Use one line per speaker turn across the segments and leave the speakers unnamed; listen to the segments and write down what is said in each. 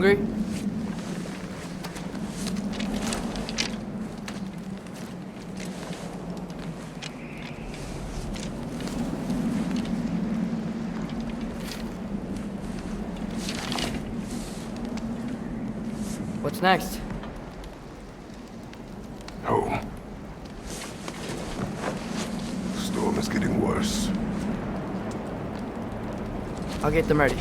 Hungry? What's next?
Home. The storm is getting worse.
I'll get them ready.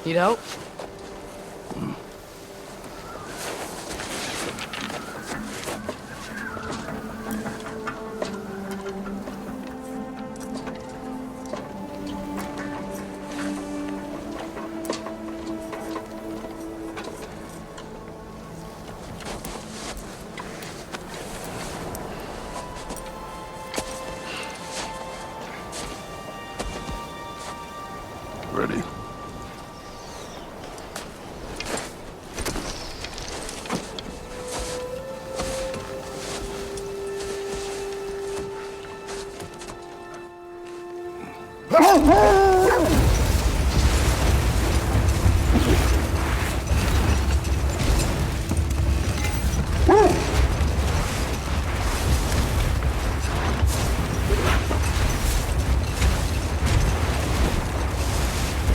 Need help?
Ready?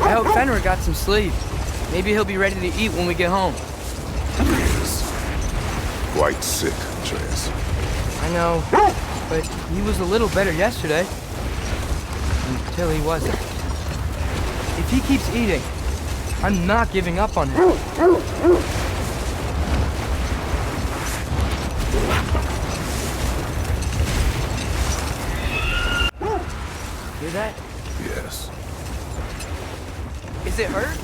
I hope Fenrir got some sleep. Maybe he'll be ready to eat when we get home.
He is quite sick, Atreus.
I know, but he was a little better yesterday. Until he wasn't. If he keeps eating, I'm not giving up on him. Hear that?
Yes.
Is it hurt?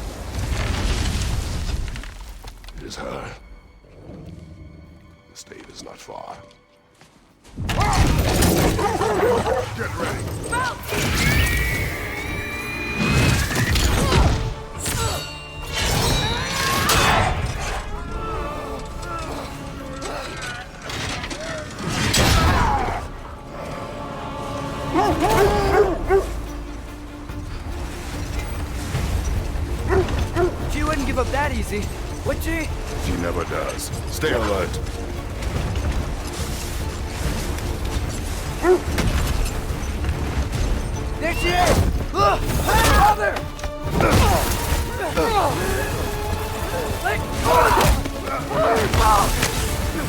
It is her. The state is not far. Get ready.
She wouldn't give up that easy, would she?
She never does. Stay alert.
There she is! Mother! Let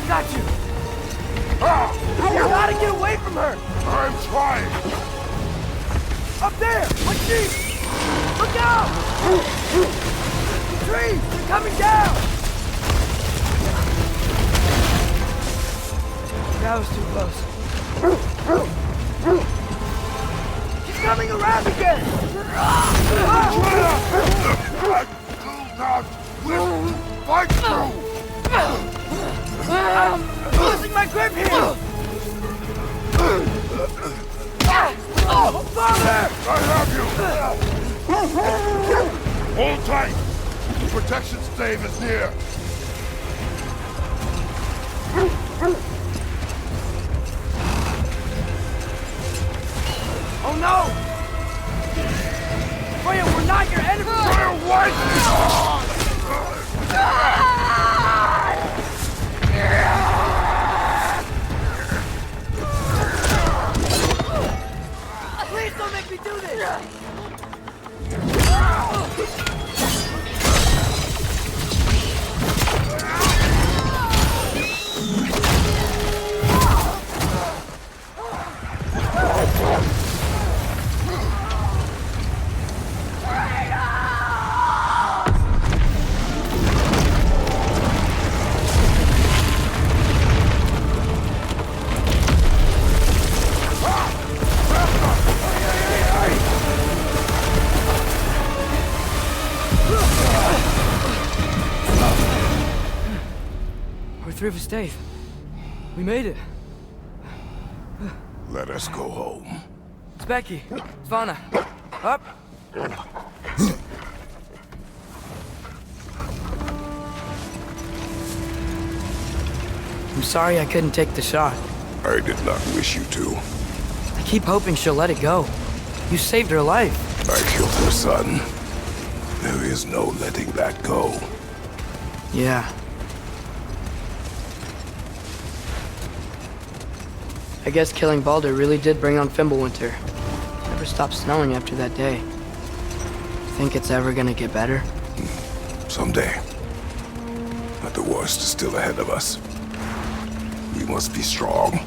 Got you! You gotta get away from her!
I'm trying.
Up there! What's she? Look out! Trees! They're coming down! That was too close. She's coming around again!
Fight through!
I'm losing my grip here! Oh, Father!
I have you! Hold tight! The protection stave is near!
Oh no! Freya, we're not your enemy!
Freya, what?
Please! do this? We're through for Stave. We made it.
Let us go home.
It's Becky. Svana. Up. I'm sorry I couldn't take the shot.
I did not wish you to.
I keep hoping she'll let it go. You saved her life.
I killed her son. There is no letting that go.
Yeah. I guess killing Baldur really did bring on Fimbulwinter. Never stopped snowing after that day. Think it's ever gonna get better?
Someday. But the worst is still ahead of us. We must be strong.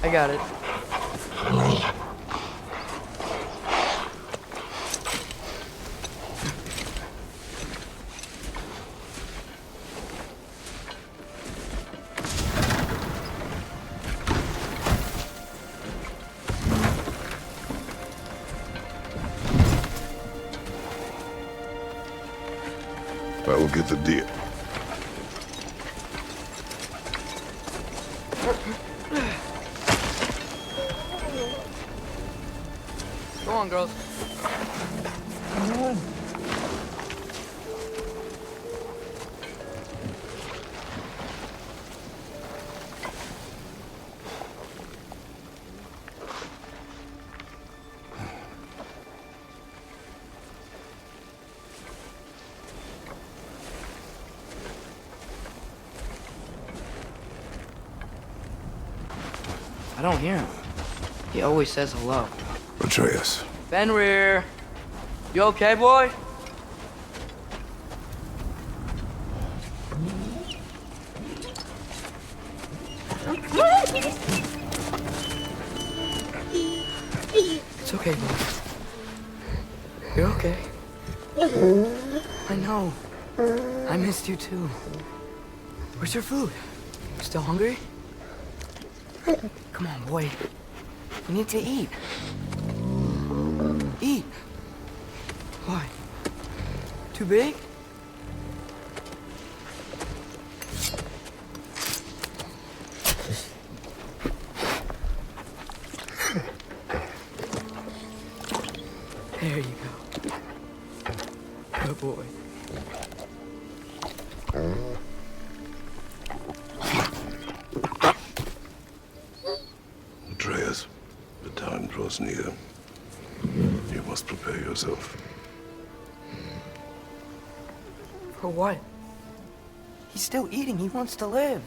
I got it.
I will get the deer.
Go on, girls. I don't hear him. He always says hello.
Atreus.
Fenrir, you okay, boy? It's okay, boy. You're okay. I know. I missed you too. Where's your food? Still hungry? Come on, boy. You need to eat. Eat. Why? Too big? There you go. Good boy.
Atreus, the time draws near. You must prepare yourself.
For what? He's still eating. He wants to live.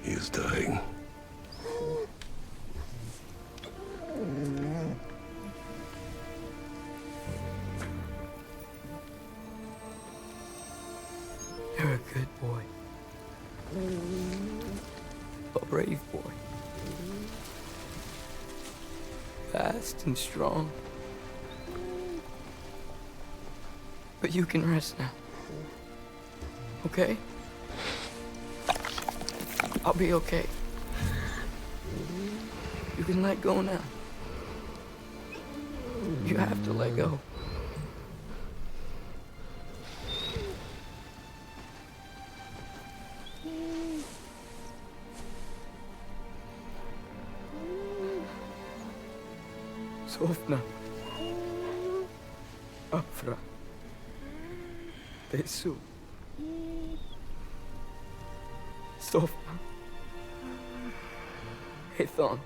He is dying.
You're a good boy. A brave boy. Fast and strong. But you can rest now. Okay? I'll be okay. You can let go now. You have to let go. Sofna. Afra. Tesu. Sofna. Python.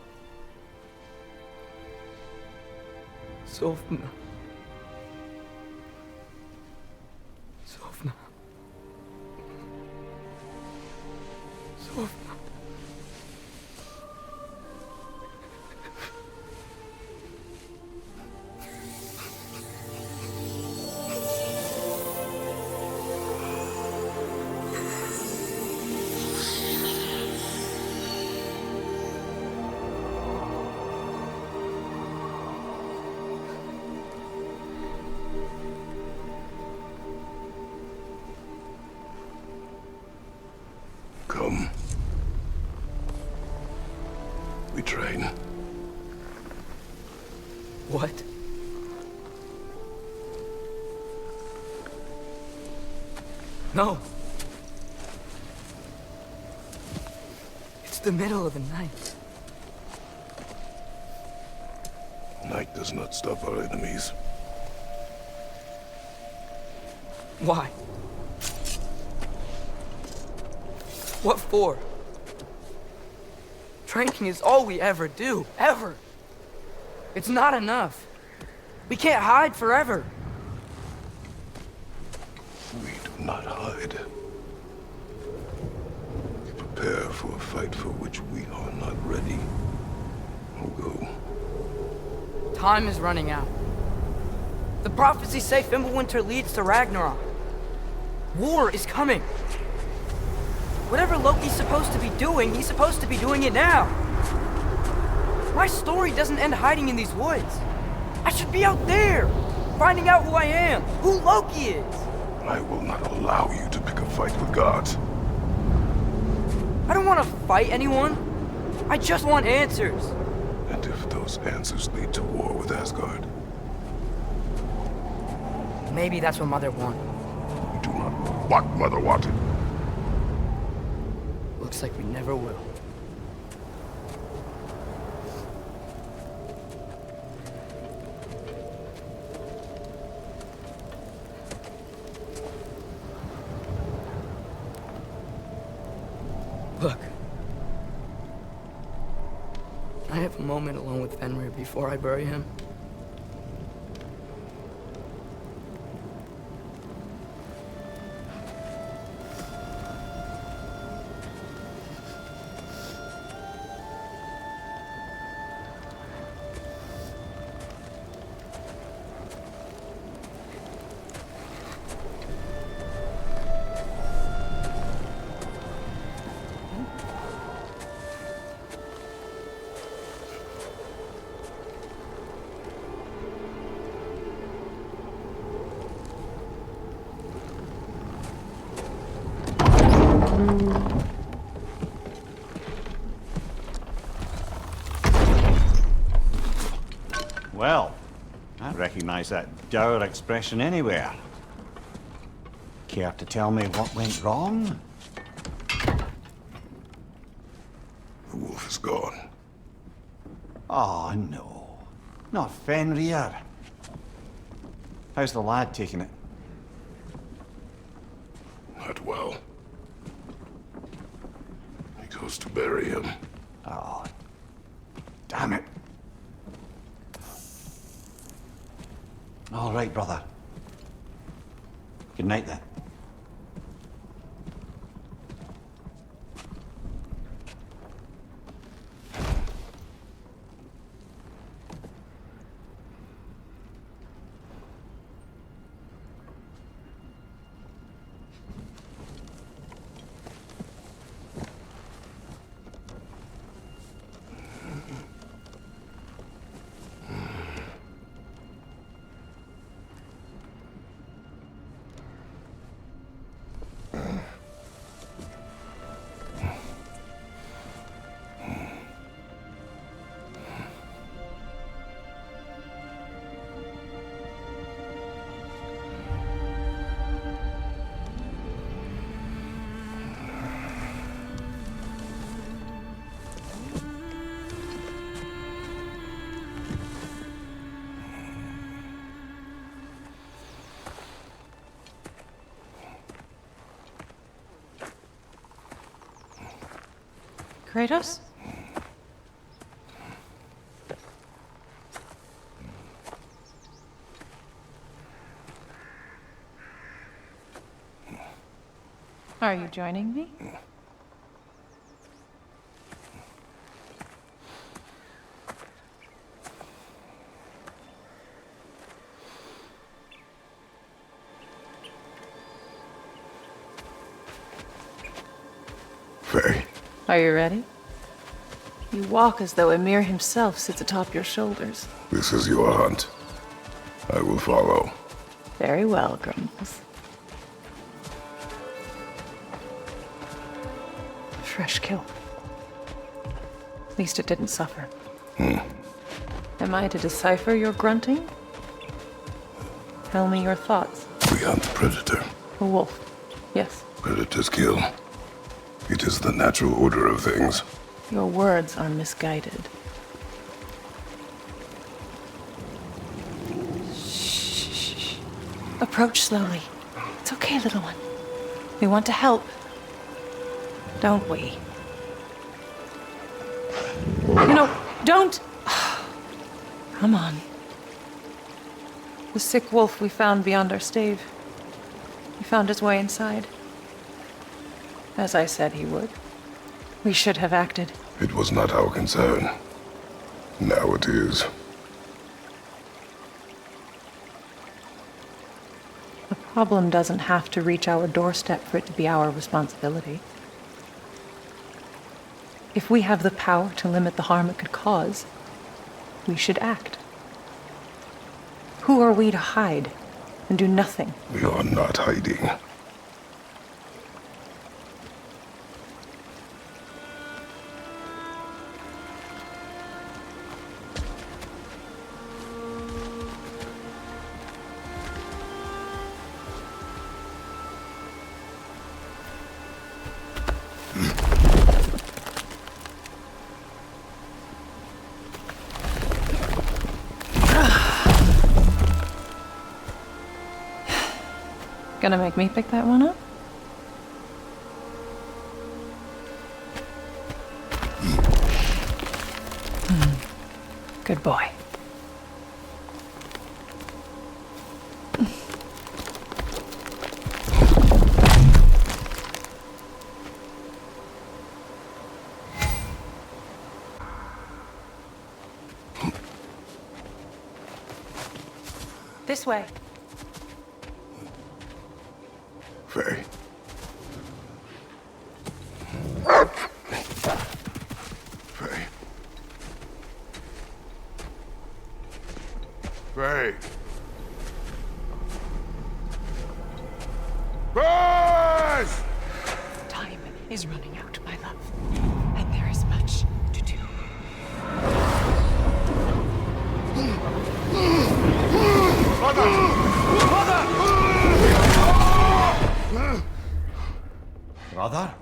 Sofna. Sofna. Sofna.
Come. We train.
What? No. It's the middle of the night.
Night does not stop our enemies.
Why? What for? Training is all we ever do, ever. It's not enough. We can't hide forever.
We do not hide. We prepare for a fight for which we are not ready. Go.
Time is running out. The prophecies say Fimbulwinter leads to Ragnarok. War is coming. Whatever Loki's supposed to be doing, he's supposed to be doing it now. My story doesn't end hiding in these woods. I should be out there, finding out who I am, who Loki is.
I will not allow you to pick a fight with gods.
I don't want to fight anyone. I just want answers.
And if those answers lead to war with Asgard?
Maybe that's what Mother wanted.
We do not know what Mother wanted.
Looks like we never will. Look. Can I have a moment alone with Fenrir before I bury him?
Well, I recognize that dour expression anywhere. Care to tell me what went wrong?
The wolf is gone.
Oh, no. Not Fenrir. How's the lad taking it?
Not well. He goes to bury him.
Oh, damn it. All right, brother. Good night, then.
Kratos? Are you joining me?
Faye,
Are you ready? You walk as though Emir himself sits atop your shoulders.
this is your hunt. I will follow.
Very well, Grumbles. Fresh kill. At least it didn't suffer. Am I to decipher your grunting? Tell me your thoughts.
We hunt the predator.
A wolf. Yes.
Predators kill. It is the natural order of things.
Your words are misguided. Shh. Approach slowly. It's okay, little one. We want to help. Don't we? No, don't! Come on. The sick wolf we found beyond our stave. He found his way inside. As I said he would. We should have acted.
It was not our concern. Now it is.
The problem doesn't have to reach our doorstep for it to be our responsibility. If we have the power to limit the harm it could cause, we should act. Who are we to hide and do nothing?
We are not hiding.
Gonna make me pick that one up? Good boy. This way.
Faye. Faye. Faye. Faye!
Time is running out, my love. And there is much to do.
Brother?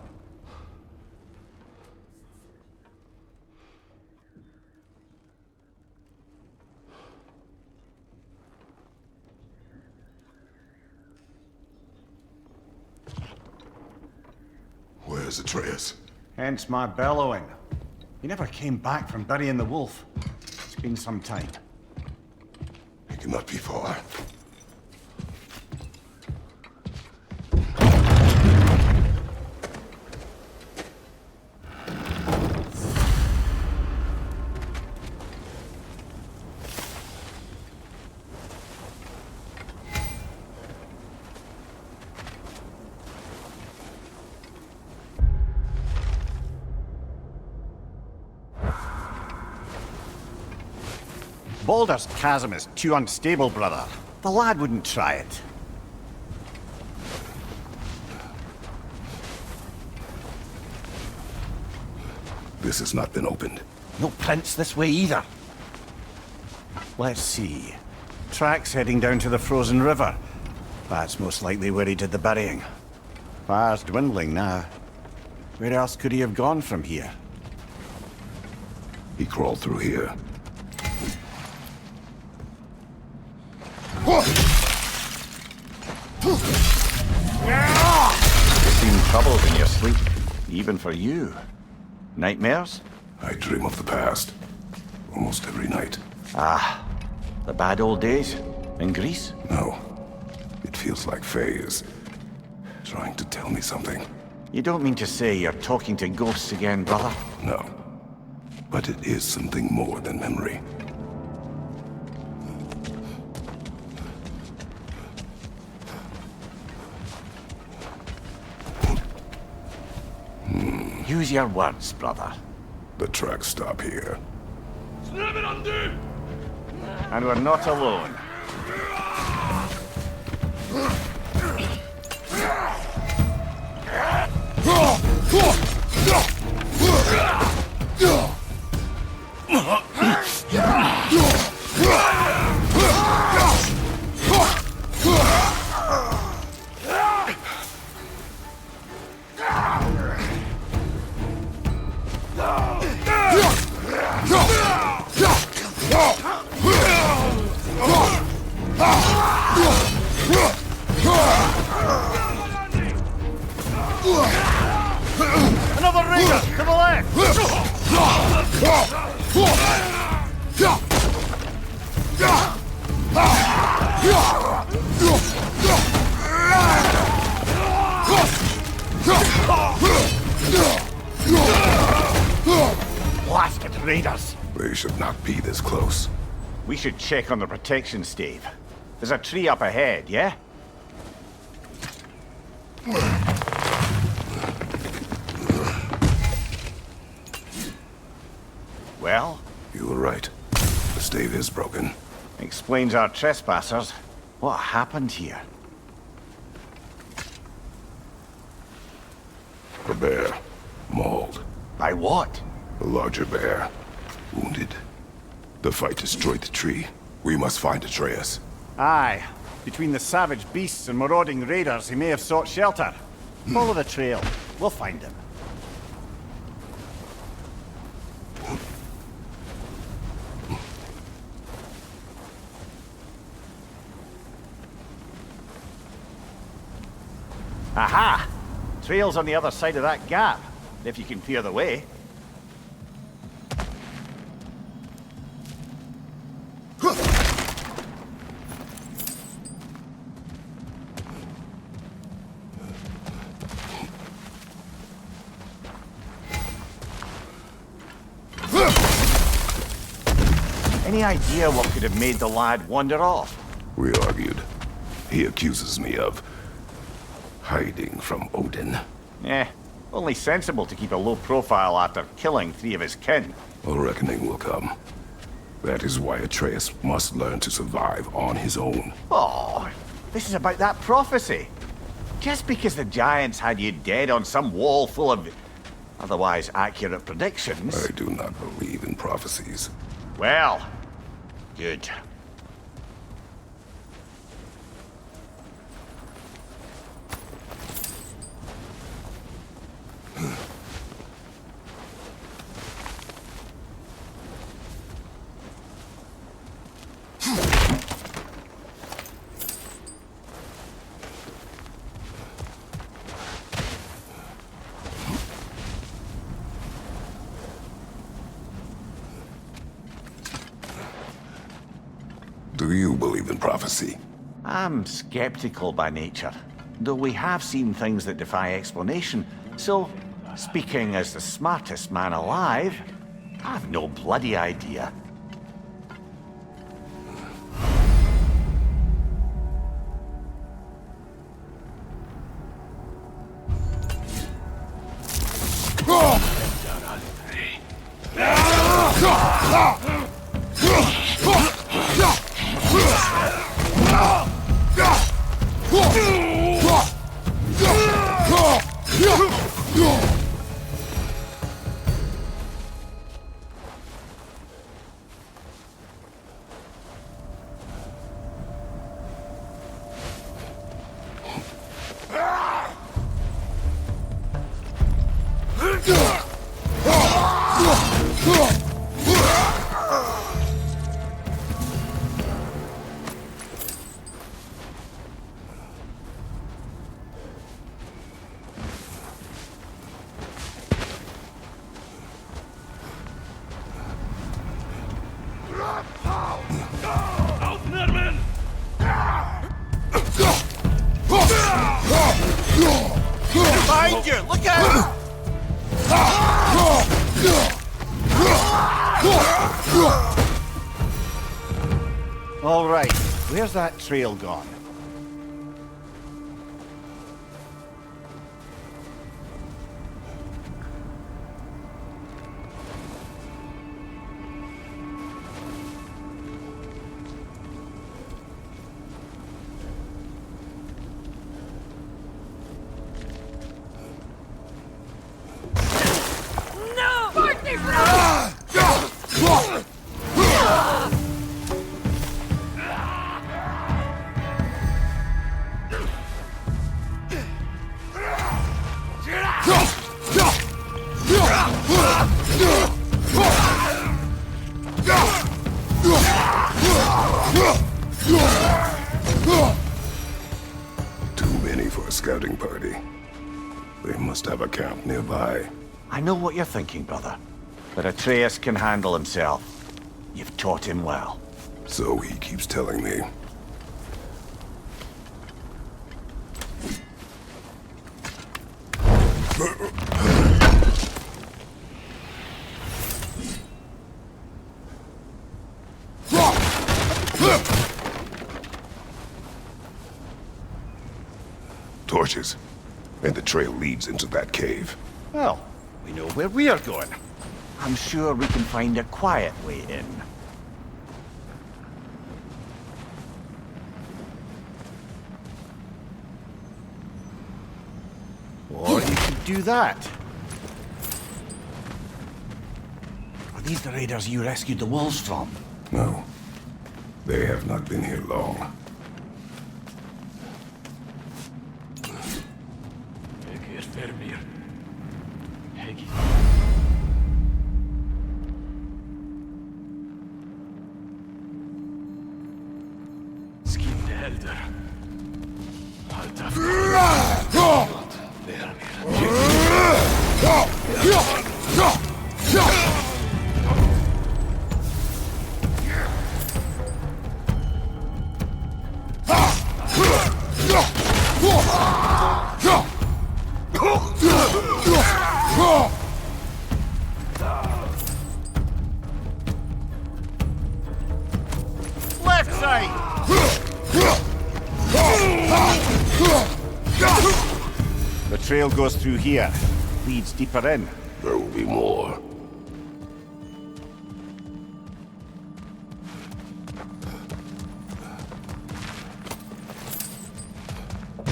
Where's Atreus?
Hence my bellowing. He never came back from burying the wolf. It's been some time.
He cannot be far.
Boulder's chasm is too unstable, brother. The lad wouldn't try it.
This has not been opened.
No prints this way either. Let's see. Tracks heading down to the frozen river. That's most likely where he did the burying. Fire's dwindling now. Where else could he have gone from here?
He crawled through here.
You seem troubled in your sleep, even for you. Nightmares?
I dream of the past. Almost every night.
Ah, the bad old days in Greece?
No. It feels like Faye is Trying to tell me something?
You don't mean to say you're talking to ghosts again, brother?
No. But it is something more than memory.
Use your words, brother.
The tracks stop here.
And we're not alone.
Another raider to the left!
Blasted raiders!
They should not be this close.
We should check on the protection stave. There's a tree up ahead, yeah? Well?
You were right. The stave is broken.
Explains our trespassers. What happened here?
A bear. Mauled.
By what?
A larger bear. Wounded. The fight destroyed the tree. We must find Atreus.
Aye. Between the savage beasts and marauding raiders, he may have sought shelter. Follow the trail. We'll find him. Aha! Trail's on the other side of that gap, if you can clear the way. Any idea what could have made the lad wander off?
We argued. He accuses me of hiding from Odin.
Only sensible to keep a low profile after killing 3 of his kin.
A reckoning will come. That is why Atreus must learn to survive on his own.
Oh, this is about that prophecy. Just because the giants had you dead on some wall full of otherwise accurate predictions.
I do not believe in prophecies.
Well, good.
Do you believe in prophecy?
I'm skeptical by nature, though we have seen things that defy explanation. So, speaking as the smartest man alive, I've no bloody idea. Behind you! Look out! All right, where's that trail gone?
Too many for a scouting party. They must have a camp nearby.
I know what you're thinking, brother. But Atreus can handle himself. You've taught him well.
So he keeps telling me. Torches. And the trail leads into that cave.
Well, we know where we are going. I'm sure we can find a quiet way in. Or you could do that. Are these the raiders you rescued the wolves from?
No. They have not been here long.
Left side! The trail goes through here. Leads deeper in.
There will be more.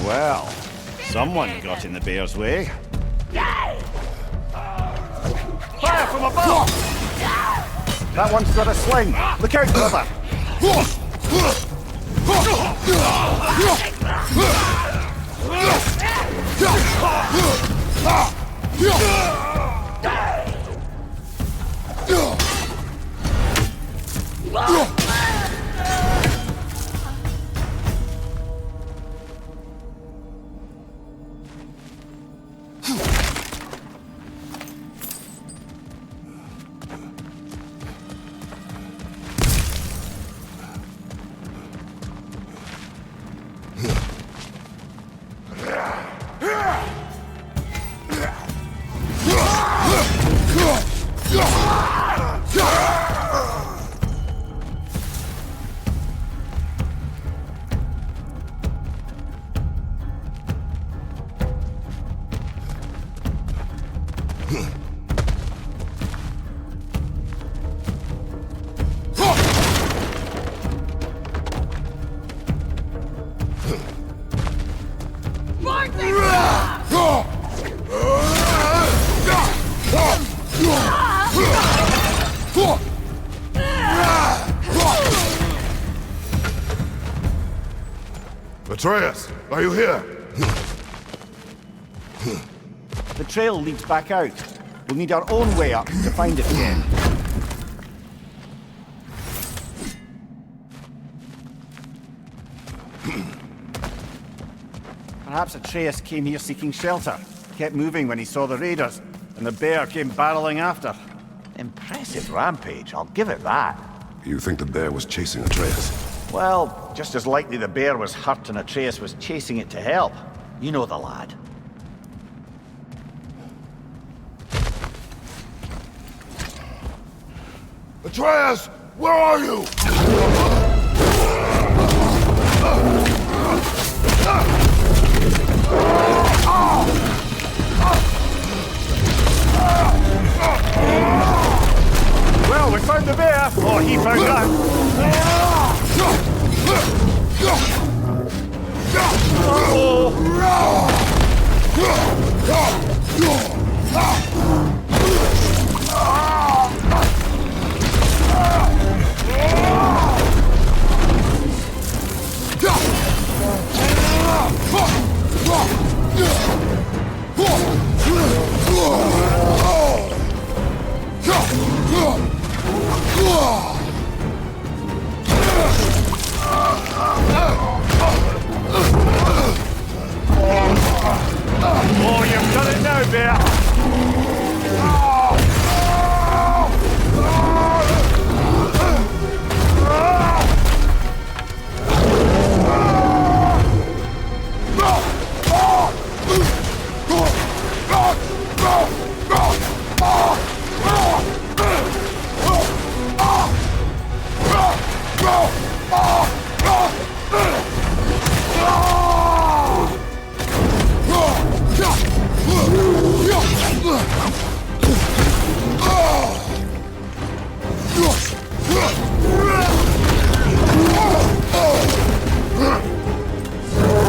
Well, someone got in the bear's way. Fire from above! That one's got a sling. Look out, brother!
Atreus, are you here?
The trail leads back out. We'll need our own way up to find it again. Perhaps Atreus came here seeking shelter. Kept moving when he saw the raiders, and the bear came barreling after. Impressive rampage, I'll give it that.
You think the bear was chasing Atreus?
Well, just as likely the bear was hurt and Atreus was chasing it to help. You know the lad.
Atreus! Where are you?
Well, we found the bear. Or he found us. Oh, you've done it now, bear.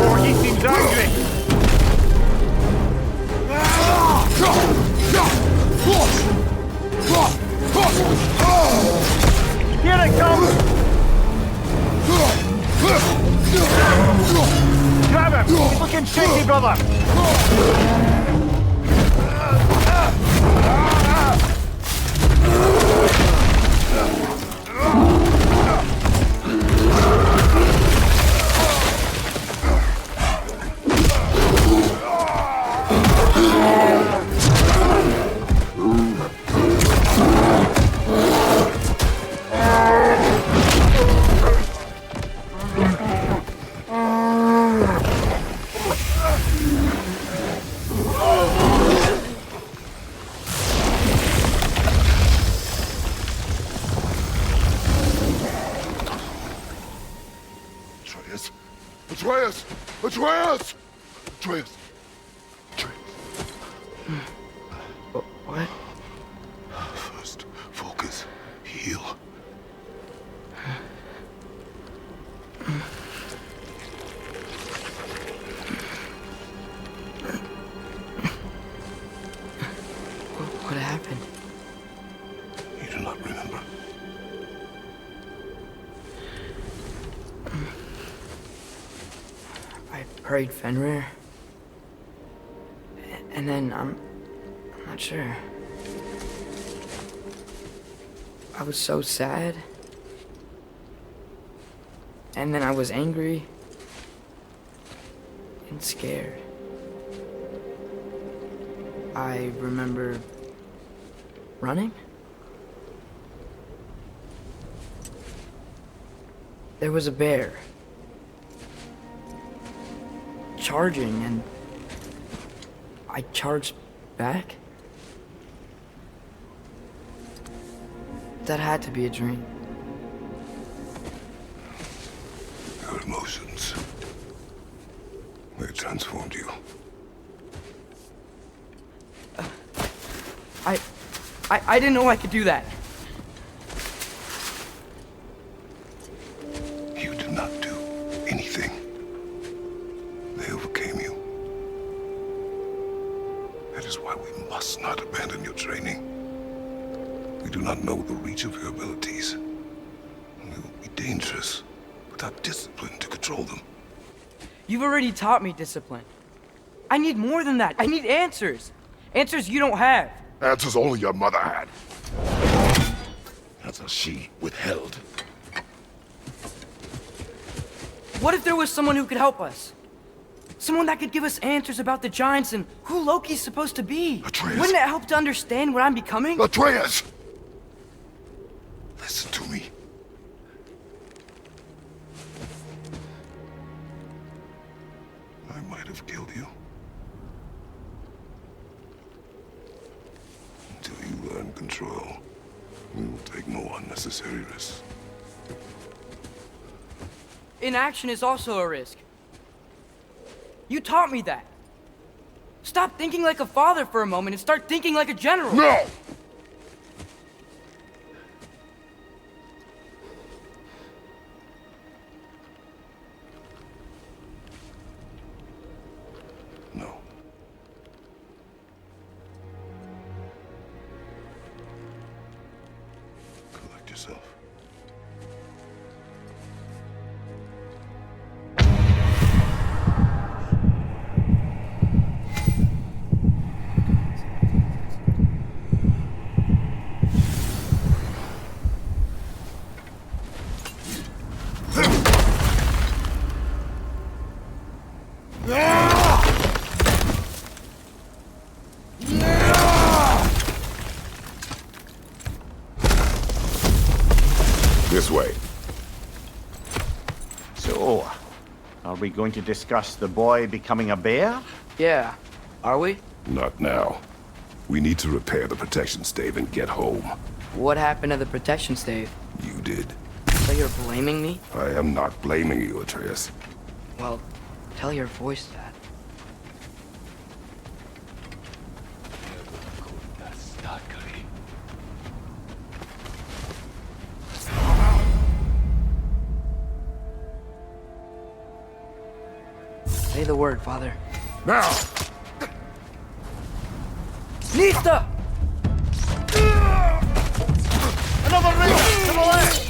Oh, he seems angry. Here it comes! Grab him! He's looking shaky, brother!
Atreus! Atreus! Atreus! Atreus!
What?
First, focus. Heal.
What happened?
You do not remember.
I prayed Fenrir. And then I'm not sure. I was so sad. And then I was angry and scared. I remember running. There was a bear charging, and I charged back. That had to be a dream.
Your emotions. They transformed you.
I didn't know I could do that.
You did not do anything. They overcame you. That is why we must not abandon your training. We do not know the reach of your abilities. We will be dangerous without discipline to control them.
You've already taught me discipline. I need more than that. I need answers. Answers you don't have.
Answers only your mother had. Answers she withheld.
What if there was someone who could help us? Someone that could give us answers about the giants and who Loki's supposed to be.
Atreus.
Wouldn't it help to understand what I'm becoming?
Atreus! Listen to me. I might have killed you. Until you learn control. We will take no unnecessary risks.
Inaction is also a risk. You taught me that. Stop thinking like a father for a moment and start thinking like a general.
No! No. Collect yourself. This way.
So, are we going to discuss the boy becoming a bear?
Yeah, are we?
Not now. We need to repair the protection stave and get home.
What happened to the protection stave?
You did.
So you're blaming me?
I am not blaming you, Atreus.
Well, tell your voice that. Say the word, Father.
Now!
Nista!
Another ring to the left!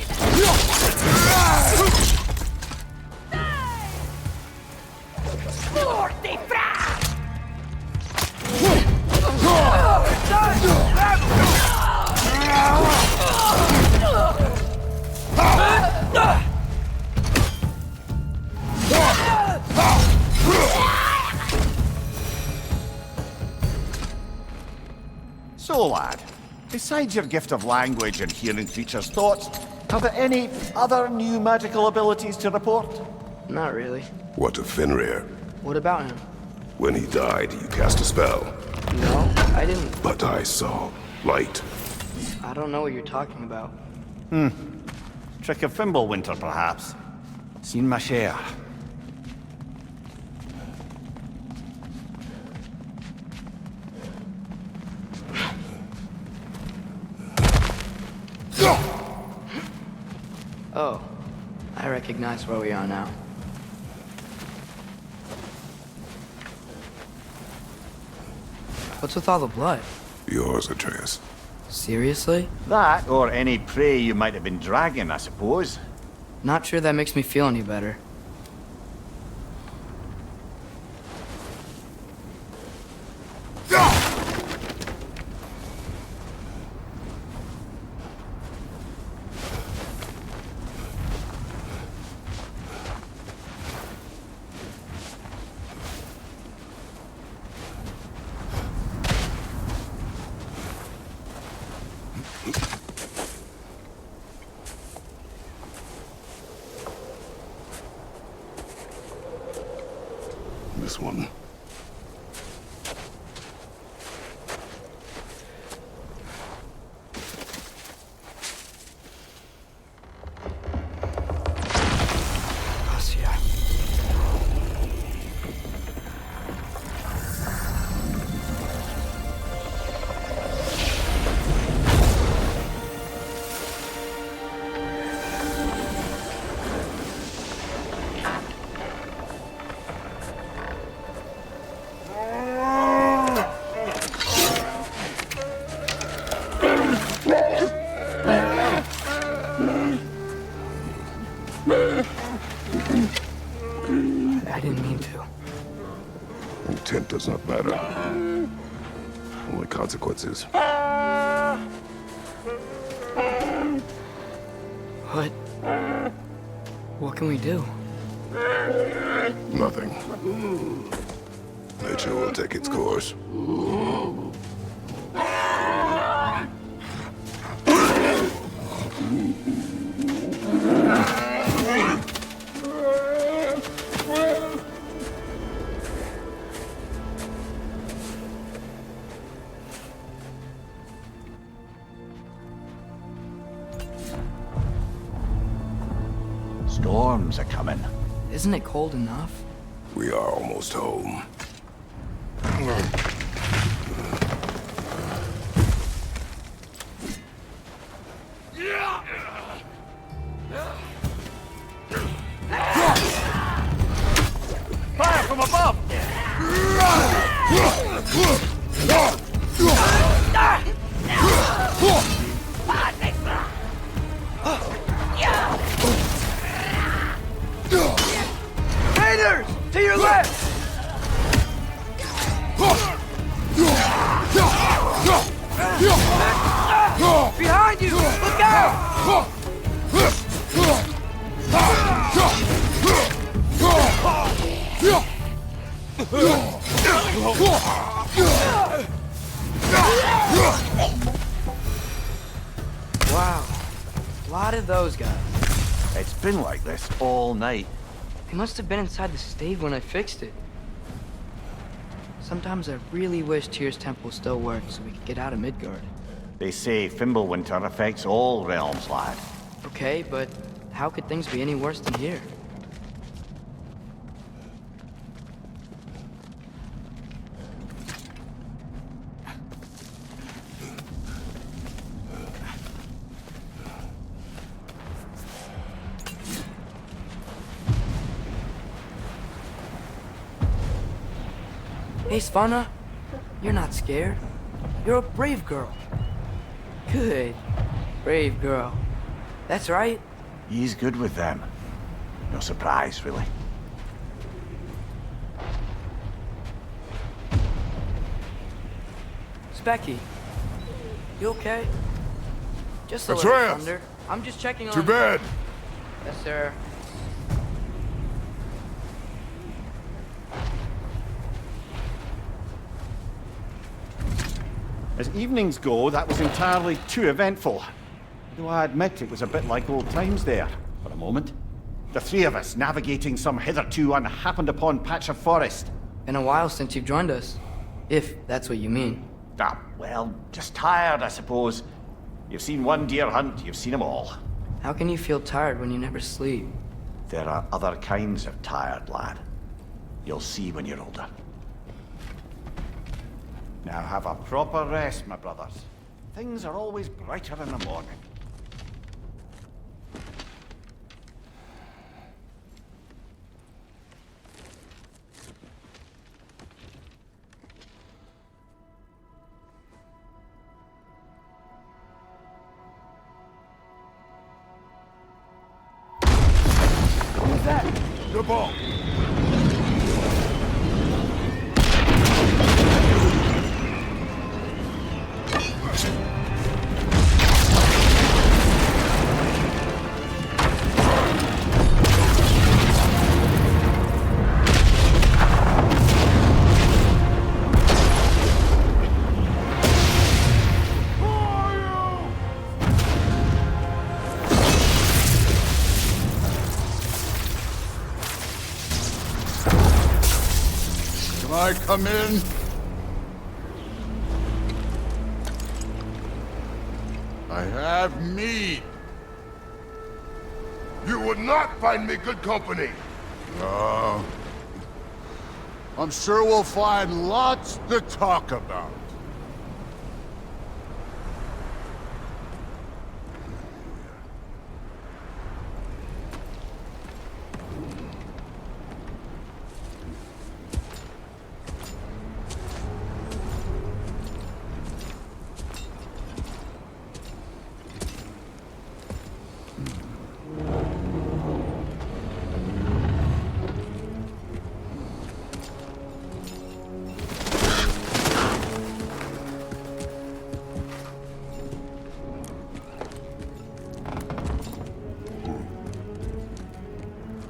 So, lad, besides your gift of language and hearing creatures' thoughts, are there any other new magical abilities to report?
Not really.
What of Fenrir?
What about him?
When he died, you cast a spell.
No, I didn't.
But I saw light.
I don't know what you're talking about.
Trick of Fimbulwinter, perhaps. Seen my share.
Oh, I recognize where we are now. What's with all the blood?
Yours, Atreus.
Seriously?
That, or any prey you might have been dragging, I suppose.
Not sure that makes me feel any better.
This one.
I didn't mean to.
Intent does not matter. Only consequences.
What can we do?
Nothing. Nature will take its course.
Storms are coming.
Isn't it cold enough?
We are almost home.
Fire from above!
Raiders! To your left! Behind you! Look out! Wow. A lot of those guys.
It's been like this all night.
They must have been inside the stave when I fixed it. Sometimes I really wish Tyr's temple still worked so we could get out of Midgard.
They say Fimbulwinter affects all realms, lad.
Okay, but how could things be any worse than here? Hey, Svanna, you're not scared. You're a brave girl. Good. Brave girl. That's right.
He's good with them. No surprise, really.
Specky, you okay? Just a little
Atreus!
thunder. I'm just checking on...
To bed!
Yes, sir.
As evenings go, that was entirely too eventful. Though I admit it was a bit like old times there, for a moment. The three of us navigating some hitherto unhappened-upon patch of forest.
Been a while since you've joined us. If that's what you mean.
Ah, well, just tired, I suppose. You've seen one deer hunt, you've seen them all.
How can you feel tired when you never sleep?
There are other kinds of tired, lad. You'll see when you're older. Now have a proper rest, my brothers. Things are always brighter in the morning.
Who's that?
The ball!
Can I come in? I have meat.
You would not find me good company!
I'm sure we'll find lots to talk about.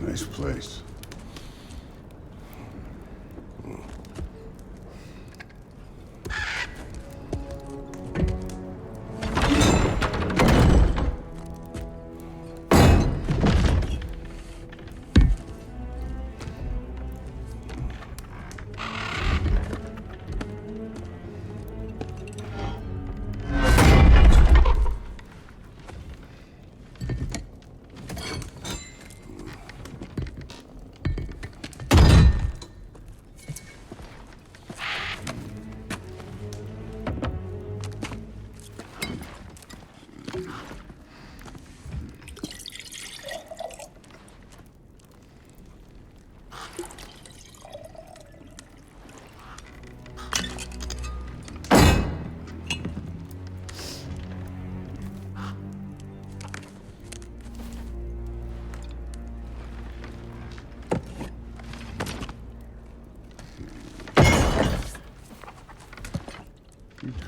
Nice place.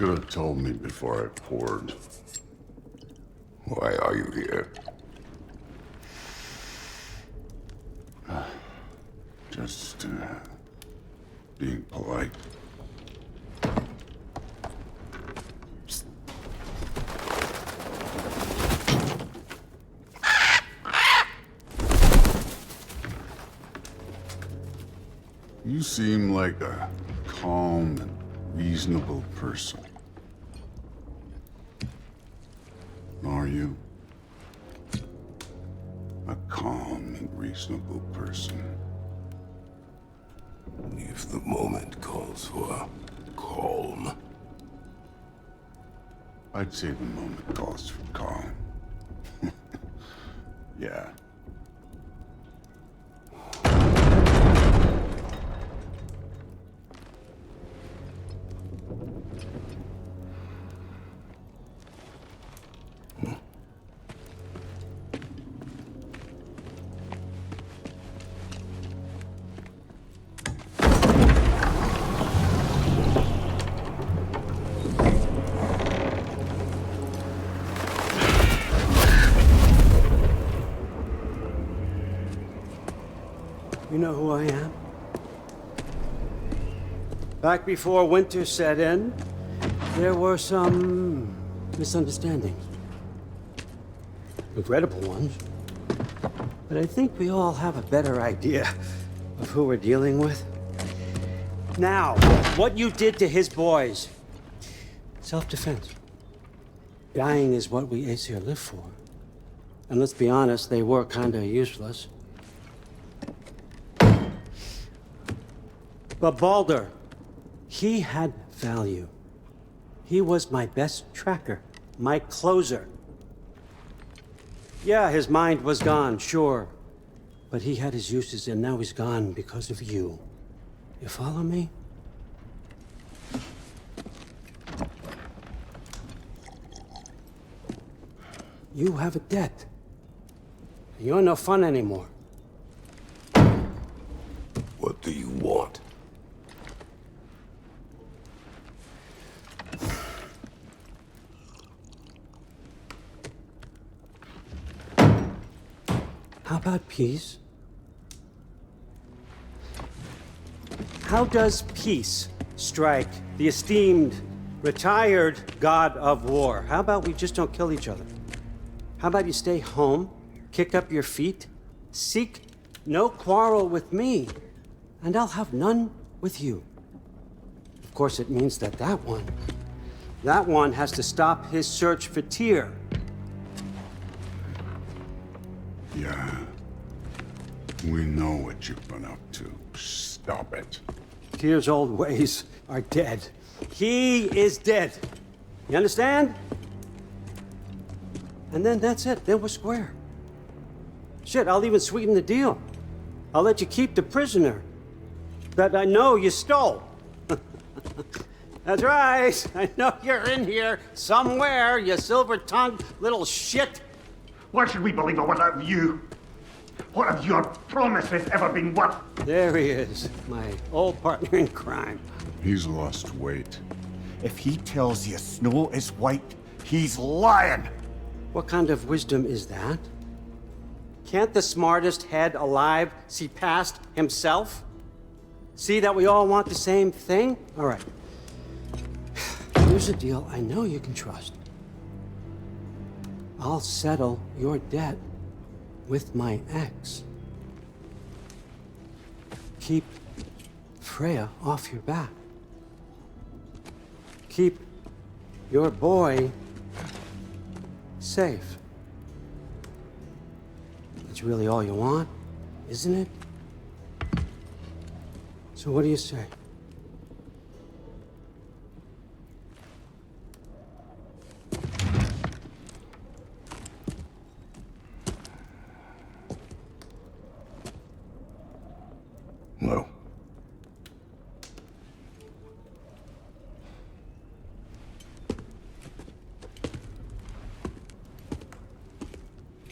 could have told me before I poured.
Why are you here?
Just, being polite. You seem like a calm and reasonable person. Are you? A calm and reasonable person.
If the moment calls for calm.
I'd say the moment calls for calm. Yeah.
You know who I am? Back before winter set in, there were some misunderstandings. Regrettable ones. But I think we all have a better idea of who we're dealing with. Now, what you did to his boys. Self-defense. Dying is what we Aesir live for. And let's be honest, they were kinda useless. But Baldur, he had value. He was my best tracker, my closer. Yeah, his mind was gone, sure. But he had his uses, and now he's gone because of you. You follow me? You have a debt. You're no fun anymore.
What do you want?
How about peace? How does peace strike the esteemed, retired God of War? How about we just don't kill each other? How about you stay home, kick up your feet, seek no quarrel with me, and I'll have none with you. Of course, it means that that one has to stop his search for Tyr.
Yeah. We know what you've been up to. Stop it.
Tyr's old ways are dead. He is dead. You understand? And then that's it. Then we're square. Shit, I'll even sweeten the deal. I'll let you keep the prisoner that I know you stole. That's right. I know you're in here somewhere, you silver-tongued little shit.
Why should we believe a word out of you? What have your promises ever been worth?
There he is, my old partner in crime.
He's lost weight.
If he tells you snow is white, he's lying!
What kind of wisdom is that? Can't the smartest head alive see past himself? See that we all want the same thing? All right. Here's a deal I know you can trust. I'll settle your debt with my ex. Keep Freya off your back. Keep your boy safe. That's really all you want, isn't it? So what do you say?
No.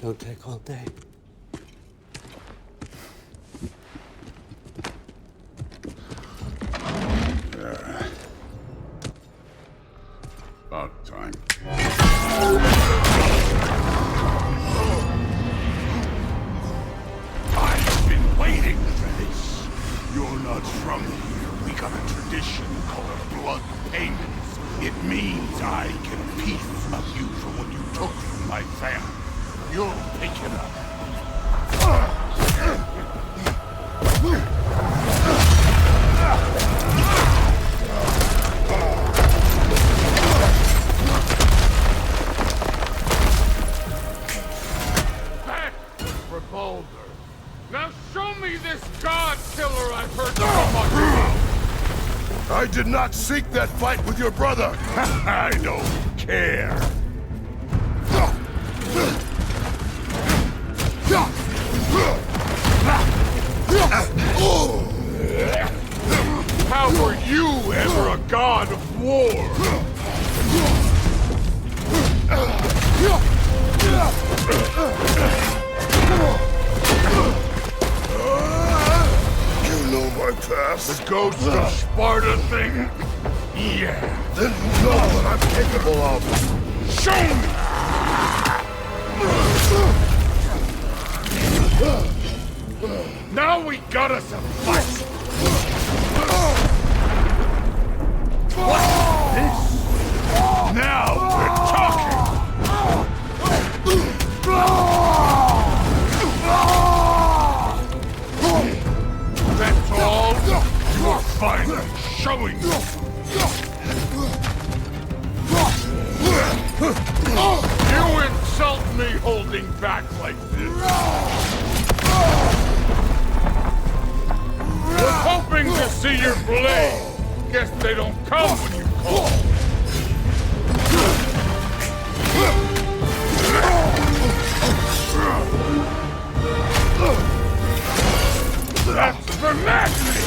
Don't take all day.
Now show me this god killer I've heard so much about!
I did not seek that fight with your brother!
I don't care.
How were you ever a god of war?
You know my past.
The ghost of Sparta thing? Yeah.
Then you know what I'm capable of.
Show me! Now we got us a fight! What's this? Now we're talking! That's all? You're finally showing me! You insult me holding back like this! Was hoping to see your blade! Guess they don't come when you call! That's for madness!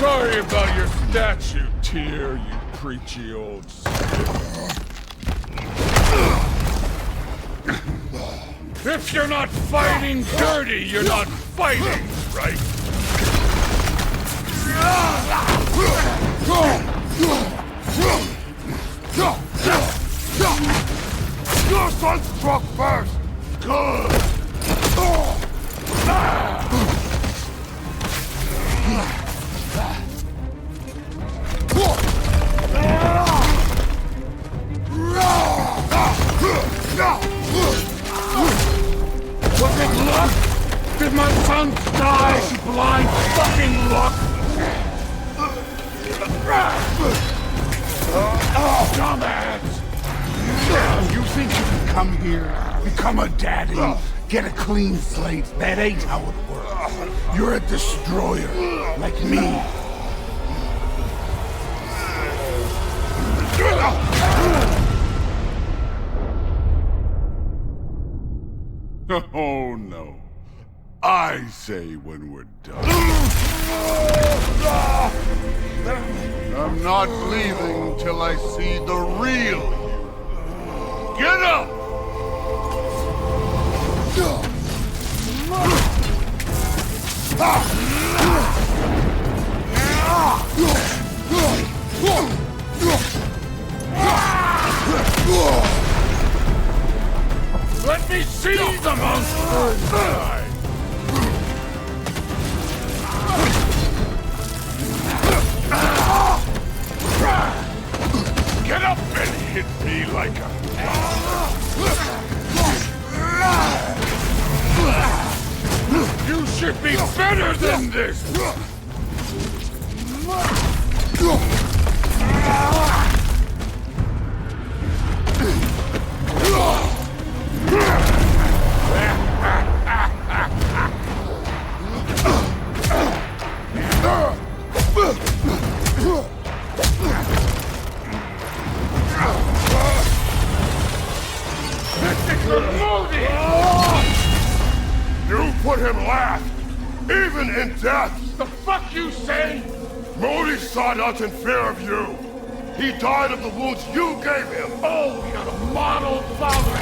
Sorry about your statue, Tyr, you preachy old stiff. If you're not fighting dirty, you're not fighting, right?
Your son struck first! Good!
Was it luck? Did my son die blind fucking luck? Dumbass!
You think you can come here, become a daddy, get a clean slate? That ain't how it works. You're a destroyer, like me. Oh no. I say when we're done. I'm not leaving till I see the real you. Get up!
Let me see the monster inside! Get up and hit me like a... You should be better than this!
You put him last, even in death!
The fuck you say?
Modi sought out in fear of you. He died of the wounds you gave him.
Oh, you're a model father!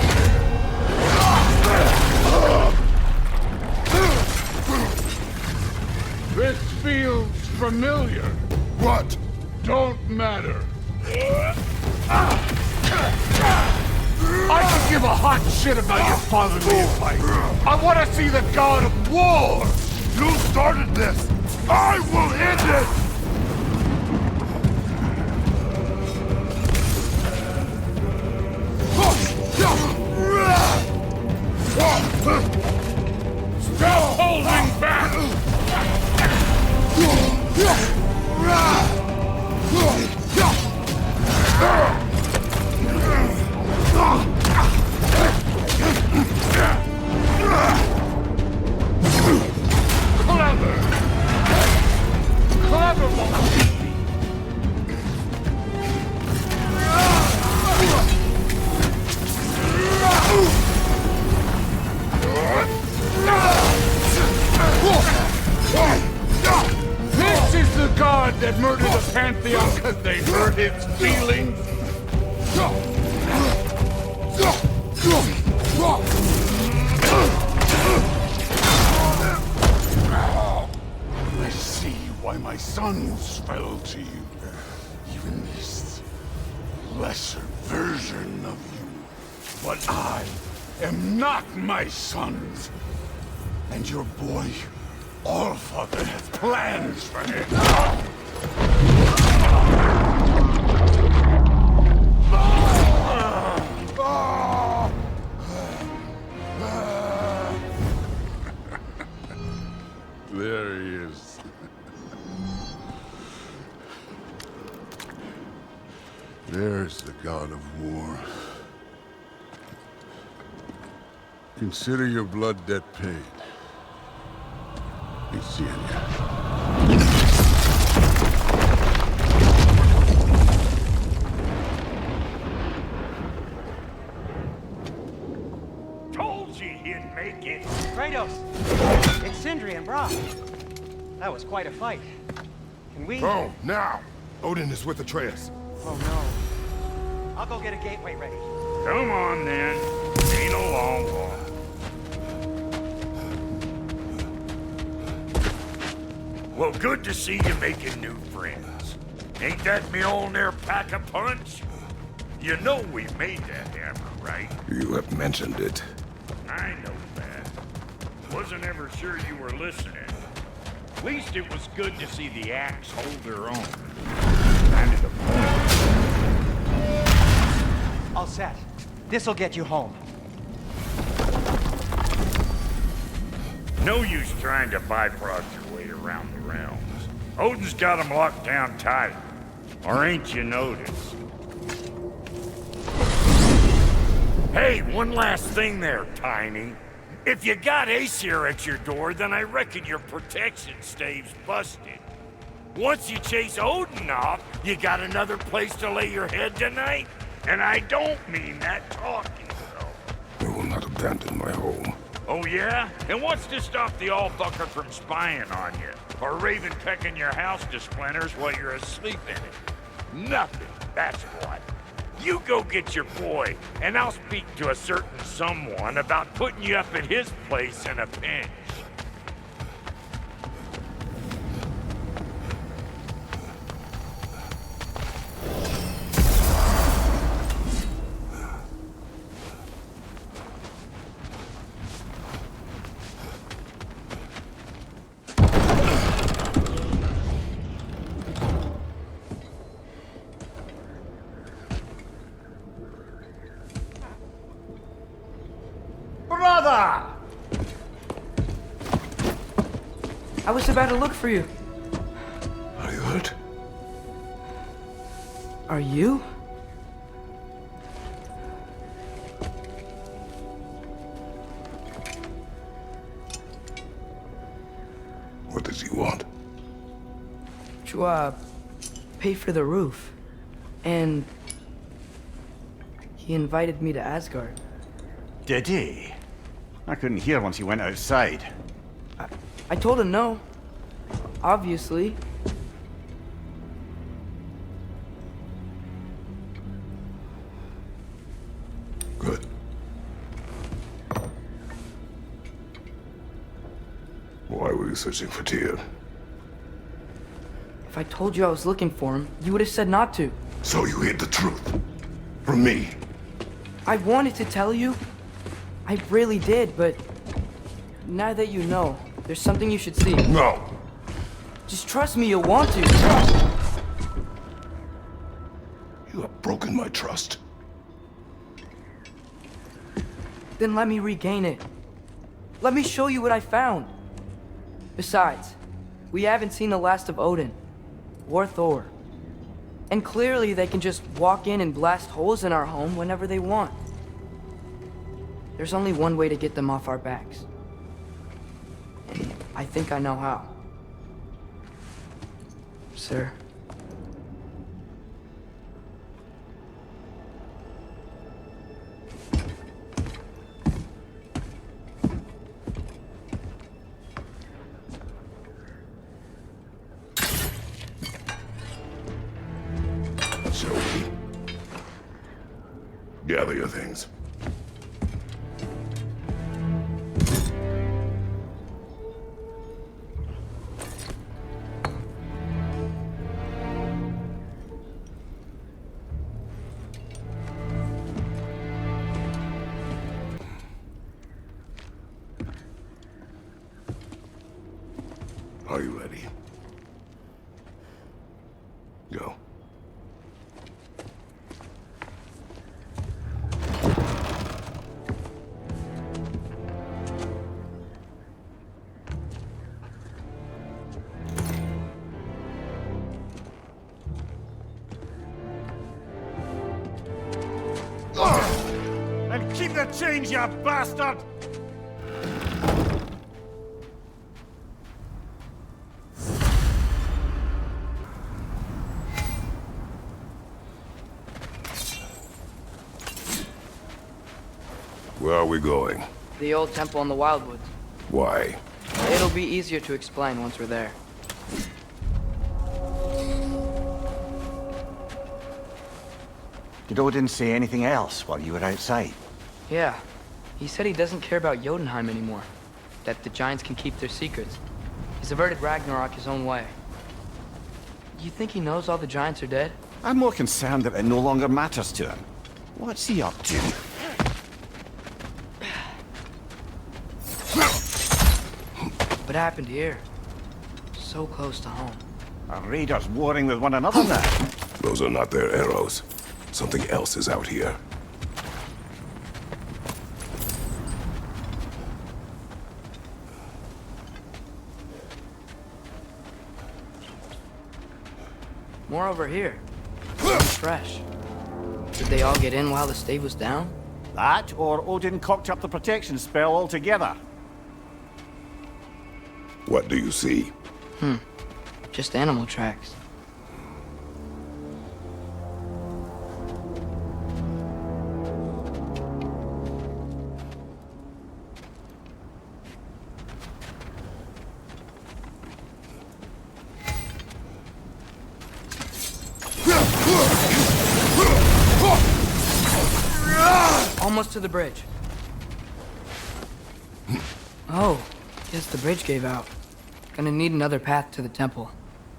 This feels familiar.
What?
Don't matter. I can give a hot shit about your fatherly advice. I want to see the god of war.
You started this. I will end it.
I see why my sons fell to you. Even this lesser version of you. But I am not my sons. And your boy, Allfather, has plans for him. There he is. There's the God of War. Consider your blood debt paid. Be seeing ya.
Told you he'd make it.
Kratos! It's Sindri and Brock. That was quite a fight. Can we...
Oh, now! Odin is with Atreus.
Oh, no. I'll go get a gateway ready.
Come on, then. Ain't a long walk. Well, good to see you making new friends. Ain't that me old there pack a punch? You know we made that hammer, right?
You have mentioned it.
I know that. Wasn't ever sure you were listening. At least it was good to see the axe hold their own. Kind of the point.
All set. This'll get you home.
No use trying to bifrost your way around the realms. Odin's got them locked down tight. Or ain't you noticed? Hey, one last thing there, Tiny. If you got Aesir at your door, then I reckon your protection stave's busted. Once you chase Odin off, you got another place to lay your head tonight? And I don't mean that talking, though.
I will not abandon my home.
Oh, yeah? And what's to stop the all-fucker from spying on you? Or Raven pecking your house to splinters while you're asleep in it? Nothing, that's what. You go get your boy, and I'll speak to a certain someone about putting you up at his place in a pinch.
Brother!
I was about to look for you.
Are you hurt?
Are you?
What does he want?
To, pay for the roof. And he invited me to Asgard.
Did he? I couldn't hear once he went outside.
I told him no. Obviously.
Good. Why were you searching for Tyr?
If I told you I was looking for him, you would have said not to.
So you hid the truth. From me.
I wanted to tell you. I really did, but now that you know, there's something you should see.
No.
Just trust me, you'll want to.
You have broken my trust.
Then let me regain it. Let me show you what I found. Besides, we haven't seen the last of Odin. Or Thor. And clearly they can just walk in and blast holes in our home whenever they want. There's only one way to get them off our backs. And I think I know how. Sir.
Gather your things. Are you ready? Go.
And keep the change, you bastard!
Where are we going?
The old temple in the Wildwoods.
Why?
It'll be easier to explain once we're there.
Did Odin say anything else while you were outside?
Yeah. He said he doesn't care about Jotunheim anymore. That the giants can keep their secrets. He's averted Ragnarok his own way. You think he knows all the giants are dead?
I'm more concerned that it no longer matters to him. What's he up to?
What happened here? So close to home.
Are raiders warring with one another now?
Those are not their arrows. Something else is out here.
More over here. Fresh. Did they all get in while the stave was down?
That, or Odin cocked up the protection spell altogether.
What do you see?
Just animal tracks. Almost to the bridge. Oh, guess the bridge gave out. Gonna need another path to the temple.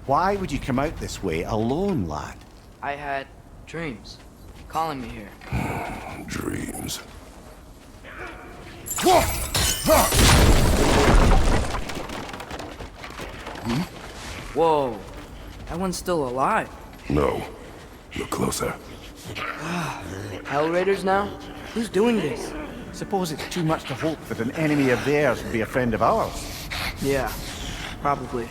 Why would you come out this way alone, lad?
I had dreams calling me here.
Dreams.
Whoa, that one's still alive.
No. Look closer.
Hell Raiders now? Who's doing this?
Suppose it's too much to hope that an enemy of theirs would be a friend of ours.
Yeah, probably.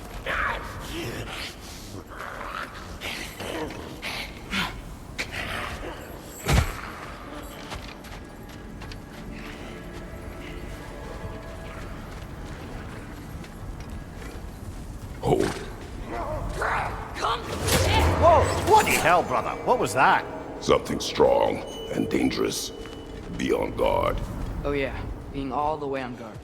Hold.
Whoa! What the hell, brother? What was that?
Something strong and dangerous. Be on guard.
Oh yeah, being all the way on guard.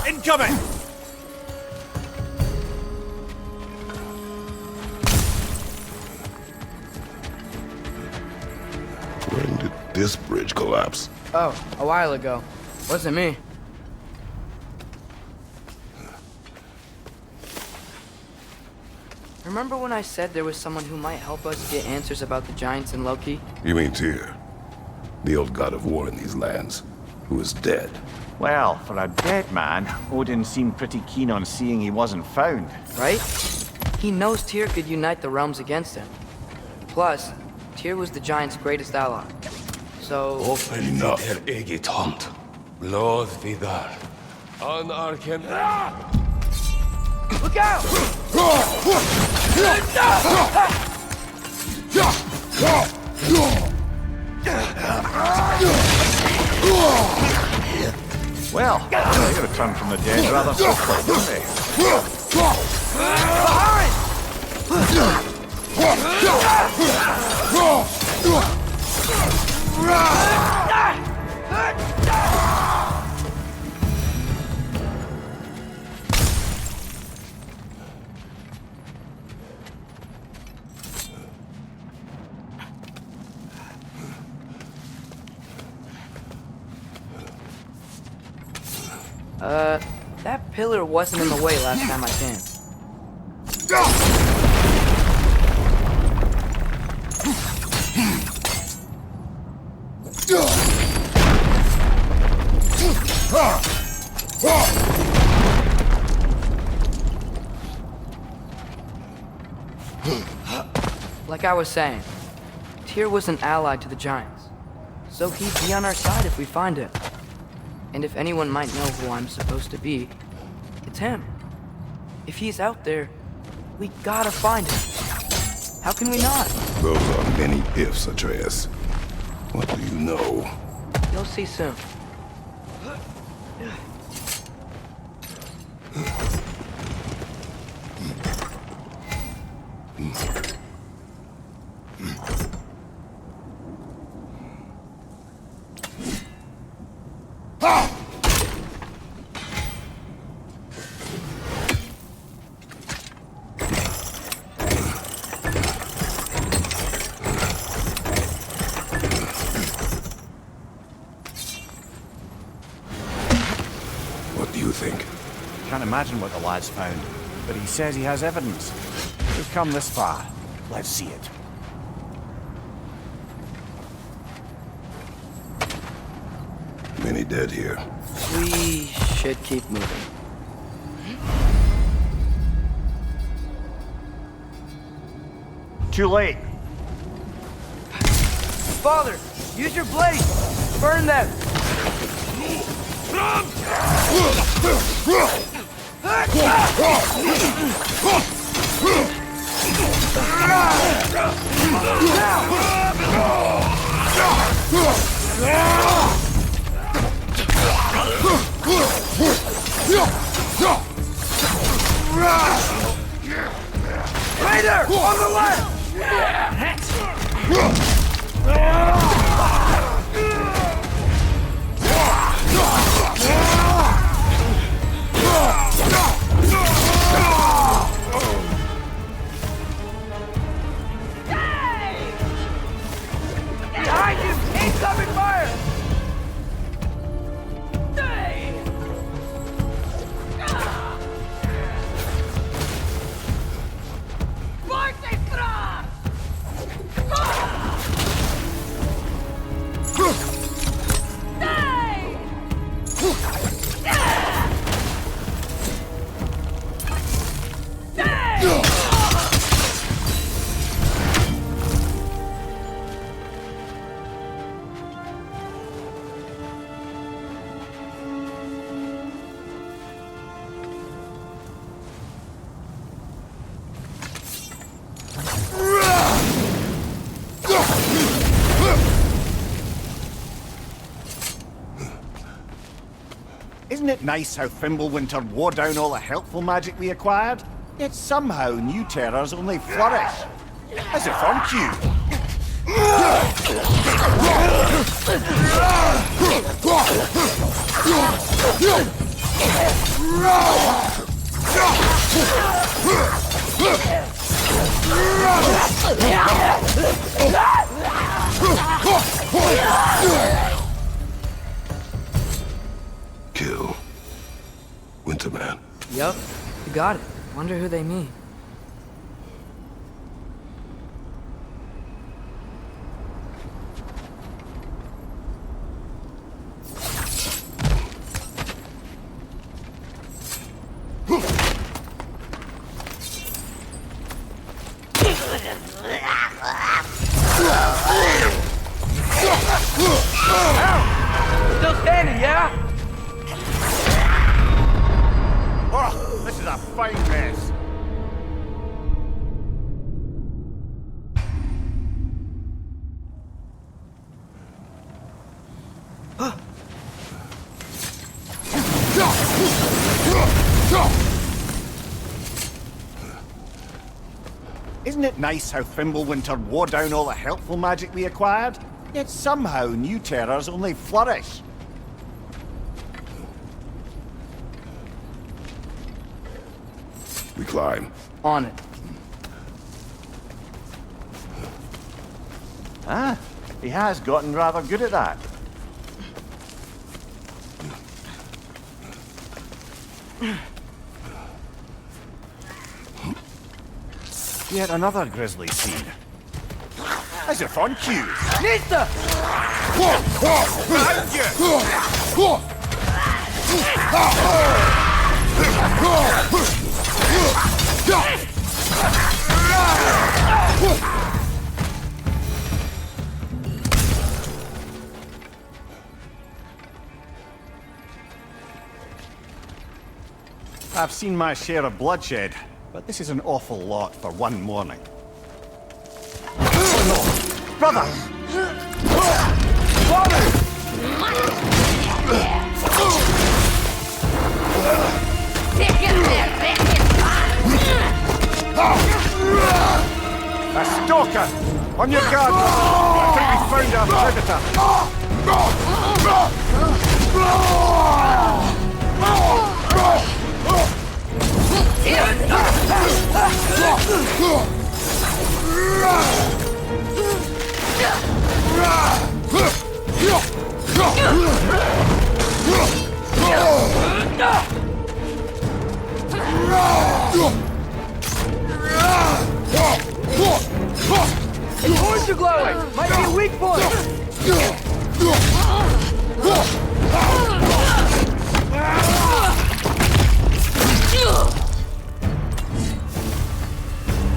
Incoming!
When did this bridge collapse?
Oh, a while ago. Wasn't me. Remember when I said there was someone who might help us get answers about the giants and Loki?
You mean Tyr? The old god of war in these lands, who is dead.
Well, for a dead man, Odin seemed pretty keen on seeing he wasn't found.
Right? He knows Tyr could unite the realms against him. Plus, Tyr was the giant's greatest ally. So...
Enough.
Eget hånd. Blod vidar. Anarken.
Look out!
Well, they return from the dead rather quickly, don't they?
That pillar wasn't in the way last time I came. Like I was saying, Tyr was an ally to the Giants, so he'd be on our side if we find him. And if anyone might know who I'm supposed to be, it's him. If he's out there, we gotta find him. How can we not?
Those are many ifs, Atreus. What do you know?
You'll see soon.
What do you think?
Can't imagine what the lad's found, but he says he has evidence. We've come this far. Let's see it.
Many dead here.
We should keep moving.
Too late.
Father, use your blade! Burn them! Raider! On the left! Behind you! Incoming fire!
Isn't it nice how Fimbulwinter wore down all the helpful magic we acquired? Yet somehow new terrors only flourish. As if aren't you?
Kill. Winterman.
Yup, you got it. Wonder who they mean. Still standing, yeah?
Oh, this is a fine mess. Isn't it nice how Fimbulwinter wore down all the helpful magic we acquired? Yet somehow new terrors only flourish.
We climb.
On it.
Ah, he has gotten rather good at that. Yet another grisly scene. As if on cue.
Nista!
Behind you! I've seen my share of bloodshed, but this is an awful lot for one morning. Oh no! Brother! A stalker! On your guard! I think we found our predator!
His horns are glowing! Might be a weak point!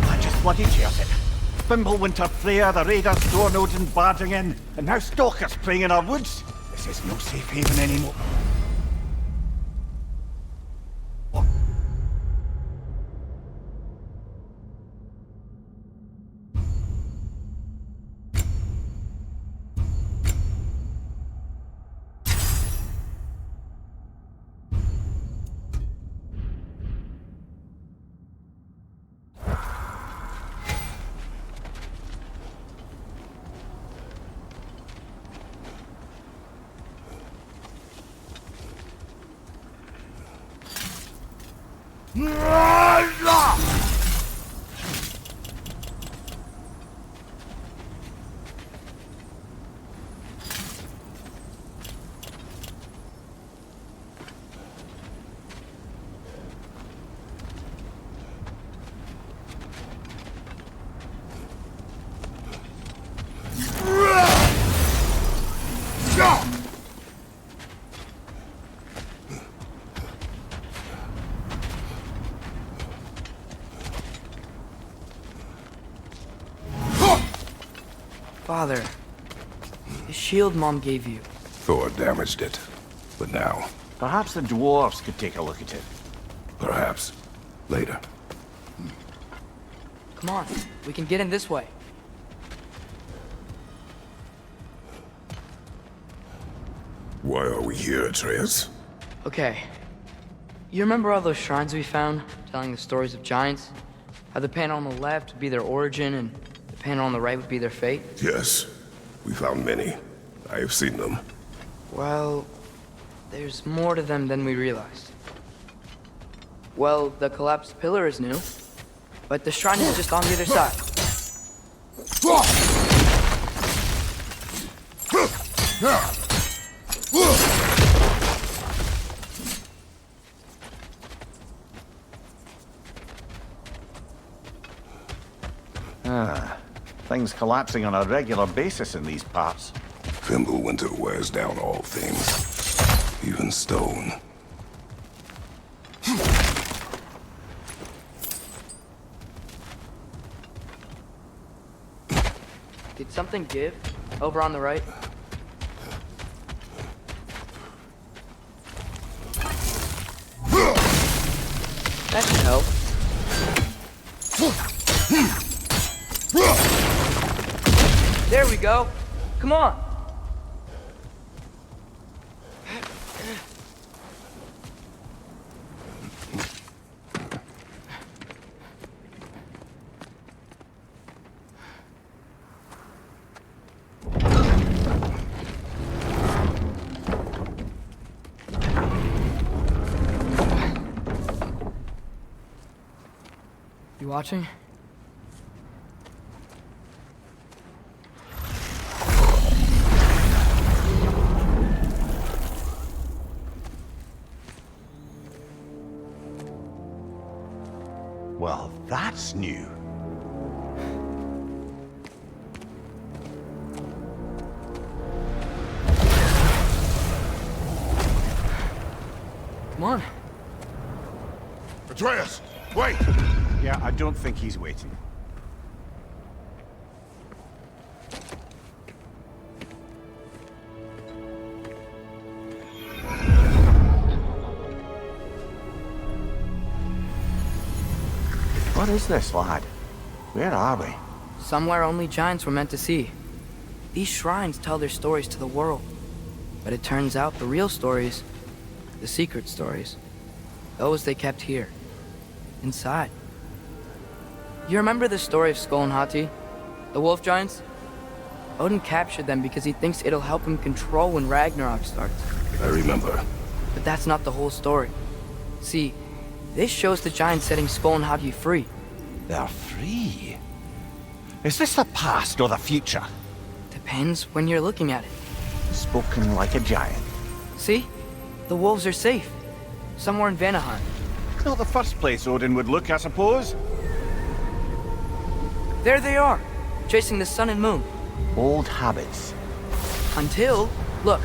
I just bloody chairs it. Fimbulwinter, Freya, the raiders, Stornodes and barging in, and now stalkers preying in our woods. This is no safe haven anymore.
Father, the shield Mom gave you.
Thor damaged it. But now,
Perhaps the dwarves could take a look at it.
perhaps, later.
Come on, we can get in this way.
Why are we here, Atreus?
Okay. You remember all those shrines we found, telling the stories of giants? How the panel on the left would be their origin, and the panel on the right would be their fate?
Yes, we found many. I have seen them.
Well, there's more to them than we realized. Well, the collapsed pillar is new, but the shrine is just on the other side.
Things collapsing on a regular basis in these parts.
Fimbulwinter wears down all things, even stone.
Did something give? Over on the right? That should help. There we go. Come on. You watching?
Well, that's new.
Come on.
Atreus, wait!
Yeah, I don't think he's waiting. What is this, lad? Where are we?
Somewhere only giants were meant to see. These shrines tell their stories to the world. But it turns out the real stories, the secret stories, those they kept here, inside. You remember the story of Skull and Hati? The wolf giants? Odin captured them because he thinks it'll help him control when Ragnarok starts.
I remember.
But that's not the whole story. See, this shows the giants setting Skull and Hati free.
They're free? Is this the past or the future?
Depends when you're looking at it.
Spoken like a giant.
See? The wolves are safe. Somewhere in Vanaheim.
Not the first place Odin would look, I suppose.
There they are, chasing the sun and moon.
Old habits.
Until, look,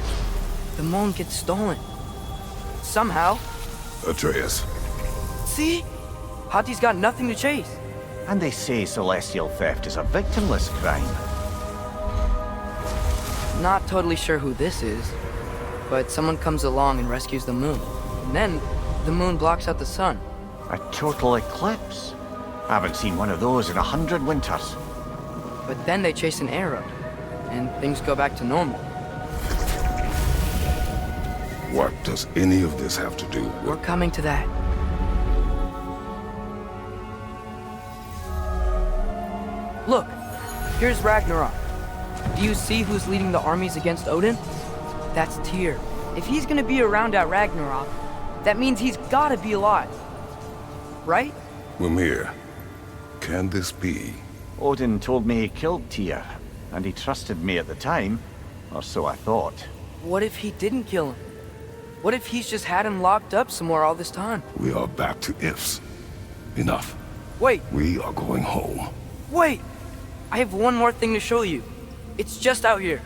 the moon gets stolen. Somehow.
Atreus.
See? Hati's got nothing to chase.
And they say celestial theft is a victimless crime.
Not totally sure who this is, but someone comes along and rescues the moon. And then, the moon blocks out the sun.
A total eclipse. I haven't seen one of those in 100 winters.
But then they chase an arrow, and things go back to normal.
What does any of this have to do with...
We're coming to that. Look, here's Ragnarok. Do you see who's leading the armies against Odin? That's Tyr. If he's gonna be around at Ragnarok, that means he's gotta be alive. Right?
Mimir, can this be?
Odin told me he killed Tyr, and he trusted me at the time, or so I thought.
What if he didn't kill him? What if he's just had him locked up somewhere all this time?
We are back to ifs. Enough.
Wait,
We are going home.
wait! I have one more thing to show you. It's just out here.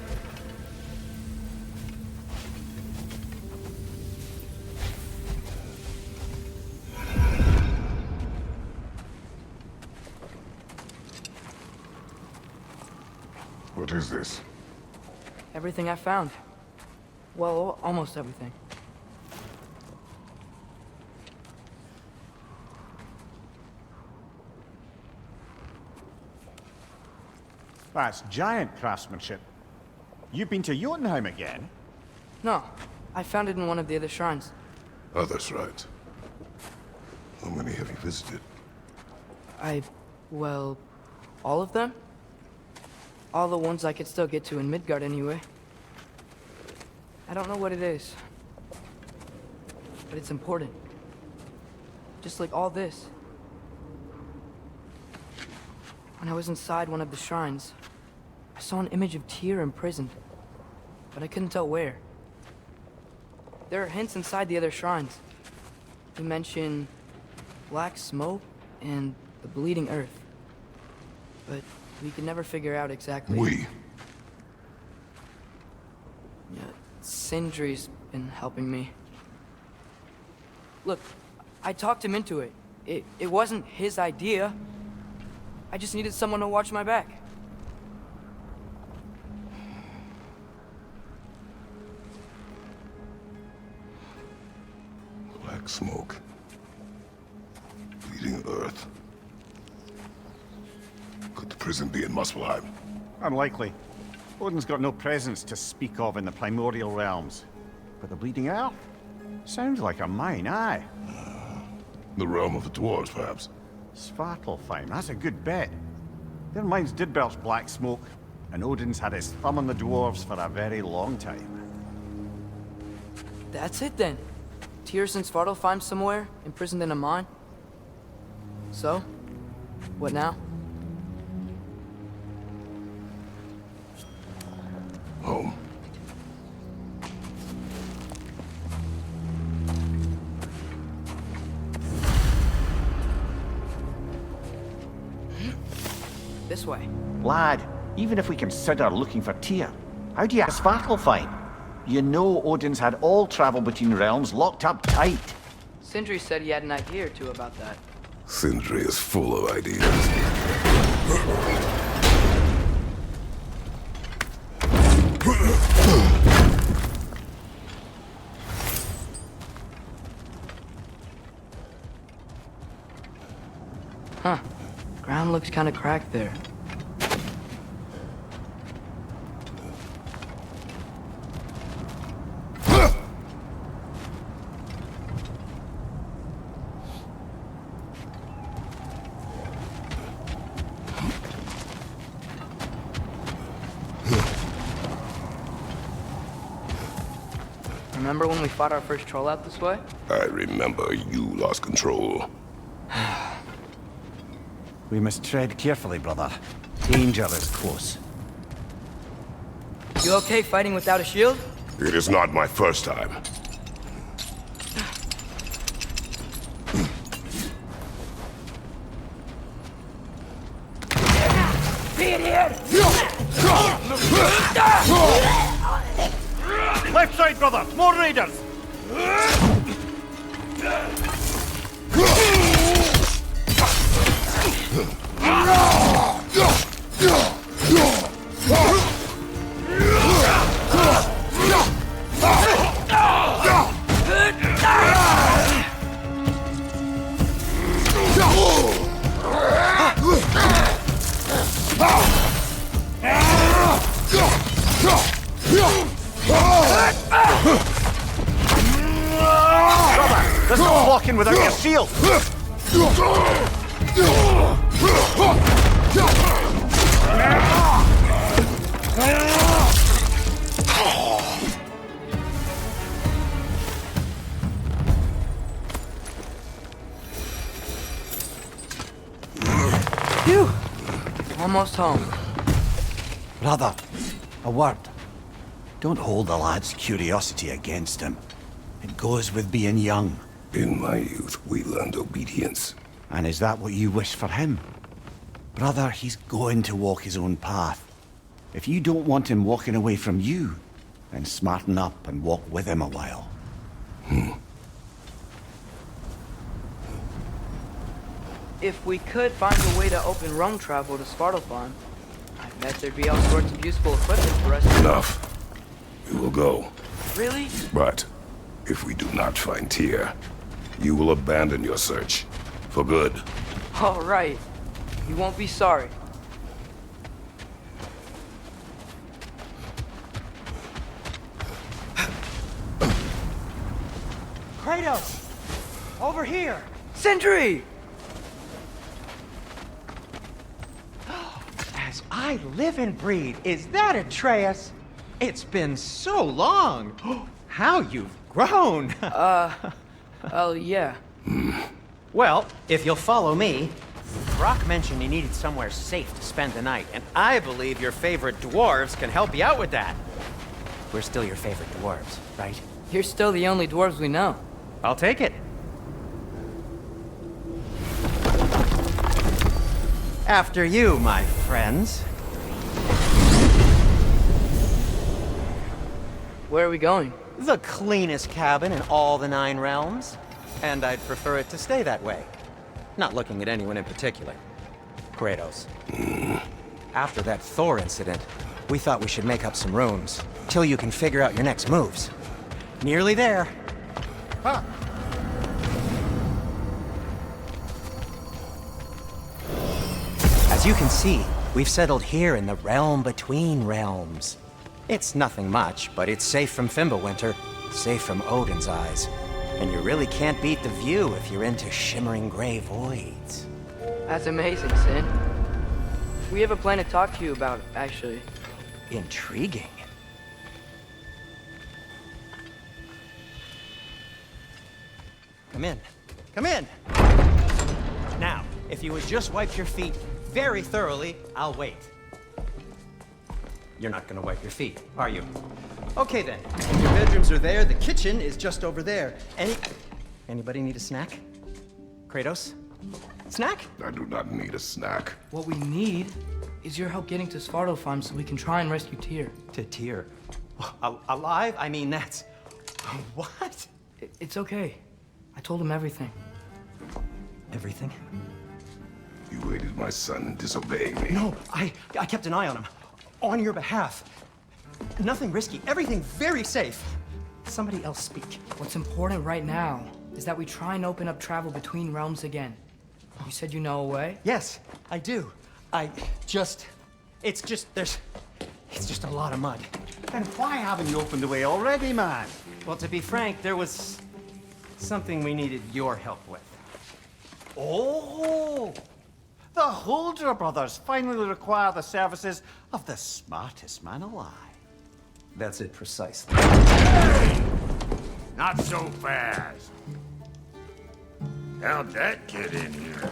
What is this?
Everything I found. Well, almost everything.
That's giant craftsmanship. You've been to Jotunheim again?
No, I found it in one of the other shrines.
Other shrines. How many have you visited?
Well, all of them? All the ones I could still get to in Midgard anyway. I don't know what it is, but it's important. Just like all this. When I was inside one of the shrines, I saw an image of Tyr imprisoned, but I couldn't tell where. There are hints inside the other shrines. You mention black smoke and the bleeding earth, but we could never figure out exactly. Yeah, Sindri's been helping me. Look, I talked him into it. It wasn't his idea. I just needed someone to watch my back.
Black smoke. Bleeding earth. Could the prison be in Muspelheim?
Unlikely. Odin's got no presence to speak of in the primordial realms. But the bleeding earth? Sounds like a mine, aye.
The realm of the dwarves, perhaps.
Svartalfheim, that's a good bet. Their mines did belch black smoke, and Odin's had his thumb on the dwarves for a very long time.
That's it then. Tyr's in Svartalfheim somewhere, imprisoned in a mine. So, What now?
Home.
This way.
Lad, even if we consider looking for Tyr, how do you Svartalfheim? You know Odin's had all travel between realms locked up tight.
Sindri said he had an idea or two about that.
Sindri is full of ideas.
Huh. Ground looks kind of cracked there. Remember when we fought our first troll out this way?
I remember you lost control.
We must tread carefully, brother. Danger is close.
You okay fighting without a shield?
It is not my first time.
See it here!
Left side, brother! More raiders! There's no blocking without your shield!
Phew! Almost home.
Brother, a word. Don't hold the lad's curiosity against him. It goes with being young.
In my youth, we learned obedience.
And is that what you wish for him? Brother, he's going to walk his own path. If you don't want him walking away from you, then smarten up and walk with him a while.
If we could find a way to open roam travel to Svartalfheim, I bet there'd be all sorts of useful equipment for us to...
Enough. We will go.
Really?
But if we do not find Tyr, you will abandon your search. For good.
All right. You won't be sorry.
Kratos! Over here!
Sindri!
As I live and breathe, is that Atreus? It's been so long! How you've grown!
Oh, yeah.
Well, if you'll follow me, Brock mentioned he needed somewhere safe to spend the night, and I believe your favorite dwarves can help you out with that. We're still your favorite dwarves, right?
You're still the only dwarves we know.
I'll take it. After you, my friends.
Where are we going?
The cleanest cabin in all the 9 realms. And I'd prefer it to stay that way. Not looking at anyone in particular. Kratos. After that Thor incident, we thought we should make up some rooms, till you can figure out your next moves. Nearly there. Huh. As you can see, we've settled here in the realm between realms. It's nothing much, but it's safe from Fimbulwinter, safe from Odin's eyes. And you really can't beat the view if you're into shimmering gray voids.
That's amazing, Sin. We have a plan to talk to you about, actually.
Intriguing. Come in. Come in! Now, If you would just wipe your feet very thoroughly, I'll wait. You're not gonna wipe your feet, are you? Okay then. Your bedrooms are there, the kitchen is just over there. Anybody need a snack? Kratos? Snack?
I do not need a snack.
What we need is your help getting to Svartalfheim so we can try and rescue Tyr.
To Tyr? Alive? I mean, that's... What?
It's okay. I told him everything.
Everything?
You aided my son in disobeying me.
No, I kept an eye on him. On your behalf. Nothing risky. Everything very safe. Somebody else speak.
What's important right now is that we try and open up travel between realms again. You said you know a way?
Yes, I do. It's just a lot of mud.
And why haven't you opened the way already, man?
Well, to be frank, there was something we needed your help with.
Oh! The Holder brothers finally require the services of the smartest man alive.
That's it precisely.
Hey! Not so fast. How'd that get in here?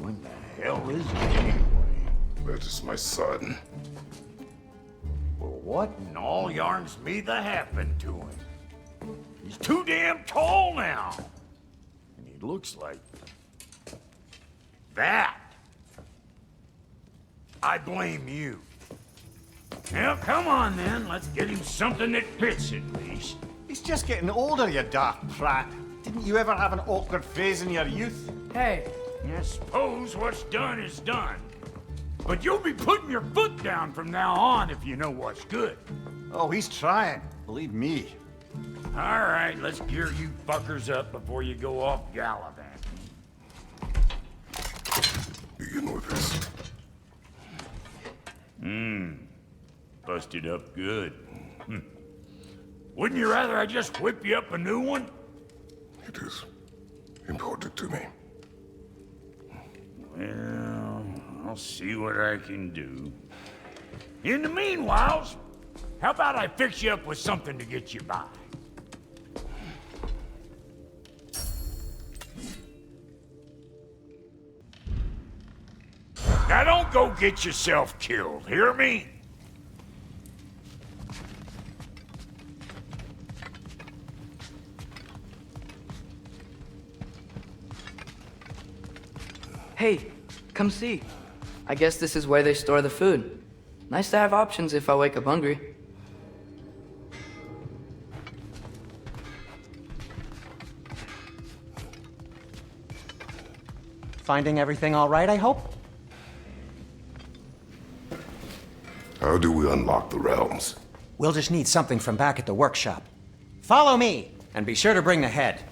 What the hell is it anyway?
That is my son.
Well, what in all yarns me that happened to him? He's too damn tall now. And he looks like... that. I blame you. Well, come on then. Let's get him something that fits at least.
He's just getting older, you daft prat. Didn't you ever have an awkward phase in your youth?
Hey!
I suppose what's done is done. But you'll be putting your foot down from now on if you know what's good.
Oh, he's trying. Believe me.
All right, let's gear you fuckers up before you go off gallivanting.
Begin with this.
Busted up good. Wouldn't you rather I just whip you up a new one?
It is important to me.
Well, I'll see what I can do. In the meanwhile, how about I fix you up with something to get you by? Now don't go get yourself killed, hear me?
Hey, come see. I guess this is where they store the food. Nice to have options if I wake up hungry.
Finding everything all right, I hope?
How do we unlock the realms?
We'll just need something from back at the workshop. Follow me, and be sure to bring the head.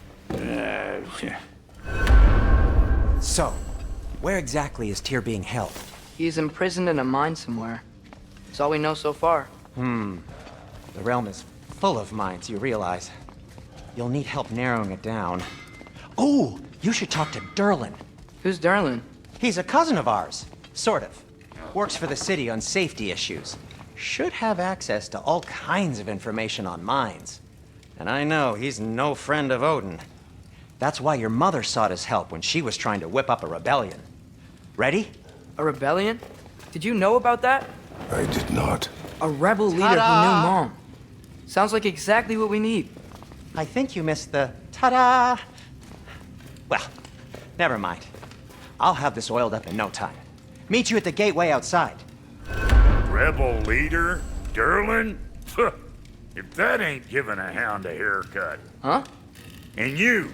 So, where exactly is Tyr being held?
He's imprisoned in a mine somewhere. That's all we know so far.
The realm is full of mines, you realize. You'll need help narrowing it down. Oh, you should talk to Durlin.
Who's Darlin?
He's a cousin of ours, sort of. Works for the city on safety issues. Should have access to all kinds of information on mines. And I know he's no friend of Odin. That's why your mother sought his help when she was trying to whip up a rebellion. Ready?
A rebellion? Did you know about that?
I did not.
A rebel leader who knew Mom. Sounds like exactly what we need.
I think you missed the ta-da. Well, never mind. I'll have this oiled up in no time. Meet you at the gateway outside.
Rebel leader? Durlin? If that ain't giving a hound a haircut.
Huh?
And you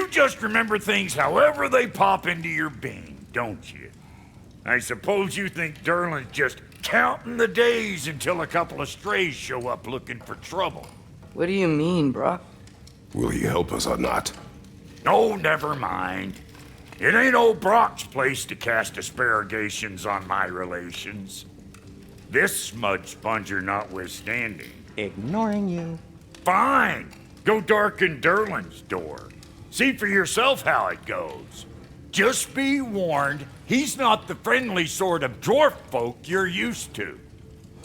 just remember things however they pop into your being, don't you? I suppose you think Durlin's just counting the days until a couple of strays show up looking for trouble.
What do you mean, Brock?
Will he help us or not?
Oh, never mind. It ain't old Brock's place to cast aspersions on my relations. This smudge sponger notwithstanding.
Ignoring you.
Fine. Go darken Durlin's door. See for yourself how it goes. Just be warned, he's not the friendly sort of dwarf folk you're used to.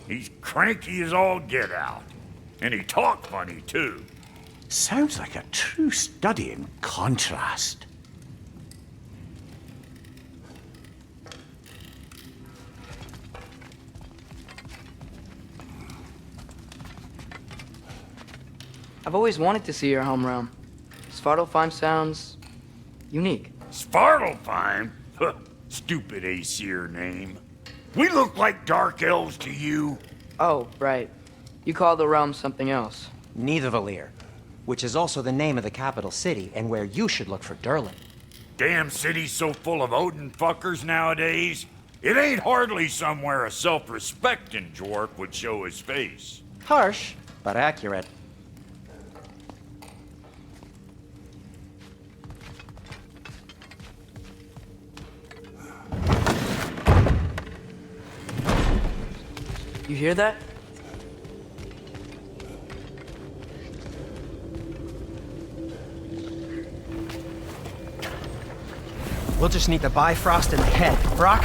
He's cranky as all get out. And he talk funny, too.
Sounds like a true study in contrast.
I've always wanted to see your home realm. Svartalfheim sounds unique.
Svartalfheim? Huh, stupid Aesir name. We look like dark elves to you.
Oh, right. You call the realm something else.
Nidavellir, which is also the name of the capital city and where you should look for Durlin.
Damn city's so full of Odin fuckers nowadays. It ain't hardly somewhere a self-respecting dwarf would show his face.
Harsh, but accurate.
You hear that?
We'll just need the Bifrost in the head. Brock,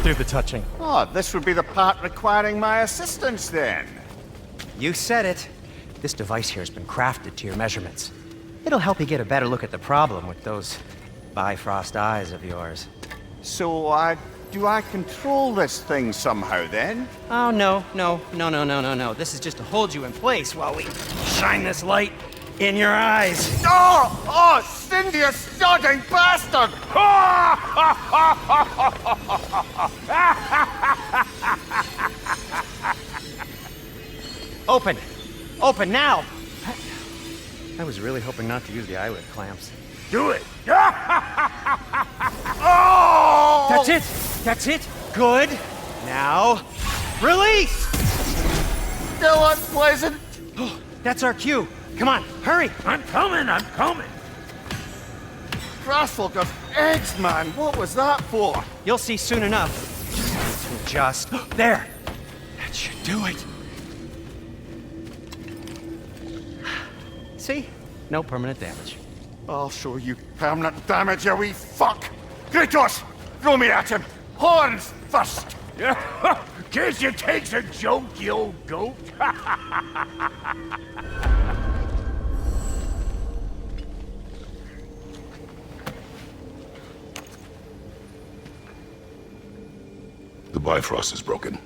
do the touching.
Oh, this would be the part requiring my assistance then.
You said it. This device here has been crafted to your measurements. It'll help you get a better look at the problem with those Bifrost eyes of yours.
So, do I control this thing somehow then?
Oh, no. This is just to hold you in place while we shine this light in your eyes.
Oh, Cindy, you sodding bastard!
Open now! I was really hoping not to use the eyelid clamps.
Do it!
Oh!
That's it! Good! Now, release!
Still unpleasant.
Oh, that's our cue. Come on, hurry!
I'm coming!
Grassfolk of eggs, man. What was that for?
You'll see soon enough. Just there. That should do it. See? No permanent damage.
I'll show you permanent damage, you wee fuck! Kratos! Throw me at him! Horns first!
Guess you takes a joke, you old goat.
The Bifrost is broken.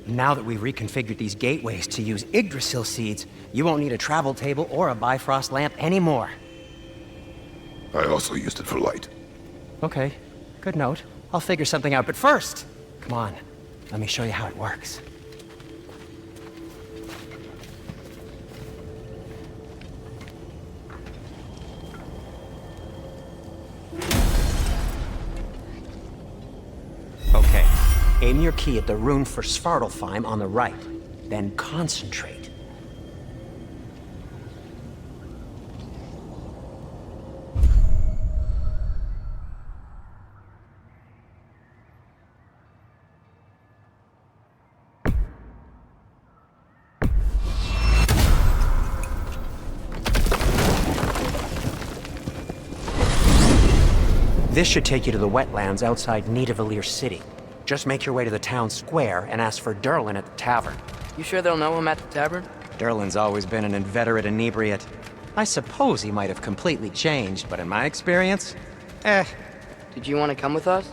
Now that we've reconfigured these gateways to use Yggdrasil seeds, you won't need a travel table or a Bifrost lamp anymore.
I also used it for light.
Okay, good note. I'll figure something out, but first, come on, let me show you how it works. Okay, aim your key at the rune for Svartalfheim on the right, then concentrate. This should take you to the wetlands outside Nidavellir City. Just make your way to the town square and ask for Durlin at the tavern.
You sure they'll know him at the tavern?
Durlin's always been an inveterate inebriate. I suppose he might have completely changed, but in my experience,
Did you want to come with us?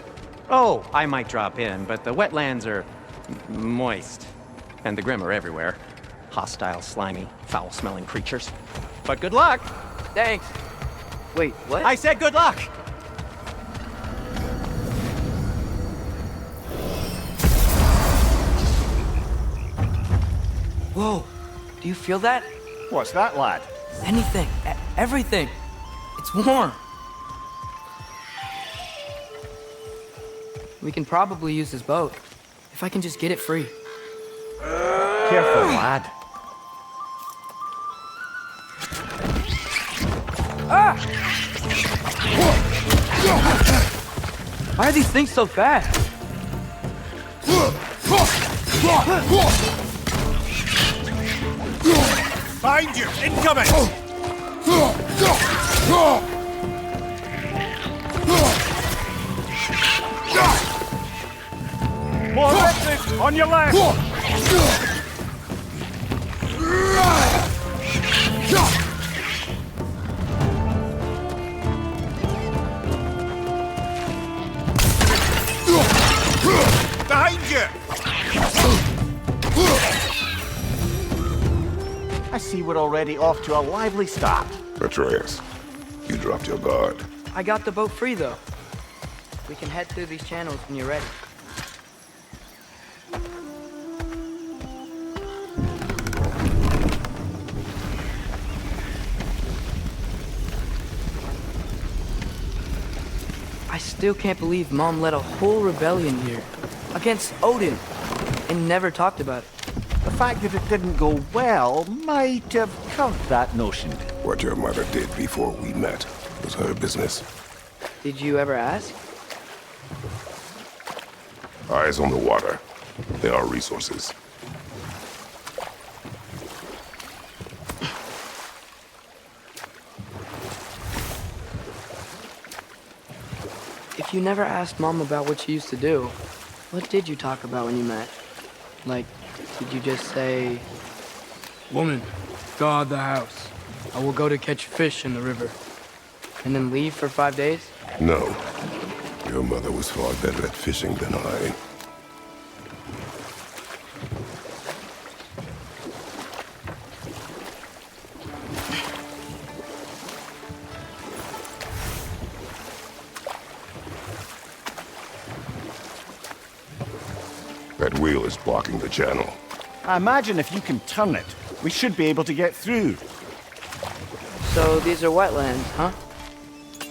Oh, I might drop in, but the wetlands are moist. And the Grim are everywhere. Hostile, slimy, foul-smelling creatures. But good luck!
Thanks. Wait, what?
I said good luck!
Whoa, do you feel that?
What's that, lad?
Anything, everything. It's warm. We can probably use this boat, if I can just get it free.
Careful, lad.
Ah! Why are these things so fast?
Find you! Incoming!
More witness on your left!
Behind you! I see we're already off to a lively start.
Atreus, you dropped your guard.
I got the boat free, though. We can head through these channels when you're ready. I still can't believe Mom led a whole rebellion here against Odin and never talked about it.
The fact that it didn't go well might have curved that notion.
What your mother did before we met was her business.
Did you ever ask?
Eyes on the water. There are resources.
If you never asked Mom about what she used to do, what did you talk about when you met? Like, did you just say, "Woman, guard the house. I will go to catch fish in the river," and then leave for 5 days?
No. Your mother was far better at fishing than I. That wheel is blocking the channel.
I imagine if you can turn it, we should be able to get through.
So these are wetlands, huh?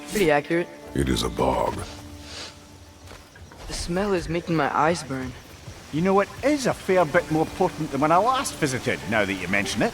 Pretty accurate.
It is a bog.
The smell is making my eyes burn.
You know, it is a fair bit more potent than when I last visited, now that you mention it.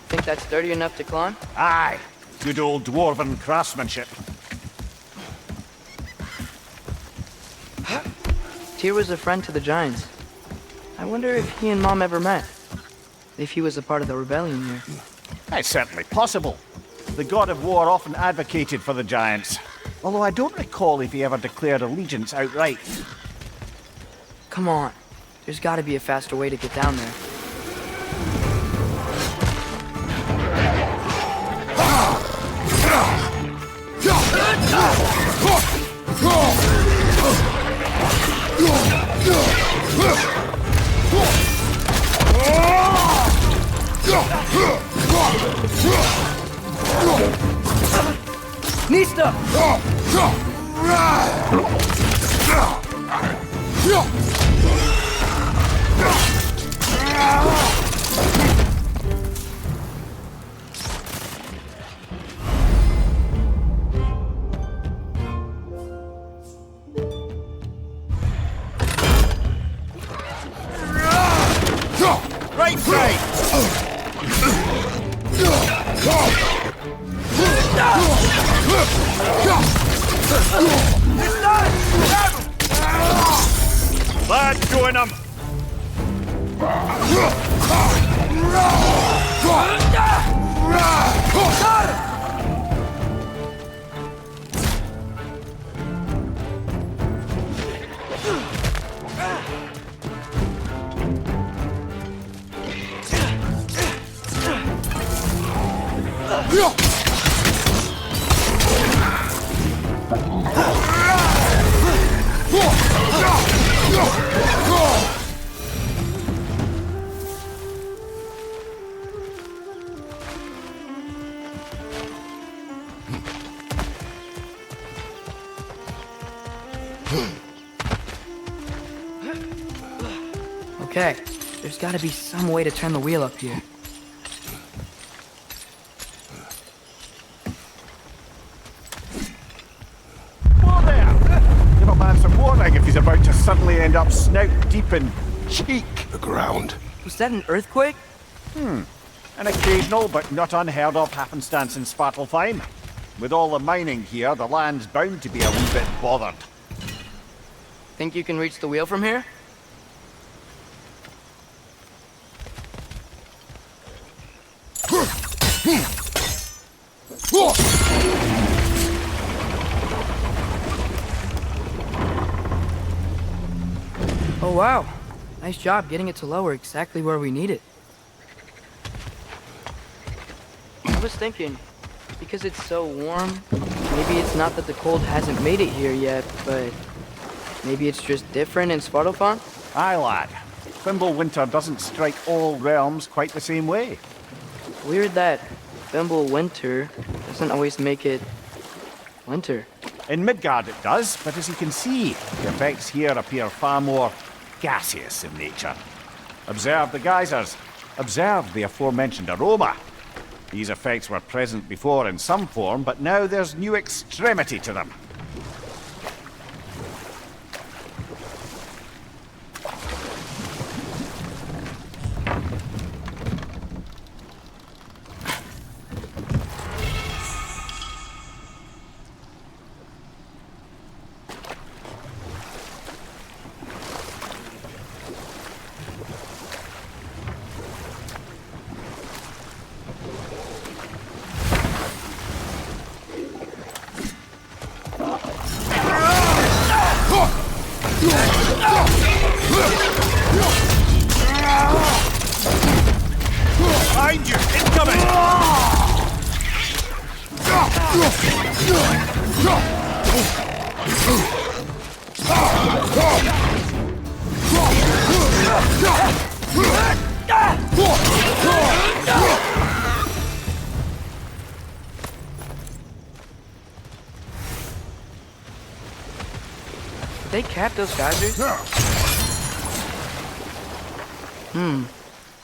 Think that's sturdy enough to climb?
Aye. Good old dwarven craftsmanship.
Tyr was a friend to the Giants. I wonder if he and Mom ever met. If he was a part of the rebellion here.
It's certainly possible. The God of War often advocated for the Giants. Although I don't recall if he ever declared allegiance outright.
Come on. There's gotta be a faster way to get down there. Nista!
Right side! Lad, join him!
Okay, there's gotta be some way to turn the wheel up here.
Whoa there! Give a man some warning if he's about to suddenly end up snout deep in cheek.
The ground.
Was that an earthquake?
An occasional but not unheard of happenstance in Svartalfheim. With all the mining here, the land's bound to be a wee bit bothered.
Think you can reach the wheel from here? Oh wow, nice job getting it to lower exactly where we need it. I was thinking, because it's so warm, maybe it's not that the cold hasn't made it here yet, but maybe it's just different in Svartalfheim?
Aye, lad. Fimbulwinter doesn't strike all realms quite the same way.
Weird that Fimbulwinter doesn't always make it winter.
In Midgard it does, but as you can see, the effects here appear far more gaseous in nature. Observe the geysers. Observe the aforementioned aroma. These effects were present before in some form, but now there's new extremity to them. Behind you! Incoming!
Did they cap those geysers?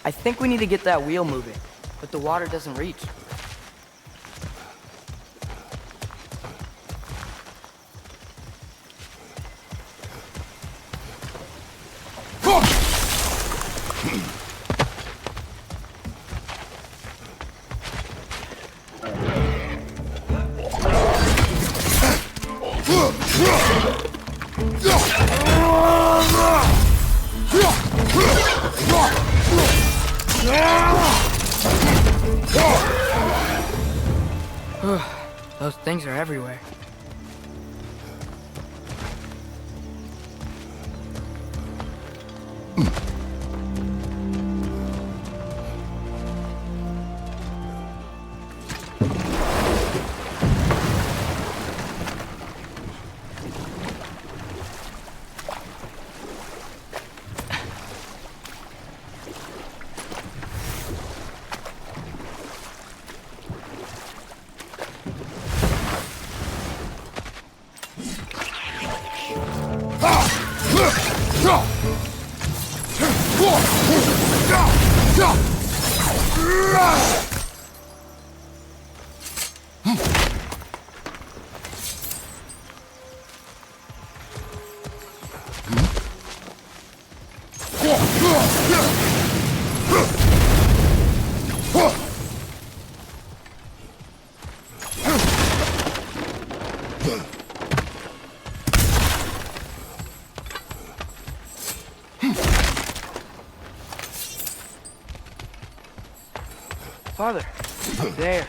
I think we need to get that wheel moving, but the water doesn't reach. Those things are everywhere. Father, there.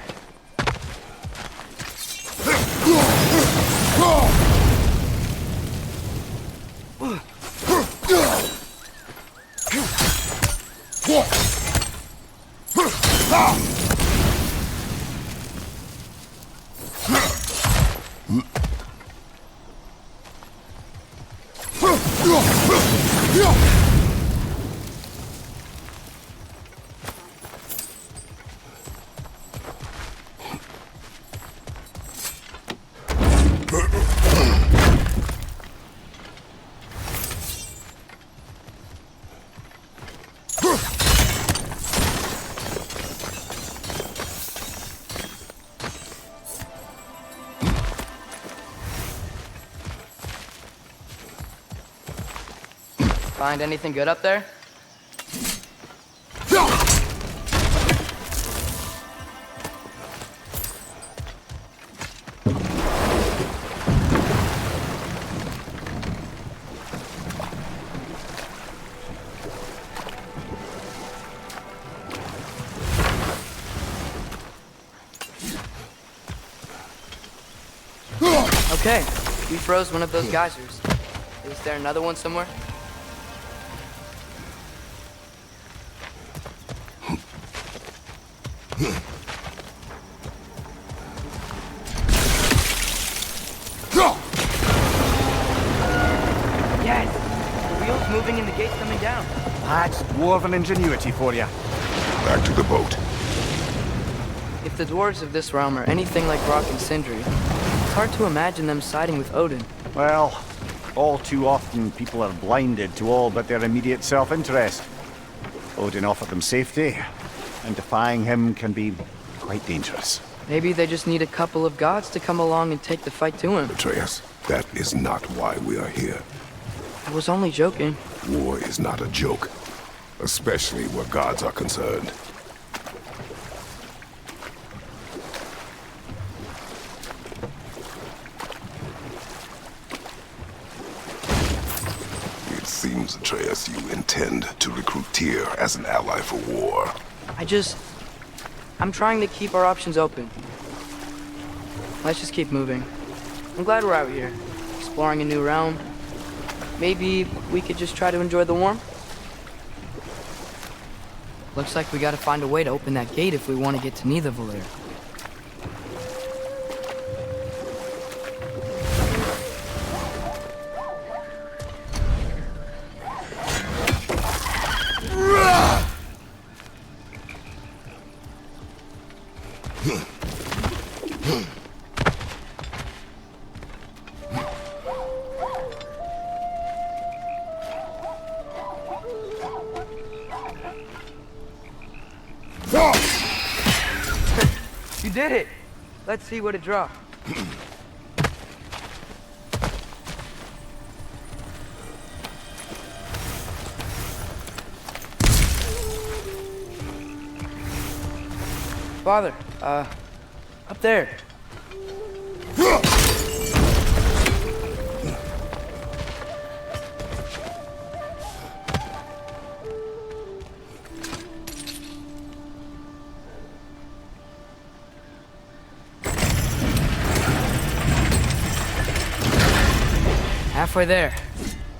Find anything good up there? Okay, we froze one of those geysers. Is there another one somewhere? Yes! The wheel's moving and the gate's coming down.
That's dwarven ingenuity for you.
Back to the boat.
If the dwarves of this realm are anything like Rock and Sindri, it's hard to imagine them siding with Odin.
Well, all too often people are blinded to all but their immediate self-interest. Odin offered them safety, and defying him can be quite dangerous.
Maybe they just need a couple of gods to come along and take the fight to him.
Atreus, that is not why we are here.
I was only joking.
War is not a joke, especially where gods are concerned. It seems, Atreus, you intend to recruit Tyr as an ally for war.
I'm trying to keep our options open. Let's just keep moving. I'm glad we're out here, exploring a new realm. Maybe we could just try to enjoy the warmth? Looks like we gotta find a way to open that gate if we want to get to Nidavellir. You did it! Let's see what it dropped. Father, up there. Halfway there.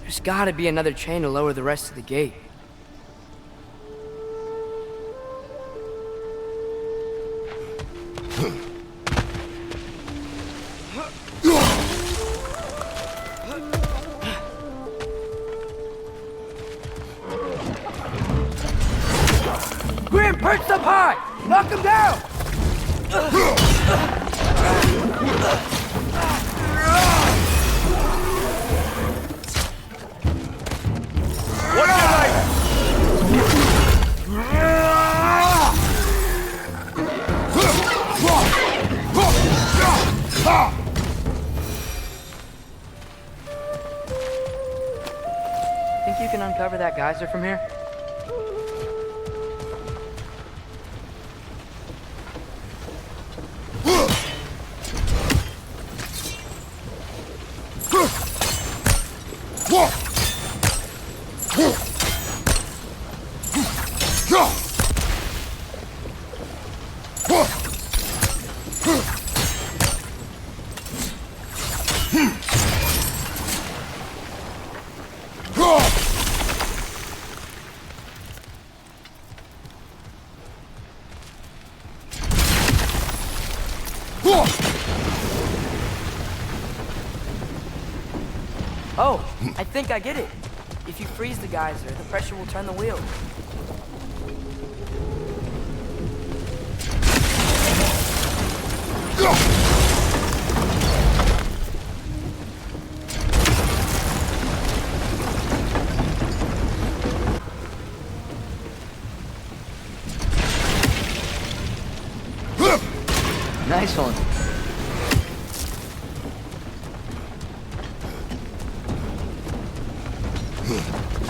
There's gotta be another chain to lower the rest of the gate. Grim, perched up high! Knock him down!
What am I?
Think you can uncover that geyser from here? Oh, I think I get it. If you freeze the geyser, the pressure will turn the wheel. Nice one.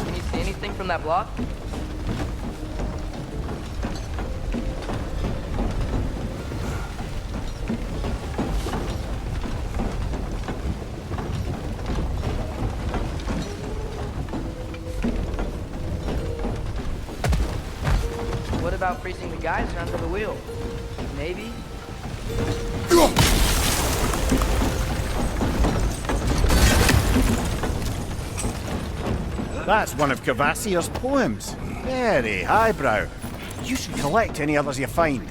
Can you see anything from that block? What about freezing the geyser under the wheel? Maybe?
That's one of Cavassier's poems. Very highbrow. You should collect any others you find.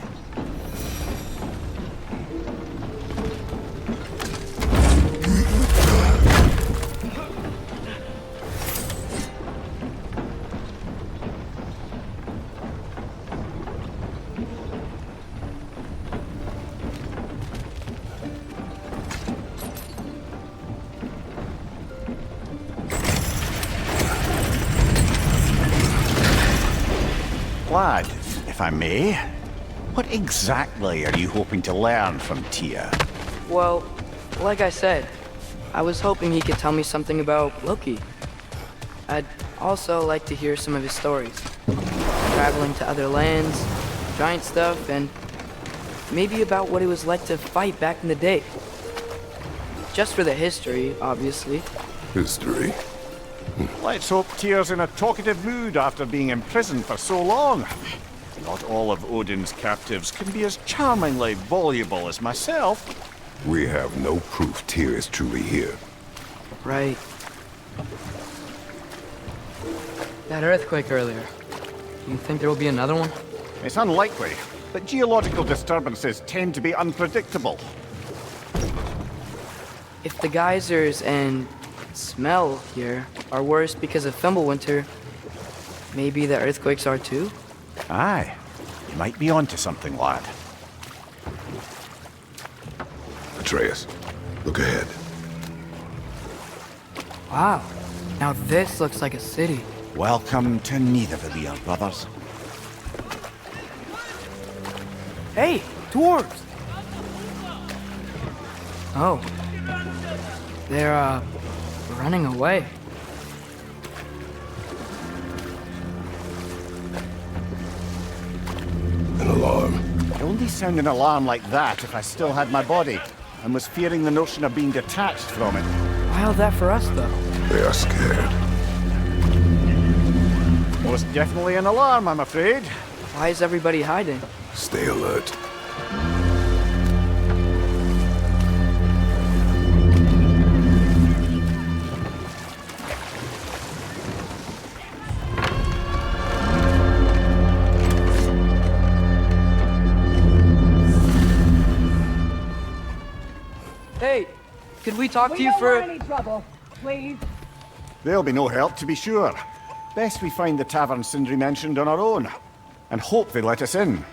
Lad, if I may, what exactly are you hoping to learn from Tia?
Well, like I said, I was hoping he could tell me something about Loki. I'd also like to hear some of his stories. Traveling to other lands, giant stuff, and maybe about what it was like to fight back in the day. Just for the history, obviously.
History?
Let's hope Tyr's in a talkative mood after being imprisoned for so long. Not all of Odin's captives can be as charmingly voluble as myself.
We have no proof Tyr is truly here.
Right. That earthquake earlier. You think there will be another one?
It's unlikely, but geological disturbances tend to be unpredictable.
If the geysers and smell here are worse because of Fimbulwinter, maybe the earthquakes are too?
Aye. You might be onto something, lad.
Atreus, look ahead.
Wow. Now this looks like a city.
Welcome to Nidavellir, brothers.
Hey, dwarves! Oh. They're, running away.
An alarm.
I'd only sound an alarm like that if I still had my body, and was fearing the notion of being detached from it.
Wild that for us, though.
They are scared.
Most definitely an alarm, I'm afraid.
Why is everybody hiding?
Stay alert.
Hey, could we talk to you for...
any trouble, please.
There'll be no help, to be sure. Best we find the tavern Sindri mentioned on our own, and hope they let us in.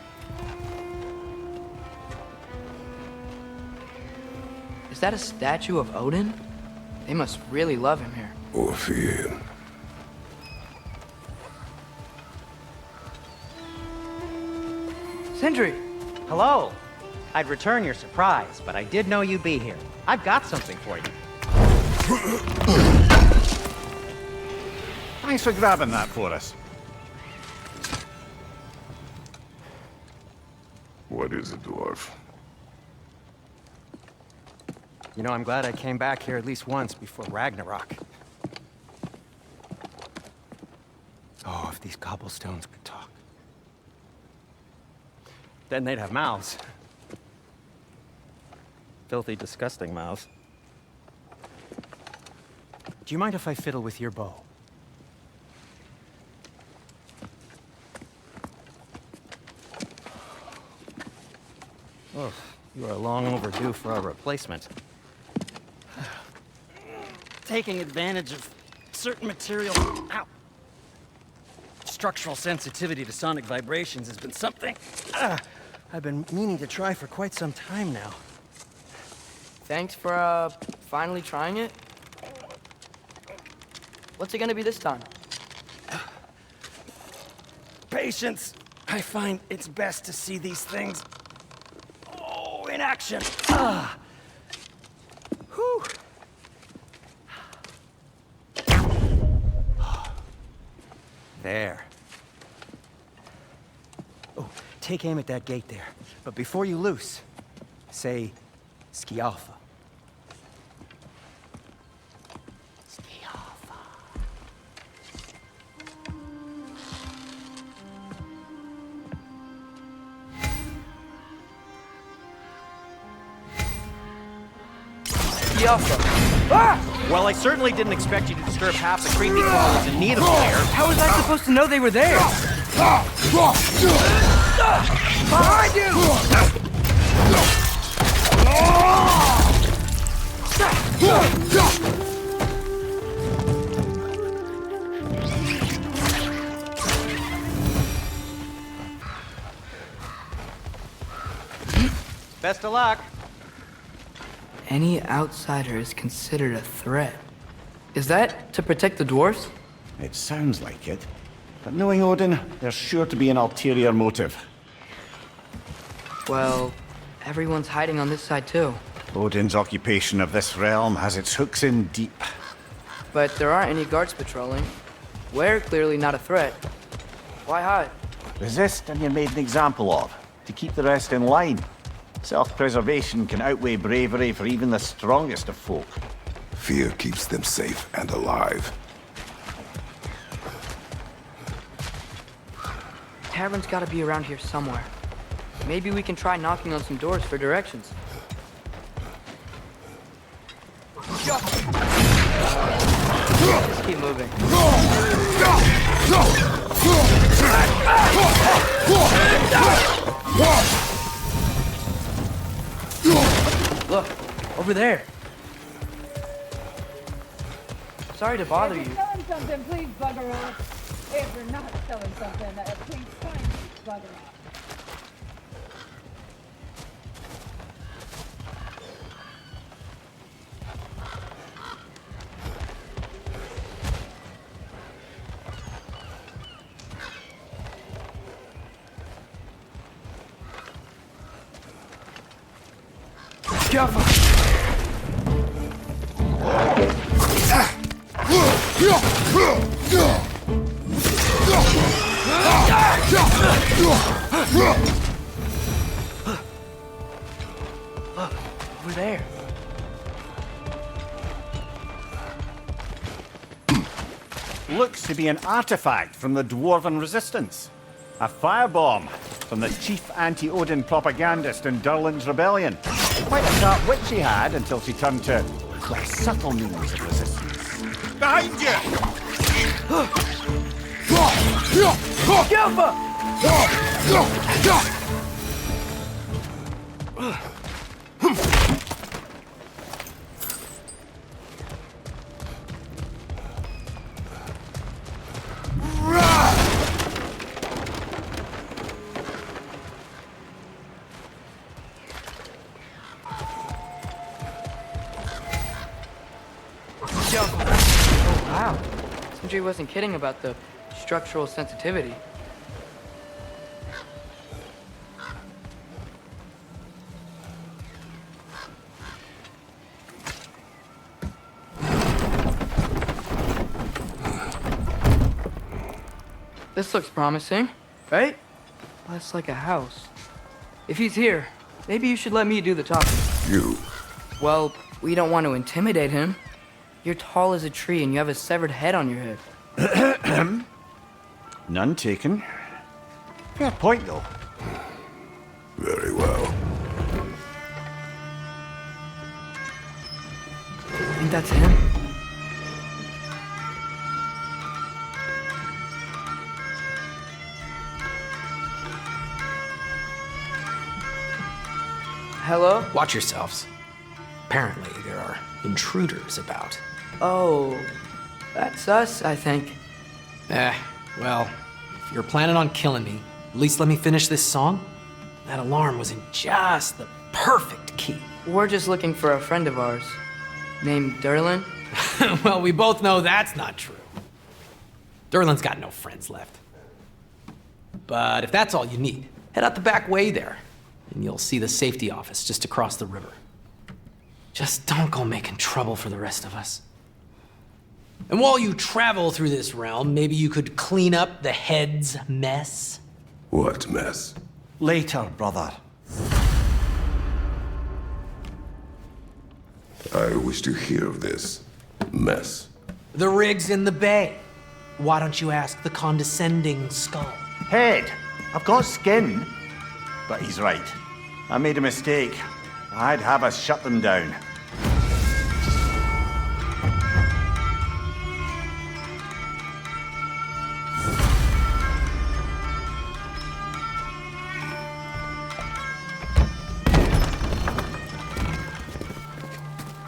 Is that a statue of Odin? They must really love him here.
Or fear him.
Sindri!
Hello. I'd return your surprise, but I did know you'd be here. I've got something for you.
Thanks for grabbing that for us.
What is it, dwarf?
You know, I'm glad I came back here at least once before Ragnarok. Oh, if these cobblestones could talk. Then they'd have mouths. Filthy, disgusting mouths. Do you mind if I fiddle with your bow? Oh, you are long overdue for a replacement.
taking advantage of certain material. Ow. Structural sensitivity to sonic vibrations has been something I've been meaning to try for quite some time now.
Thanks for, finally trying it. What's it gonna be this time?
Patience. I find it's best to see these things, in action. Whew. There. Oh, take aim at that gate there. But before you loose, say, Schialfa. Schialfa.
Schialfa. Ah!
Well, I certainly didn't expect you to disturb half the creepy crawlers in need of fire.
How was I supposed to know they were there? Behind you!
Best of luck.
Any outsider is considered a threat. Is that to protect the dwarves?
It sounds like it. But knowing Odin, there's sure to be an ulterior motive.
Well, everyone's hiding on this side too.
Odin's occupation of this realm has its hooks in deep.
But there aren't any guards patrolling. We're clearly not a threat. Why hide?
Resist and you're made an example of, to keep the rest in line. Self-preservation can outweigh bravery for even the strongest of folk.
Fear keeps them safe and alive.
Tavern's gotta be around here somewhere. Maybe we can try knocking on some doors for directions. Just keep moving. Look, over there. Sorry to bother you.
If you're selling something, please bugger off. If you're not selling something, please kindly bugger off.
Careful! Over there.
Looks to be an artifact from the Dwarven Resistance. A firebomb from the chief anti-Odin propagandist in Durlin's rebellion. Quite a sharp wit she had until she turned to less subtle means of resistance.
Behind you!
Oh, wow. Sindri wasn't kidding about the structural sensitivity. This looks promising, right? Less like a house. If he's here, maybe you should let me do the talking.
You?
Well, we don't want to intimidate him. You're tall as a tree and you have a severed head on your head.
None taken. Fair point, though.
Very well.
I think that's him. Hello?
Watch yourselves. Apparently, there are intruders about.
Oh, that's us, I think.
Well, if you're planning on killing me, at least let me finish this song. That alarm was in just the perfect key.
We're just looking for a friend of ours, named Derlin.
Well, we both know that's not true. Derlin's got no friends left. But if that's all you need, head out the back way there, and you'll see the safety office just across the river. Just don't go making trouble for the rest of us. And while you travel through this realm, maybe you could clean up the head's mess?
What mess?
Later, brother.
I wish to hear of this mess.
The rig's in the bay. Why don't you ask the condescending skull?
Head, I've got skin. But he's right. I made a mistake. I'd have us shut them down.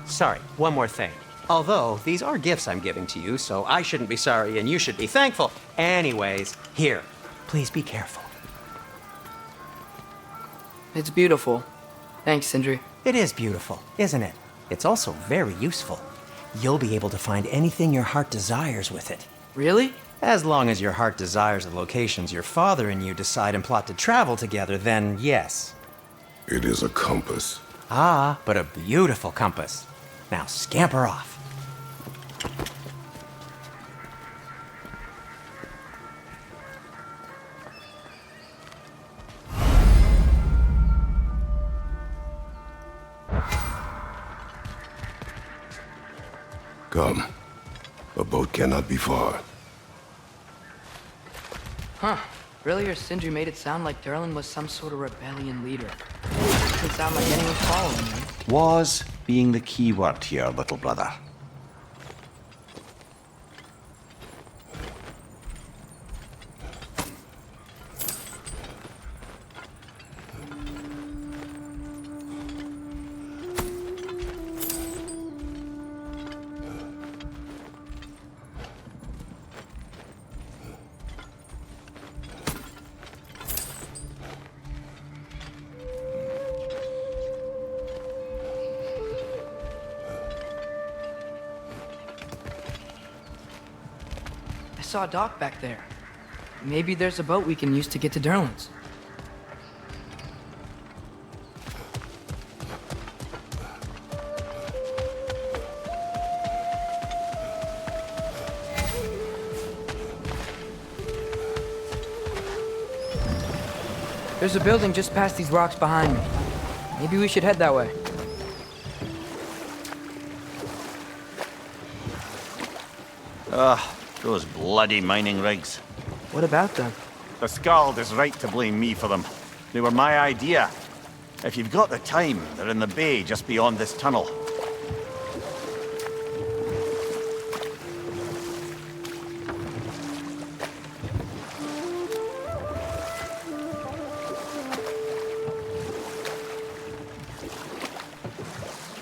Sorry, one more thing. Although, these are gifts I'm giving to you, so I shouldn't be sorry and you should be thankful. Anyways, here, please be careful.
It's beautiful. Thanks, Sindri.
It is beautiful, isn't it? It's also very useful. You'll be able to find anything your heart desires with it.
Really?
As long as your heart desires the locations your father and you decide and plot to travel together, then yes.
It is a compass.
Ah, but a beautiful compass. Now scamper off.
Come. A boat cannot be far.
Huh. Earlier, Sindri made it sound like Derlin was some sort of rebellion leader. Doesn't sound like anyone's following him.
Was being the key word here, little brother.
I saw a dock back there. Maybe there's a boat we can use to get to Derlin's. There's a building just past these rocks behind me. Maybe we should head that way.
Those bloody mining rigs.
What about them?
The Skald is right to blame me for them. They were my idea. If you've got the time, they're in the bay just beyond this tunnel.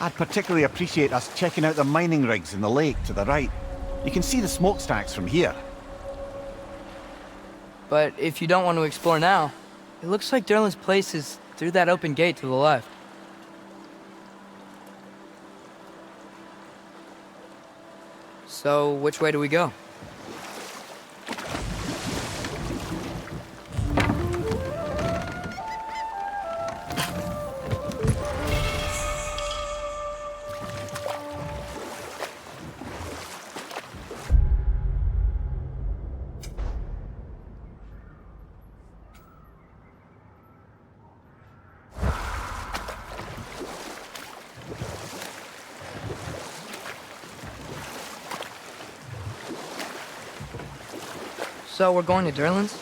I'd particularly appreciate us checking out the mining rigs in the lake to the right. You can see the smokestacks from here.
But if you don't want to explore now, it looks like Derlin's place is through that open gate to the left. So, which way do we go? So we're going to Derlin's?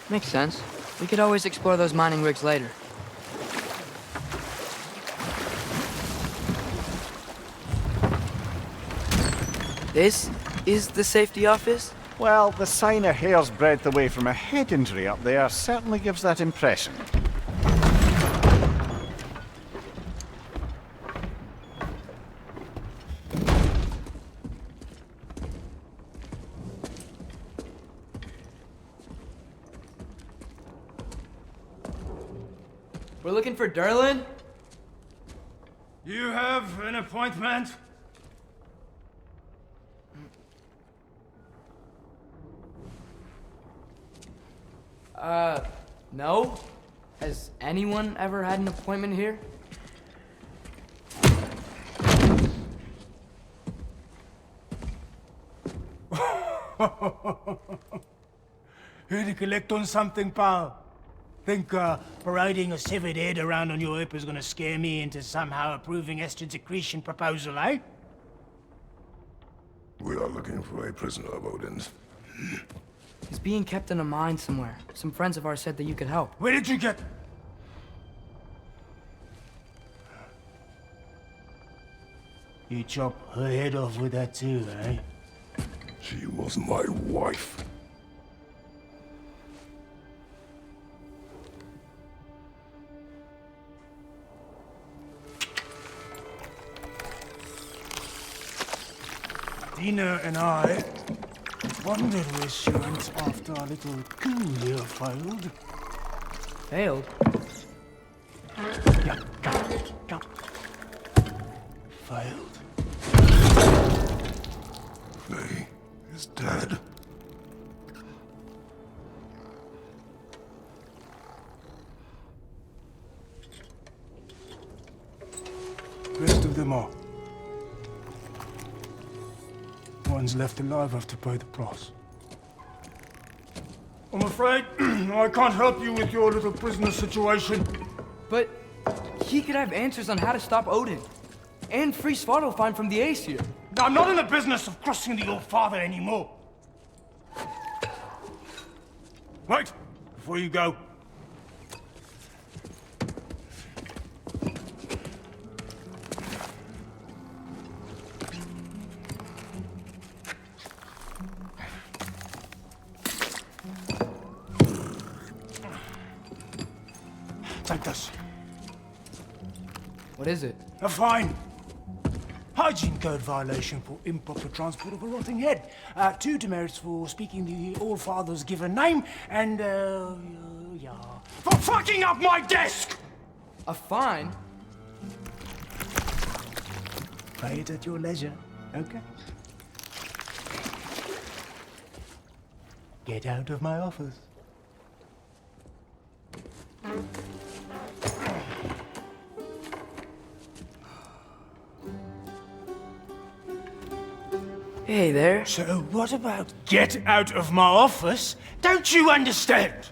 Makes sense. We could always explore those mining rigs later. This is the safety office?
Well, the sign a hair's breadth away from a head injury up there certainly gives that impression.
We're looking for Durlin?
You have an appointment?
No? Has anyone ever had an appointment here?
Here to collect on something, pal? Think parading a severed head around on your hip is gonna scare me into somehow approving Estrid's accretion proposal, eh?
We are looking for a prisoner of Odin's.
He's being kept in a mine somewhere. Some friends of ours said that you could help.
Where did you get... You chop her head off with that too, eh?
She was my wife.
Dina and I wondered where she went after our little coup here failed.
Failed?
Yeah, come. Failed.
Faye is dead.
Rest of them are. Ones left alive have to pay the price. I'm afraid I can't help you with your little prisoner situation.
But he could have answers on how to stop Odin. And free Svartalfheim from the Aesir.
I'm not in the business of crossing the old father anymore. Wait, before you go. Take this.
What is it?
A fine. Hygiene code violation for improper transport of a rotting head. 2 demerits for speaking the All-Father's given name, and, yeah. For fucking up my desk!
A fine?
Pay it at your leisure, okay? Get out of my office.
Hey there.
So what about get out of my office? Don't you understand?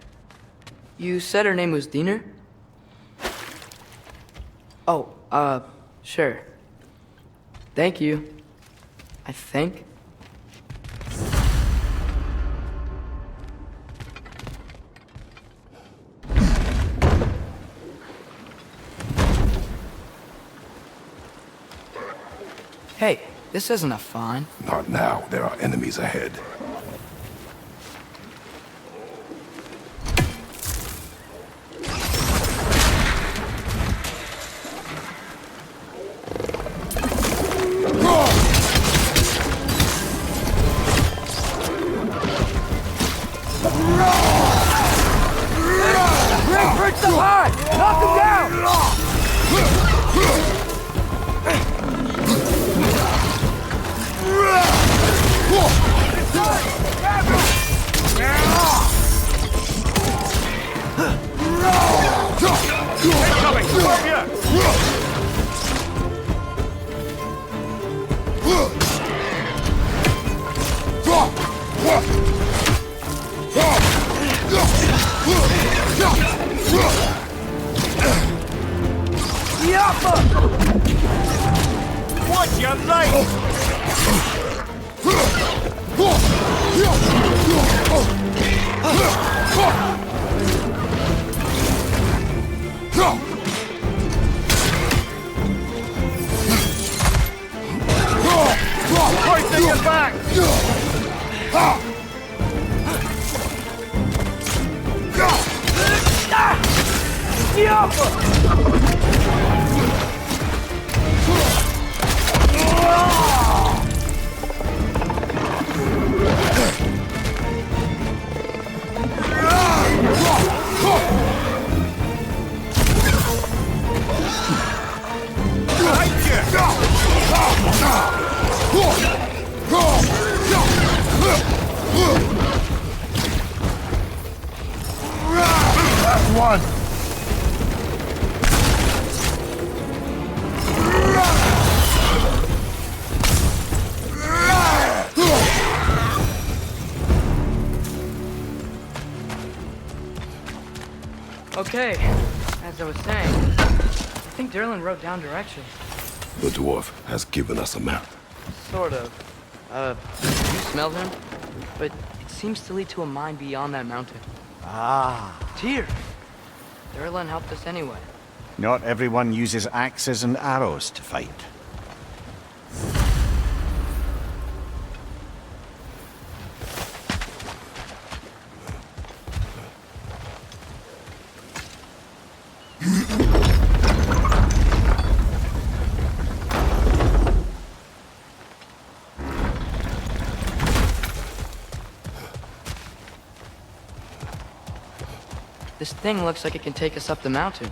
You said her name was Diener? Oh, sure. Thank you. I think. Hey, this isn't a fine.
Not now. There are enemies ahead.
Break the high! Knock him down!
What, you're late! Hoisting it back!
one!
Okay, as I was saying, I think Derlin wrote down directions.
The dwarf has given us a map.
Sort of. You smell them? But it seems to lead to a mine beyond that mountain.
Ah.
Tyr! Derlin helped us anyway.
Not everyone uses axes and arrows to fight.
This thing looks like it can take us up the mountain.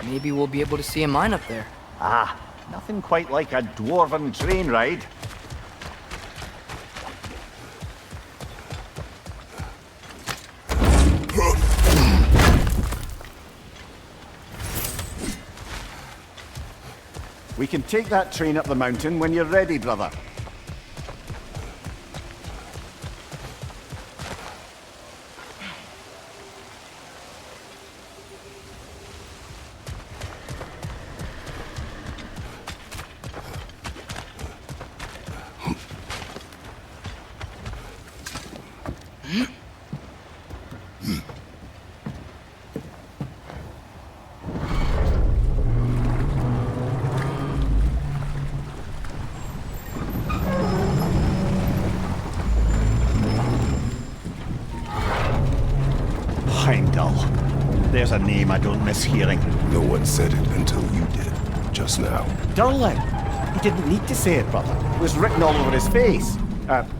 Maybe we'll be able to see a mine up there.
Ah, nothing quite like a dwarven train ride. We can take that train up the mountain when you're ready, brother. There's a name I don't miss hearing.
No one said it until you did, just now.
Derlin! He didn't need to say it, brother. It was written all over his face.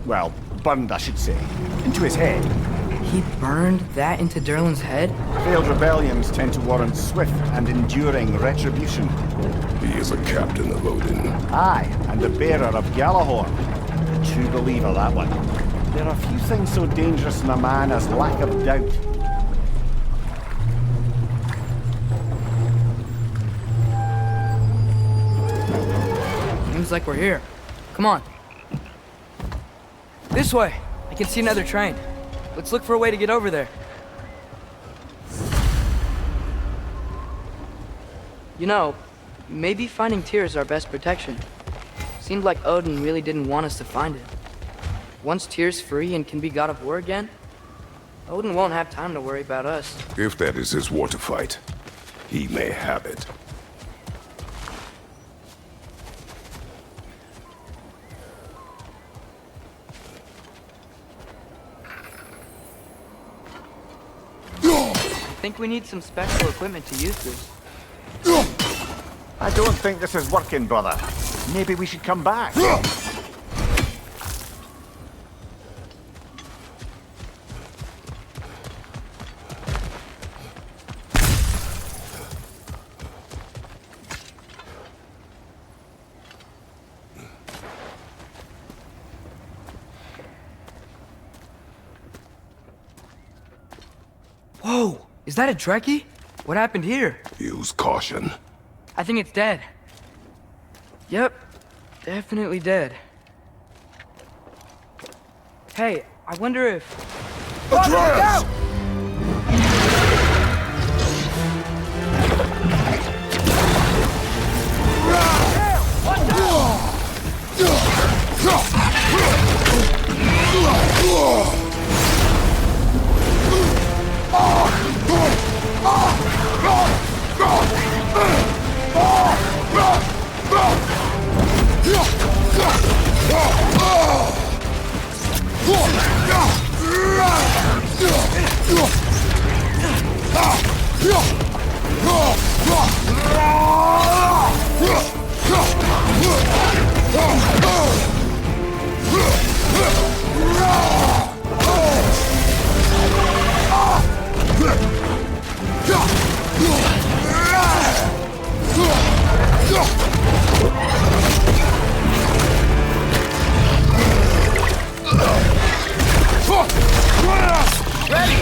Well, burned, I should say. Into his head.
He burned that into Derlin's head?
Failed rebellions tend to warrant swift and enduring retribution.
He is a captain of Odin.
Aye, and the bearer of Galahorn. A true believer, that one. There are few things so dangerous in a man as lack of doubt.
Seems like we're here. Come on. This way. I can see another train. Let's look for a way to get over there. You know, maybe finding Tyr is our best protection. Seemed like Odin really didn't want us to find it. Once Tyr's free and can be God of War again, Odin won't have time to worry about us.
If that is his war to fight, he may have it.
I think we need some special equipment to use this.
I don't think this is working, brother. Maybe we should come back.
Whoa! Is that a Trekkie? What happened here?
Use caution.
I think it's dead. Yep. Definitely dead. Hey, I wonder if...
Atreus!
Ready!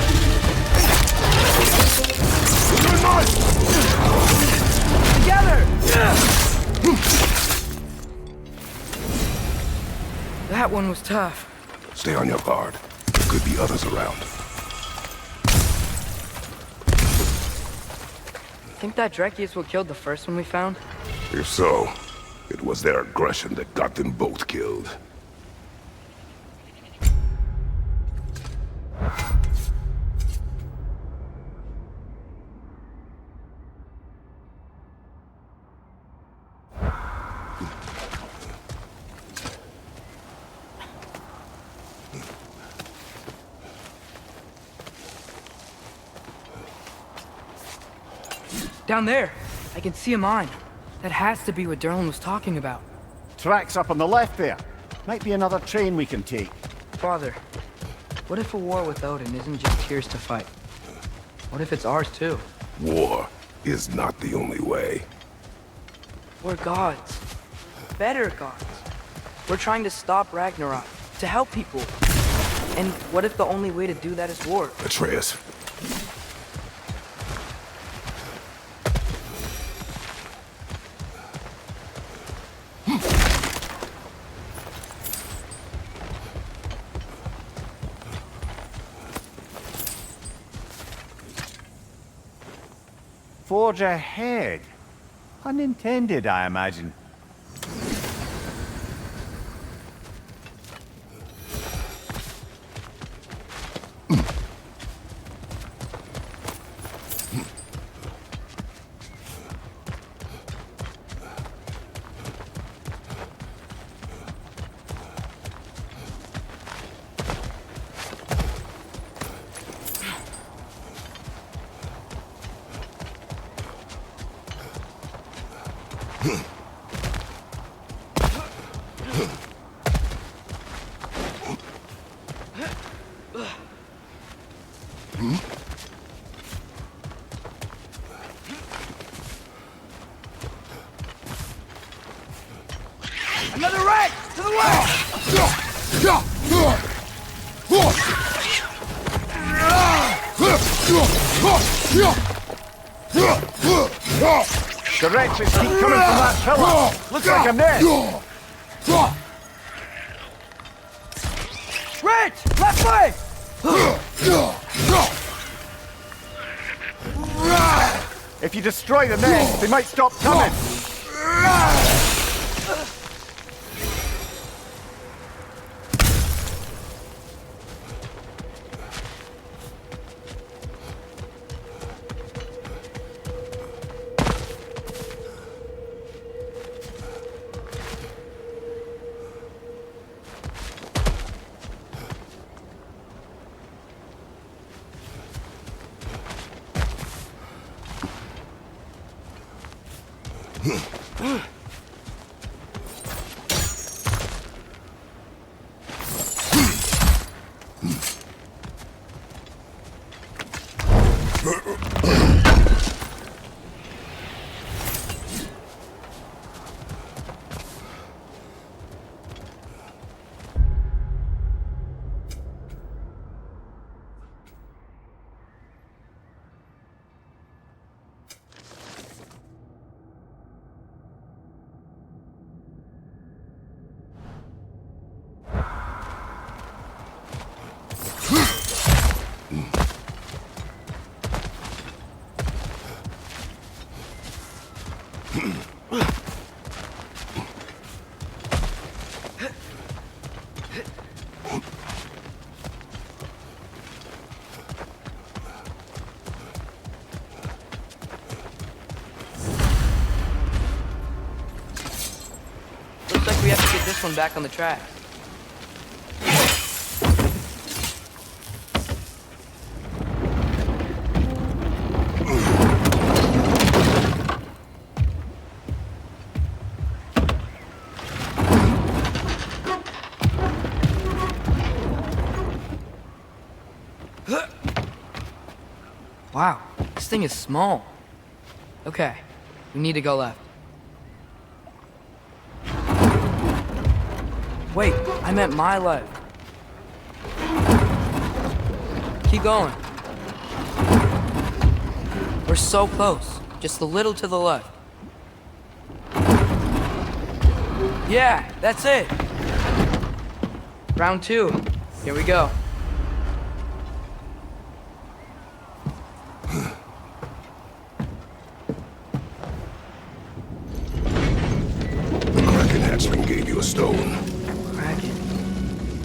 That one was tough.
Stay on your guard. There could be others around.
Think that Dreki is what killed the first one we found?
If so, it was their aggression that got them both killed.
Down there, I can see a mine. That has to be what Derlin was talking about.
Tracks up on the left there. Might be another train we can take.
Father, what if a war with Odin isn't just Tyr's to fight? What if it's ours too?
War is not the only way.
We're gods. Better gods. We're trying to stop Ragnarok, to help people. And what if the only way to do that is war?
Atreus.
Forge ahead. Unintended, I imagine.
Another wreck! To the west!
The wretches keep coming from that pillar. Looks like a nest.
Rich! Left way!
If you destroy the nest, they might stop coming.
Looks like we have to get this one back on the track. Wow, this thing is small. Okay, we need to go left. Wait, I meant my left. Keep going. We're so close, just a little to the left. Yeah, that's it. Round 2. Here we go.
The Kraken hatchling gave you a stone.
Kraken.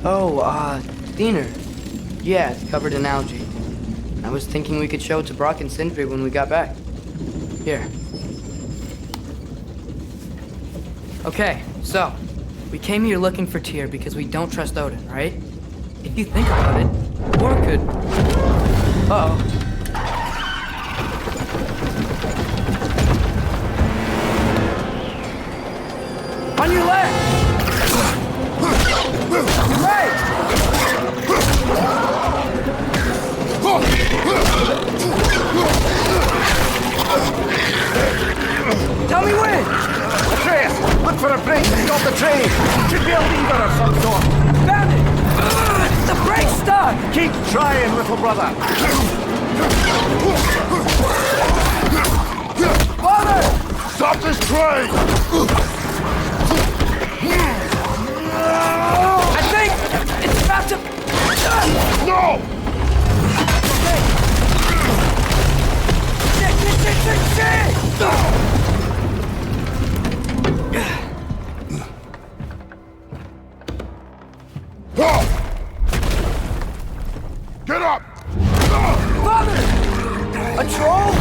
Oh, Diener. Yeah, it's covered in algae. I was thinking we could show it to Brock and Sindri when we got back. Here. Okay, so, we came here looking for Tyr because we don't trust Odin, right? If you think about it, War could... Uh-oh. On your left! Right! Tell me when!
Atreus, look for a break to stop the train! Should be a lever of some sort!
Found it! The brake's stuck!
Keep trying, little brother!
Father!
Stop this train!
I think it's about to...
No!
Shit!
Get up!
Father! A troll?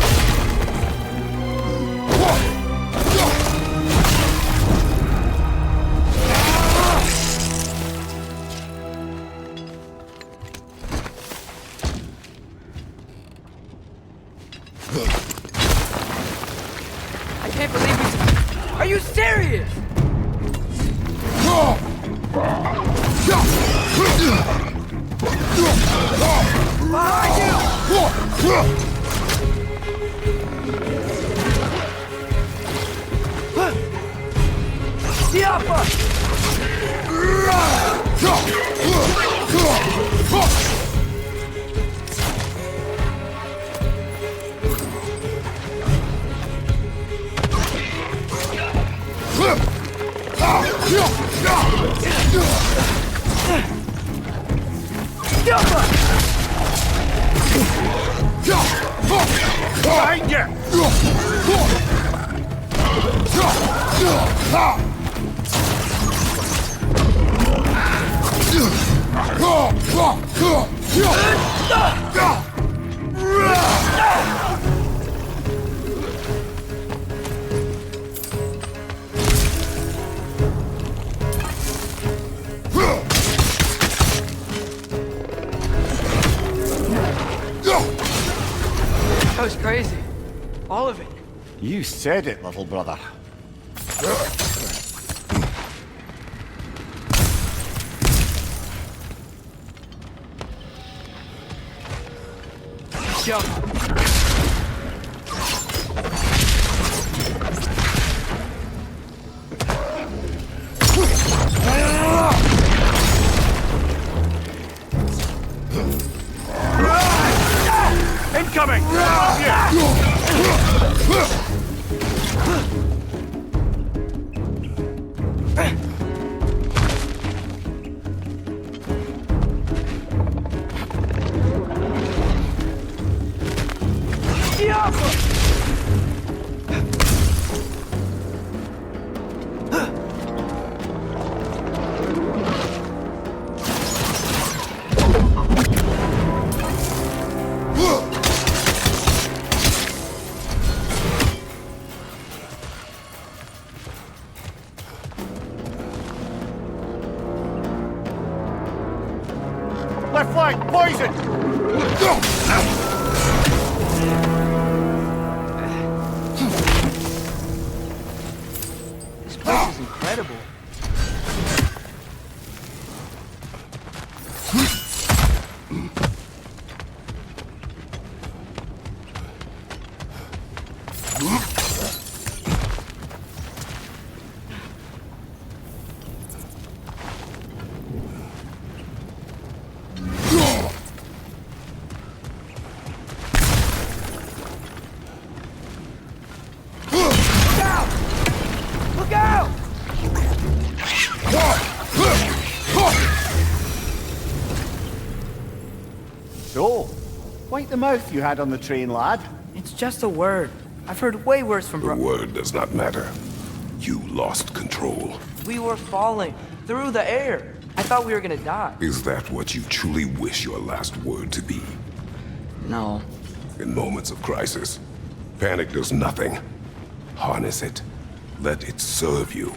I can't believe we... Are you serious? Behind you! Diapa!
Behind you!
That was crazy. All of it.
You said it, little brother.
Jump.
Incoming! Left flank, poison!
This place is incredible.
the mouth you had on the train, lad.
It's just a word. I've heard way worse from
The word does not matter. You lost control.
We were falling through the air. I thought we were gonna die.
Is that what you truly wish your last word to be?
No.
In moments of crisis, panic does nothing. Harness it. Let it serve you.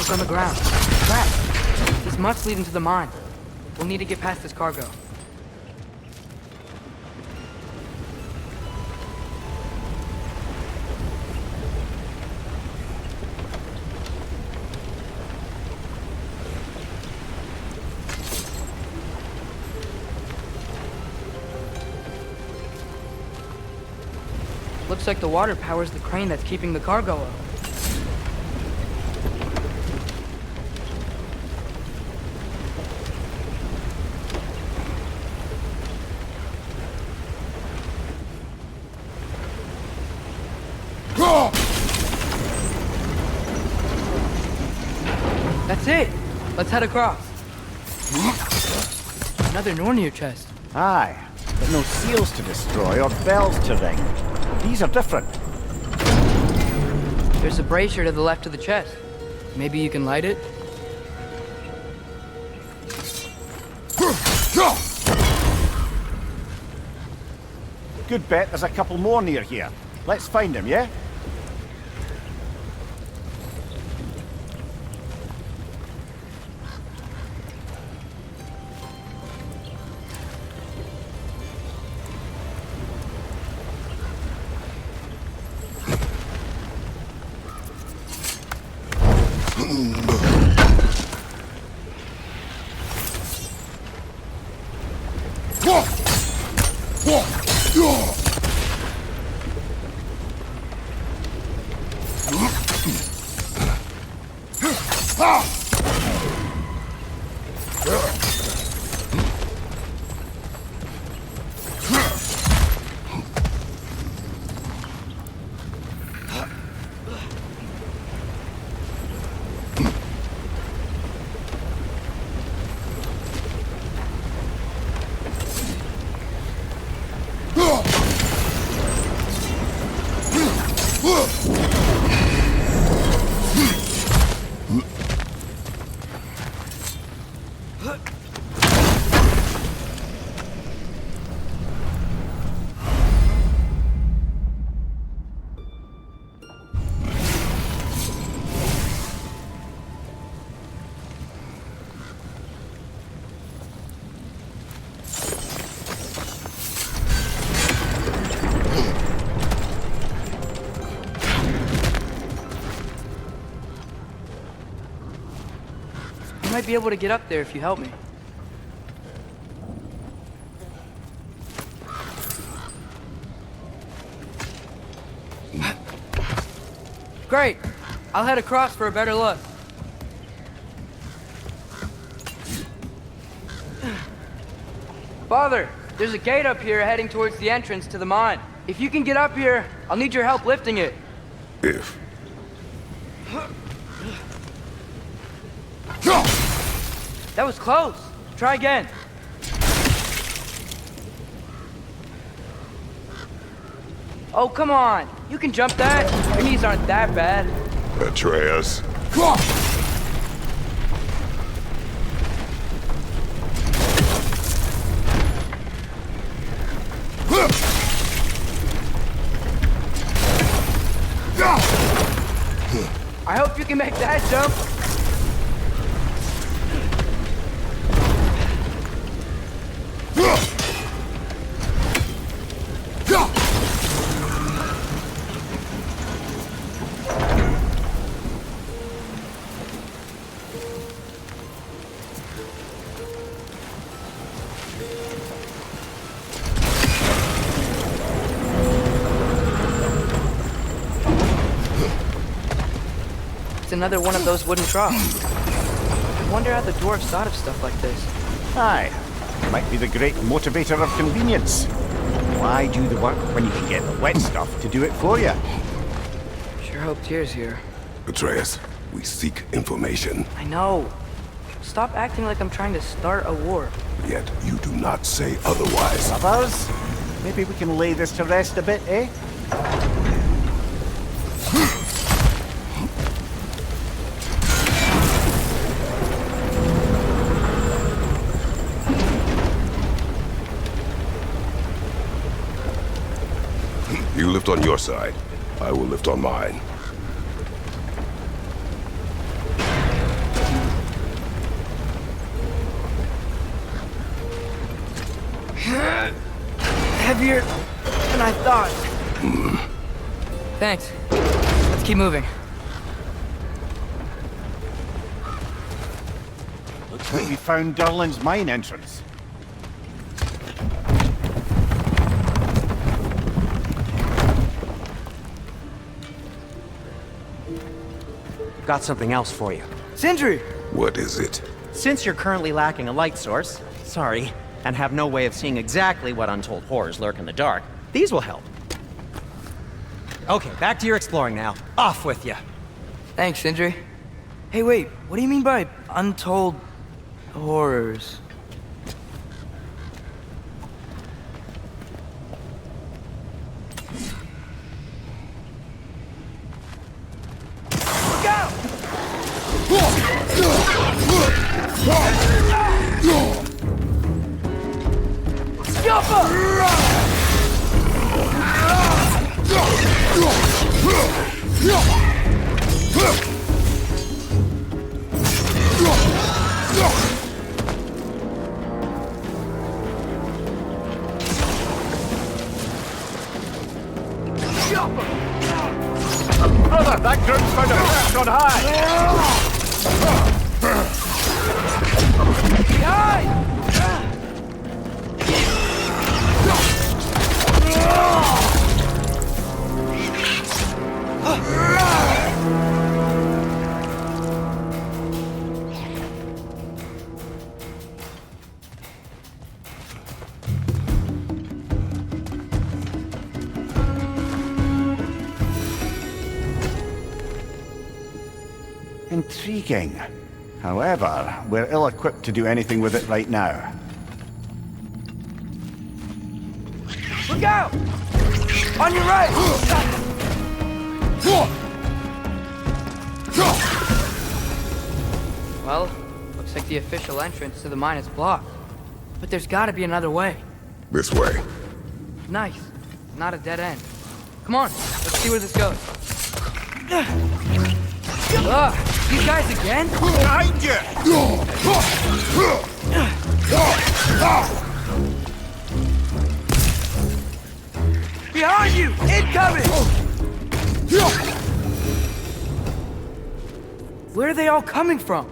It's on the ground. Crap. This must lead into the mine. We'll need to get past this cargo. Looks like the water powers the crane that's keeping the cargo up. That's it! Let's head across. Another Nornir chest.
Aye, but no seals to destroy or bells to ring. These are different.
There's a brazier to the left of the chest. Maybe you can light it?
Good bet there's a couple more near here. Let's find them, yeah?
I might be able to get up there if you help me. Great! I'll head across for a better look. Father, there's a gate up here heading towards the entrance to the mine. If you can get up here, I'll need your help lifting it.
If.
That was close. Try again. Oh, come on. You can jump that. Your knees aren't that bad.
Atreus.
I hope you can make that jump. another one of those wooden troughs. I wonder how the dwarves thought of stuff like this.
Aye, might be the great motivator of convenience. Why do the work when you can get the wet stuff to do it for you?
Sure hope Tyr's here.
Atreus, we seek information.
I know. Stop acting like I'm trying to start a war.
Yet you do not say otherwise.
Others? Maybe we can lay this to rest a bit, eh?
You lift on your side. I will lift on mine.
Heavier than I thought. Thanks. Let's keep moving.
Looks like we found Durlin's mine entrance.
Got something else for you.
Sindri!
What is it?
Since you're currently lacking a light source, sorry, and have no way of seeing exactly what untold horrors lurk in the dark, these will help. Okay, back to your exploring now. Off with you.
Thanks, Sindri. Hey, wait, what do you mean by untold horrors? Look out!
Brother, that group's found a perch on high!
Behind!
Intriguing. However, we're ill-equipped to do anything with it right now.
Look out! On your right! Well, looks like the official entrance to the mine is blocked. But there's gotta be another way.
This way.
Nice. Not a dead end. Come on, let's see where this goes. Ugh, these guys again?
Behind you!
Behind you! Incoming! Where are they all coming from?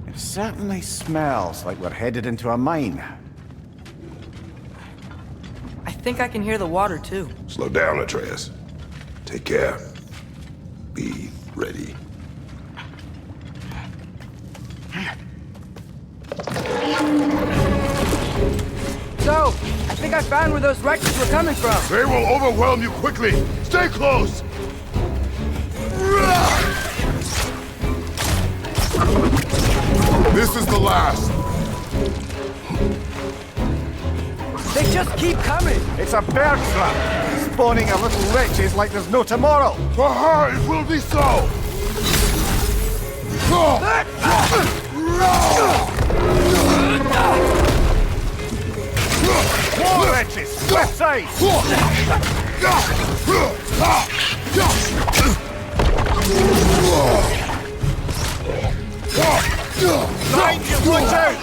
It certainly smells like we're headed into a mine.
I think I can hear the water too.
Slow down, Atreus. Take care. Be ready.
So, I think I found where those wreckers were coming from.
They will overwhelm you quickly. Stay close. This is the last.
They just keep coming.
It's a bear trap, spawning a little wretches like there's no tomorrow.
Aha, it will be so.
More wretches, left side. Behind you, watch out!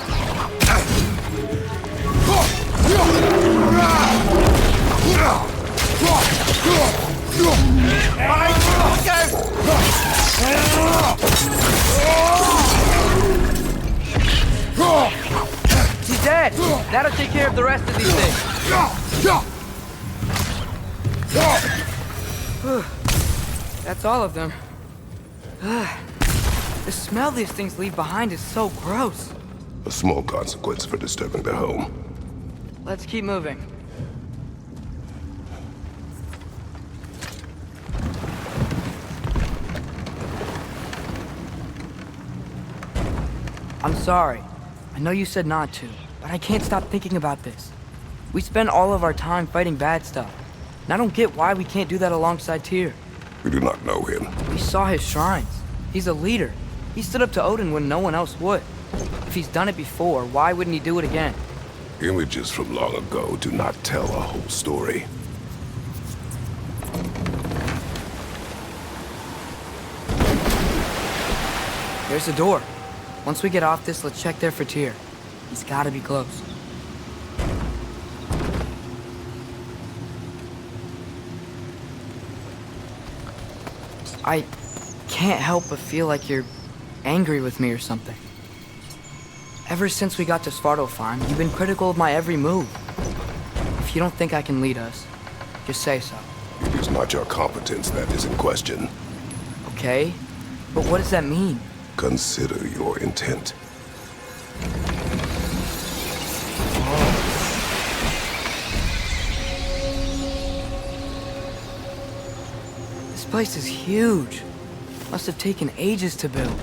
Behind you, look out!
He's dead. That'll take care of the rest of these things. That's all of them. The smell these things leave behind is so gross.
A small consequence for disturbing their home.
Let's keep moving. I'm sorry. I know you said not to, but I can't stop thinking about this. We spend all of our time fighting bad stuff, and I don't get why we can't do that alongside Tyr.
We do not know him.
We saw his shrines. He's a leader. He stood up to Odin when no one else would. If he's done it before, why wouldn't he do it again?
Images from long ago do not tell a whole story.
There's a door. Once we get off this, let's check there for Tyr. He's gotta be close. I can't help but feel like you're angry with me or something. Ever since we got to Svartalfheim, you've been critical of my every move. If you don't think I can lead us, just say so.
It is not your competence that is in question.
Okay, but what does that mean?
Consider your intent.
This place is huge. Must have taken ages to build.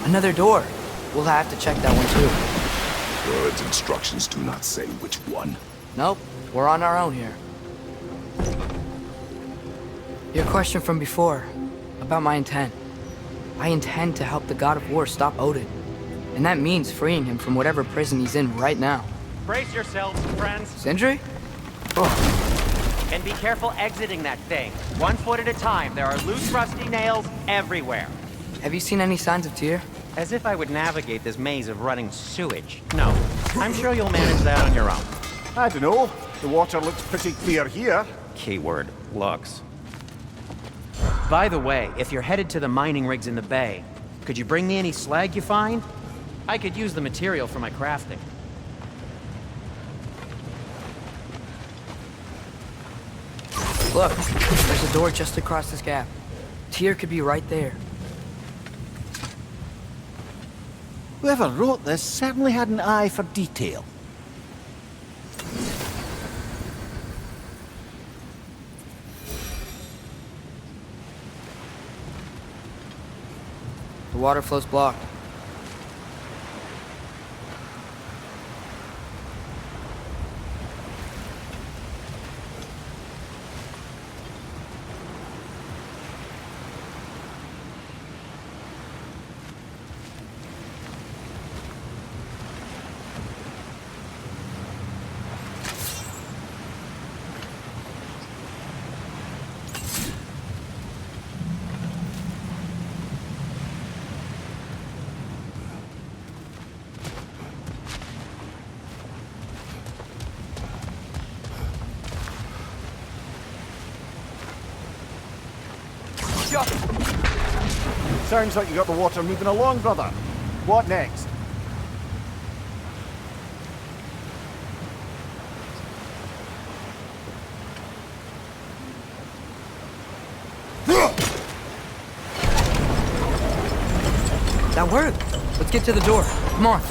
Another door. We'll have to check that one too.
Word's instructions do not say which one.
Nope, we're on our own here. Your question from before, about my intent. I intend to help the God of War stop Odin. And that means freeing him from whatever prison he's in right now.
Brace yourselves, friends.
Sindri?
And be careful exiting that thing. 1 foot at a time. There are loose, rusty nails everywhere.
Have you seen any signs of Tyr?
As if I would navigate this maze of running sewage. No. I'm sure you'll manage that on your own.
I don't know. The water looks pretty clear here.
Keyword, looks. By the way, if you're headed to the mining rigs in the bay, could you bring me any slag you find? I could use the material for my crafting.
Look, there's a door just across this gap. Tyr could be right there.
Whoever wrote this certainly had an eye for detail.
The water flow's blocked.
Sounds like you got the water moving along, brother. What next?
That worked. Let's get to the door. Come on.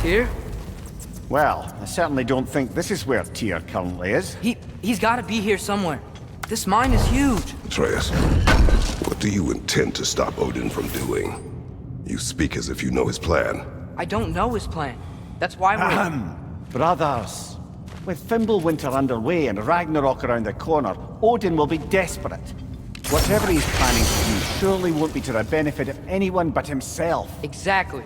Tyr?
Well, I certainly don't think this is where Tyr currently is.
He's gotta be here somewhere. This mine is huge.
Atreus, what do you intend to stop Odin from doing? You speak as if you know his plan.
I don't know his plan. That's why we're...
Brothers, with Fimbulwinter underway and Ragnarok around the corner, Odin will be desperate. Whatever he's planning to do surely won't be to the benefit of anyone but himself.
Exactly.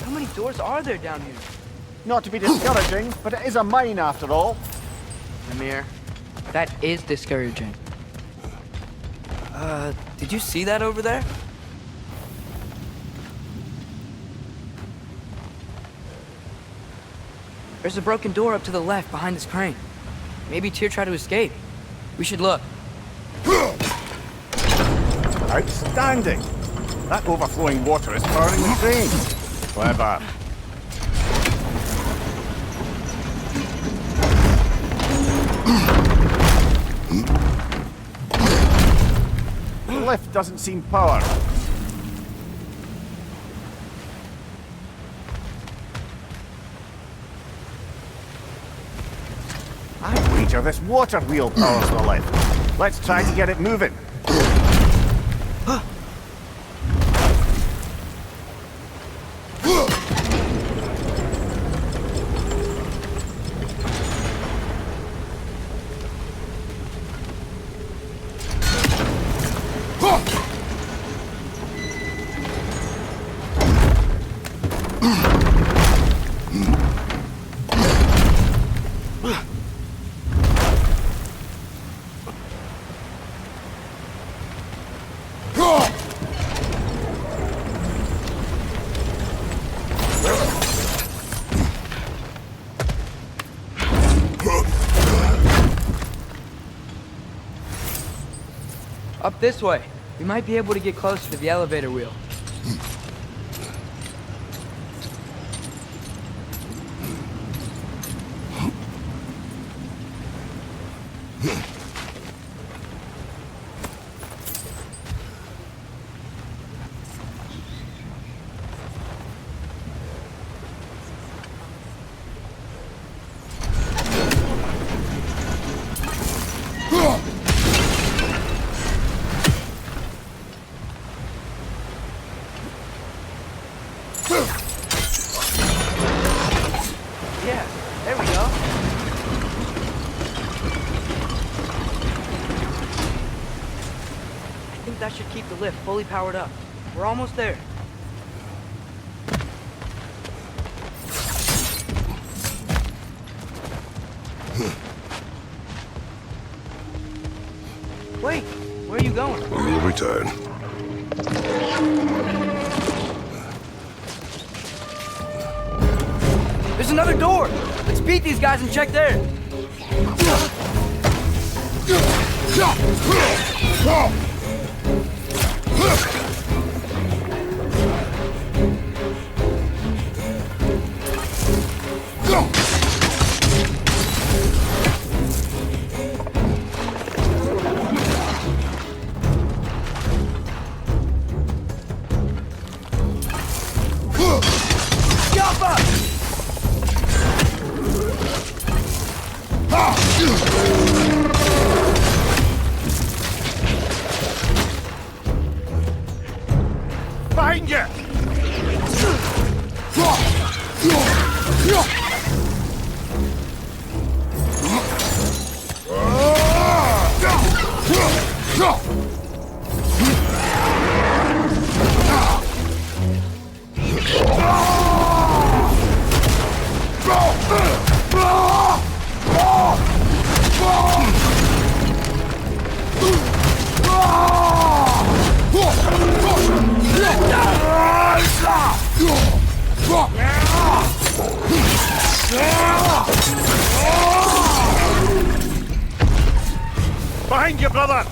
How many doors are there down here?
Not to be discouraging, but it is a mine after all.
Amir, that is discouraging. Did you see that over there? There's a broken door up to the left behind this crane. Maybe Tyr tried to escape. We should look.
Outstanding! That overflowing water is powering the crane. Clever. The lift doesn't seem powered. I wager this water wheel powers the lift. Let's try to get it moving.
Up this way. We might be able to get closer to the elevator wheel. Yeah, there we go. I think that should keep the lift fully powered up. We're almost there. Wait, where are you going?
We'll return.
There's another door! Let's beat these guys and check there! Jump up!
Behind you! Behind you, brother!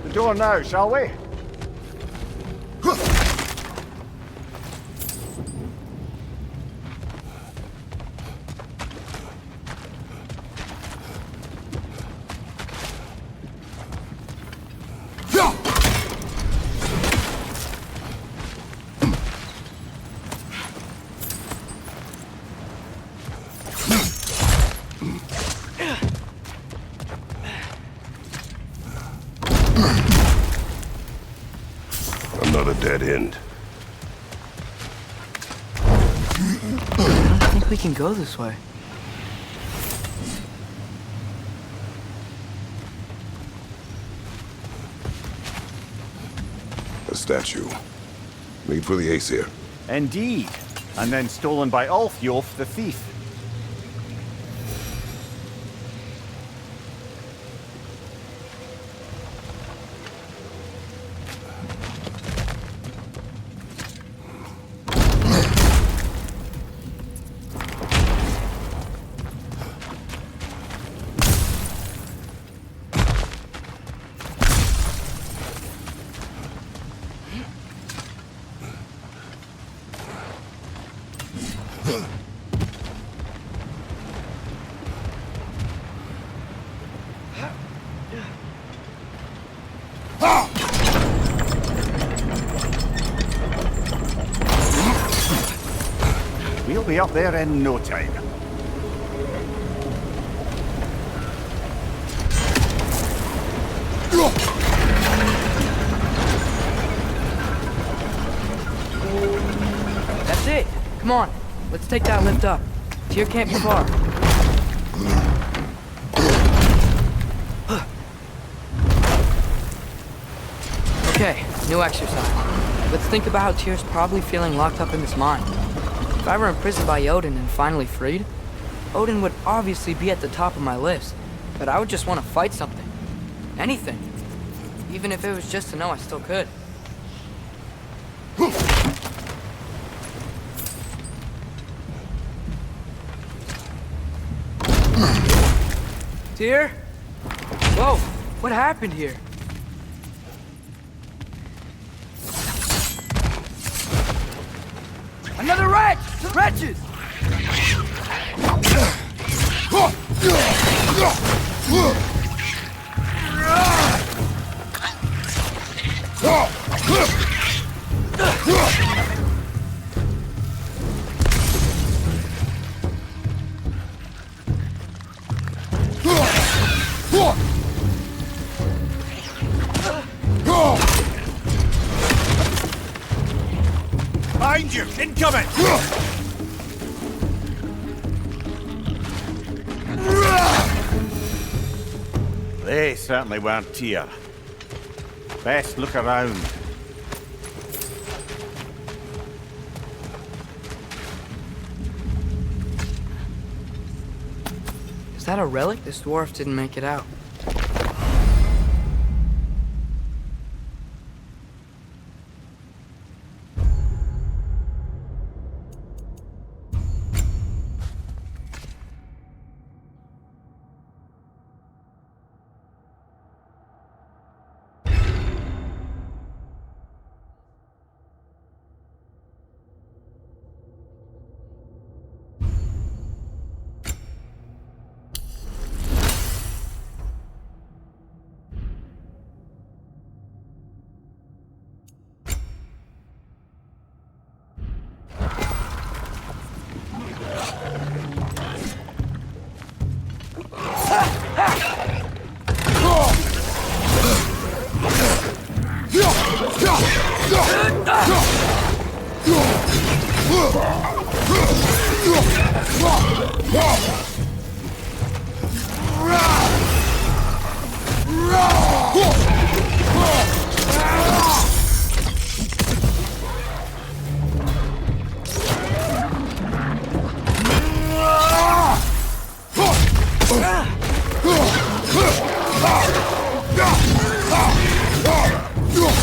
The door now, shall we?
not a dead end.
I don't think we can go this way.
A statue. Made for the Aesir.
Indeed. And then stolen by Ulfjolf the thief. We'll be up there in no time.
That's it. Come on. Let's take that lift up. Tyr can't be far. Okay, new exercise. Let's think about how Tyr's probably feeling locked up in this mine. If I were imprisoned by Odin and finally freed, Odin would obviously be at the top of my list. But I would just want to fight something. Anything. Even if it was just to know I still could. Tyr? Whoa, what happened here? Another wretch! Wretches!
Behind you! Incoming! They certainly weren't Tyr. Best look around.
Is that a relic? This dwarf didn't make it out.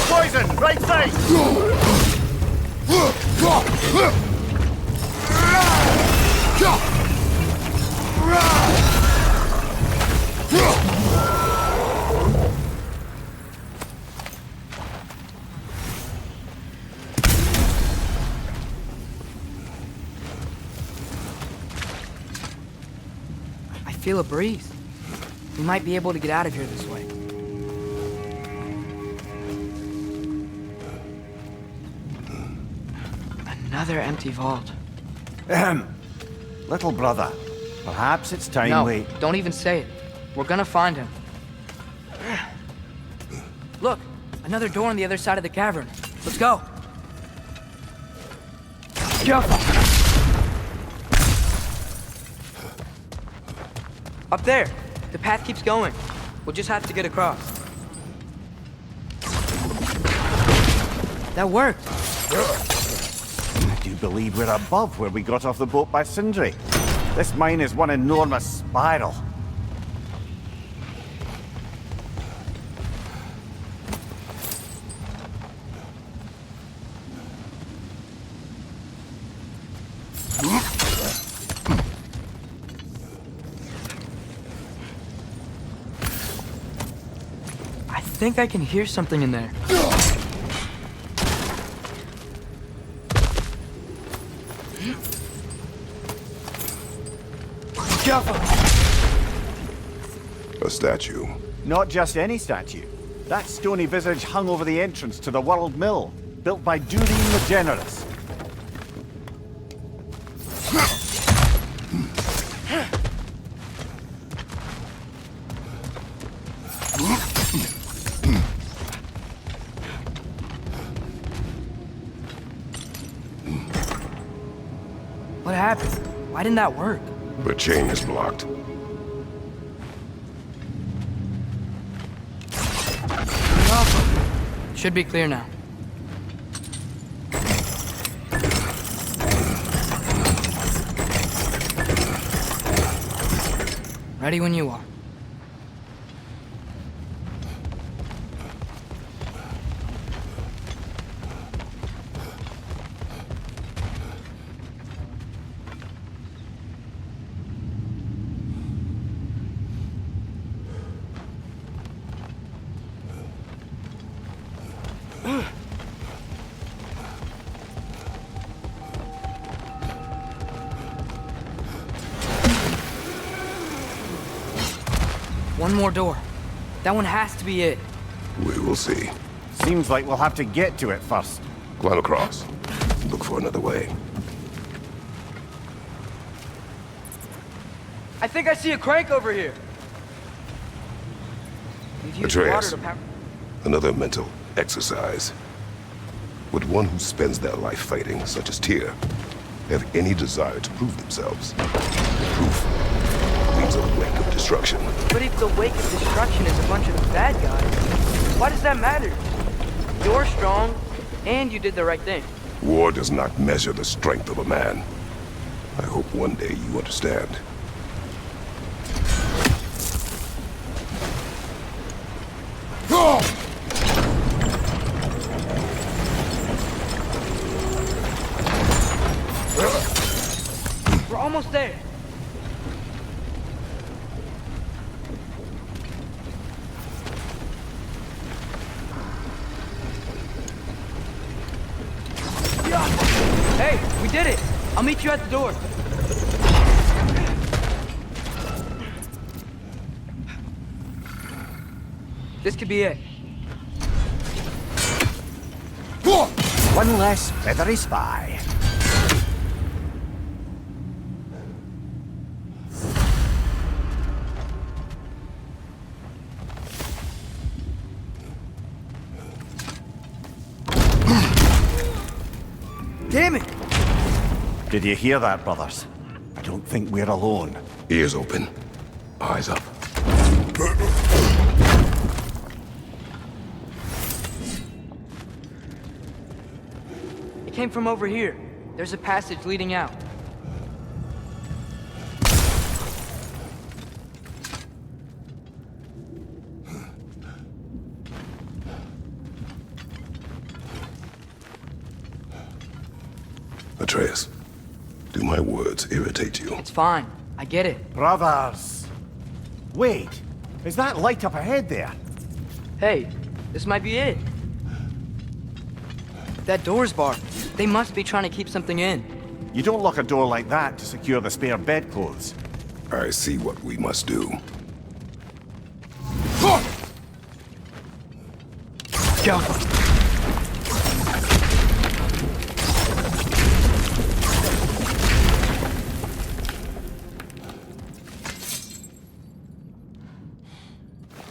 Poison! Right side!
I feel a breeze. We might be able to get out of here this way. Another empty vault.
Little brother, perhaps it's time
No, don't even say it. We're gonna find him. Look, another door on the other side of the cavern. Let's go. Careful. Up there. The path keeps going. We'll just have to get across. That worked.
I do believe we're above where we got off the boat by Sindri. This mine is one enormous spiral.
I think I can hear something in there.
A statue.
Not just any statue. That stony visage hung over the entrance to the World Mill, built by Durin the Generous.
What happened? Why didn't that work?
The chain is blocked.
Should be clear now. Ready when you are. One more door. That one has to be it.
We will see.
Seems like we'll have to get to it first.
Climb across. Look for another way.
I think I see a crank over here. We've used water
Atreus,
to power.
another mental exercise. Would one who spends their life fighting, such as Tyr, have any desire to prove themselves? Proof leads a wake of destruction.
But if the wake of destruction is a bunch of bad guys, why does that matter? You're strong, and you did the right thing.
War does not measure the strength of a man. I hope one day you understand.
We're almost there. Hey, we did it! I'll meet you at the door. This could be it.
One less feathery spy.
Damn it!
Did you hear that, brothers? I don't think we're alone.
Ears open. Eyes up.
It came from over here. There's a passage leading out.
Atreus, do my words irritate you?
It's fine. I get it.
Brothers! Wait, is that light up ahead there?
Hey, this might be it. That door's barred. They must be trying to keep something in.
You don't lock a door like that to secure the spare bedclothes.
I see what we must do.
Go!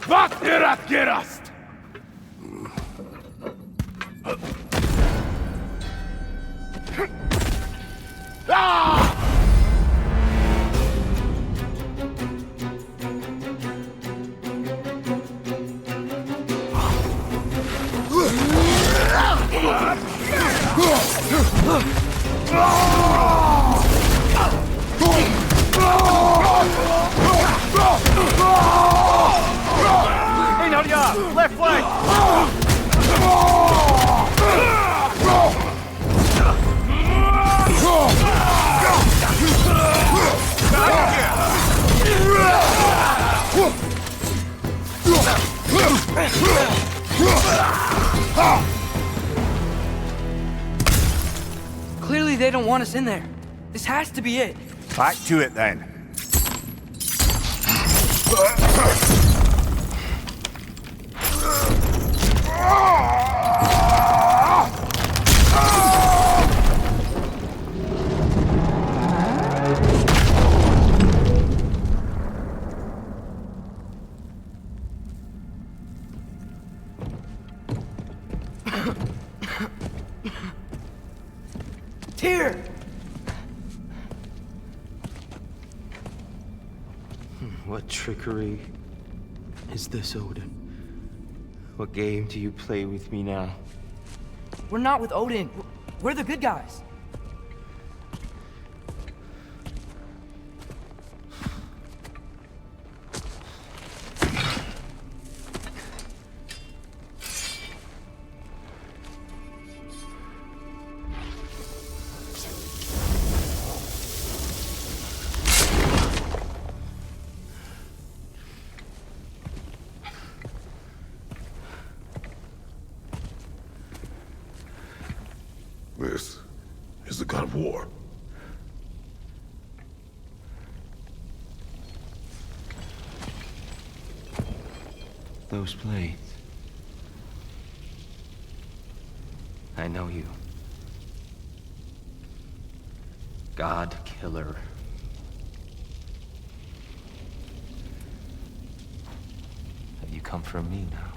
Vart er att gerast!
Hey, not ya! Left flank!
Clearly they don't want us in there. This has to be it.
Back to it then.
Tyr!
What trickery is this, Odin? What game do you play with me now?
We're not with Odin. We're the good guys.
This is the God of War.
Those blades. I know you. God Killer. Have you come for me now?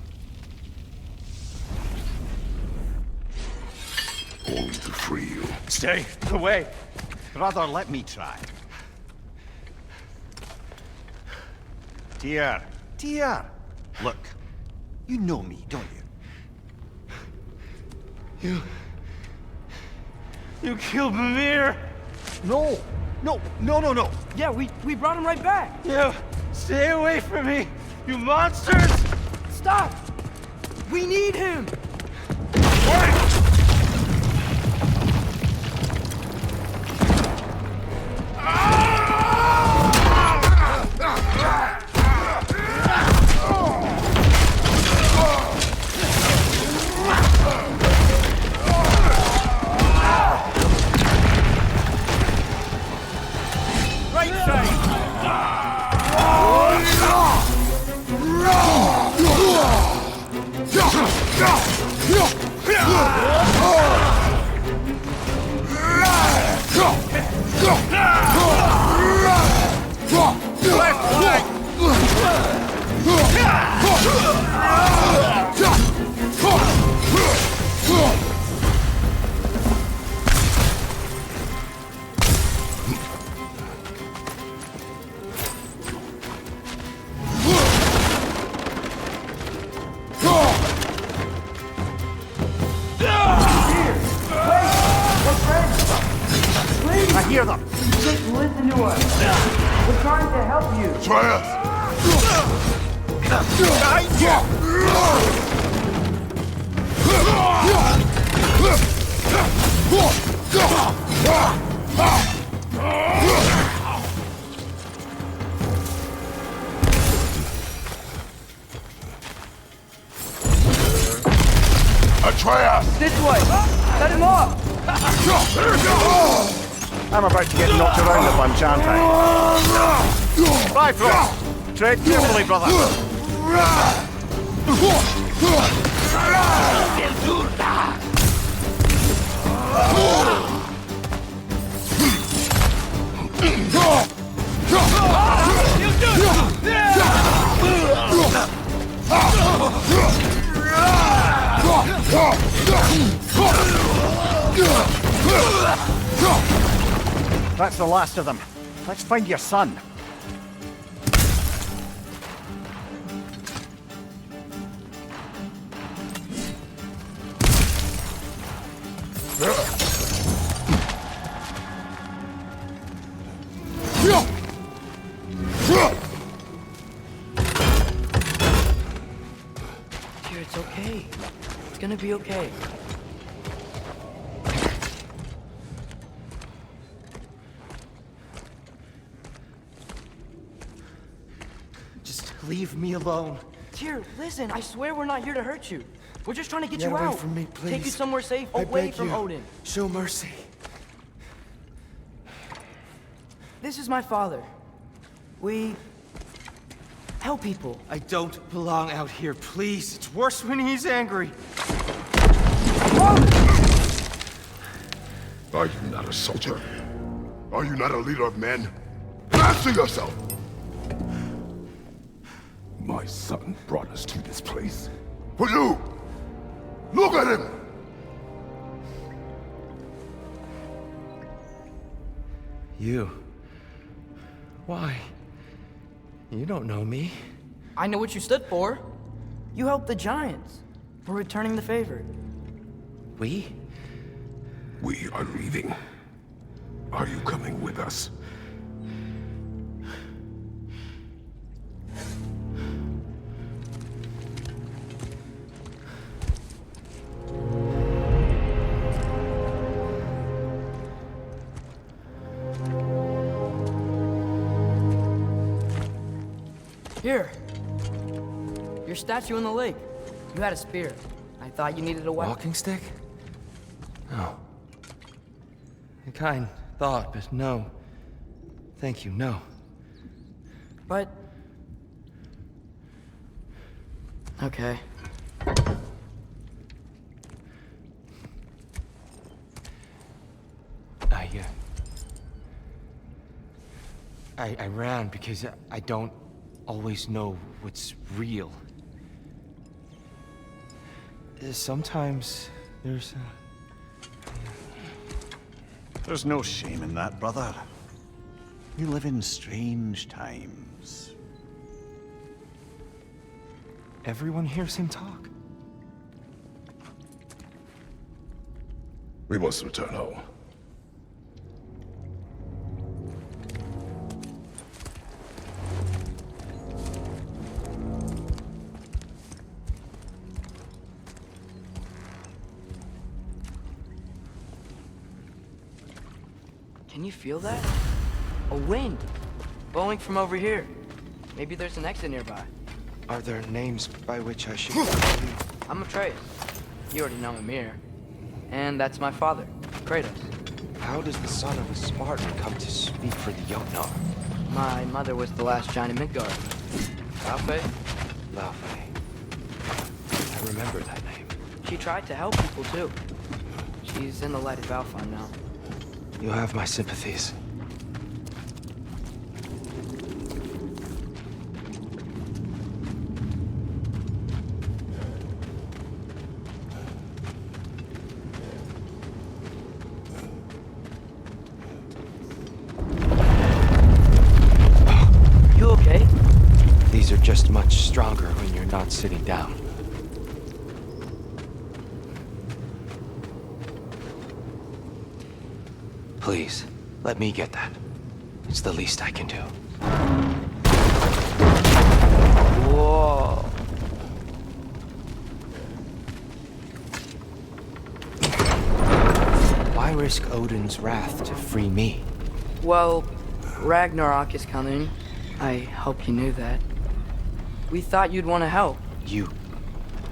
Only to free you.
Stay away. Rather, let me try. Tyr. Tyr. Look, you know me, don't you?
You killed Mimir!
No! No!
Yeah, we brought him right back.
You stay away from me, you monsters!
Stop! We need him!
I hear them.
Just listen to us. We're trying to help you.
Atreus!
This way! Set him up!
I'm about to get knocked around a bunch, aren't I? Bifrost! Tread carefully, brother. That's the last of them. Let's find your son.
gonna be okay.
Just leave me alone.
Tyr, listen, I swear we're not here to hurt you. We're just trying to get
Get
you
away
out.
from me,
Take you
please.
somewhere safe,
I
away
beg
from
you.
Odin.
Show mercy.
This is my father. We help people.
I don't belong out here, please. It's worse when he's angry.
Are you not a soldier? Are you not a leader of men? Answer yourself! My son brought us to this place. For you! Look at him!
You. Why? You don't know me.
I know what you stood for. You helped the Giants. We're returning the favor.
We?
We are leaving. Are you coming with us?
Here. Your statue in the lake. You had a spear. I thought you needed a weapon.
Walking stick? No. A kind thought, but no. Thank you, no.
But... okay.
I ran because I don't always know what's real. Sometimes there's
There's no shame in that, brother. You live in strange times.
Everyone hears him talk.
We must return home.
Can you feel that? A wind blowing from over here. Maybe there's an exit nearby.
Are there names by which I should...
I'm Atreus. You already know Mimir. And that's my father, Kratos.
How does the son of a Spartan come to speak for the Jotnar?
My mother was the last giant in Midgard. Laufey?
Laufey. I remember that name.
She tried to help people too. She's in the light of Alphon now.
You have my sympathies.
You okay?
These are just much stronger when you're not sitting down. Please, let me get that. It's the least I can do.
Whoa.
Why risk Odin's wrath to free me?
Well, Ragnarok is coming. I hope you knew that. We thought you'd want to help.
You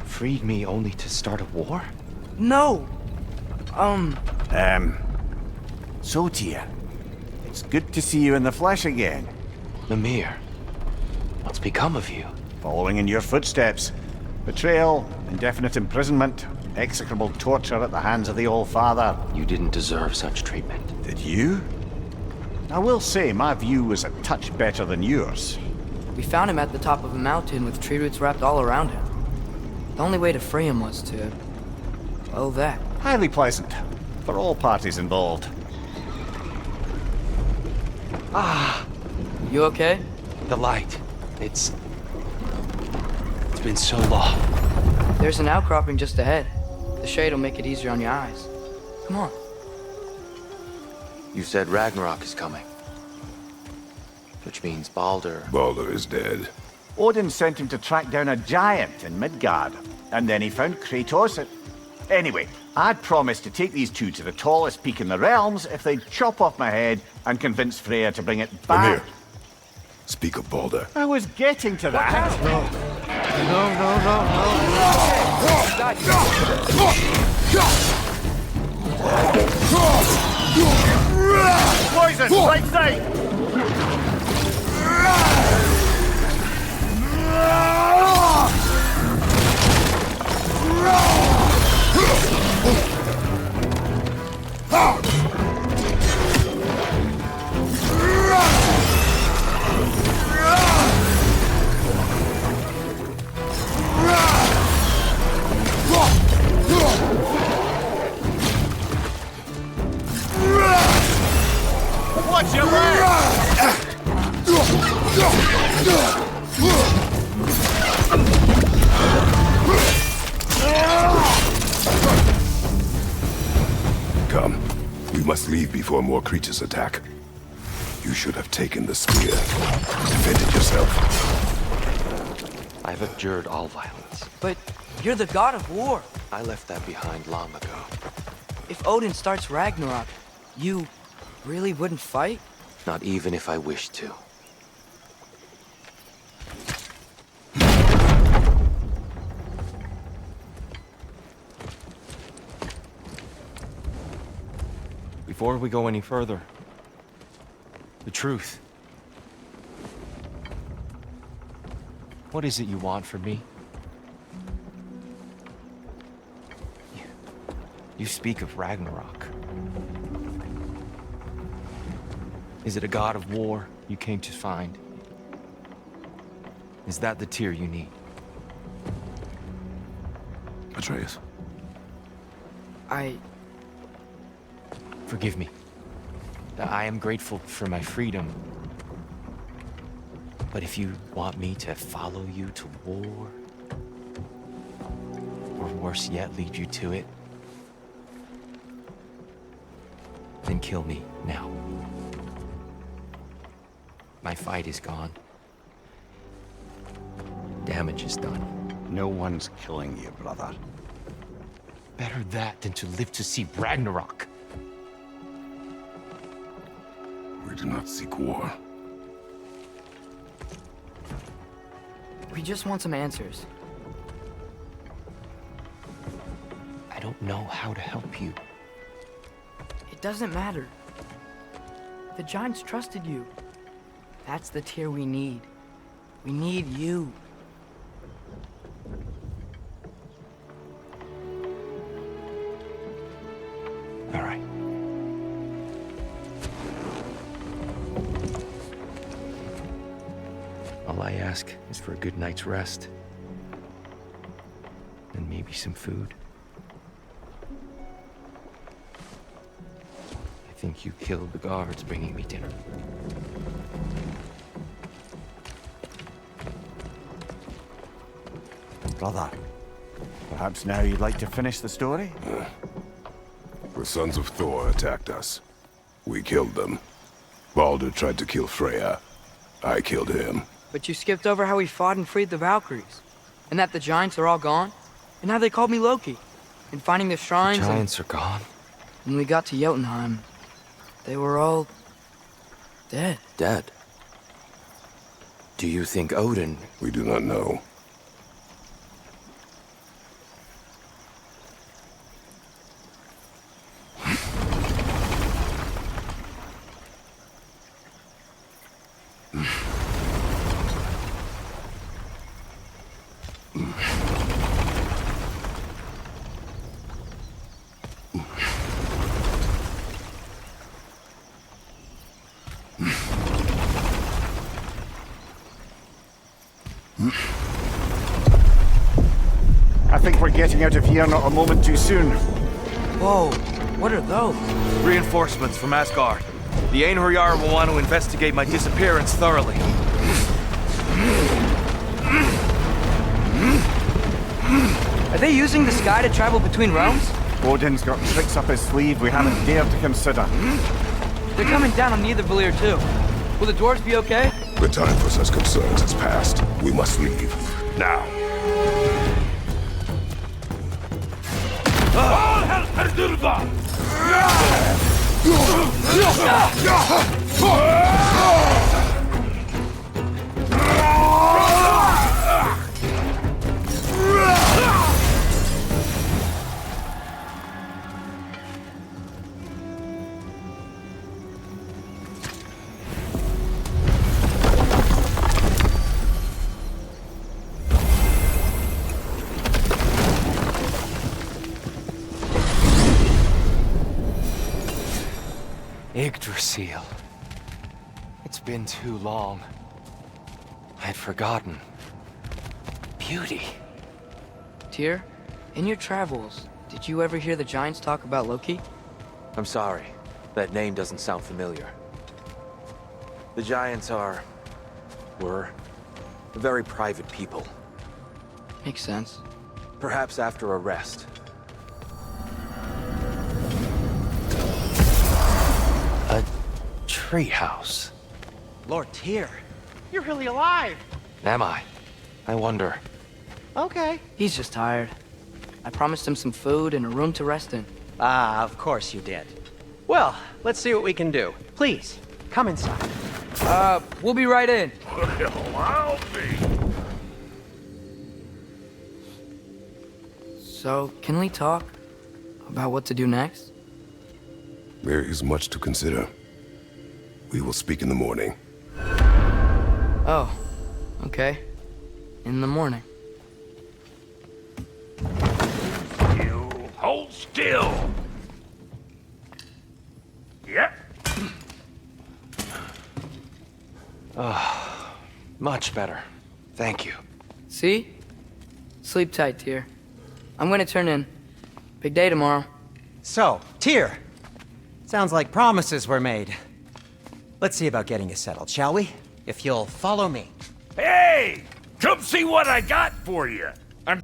freed me only to start a war?
No!
So, Tyr, it's good to see you in the flesh again.
Mimir, what's become of you?
Following in your footsteps. Betrayal, indefinite imprisonment, execrable torture at the hands of the Old Father.
You didn't deserve such treatment.
Did you? I will say my view was a touch better than yours.
We found him at the top of a mountain with tree roots wrapped all around him. The only way to free him was to... well, that.
Highly pleasant, for all parties involved.
Ah! You okay?
The light. It's been so long.
There's an outcropping just ahead. The shade will make it easier on your eyes. Come on.
You said Ragnarok is coming. Which means Baldur...
Baldur is dead.
Odin sent him to track down a giant in Midgard, and then he found Kratos at Anyway, I'd promised to take these two to the tallest peak in the realms if they'd chop off my head and convince Freya to bring it back.
Amir, speak of Balder.
I was getting to that. Poison, right side! Watch your back!
Come. We must leave before more creatures attack. You should have taken the spear. Defended yourself.
I've abjured all violence.
But you're the God of War.
I left that behind long ago.
If Odin starts Ragnarok, you really wouldn't fight?
Not even if I wished to. Before we go any further, the truth. What is it you want from me? You speak of Ragnarok. Is it a god of war you came to find? Is that the tear you need?
Atreus.
Forgive me. I am grateful for my freedom. But if you want me to follow you to war, or worse yet, lead you to it, then kill me now. My fight is gone. Damage is done.
No one's killing you, brother.
Better that than to live to see Ragnarok.
We do not seek war.
We just want some answers.
I don't know how to help you.
It doesn't matter. The Giants trusted you. That's the tear we need. We need you.
All right. All I ask is for a good night's rest. And maybe some food. I think you killed the guards bringing me dinner.
Brother, perhaps now you'd like to finish the story?
The sons of Thor attacked us. We killed them. Balder tried to kill Freya. I killed him.
But you skipped over how we fought and freed the Valkyries. And that the Giants are all gone. And how they called me Loki. And finding the shrines.
The Giants are gone?
When we got to Jotunheim, they were all dead.
Dead? Do you think Odin...
We do not know.
I think we're getting out of here not a moment too soon.
Whoa, what are those?
Reinforcements from Asgard. The Einherjar will want to investigate my disappearance thoroughly.
Are they using the sky to travel between realms?
Odin's got tricks up his sleeve we haven't dared to consider.
They're coming down on Nidavellir too. Will the dwarves be okay?
The time for such concerns has passed. We must leave. Now.
Yggdrasil. It's been too long. I'd forgotten. Beauty.
Tyr, in your travels, did you ever hear the Giants talk about Loki?
I'm sorry. That name doesn't sound familiar. The Giants were very private people.
Makes sense.
Perhaps after a rest. A treehouse.
Lord Tyr, you're really alive.
Am I? I wonder.
Okay.
He's just tired. I promised him some food and a room to rest in.
Ah, of course you did. Well, let's see what we can do. Please, come inside.
We'll be right in.
Well, I'll be.
So, can we talk about what to do next?
There is much to consider. We will speak in the morning.
Oh, okay. In the morning.
You hold still. Yep.
Much better. Thank you.
See? Sleep tight, Tyr. I'm gonna turn in. Big day tomorrow.
So, Tyr. Sounds like promises were made. Let's see about getting you settled, shall we? If you'll follow me.
Hey! Come see what I got for you. I'm...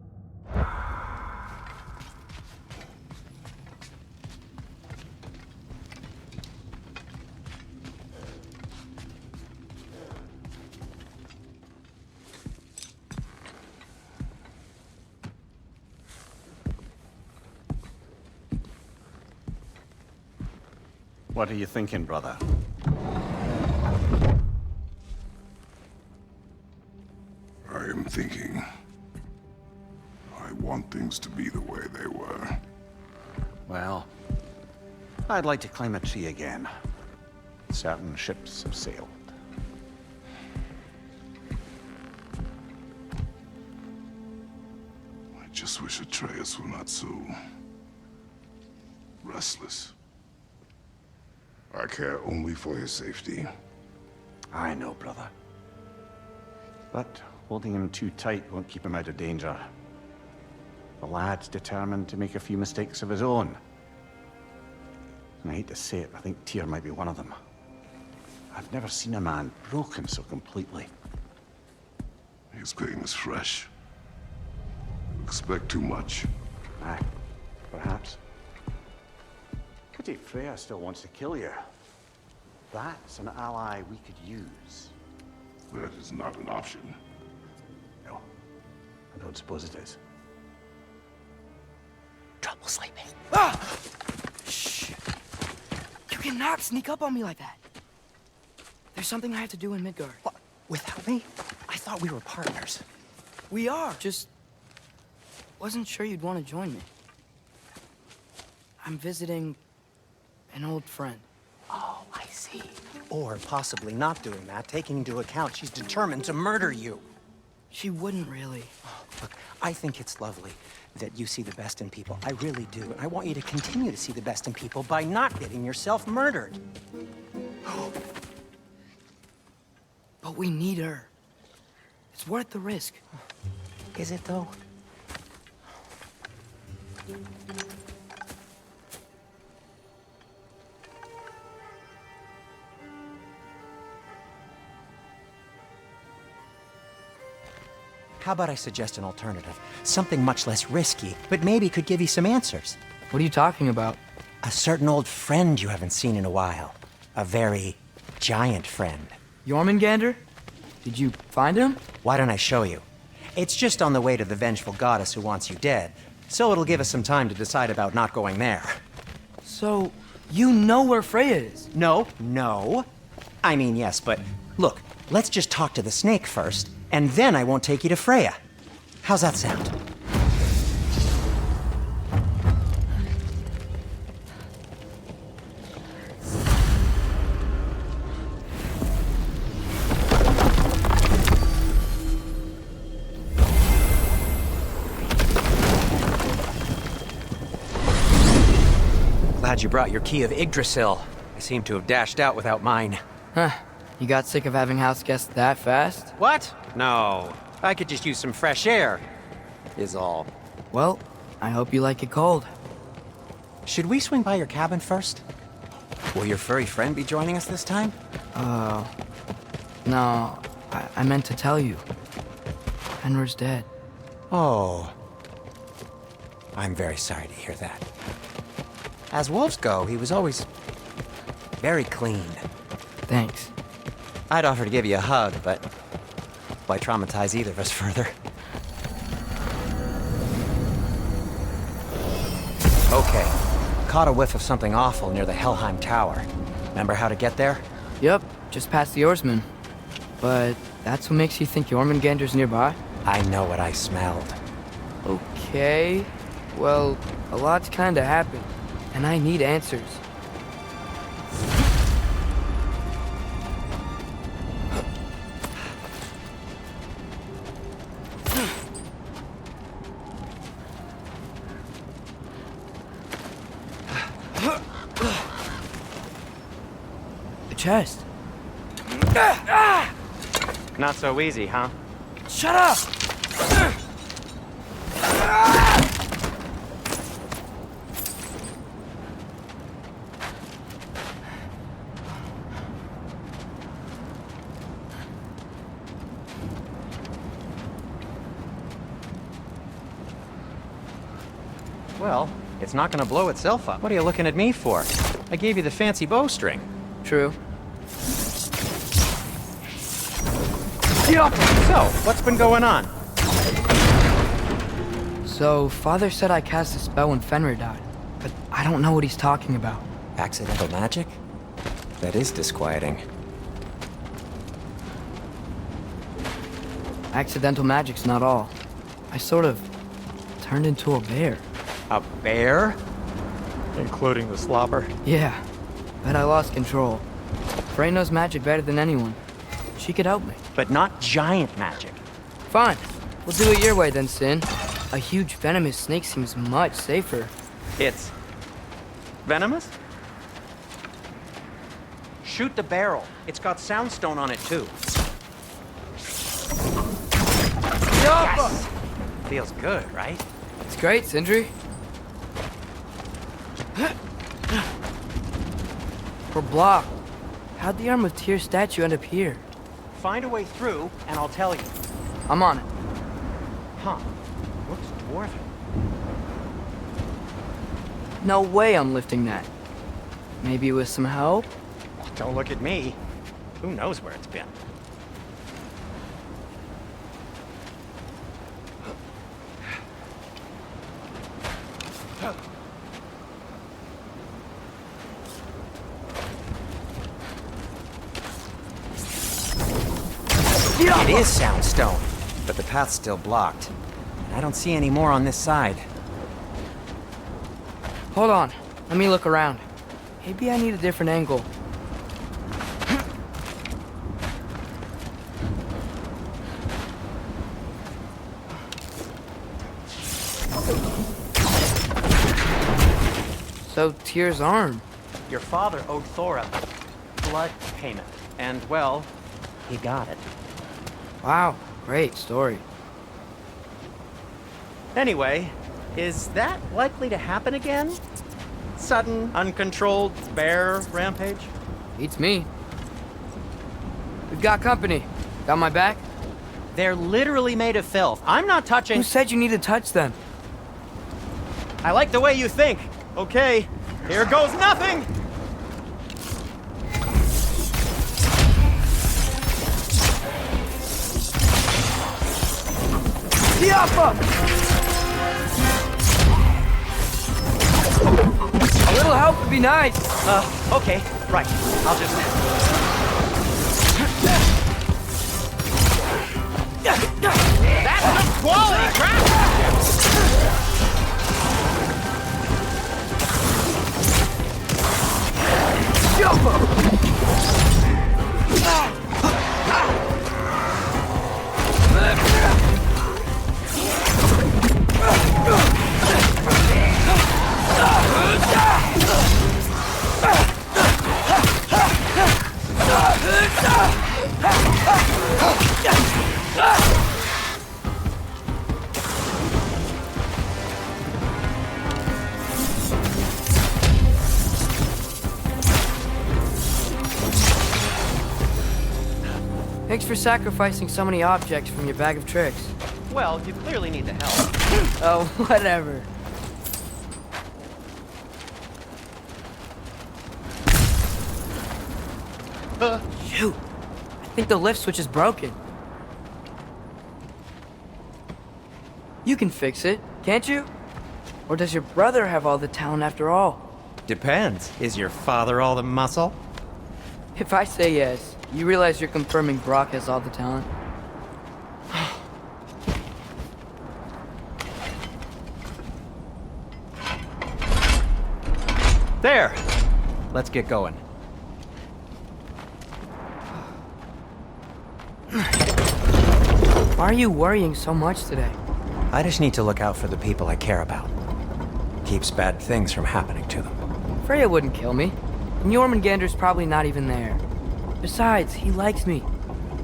What are you thinking, brother?
I am thinking. I want things to be the way they were.
Well, I'd like to climb a tree again. Certain ships have sailed.
I just wish Atreus were not so restless. I care only for his safety.
I know, brother. But holding him too tight won't keep him out of danger. The lad's determined to make a few mistakes of his own. And I hate to say it, I think Tyr might be one of them. I've never seen a man broken so completely.
His pain is fresh. You expect too much.
Aye, perhaps. Pity Freya still wants to kill you. That's an ally we could use.
That is not an option.
No, I don't suppose it is.
Trouble sleeping.
Ah! Shh. You cannot sneak up on me like that. There's something I have to do in Midgard.
What? Without me? I thought we were partners.
We are. Just wasn't sure you'd want to join me. I'm visiting an old friend.
Oh, I see. Or possibly not doing that, taking into account she's determined to murder you.
She wouldn't really.
Oh, look, I think it's lovely that you see the best in people. I really do. And I want you to continue to see the best in people by not getting yourself murdered.
But we need her. It's worth the risk.
Is it, though? How about I suggest an alternative? Something much less risky, but maybe could give you some answers.
What are you talking about?
A certain old friend you haven't seen in a while. A very giant friend.
Jormungandr? Did you find him?
Why don't I show you? It's just on the way to the vengeful goddess who wants you dead, So it'll give us some time to decide about not going there.
So, you know where Freya is?
No. I mean, yes, but look, let's just talk to the snake first, and then I won't take you to Freya. How's that sound? Glad you brought your key of Yggdrasil. I seem to have dashed out without mine.
Huh. You got sick of having house guests that fast?
What? No. I could just use some fresh air, is all.
Well, I hope you like it cold.
Should we swing by your cabin first? Will your furry friend be joining us this time?
No. I meant to tell you. Fenrir's dead.
Oh. I'm very sorry to hear that. As wolves go, he was always very clean.
Thanks.
I'd offer to give you a hug, but why traumatize either of us further? Okay. Caught a whiff of something awful near the Helheim Tower. Remember how to get there?
Yep, just past the oarsman. But that's what makes you think Jormungandr's nearby?
I know what I smelled.
Okay. Well, a lot's kinda happened, and I need answers. The chest.
Not so easy, huh?
Shut up!
Well, it's not gonna blow itself up. What are you looking at me for? I gave you the fancy bowstring.
True.
So, what's been going on?
So, Father said I cast a spell when Fenrir died, but I don't know what he's talking about.
Accidental magic? That is disquieting.
Accidental magic's not all. I sort of turned into a bear.
A bear? Including the slobber?
Yeah, but I lost control. Frey knows magic better than anyone. She could help me.
But not giant magic.
Fine. We'll do it your way then, Sin. A huge venomous snake seems much safer.
It's venomous? Shoot the barrel. It's got soundstone on it too. Yes! Feels good, right?
It's great, Sindri. We're blocked. How'd the Arm of Tyr statue end up here?
Find a way through, and I'll tell you.
I'm on it.
Huh. Looks dwarven.
No way I'm lifting that. Maybe with some help?
Don't look at me. Who knows where it's been? It is soundstone, but the path's still blocked. I don't see any more on this side.
Hold on. Let me look around. Maybe I need a different angle. So, Tyr's arm.
Your father owed Thor a blood payment, and, well, he got it.
Wow, great story.
Anyway, is that likely to happen again? Sudden, uncontrolled bear rampage?
Beats me. We've got company. Got my back?
They're literally made of filth. I'm not touching...
Who said you need to touch them?
I like the way you think. Okay, here goes nothing!
A little help would be nice.
Okay, right. I'll just... That's some quality crap!
Thanks for sacrificing so many objects from your bag of tricks.
Well, you clearly need the help.
Oh, whatever. Shoot! I think the lift switch is broken. You can fix it, can't you? Or does your brother have all the talent after all?
Depends. Is your father all the muscle?
If I say yes, you realize you're confirming Brock has all the talent?
There! Let's get going.
Why are you worrying so much today?
I just need to look out for the people I care about. Keeps bad things from happening to them.
Freya wouldn't kill me. And Jormungandr's probably not even there. Besides, he likes me.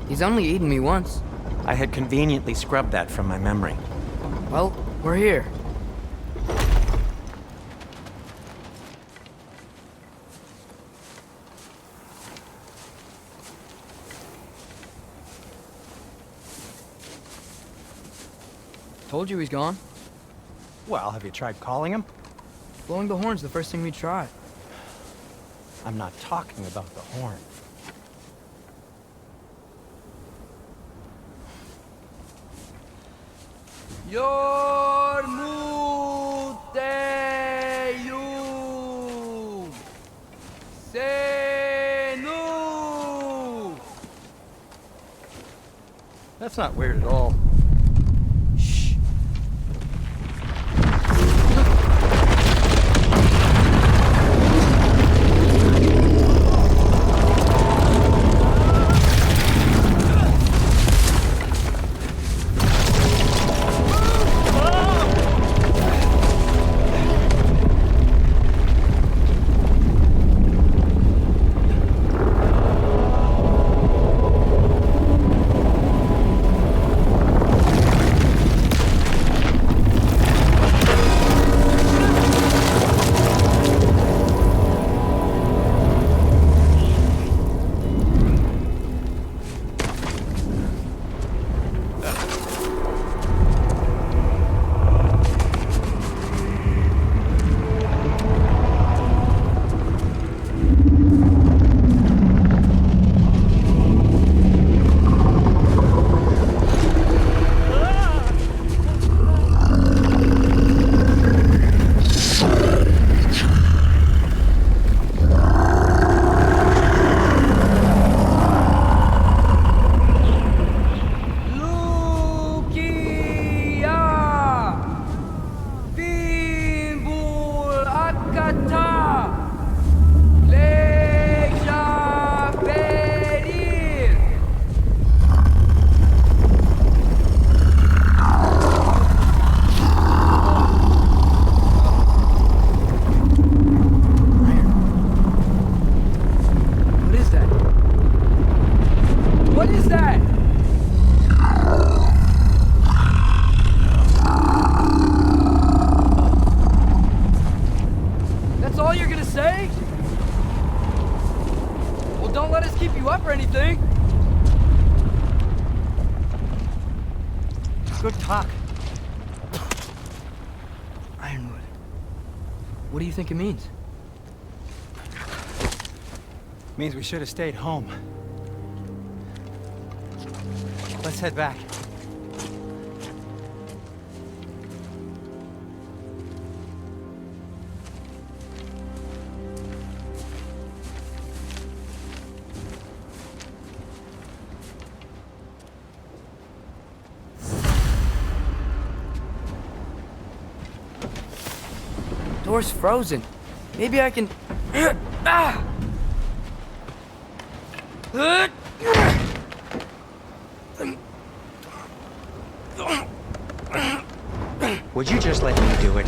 He's only eaten me once.
I had conveniently scrubbed that from my memory.
Well, we're here. Told you he's gone.
Well, have you tried calling him?
Blowing the horn's the first thing we try.
I'm not talking about the horn.
Yormuteyum Senu.
That's not weird at all.
Good talk. Ironwood. What do you think it means?
Means we should have stayed home. Let's head back.
door's frozen. Maybe I can... Ah!
Would you just let me do it?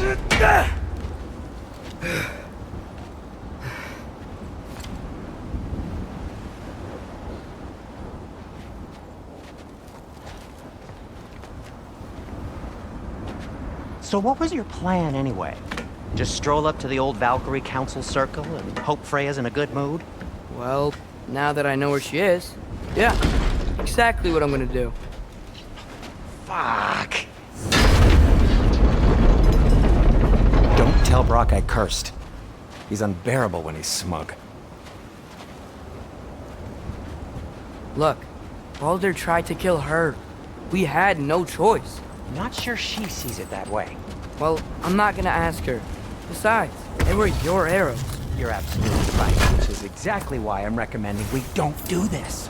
So what was your plan anyway? Just stroll up to the old Valkyrie Council Circle and hope Freya's in a good mood?
Well, now that I know where she is, yeah, exactly what I'm gonna do.
Fuck. Don't tell Brock I cursed. He's unbearable when he's smug.
Look, Baldur tried to kill her. We had no choice.
Not sure she sees it that way.
Well, I'm not gonna ask her. Besides, they were your arrows.
You're absolutely right, which is exactly why I'm recommending we don't do this.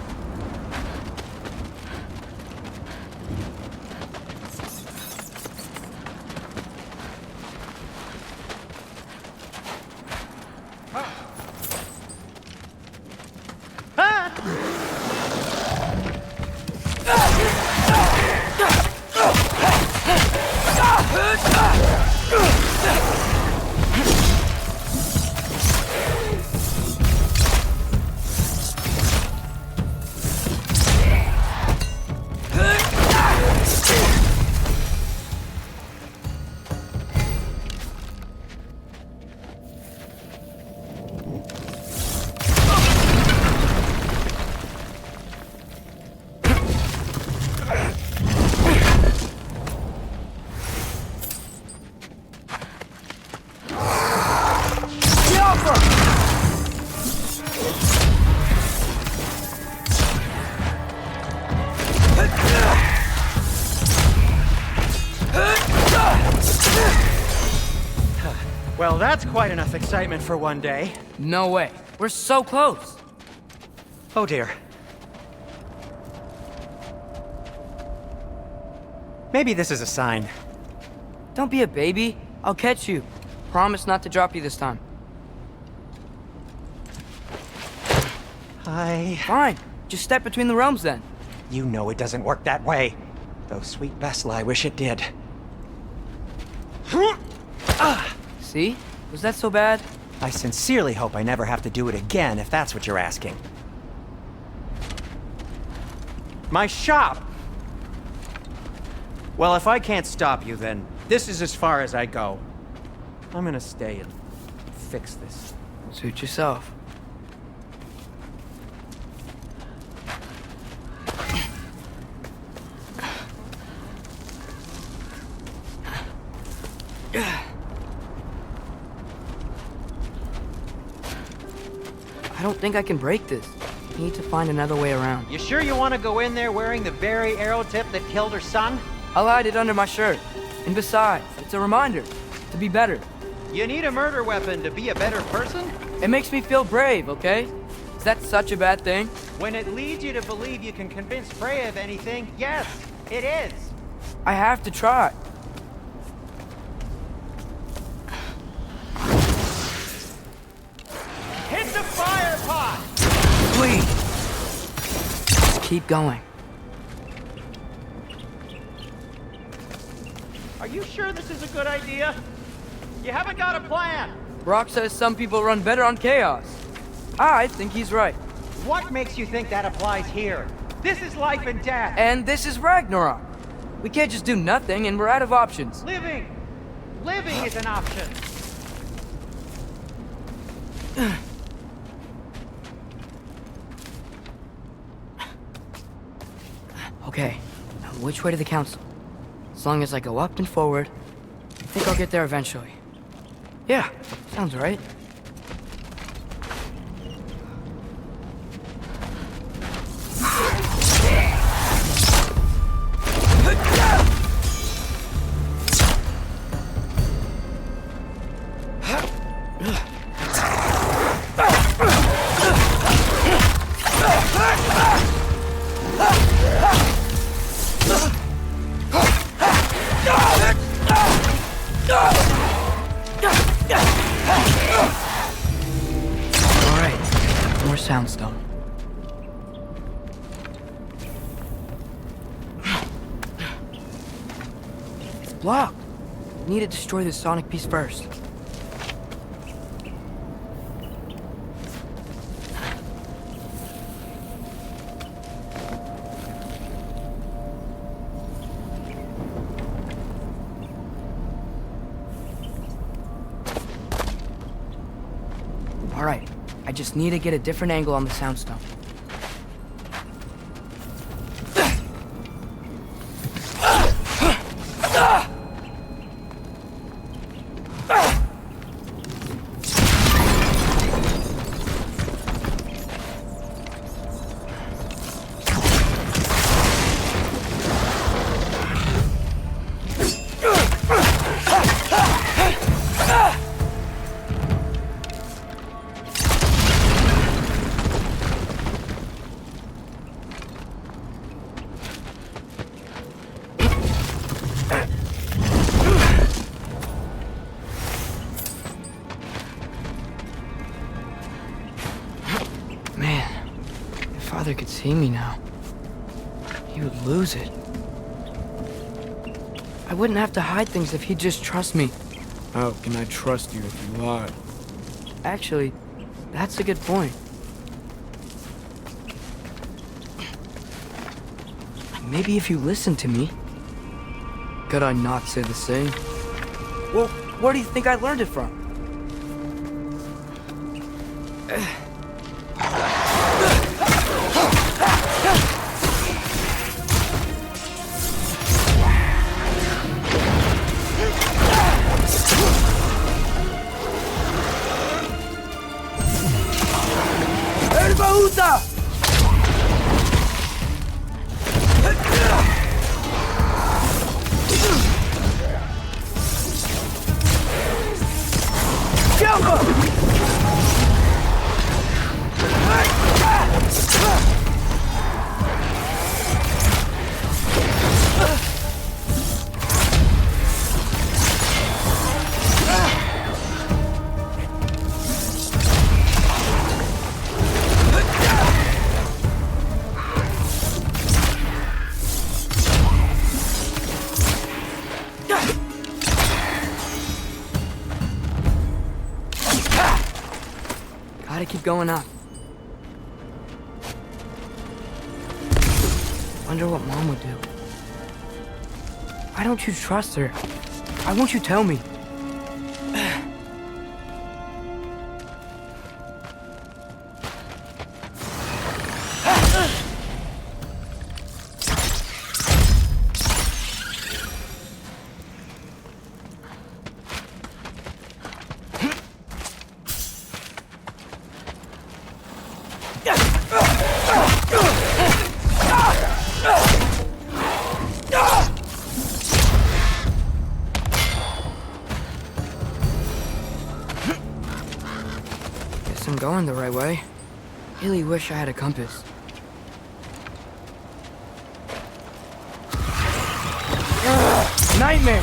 Well, that's quite enough excitement for one day.
No way. We're so close.
Oh dear. Maybe this is a sign.
Don't be a baby. I'll catch you. Promise not to drop you this time. Fine. Just step between the realms then.
You know it doesn't work that way. Though sweet Bessel, I wish it did.
See? Was that so bad?
I sincerely hope I never have to do it again, if that's what you're asking. My shop! Well, if I can't stop you, then this is as far as I go. I'm gonna stay and fix this.
Suit yourself. I don't think I can break this. I need to find another way around.
You sure you want to go in there wearing the very arrow tip that killed her son?
I'll hide it under my shirt. And besides, it's a reminder to be better.
You need a murder weapon to be a better person?
It makes me feel brave, okay? Is that such a bad thing?
When it leads you to believe you can convince Freya of anything, yes, it is.
I have to try.
Hit the fire pot!
Please. Just keep going.
Are you sure this is a good idea? You haven't got a plan.
Brock says some people run better on chaos. I think he's right.
What makes you think that applies here? This is life and death.
And this is Ragnarok. We can't just do nothing and we're out of options.
Living! Living is an option.
Okay, now which way to the council? As long as I go up and forward, I think I'll get there eventually. Yeah, sounds right. blocked. We need to destroy the sonic piece first. All right, I just need to get a different angle on the soundstone. Father could see me now. He would lose it. I wouldn't have to hide things if he'd just trust me.
How can I trust you if you lie?
Actually, that's a good point. Maybe if you listen to me. Could I not say the same? Well, where do you think I learned it from? Gotta keep going up. Wonder what Mom would do. Why don't you trust her? Why won't you tell me? Guess I'm going the right way. Really wish I had a compass. Nightmare!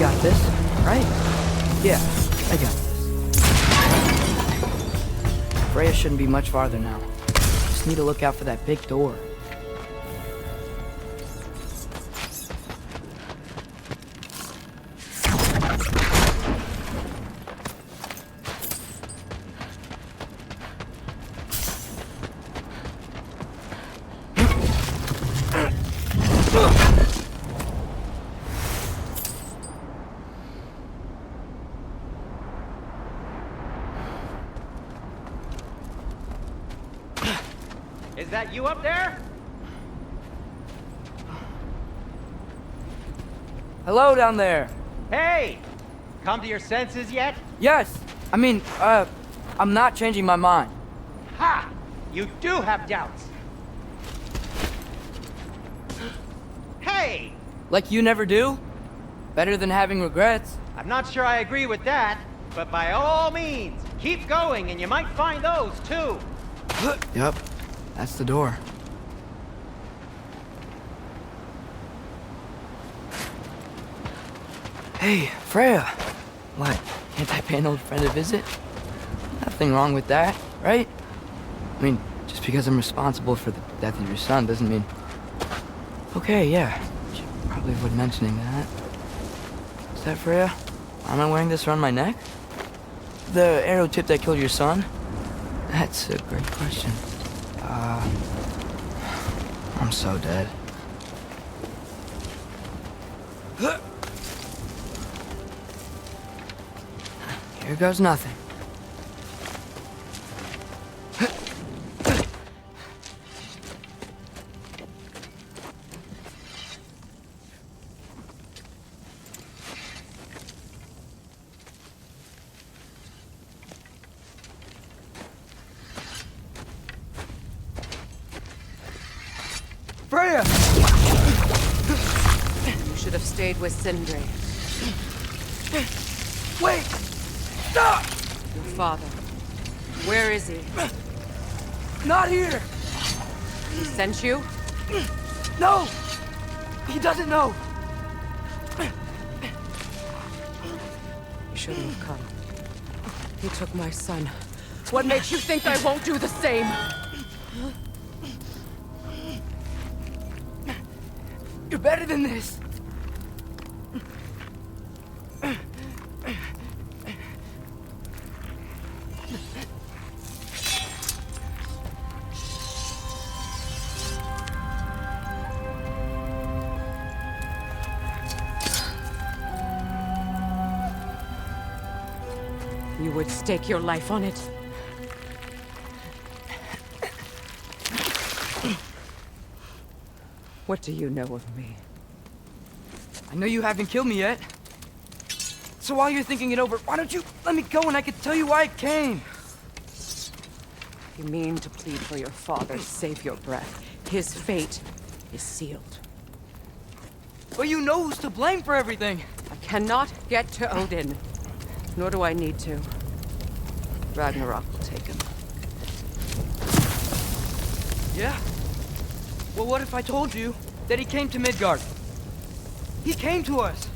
got this, right? Yeah, I got this. Freya shouldn't be much farther now. Just need to look out for that big door.
Is that you up there?
Hello down there.
Hey! Come to your senses yet?
Yes. I mean, I'm not changing my mind.
Ha! You do have doubts. Hey!
Like you never do? Better than having regrets.
I'm not sure I agree with that, but by all means, keep going and you might find those too.
Yep. That's the door. Hey, Freya. What? Can't I pay an old friend a visit? Nothing wrong with that, right? I mean, just because I'm responsible for the death of your son doesn't mean... Okay, yeah. Should probably avoid mentioning that. Is that Freya? Why am I wearing this around my neck? The arrow tip that killed your son? That's a great question. I'm so dead. Here goes nothing. Freya!
You should have stayed with Sindri.
Wait! Stop!
Your father. Where is he?
Not here!
He sent you?
No! He doesn't know!
You shouldn't have come. He took my son. What makes you think I won't do the same?
You're better than this!
You would stake your life on it. What do you know of me?
I know you haven't killed me yet. So while you're thinking it over, why don't you let me go and I can tell you why I came?
You mean to plead for your father, save your breath. His fate is sealed.
But you know who's to blame for everything.
I cannot get to Odin. Nor do I need to. Ragnarok will take him.
Yeah? Well, what if I told you that he came to Midgard? He came to us.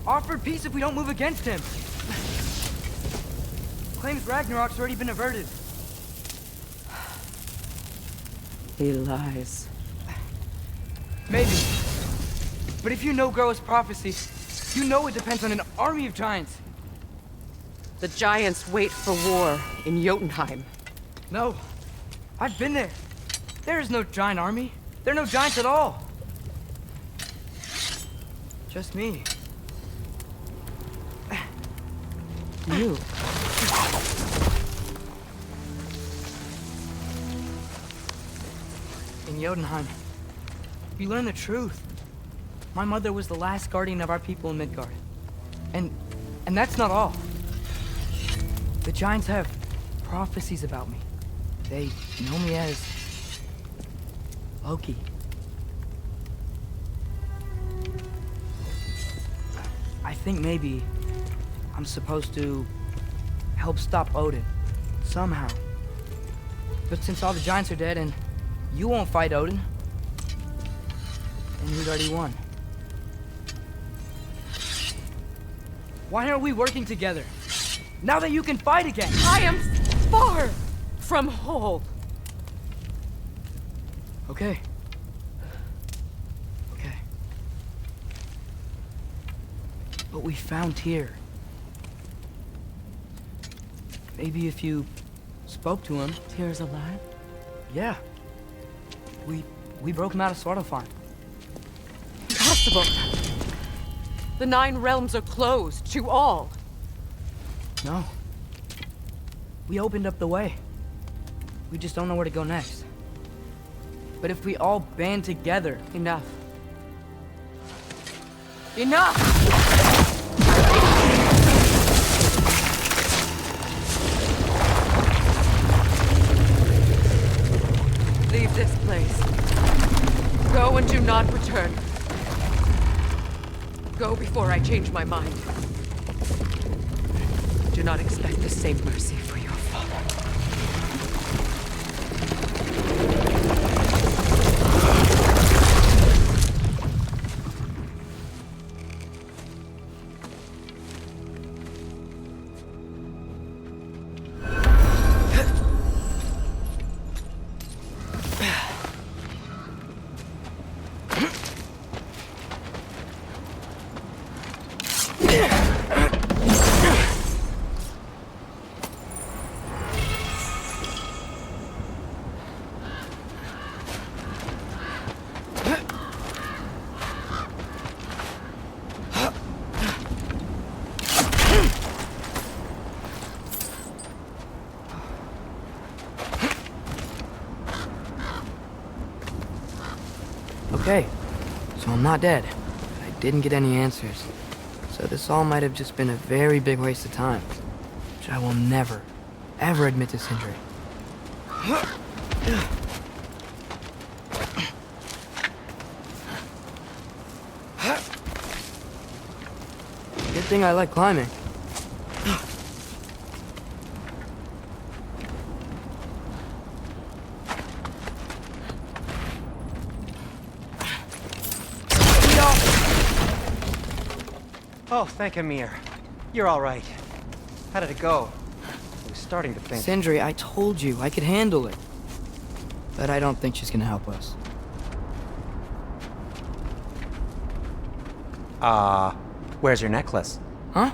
Offered peace if we don't move against him. Claims Ragnarok's already been averted.
He lies.
Maybe. But if you know Groa's prophecy, you know it depends on an army of giants.
The giants wait for war in Jotunheim.
No. I've been there. There is no giant army. There are no giants at all. Just me.
You.
In Jotunheim, you learn the truth. My mother was the last guardian of our people in Midgard. And that's not all. The giants have prophecies about me. They know me as Loki. I think maybe I'm supposed to help stop Odin, somehow. But since all the giants are dead and you won't fight Odin, then he's already won. Why aren't we working together? Now that you can fight again!
I am far from whole.
Okay. Okay. But we found Tyr. Maybe if you spoke to him...
Tyr's alive?
Yeah. We broke him out of Svartalfheim.
Impossible. The 9 realms are closed to all.
No. We opened up the way. We just don't know where to go next. But if we all band together...
Enough. Enough! Leave this place. Go and do not return. Go before I change my mind. Do not expect the same mercy for your father.
Okay, so I'm not dead. I didn't get any answers. So this all might have just been a very big waste of time. Which I will never, ever admit to Sindri. Good thing I like climbing.
Oh, thank Amir. You're all right. How did it go? I was starting to think...
Sindri, I told you I could handle it. But I don't think she's gonna help us.
Where's your necklace?
Huh?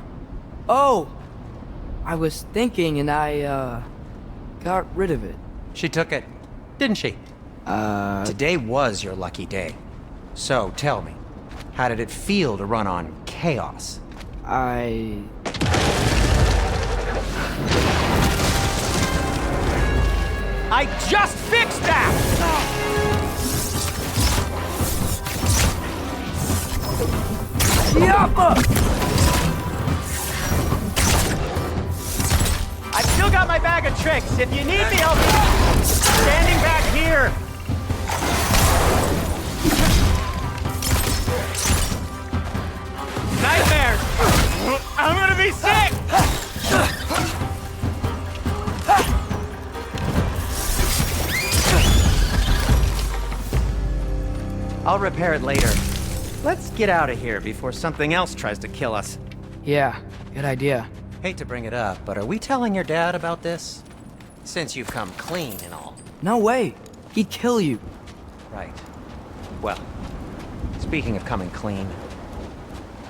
Oh! I was thinking and I, got rid of it.
She took it, didn't she? Today was your lucky day. So, tell me, how did it feel to run on chaos?
I
just fixed that! I've still got my bag of tricks. If you need me, I'll be standing back here. Nightmares! I'm gonna be sick! I'll repair it later. Let's get out of here before something else tries to kill us.
Yeah, good idea.
Hate to bring it up, but are we telling your dad about this? Since you've come clean and all.
No way! He'd kill you.
Right. Well, speaking of coming clean,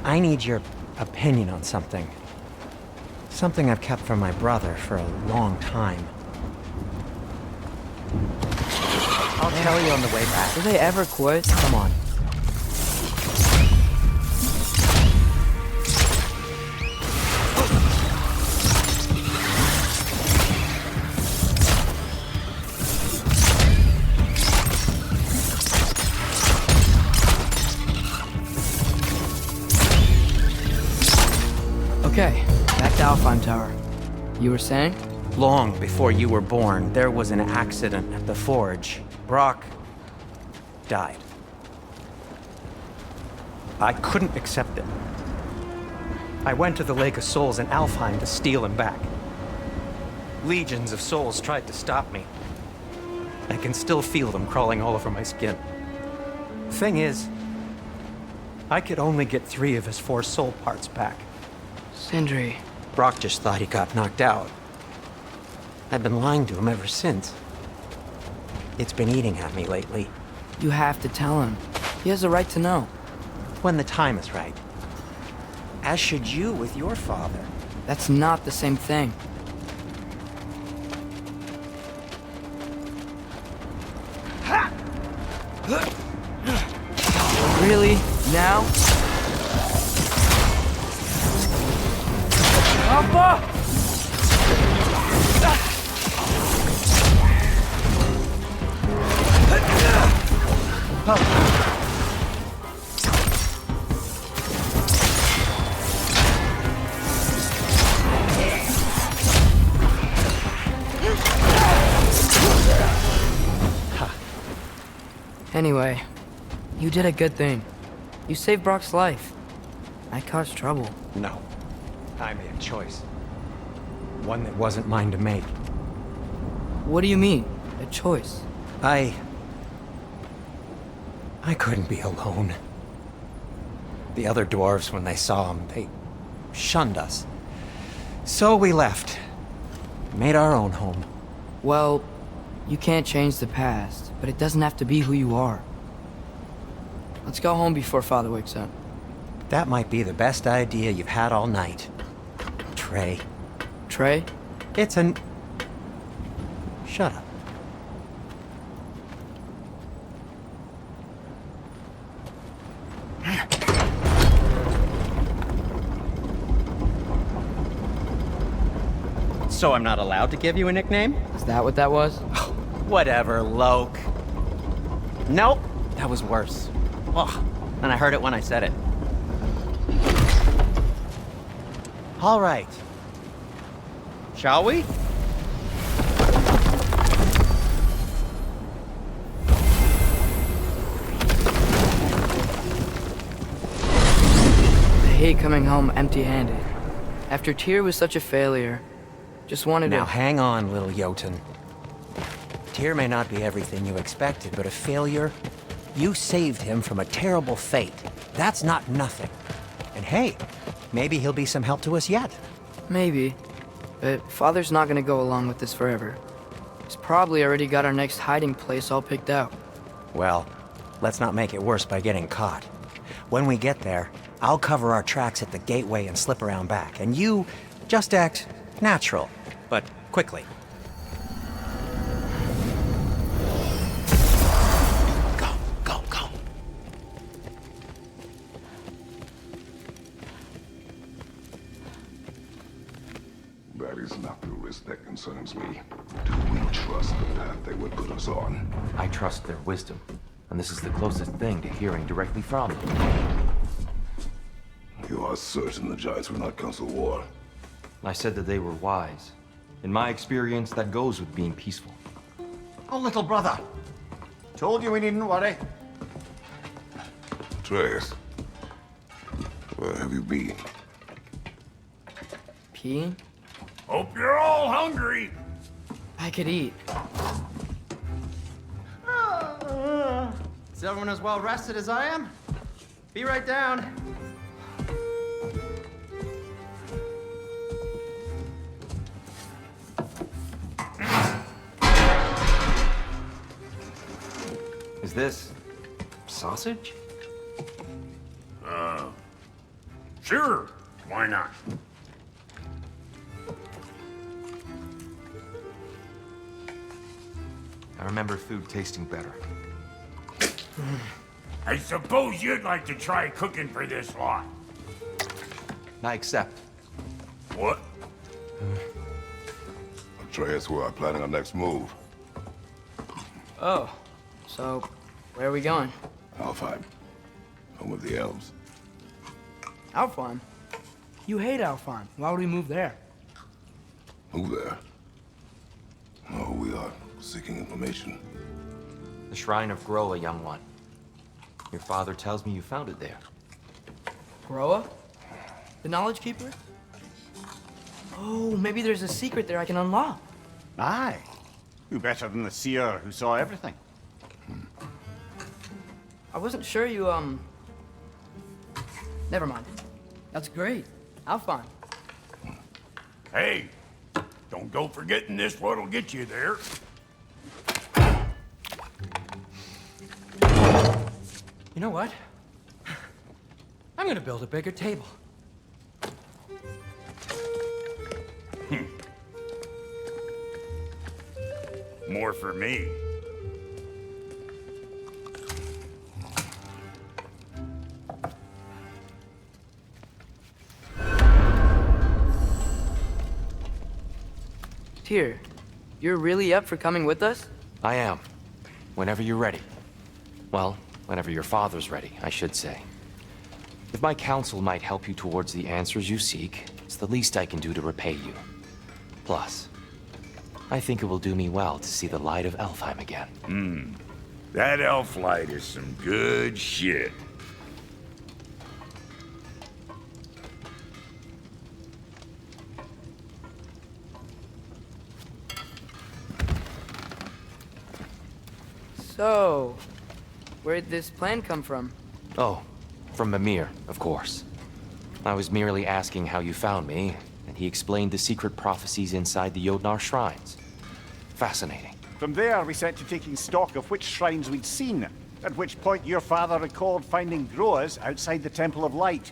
I need your opinion on something. Something I've kept from my brother for a long time. I'll tell you on the way back.
Do they ever quit?
Come on.
Okay, back to Alfheim Tower. You were saying?
Long before you were born, there was an accident at the forge. Brock died. I couldn't accept it. I went to the Lake of Souls in Alfheim to steal him back. Legions of souls tried to stop me. I can still feel them crawling all over my skin. Thing is, I could only get 3 of his 4 soul parts back.
Sindri.
Brock just thought he got knocked out. I've been lying to him ever since. It's been eating at me lately.
You have to tell him. He has a right to know.
When the time is right. As should you with your father.
That's not the same thing. Really? Now? Alpha! Anyway, you did a good thing. You saved Brock's life. I caused trouble.
No. I made a choice. One that wasn't mine to make.
What do you mean? A choice?
I couldn't be alone. The other dwarves, when they saw him, they shunned us. So we left. Made our own home.
Well, you can't change the past, but it doesn't have to be who you are. Let's go home before Father wakes up.
That might be the best idea you've had all night. Trey.
Trey?
It's an... Shut up. So I'm not allowed to give you a nickname?
Is that what that was?
Whatever, Loke. Nope, that was worse. Ugh, and I heard it when I said it. All right. Shall we?
I hate coming home empty-handed. After Tyr was such a failure, just wanted to...
Now hang on, little Jotun. Tyr may not be everything you expected, but a failure? You saved him from a terrible fate. That's not nothing. And hey, maybe he'll be some help to us yet.
Maybe. But Father's not gonna go along with this forever. He's probably already got our next hiding place all picked out.
Well, let's not make it worse by getting caught. When we get there, I'll cover our tracks at the gateway and slip around back, and you just act natural, but quickly. Go.
That is not the risk that concerns me. Do we trust the path they would put us on?
I trust their wisdom, and this is the closest thing to hearing directly from them.
You are certain the Giants were not Council War?
I said that they were wise. In my experience, that goes with being peaceful.
Oh, little brother. Told you we needn't worry.
Atreus, where have you been?
Peeing?
Hope you're all hungry.
I could eat.
Is everyone as well rested as I am? Be right down.
Is this sausage?
Sure. Why not?
I remember food tasting better.
I suppose you'd like to try cooking for this lot.
I accept.
What?
Atreus, we are planning our next move.
Oh, so where are we going?
Alfheim, home of the elves.
Alfheim? You hate Alfheim. Why would we move there?
Move there? No, we are seeking information.
The Shrine of Groa, young one. Your father tells me you found it there.
Groa? The Knowledge Keeper? Oh, maybe there's a secret there I can unlock.
Aye. Who better than the seer who saw everything?
I wasn't sure you, Never mind. That's great. Alfheim.
Hey, don't go forgetting this what'll get you there.
You know what? I'm gonna build a bigger table.
More for me.
Tyr, you're really up for coming with us?
I am. Whenever you're ready. Well, whenever your father's ready, I should say. If my counsel might help you towards the answers you seek, it's the least I can do to repay you. Plus, I think it will do me well to see the light of Elfheim again.
That elf light is some good shit.
So, where'd this plan come from?
Oh, from Mimir, of course. I was merely asking how you found me, and he explained the secret prophecies inside the Jotnar shrines. Fascinating.
From there, we set to taking stock of which shrines we'd seen, at which point your father recalled finding growers outside the Temple of Light.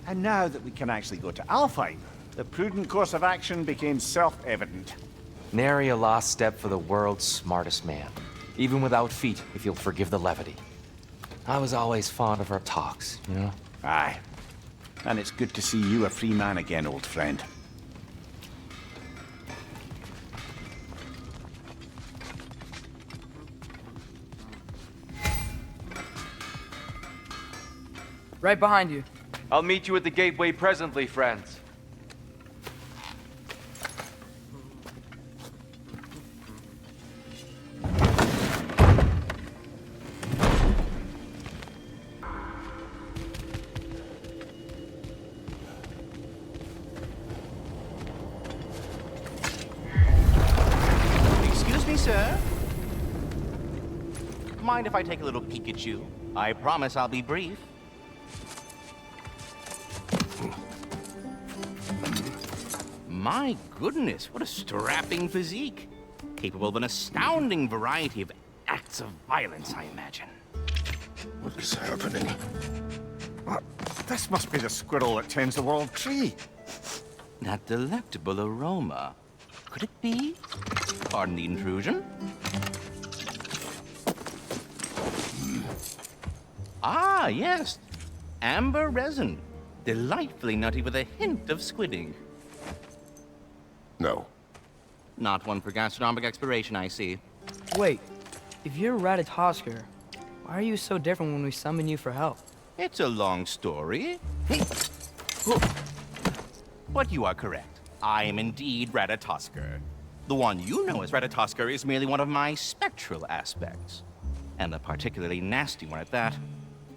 And now that we can actually go to Alfheim, the prudent course of action became self-evident.
Nary a lost step for the world's smartest man. Even without feet, if you'll forgive the levity. I was always fond of our talks, you know?
Aye. And it's good to see you a free man again, old friend.
Right behind you.
I'll meet you at the gateway presently, friends.
Sir? Mind if I take a little peek at you? I promise I'll be brief. My goodness, what a strapping physique. Capable of an astounding variety of acts of violence, I imagine.
What is happening?
This must be the squirrel that tends the world tree.
That delectable aroma. Could it be? Pardon the intrusion. Ah, yes. Amber resin. Delightfully nutty with a hint of squidding.
No.
Not one for gastronomic exploration, I see.
Wait, if you're Ratatoskr, why are you so different when we summon you for help?
It's a long story. But you are correct. I am indeed Ratatoskr. The one you know as Ratatoskr is merely one of my spectral aspects. And a particularly nasty one at that.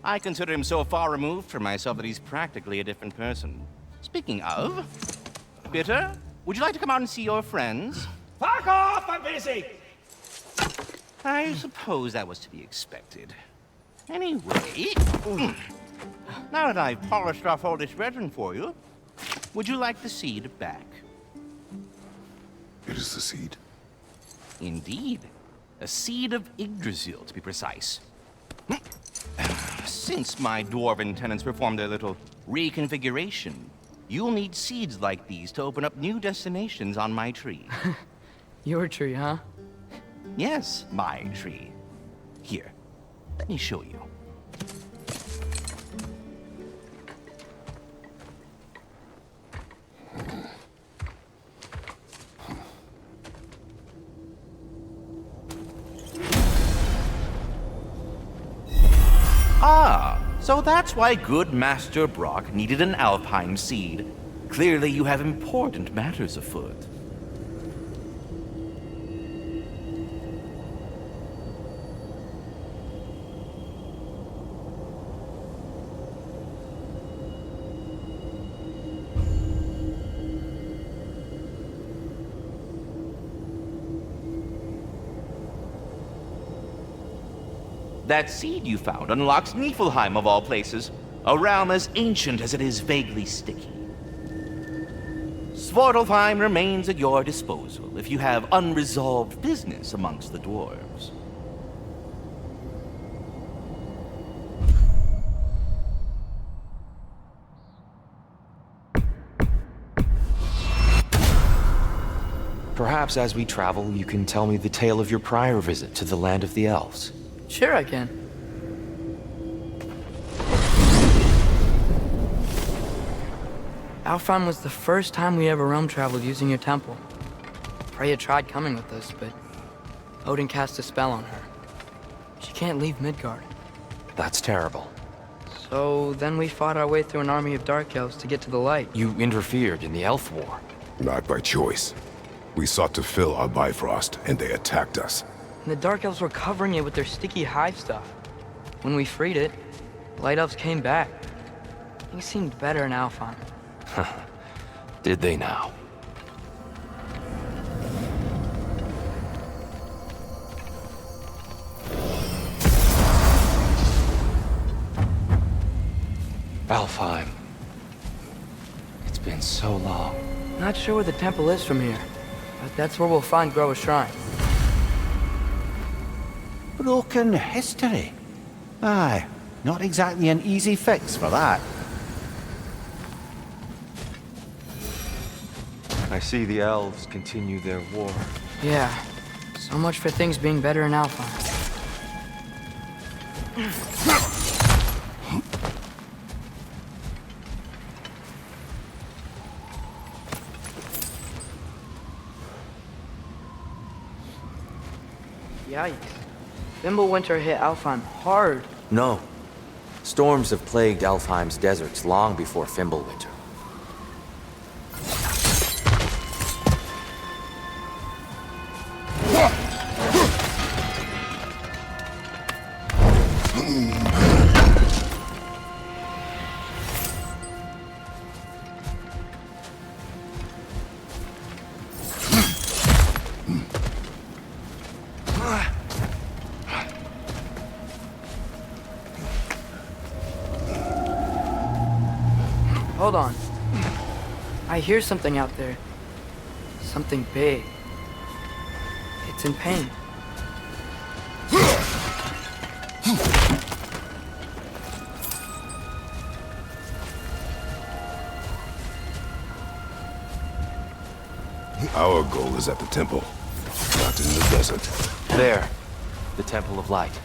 I consider him so far removed from myself that he's practically a different person. Speaking of... Bitter, would you like to come out and see your friends?
Fuck off! I'm busy!
I suppose that was to be expected. Anyway... Now that I've polished off all this resin for you, would you like the seed back?
It is the seed?
Indeed. A seed of Yggdrasil, to be precise. Since my dwarven tenants performed their little reconfiguration, you'll need seeds like these to open up new destinations on my tree.
Your tree, huh?
Yes, my tree. Here, let me show you. Ah, so that's why good Master Brock needed an Alpine seed. Clearly you have important matters afoot. That seed you found unlocks Niflheim of all places, a realm as ancient as it is vaguely sticky. Svartalfheim remains at your disposal if you have unresolved business amongst the dwarves.
Perhaps as we travel, you can tell me the tale of your prior visit to the land of the elves.
Sure I can. Alfheim was the first time we ever realm traveled using your temple. Freya tried coming with us, but Odin cast a spell on her. She can't leave Midgard.
That's terrible.
So then we fought our way through an army of dark elves to get to the light.
You interfered in the elf war.
Not by choice. We sought to fill our Bifrost, and they attacked us.
And the dark elves were covering it with their sticky hive stuff. When we freed it, the light elves came back. Things seemed better in Alfheim.
Did they now? Alfheim. It's been so long.
Not sure where the temple is from here, but that's where we'll find Groa's shrine.
Broken history. Aye, not exactly an easy fix for that.
I see the elves continue their war.
Yeah, so much for things being better in Alfheim. Yikes. Fimbulwinter hit Alfheim hard.
No. Storms have plagued Alfheim's deserts long before Fimbulwinter.
Hold on. I hear something out there. Something big. It's in pain.
Our goal is at the temple, not in the desert.
There. The Temple of Light.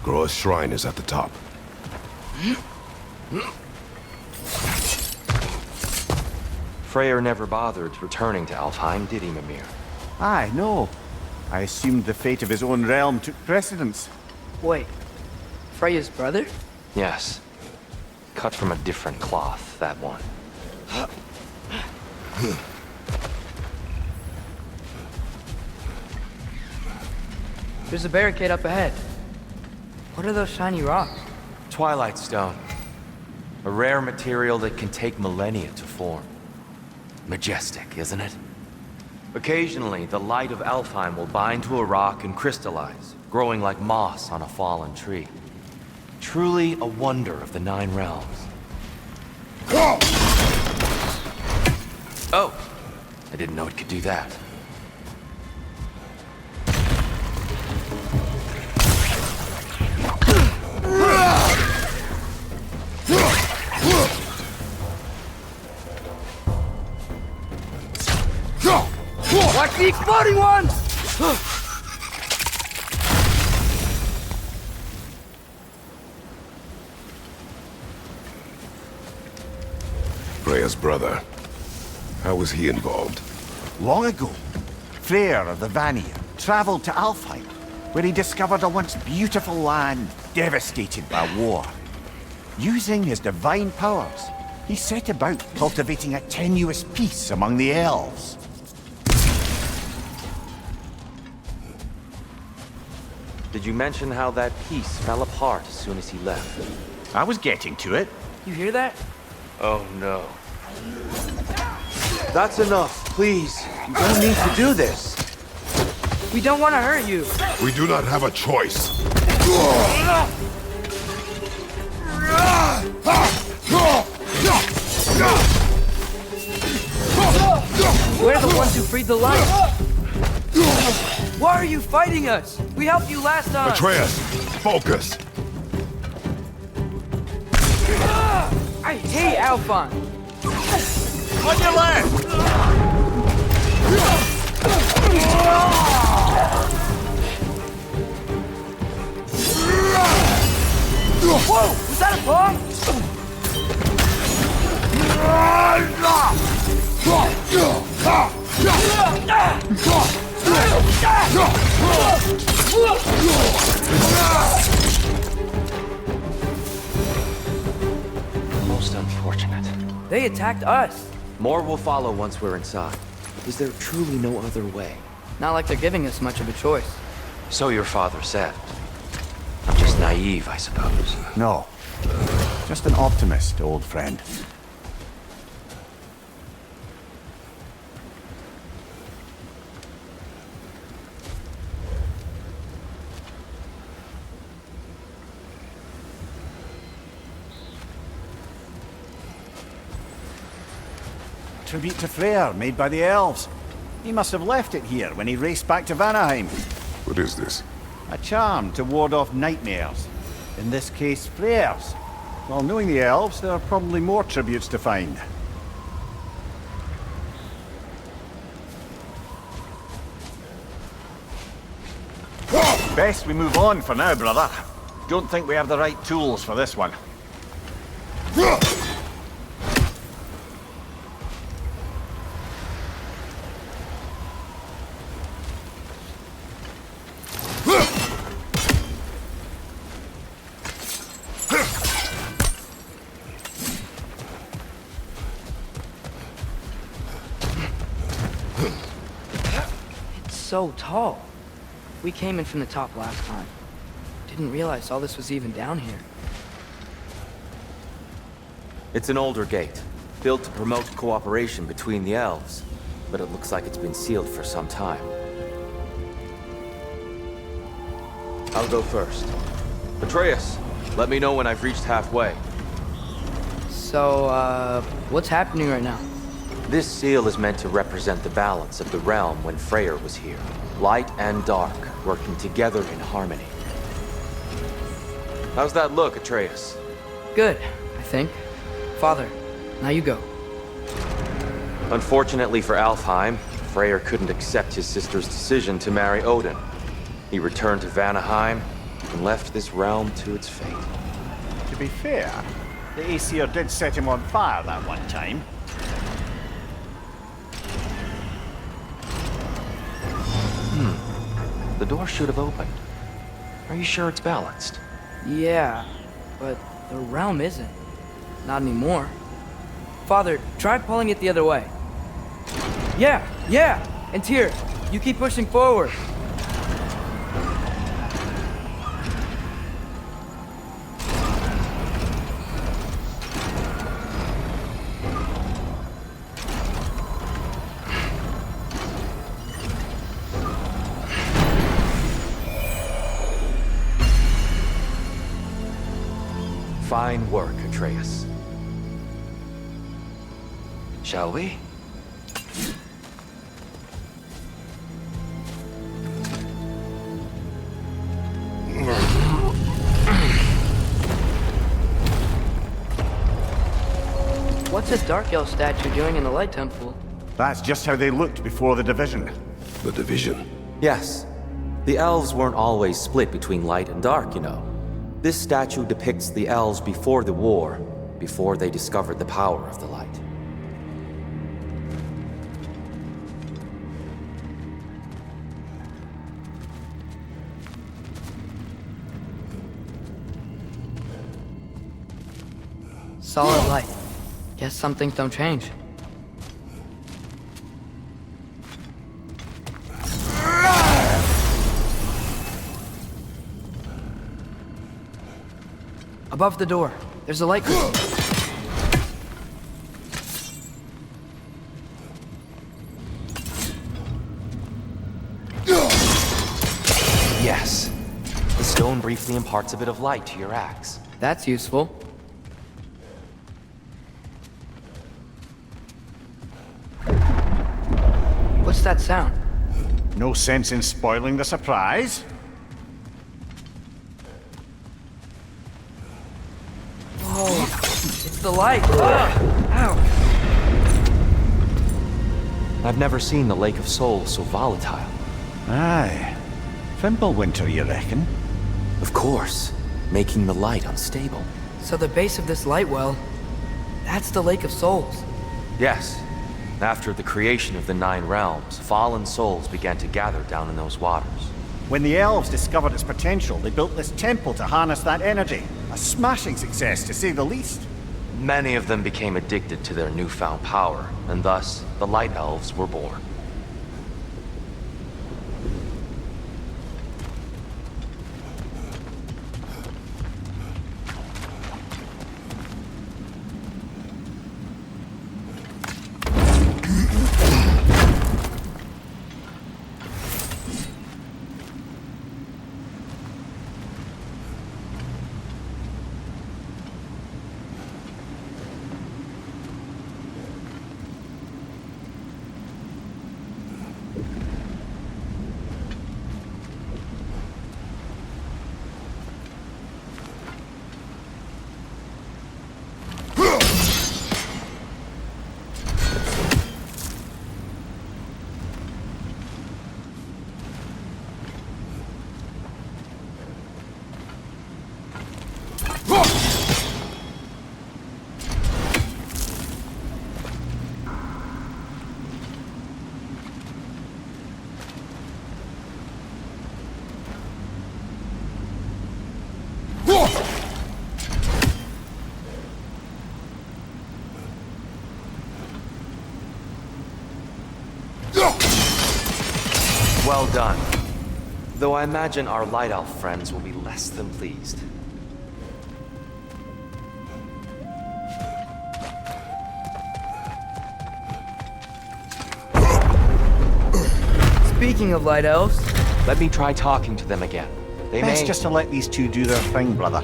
Groa's shrine is at the top.
Freyr never bothered returning to Alfheim, did he, Mimir?
Aye, no. I assumed the fate of his own realm took precedence.
Wait. Freya's brother?
Yes. Cut from a different cloth, that one.
There's a barricade up ahead. What are those shiny rocks?
Twilight Stone. A rare material that can take millennia to form. Majestic, isn't it? Occasionally, the light of Alfheim will bind to a rock and crystallize, growing like moss on a fallen tree. Truly a wonder of the Nine Realms. Oh! I didn't know it could do that.
Watch the exploding one!
Freya's brother. How was he involved?
Long ago, Freyr of the Vanir traveled to Alfheim, where he discovered a once beautiful land devastated by war. Using his divine powers, he set about cultivating a tenuous peace among the elves.
Did you mention how that piece fell apart as soon as he left?
I was getting to it.
You hear that?
Oh no.
That's enough, please. You don't need to do this.
We don't want to hurt you.
We do not have a choice.
freed the light. Why are you fighting us? We helped you last time.
Atreus, focus.
I hate Alphon.
On your left!
Whoa! Was that a bomb?
Most unfortunate.
They attacked us.
More will follow once we're inside. Is there truly no other way?
Not like they're giving us much of a choice.
So your father said. I'm just naive, I suppose.
No. Just an optimist, old friend. Tribute to Freyr, made by the elves. He must have left it here when he raced back to Vanaheim.
What is this?
A charm to ward off nightmares. In this case, Freyr's. While knowing the elves, there are probably more tributes to find. Best we move on for now, brother. Don't think we have the right tools for this one.
So tall. We came in from the top last time. Didn't realize all this was even down here.
It's an older gate, built to promote cooperation between the elves, but it looks like it's been sealed for some time. I'll go first. Atreus, let me know when I've reached halfway.
So, what's happening right now?
This seal is meant to represent the balance of the realm when Freyr was here. Light and dark, working together in harmony. How's that look, Atreus?
Good, I think. Father, now you go.
Unfortunately for Alfheim, Freyr couldn't accept his sister's decision to marry Odin. He returned to Vanaheim and left this realm to its fate.
To be fair, the Aesir did set him on fire that one time.
The door should have opened. Are you sure it's balanced?
Yeah, but the realm isn't. Not anymore. Father, try pulling it the other way. Yeah! And Tyr, you keep pushing forward.
Fine work, Atreus. Shall we?
What's a Dark Elf statue doing in the Light Temple?
That's just how they looked before the division.
The division?
Yes. The elves weren't always split between light and dark, you know. This statue depicts the elves before the war, before they discovered the power of the light.
Solid light. Guess some things don't change. Above the door, there's a light crystal.
Yes. The stone briefly imparts a bit of light to your axe.
That's useful. What's that sound?
No sense in spoiling the surprise.
Oh, it's the light. Ow.
I've never seen the Lake of Souls so volatile.
Aye. Fimbulwinter, you reckon?
Of course. Making the light unstable.
So the base of this light well, that's the Lake of Souls.
Yes. After the creation of the Nine Realms, fallen souls began to gather down in those waters.
When the elves discovered its potential, they built this temple to harness that energy. A smashing success, to say the least.
Many of them became addicted to their newfound power, and thus, the Light Elves were born. Well done. Though I imagine our Light Elf friends will be less than pleased.
Speaking of Light Elves...
Let me try talking to them again. They
Best
may...
just to let these two do their thing, brother.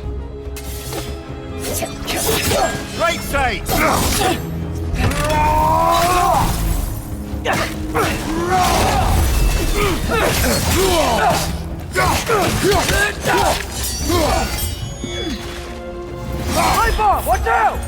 Right side!
Light bomb! Watch out!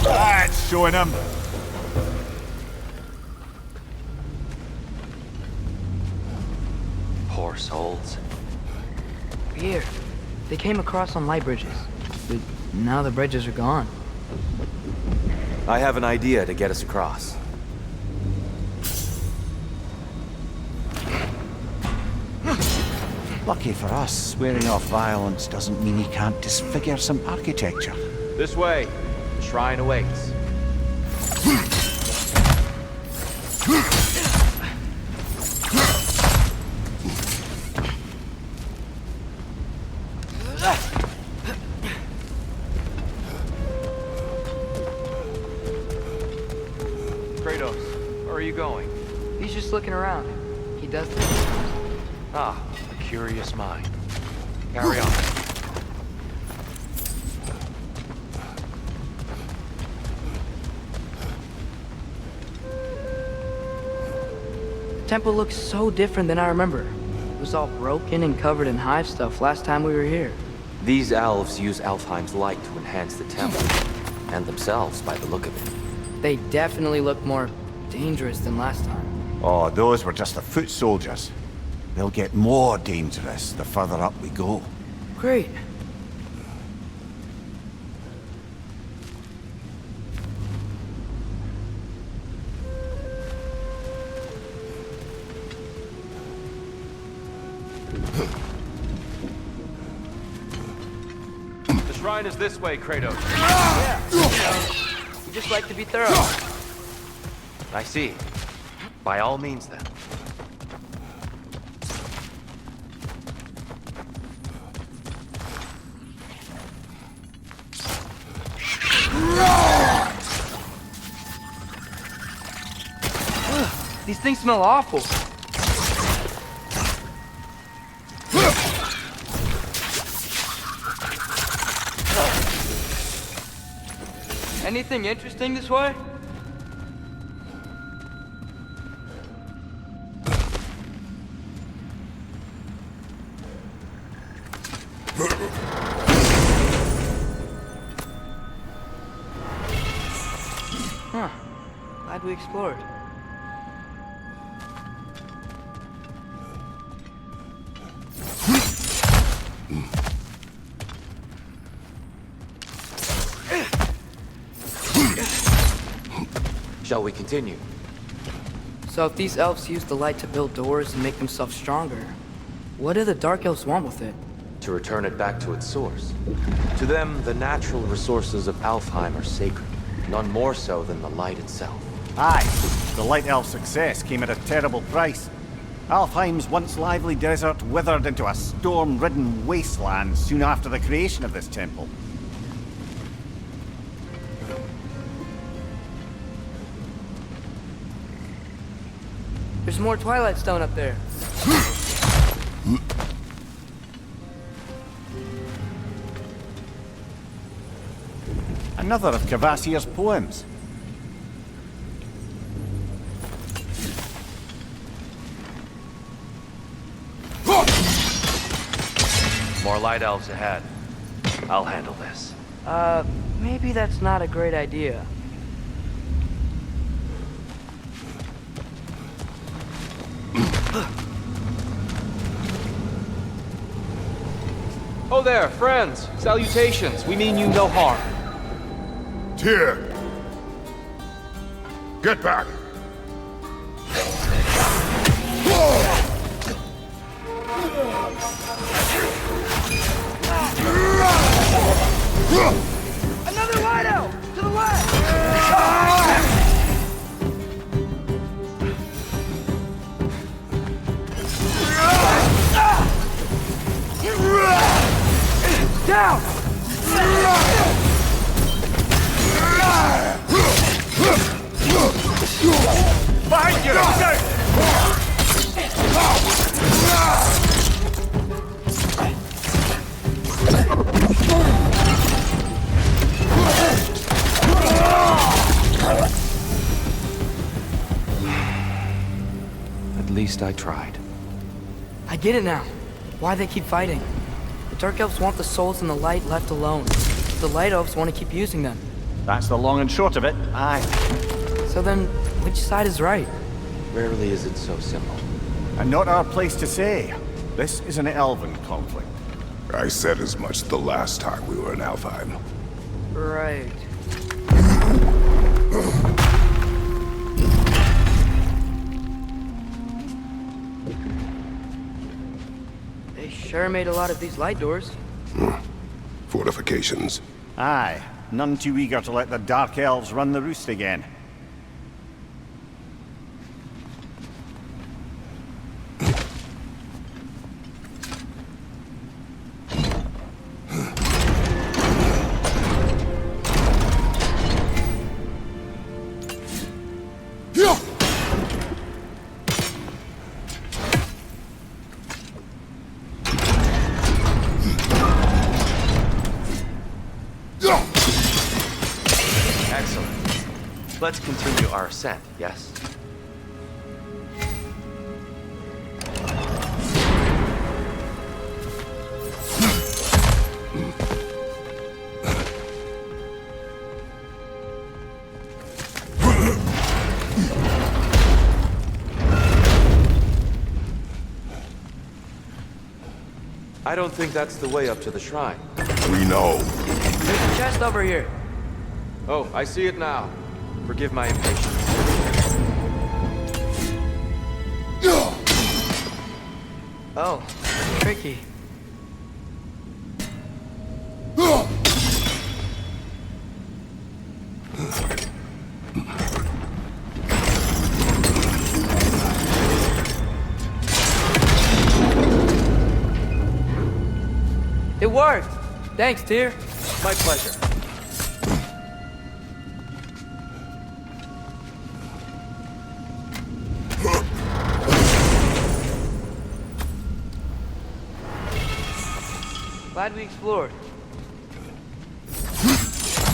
That's showing him.
Poor souls.
Weird. They came across on light bridges, but now the bridges are gone.
I have an idea to get us across.
Lucky for us, swearing off violence doesn't mean he can't disfigure some architecture.
This way. The shrine awaits.
Kratos, where are you going?
He's just looking around. He does this.
Ah, a curious mind. Carry on.
The temple looks so different than I remember. It was all broken and covered in hive stuff last time we were here.
These elves use Alfheim's light to enhance the temple, and themselves by the look of it.
They definitely look more dangerous than last time.
Oh, those were just the foot soldiers. They'll get more dangerous the further up we go.
Great.
The shrine is this way, Kratos.
Yeah, you know, we just like to be thorough.
I see. By all means, then.
These things smell awful. Anything interesting this way? Huh. Glad we explored.
Shall we continue?
So if these elves use the light to build doors and make themselves stronger, what do the Dark Elves want with it?
To return it back to its source. To them, the natural resources of Alfheim are sacred, none more so than the light itself.
Aye, the Light Elf's success came at a terrible price. Alfheim's once lively desert withered into a storm-ridden wasteland soon after the creation of this temple.
There's more Twilight Stone up there.
Another of Kvasir's poems.
More light elves ahead. I'll handle this.
Maybe that's not a great idea.
Oh there, friends. Salutations. We mean you no harm.
Tyr! Get back!
Another light elf! To the left! Down!
Behind you!
At least I tried.
I get it now. Why they keep fighting. The Dark Elves want the souls in the light left alone. The Light Elves want to keep using them.
That's the long and short of it, aye.
So then, which side is right?
Rarely is it so simple.
And not our place to say. This is an elven conflict.
I said as much the last time we were in Alfheim.
Right. They sure made a lot of these light doors.
Fortifications.
Aye, none too eager to let the Dark Elves run the roost again.
Excellent. Let's continue our ascent, yes? I don't think that's the way up to the shrine.
We know.
There's a chest over here.
Oh, I see it now.
Forgive my impatience.
Oh, tricky. It worked! Thanks, Tyr.
My pleasure.
Glad we explored.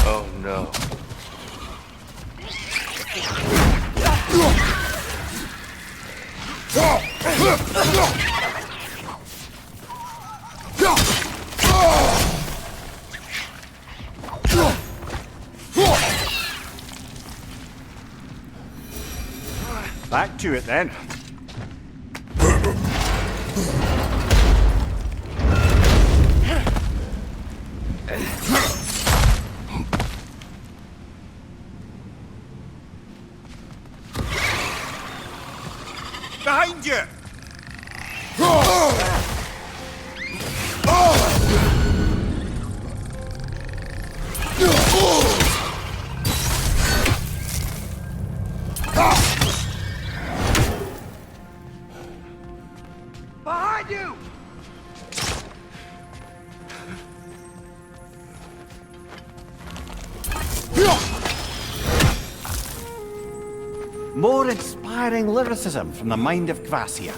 Oh no.
Back to it then.
Behind you!
Behind you!
More inspiring lyricism from the mind of Kvasir.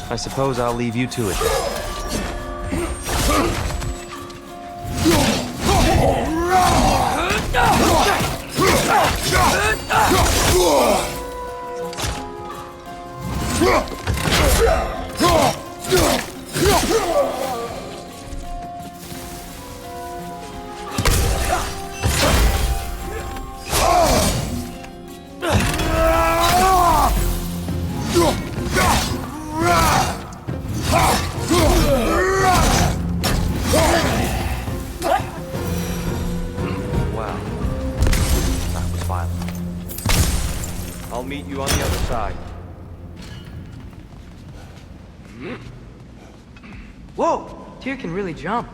I suppose I'll leave you to it. Wow. That was violent. I'll meet you on the other side.
Whoa! Tyr can really jump.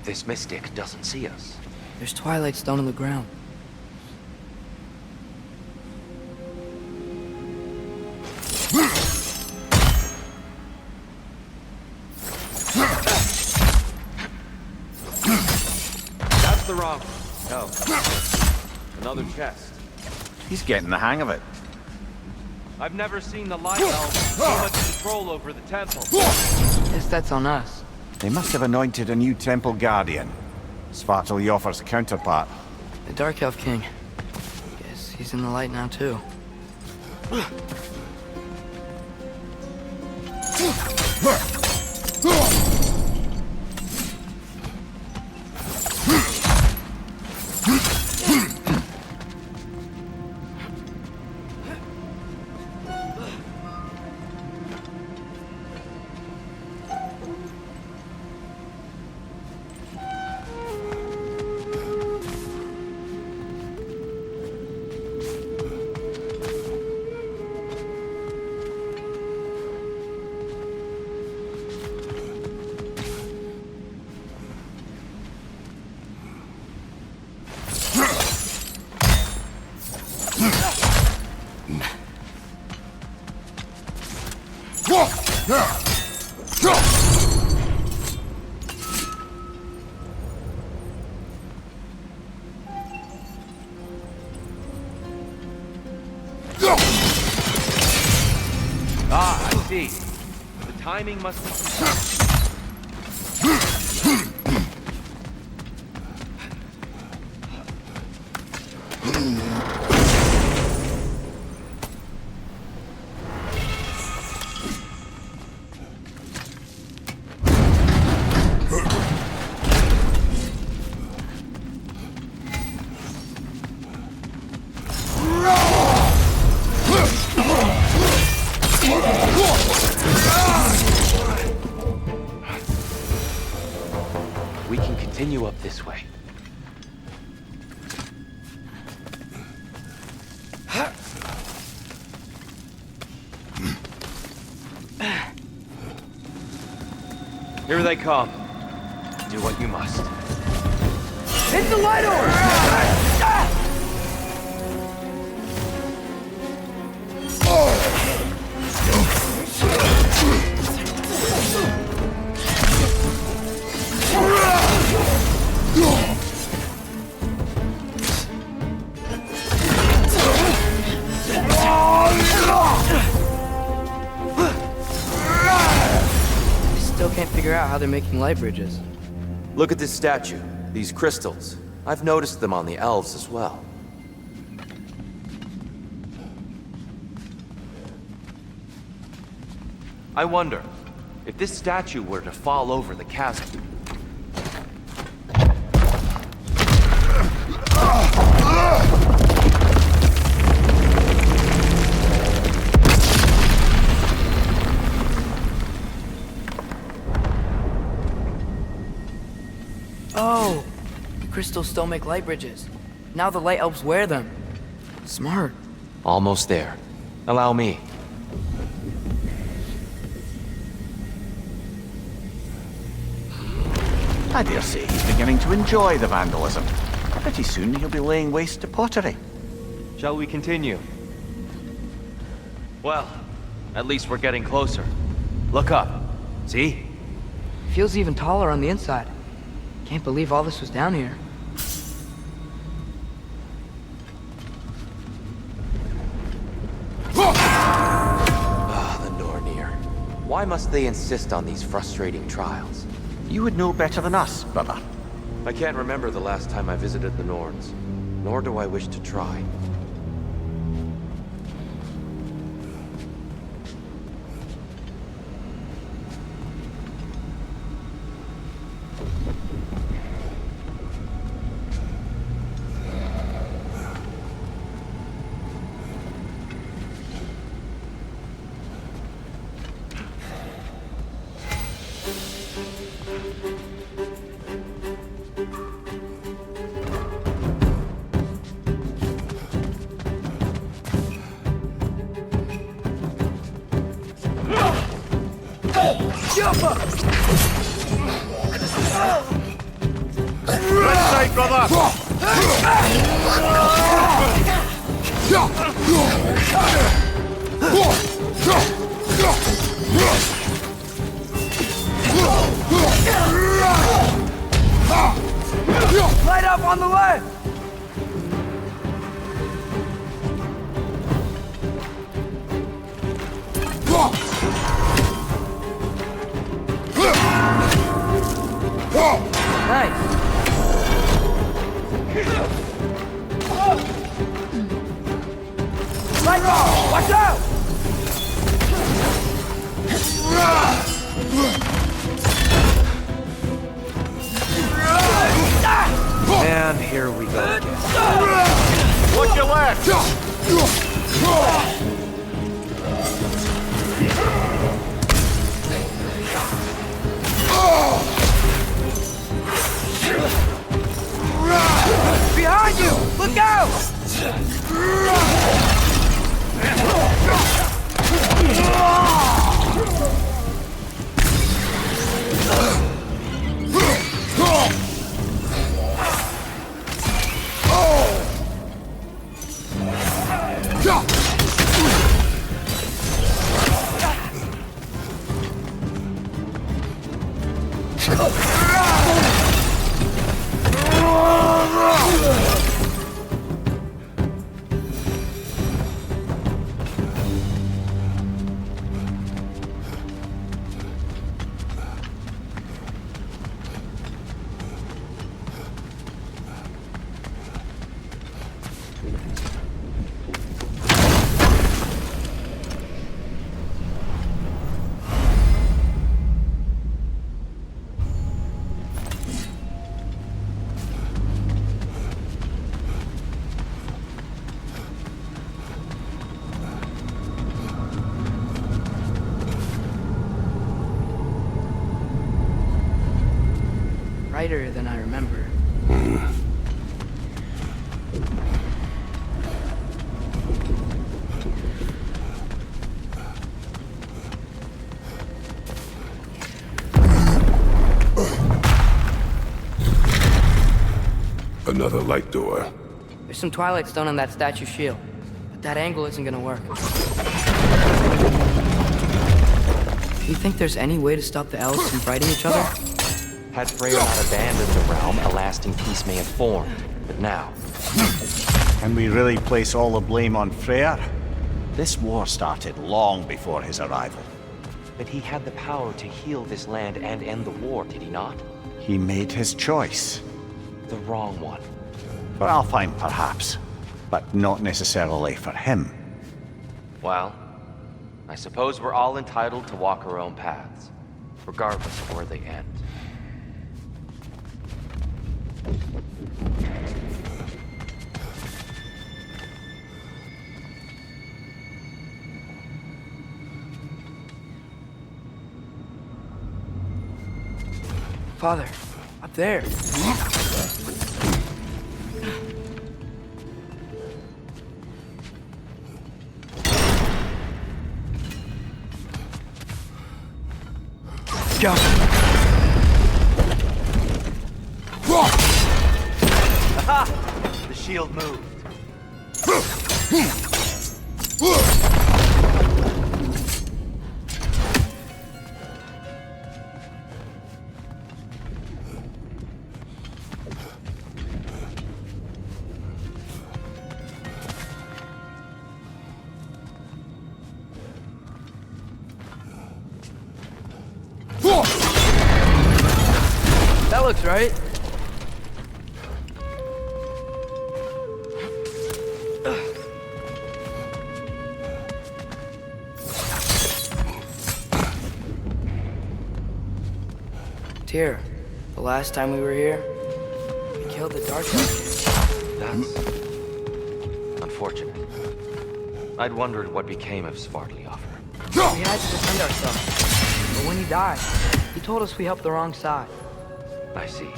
This mystic doesn't see us.
There's Twilight Stone on the ground.
That's the wrong. No. Another chest.
He's getting the hang of it.
I've never seen the Light Elves with so much control over the temple.
Guess that's on us.
They must have anointed a new temple guardian. Svartalfjord's counterpart.
The Dark Elf King. Guess he's in the light now, too.
Ah, I see. The timing must be...
continue up this way. Here they come. Do what you must.
Hit the light orb! Still can't figure out how they're making light bridges.
Look at this statue, these crystals. I've noticed them on the elves as well. I wonder, if this statue were to fall over the chasm...
Oh, the crystals still make light bridges. Now the light elves wear them. Smart.
Almost there. Allow me.
I dare say he's beginning to enjoy the vandalism. Pretty soon he'll be laying waste to pottery.
Shall we continue? Well, at least we're getting closer. Look up. See?
Feels even taller on the inside. Can't believe all this was down here.
Ah, the Nornir. Why must they insist on these frustrating trials?
You would know better than us, brother.
I can't remember the last time I visited the Norns, nor do I wish to try.
Jump up!
Right side, brother!
Light up on the left! Nice. Light off! Watch out!
And here we go again.
Watch your left!
Behind you! Look out! brighter than I remember.
Another light door.
There's some Twilight Stone on that statue shield, but that angle isn't gonna work. Do you think there's any way to stop the elves from fighting each other?
Had Freyr not abandoned the realm, a lasting peace may have formed. But now...
Can we really place all the blame on Freyr? This war started long before his arrival.
But he had the power to heal this land and end the war, did he not?
He made his choice.
The wrong one.
For Alfheim, perhaps, but not necessarily for him.
Well, I suppose we're all entitled to walk our own paths, regardless of where they end.
Father, up there. Go.
Aha! The shield moved.
That looks right. Tyr, the last time we were here, we killed the Dark Elf.
That's... unfortunate. I'd wondered what became of Svartalfheim.
We had to defend ourselves. But when he died, he told us we helped the wrong side.
I see.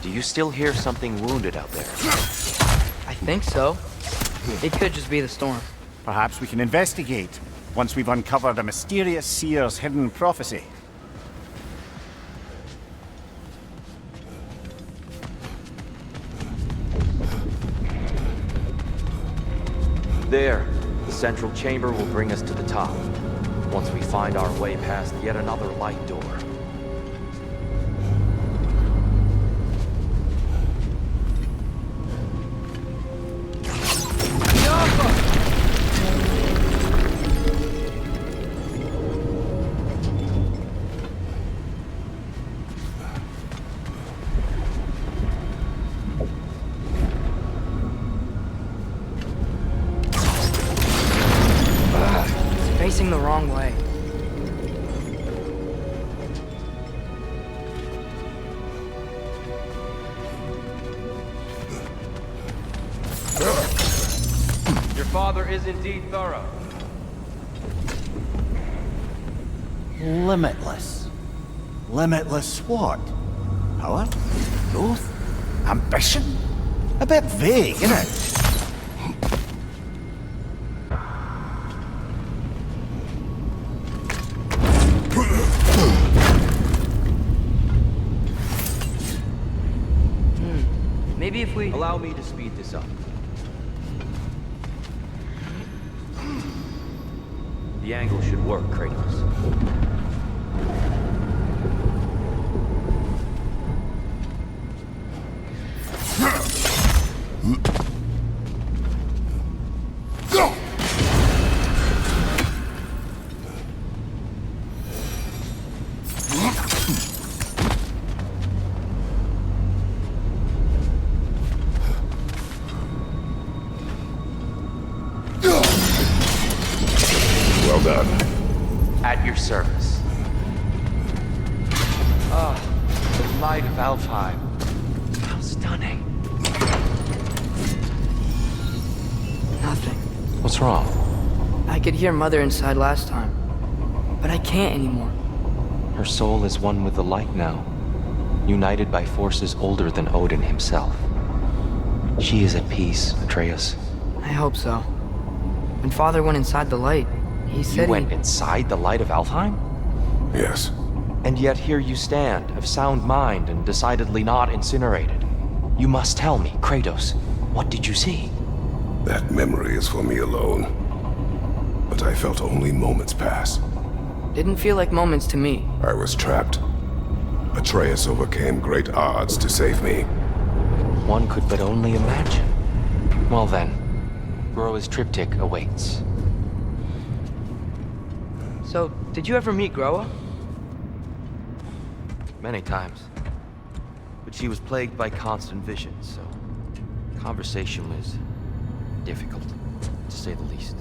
Do you still hear something wounded out there?
I think so. It could just be the storm.
Perhaps we can investigate, once we've uncovered a mysterious seer's hidden prophecy.
There. The central chamber will bring us to the top. Once we find our way past yet another light door.
Facing the wrong way.
Your father is indeed thorough.
Limitless. Limitless what? Power? Growth? Ambition? A bit vague, isn't it?
Maybe if we...
Allow me to speed this up.
The angle should work, Kratos.
Well done.
At your service. Ah, the light of Alfheim. How stunning.
Nothing.
What's wrong?
I could hear Mother inside last time, but I can't anymore.
Her soul is one with the light now, united by forces older than Odin himself. She is at peace, Atreus.
I hope so. When Father went inside the light, he said
You went inside the light of Alfheim?
Yes.
And yet here you stand, of sound mind and decidedly not incinerated. You must tell me, Kratos, what did you see?
That memory is for me alone. But I felt only moments pass.
Didn't feel like moments to me.
I was trapped. Atreus overcame great odds to save me.
One could but only imagine. Well then, Groa's triptych awaits.
So, did you ever meet Groa?
Many times. But she was plagued by constant visions, so conversation was difficult, to say the least.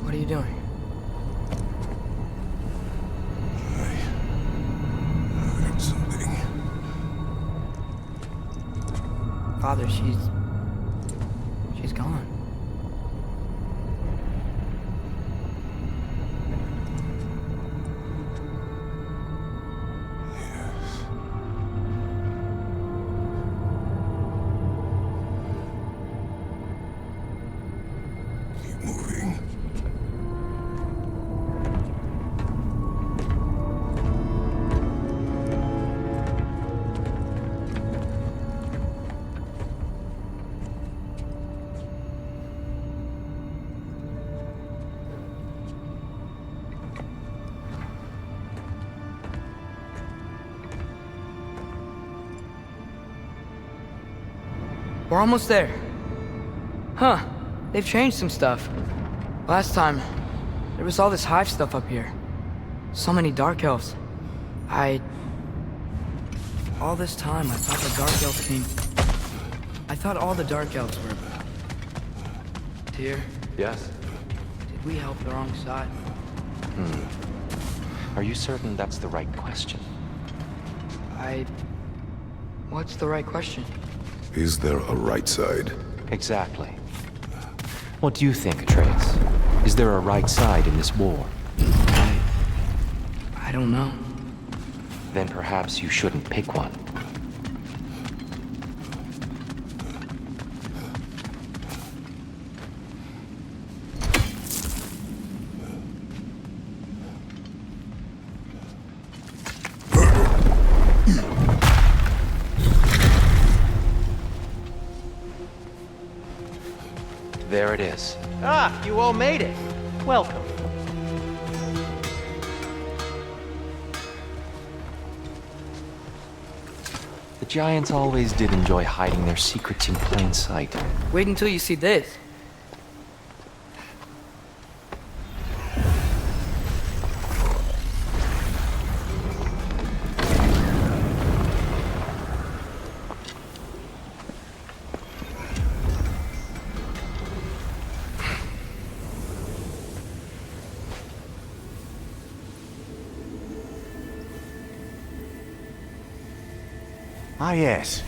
What are you doing?
I heard something.
Father, she's gone.
Keep moving.
We're almost there. Huh. They've changed some stuff. Last time, there was all this hive stuff up here. So many Dark Elves. All this time, I thought the Dark Elves came... I thought all the Dark Elves were... Tyr,
Yes?
did we help the wrong side?
Are you certain that's the right question?
What's the right question?
Is there a right side?
Exactly. What do you think, Atreus? Is there a right side in this war?
I don't know.
Then perhaps you shouldn't pick one. There it is.
Ah, you all made it. Welcome.
The giants always did enjoy hiding their secrets in plain sight.
Wait until you see this.
Ah, yes.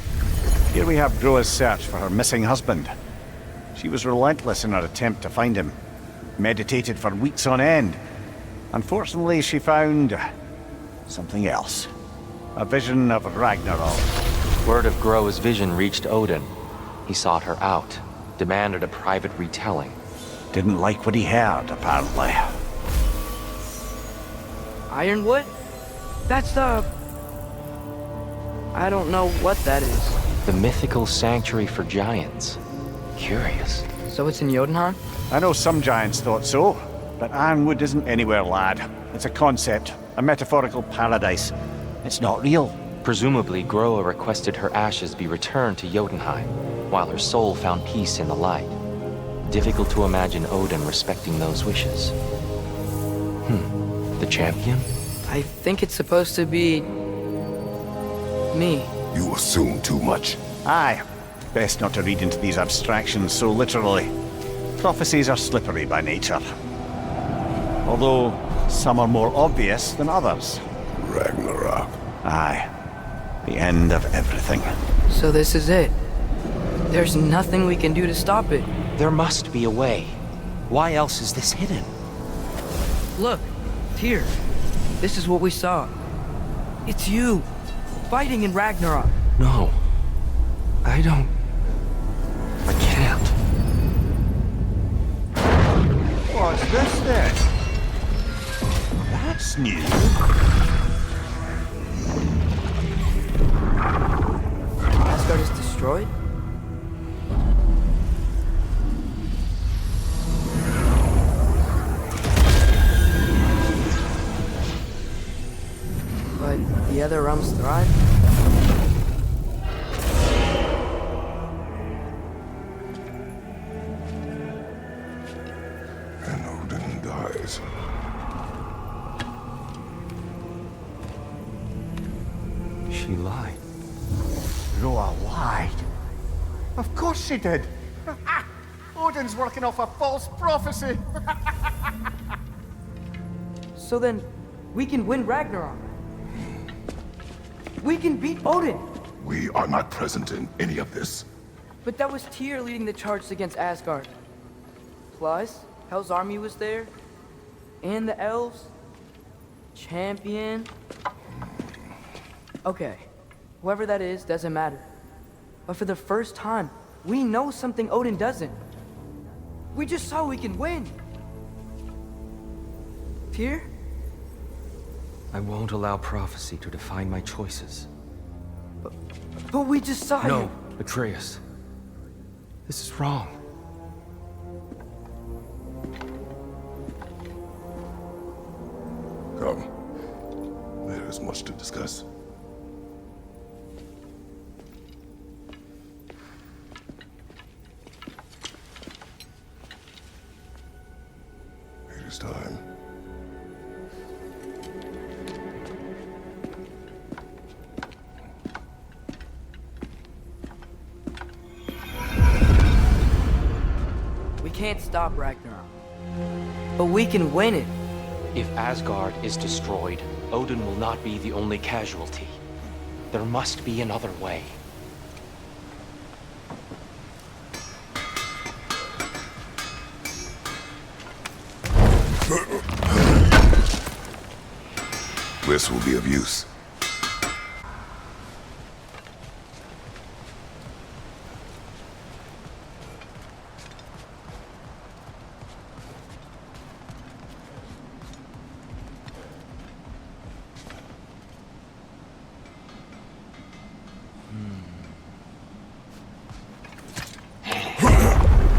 Here we have Groa's search for her missing husband. She was relentless in her attempt to find him. Meditated for weeks on end. Unfortunately, she found... something else. A vision of Ragnarok.
Word of Groa's vision reached Odin. He sought her out. demanded a private retelling.
Didn't like what he heard, apparently.
Ironwood? That's the... I don't know what that is.
The mythical sanctuary for giants. Curious.
So it's in Jotunheim?
I know some giants thought so, but Ironwood isn't anywhere, lad. It's a concept, a metaphorical paradise. It's not real.
Presumably, Groa requested her ashes be returned to Jotunheim, while her soul found peace in the light. Difficult to imagine Odin respecting those wishes. The champion?
I think it's supposed to be... me.
You assume too much.
Aye. Best not to read into these abstractions so literally. Prophecies are slippery by nature. Although, some are more obvious than others.
Ragnarok.
Aye. The end of everything.
So this is it. There's nothing we can do to stop it.
There must be a way. Why else is this hidden?
Look, Tyr. This is what we saw. It's you, fighting in Ragnarok.
No. I don't... I can't.
What's this then? That's new.
Asgard is destroyed? But the other realms thrive?
And Odin dies.
She lied.
Groa lied. Of course she did. Odin's working off a false prophecy.
So then, we can win Ragnarok. We can beat Odin.
We are not present in any of this.
But that was Tyr leading the charge against Asgard. Plus, Hell's army was there. And the elves. Champion. Okay, whoever that is doesn't matter. But for the first time, we know something Odin doesn't. We just saw we can win. Tyr?
I won't allow prophecy to define my choices.
But we just saw
No,
you.
Atreus. This is wrong.
Come. There is much to discuss. It is time.
We can't stop Ragnarok. But we can win it.
If Asgard is destroyed, Odin will not be the only casualty. There must be another way.
This will be of use.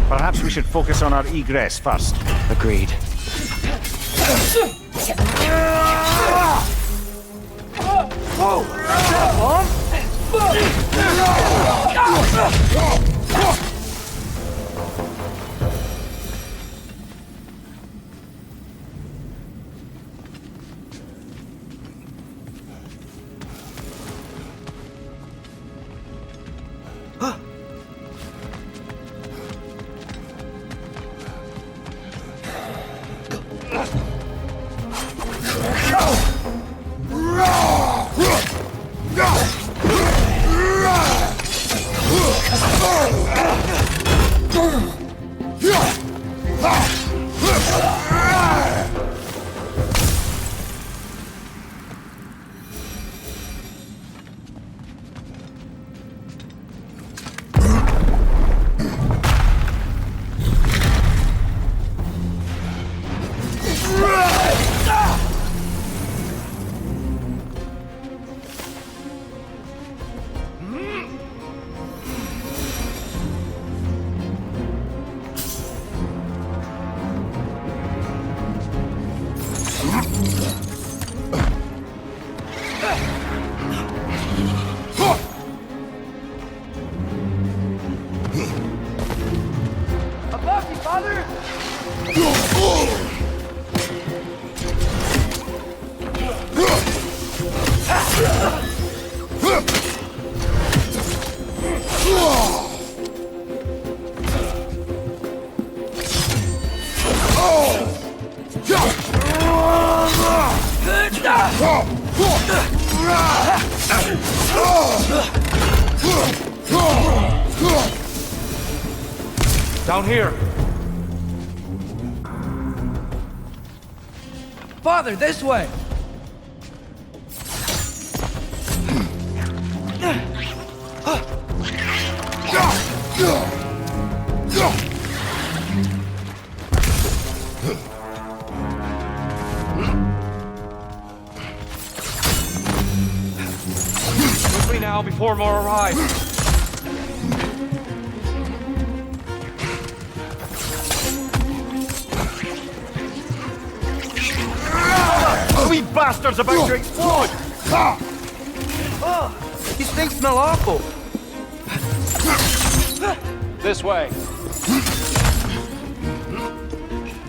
Perhaps we should focus on our egress first.
Agreed. Down here.
Father, this way!
Quickly now, before more arrive.
We bastards about to explode!
These things smell awful.
This way.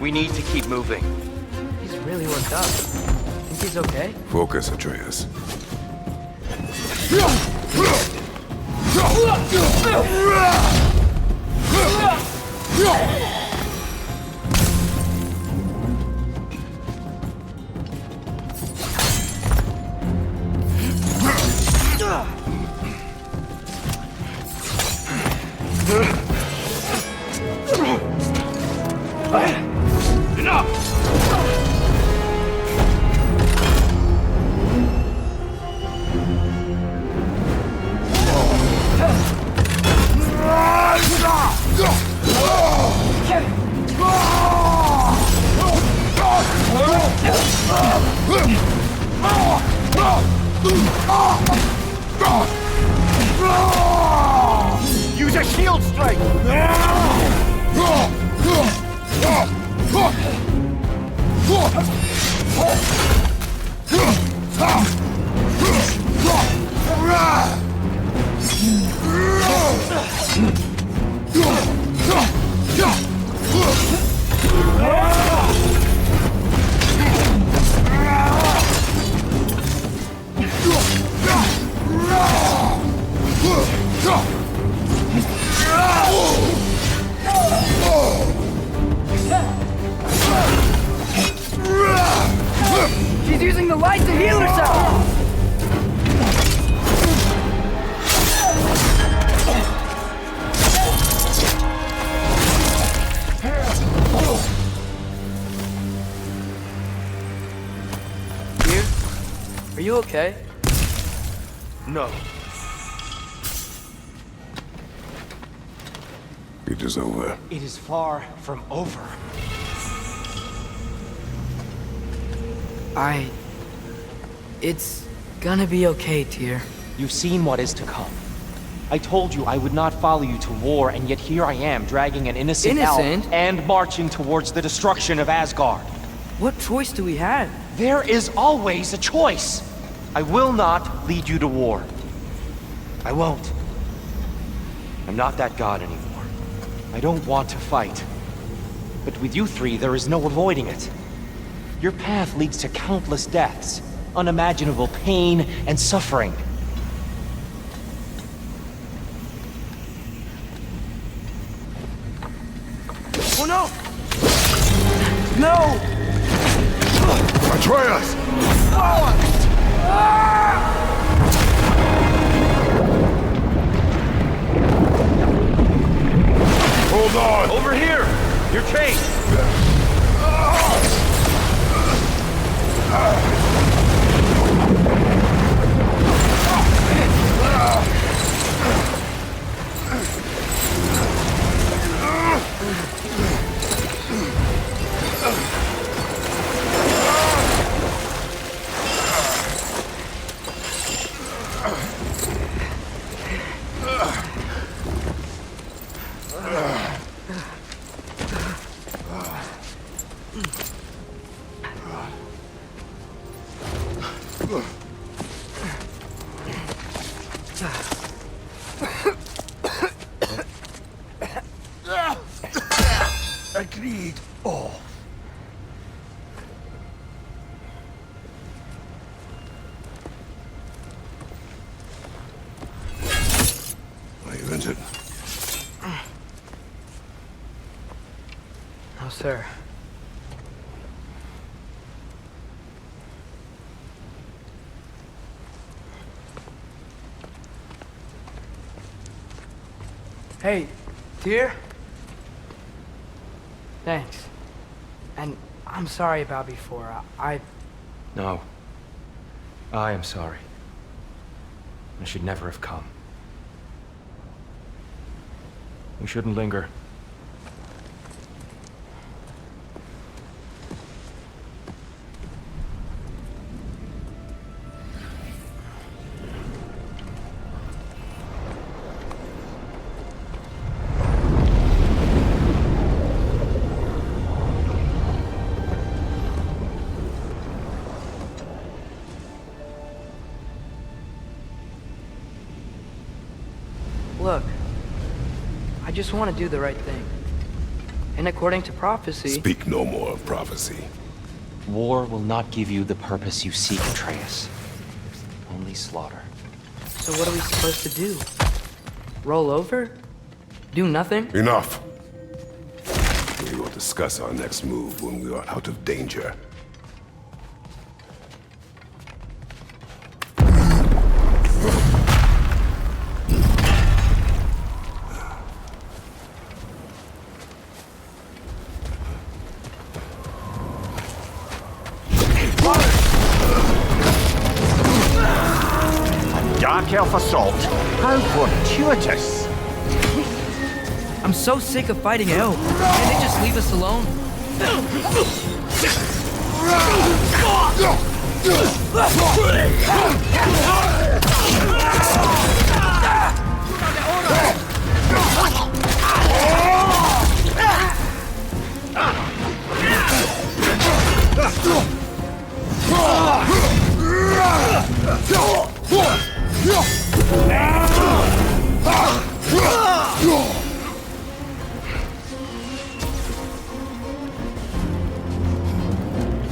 We need to keep moving.
He's really worked up. Think he's okay?
Focus, Atreus.
Use a shield strike!
She's using the light to heal herself! Dear, are you okay?
No.
It is over.
It is far from over.
It's gonna be okay, Tyr.
You've seen what is to come. I told you I would not follow you to war, and yet here I am, dragging an innocent elf and marching towards the destruction of Asgard.
What choice do we have?
There is always a choice. I will not lead you to war. I won't. I'm not that god anymore. I don't want to fight. But with you three, there is no avoiding it. Your path leads to countless deaths, unimaginable pain and suffering.
Oh no! No!
Atreus!
Hold on! Over here! You're chased!
Agreed. Oh.
Are you injured?
No, sir. Hey, Tyr? Thanks. And I'm sorry about before.
No. I am sorry. I should never have come. We shouldn't linger.
Look, I just want to do the right thing. And according to prophecy...
Speak no more of prophecy.
War will not give you the purpose you seek, Atreus. Only slaughter.
So what are we supposed to do? Roll over? Do nothing?
Enough! We will discuss our next move when we are out of danger.
Dark Elf assault. How fortuitous.
I'm so sick of fighting elves. Can't they just leave us alone?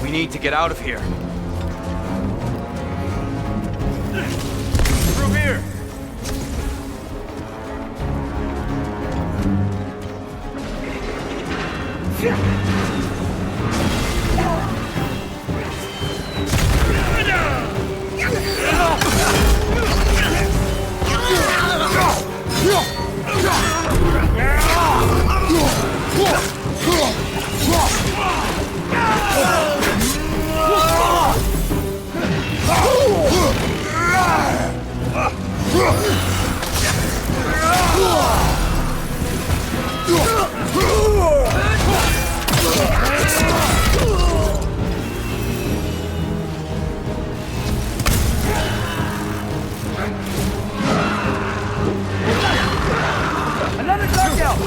We need to get out of here. Through here!
Another dark elf!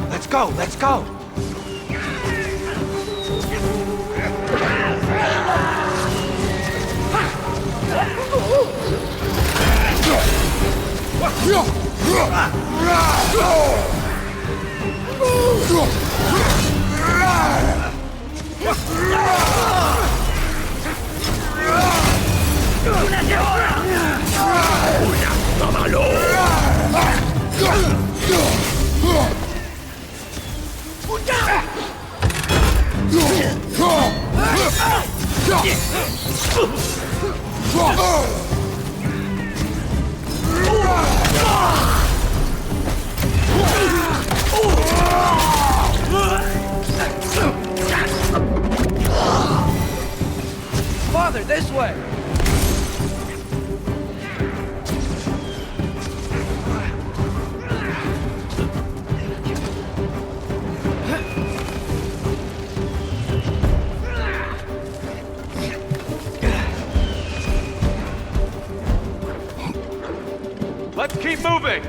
Let's go, let's go!
Father, this way!
Let's keep moving!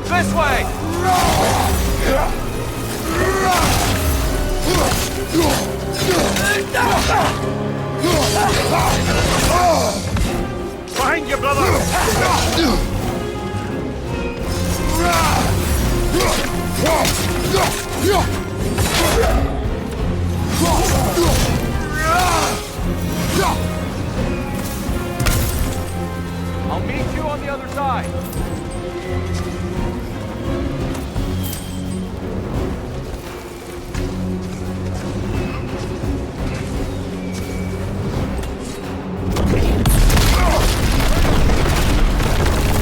This way!
Behind you, brother!
I'll meet you on the other side.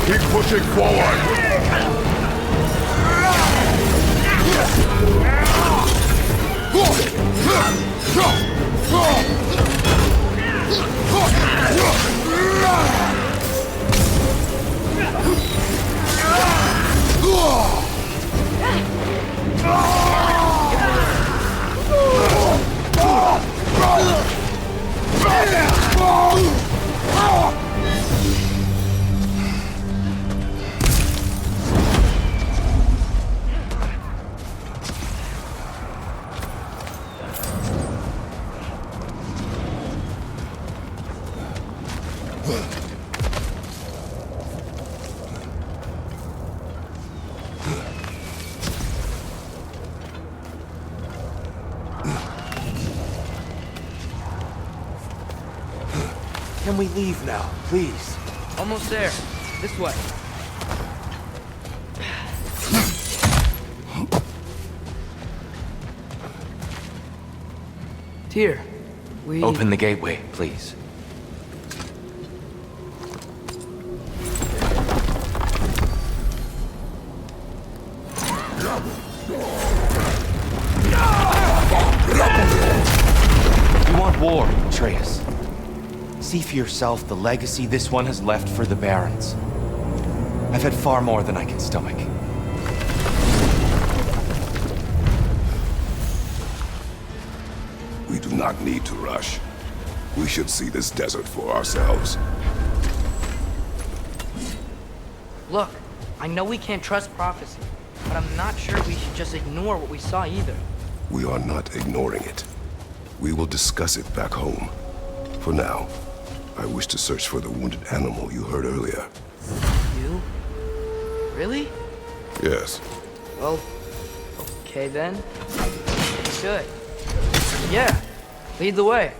Keep pushing forward!
Can we leave now, please?
Almost there. This way. Tyr, we...
Open the gateway, please. You want war, Atreus. See for yourself the legacy this one has left for the Barons. I've had far more than I can stomach.
We do not need to rush. We should see this desert for ourselves.
Look, I know we can't trust prophecy, but I'm not sure we should just ignore what we saw either.
We are not ignoring it. We will discuss it back home. For now, I wish to search for the wounded animal you heard earlier.
You? Really?
Yes.
Well, okay then. Good. Yeah, lead the way.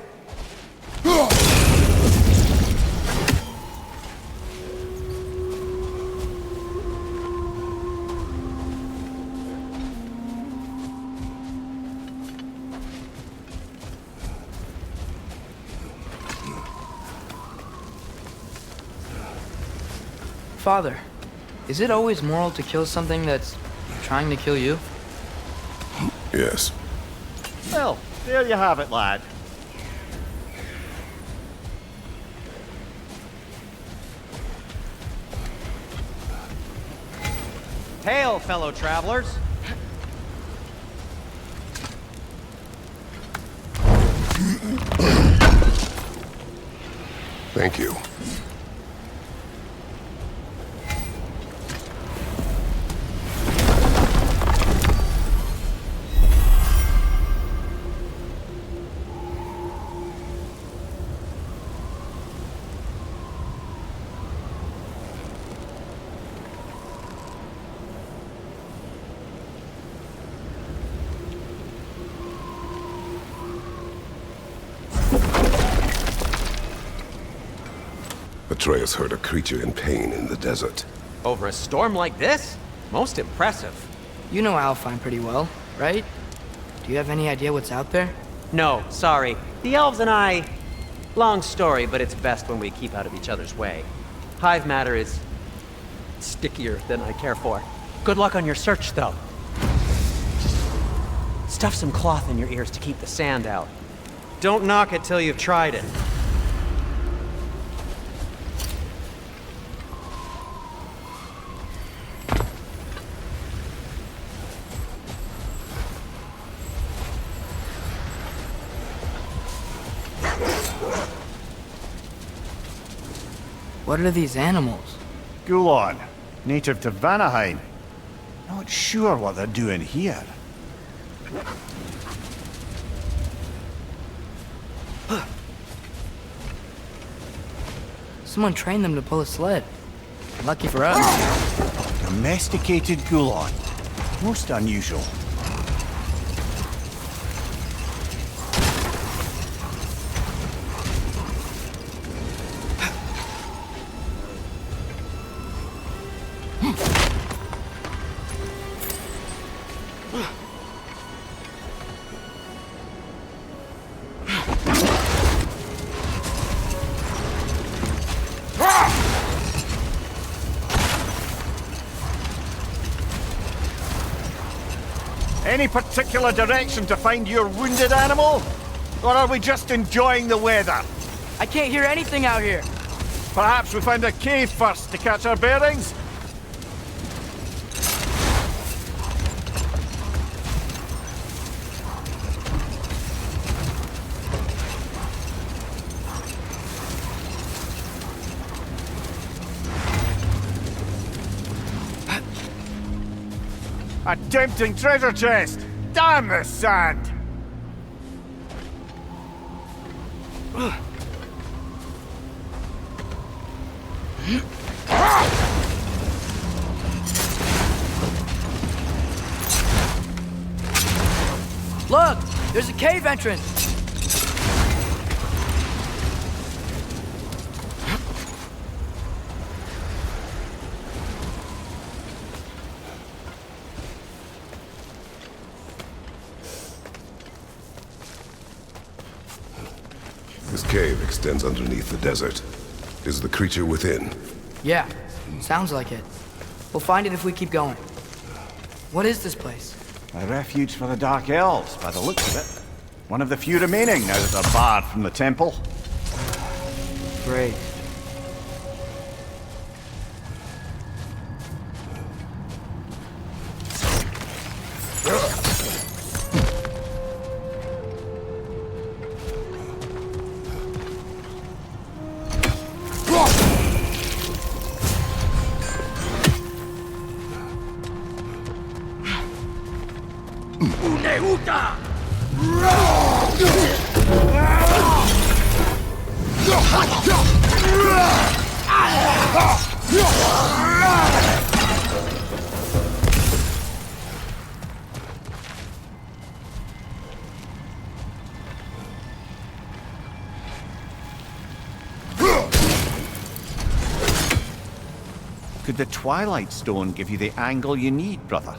Father, is it always moral to kill something that's trying to kill you?
Yes.
Well, there you have it, lad.
Hail, fellow travelers.
Thank you. Atreus heard a creature in pain in the desert.
Over a storm like this? Most impressive.
You know Alfheim pretty well, right? Do you have any idea what's out there?
No, sorry. The elves and I... Long story, but it's best when we keep out of each other's way. Hive matter is... stickier than I care for. Good luck on your search, though. Stuff some cloth in your ears to keep the sand out. Don't knock it till you've tried it.
What are these animals?
Gulon, native to Vanaheim. Not sure what they're doing here.
Someone trained them to pull a sled. Lucky for us.
Domesticated Gulon. Most unusual. Any particular direction to find your wounded animal? Or are we just enjoying the weather?
I can't hear anything out here.
Perhaps we find a cave first to catch our bearings? A tempting treasure chest! Damn this sand!
Look! There's a cave entrance!
This cave extends underneath the desert. Is the creature within?
Yeah, sounds like it. We'll find it if we keep going. What is this place?
A refuge for the Dark Elves, by the looks of it. One of the few remaining now that they're barred from the temple.
Great.
Could the Twilight Stone give you the angle you need, brother?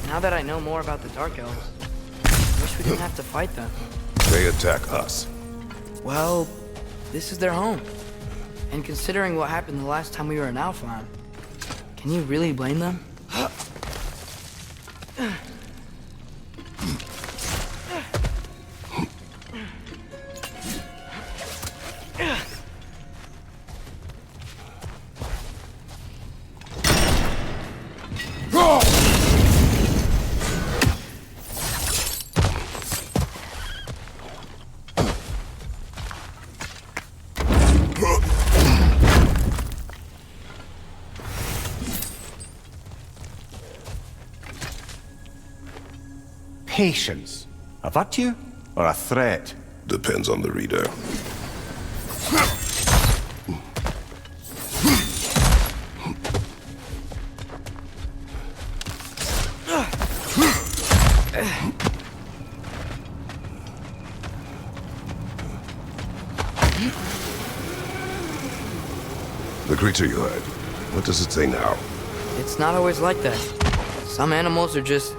Now that I know more about the Dark Elves, I wish we didn't have to fight them.
They attack us.
Well, this is their home. And considering what happened the last time we were in Alfheim, can you really blame them?
Patience. A virtue or a threat?
Depends on the reader. The creature you had, what does it say now?
It's not always like that. Some animals are just...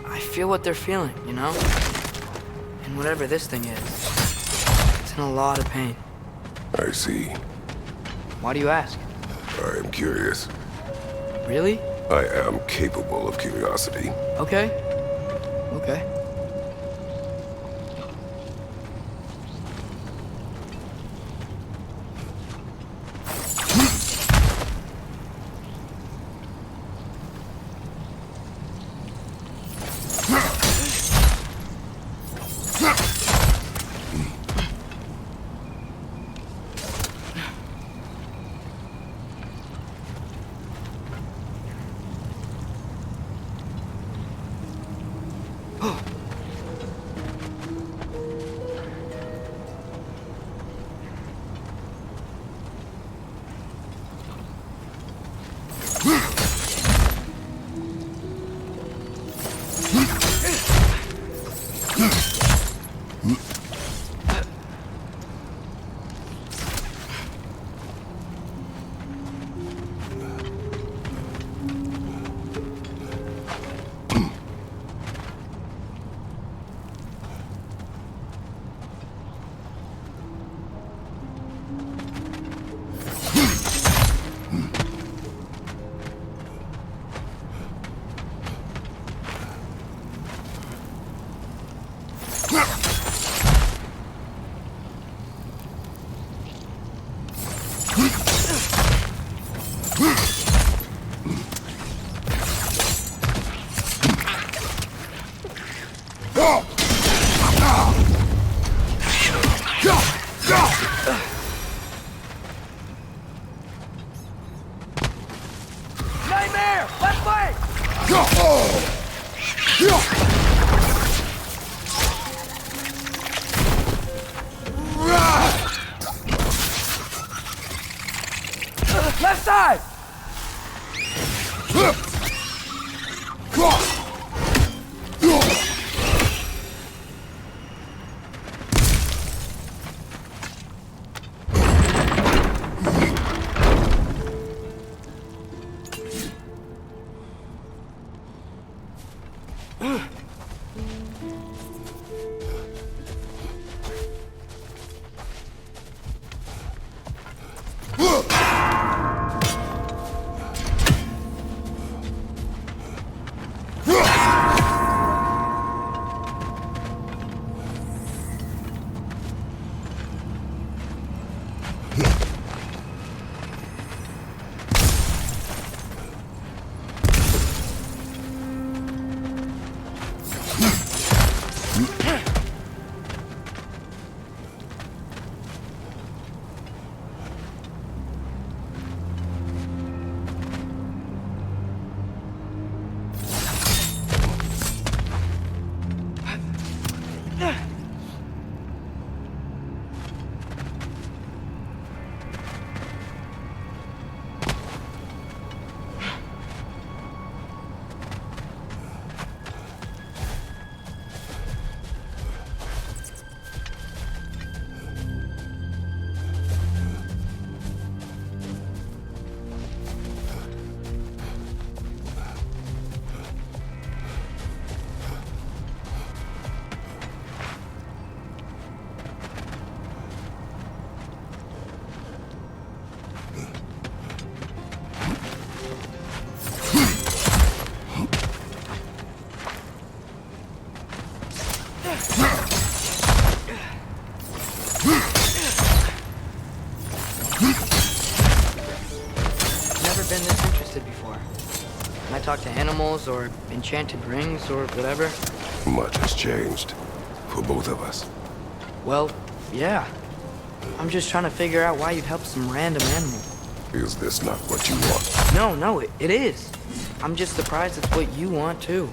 I feel what they're feeling, you know? And whatever this thing is, it's in a lot of pain.
I see.
Why do you ask?
I am curious.
Really?
I am capable of curiosity.
Okay. Okay.
Nightmare! Left leg! Left side!
Never been this interested before. When I talk to animals or enchanted rings or whatever.
Much has changed. For both of us.
Well, yeah. I'm just trying to figure out why you'd help some random animal.
Is this not what you want?
No, it is. I'm just surprised it's what you want too.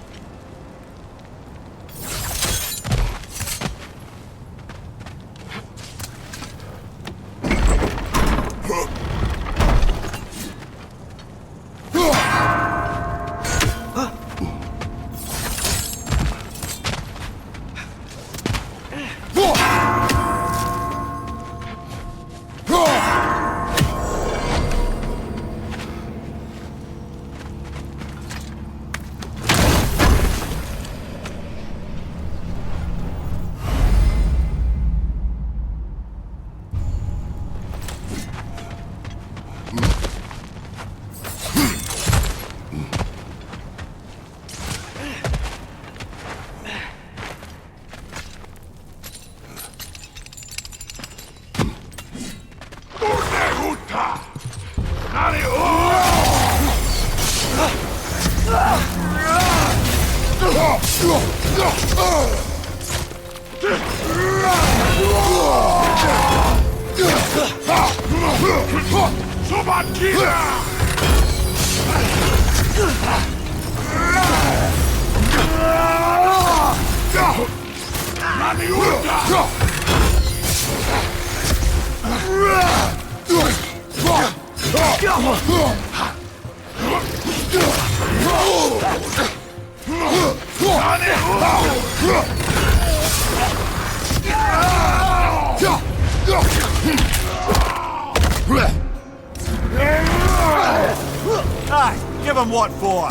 Aye, give him what for?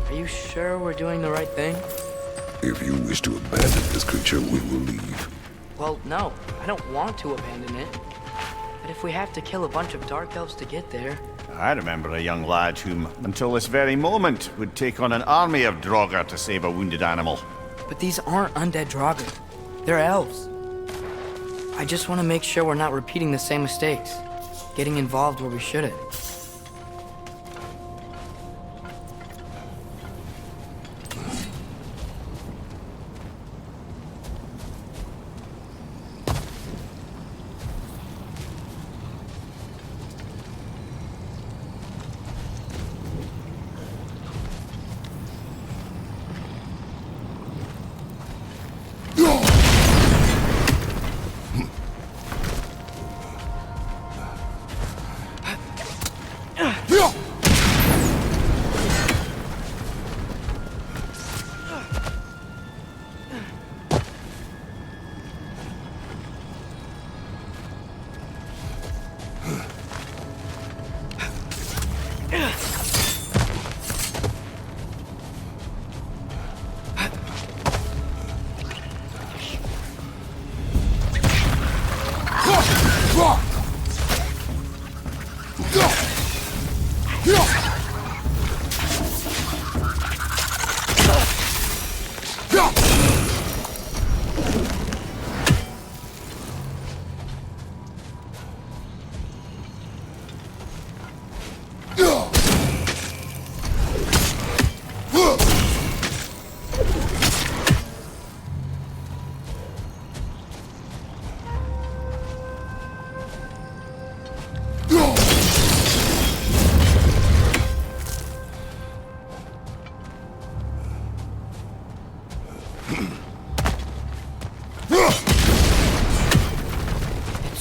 Are you sure we're doing the right thing?
If you wish to abandon this creature, we will leave.
Well, no, I don't want to abandon it. But if we have to kill a bunch of Dark Elves to get there...
I remember a young lad whom, until this very moment, would take on an army of Draugr to save a wounded animal.
But these aren't undead Draugr. They're elves. I just want to make sure we're not repeating the same mistakes. Getting involved where we shouldn't.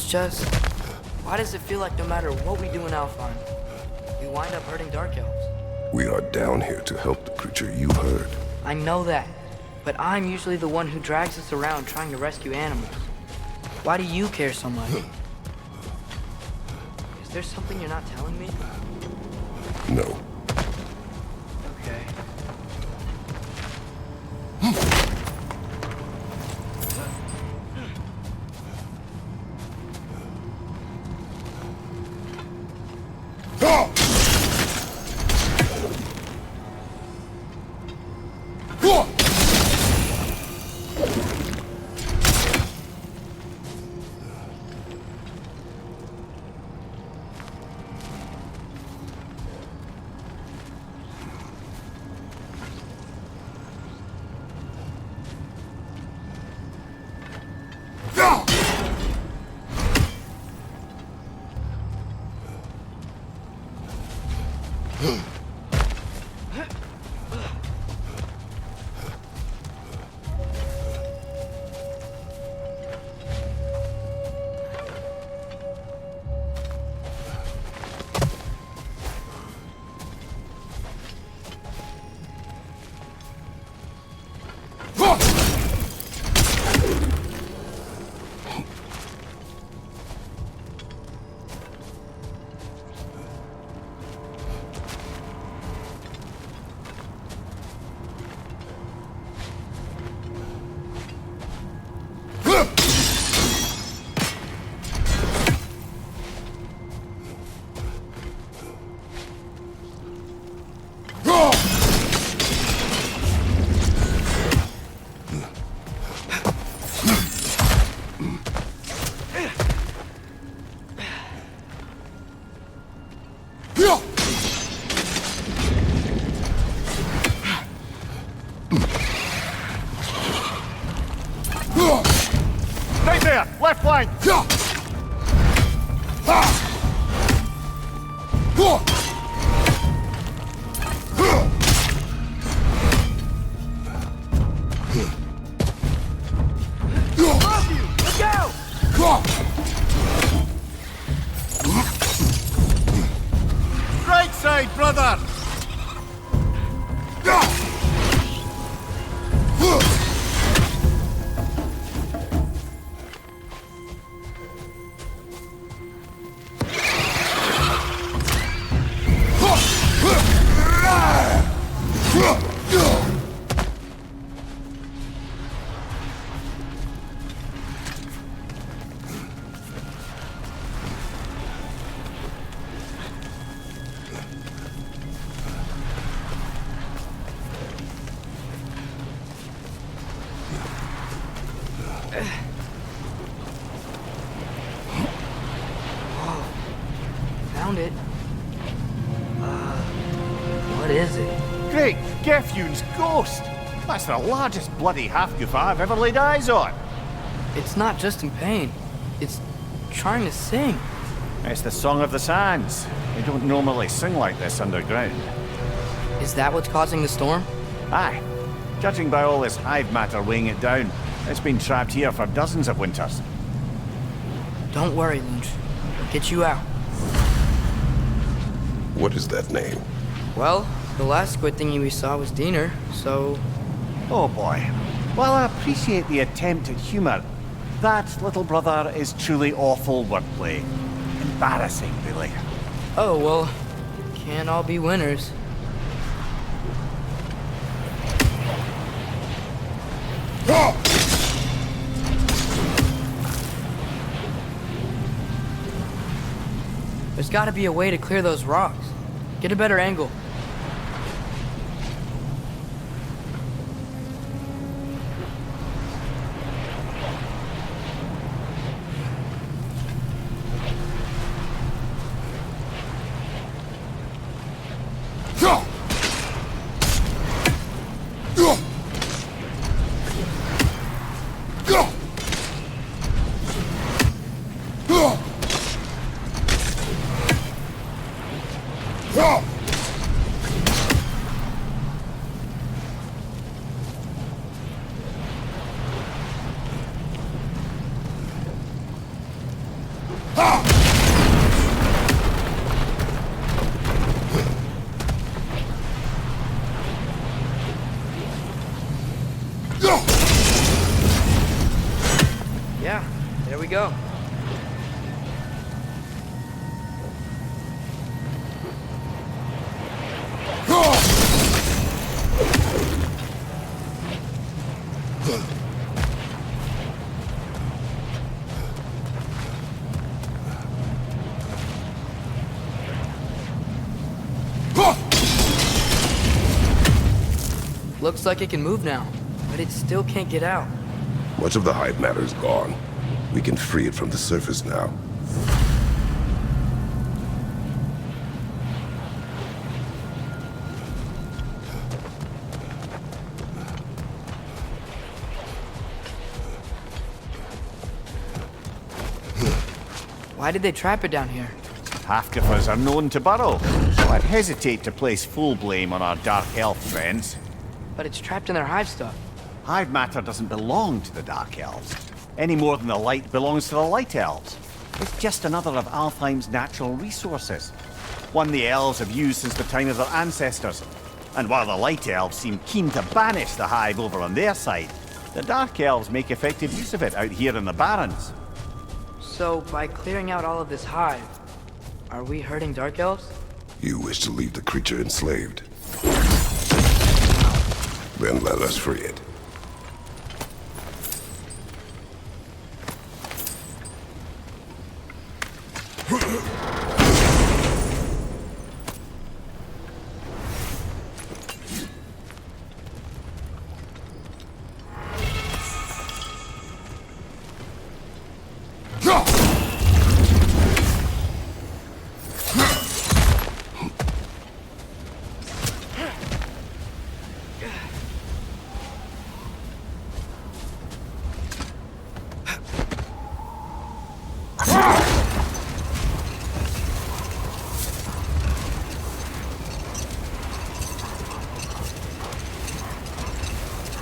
Just, why does it feel like no matter what we do in Alfheim, we wind up hurting Dark Elves?
We are down here to help the creature you heard.
I know that, but I'm usually the one who drags us around trying to rescue animals. Why do you care so much? Is there something you're not telling me?
No.
Okay.
Stay there! Left flank! Right side, brother!
Found it. What is it?
Great Gefyun's ghost! That's the largest bloody half-goof I've ever laid eyes on.
It's not just in pain. It's trying to sing.
It's the Song of the Sands. They don't normally sing like this underground.
Is that what's causing the storm?
Aye. Judging by all this hive matter weighing it down, it's been trapped here for dozens of winters.
Don't worry, Lynch. We'll get you out.
What is that name?
Well, the last squid thingy we saw was Diener, so...
Oh boy. While I appreciate the attempt at humor, that, little brother, is truly awful wordplay. Embarrassing, really.
Oh, well, can't all be winners. There's gotta be a way to clear those rocks. Get a better angle. Yeah, there we go. Looks like it can move now, but it still can't get out.
Much of the hive matter is gone. We can free it from the surface now.
Why did they trap it down here?
Half-goofers are known to burrow, so I'd hesitate to place full blame on our dark elf friends.
But it's trapped in their hive stuff.
Hive matter doesn't belong to the Dark Elves, any more than the light belongs to the Light Elves. It's just another of Alfheim's natural resources, one the elves have used since the time of their ancestors. And while the Light Elves seem keen to banish the hive over on their side, the Dark Elves make effective use of it out here in the Barrens.
So, by clearing out all of this hive, are we hurting Dark Elves?
You wish to leave the creature enslaved. Then let us free it.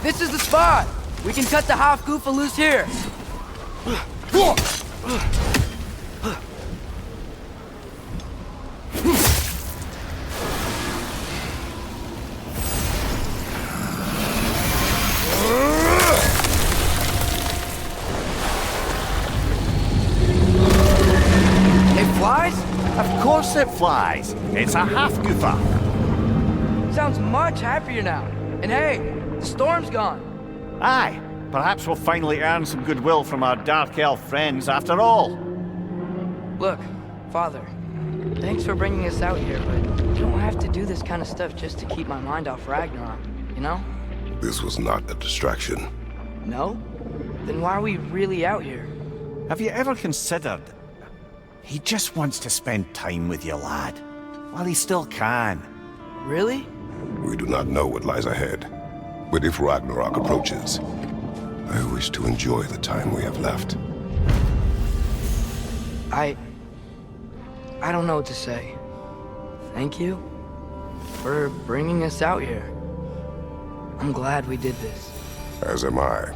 This is the spot! We can cut the Hofgoofa loose here! It flies?
Of course it flies. It's a Hofgoofa.
Sounds much happier now. And hey, the storm's gone.
Aye, perhaps we'll finally earn some goodwill from our Dark Elf friends after all.
Look, Father, thanks for bringing us out here, but you don't have to do this kind of stuff just to keep my mind off Ragnarok, you know?
This was not a distraction.
No? Then why are we really out here?
Have you ever considered... He just wants to spend time with you, lad. While he still can.
Really?
We do not know what lies ahead. But if Ragnarok approaches, I wish to enjoy the time we have left.
I don't know what to say. Thank you for bringing us out here. I'm glad we did this.
As am I.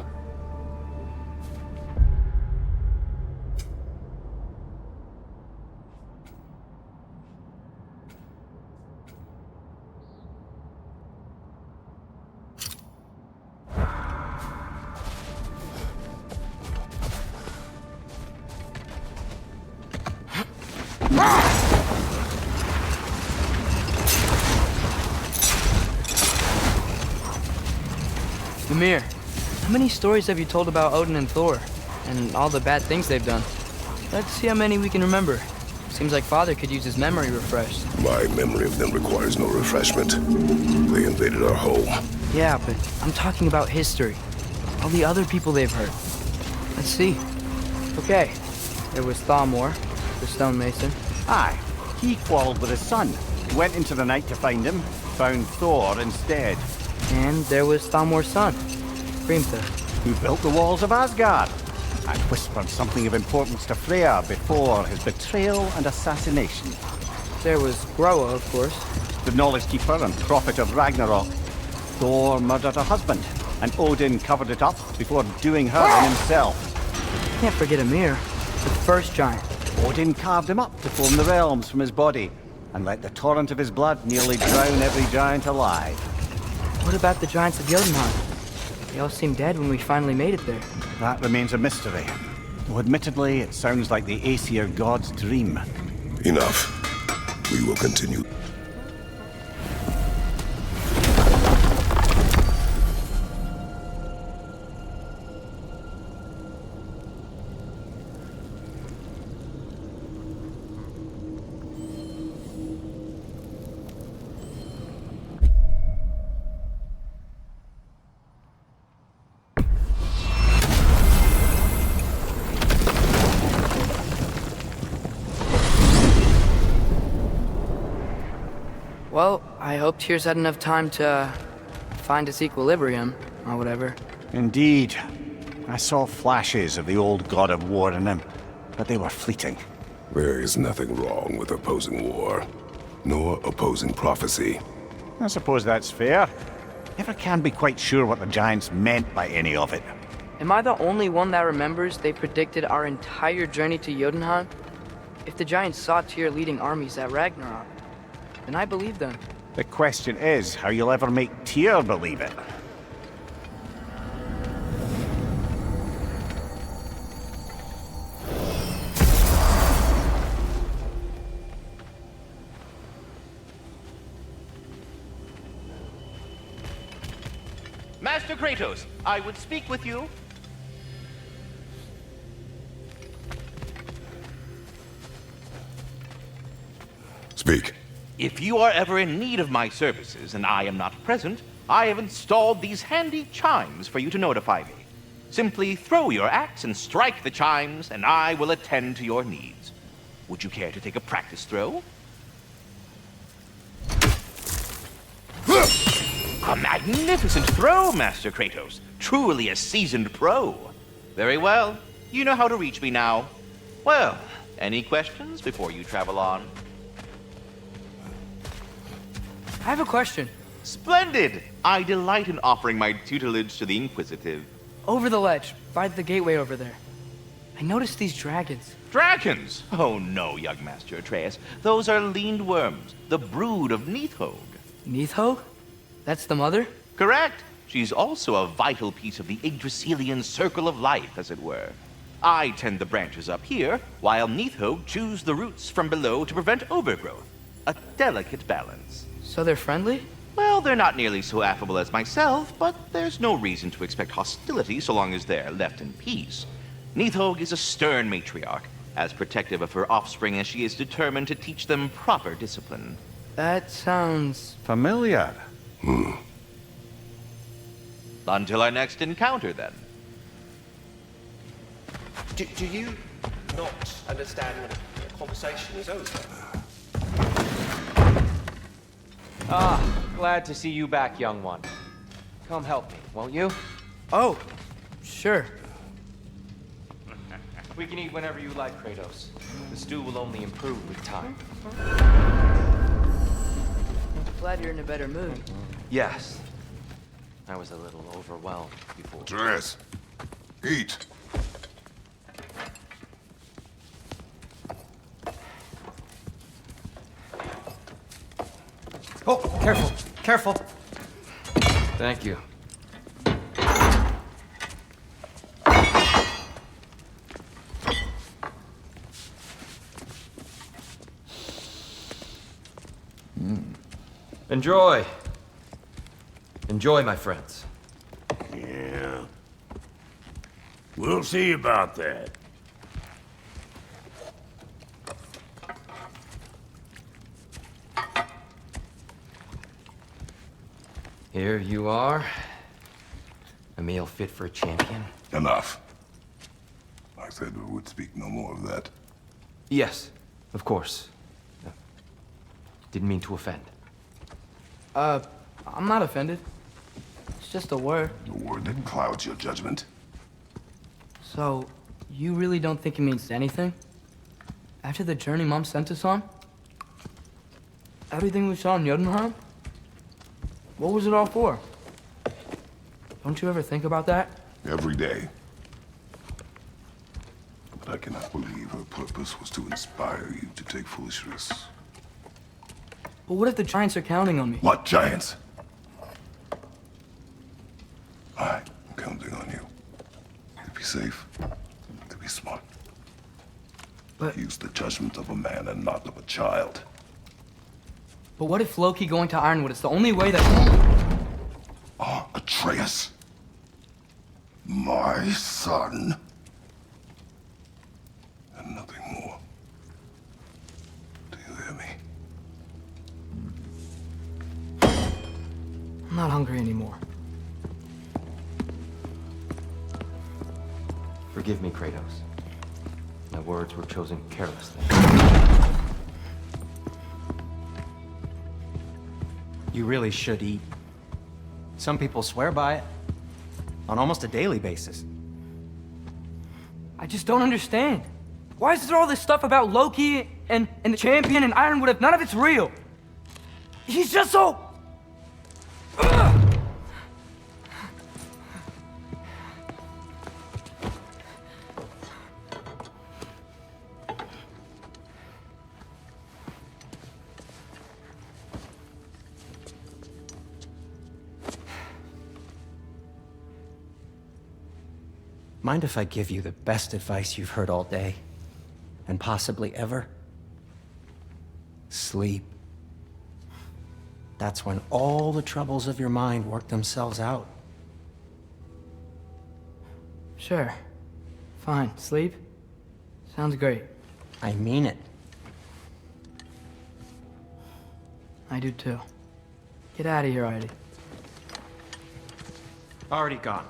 Ymir, how many stories have you told about Odin and Thor, and all the bad things they've done? Let's see how many we can remember. Seems like Father could use his memory refreshed.
My memory of them requires no refreshment. They invaded our home.
Yeah, but I'm talking about history. All the other people they've hurt. Let's see. Okay, there was Thalmor, the stonemason.
Aye, he quarreled with his son. Went into the night to find him, found Thor instead.
And there was Thalmor's son, Grimthor.
Who built the walls of Asgard, and whispered something of importance to Freya before his betrayal and assassination.
There was Groa, of course.
The knowledge keeper and prophet of Ragnarok. Thor murdered her husband, and Odin covered it up before doing her in himself.
Can't forget Ymir, the first giant.
Odin carved him up to form the realms from his body, and let the torrent of his blood nearly drown every giant alive.
What about the giants of Jotunheim? They all seemed dead when we finally made it there.
That remains a mystery. Though admittedly, it sounds like the Aesir god's dream.
Enough. We will continue.
Well, I hope Tyr's had enough time to find its equilibrium, or whatever.
Indeed. I saw flashes of the old God of War in him, but they were fleeting.
There is nothing wrong with opposing war, nor opposing prophecy.
I suppose that's fair. Never can be quite sure what the Giants meant by any of it.
Am I the only one that remembers they predicted our entire journey to Jotunheim? If the Giants saw Tyr leading armies at Ragnarok, then I believe them.
The question is how you'll ever make Tyr believe it.
Master Kratos, I would speak with you.
Speak.
If you are ever in need of my services and I am not present, I have installed these handy chimes for you to notify me. Simply throw your axe and strike the chimes, and I will attend to your needs. Would you care to take a practice throw? A magnificent throw, Master Kratos. Truly a seasoned pro. Very well. You know how to reach me now. Well, any questions before you travel on?
I have a question.
Splendid! I delight in offering my tutelage to the inquisitive.
Over the ledge, by the gateway over there. I noticed these dragons.
Dragons? Oh no, young Master Atreus. Those are leaned worms, the brood of Neathog.
Neathog? That's the mother?
Correct. She's also a vital piece of the Yggdrasilian circle of life, as it were. I tend the branches up here, while Neathog chews the roots from below to prevent overgrowth. A delicate balance.
So they're friendly?
Well, they're not nearly so affable as myself, but there's no reason to expect hostility so long as they're left in peace. Neathog is a stern matriarch, as protective of her offspring as she is determined to teach them proper discipline.
That sounds...
familiar.
Until our next encounter, then.
Do you not understand when the conversation is over?
Ah, glad to see you back, young one. Come help me, won't you?
Oh, sure.
We can eat whenever you like, Kratos. The stew will only improve with time.
Glad you're in a better mood.
Yes. I was a little overwhelmed before.
Dress. Eat.
Oh, careful, careful.
Thank you. Enjoy. Enjoy, my friends.
Yeah. We'll see about that.
Here you are. A meal fit for a champion.
Enough. I said we would speak no more of that.
Yes, of course. Didn't mean to offend.
I'm not offended. It's just a word.
The word that clouds your judgment.
So, you really don't think it means anything? After the journey Mom sent us on? Everything we saw in Jotunheim? What was it all for? Don't you ever think about that?
Every day. But I cannot believe her purpose was to inspire you to take foolish risks.
But what if the Giants are counting on me?
What Giants? I'm counting on you. To be safe. To be smart.
But...
use the judgment of a man and not of a child.
But what if Loki going to Ironwood is the only way that...
Atreus? My son? And nothing more. Do you hear me?
I'm not hungry anymore.
Forgive me, Kratos. My words were chosen carelessly.
You really should eat. Some people swear by it. On almost a daily basis.
I just don't understand. Why is there all this stuff about Loki and the champion and Ironwood if none of it's real? He's just so...
Mind if I give you the best advice you've heard all day? And possibly ever? Sleep. That's when all the troubles of your mind work themselves out.
Sure. Fine. Sleep? Sounds great.
I mean it.
I do too. Get out of here, Artie.
Already gone.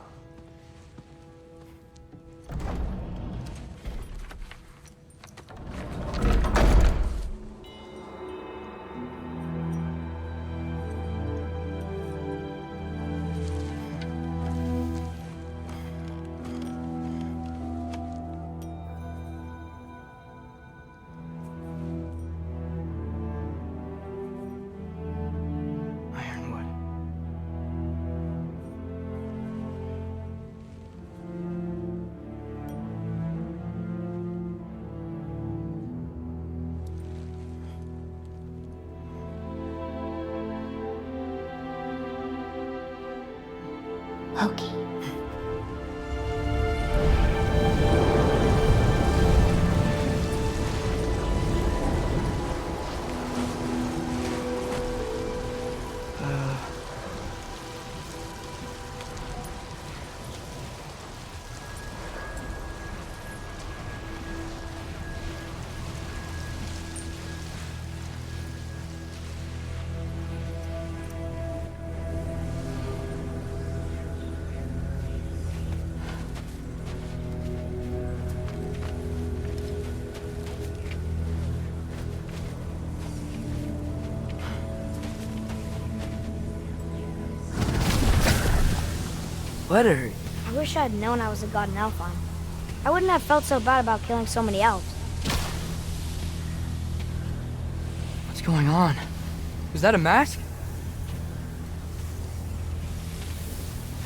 Loki.
Letter.
I wish I had known I was a god in Alfheim. I wouldn't have felt so bad about killing so many elves.
What's going on? Was that a mask?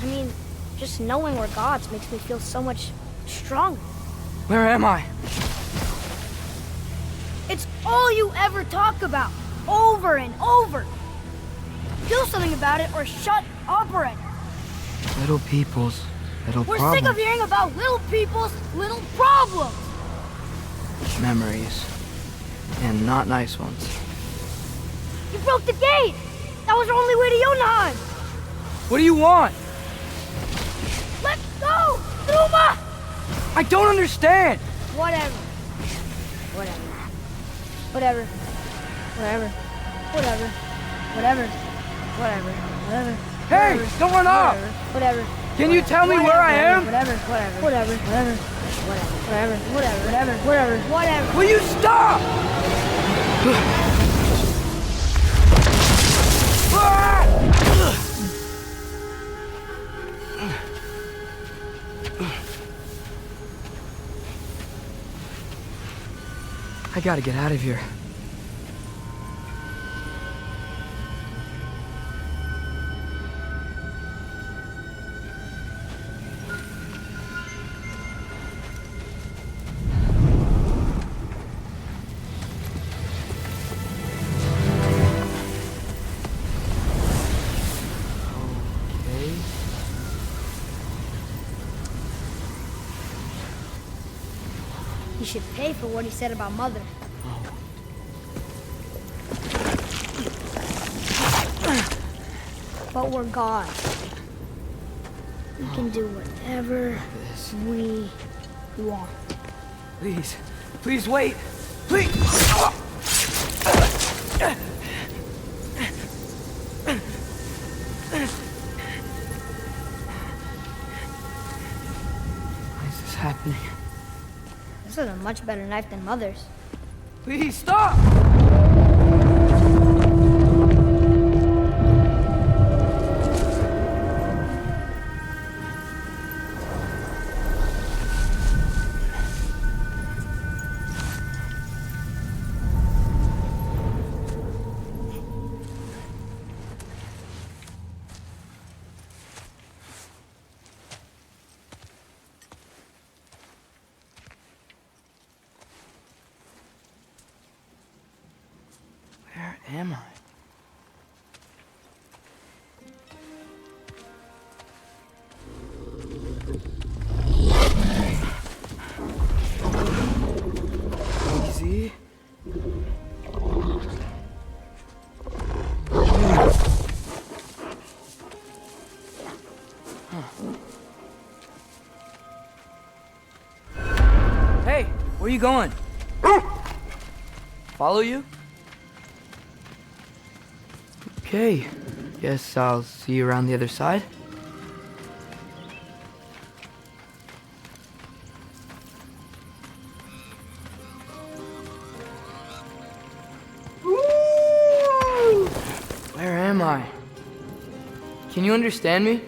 I mean, just knowing we're gods makes me feel so much stronger.
Where am I?
It's all you ever talk about, over and over. Do something about it or shut up already.
Little people's little
We're
problems.
sick of hearing about little people's little problems.
Memories. And not nice ones.
You broke the gate. That was our only way to Jotunheim.
What do you want?
Let's go, Zuma!
I don't understand.
Whatever. Whatever. Whatever. Whatever. Whatever. Whatever. Whatever. Whatever.
Hey,
Whatever.
don't run off.
Whatever.
Can you tell me
Whatever.
where I am?
Whatever. Whatever. Whatever. Whatever. Whatever. Whatever. Whatever. Whatever. Whatever.
Will you stop? I gotta get out of here.
He should pay for what he said about Mother. But we're gods. We can do whatever we want.
Please, please wait. Please. Why is this happening?
This is a much better knife than Mother's.
Please stop! Where am I? Easy. Hey, where you going? Follow you? Okay, guess I'll see you around the other side. Where am I? Can you understand me?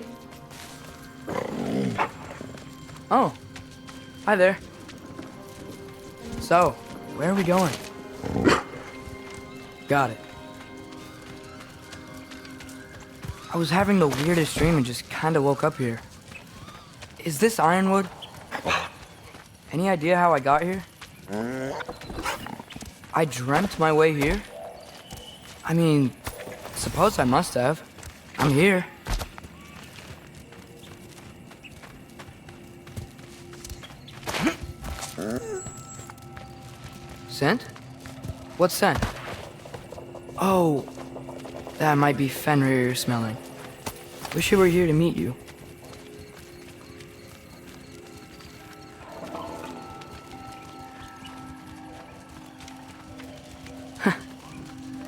Oh, hi there. So, where are we going? Got it. I was having the weirdest dream and just kinda woke up here. Is this Ironwood? Any idea how I got here? I dreamt my way here? I mean, suppose I must have. I'm here. Scent? What scent? Oh, that might be Fenrir you're smelling. Wish he were here to meet you.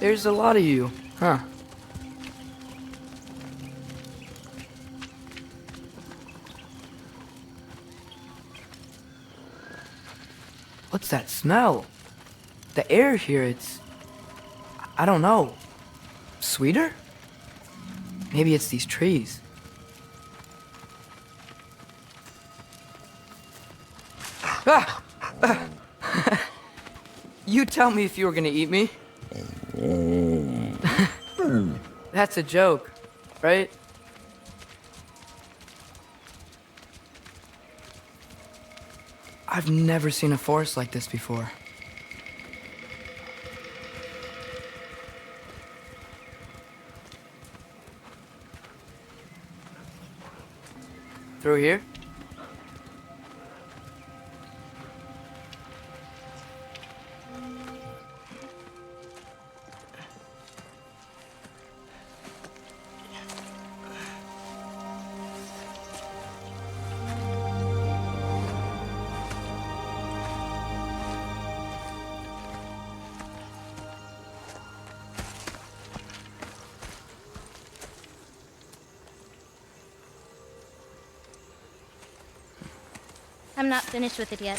There's a lot of you, huh? What's that smell? The air here, I don't know. Sweeter? Maybe it's these trees. Ah! You tell me if you were gonna eat me. That's a joke, right? I've never seen a forest like this before. Through here?
I'm not finished with it yet.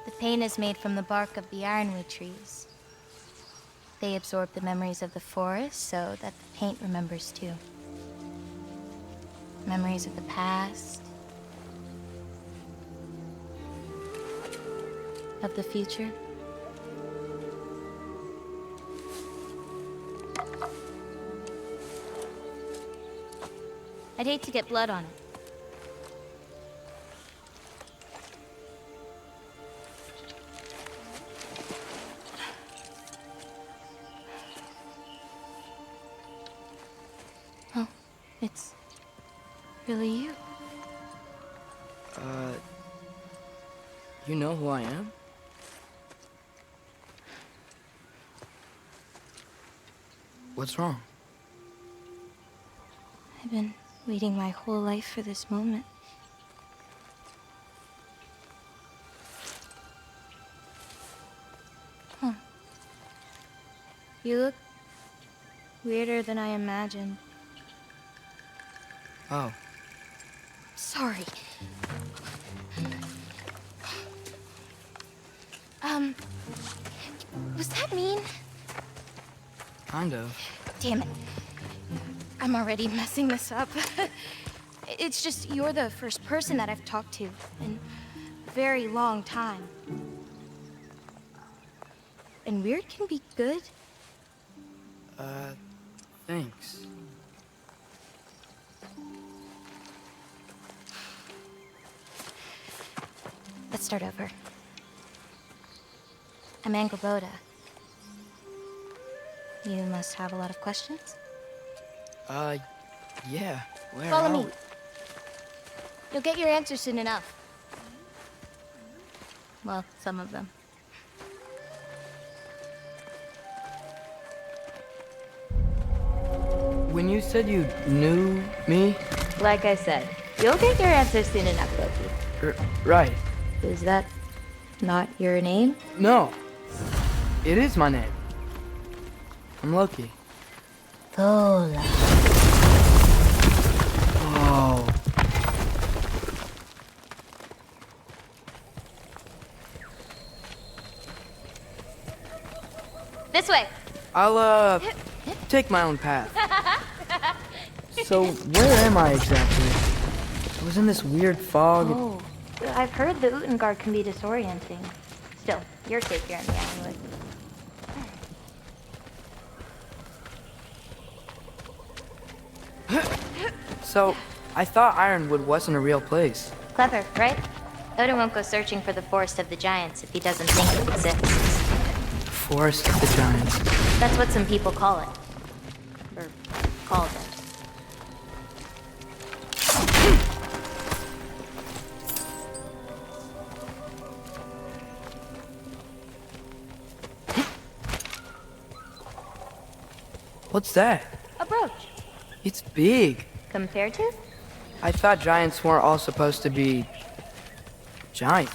The paint is made from the bark of the ironwood trees. They absorb the memories of the forest so that the paint remembers too. Memories of the past, of the future. I'd hate to get blood on it. Oh, it's really you.
You know who I am? What's wrong?
I've been waiting my whole life for this moment. Huh. You look weirder than I imagined.
Oh.
Sorry. Was that mean?
Kind of.
Damn it. I'm already messing this up. It's just you're the first person that I've talked to in a very long time. And weird can be good.
Thanks.
Let's start over. I'm Angelboda. You must have a lot of questions?
Yeah. Where
Follow
are
me.
we?
You'll get your answers soon enough. Well, some of them.
When you said you knew me?
Like I said, you'll get your answers soon enough, Loki.
Right.
Is that not your name?
No. It is my name. I'm Loki.
Tola.
Oh.
This way.
I'll, take my own path. So, where am I exactly? I was in this weird fog.
Oh, I've heard the Utengard can be disorienting. Still, you're safe here in the Ironwood.
So, I thought Ironwood wasn't a real place.
Clever, right? Odin won't go searching for the Forest of the Giants if he doesn't think it exists.
Forest of the Giants.
That's what some people call it. Or called it.
What's that?
A brooch.
It's big.
Compared to?
I thought giants weren't all supposed to be... giant.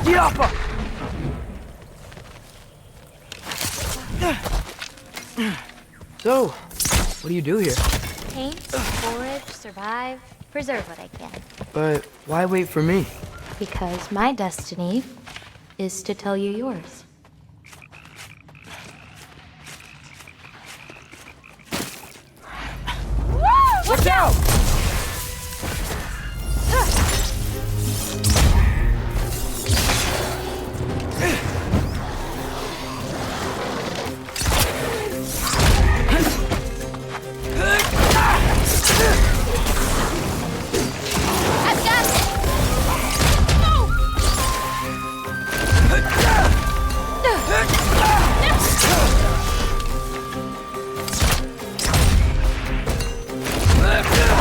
Yappa! So, what do you do here?
Paint, forage, survive, preserve what I can.
But why wait for me?
Because my destiny is to tell you yours.
Watch out!
I've got it!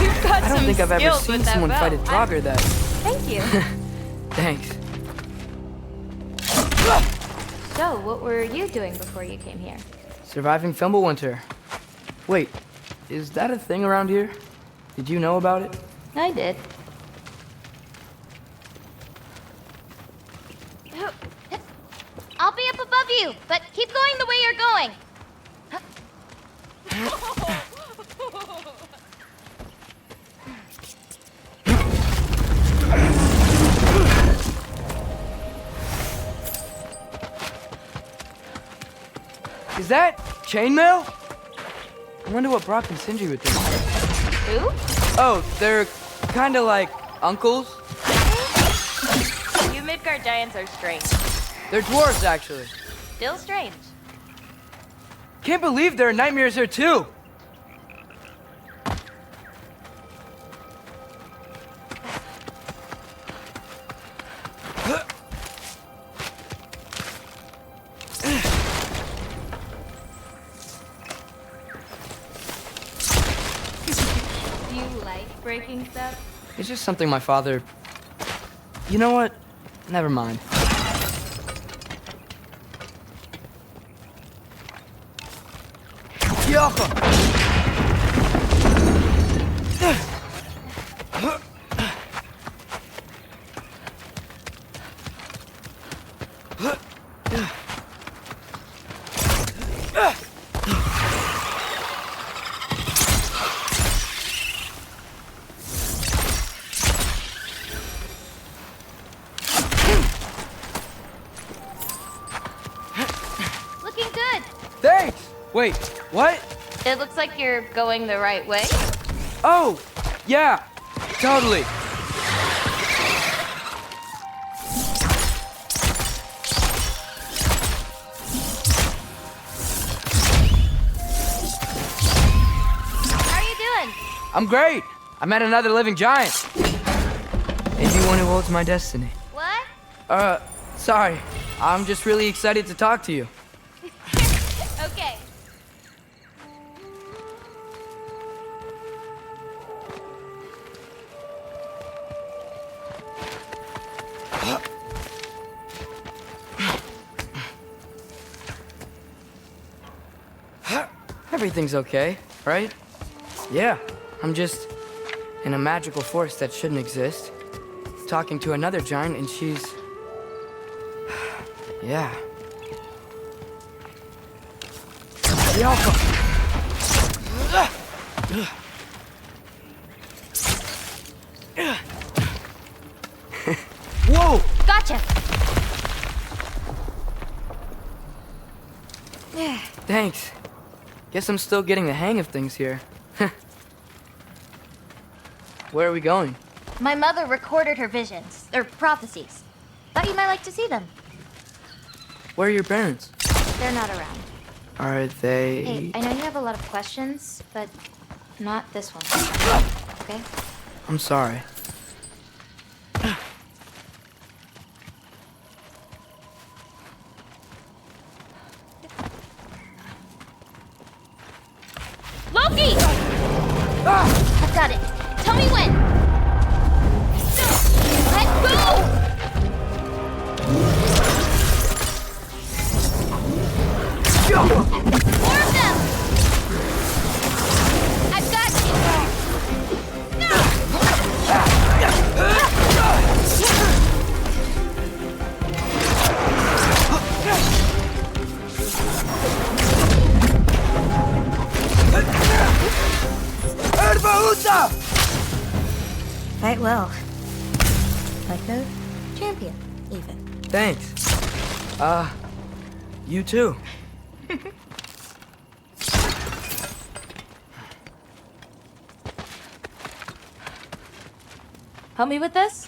You've got
I don't think I've ever seen someone fight a jogger that...
Thank you.
Thanks.
So, what were you doing before you came here?
Surviving Fimbulwinter. Wait, is that a thing around here? Did you know about it?
I did. I'll be up above you, but keep going the way you're going.
Is that chainmail? I wonder what Brock and Sindri would think.
Who?
Oh, they're kind of like uncles.
You Midgard giants are strange.
They're dwarves, actually.
Still strange.
Can't believe there are nightmares here, too.
You like breaking stuff?
It's just something my father... You know what? Never mind.
Looking good.
Thanks! Wait, what?
It looks like you're going the right way.
Oh, yeah, totally.
How are you doing?
I'm great. I met another living giant. Maybe one who holds my destiny.
What?
Sorry. I'm just really excited to talk to you.
Okay.
Everything's okay, right? Yeah, I'm just in a magical force that shouldn't exist. Talking to another giant and she's... yeah. Whoa!
Gotcha.
Thanks. Guess I'm still getting the hang of things here. Where are we going?
My mother recorded her visions, or prophecies. Thought you might like to see them.
Where are your parents?
They're not around.
Are they...
Hey, I know you have a lot of questions, but not this one. Okay?
I'm sorry.
Loki! I've got it. Tell me when. Let go! More of them! quite well. Like a champion, even.
Thanks. You too.
Help me with this?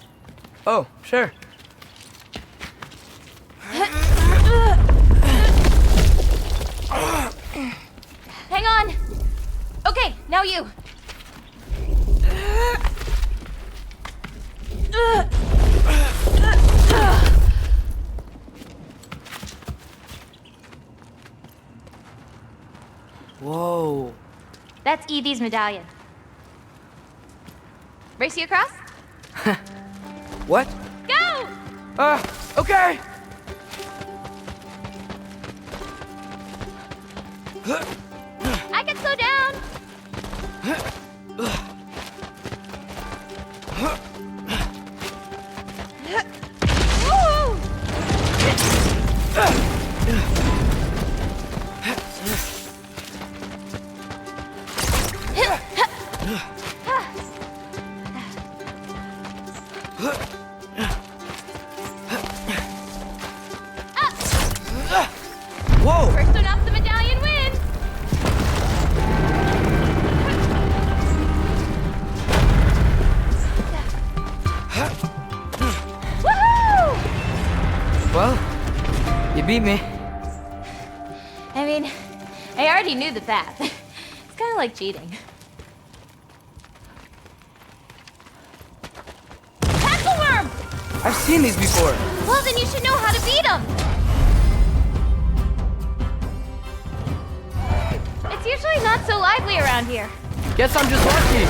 Oh, sure.
Hang on! Okay, now you.
Whoa.
That's Evie's medallion. Race you across?
What?
Go!
Okay!
I can slow down! Woo!
Whoa!
First one off the medallion wins! Woohoo!
Well, you beat me.
I mean, I already knew the path. It's kind of like cheating. Tackle worm!
I've seen these before.
Well, then you should know how to beat them. It's usually not so lively around here.
Guess I'm just lucky.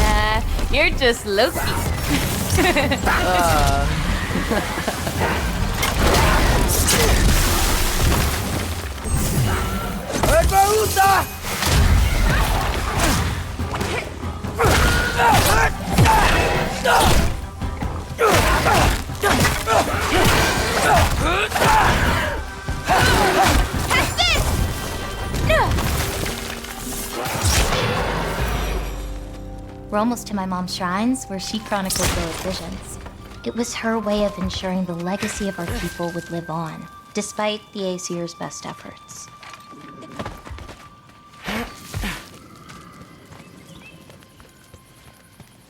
Nah, you're just Loki.
Catch this! We're almost to my mom's shrines, where she chronicled those visions. It was her way of ensuring the legacy of our people would live on, despite the Aesir's best efforts.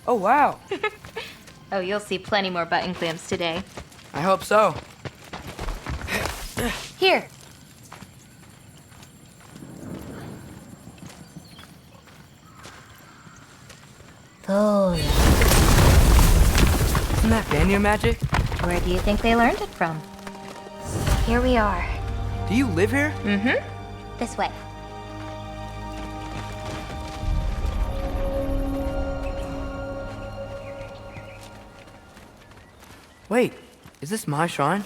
Oh, wow.
Oh, you'll see plenty more button clamps today.
I hope so.
Here.
Those.
Isn't that Vanir magic?
Where do you think they learned it from? Here we are.
Do you live here?
Mm-hmm. This way.
Wait, is this my shrine?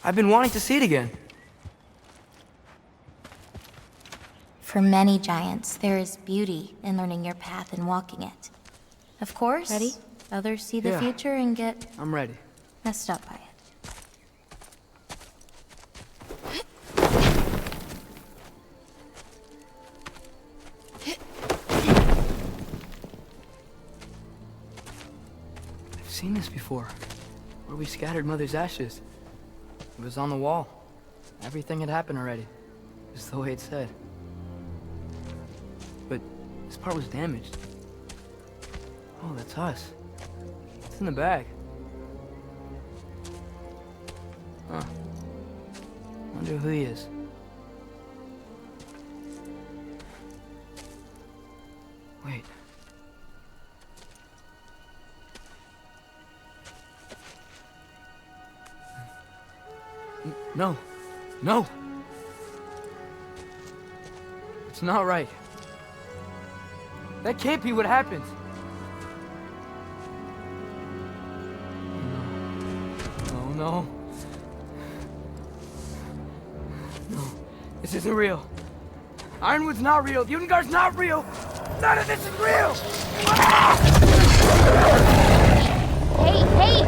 I've been wanting to see it again.
For many giants, there is beauty in learning your path and walking it. Of course, others see the
Yeah.
future and get
I'm ready.
messed up by it.
I've seen this before. Where we scattered Mother's ashes. It was on the wall. Everything had happened already. Just the way it said. But this part was damaged. Oh, that's us. It's in the bag. Huh. Wonder who he is. Wait. No. No! It's not right. That can't be what happens. No. No. No. This isn't real. Ironwood's not real. Ungar's not real. None of this is real!
Hey, hey!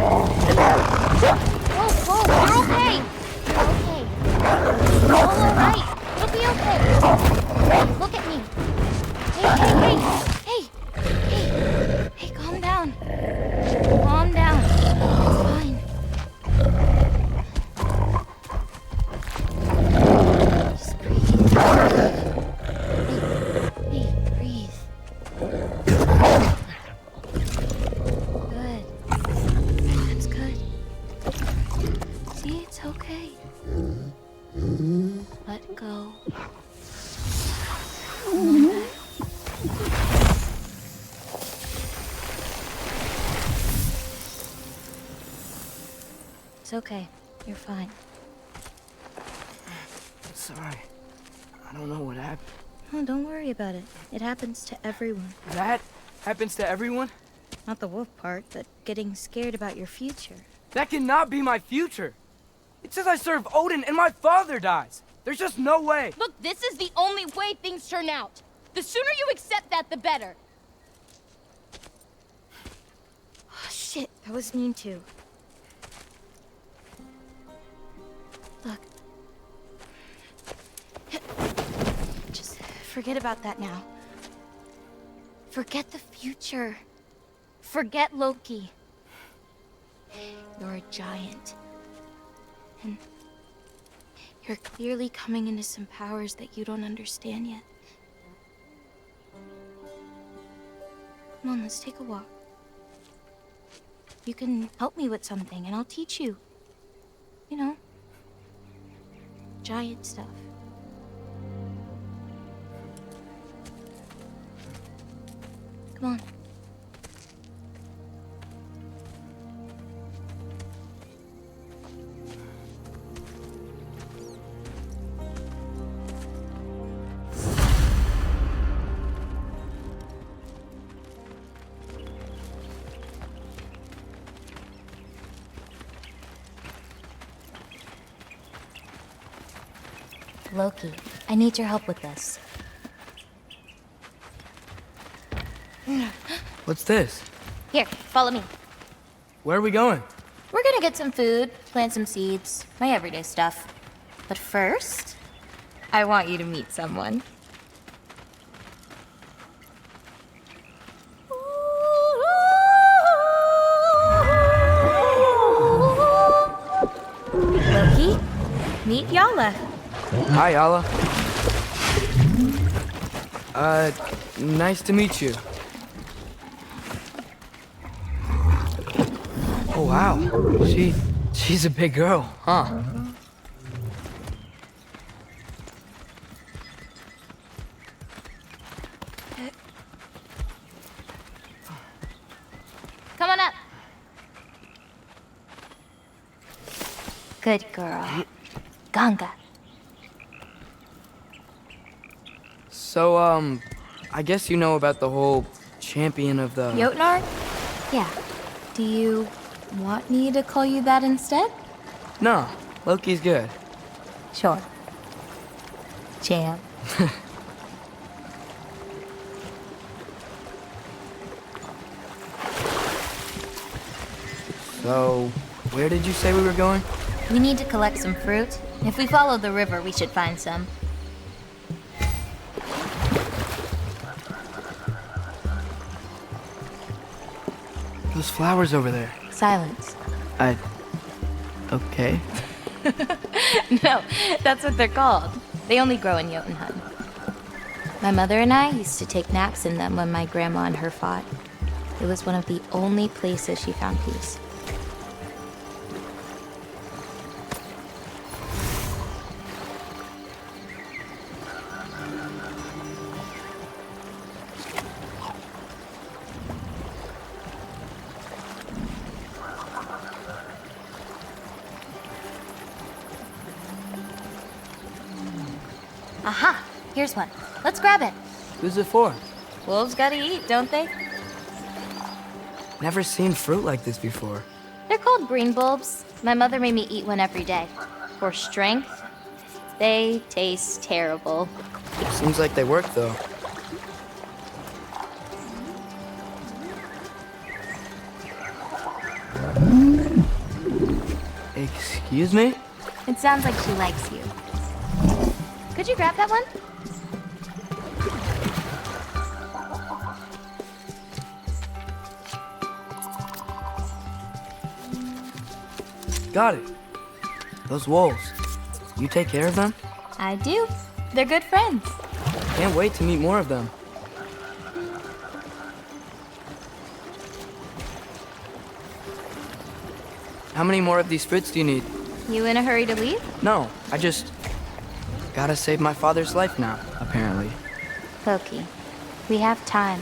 Whoa, whoa, you're okay! You're okay. You're all alright. It'll be okay. Look at me. Hey, hey, hey! Hey! Hey, calm down. okay. Let go. It's okay. You're fine.
Sorry. I don't know what happened.
Oh, don't worry about it. It happens to everyone.
That happens to everyone?
Not the wolf part, but getting scared about your future.
That cannot be my future. It says I serve Odin and my father dies. There's just no way.
Look, this is the only way things turn out. The sooner you accept that, the better.
Oh, shit, that was mean too. Look. Just forget about that now. Forget the future. Forget Loki. You're a giant. And you're clearly coming into some powers that you don't understand yet. Come on, let's take a walk. You can help me with something and I'll teach you. You know, giant stuff. Come on. Loki, I need your help with this.
What's this?
Here, follow me.
Where are we going?
We're gonna get some food, plant some seeds, my everyday stuff. But first, I want you to meet someone. Loki, meet Yala.
Hi, Yala. Nice to meet you. Oh, wow. She's a big girl, huh?
Come on up. Good girl. Ganga.
So, I guess you know about the whole champion of the...
Jotnar? Yeah. Do you want me to call you that instead?
No, Loki's good.
Sure. Champ.
So, where did you say we were going?
We need to collect some fruit. If we follow the river, we should find some.
Those flowers over there.
Silence.
Okay.
No, that's what they're called. They only grow in Jotunheim. My mother and I used to take naps in them when my grandma and her fought. It was one of the only places she found peace. Aha! Here's one. Let's grab it.
Who's it for?
Wolves gotta eat, don't they?
Never seen fruit like this before.
They're called green bulbs. My mother made me eat one every day. For strength, they taste terrible.
Seems like they work, though. Excuse me?
It sounds like she likes you. Could you grab that one?
Got it. Those wolves. You take care of them?
I do. They're good friends.
Can't wait to meet more of them. How many more of these fruits do you need?
You in a hurry to leave?
No, I just gotta save my father's life now, apparently.
Loki, we have time.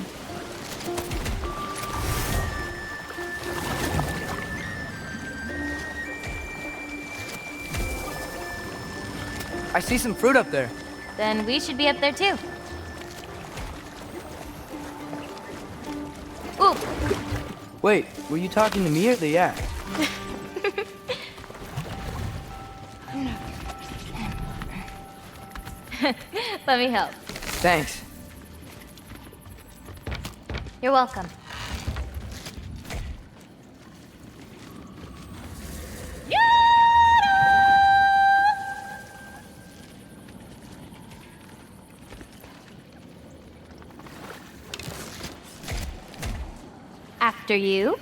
I see some fruit up there.
Then we should be up there too. Ooh!
Wait, were you talking to me or the yak?
Let me help.
Thanks.
You're welcome. After you.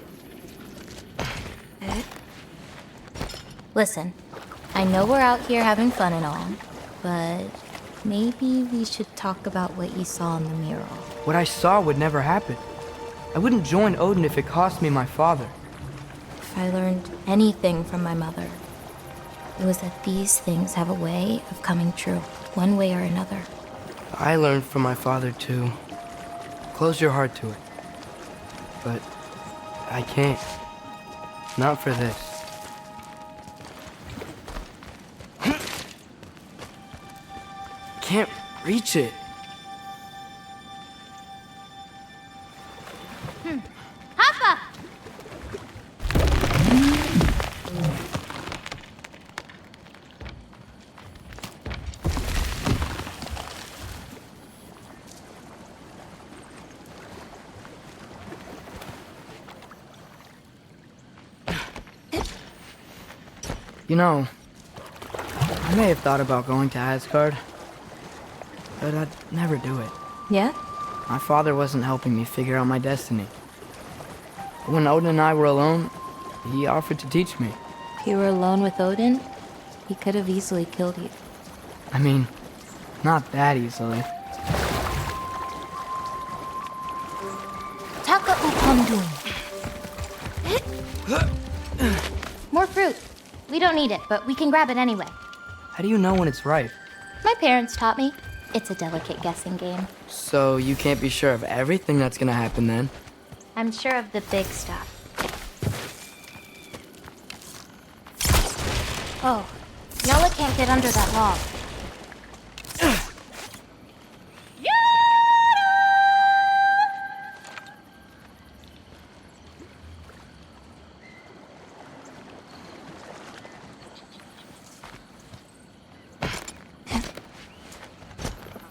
Listen, I know we're out here having fun and all, but maybe we should talk about what you saw in the mirror.
What I saw would never happen. I wouldn't join Odin if it cost me my father.
If I learned anything from my mother, it was that these things have a way of coming true, one way or another.
I learned from my father too. Close your heart to it. But I can't. Not for this. Can't reach it.
Hoppa!
You know, I may have thought about going to Asgard, but I'd never do it.
Yeah?
My father wasn't helping me figure out my destiny. When Odin and I were alone, he offered to teach me.
If you were alone with Odin, he could have easily killed you.
I mean, not that easily.
Taka upandun. More fruit. We don't need it, but we can grab it anyway.
How do you know when it's ripe?
My parents taught me. It's a delicate guessing game.
So you can't be sure of everything that's gonna happen then?
I'm sure of the big stuff. Oh, Yala can't get under that log.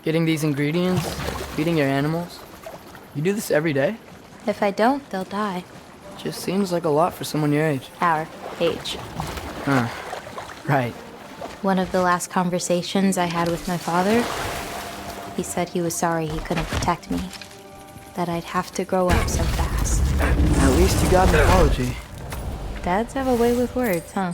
Getting these ingredients, feeding your animals. You do this every day?
If I don't, they'll die.
Just seems like a lot for someone your age.
Our age.
Huh. Right.
One of the last conversations I had with my father, he said he was sorry he couldn't protect me. That I'd have to grow up so fast.
At least you got an apology.
Dads have a way with words, huh?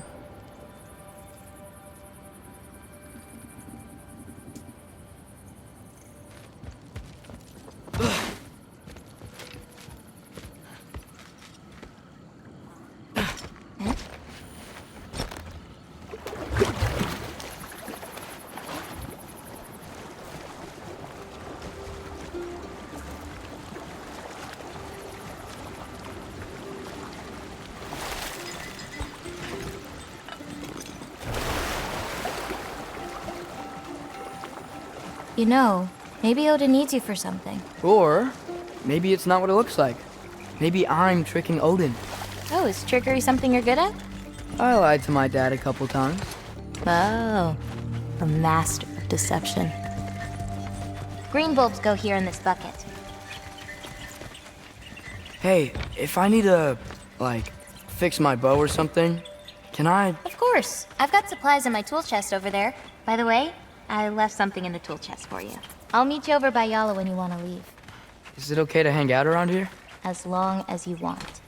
You know, maybe Odin needs you for something.
Or maybe it's not what it looks like. Maybe I'm tricking Odin.
Oh, is trickery something you're good at?
I lied to my dad a couple times.
Oh, a master of deception. Green bulbs go here in this bucket.
Hey, if I need to, like, fix my bow or something, can I?
Of course. I've got supplies in my tool chest over there. By the way, I left something in the tool chest for you. I'll meet you over by Yala when you want to leave.
Is it okay to hang out around here?
As long as you want.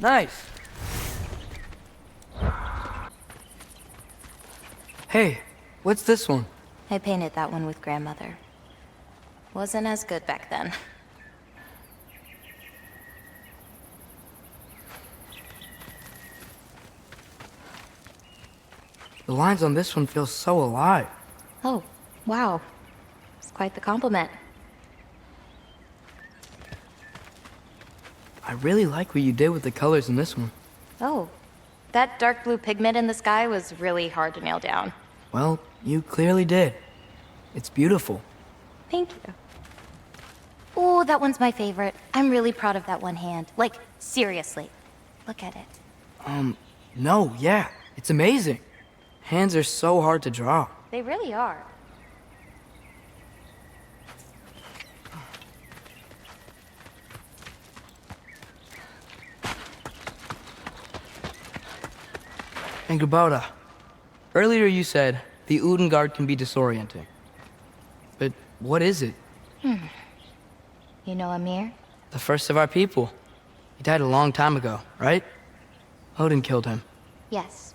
Nice. Hey, what's this one?
I painted that one with grandmother. Wasn't as good back then.
The lines on this one feel so alive.
Oh, wow. It's quite the compliment.
I really like what you did with the colors in this one.
Oh, that dark blue pigment in the sky was really hard to nail down.
Well, you clearly did. It's beautiful.
Thank you. Oh, that one's my favorite. I'm really proud of that one hand. Like, seriously. Look at it.
No, yeah. It's amazing. Hands are so hard to draw.
They really are.
And Gabota, earlier you said the Udengard can be disorienting. But what is it?
You know Amir?
The first of our people. He died a long time ago, right? Odin killed him.
Yes.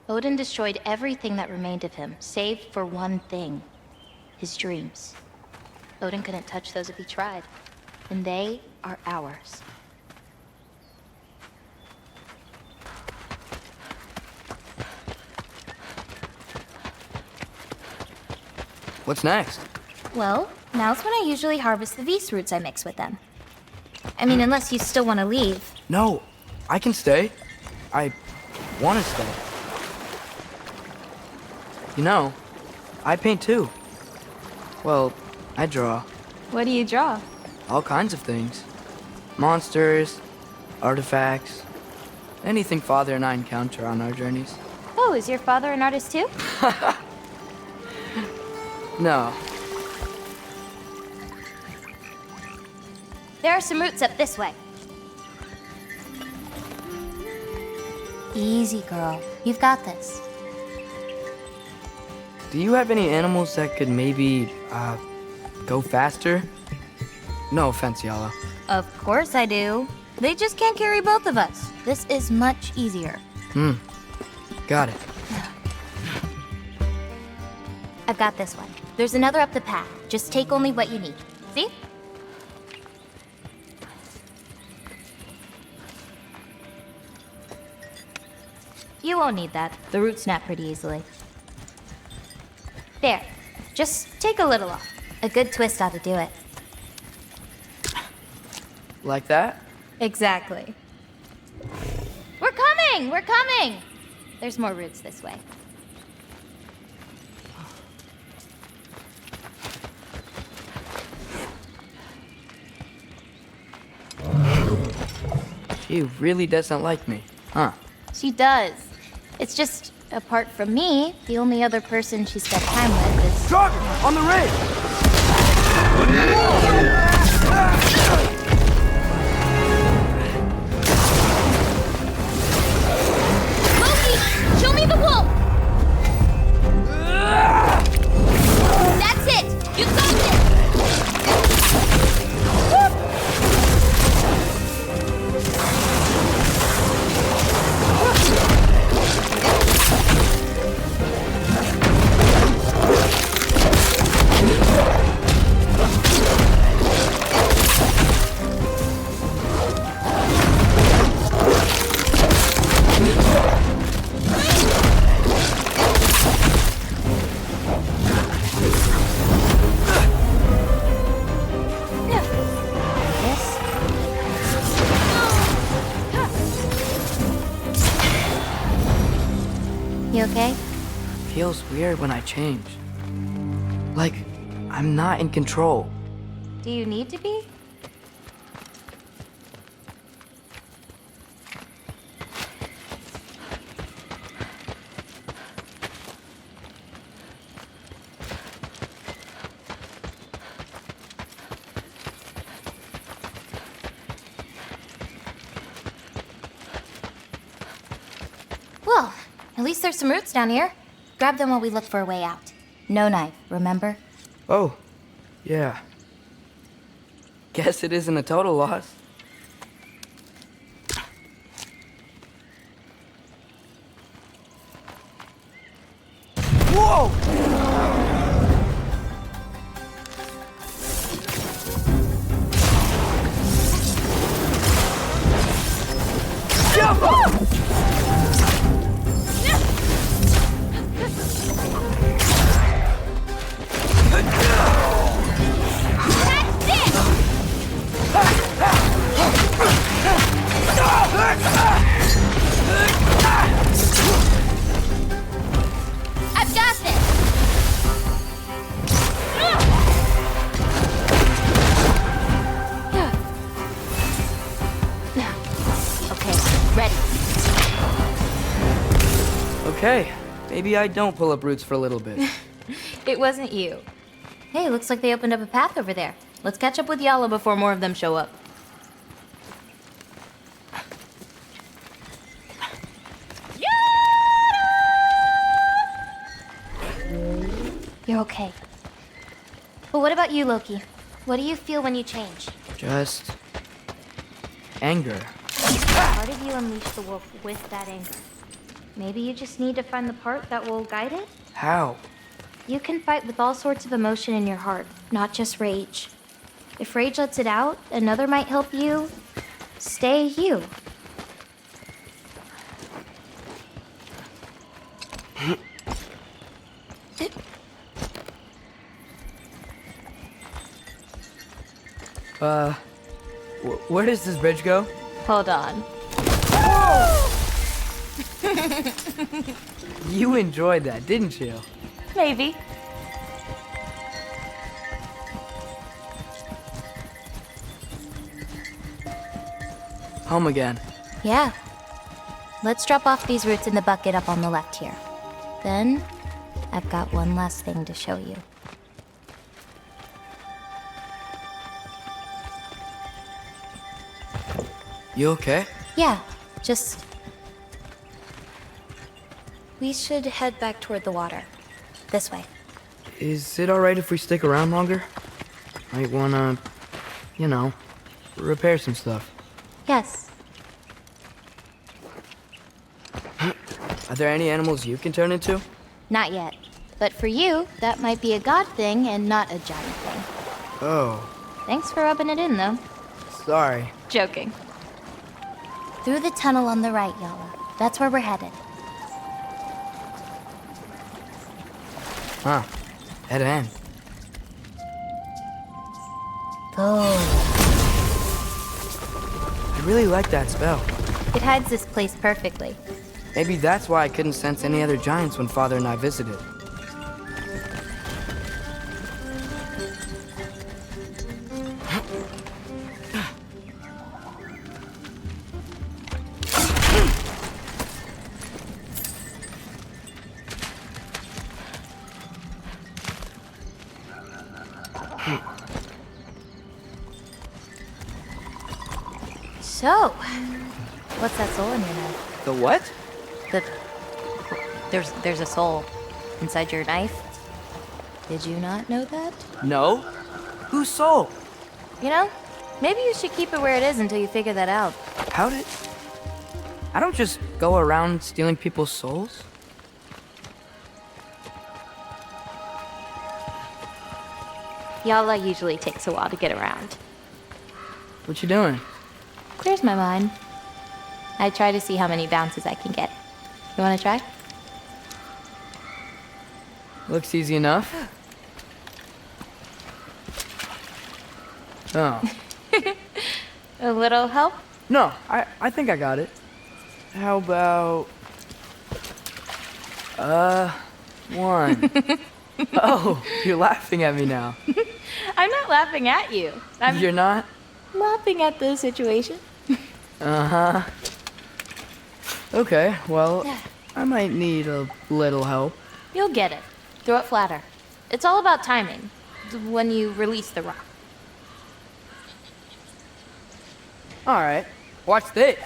Odin destroyed everything that remained of him, save for one thing. His dreams. Odin couldn't touch those if he tried. And they are ours.
What's next?
Well, now's when I usually harvest the Vis roots I mix with them. I mean, unless you still want to leave.
No, I can stay. I want to stay. You know, I paint too. Well, I draw.
What do you draw?
All kinds of things. Monsters, artifacts, anything Father and I encounter on our journeys.
Oh, is your father an artist too?
No.
There are some roots up this way. Easy, girl. You've got this.
Do you have any animals that could maybe, go faster? No offense, Yala.
Of course I do. They just can't carry both of us. This is much easier.
Got it.
I've got this one. There's another up the path. Just take only what you need. See? You won't need that. The roots snap pretty easily. There. Just take a little off. A good twist ought to do it.
Like that?
Exactly. We're coming! We're coming! There's more roots this way.
She really doesn't like me, huh?
She does. It's just, apart from me, the only other person she spent time with is...
Dragon! On the ridge!
Loki! Show me the wolf! That's it! You got this! You okay?
Feels weird when I change. Like, I'm not in control.
Do you need to be? Well, at least there's some roots down here. Grab them while we look for a way out. No knife, remember?
Oh, yeah. Guess it isn't a total loss. Whoa!
I've got this! Okay, ready.
Okay, maybe I don't pull up roots for a little bit.
It wasn't you. Hey, looks like they opened up a path over there. Let's catch up with Yala before more of them show up. You're okay. But what about you, Loki? What do you feel when you change?
Just anger.
Part of you unleashed the wolf with that anger. Maybe you just need to find the part that will guide it?
How?
You can fight with all sorts of emotion in your heart, not just rage. If rage lets it out, another might help you stay you.
Where does this bridge go?
Hold on.
You enjoyed that, didn't you?
Maybe.
Home again.
Yeah. Let's drop off these roots in the bucket up on the left here. Then, I've got one last thing to show you.
You okay?
Yeah, just... We should head back toward the water. This way.
Is it alright if we stick around longer? Might wanna, you know, repair some stuff.
Yes.
Are there any animals you can turn into?
Not yet. But for you, that might be a god thing and not a giant thing.
Oh,
Thanks for rubbing it in, though.
sorry.
Joking. Through the tunnel on the right, Yala. That's where we're headed.
Huh. Dead end.
Oh.
I really like that spell.
It hides this place perfectly.
Maybe that's why I couldn't sense any other giants when Father and I visited.
So, what's that soul in your knife?
The what?
There's a soul inside your knife. Did you not know that?
No? Whose soul?
You know, maybe you should keep it where it is until you figure that out.
How did... I don't just go around stealing people's souls.
Yala usually takes a while to get around.
What you doing?
Clears my mind. I try to see how many bounces I can get. You wanna try?
Looks easy enough. Oh.
A little help?
No, I think I got it. How about... one. Oh, you're laughing at me now.
I'm not laughing at you.
You're not?
Laughing at the situation.
Uh-huh. Okay, well, I might need a little help.
You'll get it. Throw it flatter. It's all about timing. When you release the rock.
All right, watch this.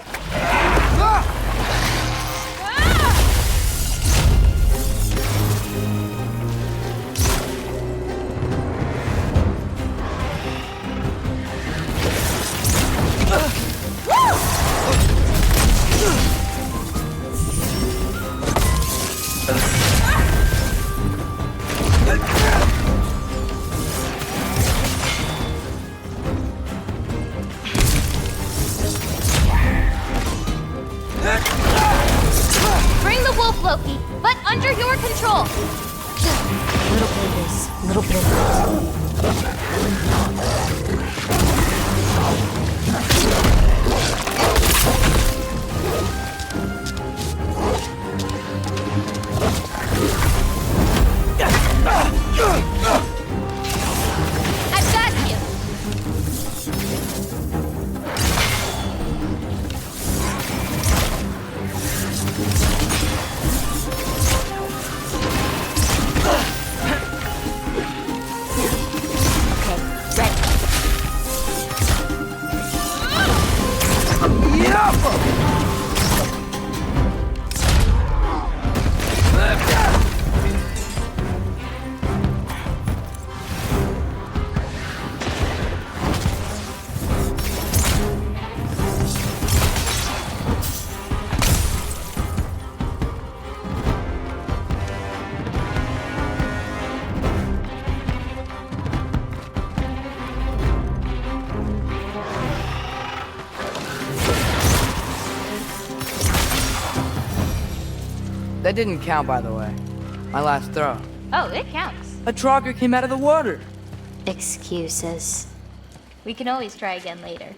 Little bit of this, little bit of that.
I've got you!
That didn't count, by the way. My last throw.
Oh, it counts.
A Trogger came out of the water.
Excuses.
We can always try again later.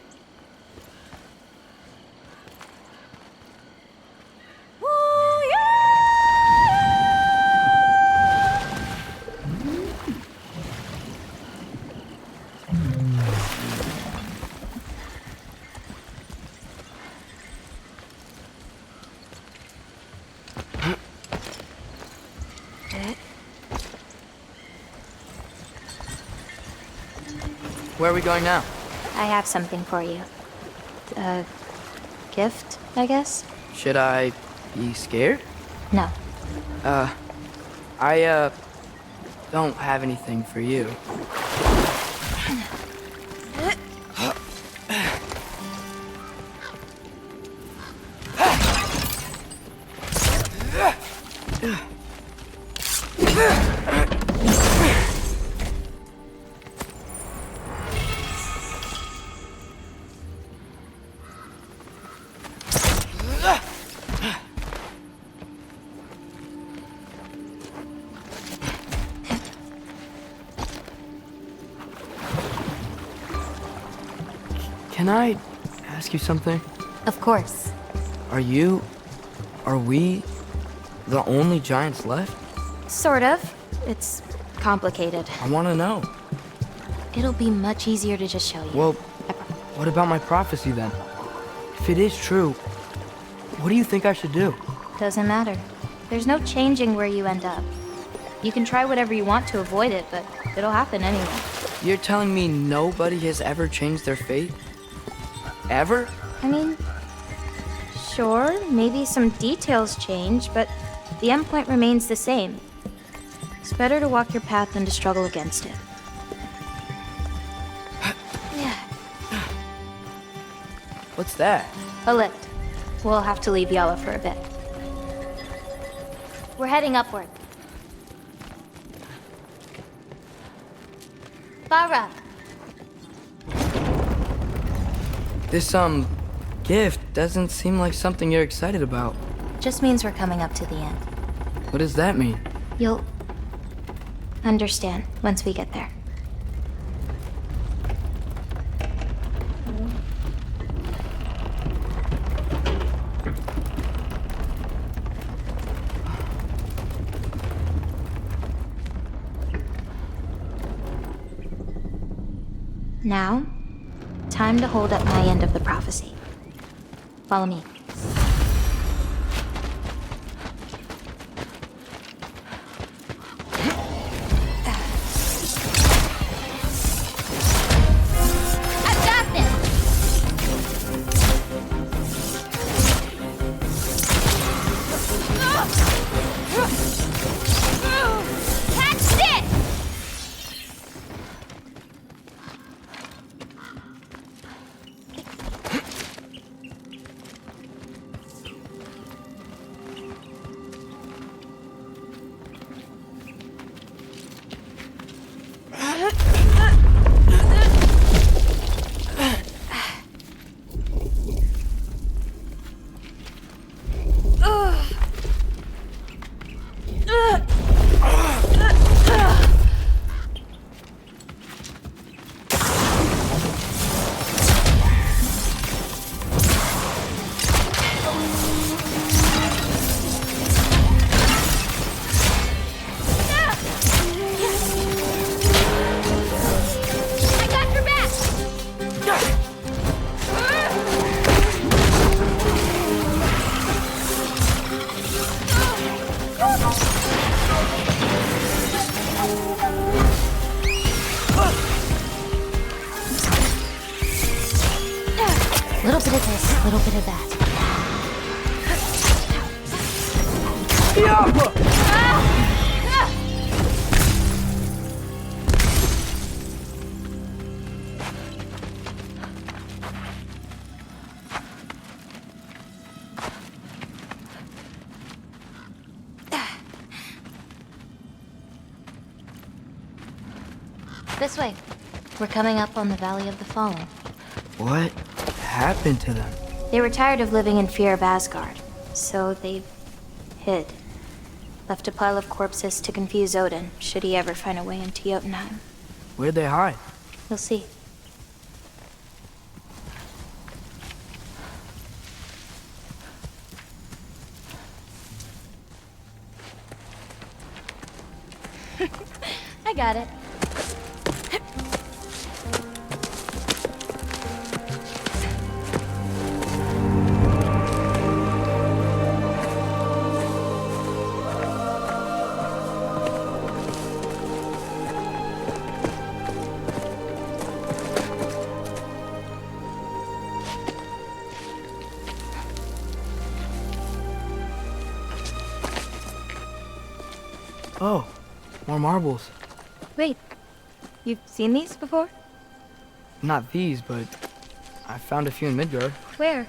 Where are we going now?
I have something for you. A gift, I guess?
Should I be scared?
No.
I don't have anything for you. Can I ask you something?
Of course.
Are we the only giants left?
Sort of. It's complicated.
I want to know.
It'll be much easier to just show you.
Well, what about my prophecy then? If it is true, what do you think I should do?
Doesn't matter. There's no changing where you end up. You can try whatever you want to avoid it, but it'll happen anyway.
You're telling me nobody has ever changed their fate? Ever?
I mean, sure, maybe some details change, but the endpoint remains the same. It's better to walk your path than to struggle against it.
What's that?
A lift. We'll have to leave Yella for a bit. We're heading upward. Farah!
This, gift doesn't seem like something you're excited about.
Just means we're coming up to the end.
What does that mean?
You'll understand once we get there. Now, time to hold up my end of the prophecy. Follow me.
I've got this! Catch this!
little bit of that. This way. We're coming up on the Valley of the Fallen.
What happened to them?
They were tired of living in fear of Asgard, so they hid. Left a pile of corpses to confuse Odin, should he ever find a way into Jotunheim.
Where'd they hide?
You'll see. I got it.
Oh, more marbles.
Wait, you've seen these before?
Not these, but I found a few in Midgard.
Where?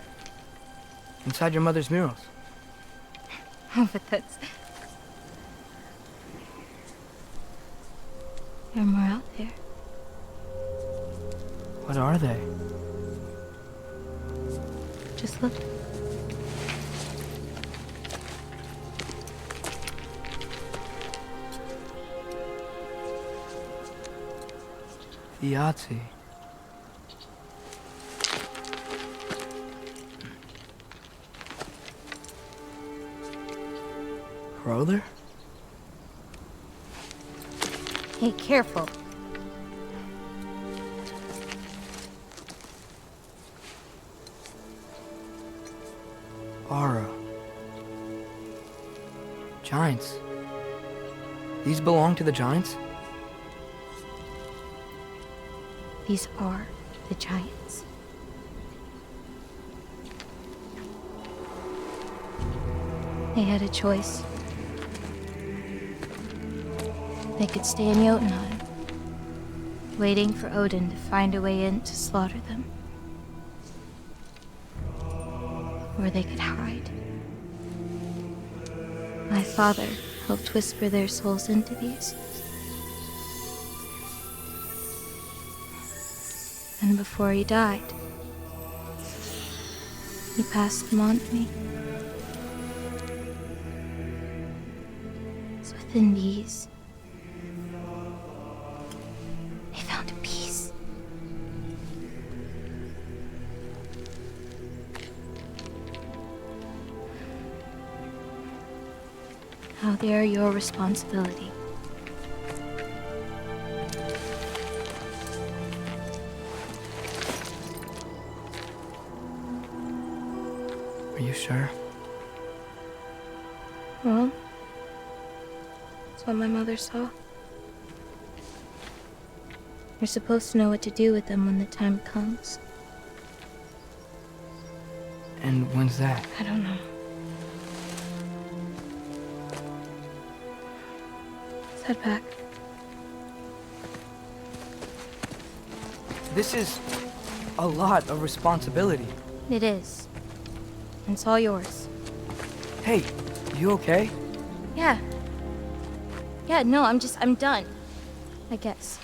Inside your mother's murals.
Oh, but that's... There are more out there.
What are they?
Just look.
Yahtzee. Brother?
Hey, careful.
Aura. Giants. These belong to the Giants?
These are the Giants. They had a choice. They could stay in Jotunheim, waiting for Odin to find a way in to slaughter them. Or they could hide. My father helped whisper their souls into these. And before he died, he passed them on to me. It's within these. They found a peace. Now they are your responsibility.
Are you sure?
Well, that's what my mother saw. You're supposed to know what to do with them when the time comes.
And when's that?
I don't know. Let's head back.
This is a lot of responsibility.
It is. And it's all yours.
Hey, you okay?
Yeah. Yeah, no, I'm done. I guess.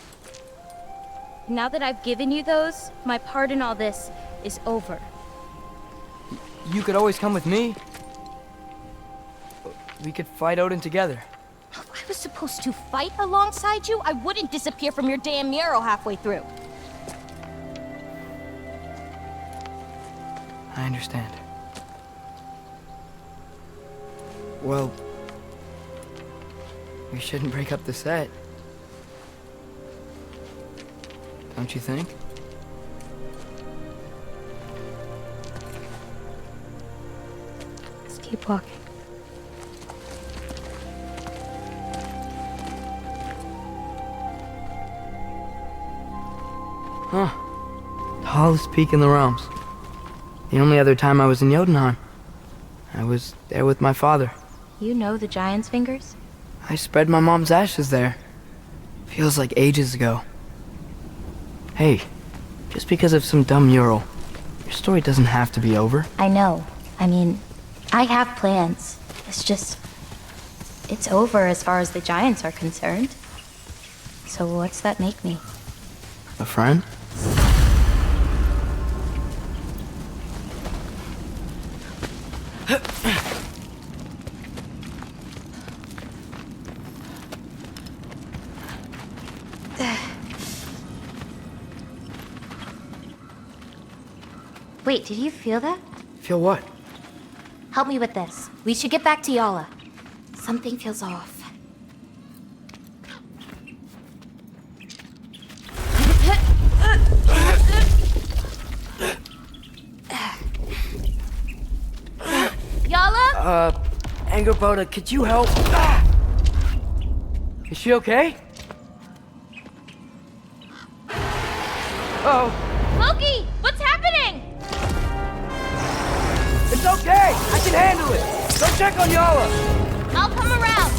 Now that I've given you those, my part in all this is over.
You could always come with me. We could fight Odin together.
If I was supposed to fight alongside you, I wouldn't disappear from your damn mural halfway through.
I understand. Well, we shouldn't break up the set. Don't you think?
Let's keep walking.
Huh. Tallest peak in the realms. The only other time I was in Jotunheim. I was there with my father.
You know the Giant's Fingers?
I spread my mom's ashes there. Feels like ages ago. Hey, just because of some dumb mural, your story doesn't have to be over.
I know. I mean, I have plans. It's just... it's over as far as the Giants are concerned. So what's that make me?
A friend?
Wait, did you feel that?
Feel what?
Help me with this. We should get back to Yala. Something feels off. Yala?
Angerboda, could you help? Is she okay? Oh.
Loki, what's happening?
It's okay! I can handle it! Go check on Yala!
I'll come around.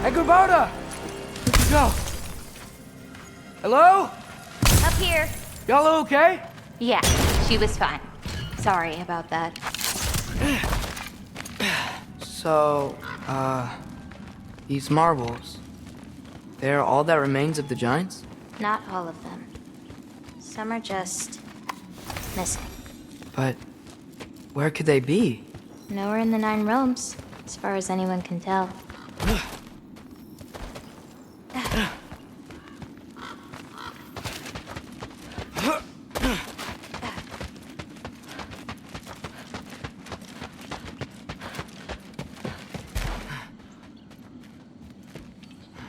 Angerboda! Where'd you go? Hello?
Up here.
Yala okay?
Yeah, she was fine. Sorry about that.
So, these marbles, they're all that remains of the Giants?
Not all of them. Some are just missing.
But where could they be?
Nowhere in the Nine Realms, as far as anyone can tell.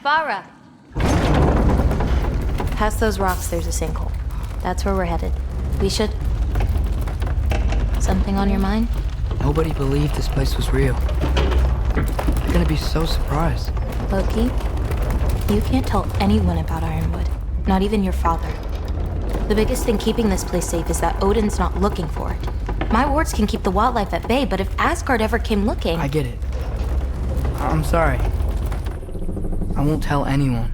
Farah! Past those rocks, there's a sinkhole. That's where we're headed. We should... Something on your mind?
Nobody believed this place was real. They're gonna be so surprised.
Loki, you can't tell anyone about Ironwood. Not even your father. The biggest thing keeping this place safe is that Odin's not looking for it. My wards can keep the wildlife at bay, but if Asgard ever came looking...
I get it. I'm sorry. I won't tell anyone.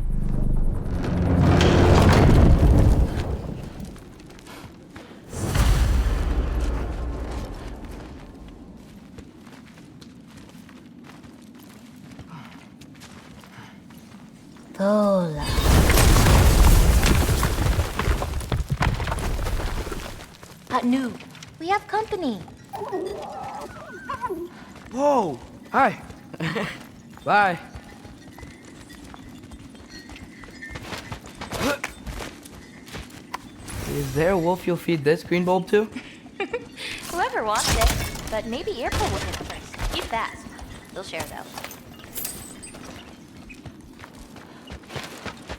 Tola. Anu, we have company.
Whoa! Hi. Bye. Is there a wolf you'll feed this green bulb to?
Whoever wants it, but maybe Earpull will hit it first. He's fast. He'll share though.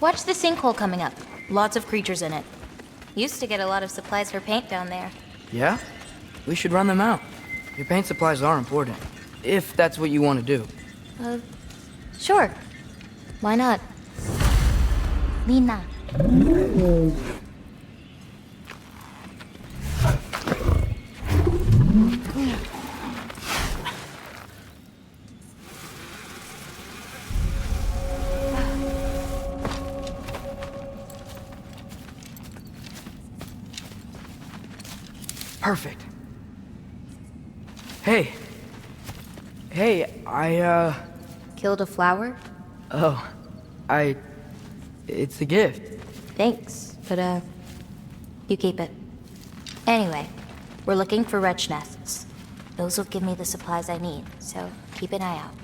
Watch the sinkhole coming up. Lots of creatures in it. Used to get a lot of supplies for paint down there.
Yeah? We should run them out. Your paint supplies are important. If that's what you want to do.
Sure. Why not? Lina.
Perfect. Hey. Hey, I,
Killed a flower?
Oh. It's a gift.
Thanks, but, you keep it. Anyway, we're looking for wretch nests. Those will give me the supplies I need, so keep an eye out.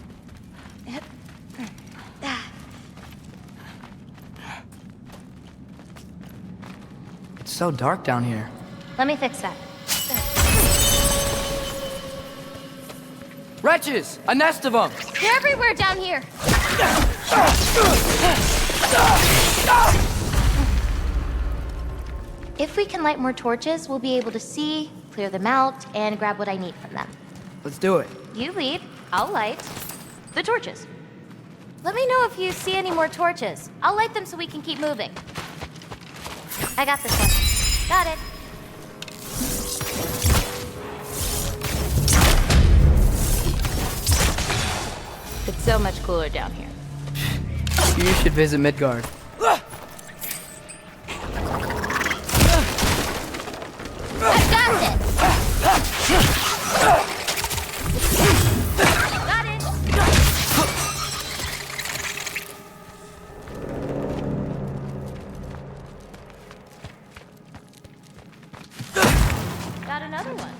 It's so dark down here.
Let me fix that.
Wretches! A nest of them!
They're everywhere down here! If we can light more torches, we'll be able to see, clear them out, and grab what I need from them.
Let's do it.
You lead, I'll light the torches. Let me know if you see any more torches. I'll light them so we can keep moving. I got this one. Got it. It's so much cooler down here.
You should visit Midgard.
I got this! Got it! Got another one.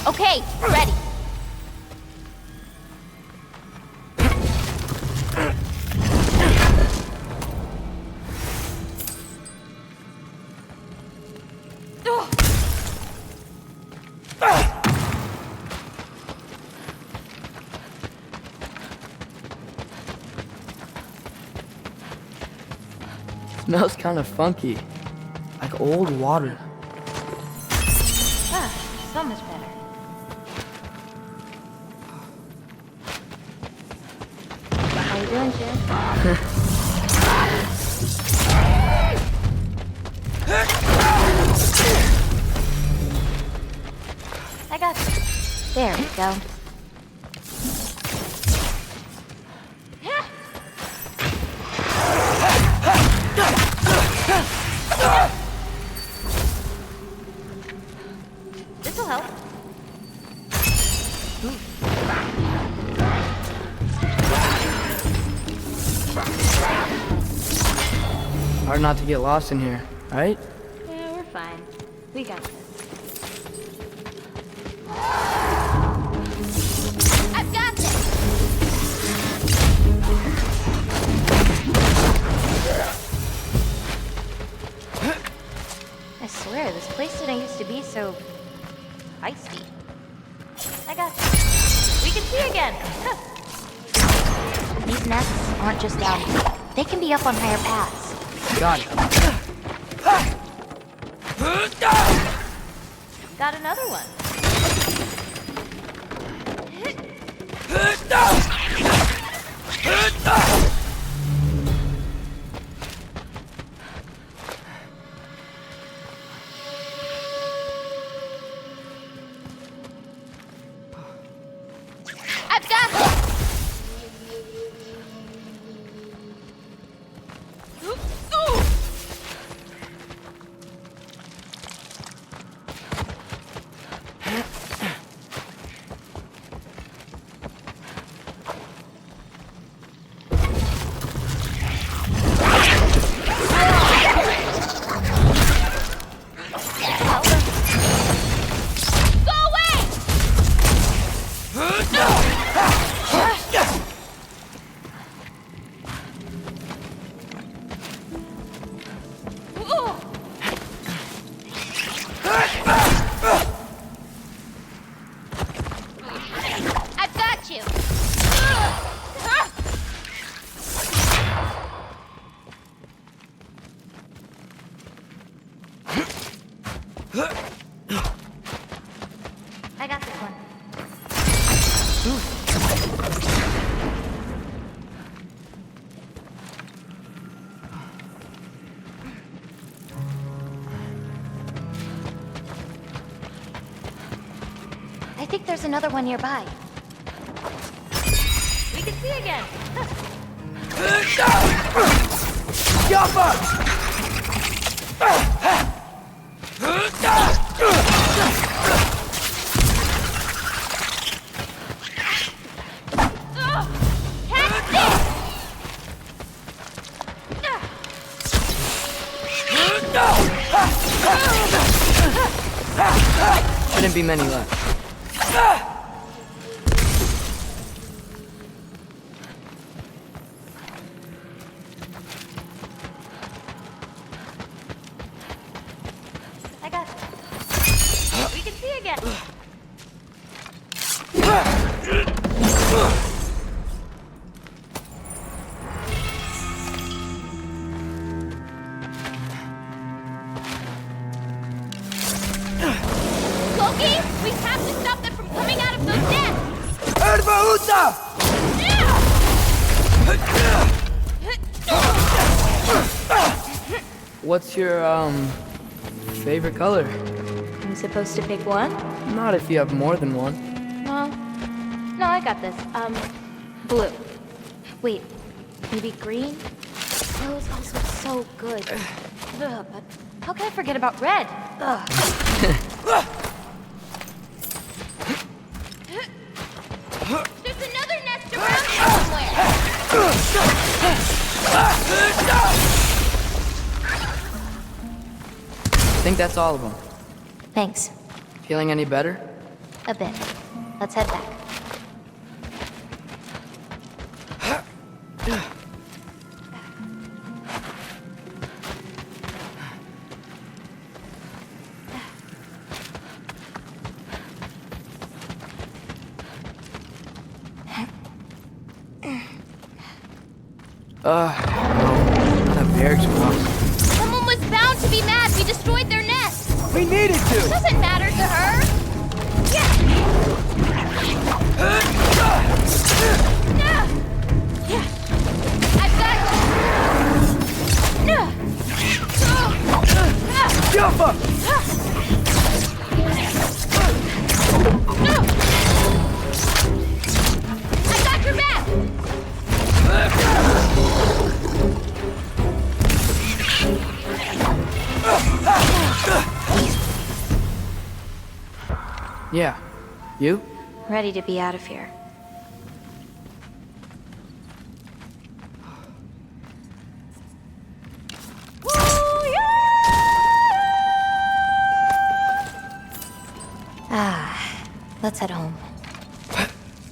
Okay, ready.
Smells kind of funky, like old water.
Ah, so much better. How you doing, Jim? I got you. There we go. This'll help.
Hard not to get lost in here, right?
Yeah, we're fine. We got this. I've got this! I swear, this place didn't used to be so feisty. I got this. We can see again! These nests aren't just down here. They can be up on higher paths.
Got it.
Got another one. I've got this! I've got you. I got this one. I think there's another one nearby.
We can see again.
Shouldn't be many left.
I got it. We can see again. Loki, we have to stop them from coming out of those nests.
What's your, favorite color?
I'm supposed to pick one?
Not if you have more than one.
No, I got this. Blue. Wait, maybe green? Yellow's also so good. Ugh, but how can I forget about red? Ugh.
There's another nest around here somewhere.
I think that's all of them.
Thanks.
Feeling any better?
A bit. Let's head back.
Not a bear's cross.
Someone was bound to be mad we destroyed their nest.
We needed to!
It doesn't matter to her. I've got
Jump up!
I got your back.
Yeah. You?
Ready to be out of here. Let's head home.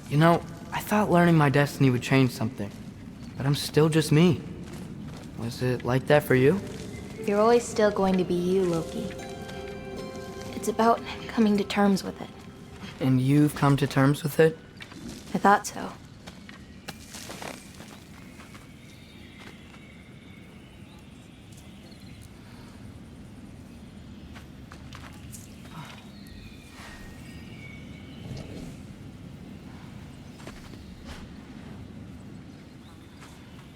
You know, I thought learning my destiny would change something. But I'm still just me. Was it like that for you?
You're always still going to be you, Loki. It's about coming to terms with it.
And you've come to terms with it?
I thought so.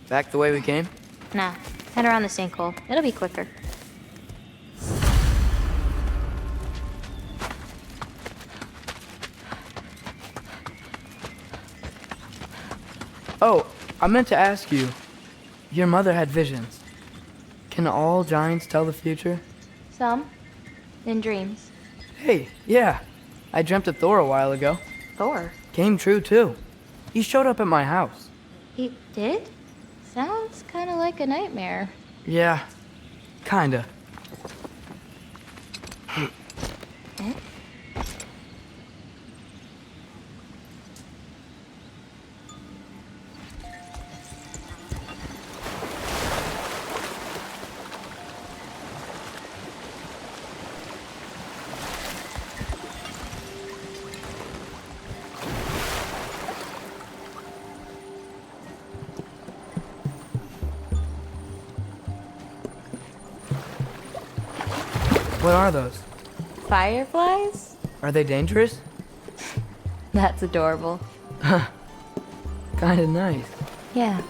Back the way we came?
Nah, head around the sinkhole. It'll be quicker.
Oh, I meant to ask you. Your mother had visions. Can all giants tell the future?
Some. In dreams.
Hey, yeah. I dreamt of Thor a while ago.
Thor?
Came true, too. He showed up at my house.
He did? Sounds kind of like a nightmare.
Yeah, kinda. Hey. What are those?
Fireflies?
Are they dangerous?
That's adorable.
Kinda nice.
Yeah.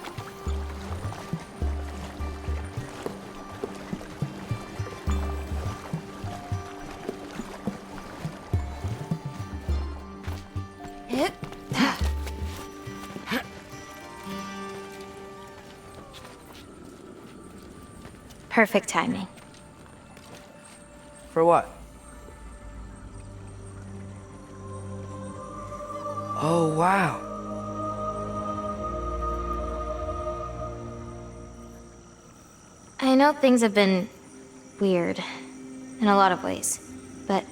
Perfect timing.
For what? Oh, wow.
I know things have been weird in a lot of ways, but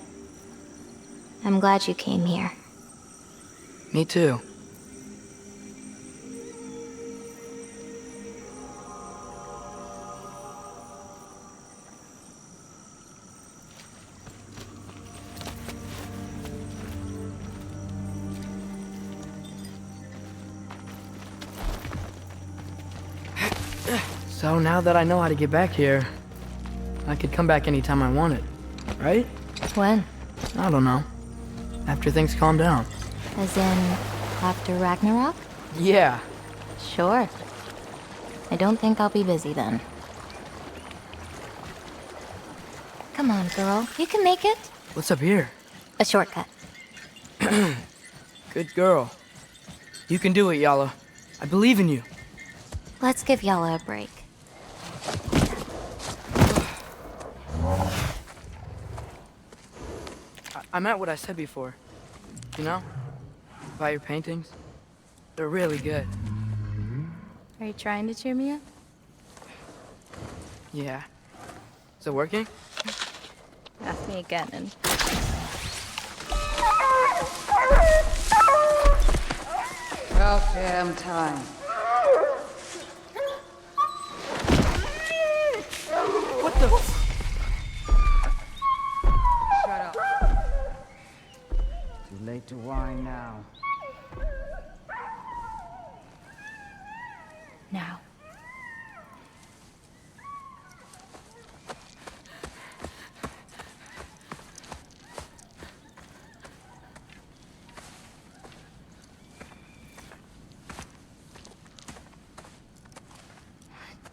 I'm glad you came here.
Me too. So now that I know how to get back here, I could come back anytime I wanted, right?
When?
I don't know. After things calm down.
As in, after Ragnarok?
Yeah.
Sure. I don't think I'll be busy then. Come on, girl. You can make it.
What's up here?
A shortcut.
Good girl. You can do it, Yala. I believe in you.
Let's give Yala a break.
I meant what I said before. You know? About your paintings. They're really good.
Are you trying to cheer me up?
Yeah. Is it working?
Ask me again and...
About damn time.
What the...
Shut up. Too late to whine now.
Now.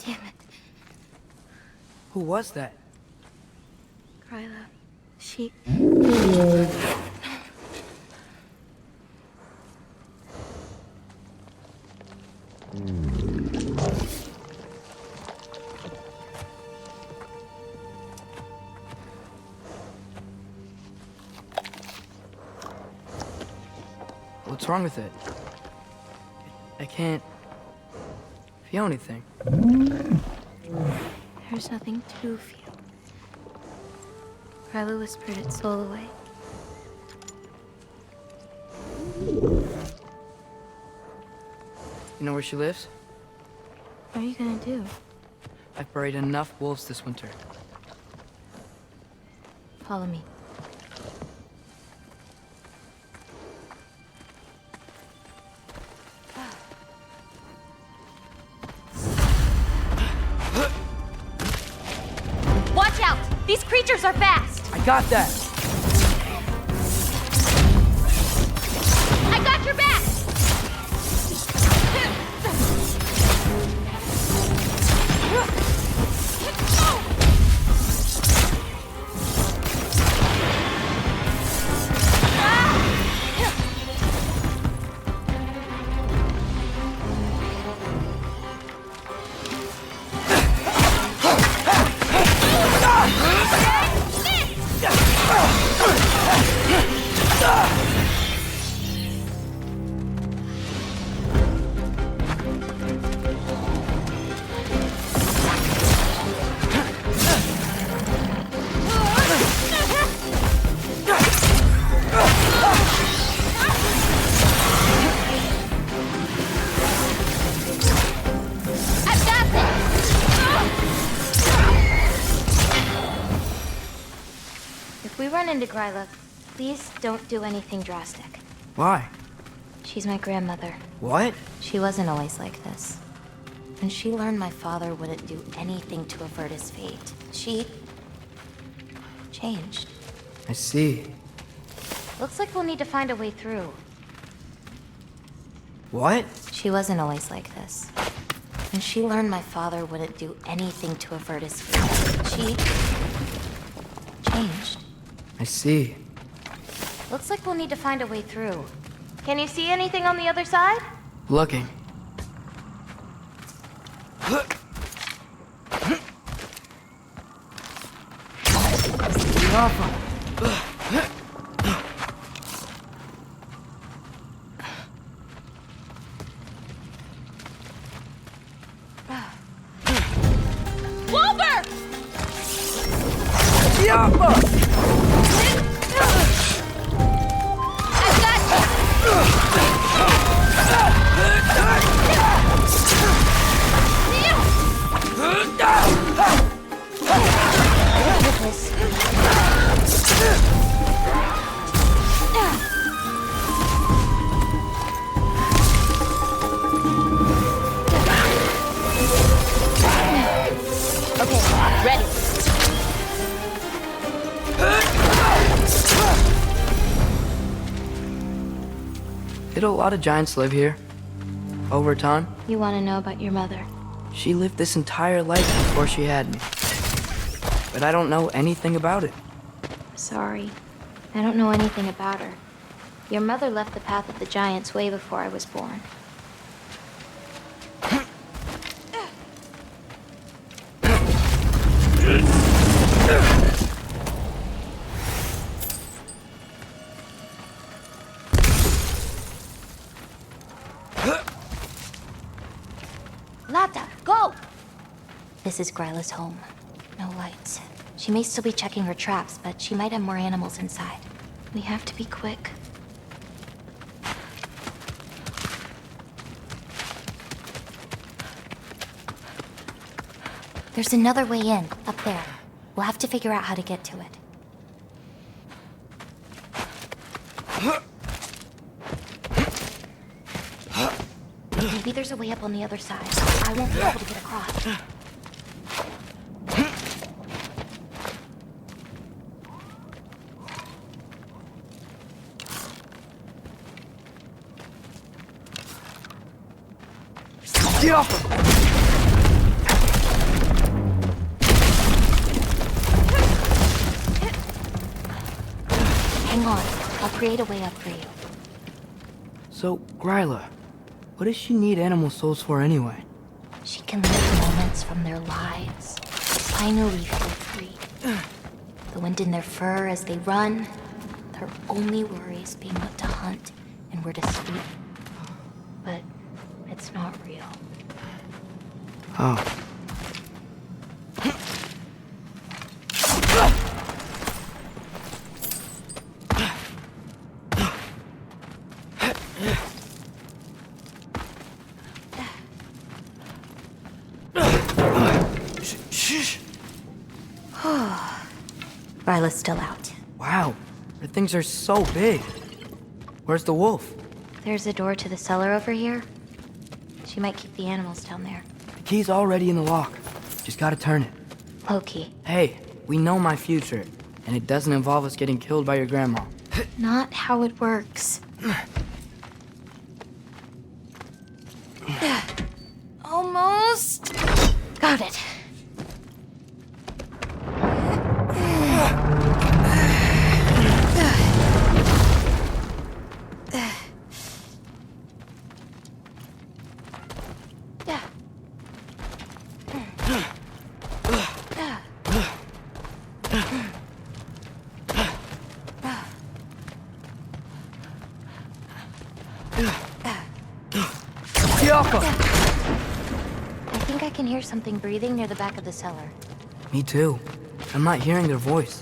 Damn it.
Who was that?
Kryla. She...
What's wrong with it? I can't feel anything.
There's nothing to feel. Kryla whispered its soul away.
You know where she lives?
What are you gonna do?
I've buried enough wolves this winter.
Follow me. Watch out! These creatures are fast!
I got that!
I got your back! If we run into Kryla, please don't do anything drastic.
Why?
She's my grandmother.
What?
She wasn't always like this. When she learned my father wouldn't do anything to avert his fate, she... changed.
I see.
Looks like we'll need to find a way through.
What?
She wasn't always like this. When she learned my father wouldn't do anything to avert his fate, she... changed.
I see.
Looks like we'll need to find a way through. Can you see anything on the other side?
Looking.
Wilbur!
Okay, ready.
Did a lot of giants live here? Over time?
You want to know about your mother?
She lived this entire life before she had me. But I don't know anything about it.
Sorry. I don't know anything about her. Your mother left the path of the giants way before I was born. Lata, go! This is Gryla's home. No lights. She may still be checking her traps, but she might have more animals inside. We have to be quick. There's another way in, up there. We'll have to figure out how to get to it. Maybe there's a way up on the other side. I won't be able to get across.
Get off him!
Hang on. I'll create a way up for you.
So, Gryla, what does she need animal souls for anyway?
She can live moments from their lives. Finally feel free. The wind in their fur as they run. Their only worries being what to hunt and where to sleep. But it's not real.
Oh.
Ryla's still out.
Wow, her things are so big. Where's the wolf?
There's a door to the cellar over here. She might keep the animals down there.
The key's already in the lock. Just gotta turn it.
Loki.
Hey, we know my future, and it doesn't involve us getting killed by your grandma.
Not how it works. Almost. Got it. I think I can hear something breathing near the back of the cellar.
Me too. I'm not hearing their voice.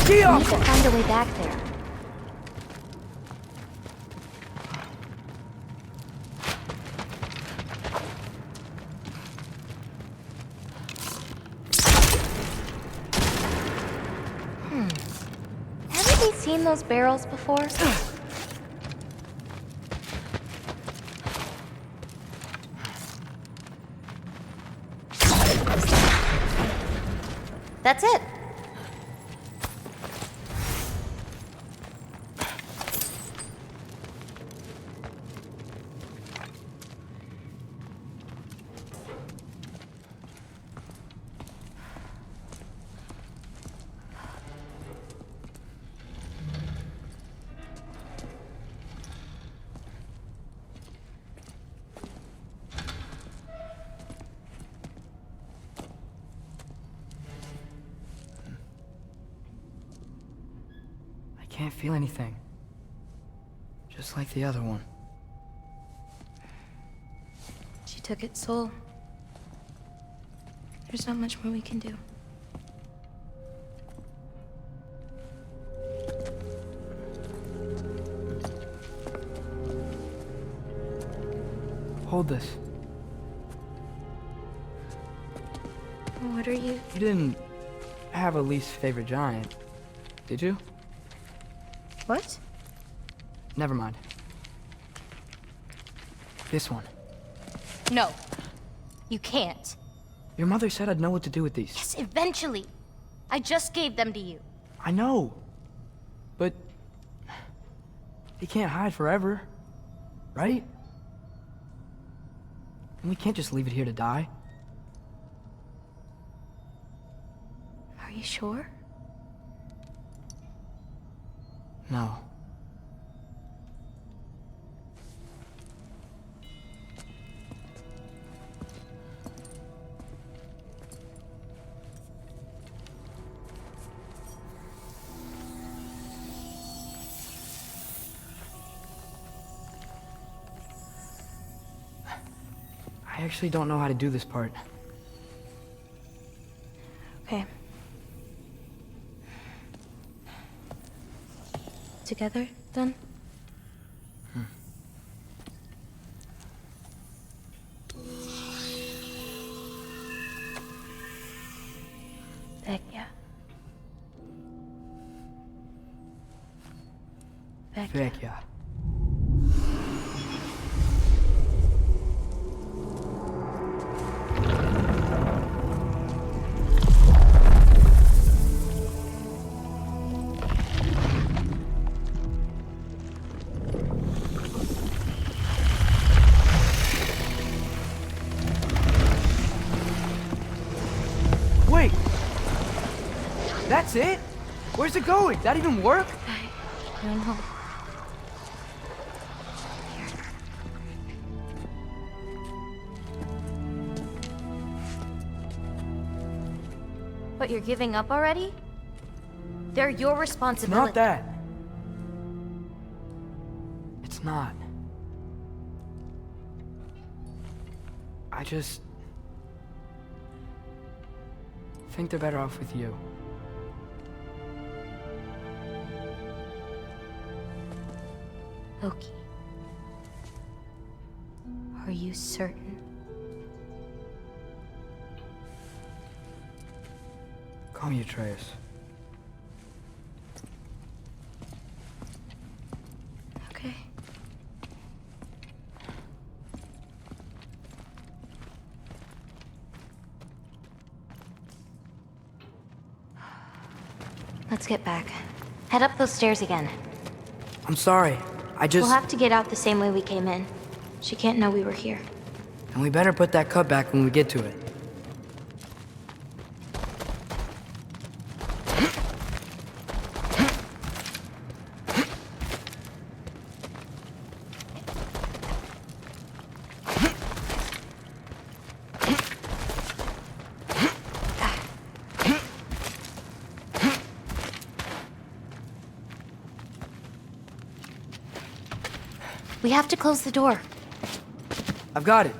We need to find a way back there. Haven't we seen those barrels before? That's it.
can't feel anything. Just like the other one.
She took its soul. There's not much more we can do.
Hold this.
What are you?
You didn't have a least favorite giant, did you?
What?
Never mind. This one.
No. You can't.
Your mother said I'd know what to do with these.
Yes, eventually. I just gave them to you.
I know. But... they can't hide forever. Right? And we can't just leave it here to die.
Are you sure?
No. I actually don't know how to do this part.
Okay. Together, then? Vecchia.
Vecchia. Wait! That's it? Where's it going? That even work?
I don't know. What, you're giving up already? They're your responsibility.
Not that. It's not. I just... think they're better off with you.
Loki. Are you certain?
Call me Atreus.
Okay. Let's get back. Head up those stairs again.
I'm sorry. I just...
We'll have to get out the same way we came in. She can't know we were here.
And we better put that cut back when we get to it.
We have to close the door.
I've got it.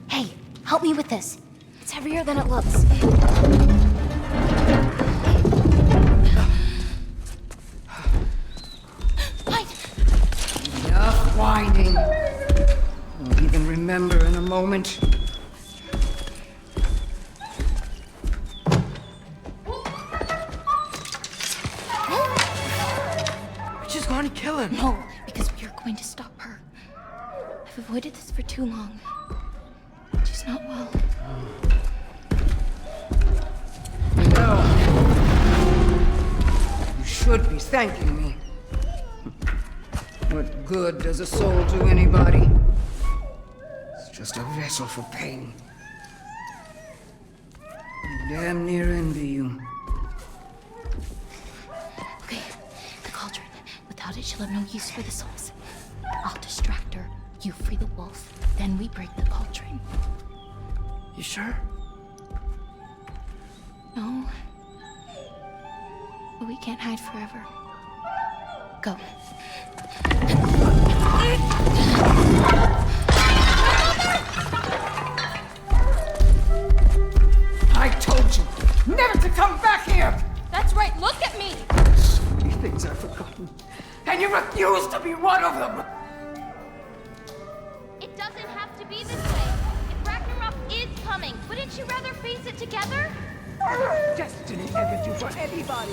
Hey, help me with this. It's heavier than it looks.
Enough whining. Won't even remember in a moment.
We're just going to kill him.
No, because we are going to stop her. I've avoided this for too long. She's not well.
No. You should be thanking me. What good does a soul do anybody? It's just a vessel for pain. I damn near envy you.
Okay, the cauldron. Without it, she'll have no use for the souls. I'll distract her. You free the wolf. Then we break the cauldron.
You sure?
No. But we can't hide forever. Go.
I told you never to come back here!
That's right, look at me!
So many things I've forgotten. And you refuse to be one of them!
It doesn't have to be this way. If Ragnarok is coming, wouldn't you rather face it together?
Destiny ever do for anybody.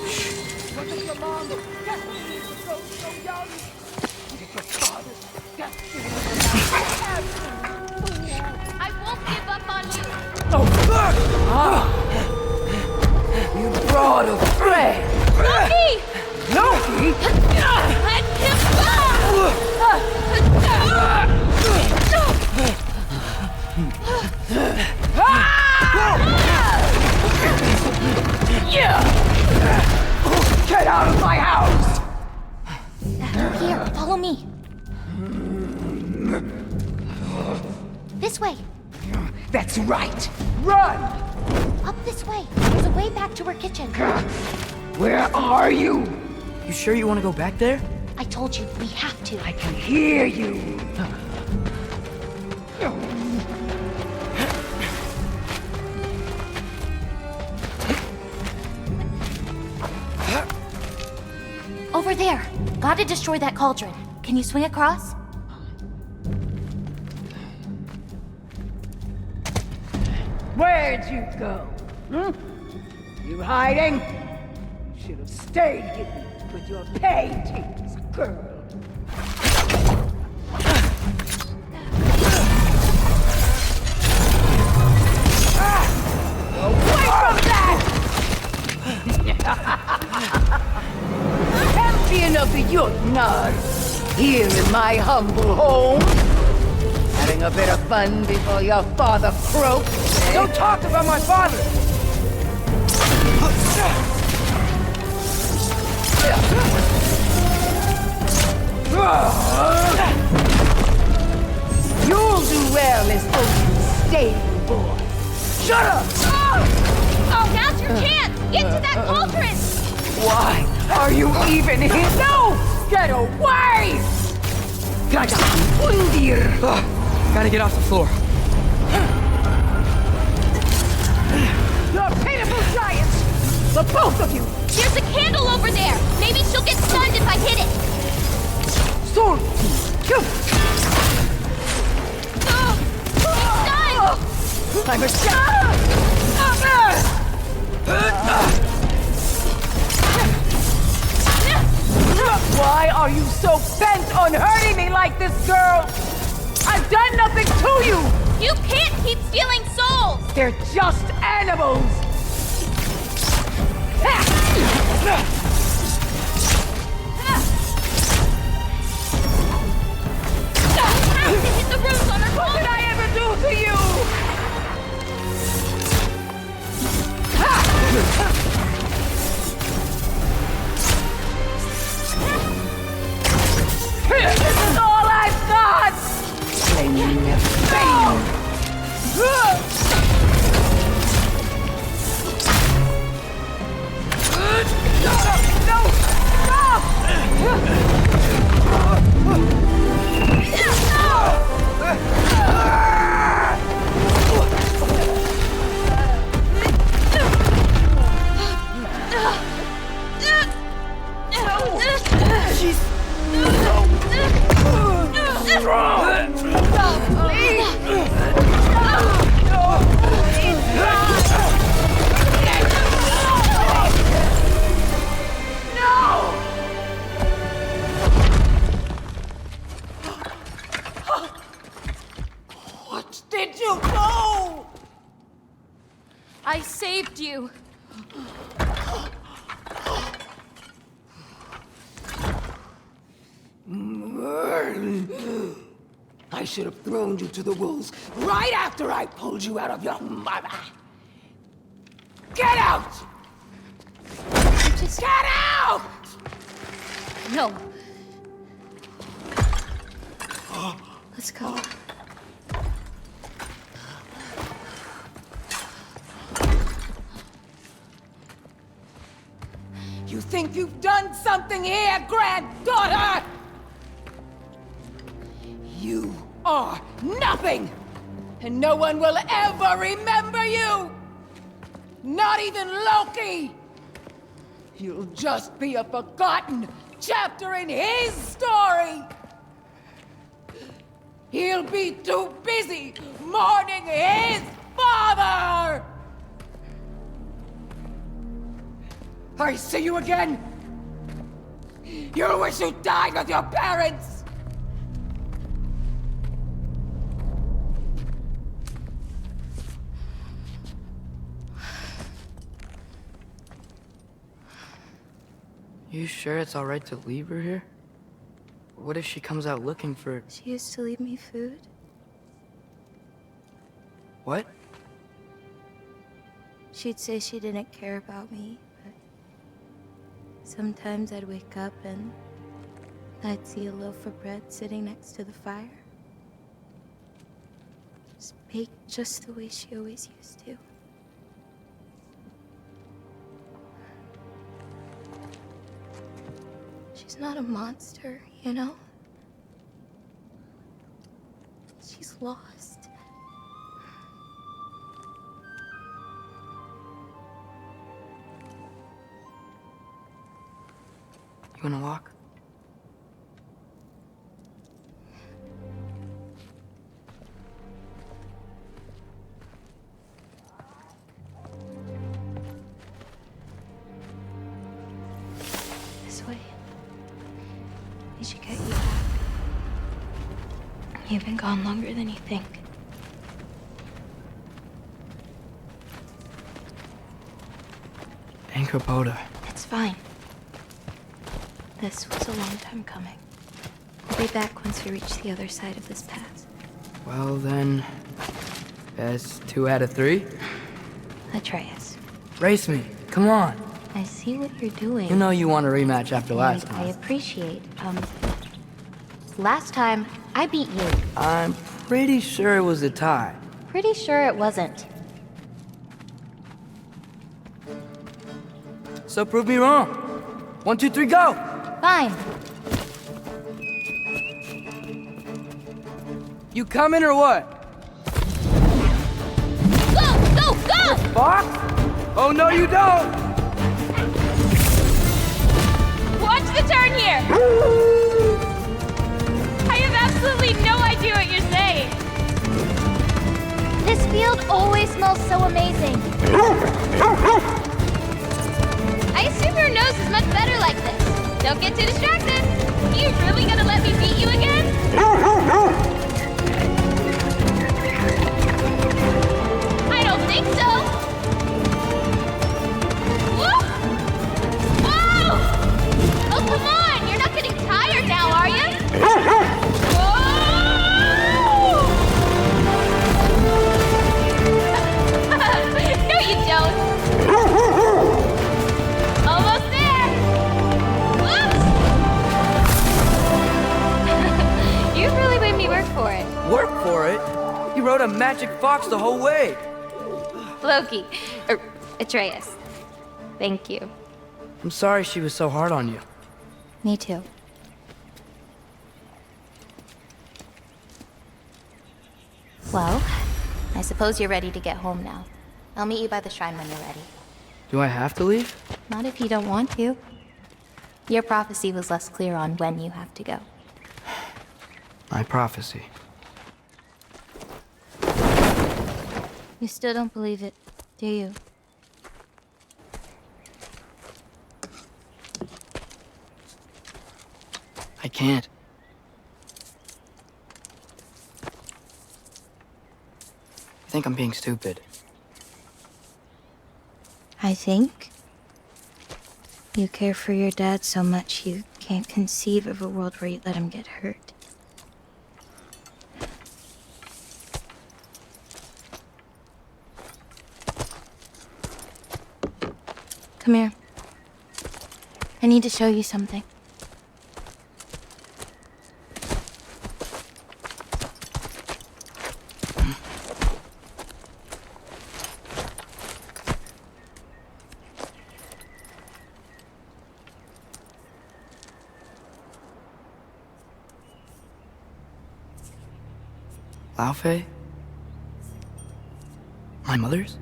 Wasn't your mom the destiny to go so young? Was it your father's destiny to
I won't give up on you.
Oh, ah! You brought a prey!
Loki!
Loki?
Let him
Get out of my house!
Here, follow me. This way.
That's right. Run!
Up this way. There's a way back to her kitchen.
Where are you?
You sure you want to go back there?
I told you, we have to.
I can hear you.
Over there. Gotta destroy that cauldron. Can you swing across?
Where'd you go? You hiding? Should have stayed hidden with your paintings, girl. Away from that! Champion of the Jotnar, here in my humble home. Having a bit of fun before your father croaks. Don't talk about my father! You'll do well as Odin's stable boy. Shut up!
Oh, now's your chance! Get to that cauldron!
Why are you even here? No! Get away!
Gotta get off the floor.
You're pitiful giants! The both of you!
There's a candle over there! Maybe she'll get stunned if I hit it!
Sword! I'm a Why are you so bent on hurting me like this, girl? I've done nothing to you!
You can't keep stealing souls!
They're just animals!
Hit the roots on her.
What did I ever do to you? This is all I've got! Flaming fame! No! Stop!
She's
What did you do?
I saved you.
I should have thrown you to the wolves right after I pulled you out of your mother. Get out! Get out!
No. Let's go.
You think you've done something here, granddaughter? You are nothing! And no one will ever remember you! Not even Loki! You'll just be a forgotten chapter in his story! He'll be too busy mourning his father! I see you again! You'll wish you died with your parents!
You sure it's alright to leave her here? What if she comes out looking for...
She used to leave me food.
What?
She'd say she didn't care about me, but sometimes I'd wake up and I'd see a loaf of bread sitting next to the fire. Just baked just the way she always used to. She's not a monster, you know? She's lost.
You wanna walk?
This way. We should get you back. You've been gone longer than you think.
Anchorboda.
It's fine. This was a long time coming. We'll be back once we reach the other side of this pass.
Well then... That's 2 out of 3?
Atreus.
Race me. Come on.
I see what you're doing.
You know you want a rematch after last
I
time.
appreciate. Last time, I beat you.
I'm pretty sure it was a tie.
Pretty sure it wasn't.
So prove me wrong. 1, 2, 3, go!
Fine.
You coming or what?
Go! Go! Go!
Fuck? Oh no you don't!
Watch the turn here! I have absolutely no idea what you're saying.
This field always smells so amazing.
I assume your nose is much better like this. Don't get too distracted. You really gonna let me beat you again? I don't think so. Whoa! Whoa! Oh, come on! You're not getting tired now, are you? No, you don't. Almost there. Whoops! You really made me work for it.
Work for it? You rode a magic fox the whole way.
Loki. Atreus. Thank you.
I'm sorry she was so hard on you.
Me too. Well, I suppose you're ready to get home now. I'll meet you by the shrine when you're ready.
Do I have to leave?
Not if you don't want to. Your prophecy was less clear on when you have to go.
My prophecy.
You still don't believe it, do you?
I can't. I think I'm being stupid.
I think you care for your dad so much you can't conceive of a world where you let him get hurt. Come here. I need to show you something.
Laufey? My mother's?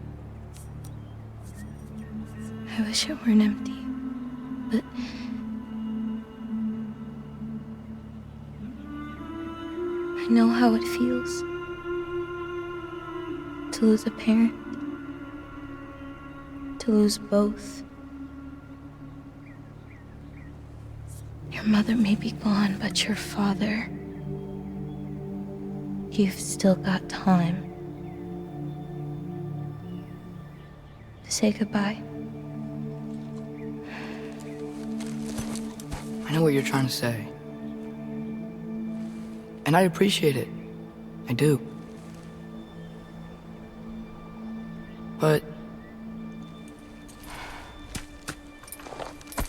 I wish it weren't empty, but I know how it feels to lose a parent, to lose both. Your mother may be gone, but your father, you've still got time to say goodbye.
I know what you're trying to say. And I appreciate it. I do. But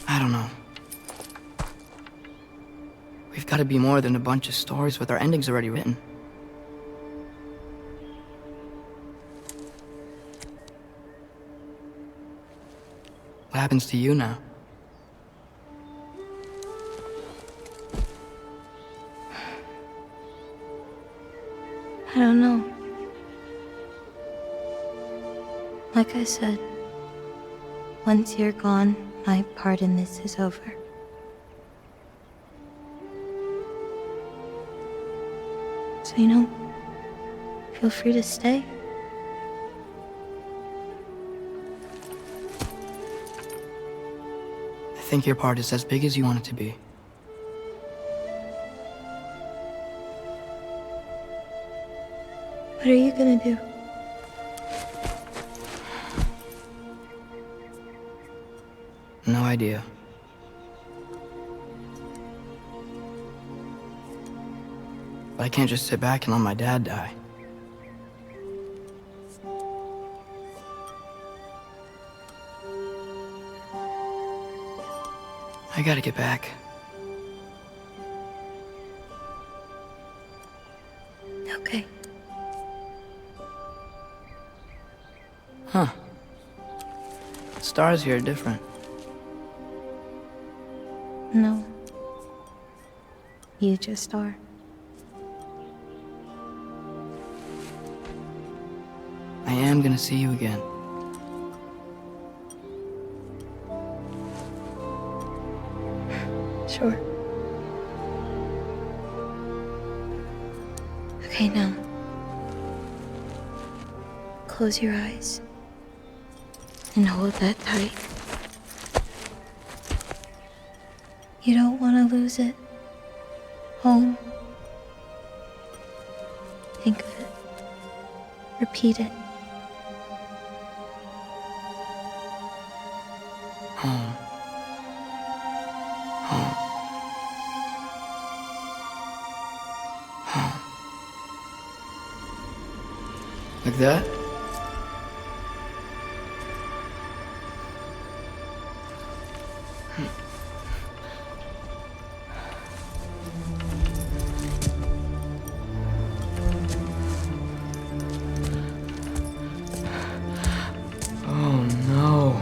I don't know. We've got to be more than a bunch of stories with our endings already written. What happens to you now?
I don't know. Like I said, once you're gone, my part in this is over. So, feel free to stay.
I think your part is as big as you want it to be.
What are you gonna do?
No idea. But I can't just sit back and let my dad die. I gotta get back.
Okay.
Huh. The stars here are different.
No. You just are.
I am gonna see you again.
Sure. Okay, now. Close your eyes. And hold that tight. You don't want to lose it. Home. Think of it. Repeat it.
Home. Home. Home. Like that? Oh no.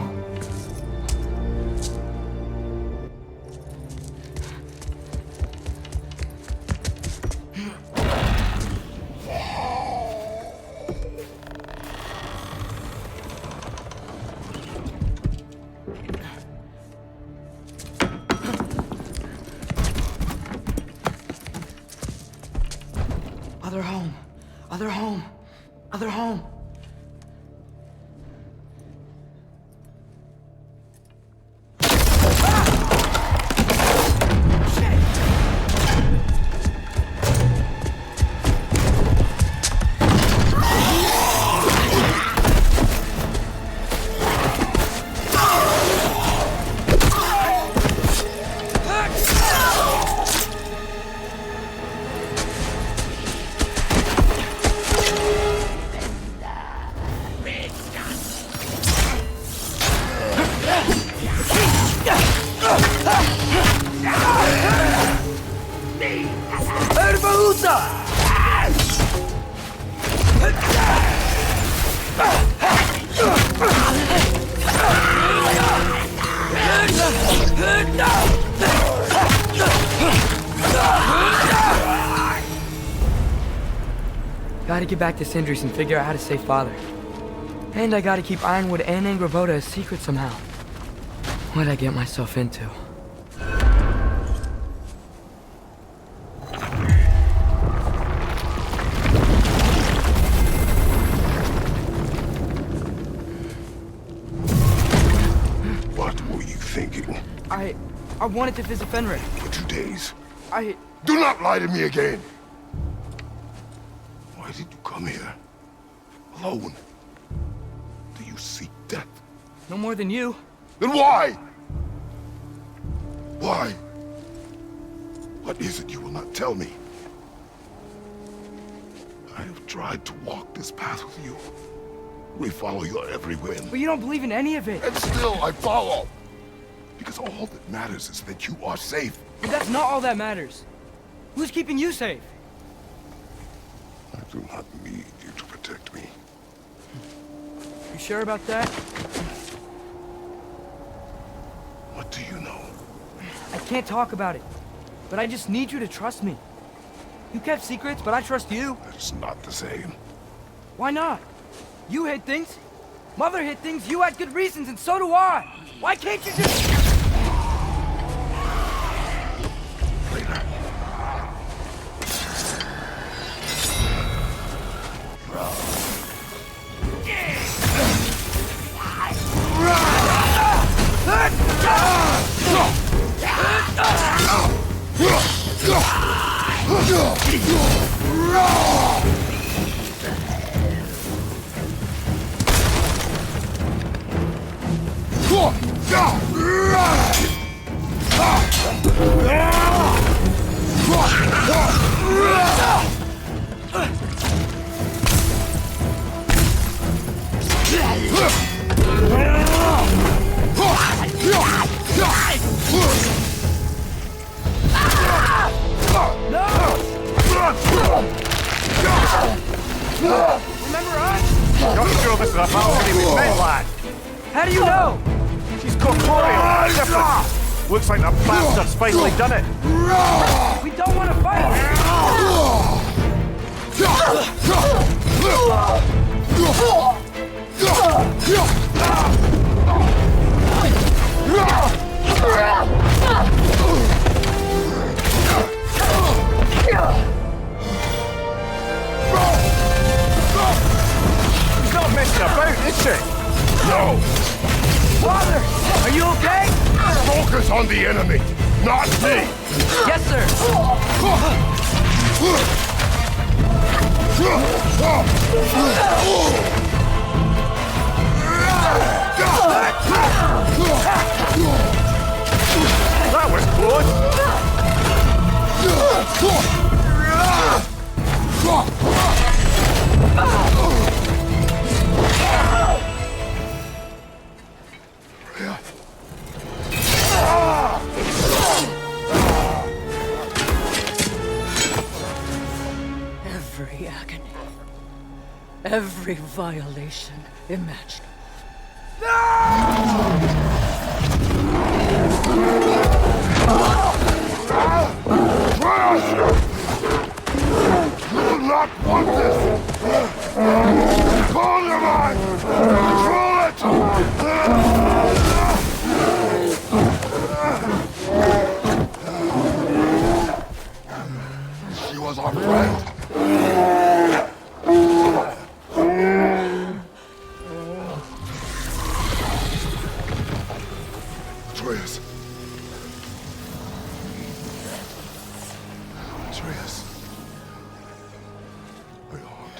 Other home. Other home. Other home. Gotta get back to Sindri's and figure out how to save Father. And I gotta keep Ironwood and Angravoda a secret somehow. What'd I get myself into?
What were you thinking?
I wanted to visit Fenrir.
For 2 days.
I...
Do not lie to me again! Why did you come here? Alone? Do you seek death?
No more than you.
Then why? Why? What is it you will not tell me? I have tried to walk this path with you. We follow your every whim.
But you don't believe in any of it.
And still I follow. Because all that matters is that you are safe.
But that's not all that matters. Who's keeping you safe?
I do not need you to protect me.
You sure about that?
What do you know?
I can't talk about it. But I just need you to trust me. You kept secrets, but I trust you.
It's not the same.
Why not? You hid things. Mother hid things. You had good reasons, and so do I. Why can't you just...
Later.
Remember us?
Not sure this is a balcony we've met, lad.
How do you know?
She's corporeal, different. Looks like the bastard's finally done it.
We don't want to fight!
She's not messing about, is she?
No!
Father! Are you okay?
Focus on the enemy, not me!
Yes, sir!
That was close!
Every agony. Every violation imaginable.
You will not want this! Control your mind! Control it! She was our friend. Atreus. Atreus. My heart.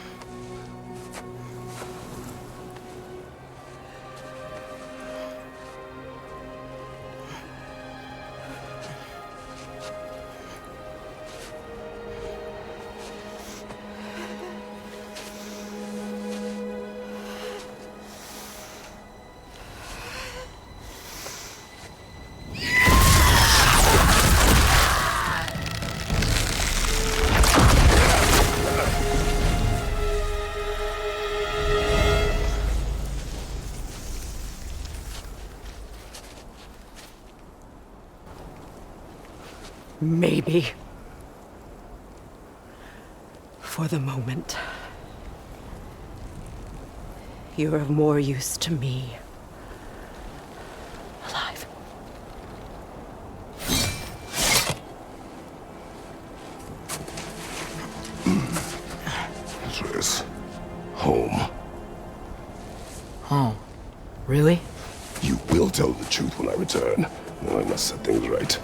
Maybe. For the moment. You're of more use to me. Alive.
Triss. Home.
Home? Really?
You will tell the truth when I return. I must set things right.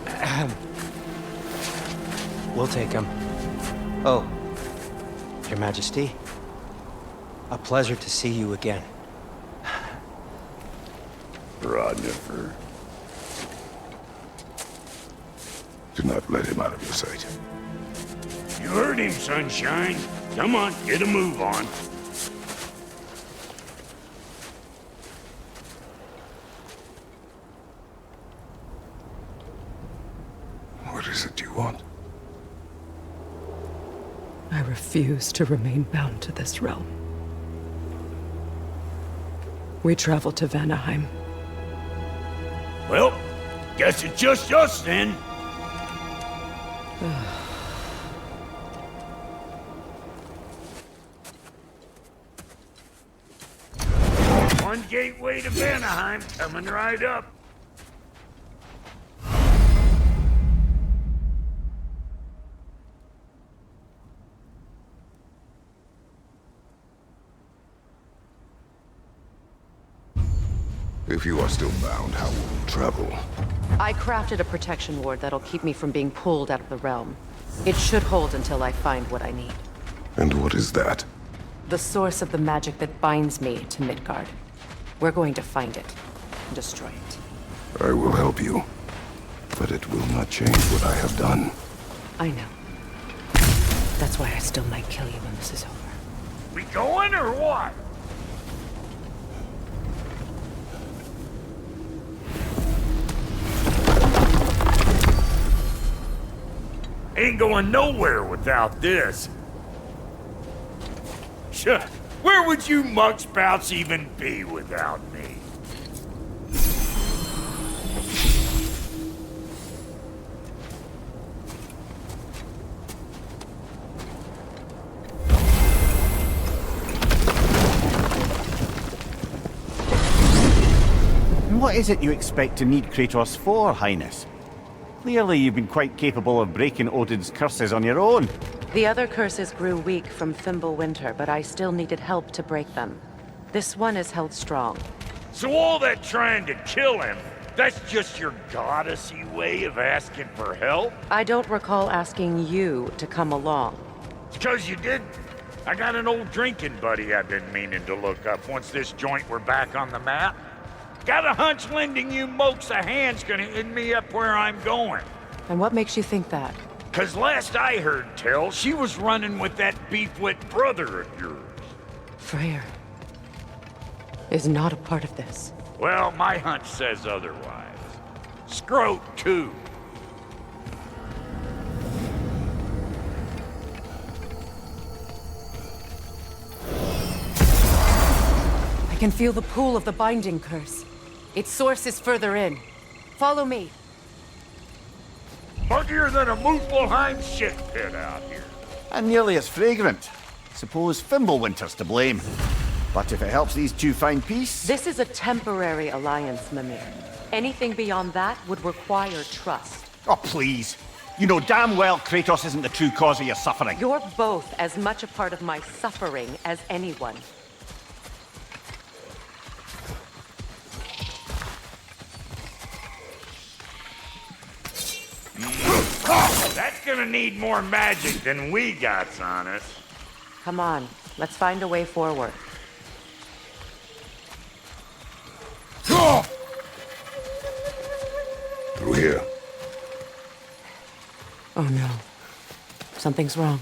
We'll take him. Oh, Your Majesty. A pleasure to see you again.
Rodnifer. Do not let him out of your sight.
You heard him, Sunshine. Come on, get a move on.
What is it you want?
I refuse to remain bound to this realm. We travel to Vanaheim.
Well, guess it's just us then. One gateway to Vanaheim coming right up.
If you are still bound, how will you travel?
I crafted a protection ward that'll keep me from being pulled out of the realm. It should hold until I find what I need.
And what is that?
The source of the magic that binds me to Midgard. We're going to find it and destroy it.
I will help you. But it will not change what I have done.
I know. That's why I still might kill you when this is over.
We going or what? Ain't going nowhere without this. Shuh, where would you muckspouts even be without me?
And what is it you expect to need Kratos for, Highness? Clearly you've been quite capable of breaking Odin's curses on your own.
The other curses grew weak from Fimbulwinter, but I still needed help to break them. This one is held strong.
So all that trying to kill him, that's just your goddessy way of asking for help?
I don't recall asking you to come along.
It's 'cause you did. I got an old drinking buddy I've been meaning to look up once this joint were back on the map. Got a hunch lending you mokes a hand's gonna end me up where I'm going.
And what makes you think that?
'Cause last I heard tell, she was running with that beef-wit brother of yours.
Freyr is not a part of this.
Well, my hunch says otherwise. Scroat, too.
I can feel the pull of the binding curse. Its source is further in. Follow me.
Muggier than a Muspelheim shit pit out here.
And nearly as fragrant. Suppose Fimbulwinter's to blame. But if it helps these two find peace...
This is a temporary alliance, Mimir. Anything beyond that would require trust.
Oh, please. You know damn well Kratos isn't the true cause of your suffering.
You're both as much a part of my suffering as anyone.
That's gonna need more magic than we got on us.
Come on, let's find a way forward.
Through here.
Oh no. Something's wrong.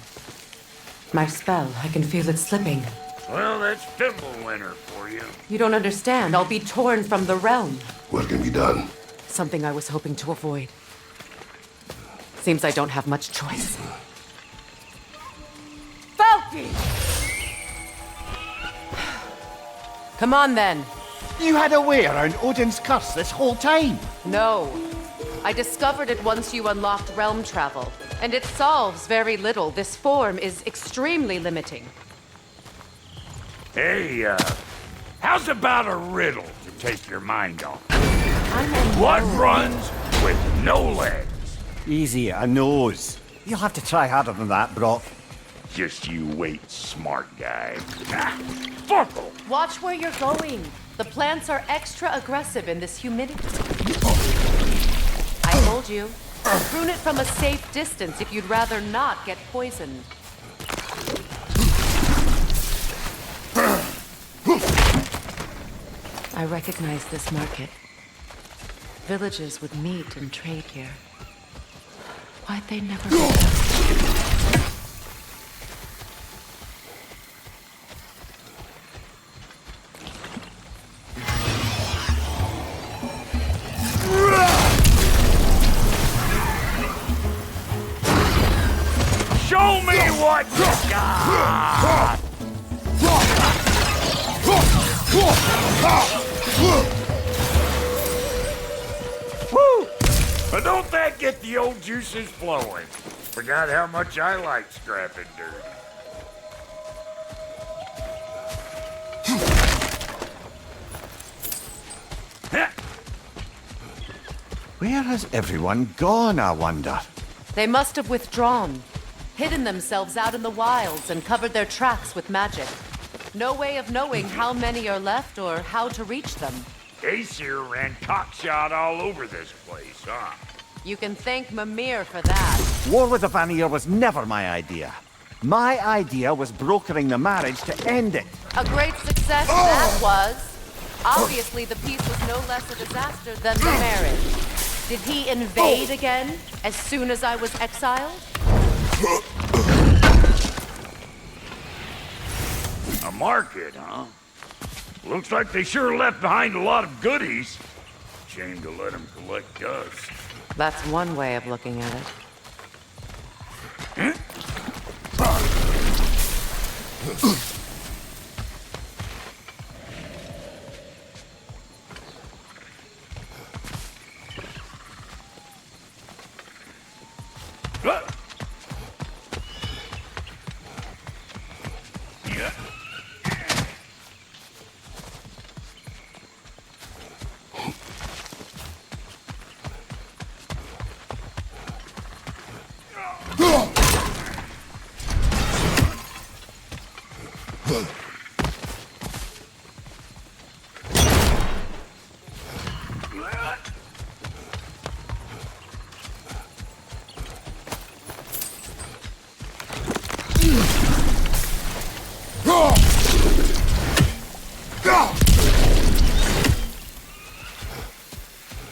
My spell, I can feel it slipping.
Well, that's Fimbulwinter for you.
You don't understand. I'll be torn from the realm.
What can be done?
Something I was hoping to avoid. Seems I don't have much choice. Falky! Come on then.
You had a way around Odin's curse this whole time?
No. I discovered it once you unlocked realm travel, and it solves very little. This form is extremely limiting.
Hey, how's about a riddle to take your mind off? What runs with no legs?
Easy, a nose. You'll have to try harder than that, Brock.
Just you wait, smart guy. Fuckle!
Watch where you're going. The plants are extra aggressive in this humidity. I told you. Prune it from a safe distance if you'd rather not get poisoned. I recognize this market. Villages would meet and trade here. Why'd they never be done?
Show me what you got! Woo! But don't that get the old juices flowing? Forgot how much I like scrapping dirt.
Where has everyone gone, I wonder?
They must have withdrawn, hidden themselves out in the wilds, and covered their tracks with magic. No way of knowing how many are left or how to reach them.
Aesir ran cockshot all over this place, huh?
You can thank Mimir for that.
War with the Vanir was never my idea. My idea was brokering the marriage to end it.
A great success that was. Obviously, the peace was no less a disaster than the marriage. Did he invade again as soon as I was exiled?
A market, huh? Looks like they sure left behind a lot of goodies. Shame to let them collect dust.
That's one way of looking at it.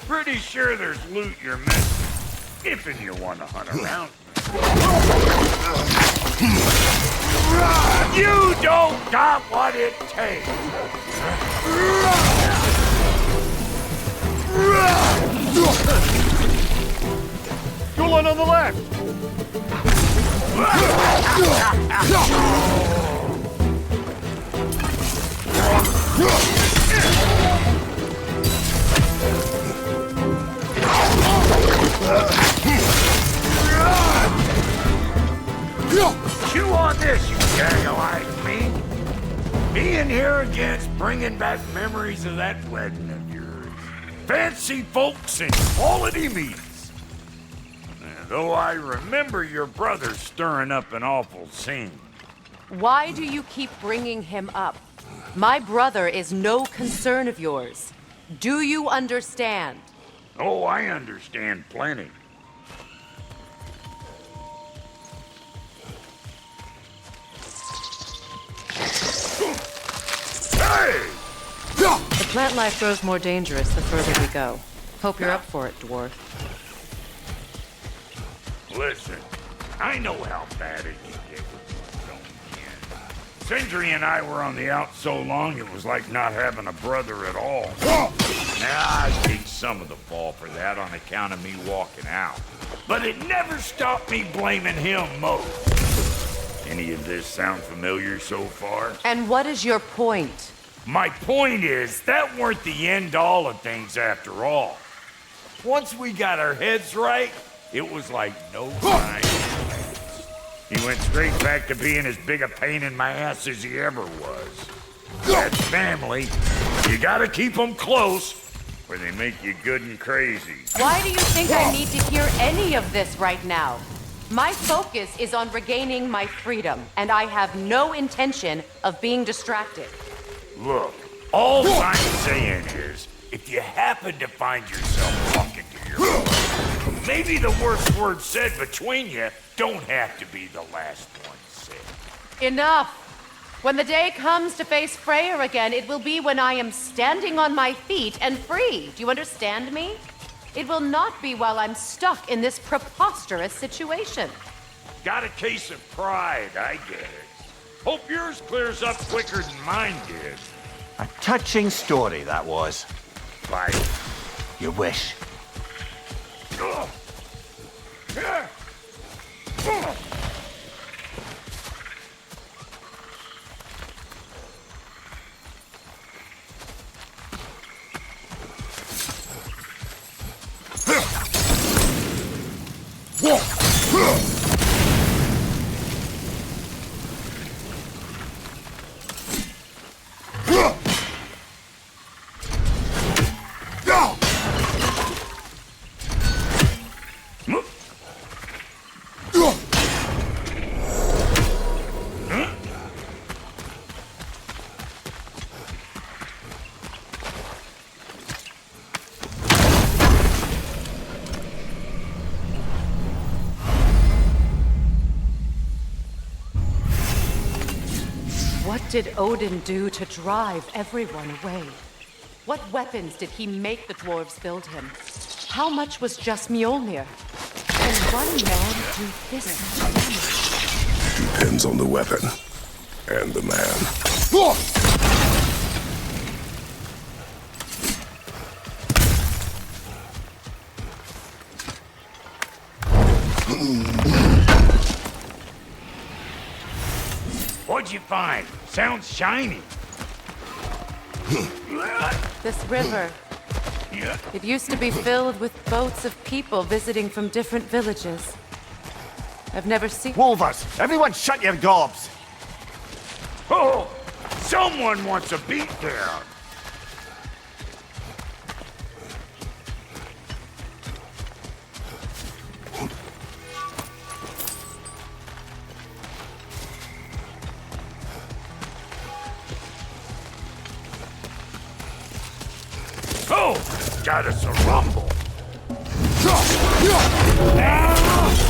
Pretty sure there's loot you're missing, if you want to hunt around. You don't got what it takes.
Go on the left.
Chew on this, you gang like me. Being here against bringing back memories of that wedding of yours. Fancy folks and quality meats. Though I remember your brother stirring up an awful scene.
Why do you keep bringing him up? My brother is no concern of yours. Do you understand?
Oh, I understand plenty. Hey!
The plant life grows more dangerous the further we go. Hope you're up for it, dwarf.
Listen, I know how bad it can get with your own kin. Sindri and I were on the out so long it was like not having a brother at all. Now, I take some of the fall for that on account of me walking out. But it never stopped me blaming him most. Any of this sound familiar so far?
And what is your point?
My point is, that weren't the end all of things after all. Once we got our heads right, it was like no time. He went straight back to being as big a pain in my ass as he ever was. That's family. You gotta keep them close, or they make you good and crazy.
Why do you think I need to hear any of this right now? My focus is on regaining my freedom, and I have no intention of being distracted.
Look, all I'm saying is, if you happen to find yourself talking to your brother, maybe the worst word said between you don't have to be the last one said.
Enough! When the day comes to face Freyr again, it will be when I am standing on my feet and free. Do you understand me? It will not be while I'm stuck in this preposterous situation.
Got a case of pride, I get it. Hope yours clears up quicker than mine did.
A touching story, that was.
Right.
You wish.
What did Odin do to drive everyone away? What weapons did he make the dwarves build him? How much was just Mjolnir? Can one man do this much damage?
Depends on the weapon and the man.
What'd you find? Sounds shiny.
This river. It used to be filled with boats of people visiting from different villages. I've never seen...
Wolvers! Everyone shut your gobs!
Oh! Someone wants a beat down! Oh! Got us a rumble!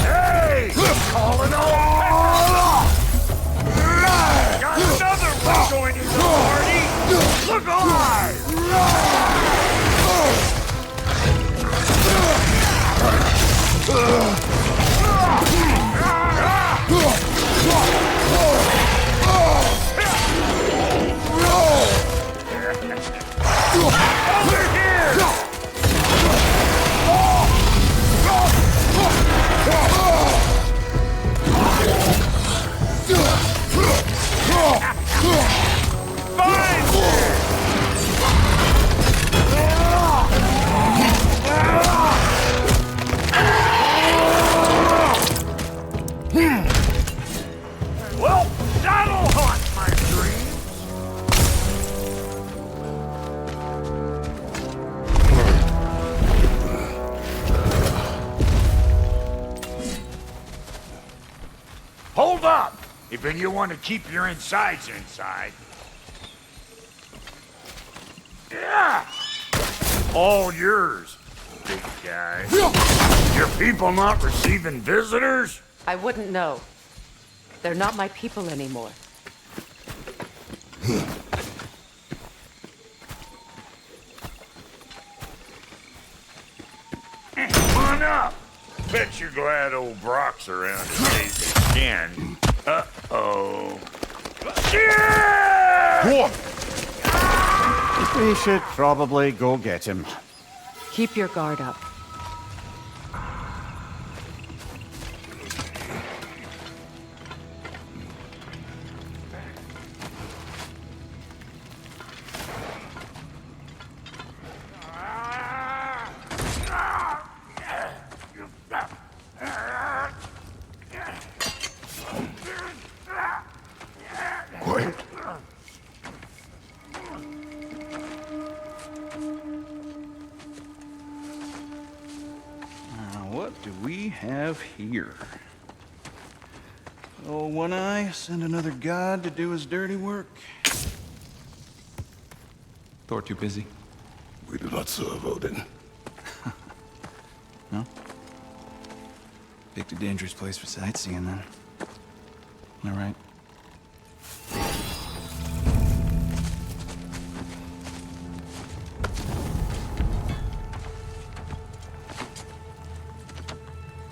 Hey! Calling all got another one joining the party! Look alive! Over here! Well, that'll haunt my dreams. Hold up! If you want to keep your insides inside. Yeah! All yours, big guy. Your people not receiving visitors?
I wouldn't know. They're not my people anymore.
Come on up. Bet you're glad old Brock's around to save his skin. Uh-oh. Yeah!
We should probably go get him.
Keep your guard up.
have here? Oh, One Eye, send another god to do his dirty work.
Thor too busy?
We do not serve Odin.
No? Picked a dangerous place for sightseeing, then. Am I right?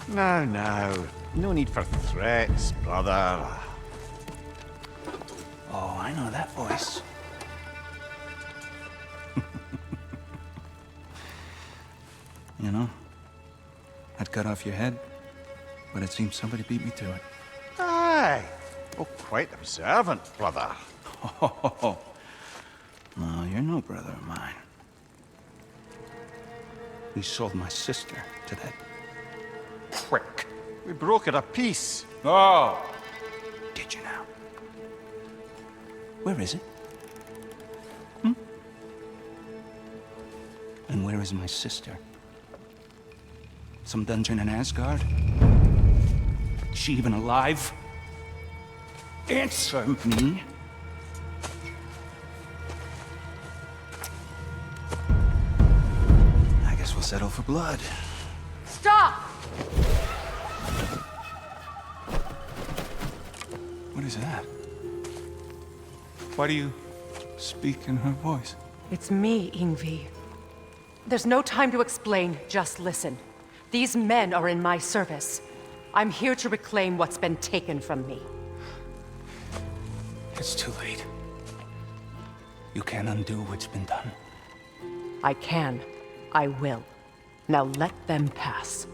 No, no. No need for threats, brother. Oh, I know that voice. You know, I'd cut off your head, but it seems somebody beat me to it. Aye. Oh, quite observant, brother. Oh, no, you're no brother of mine. We sold my sister to that prick. We broke it a piece. Oh. Did you now? Where is it? Hmm? And where is my sister? Some dungeon in Asgard? Is she even alive? Answer me. I guess we'll settle for blood.
Stop!
What is that? Why do you speak in her voice?
It's me, Ingvi. There's no time to explain, just listen. These men are in my service. I'm here to reclaim what's been taken from me.
It's too late. You can't undo what's been done.
I can. I will. Now let them pass.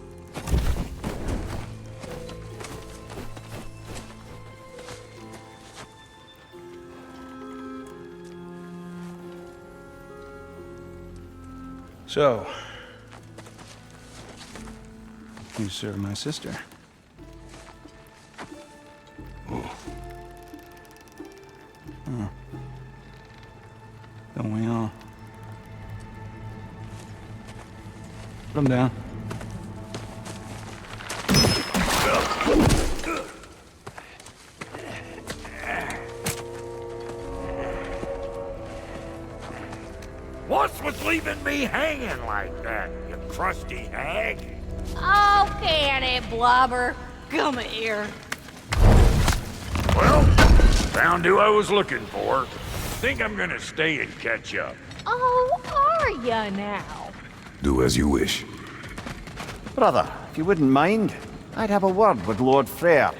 So, you serve my sister. Oh. Don't we all? Put him down.
What's with leaving me hanging like that, you crusty hag?
Oh, can it, Blobber? Come here.
Well, found who I was looking for. Think I'm gonna stay and catch up.
Oh, are ya now?
Do as you wish.
Brother, if you wouldn't mind, I'd have a word with Lord Freyr.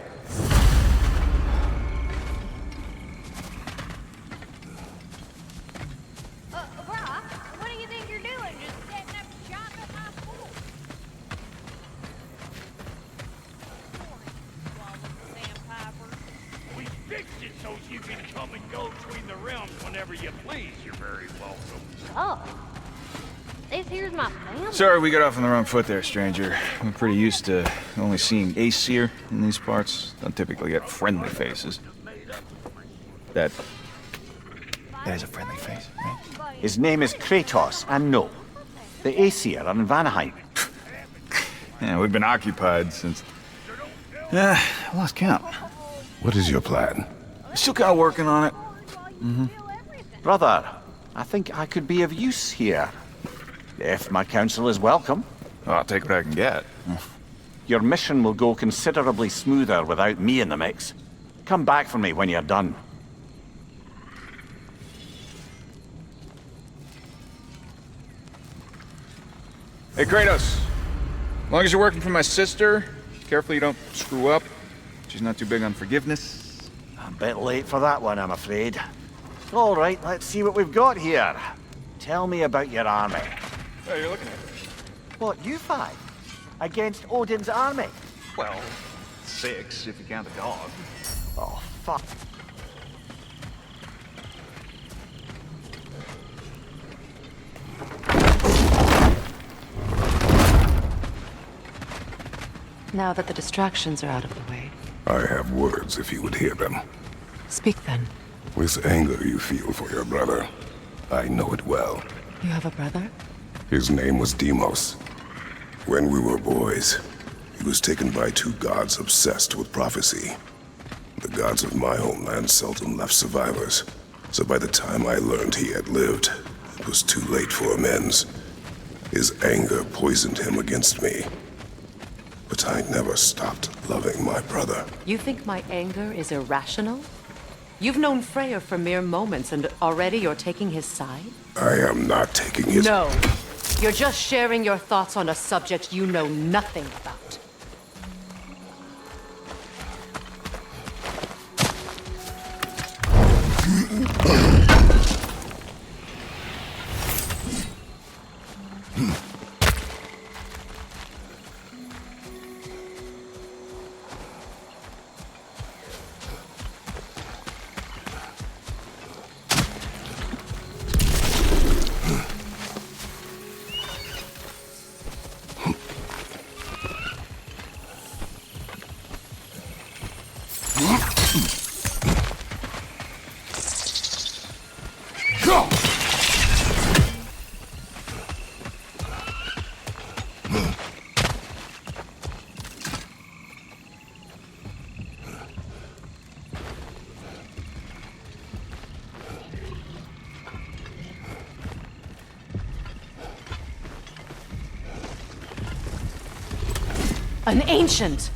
Brock, what do you think you're doing? Just setting up shop at my pool?
We fixed it so you can come and go between the realms whenever you please. You're very welcome.
Oh. This here's my family.
Sorry we got off on the wrong foot there, stranger. I'm pretty used to only seeing Aesir in these parts. Don't typically get friendly faces. That is a friendly face, right?
His name is Kratos, and no, the Aesir are in Vanaheim.
Yeah, we've been occupied since... I lost count.
What is your plan?
Still kind of working on it.
Brother, I think I could be of use here. If my counsel is welcome.
I'll take what I can get.
Your mission will go considerably smoother without me in the mix. Come back for me when you're done.
Hey, Kratos. As long as you're working for my sister, careful you don't screw up. She's not too big on forgiveness.
A bit late for that one, I'm afraid. All right, let's see what we've got here. Tell me about your army.
Oh, you're looking at it.
What, you five? Against Odin's army?
Well, 6 if you count the dog.
Oh, fuck.
Now that the distractions are out of the way,
I have words if you would hear them.
speak then.
This anger you feel for your brother, I know it well.
You have a brother?
His name was Deimos. When we were boys, he was taken by two gods obsessed with prophecy. The gods of my homeland seldom left survivors, so by the time I learned he had lived, it was too late for amends. His anger poisoned him against me. But I never stopped loving my brother.
You think my anger is irrational? You've known Freyr for mere moments, and already you're taking his side?
I am not taking his...
No. You're just sharing your thoughts on a subject you know nothing about. An ancient!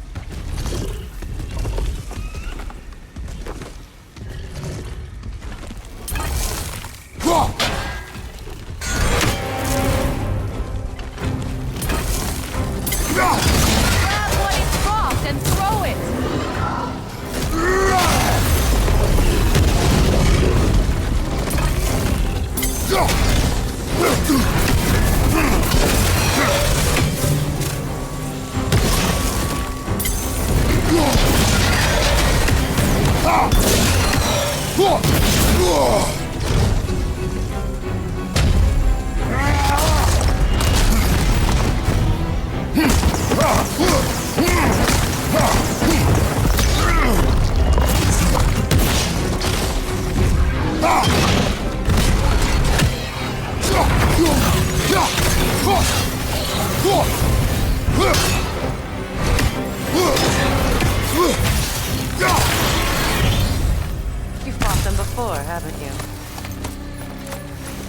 You've fought them before, haven't you?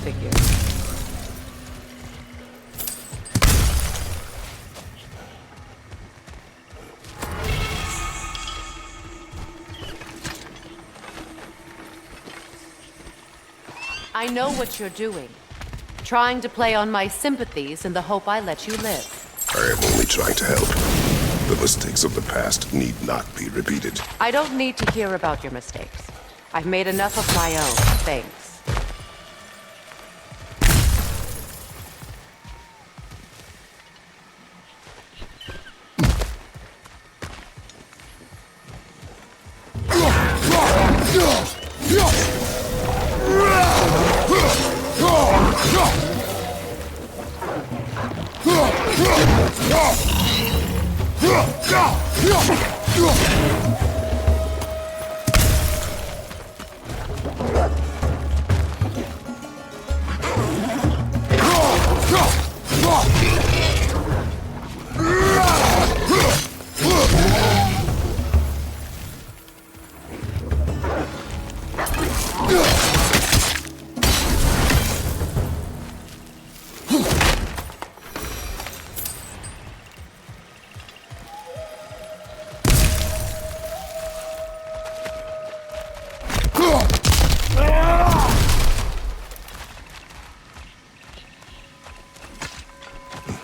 Figure. I know what you're doing. Trying to play on my sympathies in the hope I let you live.
I am only trying to help. The mistakes of the past need not be repeated.
I don't need to hear about your mistakes. I've made enough of my own, thanks.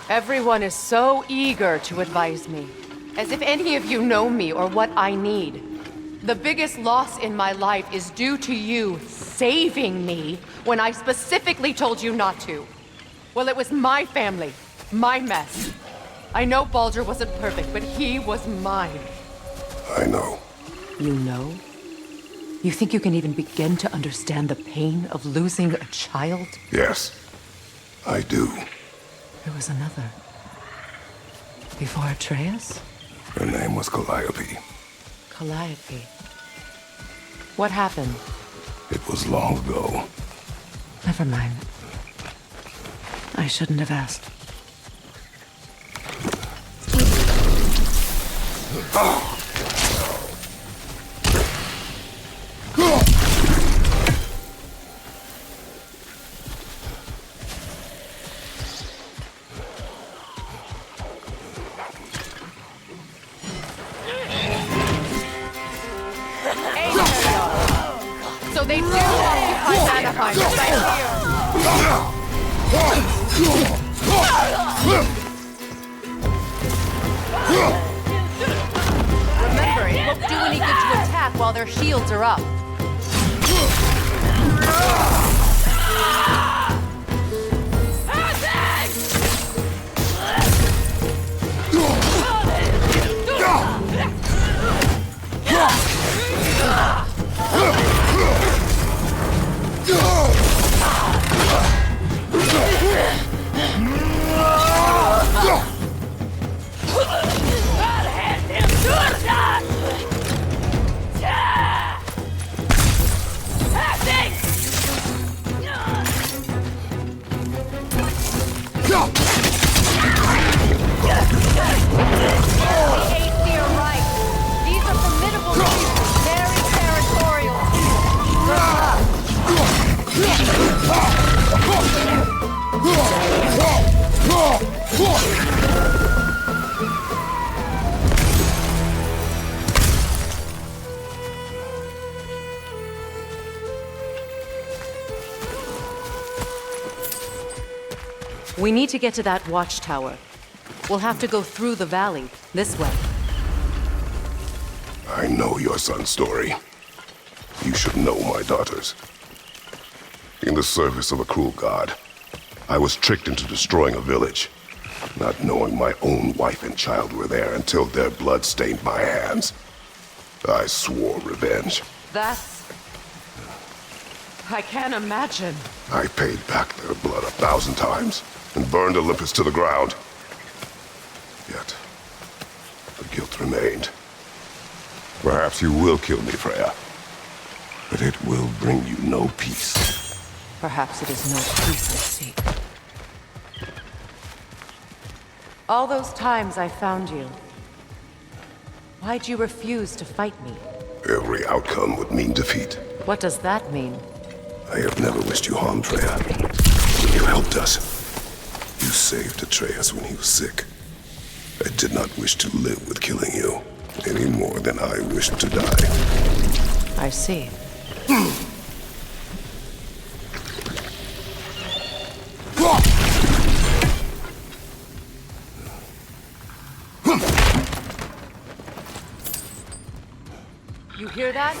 Everyone is so eager to advise me, as if any of you know me or what I need. The biggest loss in my life is due to you saving me when I specifically told you not to. Well, it was my family, my mess. I know Baldur wasn't perfect, but he was mine.
I know.
You know? You think you can even begin to understand the pain of losing a child?
Yes, I do.
There was another. Before Atreus?
Her name was Calliope.
Calliope. What happened?
It was long ago.
Never mind. I shouldn't have asked. So they do occupy Anaheim, right Remember, it won't do any good to attack while their shields are up. We need to get to that watchtower. We'll have to go through the valley, this way.
I know your son's story. You should know my daughter's. In the service of a cruel god, I was tricked into destroying a village, not knowing my own wife and child were there until their blood stained my hands. I swore revenge.
I can't imagine.
I paid back their blood 1,000 times and burned Olympus to the ground. Yet, the guilt remained. Perhaps you will kill me, Freya, but it will bring you no peace.
Perhaps it is no peace I seek. All those times I found you, why'd you refuse to fight me?
Every outcome would mean defeat.
What does that mean?
I have never wished you harm, Freya. You helped us. You saved Atreus when he was sick. I did not wish to live with killing you, any more than I wished to die.
I see. You hear that?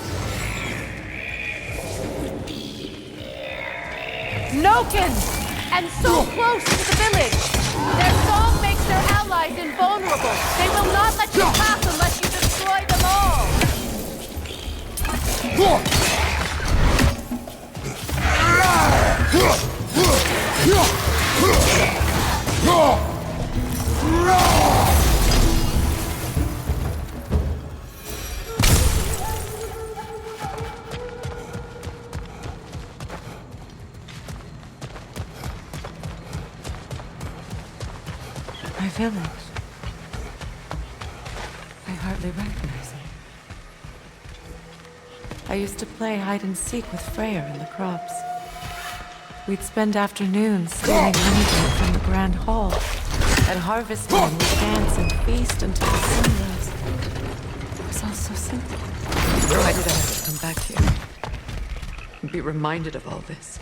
Nokins! And so close to the village! Their song makes their allies invulnerable. They will not let you pass unless you destroy them all! My village. I hardly recognize it. I used to play hide and seek with Freya in the crops. We'd spend afternoons stealing honeydew from the Grand Hall. At harvest time, we'd dance and feast until the sun rose. It was all so simple. Why did I have to come back here? And be reminded of all this?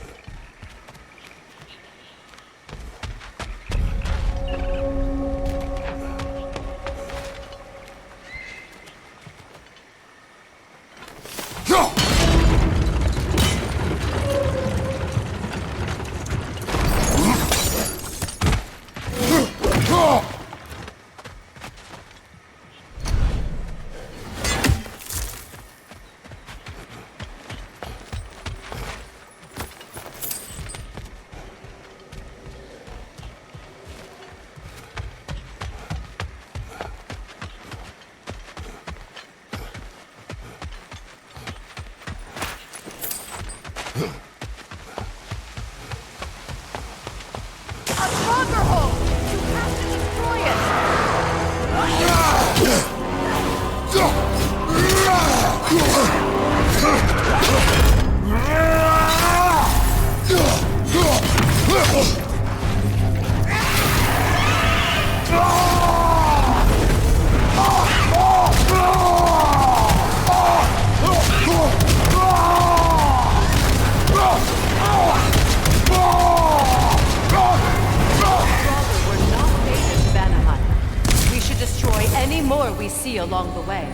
Destroy any more we see along the way.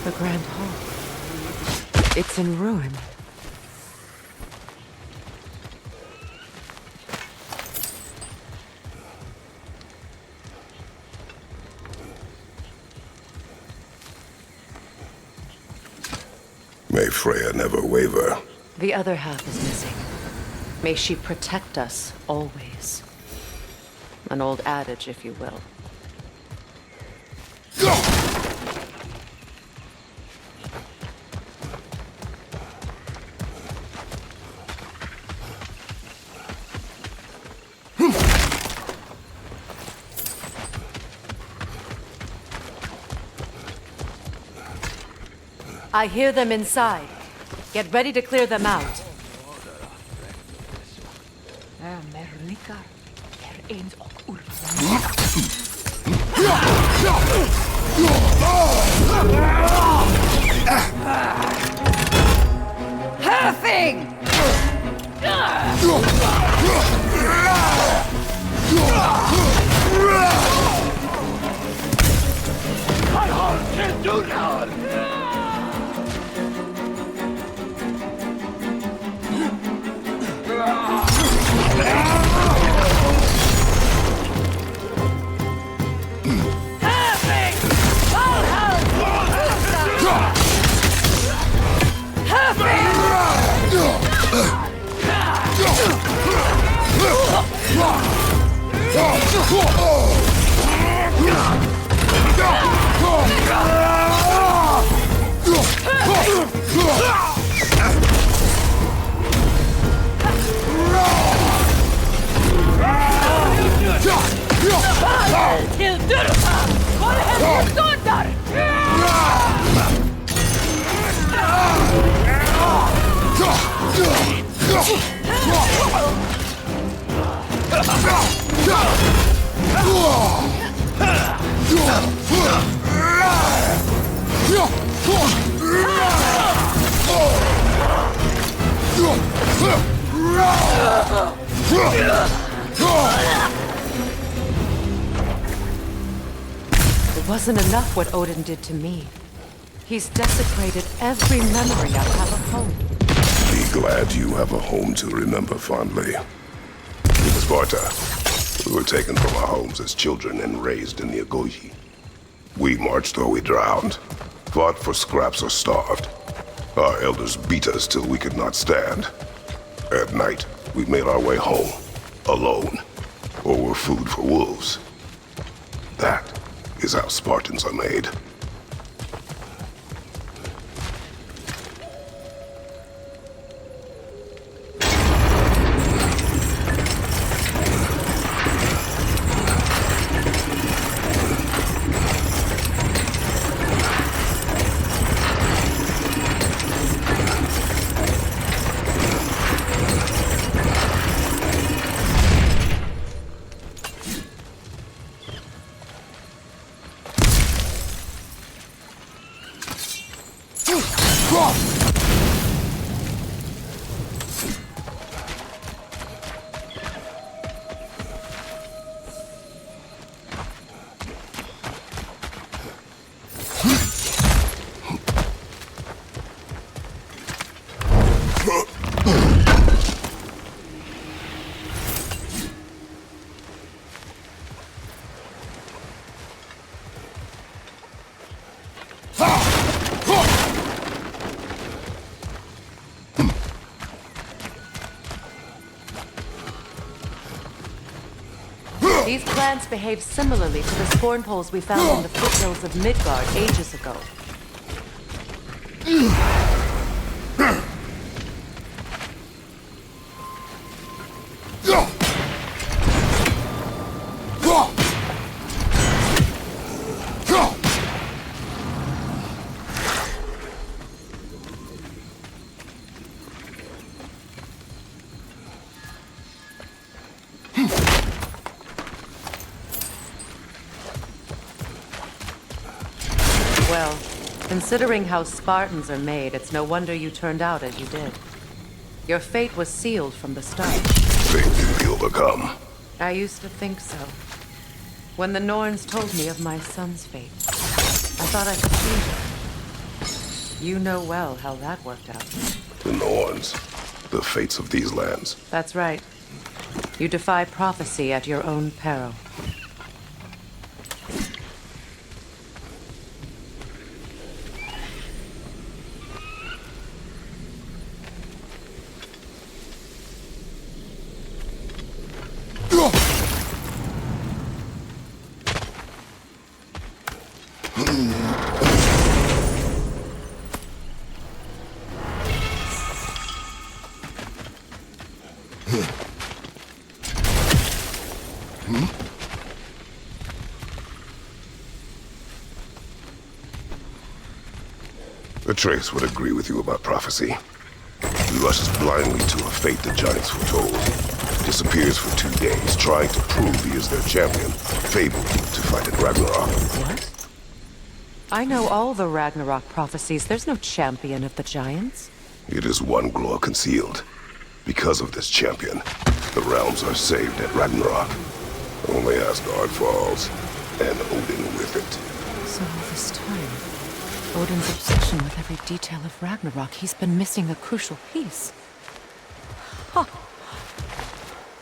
The Grand Hall. It's in ruin.
May Freya never waver.
The other half is missing. May she protect us always. An old adage, if you will. I hear them inside. Get ready to clear them out.
Nothing!
My heart can't do that!
It wasn't enough what Odin did to me. He's desecrated every memory I have of home.
Be glad you have a home to remember fondly. In Sparta, we were taken from our homes as children and raised in the Agogi. We marched or we drowned, fought for scraps or starved. Our elders beat us till we could not stand. At night, we made our way home, alone, or were food for wolves. is how Spartans are made.
These plants behave similarly to the scorn poles we found in the foothills of Midgard ages ago. Well, considering how Spartans are made, it's no wonder you turned out as you did. Your fate was sealed from the start.
Fate can be overcome.
I used to think so. When the Norns told me of my son's fate, I thought I could see him. You know well how that worked out.
The Norns, the fates of these lands.
That's right. You defy prophecy at your own peril.
Atreus would agree with you about prophecy. He rushes blindly to a fate the giants foretold. Disappears for 2 days, trying to prove he is their champion, fabled to fight at Ragnarok.
What? I know all the Ragnarok prophecies. There's no champion of the giants.
It is one glow concealed. Because of this champion, the realms are saved at Ragnarok. Only Asgard falls, and Odin with it.
So all this time, Odin's obsession with every detail of Ragnarok, he's been missing a crucial piece. Huh.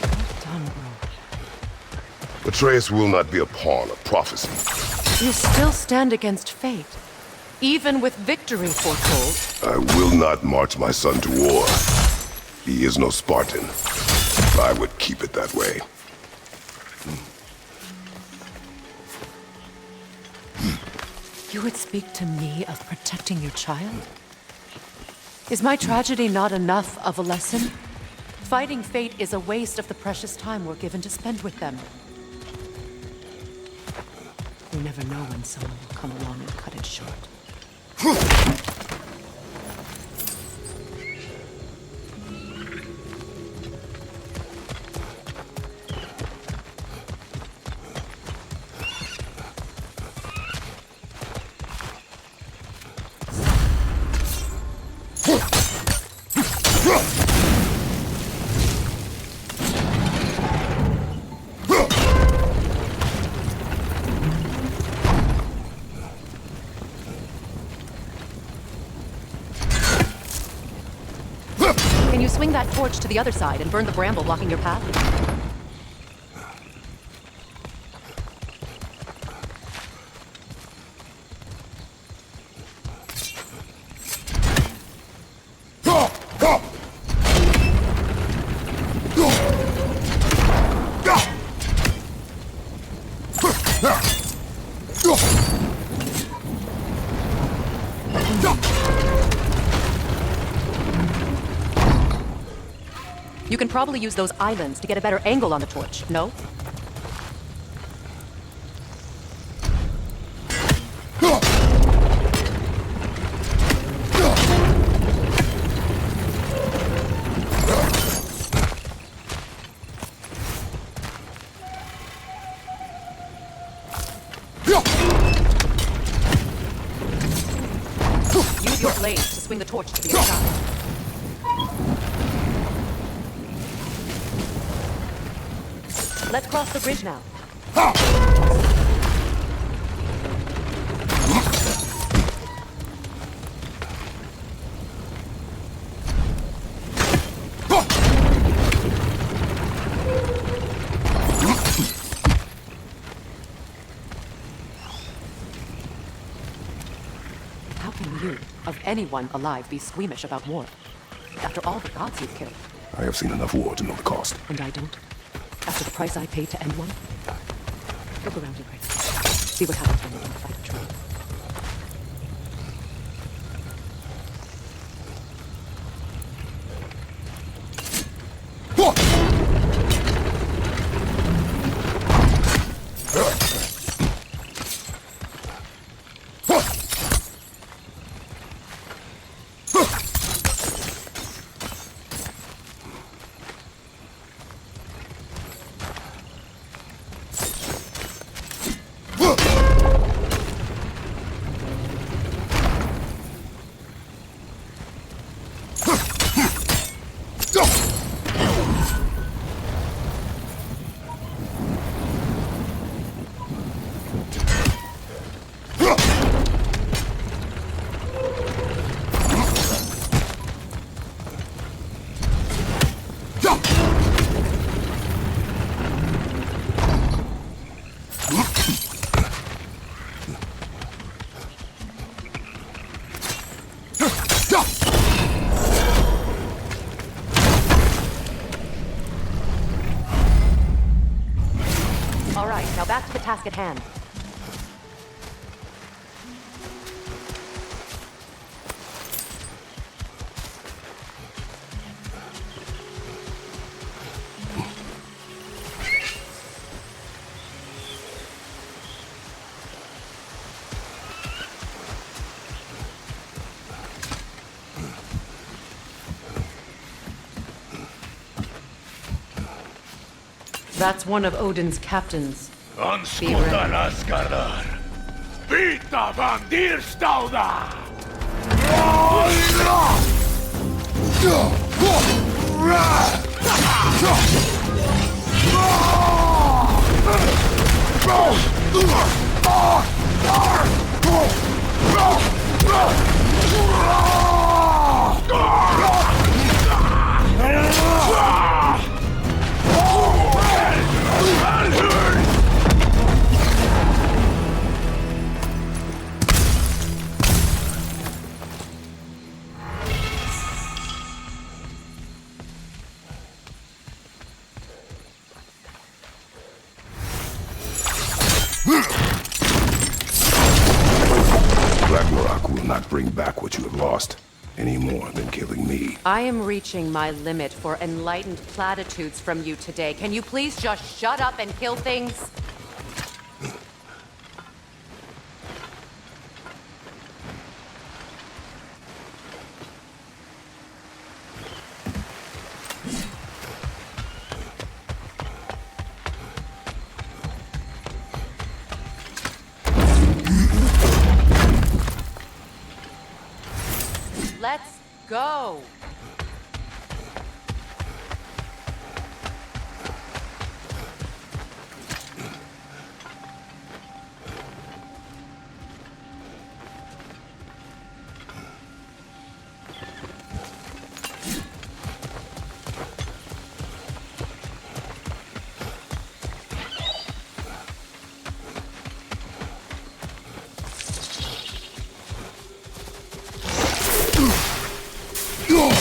Well done, bro.
Atreus will not be a pawn of prophecy.
You still stand against fate, even with victory foretold.
I will not march my son to war. He is no Spartan. I would keep it that way.
You would speak to me of protecting your child? Is my tragedy not enough of a lesson? Fighting fate is a waste of the precious time we're given to spend with them. You never know when someone will come along and cut it short. Can you swing that torch to the other side and burn the bramble blocking your path? You can probably use those islands to get a better angle on the torch, no? Use your blades to swing the torch to the other side. Let's cross the bridge now. How can you, of anyone alive, be squeamish about war? After all the gods you've killed.
I have seen enough war to know the cost.
And I don't? After the price I paid to end one? Look around you, Greg. See what happens when you don't fight true. All right, now back to the task at hand. That's one of Odin's captains.
Anskutan Asgardar. Vita Vandirstauda!
Ragnarok will not bring back what you have lost, any more than killing me.
I am reaching my limit for enlightened platitudes from you today. Can you please just shut up and kill things? Let's go!
Go!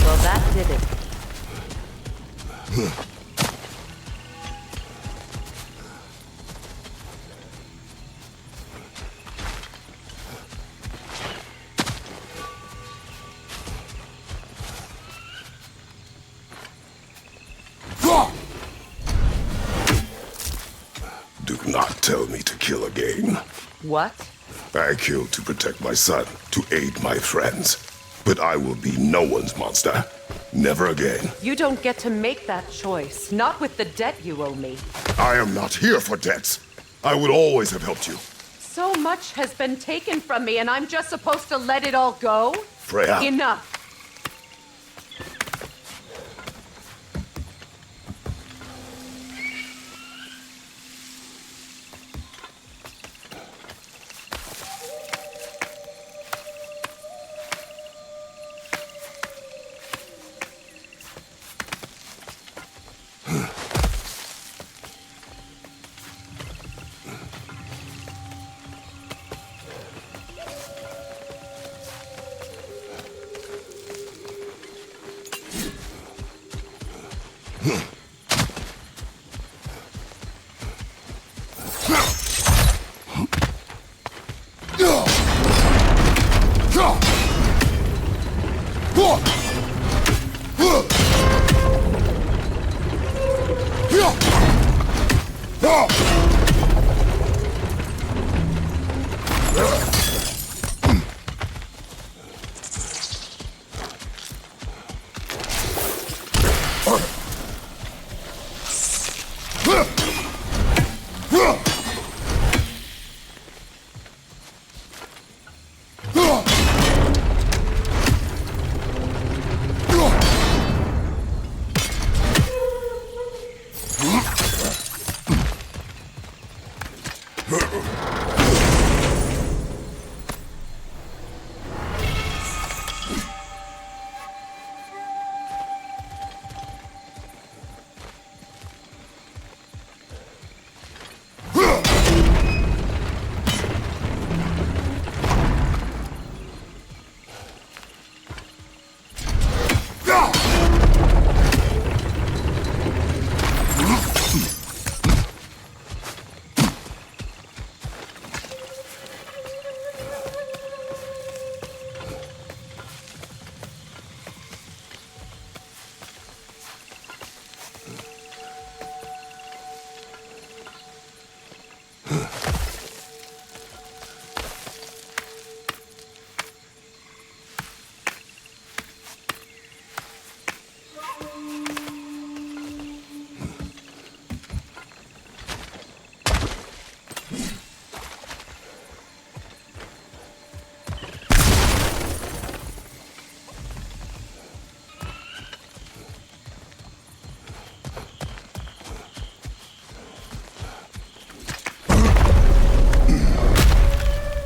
Well, that did it.
Do not tell me to kill again.
What?
I killed to protect my son, to aid my friends. But I will be no one's monster. Never again.
You don't get to make that choice. Not with the debt you owe me.
I am not here for debts. I would always have helped you.
So much has been taken from me, and I'm just supposed to let it all go?
Freya.
Enough.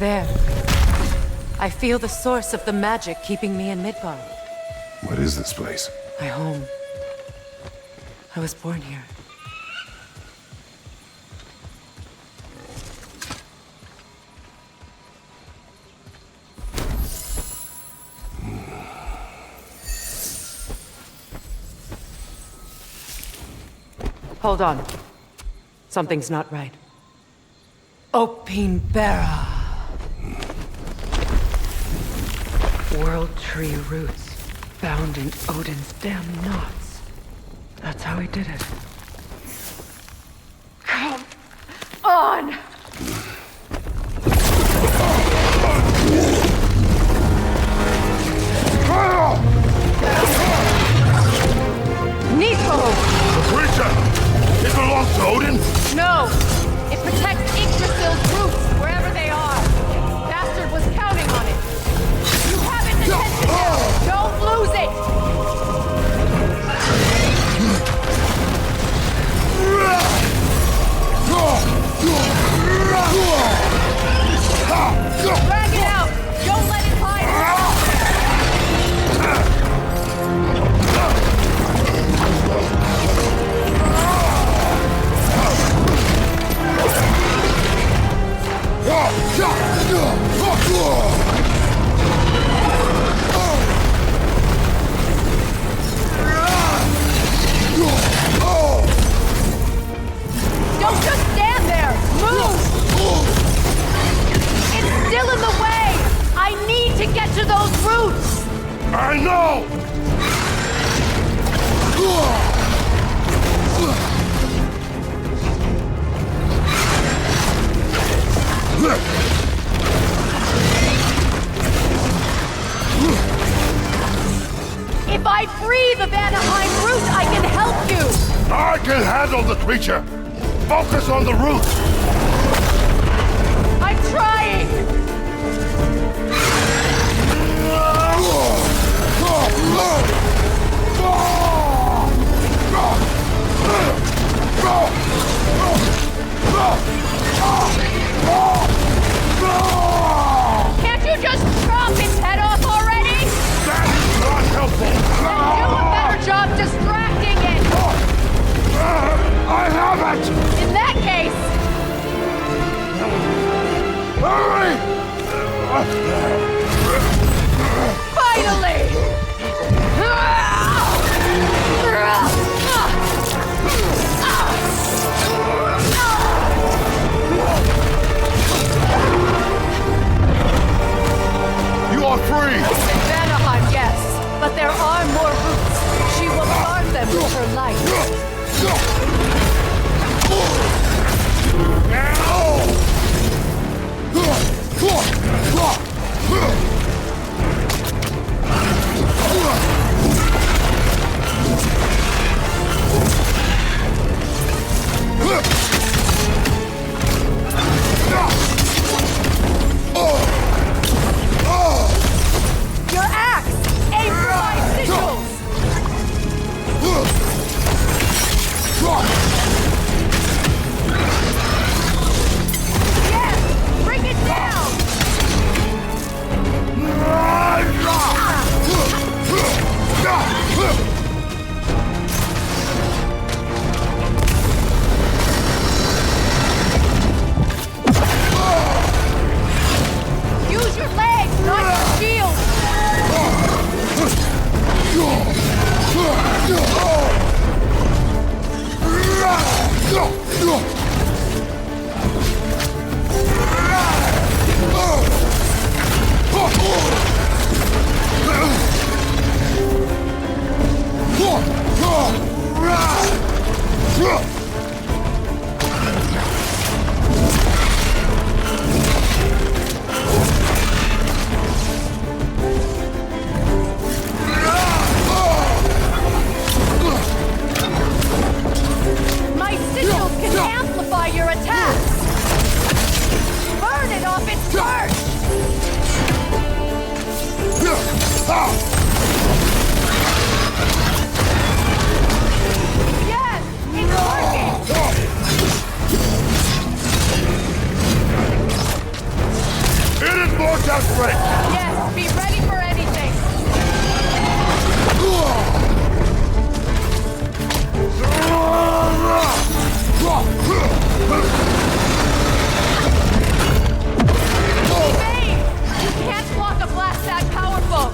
There. I feel the source of the magic keeping me in Midgard.
What is this place?
My home. I was born here. Hold on. Something's not right. Opinbera. World tree roots found in Odin's damn knots. That's how he did it. Come on! Nico!
Odin?
No! It protects Yggdrasil's roots, wherever they are. Bastard was counting on it. You have its attention now! Don't lose it! Drag it out! Don't let it hide! Don't just stand there! Move! It's still in the way! I need to get to those roots!
I know!
If I free the Vanaheim root, I can help you!
I can handle the creature! Focus on the root!
I'm trying! Can't you just chop its head off already?
That's not helpful!
Then do a better job distracting it!
I have it!
In that case...
Hurry!
Finally!
You are free!
In Vanaheim, yes. But there are more roots. She will guard them with her life. Your axe! Aim for my sigils! Yes! Bring it down! Use your legs, not your shield! My sigils can amplify your attacks! Burn it off its perch! Yes! It's working!
It is more desperate!
Yes, be ready for anything! Evade! You can't block a blast that powerful!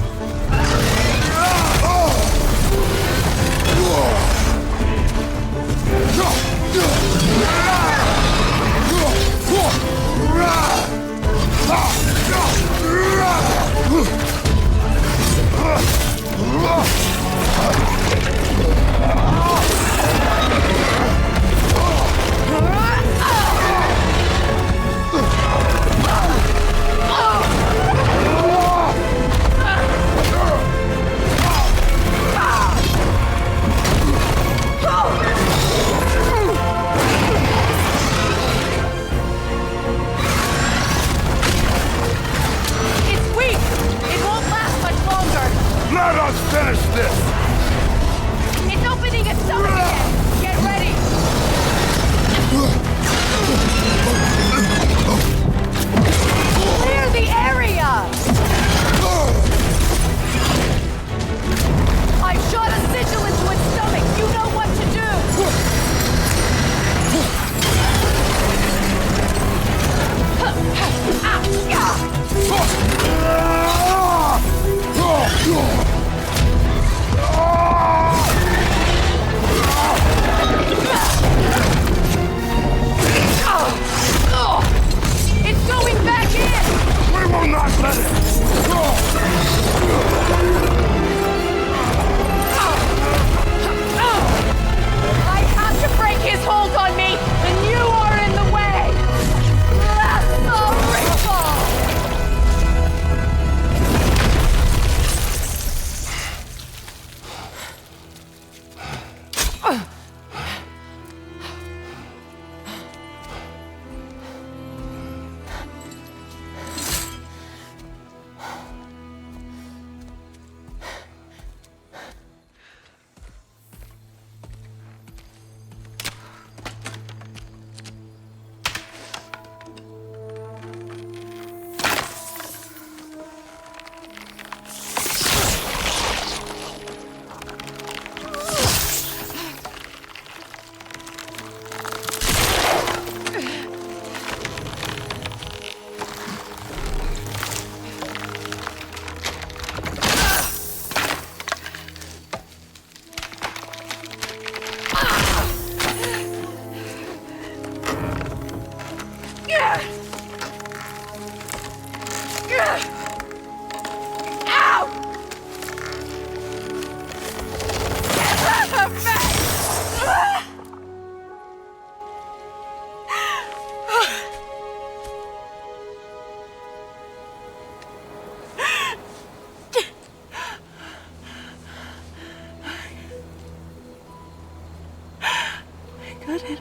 cut it.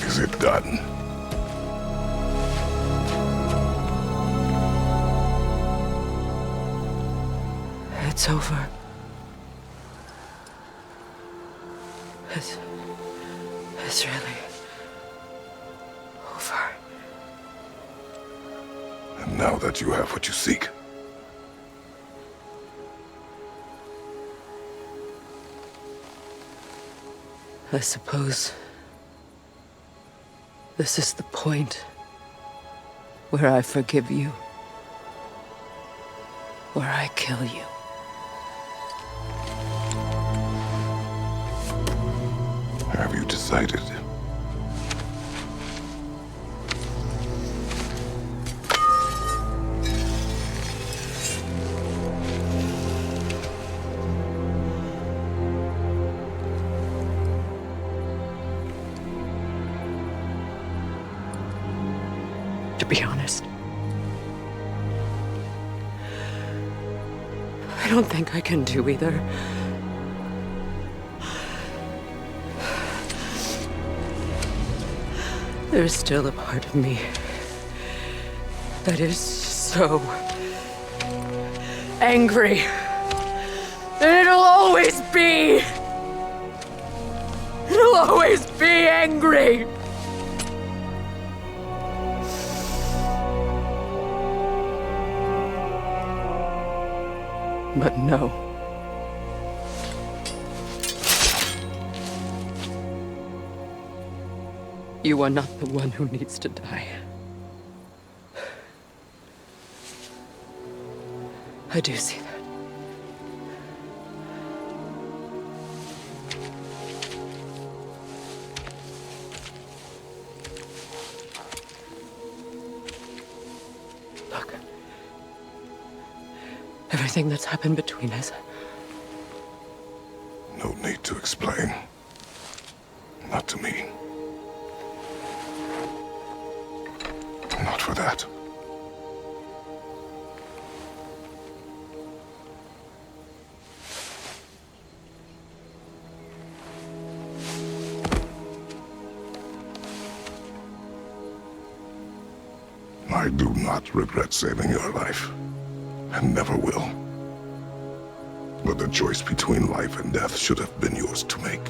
Is it done?
It's over. It's really over.
And now that you have what you seek,
I suppose this is the point where I forgive you, where I kill you.
have you decided?
To be honest, I don't think I can do either. There's still a part of me that is so angry. And it'll always be. It'll always be angry. But no. You are not the one who needs to die. I do see that. Look. Everything that's happened between us.
No need to explain. Not to me. Not for that. I do not regret saving your life, and never will. But the choice between life and death should have been yours to make.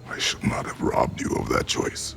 I should not have robbed you of that choice.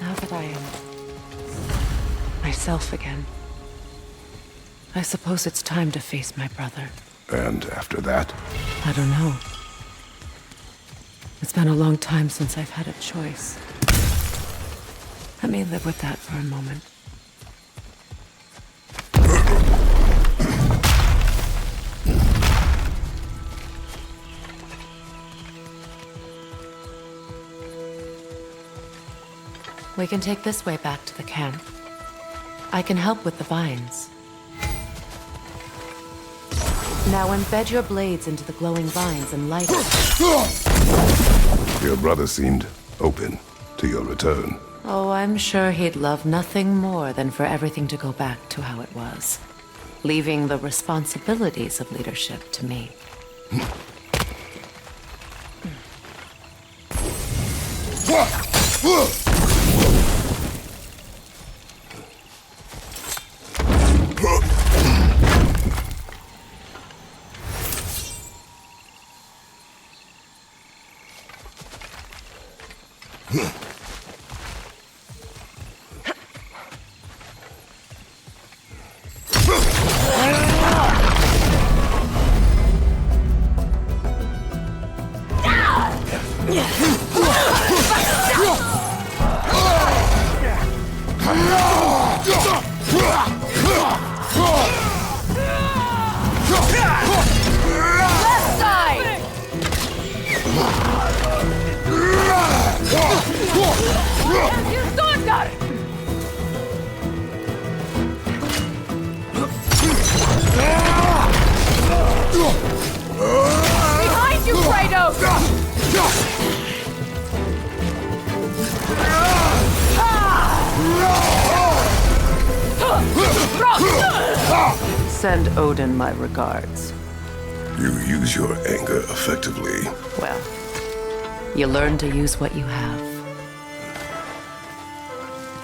Now that I am myself again, I suppose it's time to face my brother.
And after that?
I don't know. It's been a long time since I've had a choice. Let me live with that for a moment.
We can take this way back to the camp. I can help with the vines. Now embed your blades into the glowing vines and light it.
Your brother seemed open to your return.
Oh, I'm sure he'd love nothing more than for everything to go back to how it was, leaving the responsibilities of leadership to me.
Behind you, Kratos!
Send Odin my regards.
You use your anger effectively.
Well, you learn to use what you have.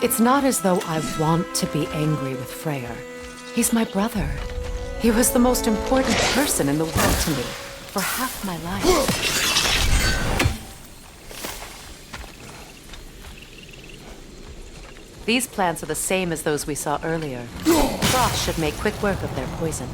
It's not as though I want to be angry with Freyr. He's my brother. He was the most important person in the world to me for half my life. These plants are the same as those we saw earlier. Frost should make quick work of their poison.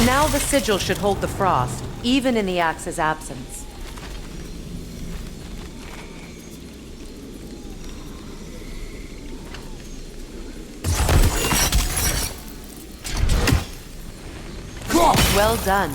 Now the sigil should hold the frost, even in the axe's absence. Well done.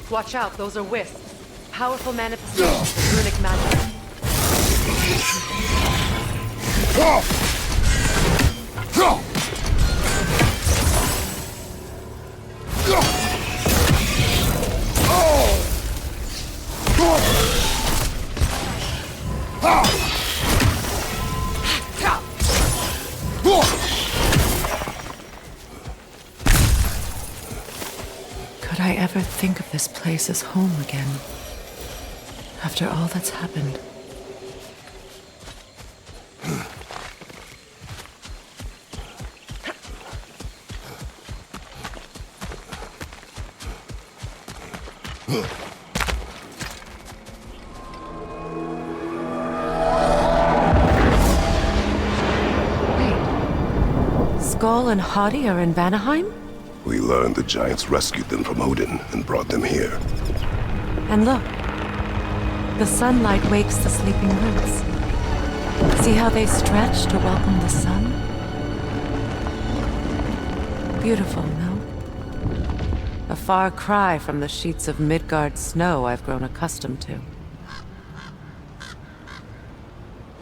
Watch out, those are wisps. Powerful manifestations of runic magic. Could I ever think of this place as home again? After all that's happened. Wait. Skull and Hadi are in Vanaheim?
We learned the giants rescued them from Odin and brought them here.
And look. The sunlight wakes the sleeping roots. See how they stretch to welcome the sun? Beautiful, no? A far cry from the sheets of Midgard snow I've grown accustomed to.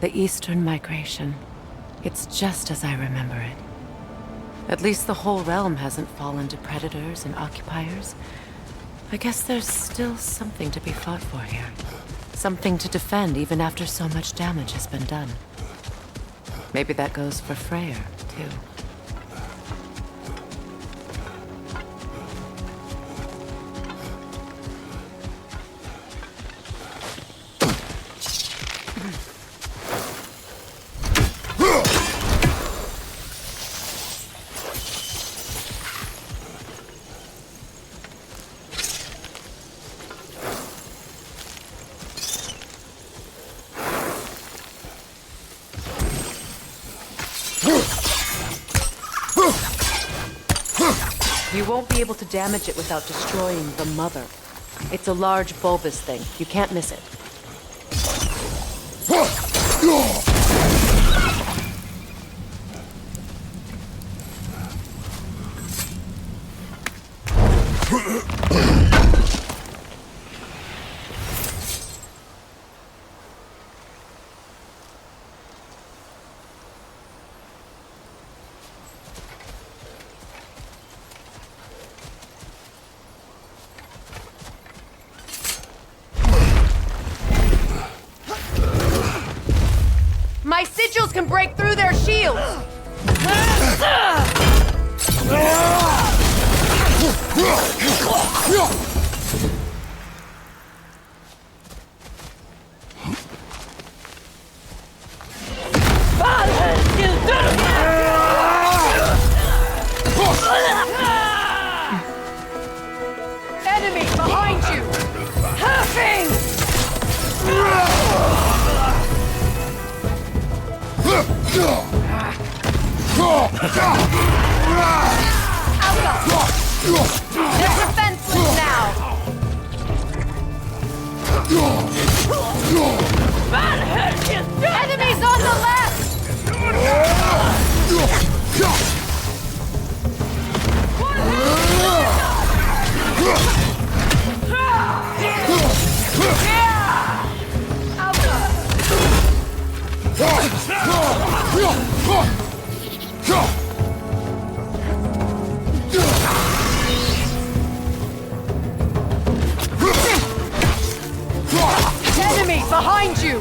The Eastern Migration. It's just as I remember it. At least the whole realm hasn't fallen to predators and occupiers. I guess there's still something to be fought for here. Something to defend even after so much damage has been done. Maybe that goes for Freyr, too. You won't be able to damage it without destroying the mother. It's a large bulbous thing. You can't miss it. My sigils can break through their shields! Enemy behind you! Huffing! They're defenseless now! Enemies on the left! Enemy behind you!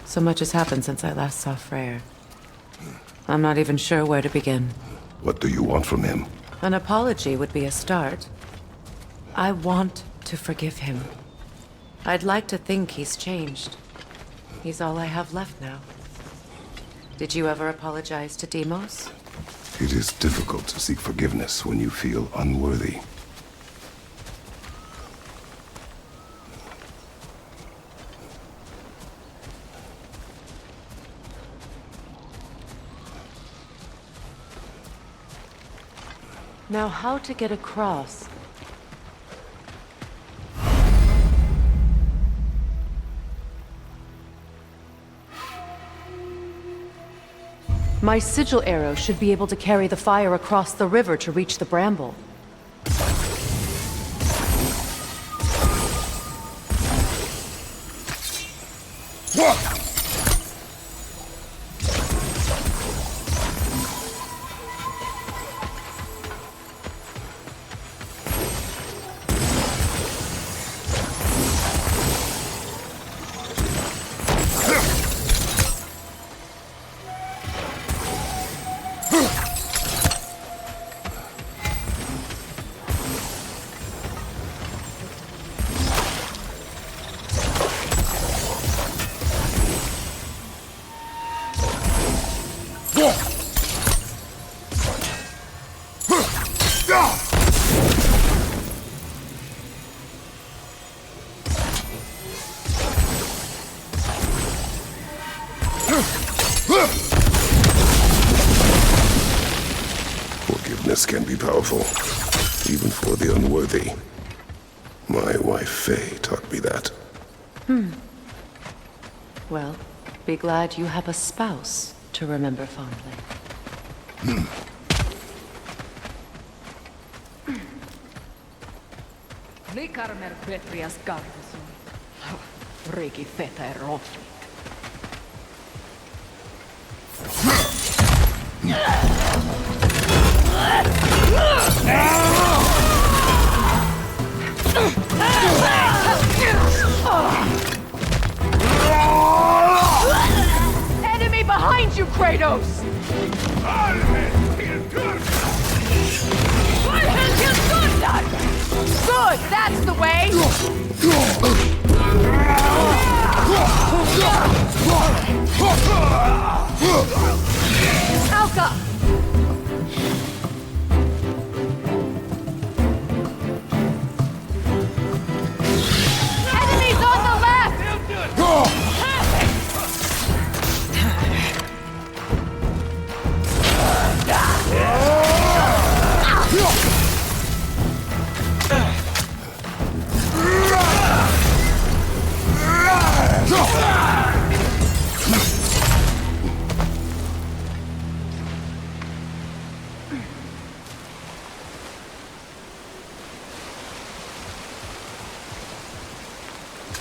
So much has happened since I last saw Freyr. I'm not even sure where to begin.
What do you want from him?
An apology would be a start. I want to forgive him. I'd like to think he's changed. He's all I have left now. Did you ever apologize to Deimos?
It is difficult to seek forgiveness when you feel unworthy.
Now, how to get across? My sigil arrow should be able to carry the fire across the river to reach the bramble.
Forgiveness can be powerful, even for the unworthy. My wife Faye taught me that.
Well, be glad you have a spouse to remember fondly.
Likarmer Petrias Gardason. Regi feta e rofi.
Enemy behind you, Kratos!
Valhelm till Gundar!
Good, that's the way! Alka! Enemies on the left!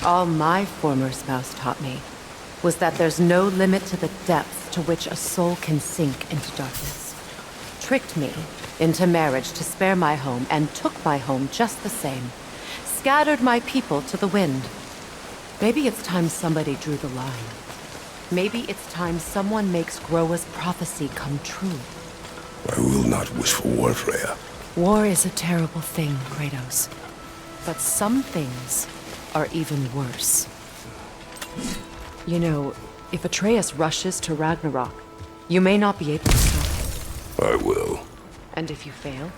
All my former spouse taught me was that there's no limit to the depth to which a soul can sink into darkness. Tricked me into marriage to spare my home and took my home just the same. Scattered my people to the wind. Maybe it's time somebody drew the line. Maybe it's time someone makes Groa's prophecy come true.
I will not wish for war, Freya.
War is a terrible thing, Kratos. But some things are even worse. You know, if Atreus rushes to Ragnarok, you may not be able to stop him.
I will.
And if you fail?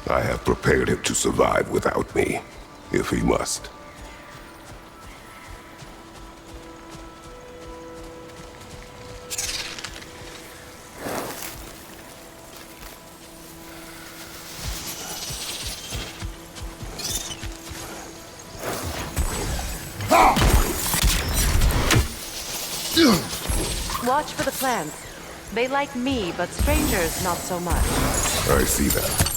I have prepared him to survive without me, if he must.
Watch for the plants. They like me, but strangers not so much.
I see that.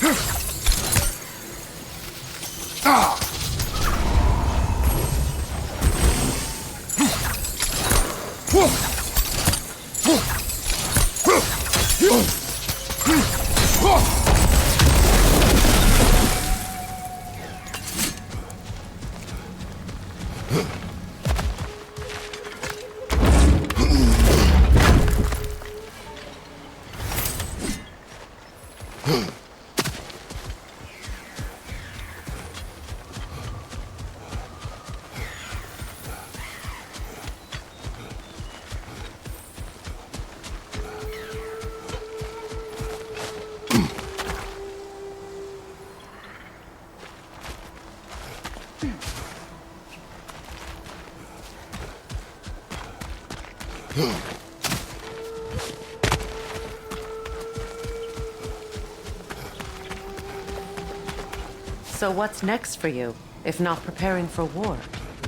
So what's next for you, if not preparing for war?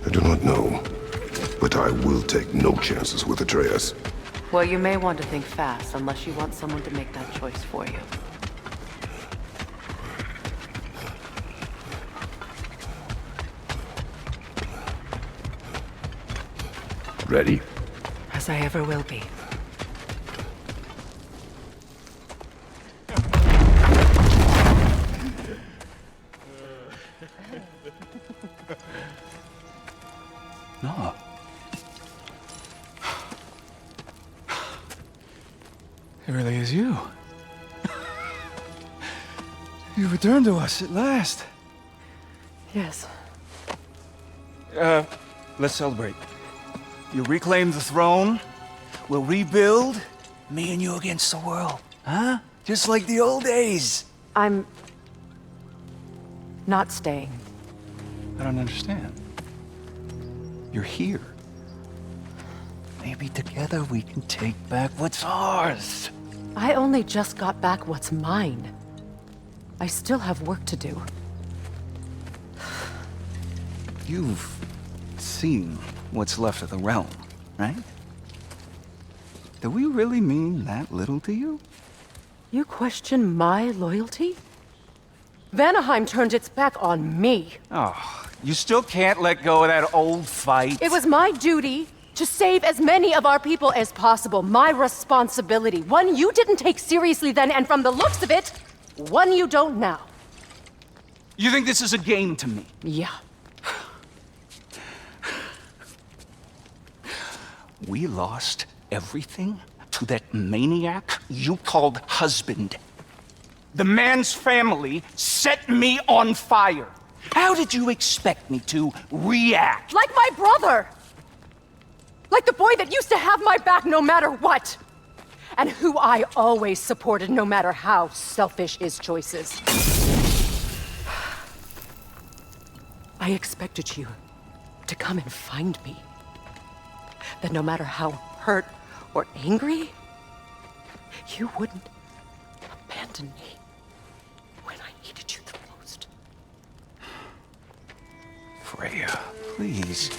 I do not know, but I will take no chances with Atreus.
Well, you may want to think fast, unless you want someone to make that choice for you.
Ready?
As I ever will be.
No. It really is you. You returned to us at last.
Yes.
Let's celebrate. You reclaim the throne. We'll rebuild. Me and you against the world. Huh? Just like the old days.
I'm not staying.
I don't understand. You're here. Maybe together we can take back what's ours.
I only just got back what's mine. I still have work to do.
You've seen what's left of the realm, right? Do we really mean that little to you?
You question my loyalty? Vanaheim turned its back on me.
Oh, you still can't let go of that old fight?
It was my duty to save as many of our people as possible. My responsibility. One you didn't take seriously then, and from the looks of it, one you don't now.
You think this is a game to me?
Yeah.
We lost everything to that maniac you called husband. The man's family set me on fire.
How did you expect me to react?
Like my brother! Like the boy that used to have my back no matter what! And who I always supported no matter how selfish his choices. I expected you to come and find me. That no matter how hurt or angry, you wouldn't abandon me when I needed you the most.
Freya, please.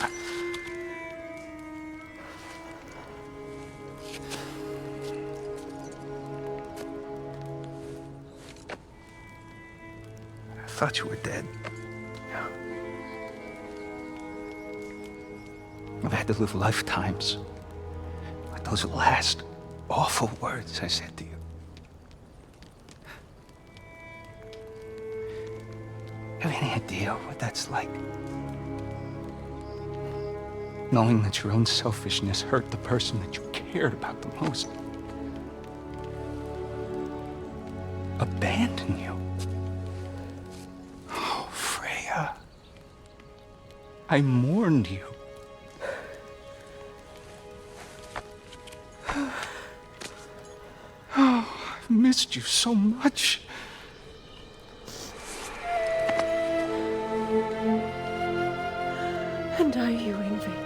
I thought you were dead. I've had to live lifetimes with those last awful words I said to you. Have any idea what that's like? Knowing that your own selfishness hurt the person that you cared about the most. Abandon you. Oh, Freya. I mourned you. Oh, I've missed you so much.
And I you, Yngvi.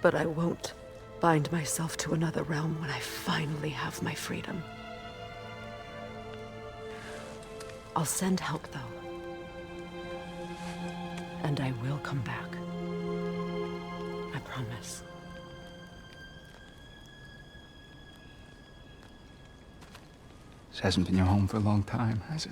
But I won't bind myself to another realm when I finally have my freedom. I'll send help, though. And I will come back. I promise.
This hasn't been your home for a long time, has it?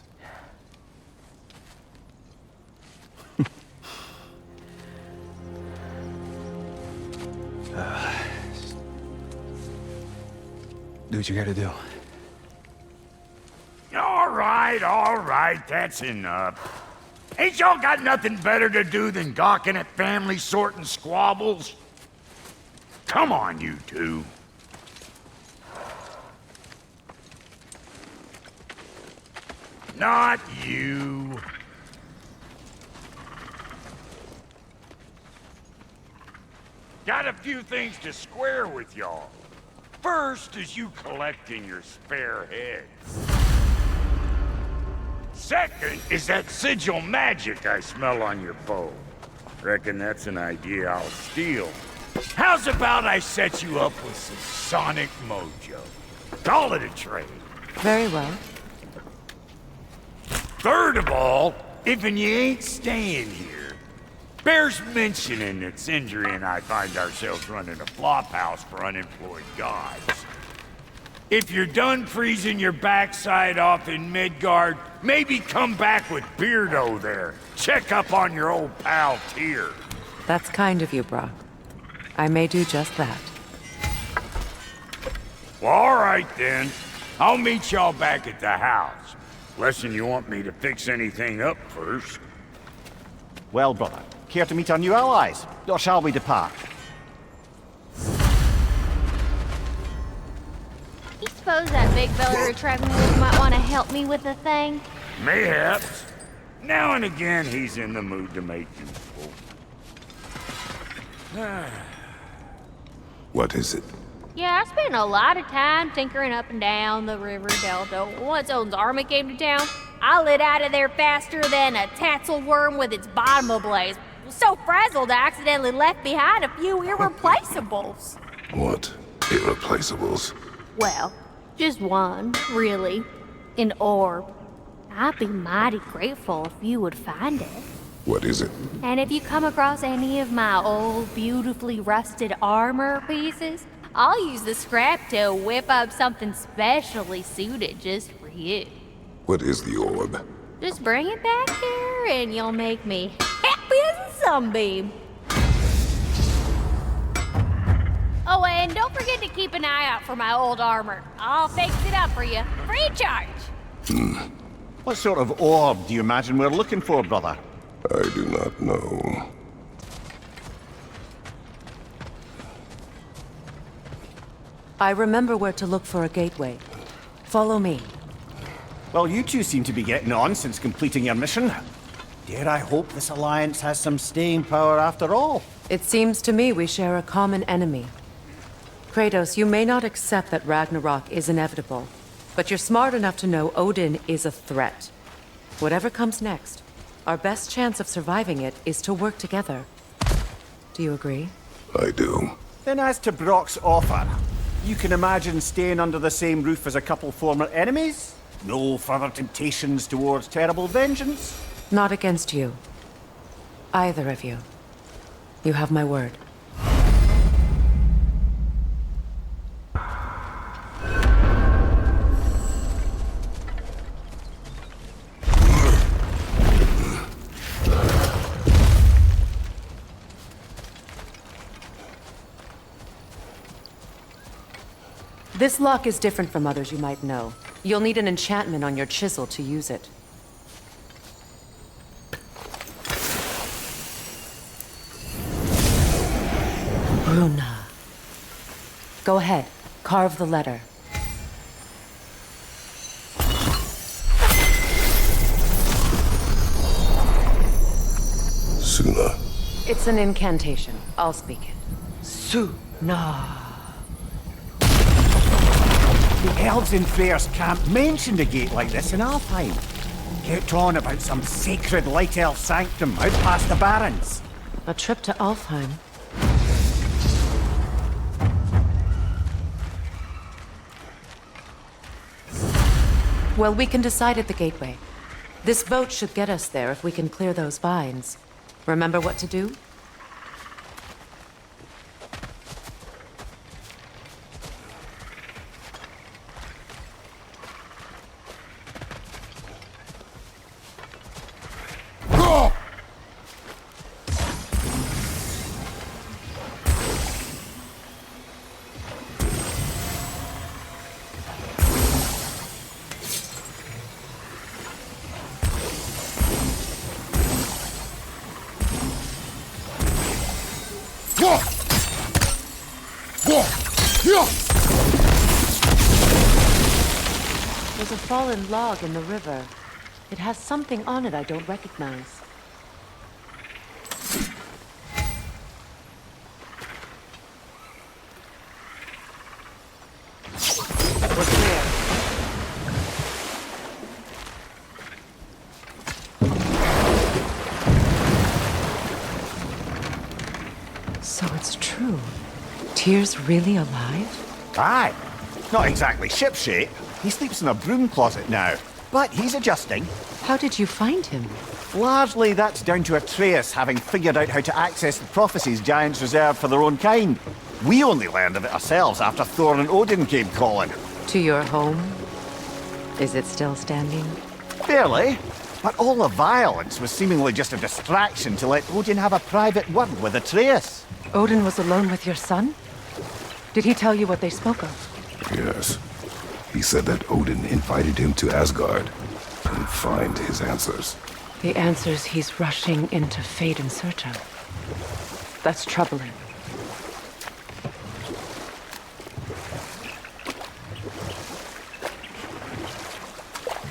Do what you gotta do.
All right, that's enough. Ain't y'all got nothing better to do than gawking at family sorting squabbles? Come on, you two. Not you. Got a few things to square with y'all. First is you collecting your spare heads. Second is that sigil magic I smell on your bow. Reckon that's an idea I'll steal. How's about I set you up with some sonic mojo? Call it a trade.
Very well.
Third of all, if you ain't staying here, bears mentioning that Sindri and I find ourselves running a flop house for unemployed gods. If you're done freezing your backside off in Midgard, maybe come back with Beardo there. Check up on your old pal Tyr.
That's kind of you, Brock. I may do just that.
Well, all right then. I'll meet y'all back at the house. Lesson you want me to fix anything up first.
Well, brother, care to meet our new allies? Or shall we depart?
You suppose that big fella you're traveling with might want to help me with a thing?
Mayhaps. Now and again, he's in the mood to make useful.
What is it?
Yeah, I spent a lot of time tinkering up and down the river delta. Once Odin's army came to town, I lit out of there faster than a tassel worm with its bottom ablaze. So frazzled, I accidentally left behind a few irreplaceables.
What? Irreplaceables?
Well, just one, really. An orb. I'd be mighty grateful if you would find it.
What is it?
And if you come across any of my old, beautifully rusted armor pieces, I'll use the scrap to whip up something specially suited just for you.
What is the orb?
Just bring it back here and you'll make me happy as a sunbeam. Oh, and don't forget to keep an eye out for my old armor. I'll fix it up for you, free of charge.
What sort of orb do you imagine we're looking for, brother?
I do not know.
I remember where to look for a gateway. Follow me.
Well, you two seem to be getting on since completing your mission. Dare I hope this alliance has some staying power after all?
It seems to me we share a common enemy. Kratos, you may not accept that Ragnarok is inevitable, but you're smart enough to know Odin is a threat. Whatever comes next, our best chance of surviving it is to work together. Do you agree?
I do.
Then as to Brock's offer, you can imagine staying under the same roof as a couple former enemies? No further temptations towards terrible vengeance?
Not against you. Either of you. You have my word. This lock is different from others you might know. You'll need an enchantment on your chisel to use it. Bruna. Go ahead. Carve the letter.
Suna.
It's an incantation. I'll speak it. Suna.
The elves in Freyr's camp mentioned a gate like this in Alfheim. Kept on about some sacred light elf sanctum out past the barrens.
A trip to Alfheim. Well, we can decide at the gateway. This boat should get us there if we can clear those vines. Remember what to do? There's a fallen log in the river. It has something on it I don't recognize. We're clear. So it's true. Tyr's really alive?
Aye. Not exactly shipshape. He sleeps in a broom closet now. But he's adjusting.
How did you find him?
Largely that's down to Atreus having figured out how to access the prophecies giants reserved for their own kind. We only learned of it ourselves after Thor and Odin came calling.
To your home? Is it still standing?
Fairly. But all the violence was seemingly just a distraction to let Odin have a private word with Atreus.
Odin was alone with your son? Did he tell you what they spoke of?
Yes. He said that Odin invited him to Asgard and find his answers.
The answers he's rushing into fate in search of. That's troubling.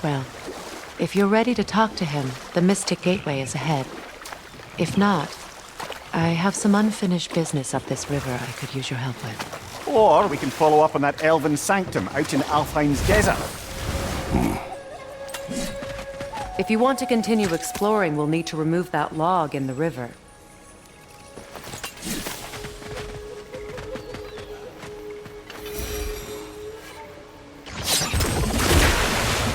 Well, if you're ready to talk to him, the Mystic Gateway is ahead. If not, I have some unfinished business up this river I could use your help with.
Or we can follow up on that elven sanctum out in Alfheim's desert.
If you want to continue exploring, we'll need to remove that log in the river.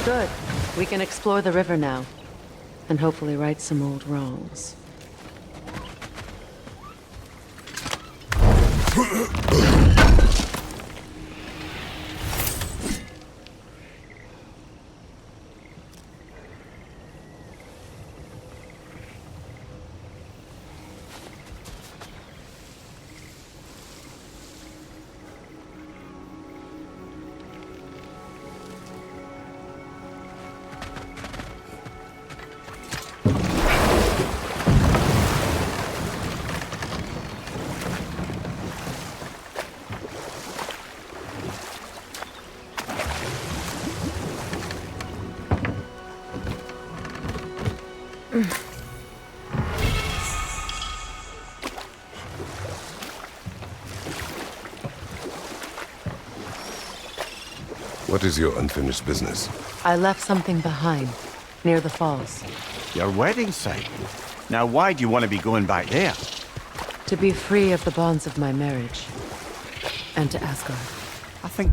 Good. We can explore the river now. And hopefully right some old wrongs.
What is your unfinished business?
I left something behind, near the falls.
Your wedding site? Now why do you want to be going back there?
To be free of the bonds of my marriage. And to Asgard.
I think...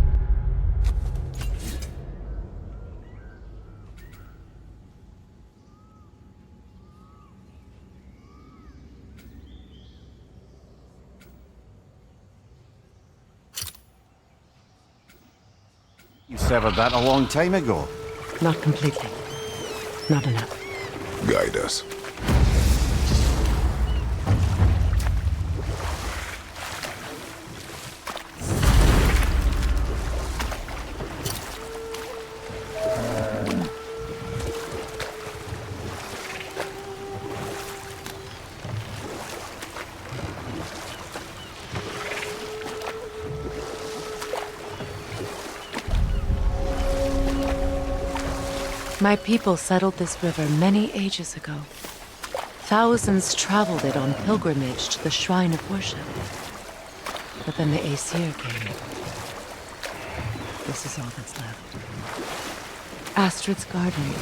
You severed that a long time ago.
Not completely. Not enough.
Guide us.
My people settled this river many ages ago. Thousands traveled it on pilgrimage to the shrine of worship. But then the Aesir came. This is all that's left. Astrid's garden.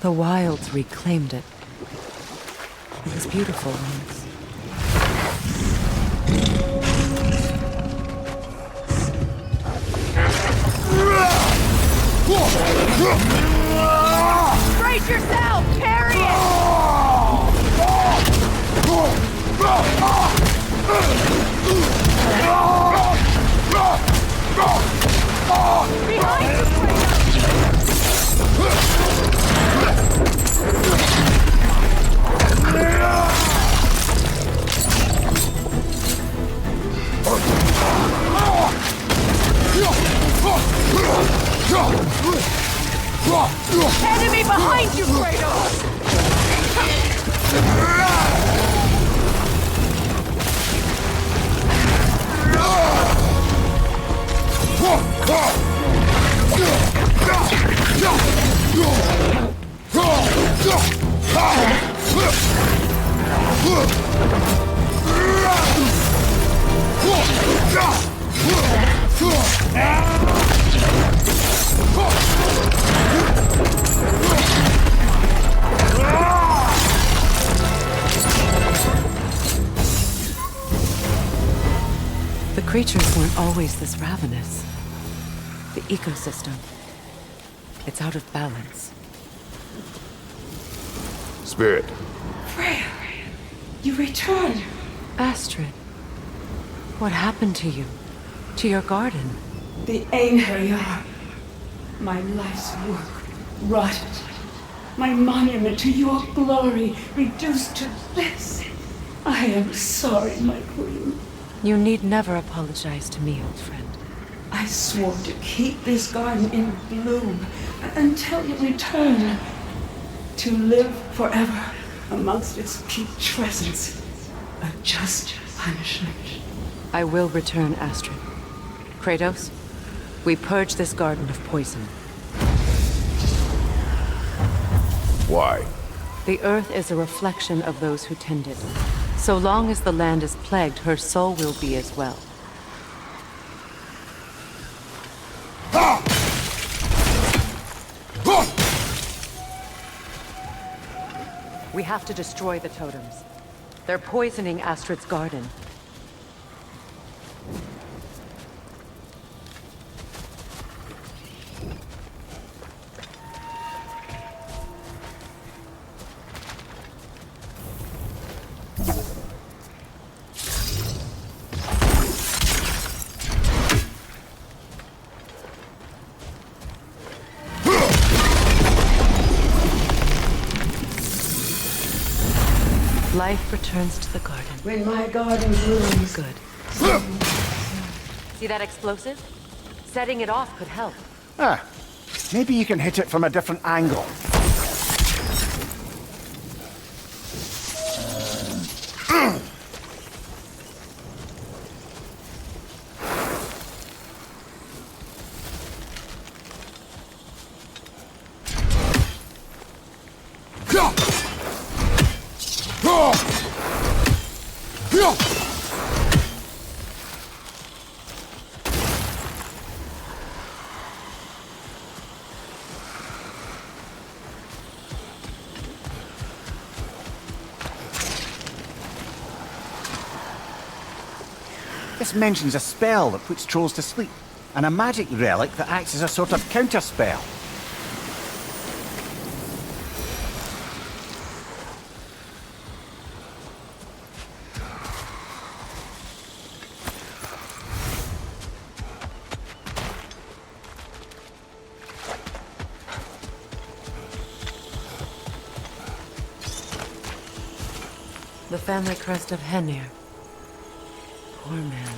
The wilds reclaimed it. It was beautiful once.
Brace yourself! Carry it! Behind you, Enemy behind you, Kratos!
The creatures weren't always this ravenous. The ecosystem. It's out of balance.
Spirit.
Freya, you returned.
Astrid, what happened to you? To your garden?
The Einherjar. My life's work rotted. My monument to your glory reduced to this. I am sorry, my queen.
You need never apologize to me, old friend.
I swore to keep this garden in bloom until you return. To live forever amongst its putrescence. A just punishment.
I will return, Astrid. Kratos, we purge this garden of poison.
Why?
The earth is a reflection of those who tend it. So long as the land is plagued, her soul will be as well. We have to destroy the totems. They're poisoning Astrid's garden. Life returns to the garden.
When my garden blooms.
Good. See that explosive? Setting it off could help.
Ah, maybe you can hit it from a different angle. This mentions a spell that puts trolls to sleep, and a magic relic that acts as a sort of counterspell.
The family crest of Henir. Poor man.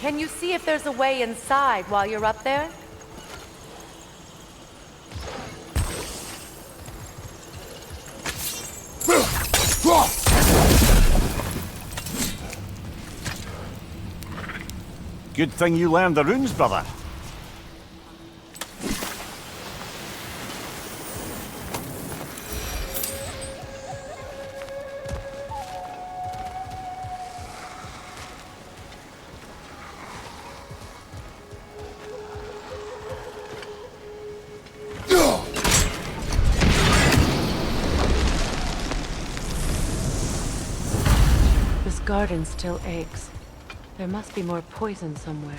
Can you see if there's a way inside while you're up there?
Good thing you learned the runes, brother.
This garden still aches. There must be more poison somewhere.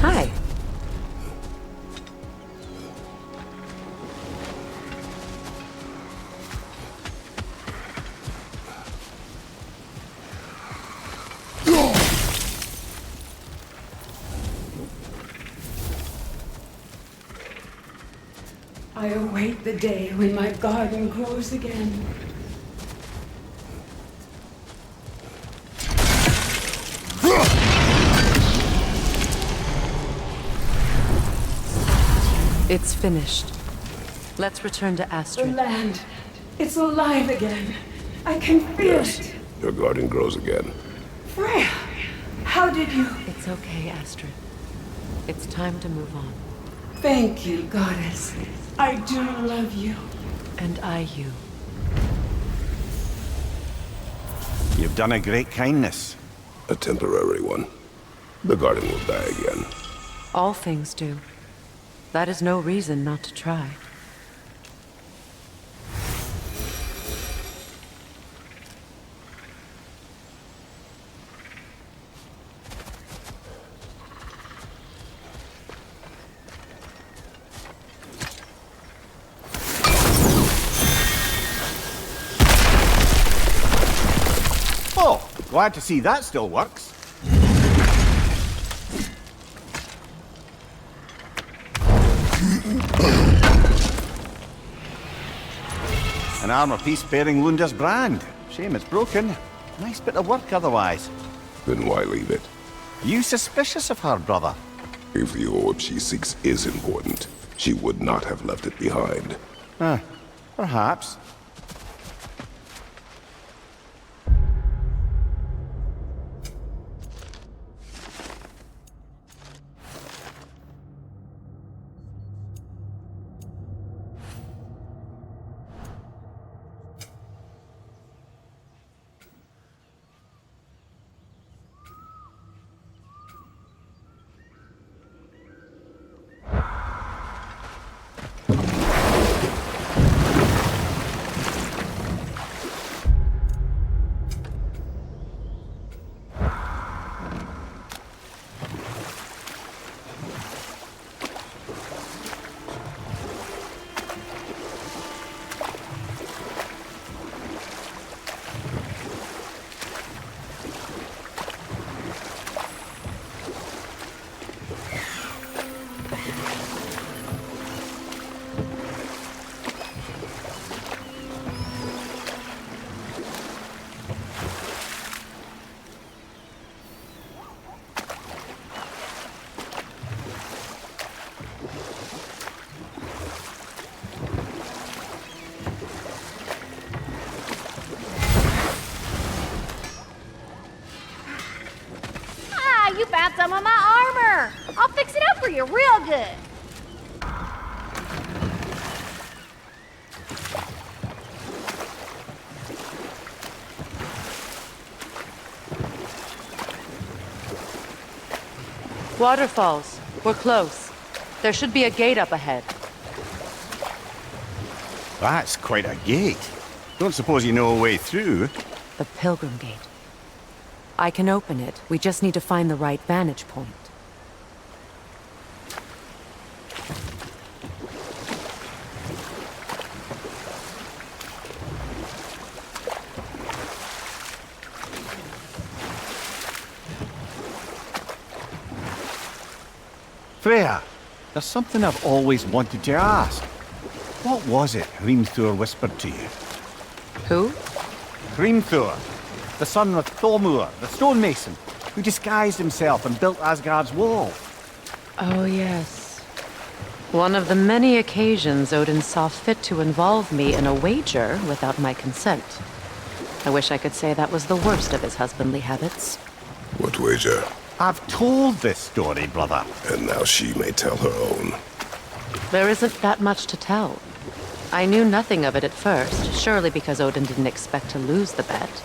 Hi.
I await the day when my garden grows again.
It's finished. Let's return to
The
Astrid.
land, it's alive again. I can feel
Yes,
it.
your garden grows again.
Freya, how did you?
It's okay, Astrid. It's time to move on.
Thank you, goddess. I do love you.
And I you.
You've done a great kindness.
A temporary one. The garden will die again.
All things do. That is no reason not to try.
Oh, glad to see that still works. An armor-piece bearing Lunda's brand. Shame it's broken. Nice bit of work otherwise.
Then why leave it?
You suspicious of her, brother?
If the orb she seeks is important, she would not have left it behind.
Perhaps.
some of my armor. I'll fix it up for you real good.
Waterfalls. We're close. There should be a gate up ahead.
That's quite a gate. Don't suppose you know a way through?
The Pilgrim Gate. I can open it. We just need to find the right vantage point.
Freya, there's something I've always wanted to ask. What was it Hrimthur whispered to you?
Who?
Hrimthur, the son of Thormur, the stonemason, who disguised himself and built Asgard's wall.
Oh, yes. One of the many occasions Odin saw fit to involve me in a wager without my consent. I wish I could say that was the worst of his husbandly habits.
What wager?
I've told this story, brother.
And now she may tell her own.
There isn't that much to tell. I knew nothing of it at first, surely because Odin didn't expect to lose the bet.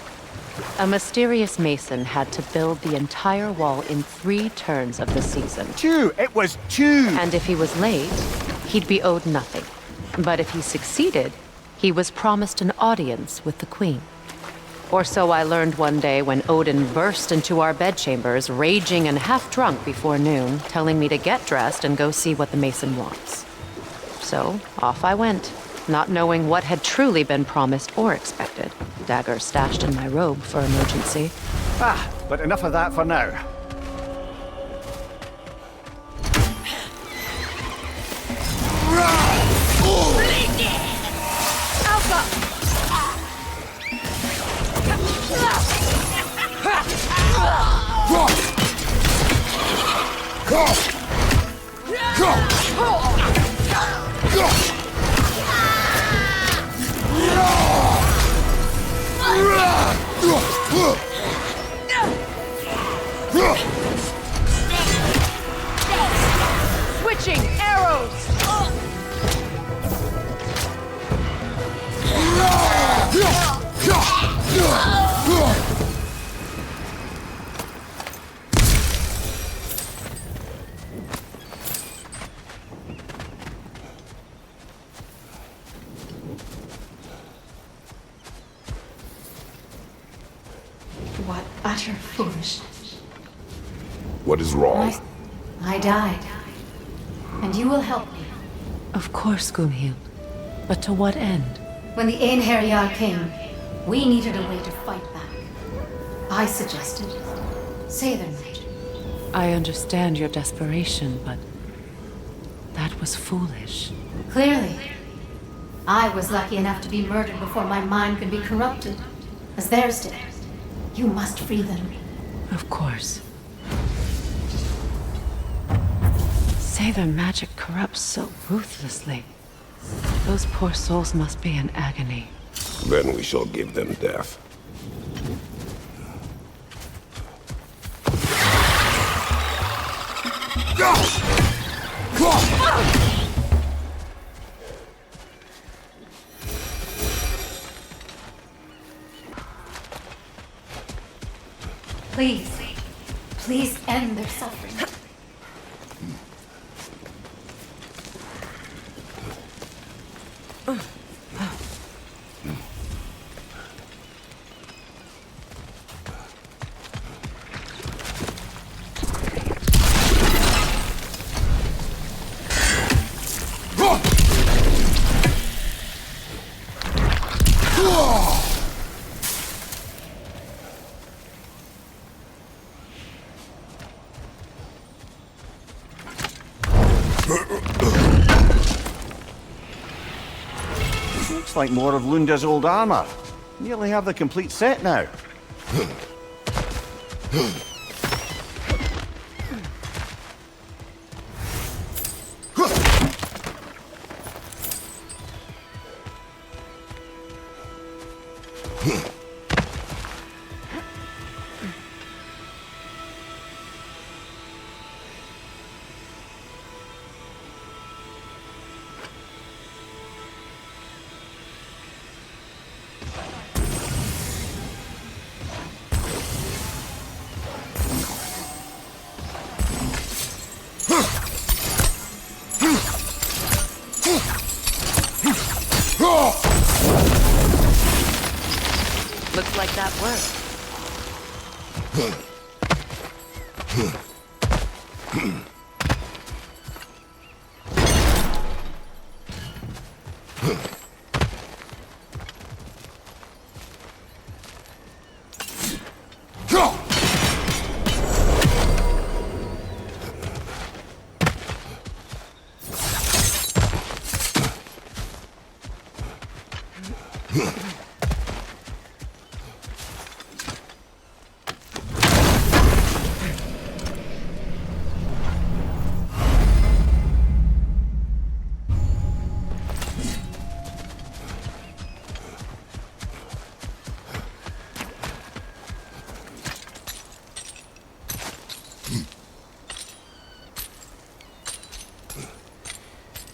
A mysterious mason had to build the entire wall in 3 turns of the season.
2! It was 2!
And if he was late, he'd be owed nothing. But if he succeeded, he was promised an audience with the queen. Or so I learned one day when Odin burst into our bedchambers, raging and half-drunk before noon, telling me to get dressed and go see what the mason wants. So, off I went, not knowing what had truly been promised or expected. Dagger stashed in my robe for emergency.
But enough of that for now.
Switching arrows!
What utter foolishness.
What is wrong?
I died. And you will help me.
Of course, Gunhild. But to what end?
When the Einherjar came, we needed a way to fight back. I suggested Sather magic.
I understand your desperation, but that was foolish.
Clearly. I was lucky enough to be murdered before my mind could be corrupted, as theirs did. You must free them.
Of course. Sather magic corrupts so ruthlessly. Those poor souls must be in agony.
Then we shall give them death.
Please. Please end their suffering.
Looks like more of Lunda's old armor. Nearly have the complete set now.
work.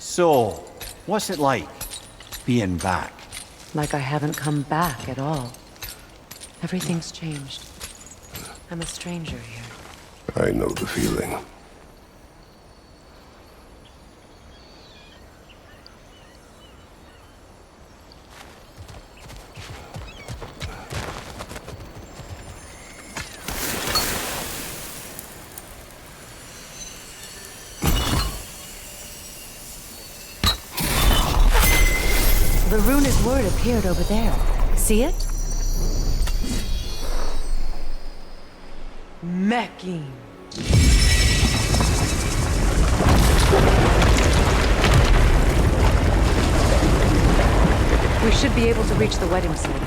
So, what's it like, being back?
Like I haven't come back at all. Everything's changed. I'm a stranger here.
I know the feeling.
The runic word appeared over there. See it? Mecking. We should be able to reach the wedding site.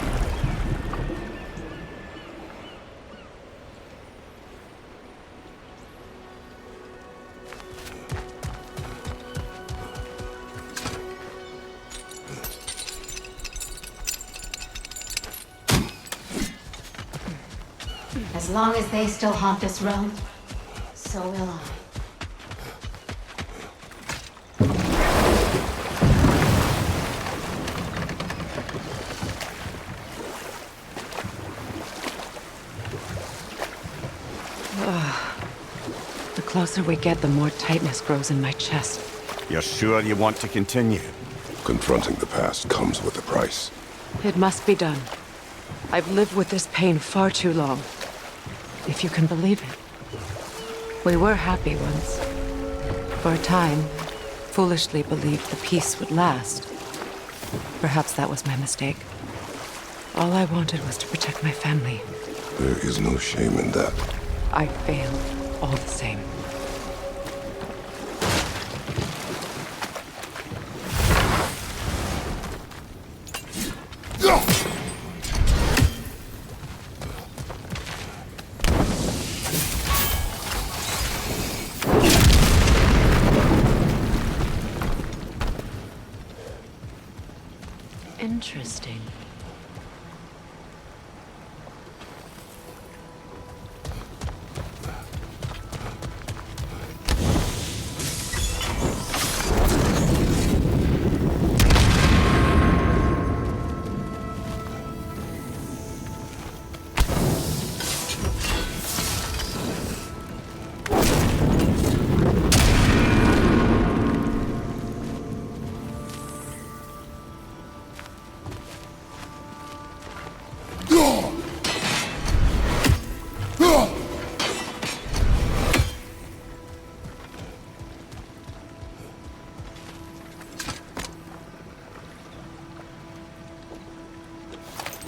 As long as they still haunt this realm, so will I.
The closer we get, the more tightness grows in my chest.
You're sure you want to continue?
Confronting the past comes with a price.
It must be done. I've lived with this pain far too long. If you can believe it. We were happy once. For a time, foolishly believed the peace would last. Perhaps that was my mistake. All I wanted was to protect my family.
There is no shame in that.
I failed, all the same. Interesting.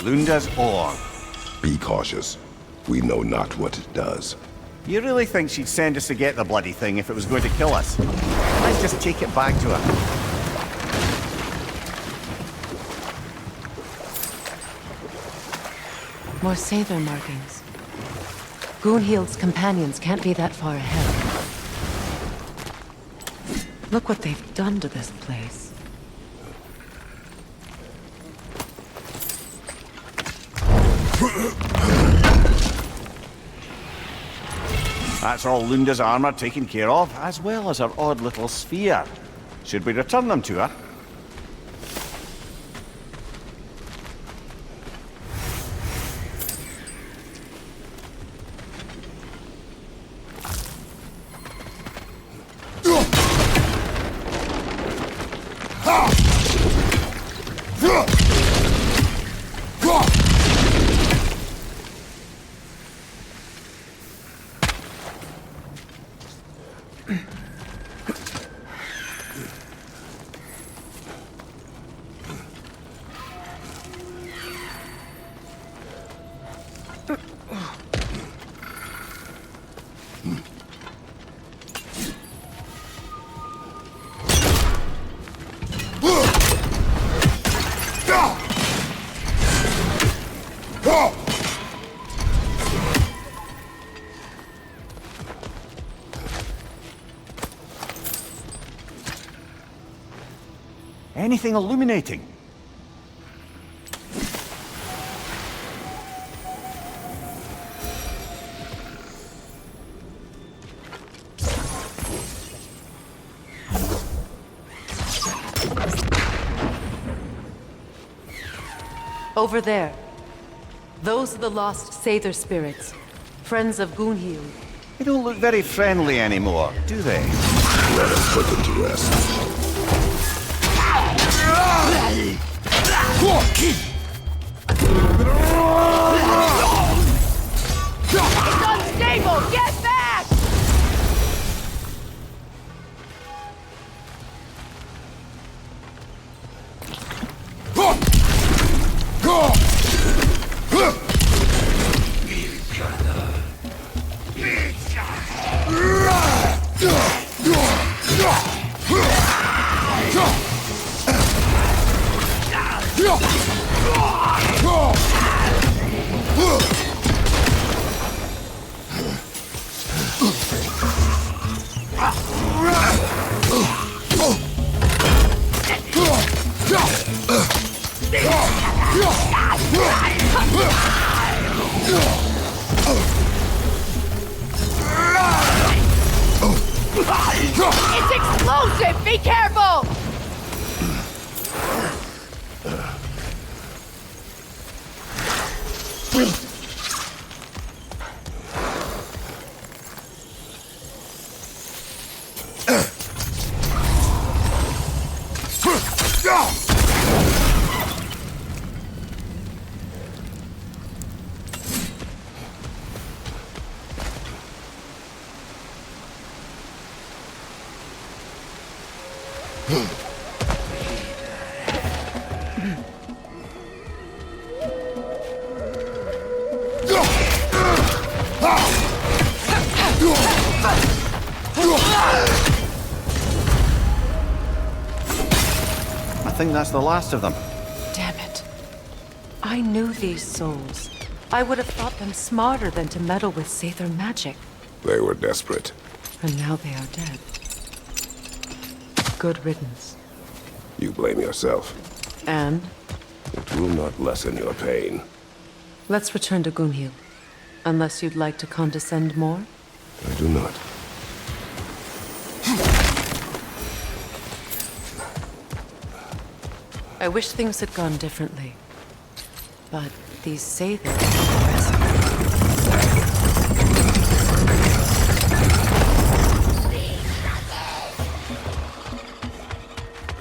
Lunda's orb.
Be cautious. We know not what it does.
You really think she'd send us to get the bloody thing if it was going to kill us? Let's just take it back to her.
More Sather markings. Gunhild's companions can't be that far ahead. Look what they've done to this place.
That's all Lunda's armor taken care of, as well as her odd little sphere. Should we return them to her? Anything illuminating?
Over there. Those are the lost Sather spirits. Friends of Gunhild.
They don't look very friendly anymore, do they?
Let us put them to rest.
It's unstable! Get back! It's explosive! Be careful!
I think that's the last of them.
Damn it. I knew these souls. I would have thought them smarter than to meddle with Sather magic.
They were desperate.
And now they are dead. Good riddance.
You blame yourself.
And
It will not lessen your pain.
let's return to Gunhild. Unless you'd like to condescend more?
I do not.
I wish things had gone differently. But these Sather are impressive.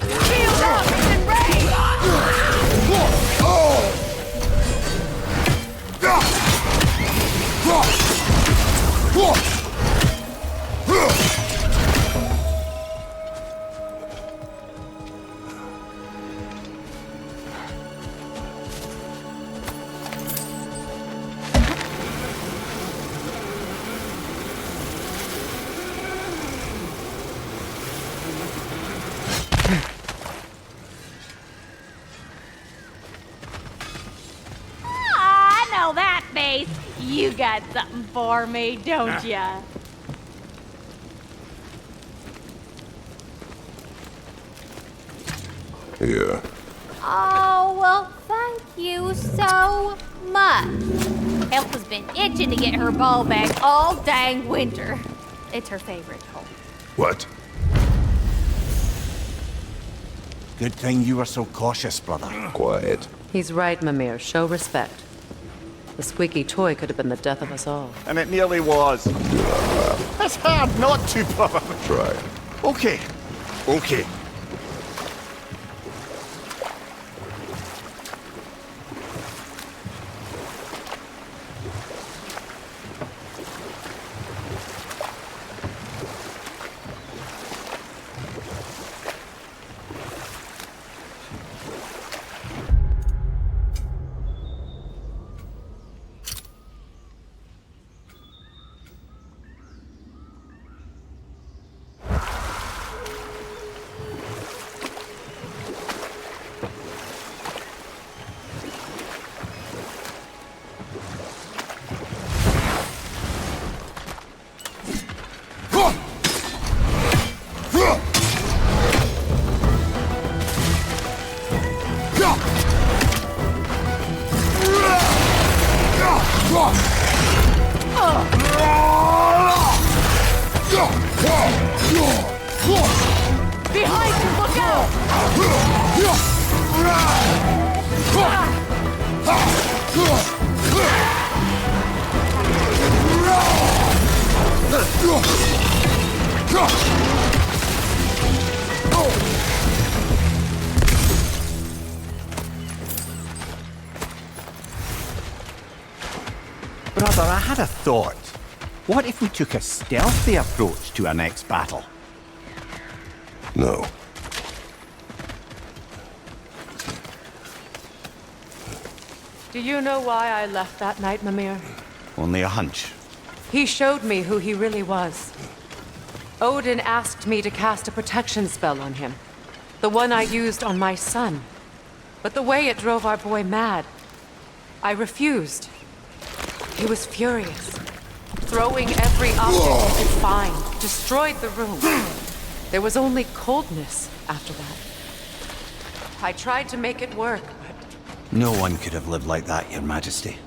Shield up and I know that face. You got something for me, don't ya?
Here.
Oh, well, thank you so much. Elsa's been itching to get her ball back all dang winter. It's her favorite toy.
What?
Good thing you were so cautious, brother.
Quiet.
He's right, Mimir. Show respect. The squeaky toy could have been the death of us all.
And it nearly was. It's hard not to, brother.
Try.
Okay. Okay.
Behind you, look out!
Brother, I had a thought. What if we took a stealthy approach to our next battle?
No.
Do you know why I left that night, Mimir?
Only a hunch.
He showed me who he really was. Odin asked me to cast a protection spell on him. The one I used on my son. But the way it drove our boy mad, I refused. He was furious. Throwing every object he could find, destroyed the room. There was only coldness after that. I tried to make it work, but...
No one could have lived like that, Your Majesty.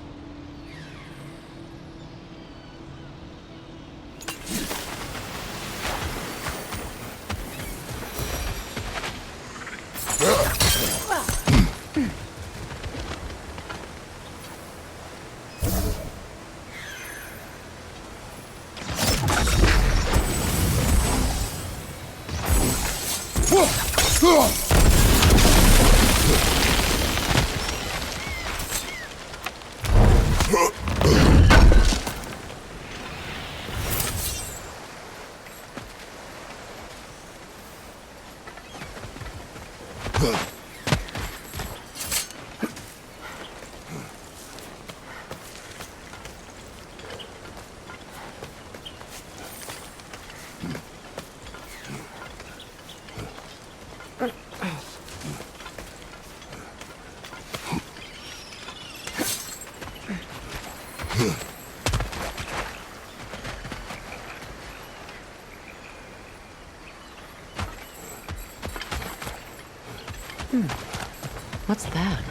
What's that?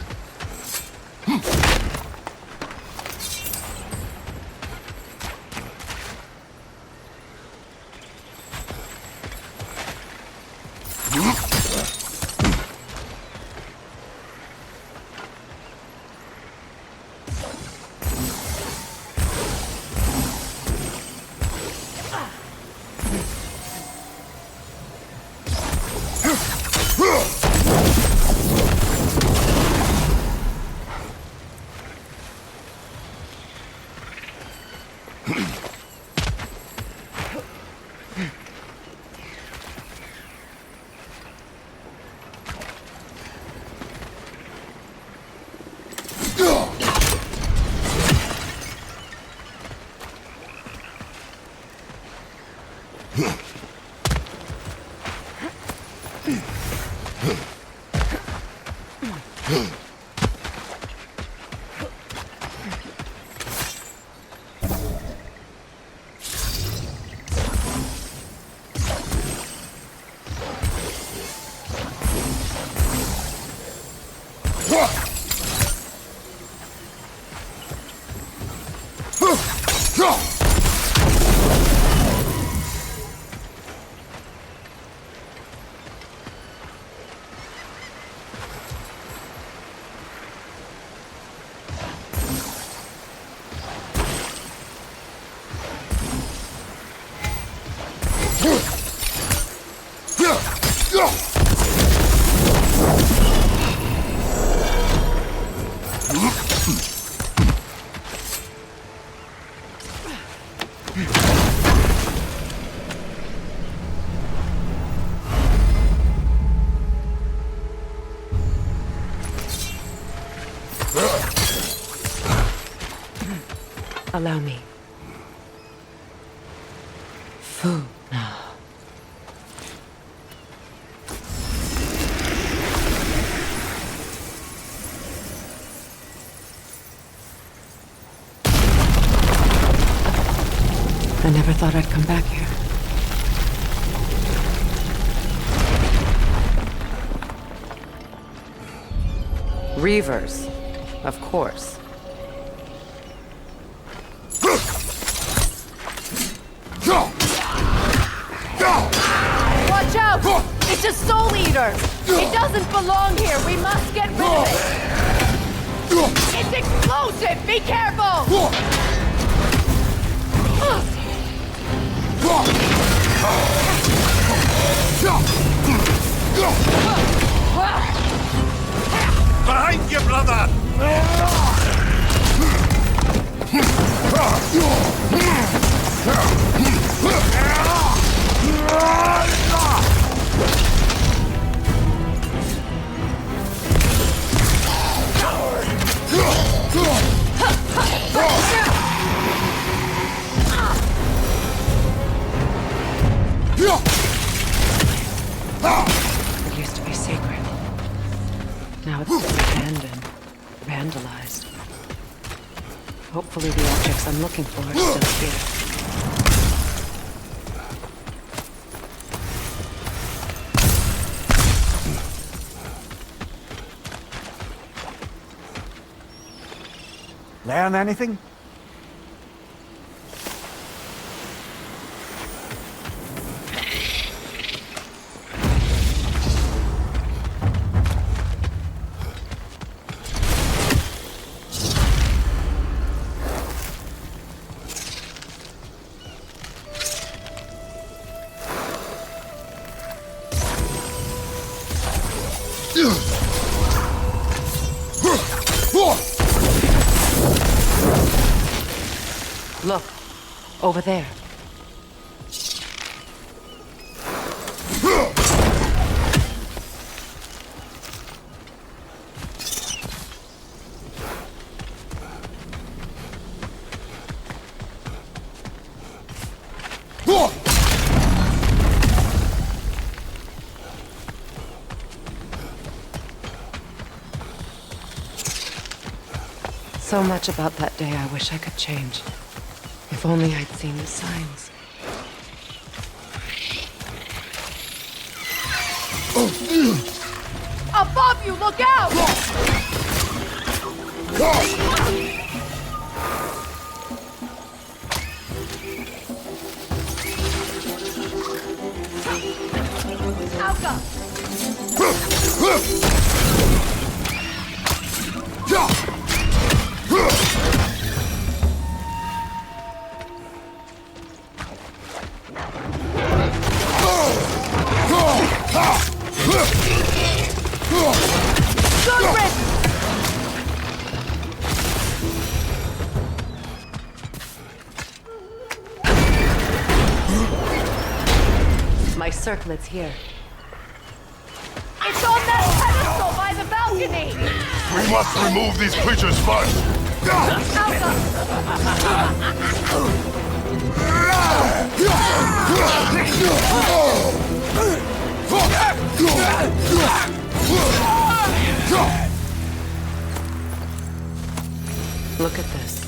Allow me. Food now. I never thought I'd come back here. Reavers, of course. of soul eaters! It doesn't belong here! We must get rid of it! It's explosive! Be careful!
Behind you, brother!
It used to be sacred. Now it's abandoned, vandalized. Hopefully the objects I'm looking for are still here.
Learn anything?
Look, over there. So much about that day I wish I could change. If only I'd seen the signs.
Above you, look out! Alka!
My circlet's here.
It's on that pedestal by the balcony!
We must remove these creatures first!
Look at this.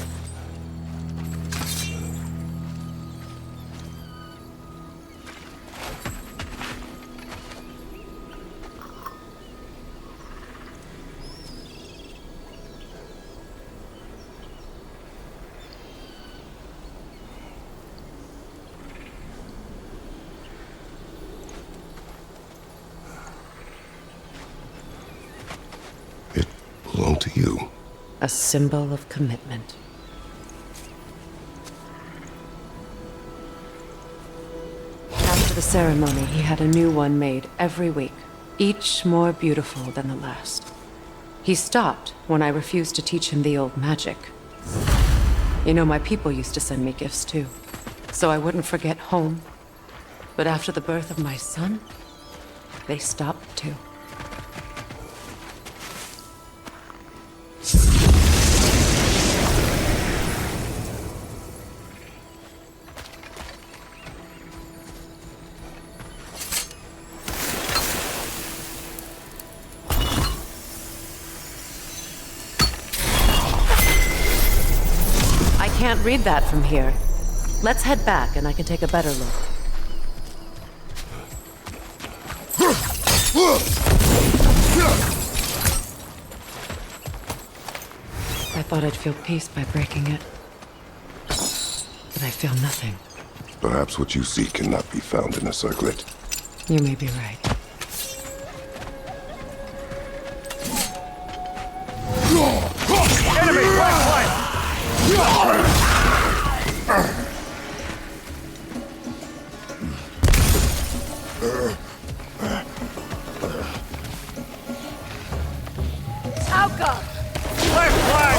Belong to you.
A symbol of commitment. After the ceremony, he had a new one made every week, each more beautiful than the last. He stopped when I refused to teach him the old magic. You know, my people used to send me gifts too, so I wouldn't forget home. But after the birth of my son, they stopped too. I can't read that from here. Let's head back and I can take a better look. I thought I'd feel peace by breaking it. But I feel nothing.
Perhaps what you seek cannot be found in a circlet.
You may be right.
Outcome!
Left flag!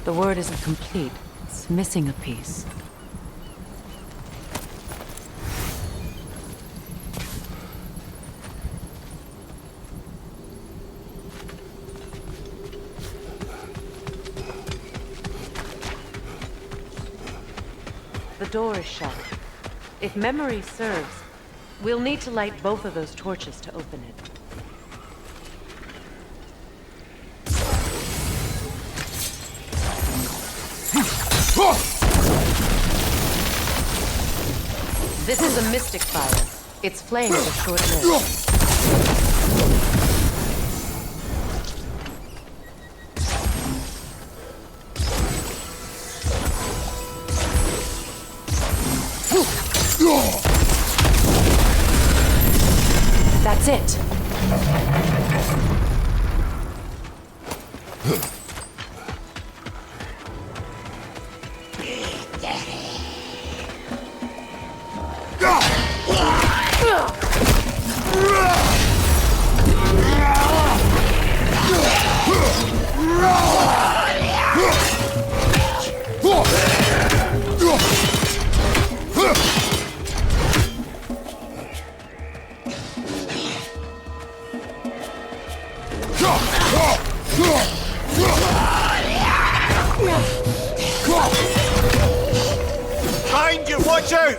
The word isn't complete. It's missing a piece. The door is shut. If memory serves, we'll need to light both of those torches to open it. This is a mystic fire. Its flames are short-lived. That's it.
Behind you, watch out!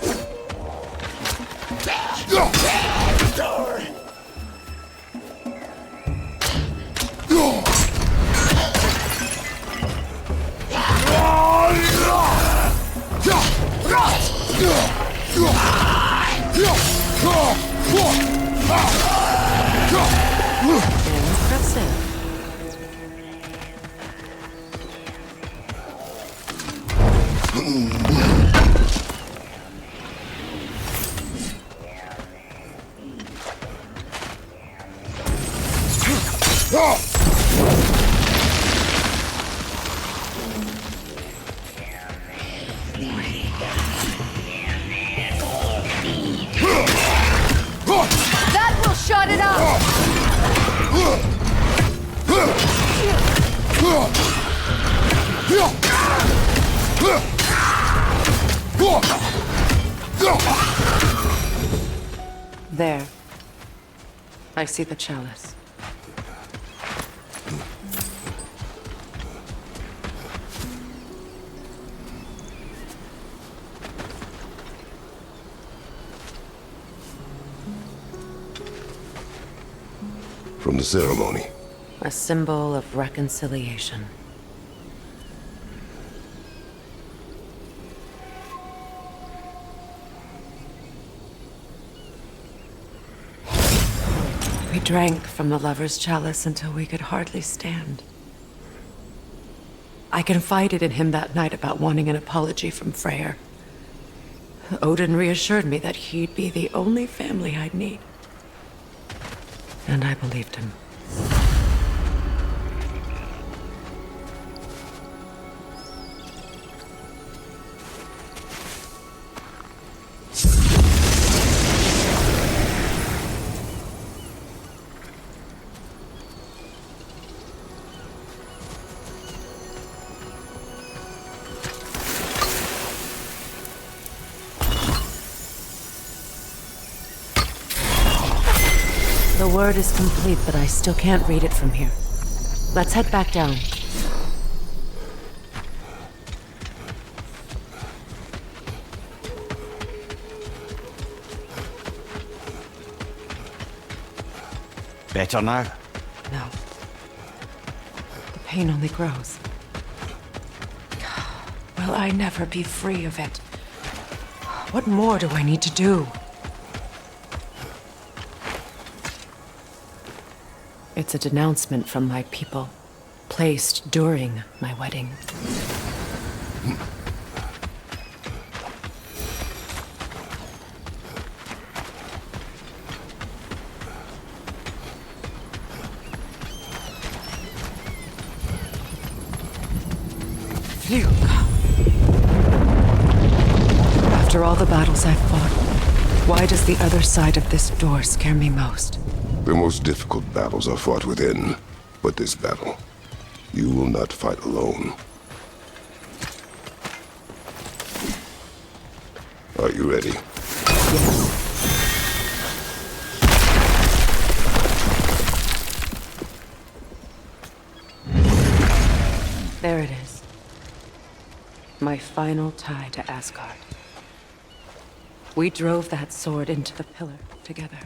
Impressive.
That will shut it
There. I see the chalice.
From the ceremony.
A symbol of reconciliation. We drank from the lover's chalice until we could hardly stand. I confided in him that night about wanting an apology from Freyr. Odin reassured me that he'd be the only family I'd need. And I believed him. The word is complete, but I still can't read it from here. Let's head back down.
Better now?
No. The pain only grows. Will I never be free of it? What more do I need to do? It's a denouncement from my people, placed during my wedding. Phew. After all the battles I've fought, why does the other side of this door scare me most?
The most difficult battles are fought within, but this battle, you will not fight alone. Are you ready?
Yes. There it is. My final tie to Asgard. We drove that sword into the pillar together.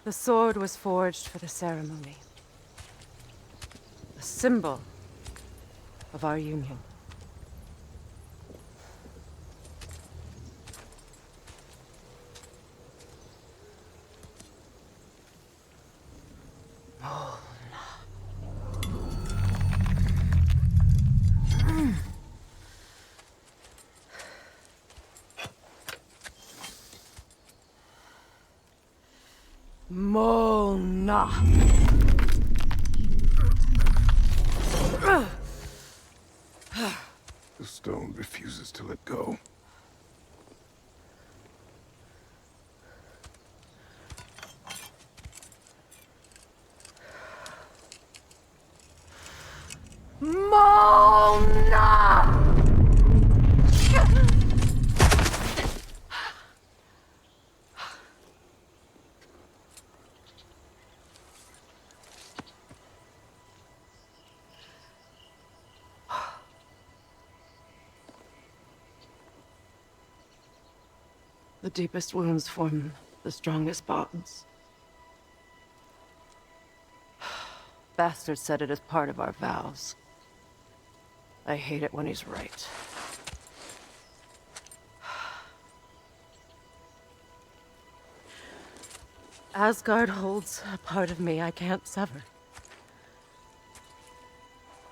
The sword was forged for the ceremony. A symbol of our union.
Mona.
The stone refuses to let go.
Mona!
The deepest wounds form the strongest bonds. Bastard said it as part of our vows. I hate it when he's right. Asgard holds a part of me I can't sever.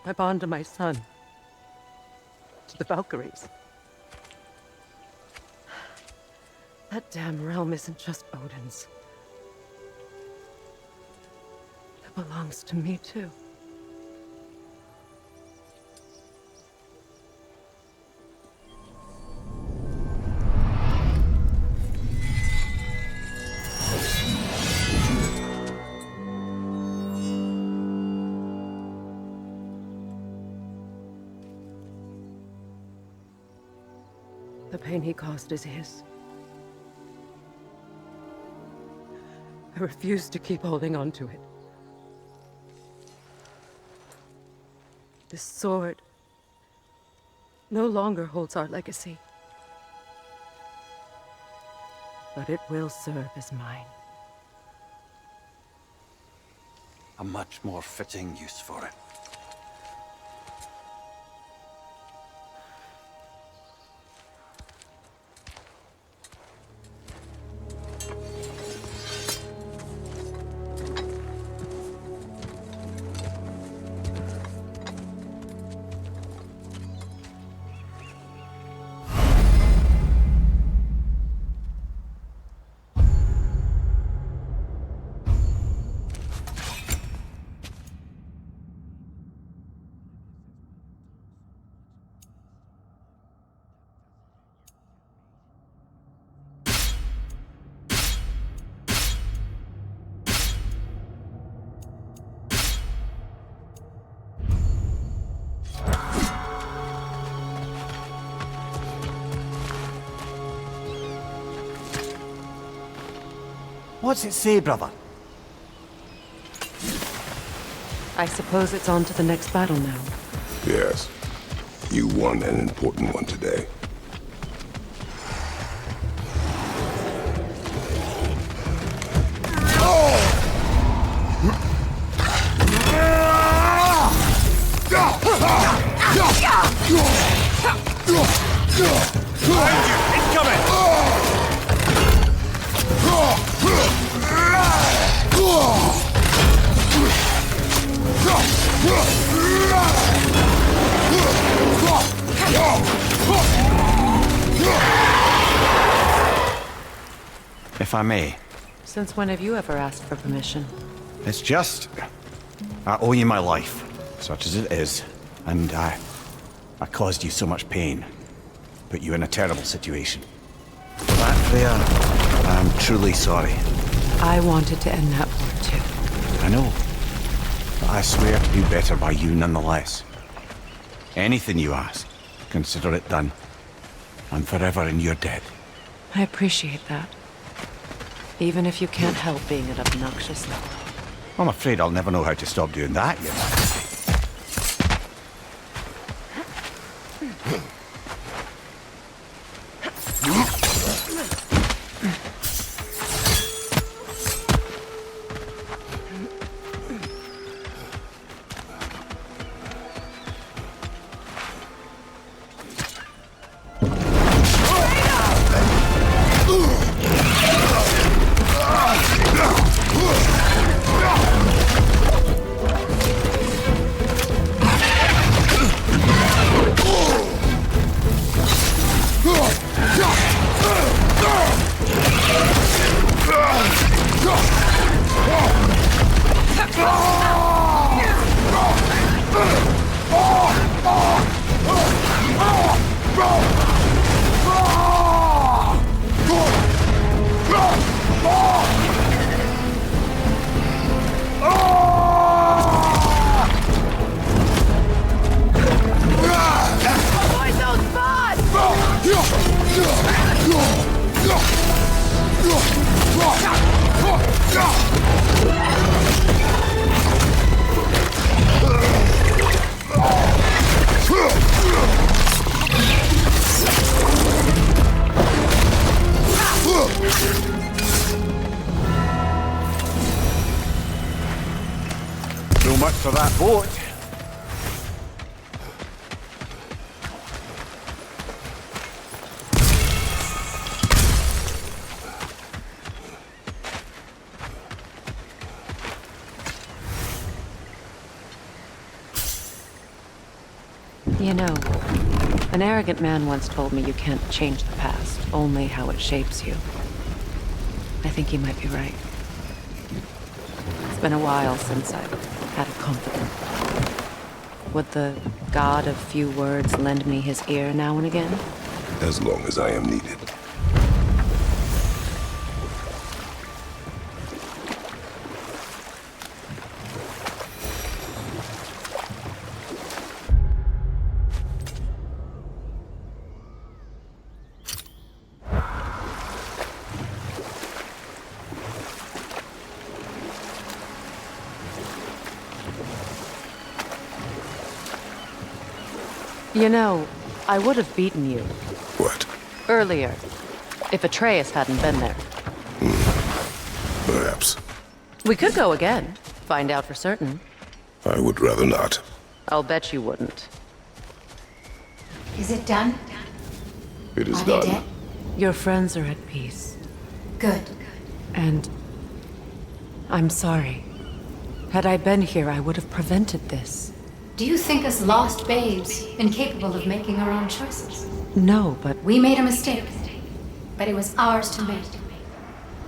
My bond to my son. To the Valkyries. That damn realm isn't just Odin's. It belongs to me, too. The pain he caused is his. I refuse to keep holding on to it. This sword no longer holds our legacy. But it will serve as mine.
A much more fitting use for it. What's it say, brother?
I suppose it's on to the next battle now.
Yes. You won an important one today.
If I may.
Since when have you ever asked for permission?
It's just... I owe you my life, such as it is. And I caused you so much pain. Put you in a terrible situation. That there, I'm truly sorry.
I wanted to end that war too.
I know. But I swear to do better by you nonetheless. Anything you ask, consider it done. I'm forever in your debt.
I appreciate that. Even if you can't help being an obnoxious lover.
I'm afraid I'll never know how to stop doing that, you know. So much for that boat.
You know, an arrogant man once told me you can't change the past, only how it shapes you. I think he might be right. It's been a while since I've had a confidant. Would the god of few words lend me his ear now and again?
As long as I am needed.
You know, I would have beaten you.
What?
Earlier, if Atreus hadn't been there.
Perhaps.
We could go again, find out for certain.
I would rather not.
I'll bet you wouldn't.
Is it done?
It is
Are they
done.
dead?
Your friends are at peace.
Good.
And I'm sorry. Had I been here, I would have prevented this.
Do you think us lost babes, incapable of making our own choices?
No, but
We made a mistake, but it was ours to make,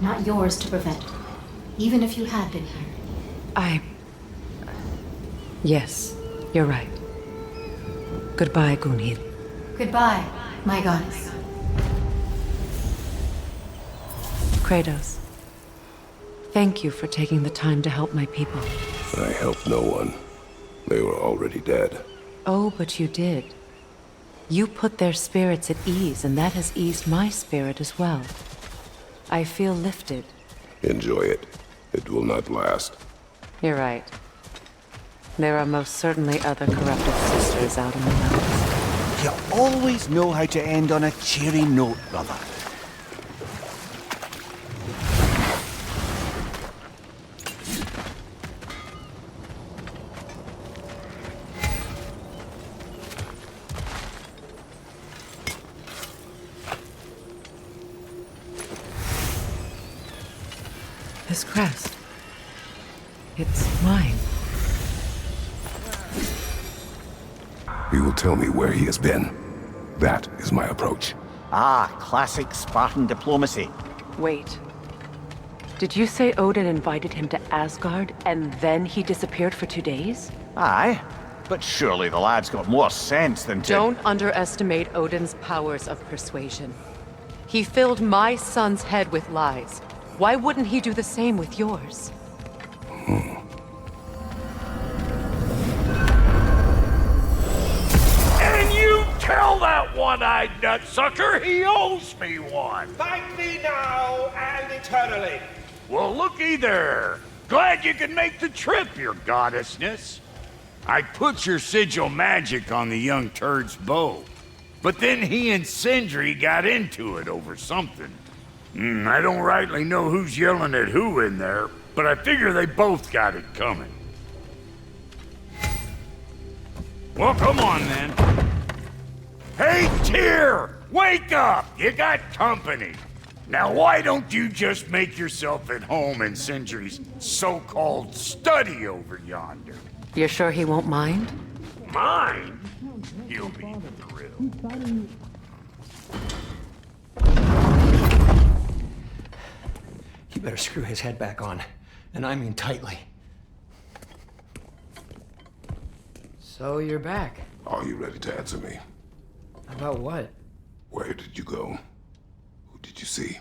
not yours to prevent. Even if you had been here.
Yes, you're right. Goodbye, Gunhild.
Goodbye, my goddess.
Kratos. Thank you for taking the time to help my people.
I helped no one. They were already dead.
Oh, but you did. You put their spirits at ease, and that has eased my spirit as well. I feel lifted.
Enjoy it. It will not last.
You're right. There are most certainly other corrupted sisters out in the mountains.
You always know how to end on a cheery note, brother.
This crest. It's mine.
He will tell me where he has been. That is my approach.
Ah, classic Spartan diplomacy.
Wait.
Did you say Odin invited him to Asgard and then he disappeared for 2 days?
Aye, but surely the lad's got more sense than to...
Don't underestimate Odin's powers of persuasion. He filled my son's head with lies. Why wouldn't he do the same with yours?
And you tell that one-eyed nutsucker he owes me one.
Thank me now and eternally.
Well, looky there. Glad you could make the trip, your goddessness. I put your sigil magic on the young turd's bow, but then he and Sindri got into it over something. I don't rightly know who's yelling at who in there, but I figure they both got it coming. Well, come on then. Hey, Tyr! Wake up! You got company. Now, why don't you just make yourself at home in Sindri's so-called study over yonder?
You're sure he won't mind?
Mine? You'll be thrilled.
You better screw his head back on, and I mean tightly.
So you're back.
Are you ready to answer me?
About what?
Where did you go? Who did you see?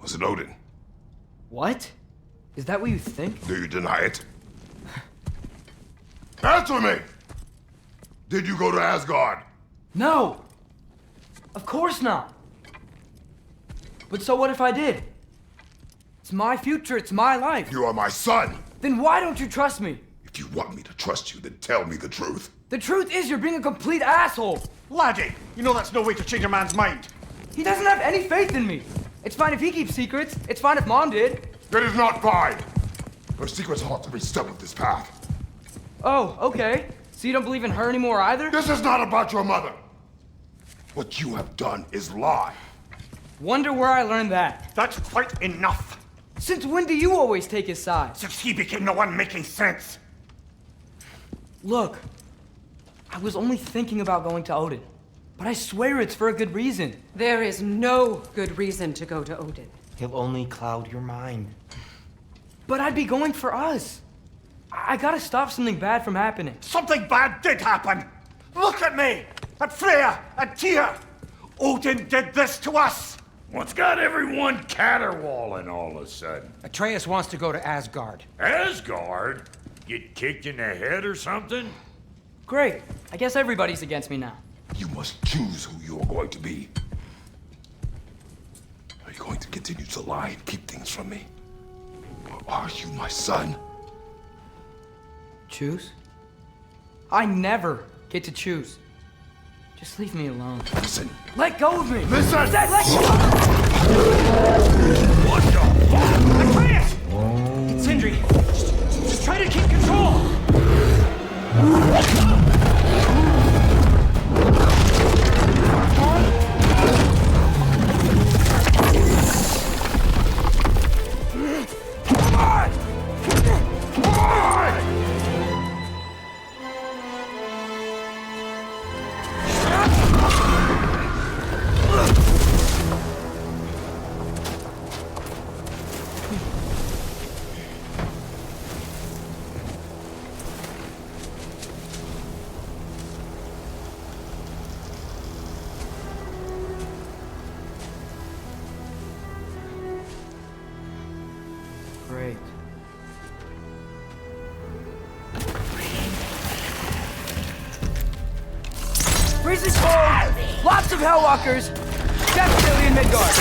Was it Odin?
What? Is that what you think?
Do you deny it? Answer me! Did you go to Asgard?
No! Of course not! But so what if I did? It's my future, it's my life.
You are my son!
Then why don't you trust me?
If you want me to trust you, then tell me the truth.
The truth is you're being a complete asshole!
Laddie, you know that's no way to change a man's mind.
He doesn't have any faith in me. It's fine if he keeps secrets. It's fine if Mom did.
That is not fine! Her secrets ought to be stuck with this path.
Oh, okay. So you don't believe in her anymore either?
This is not about your mother! What you have done is lie.
Wonder where I learned that.
That's quite enough.
Since when do you always take his side?
Since he became the one making sense.
Look, I was only thinking about going to Odin, but I swear it's for a good reason.
There is no good reason to go to Odin.
He'll only cloud your mind.
But I'd be going for us. I gotta stop something bad from happening.
Something bad did happen. Look at me, at Freya, at Tyr. Odin did this to us.
What's got everyone caterwauling all of a sudden?
Atreus wants to go to Asgard.
Asgard? Get kicked in the head or something?
Great. I guess everybody's against me now.
You must choose who you are going to be. Are you going to continue to lie and keep things from me? Or are you my son?
Choose? I never get to choose. Just leave me alone.
Listen.
Let go of me!
Listen!
I said let go!
What the fuck?
Atreus! It's Sindri. Just try to keep control!
Great. Freezing cold! Lots of Hellwalkers! Definitely in Midgard!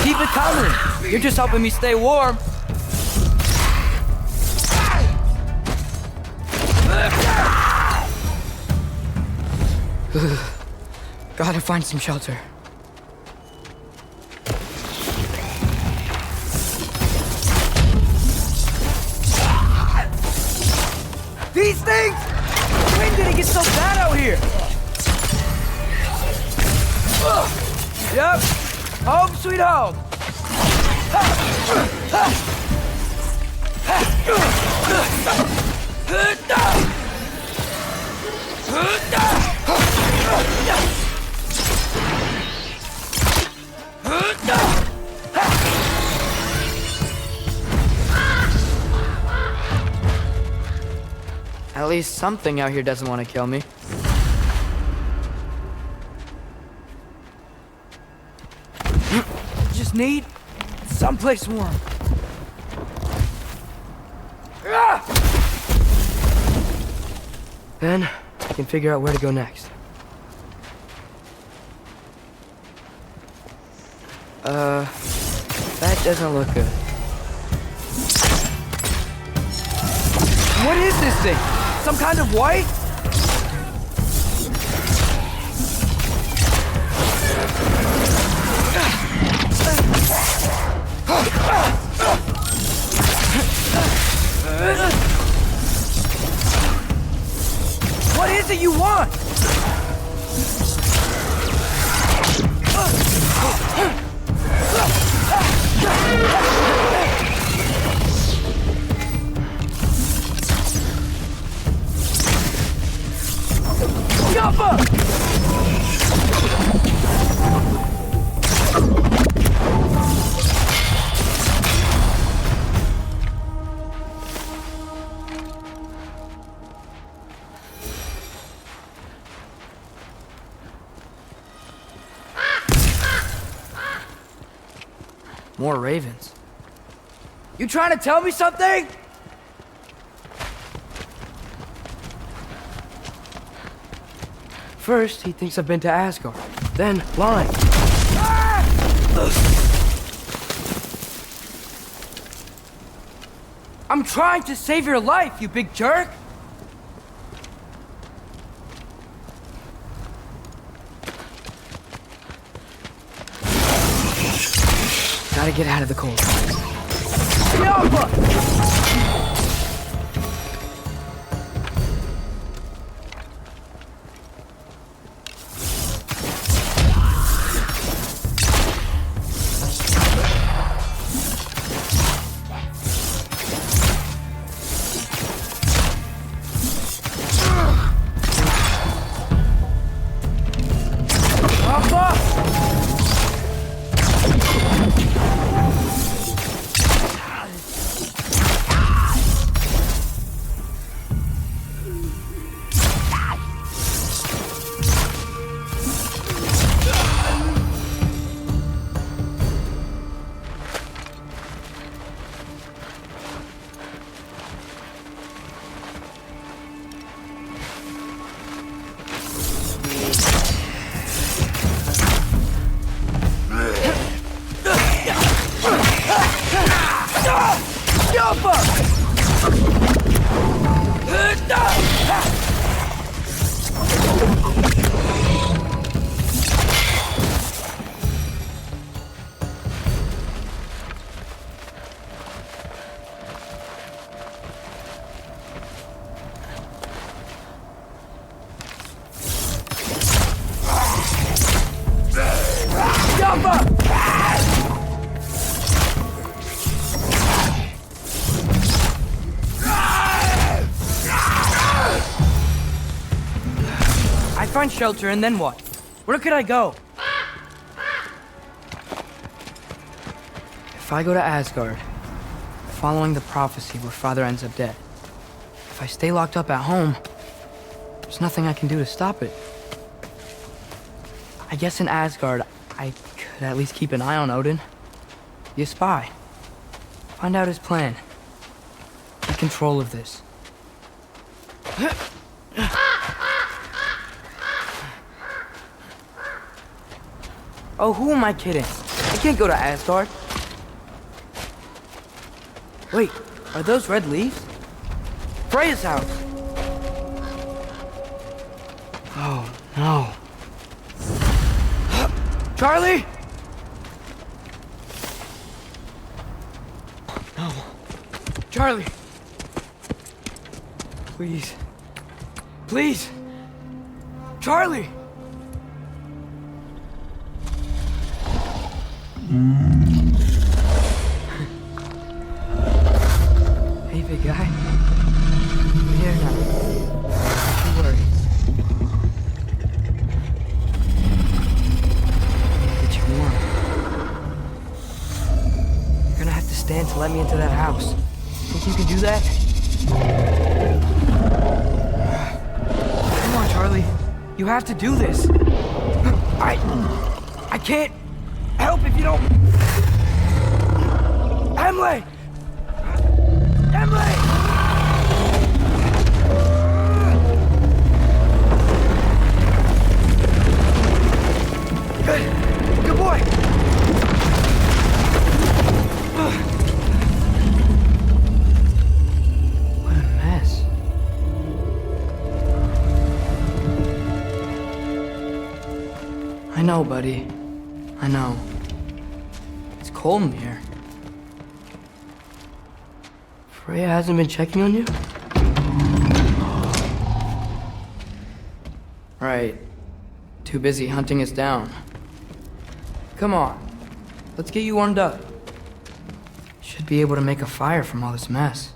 Keep it coming! You're just helping me stay warm. Gotta find some shelter. These things! When did it get so bad out here? Yep. Home sweet home. At least something out here doesn't want to kill me. Just need someplace warm. Then I can figure out where to go next. That doesn't look good. What is this thing? Some kind of white? What is it you want? Jumper! More ravens. You trying to tell me something? First, he thinks I've been to Asgard. Then, lying. I'm trying to save your life, you big jerk! Gotta get out of the cold. Find shelter, and then what? Where could I go? If I go to Asgard, following the prophecy where Father ends up dead. If I stay locked up at home, there's nothing I can do to stop it. I guess in Asgard, I could at least keep an eye on Odin. Be a spy. Find out his plan. Take control of this. Oh, who am I kidding? I can't go to Asgard. Wait, are those red leaves? Freya's house! Oh, no. Charlie! No. Charlie! Please. Please! Charlie! Hey, big guy. I'm here now. Don't you worry. Get you warm. You're gonna have to stand to let me into that house. Think you can do that? Charlie. You have to do this. I can't help if you don't... Emily! Emily! Good boy! What a mess. I know, buddy. I know. It's cold in here. Freya hasn't been checking on you? Right. Too busy hunting us down. Come on. Let's get you warmed up. Should be able to make a fire from all this mess.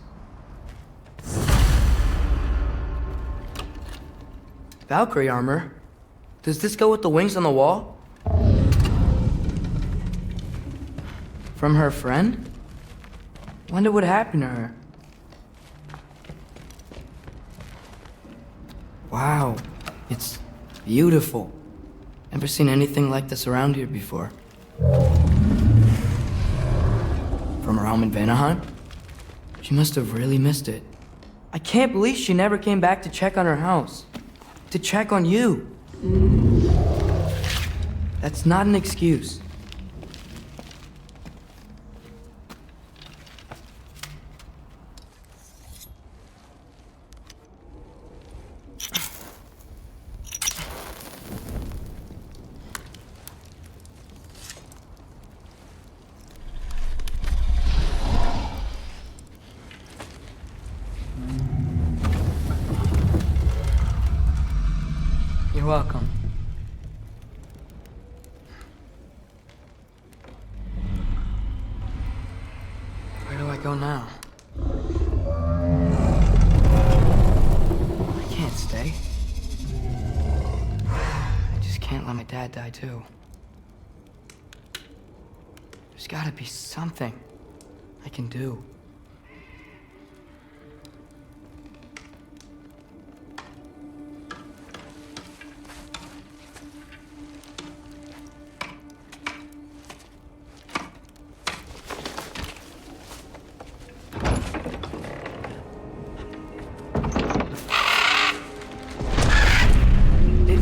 Valkyrie armor? Does this go with the wings on the wall? From her friend? Wonder what happened to her. Wow, it's beautiful. Never seen anything like this around here before. From her home in Vanaheim? She must have really missed it. I can't believe she never came back to check on her house. To check on you. That's not an excuse. You're welcome. Where do I go now? I can't stay. I just can't let my dad die too. There's gotta be something I can do.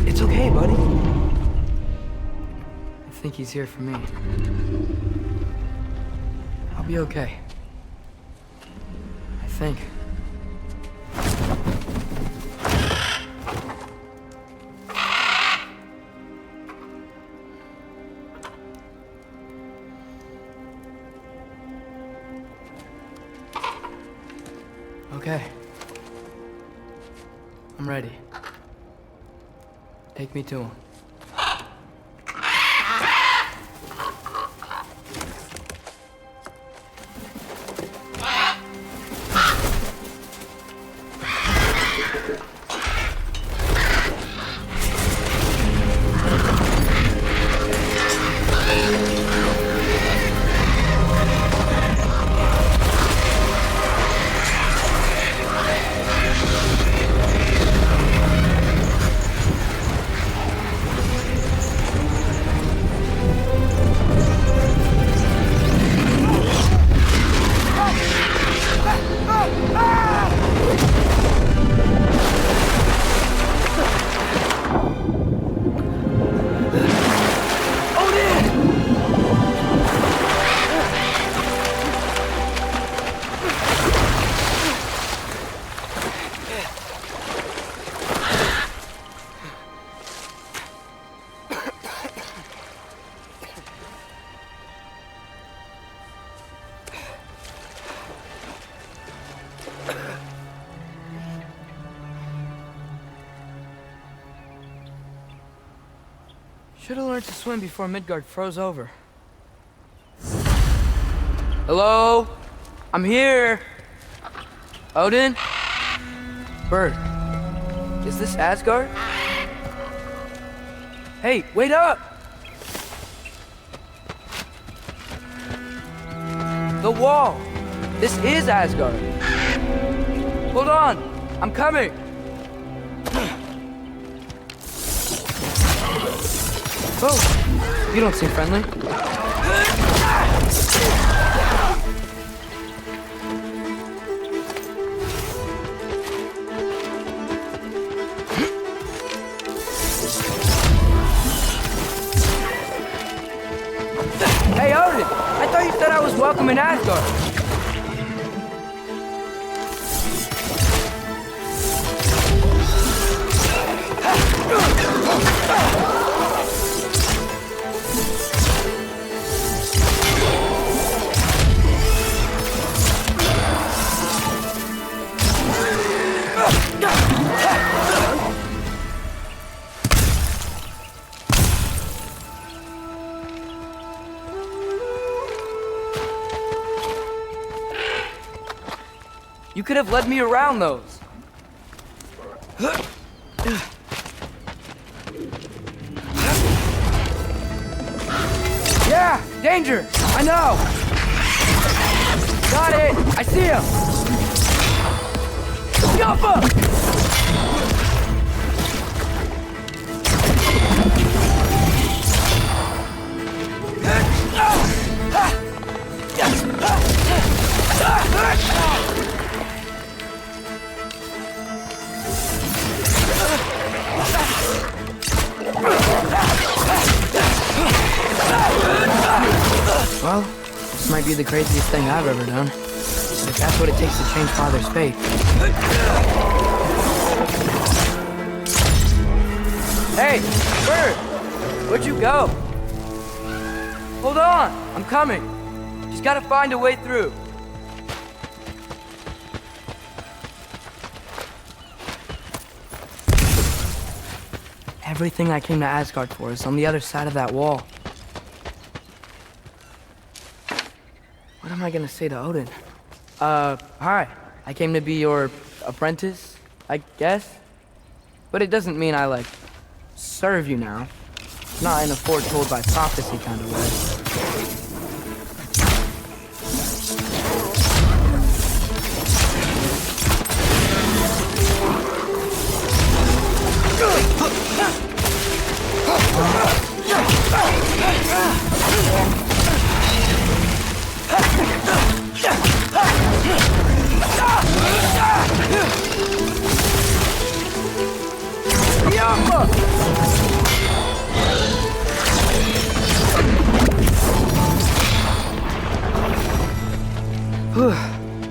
It's okay, buddy. I think he's here for me. I'll be okay. I think. Okay. I'm ready. Take me to him. Should have learned to swim before Midgard froze over. Hello? I'm here. Odin? Bird. Is this Asgard? Hey, wait up! The wall! This is Asgard! Hold on! I'm coming! Oh, you don't seem friendly. Hey, Odin! I thought you said I was welcome in Asgard. You could have led me around those. Yeah, danger! I know! Got it! I see him! Jump! Well, this might be the craziest thing I've ever done. But if that's what it takes to change Father's fate. Hey, Bird! Where'd you go? Hold on, I'm coming. Just gotta find a way through. Everything I came to Asgard for is on the other side of that wall. What am I gonna say to Odin? Hi. I came to be your apprentice, I guess? But it doesn't mean I, serve you now. Not in a foretold by prophecy kind of way.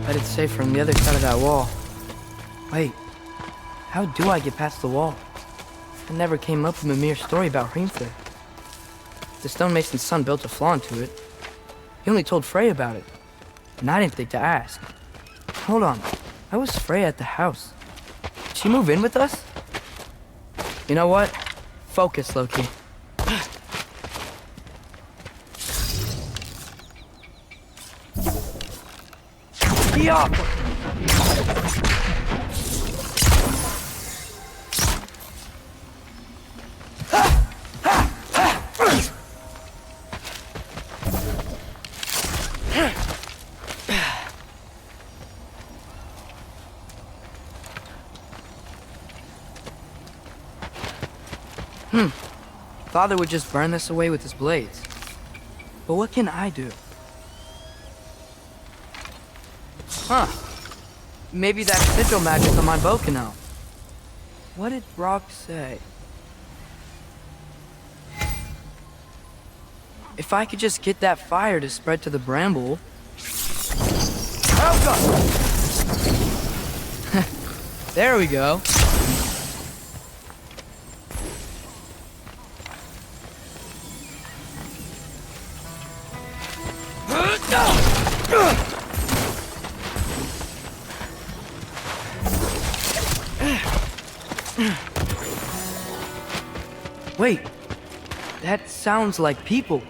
Bet it's safer on the other side of that wall. Wait, how do I get past the wall? It never came up in Mimir's story about Hrimthur. The stonemason's son built a flaw into it. He only told Frey about it, and I didn't think to ask. Hold on, why was Frey at the house? Did she move in with us? You know what? Focus, Loki. Yup! Father would just burn this away with his blades. But what can I do? Huh. Maybe that sigil magic on my bow can help. What did Brock say? If I could just get that fire to spread to the bramble... Helga! There we go. Wait, that sounds like people.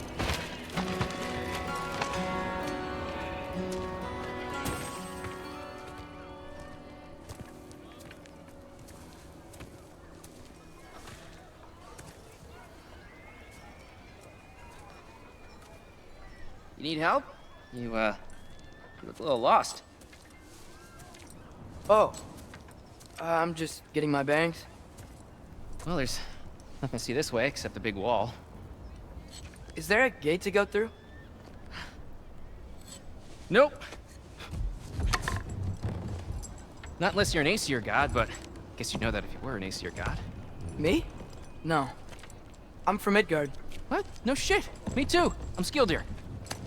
You need help? You look a little lost.
Oh, I'm just getting my bangs.
Well, there's nothing to see this way except the big wall.
Is there a gate to go through?
Nope. Not unless you're an Aesir god, but I guess you'd know that if you were an Aesir god.
Me? No. I'm from Midgard.
What? No shit. Me too. I'm Skildir.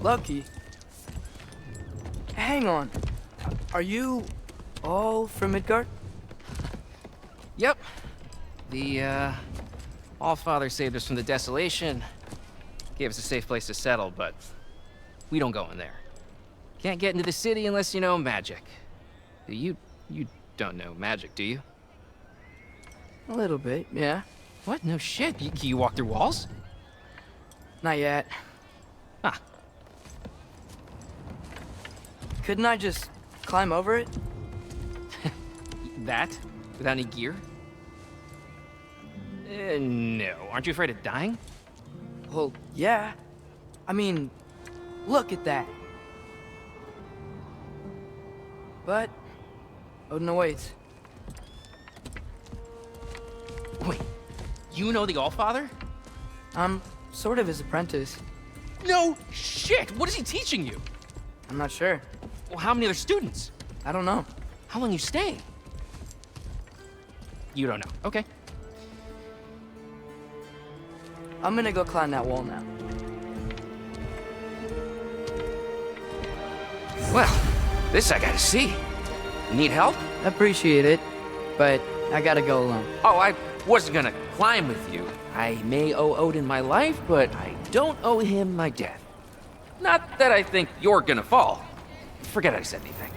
Lucky. Hang on. Are you all from Midgard?
Yep. The, Allfather saved us from the desolation. Gave us a safe place to settle, but we don't go in there. Can't get into the city unless you know magic. You don't know magic, do you?
A little bit, yeah.
What? No shit. Can you walk through walls?
Not yet.
Huh.
Couldn't I just climb over it?
That? Without any gear? No. Aren't you afraid of dying?
Well, yeah. I mean, look at that. But Odin awaits.
Wait, you know the Allfather?
I'm sort of his apprentice.
No shit! What is he teaching you?
I'm not sure.
Well, how many other students?
I don't know.
How long you stay? You don't know. Okay.
I'm gonna go climb that wall now.
Well, this I gotta see. Need help?
Appreciate it, but I gotta go alone.
Oh, I wasn't gonna climb with you. I may owe Odin my life, but I don't owe him my death. Not that I think you're gonna fall. Forget I said anything.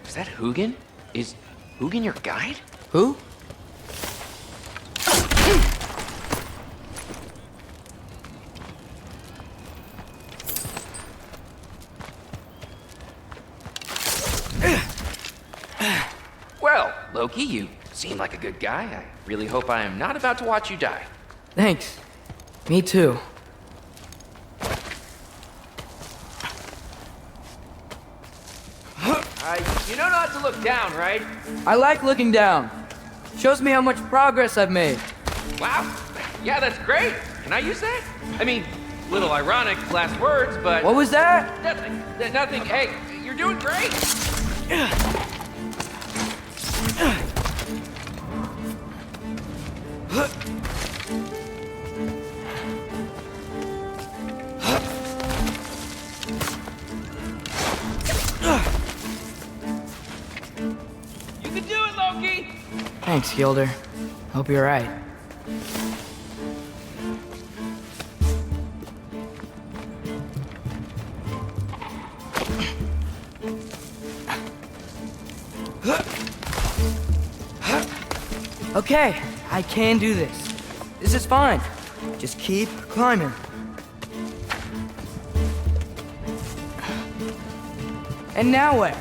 Is that Hugin? Is Hugin your guide?
Who?
Well, Loki, you seem like a good guy. I really hope I am not about to watch you die.
Thanks. Me too.
You know not to look down, right?
I like looking down. Shows me how much progress I've made.
Wow. Yeah, that's great. Can I use that? I mean, little ironic last words, but...
What was that?
Nothing. Nothing. Hey, you're doing great. You can do it, Loki.
Thanks, Gilder. Hope you're right. Okay, I can do this. This is fine. Just keep climbing. And now where?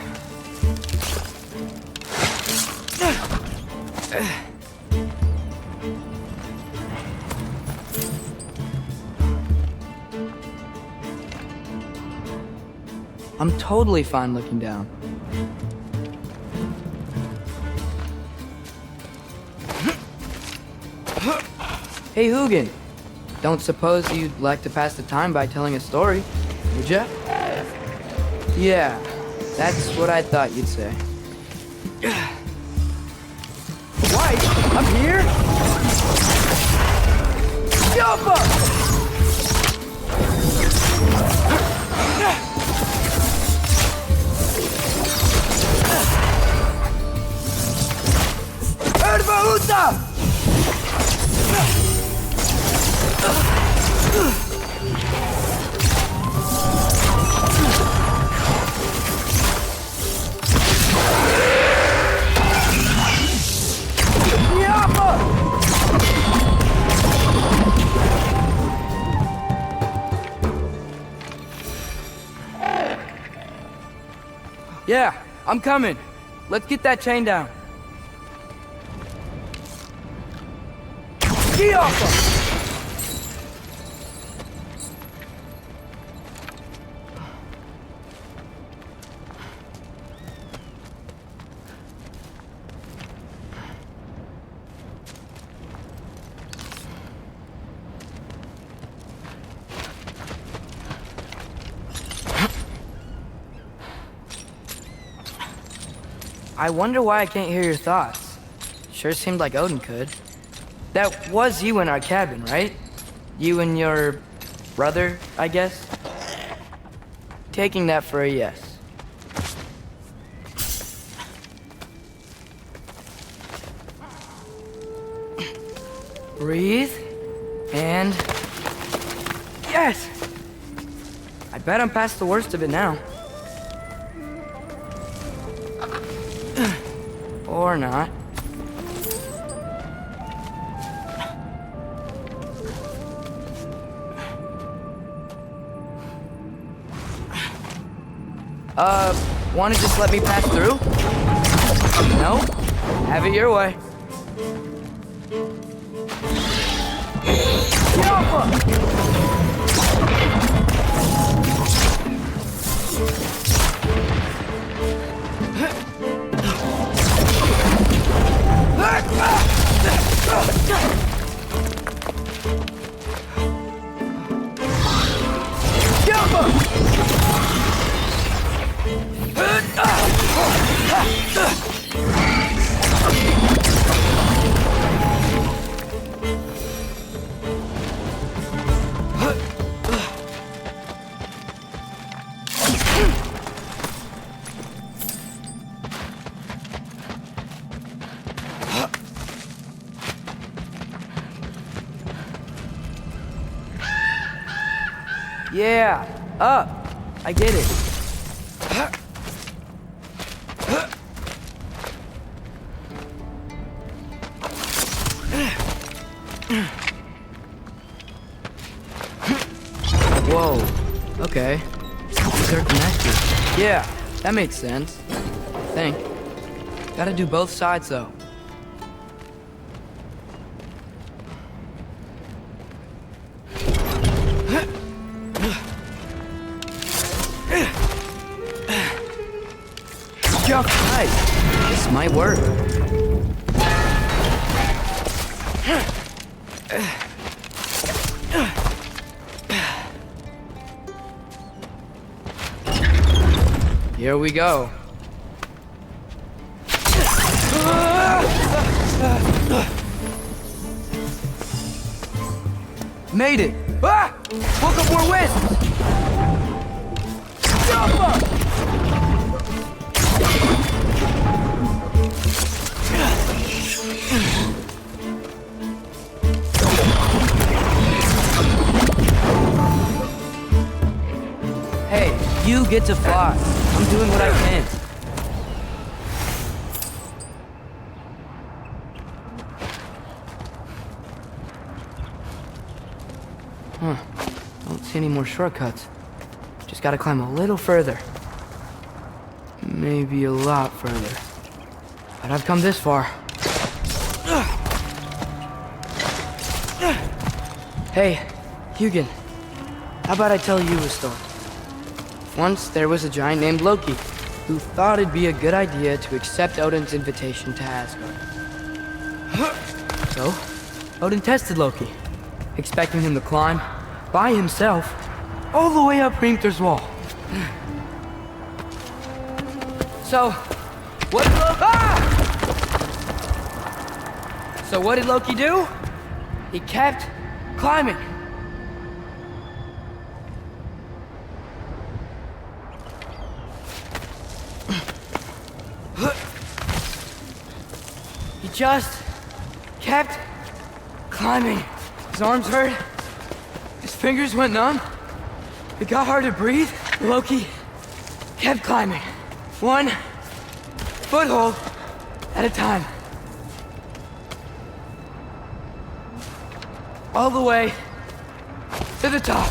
I'm totally fine looking down. Hey, Hugin. Don't suppose you'd like to pass the time by telling a story, would ya? Yeah, that's what I thought you'd say. What? I'm here? Jump up! Erva Yeah, I'm coming. Let's get that chain down. Get off him! I wonder why I can't hear your thoughts. Sure seemed like Odin could. That was you in our cabin, right? You and your brother, I guess? Taking that for a yes. Breathe, and... yes! I bet I'm past the worst of it now. Or not. Wanna just let me pass through? No? Have it your way. Yeah, up. I get it. Whoa, okay. They're connected. Yeah, that makes sense. I think. Gotta do both sides, though. Nice. This might work. Here we go. Made it! Ah! Woke up more wisps! Hey, you get to fly. I'm doing what I can. Huh. Don't see any more shortcuts. Just gotta climb a little further. Maybe a lot further. But I've come this far. Hey, Hugin. How about I tell you a story? Once there was a giant named Loki who thought it'd be a good idea to accept Odin's invitation to Asgard. So, Odin tested Loki, expecting him to climb by himself all the way up Hrimthur's wall. So, what did So what did Loki do? He kept climbing. He just kept climbing. His arms hurt. His fingers went numb. It got hard to breathe. Loki kept climbing. One foothold at a time. All the way to the top.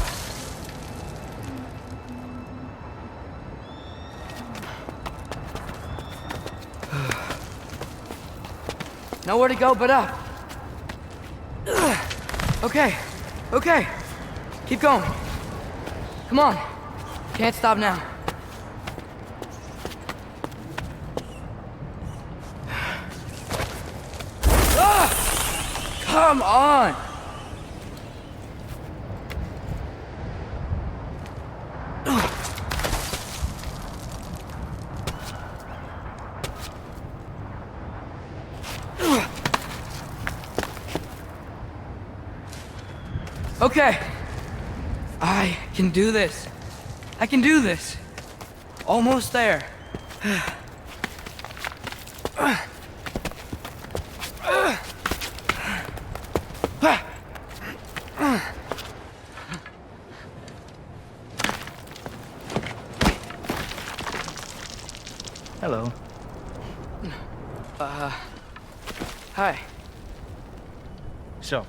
Nowhere to go but up. Okay, okay. Keep going. Come on. Can't stop now. Come on! Okay. I can do this. I can do this. Almost there.
Hello.
Hi.
So,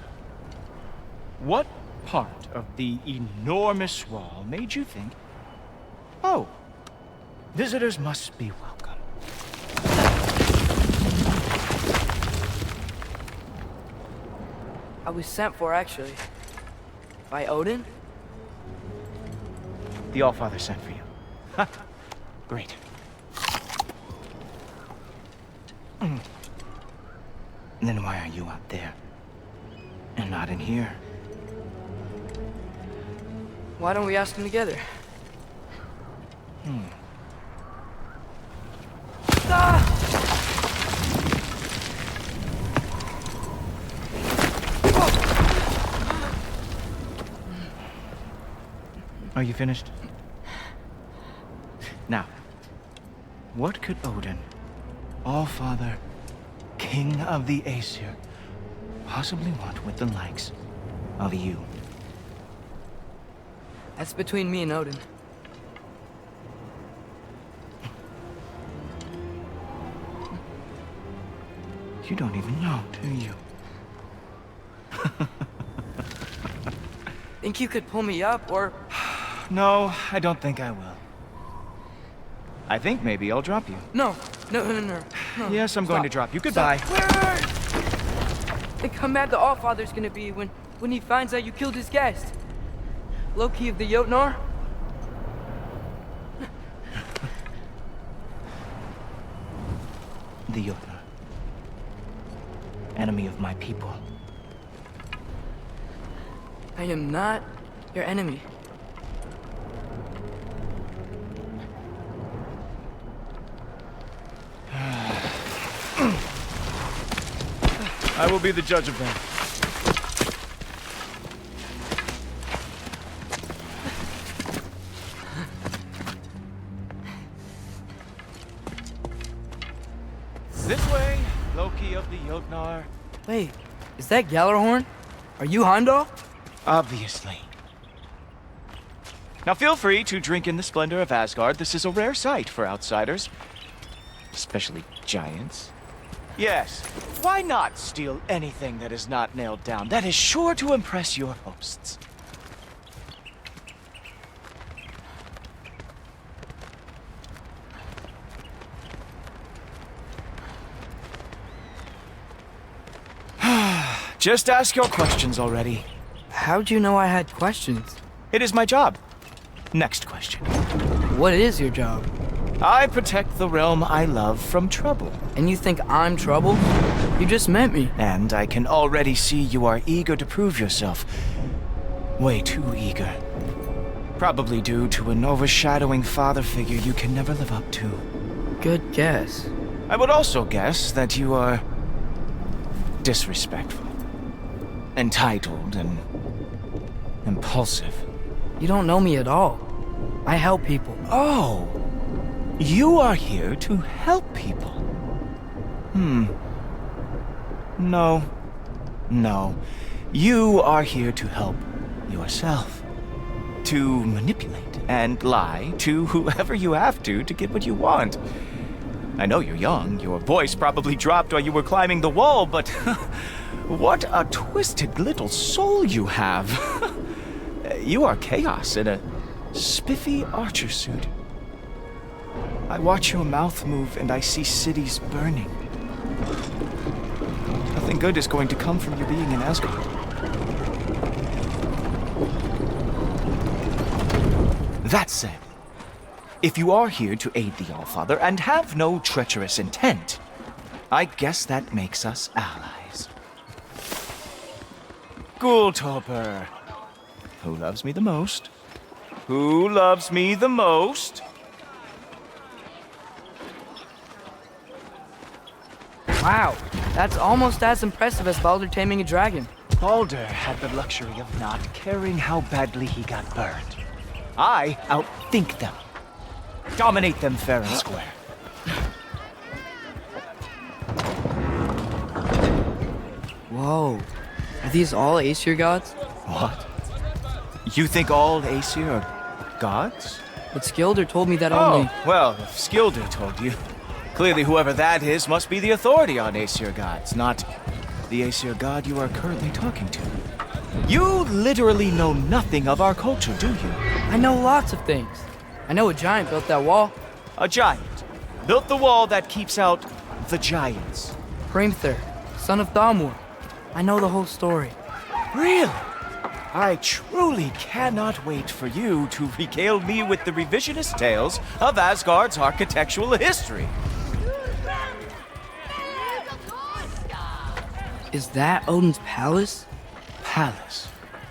what part of the enormous wall made you think, oh, visitors must be welcome?
I was sent for, actually. By Odin?
The Allfather sent for you. Ha! Great. Then why are you up there? And not in here?
Why don't we ask them together?
Are you finished? Now, what could Odin, Allfather, King of the Aesir, possibly want with the likes of you?
That's between me and Odin.
You don't even know, do you?
Think you could pull me up, or...
No, I don't think I will. I think maybe I'll drop you.
No. No.
Yes, I'm going to drop you. Goodbye.
Wait. Think how mad the Allfather's gonna be when he finds out you killed his guest. Loki of the Jotnar?
The Jotnar. Enemy of my people.
I am not your enemy.
I will be the judge of that. This way, Loki of the Jotnar.
Wait, is that Gjallarhorn? Are you Heimdall?
Obviously. Now feel free to drink in the splendor of Asgard. This is a rare sight for outsiders. Especially giants. Yes, why not steal anything that is not nailed down? That is sure to impress your hosts. Just ask your questions already.
How'd you know I had questions?
It is my job. Next question.
What is your job?
I protect the realm I love from trouble.
And you think I'm trouble? You just met me.
And I can already see you are eager to prove yourself. Way too eager. Probably due to an overshadowing father figure you can never live up to.
Good guess.
I would also guess that you are disrespectful, entitled, and impulsive.
You don't know me at all. I help people.
Oh, you are here to help people. No. You are here to help yourself. To manipulate and lie to whoever you have to get what you want. I know you're young. Your voice probably dropped while you were climbing the wall, but what a twisted little soul you have. You are chaos in a spiffy archer suit. I watch your mouth move and I see cities burning. Nothing good is going to come from you being in Asgard. That said, if you are here to aid the Allfather and have no treacherous intent, I guess that makes us allies. Ghoultoper. Who loves me the most? Who loves me the most?
Wow, That's almost as impressive as Baldur taming a dragon.
Baldur had the luxury of not caring how badly he got burned. I outthink them. Dominate them fair and square.
Whoa. Are these all Aesir gods?
What? You think all Aesir are gods?
But Skilder told me that only...
Oh, well, if Skilder told you, clearly whoever that is must be the authority on Aesir gods, not the Aesir god you are currently talking to. You literally know nothing of our culture, do you?
I know lots of things. I know a giant built that wall.
A giant built the wall that keeps out the giants.
Hrimthur, son of Thamur. I know the whole story.
Really? I truly cannot wait for you to regale me with the revisionist tales of Asgard's architectural history.
Is that Odin's palace?
Palace?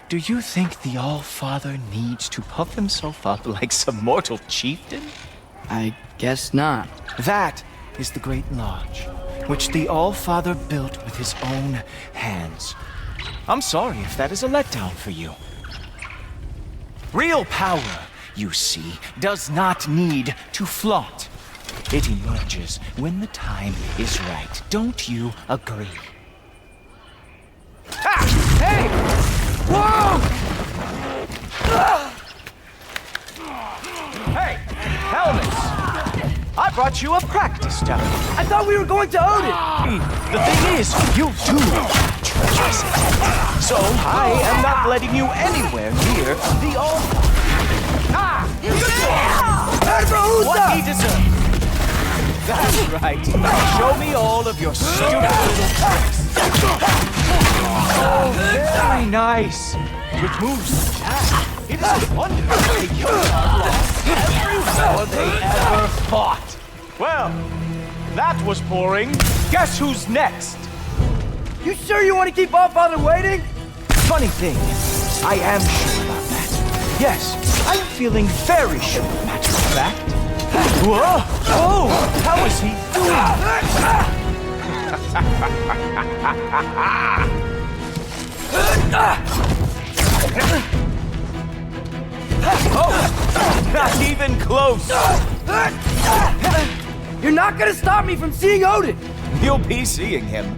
Do you think the All-Father needs to puff himself up like some mortal chieftain?
I guess not.
That is the Great Lodge, which the All-Father built with his own hands. I'm sorry if that is a letdown for you. Real power, you see, does not need to flaunt. It emerges when the time is right. Don't you agree?
Ah! Hey! Whoa!
Hey, helmets! I brought you a practice dummy.
I thought we were going to Odin!
The thing is, you do treasures. So I am not letting you anywhere near the altar. What he deserves. That's right. Show me all of your stupid little tricks. Oh, very nice. Which moves fast. It is a wonder they lost every war they ever fought. Well, that was boring. Guess who's next?
You sure you want to keep All-Father waiting?
Funny thing, I am sure about that. Yes, I'm feeling very sure, matter of fact. Whoa! Oh! How is he doing? Oh! Not even close!
You're not gonna stop me from seeing Odin!
You'll be seeing him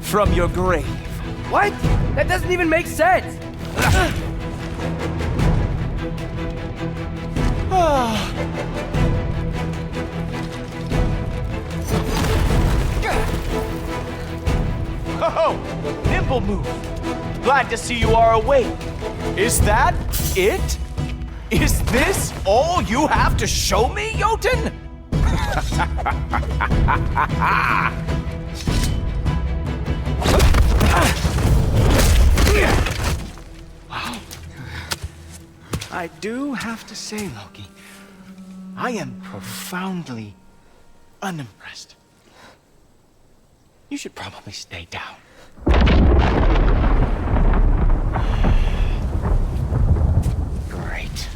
from your grave.
What? That doesn't even make sense!
Oh, nimble move. Glad to see you are awake. Is that it? Is this all you have to show me, Jotun? Wow. I do have to say, Loki, I am profoundly unimpressed. You should probably stay down. Great.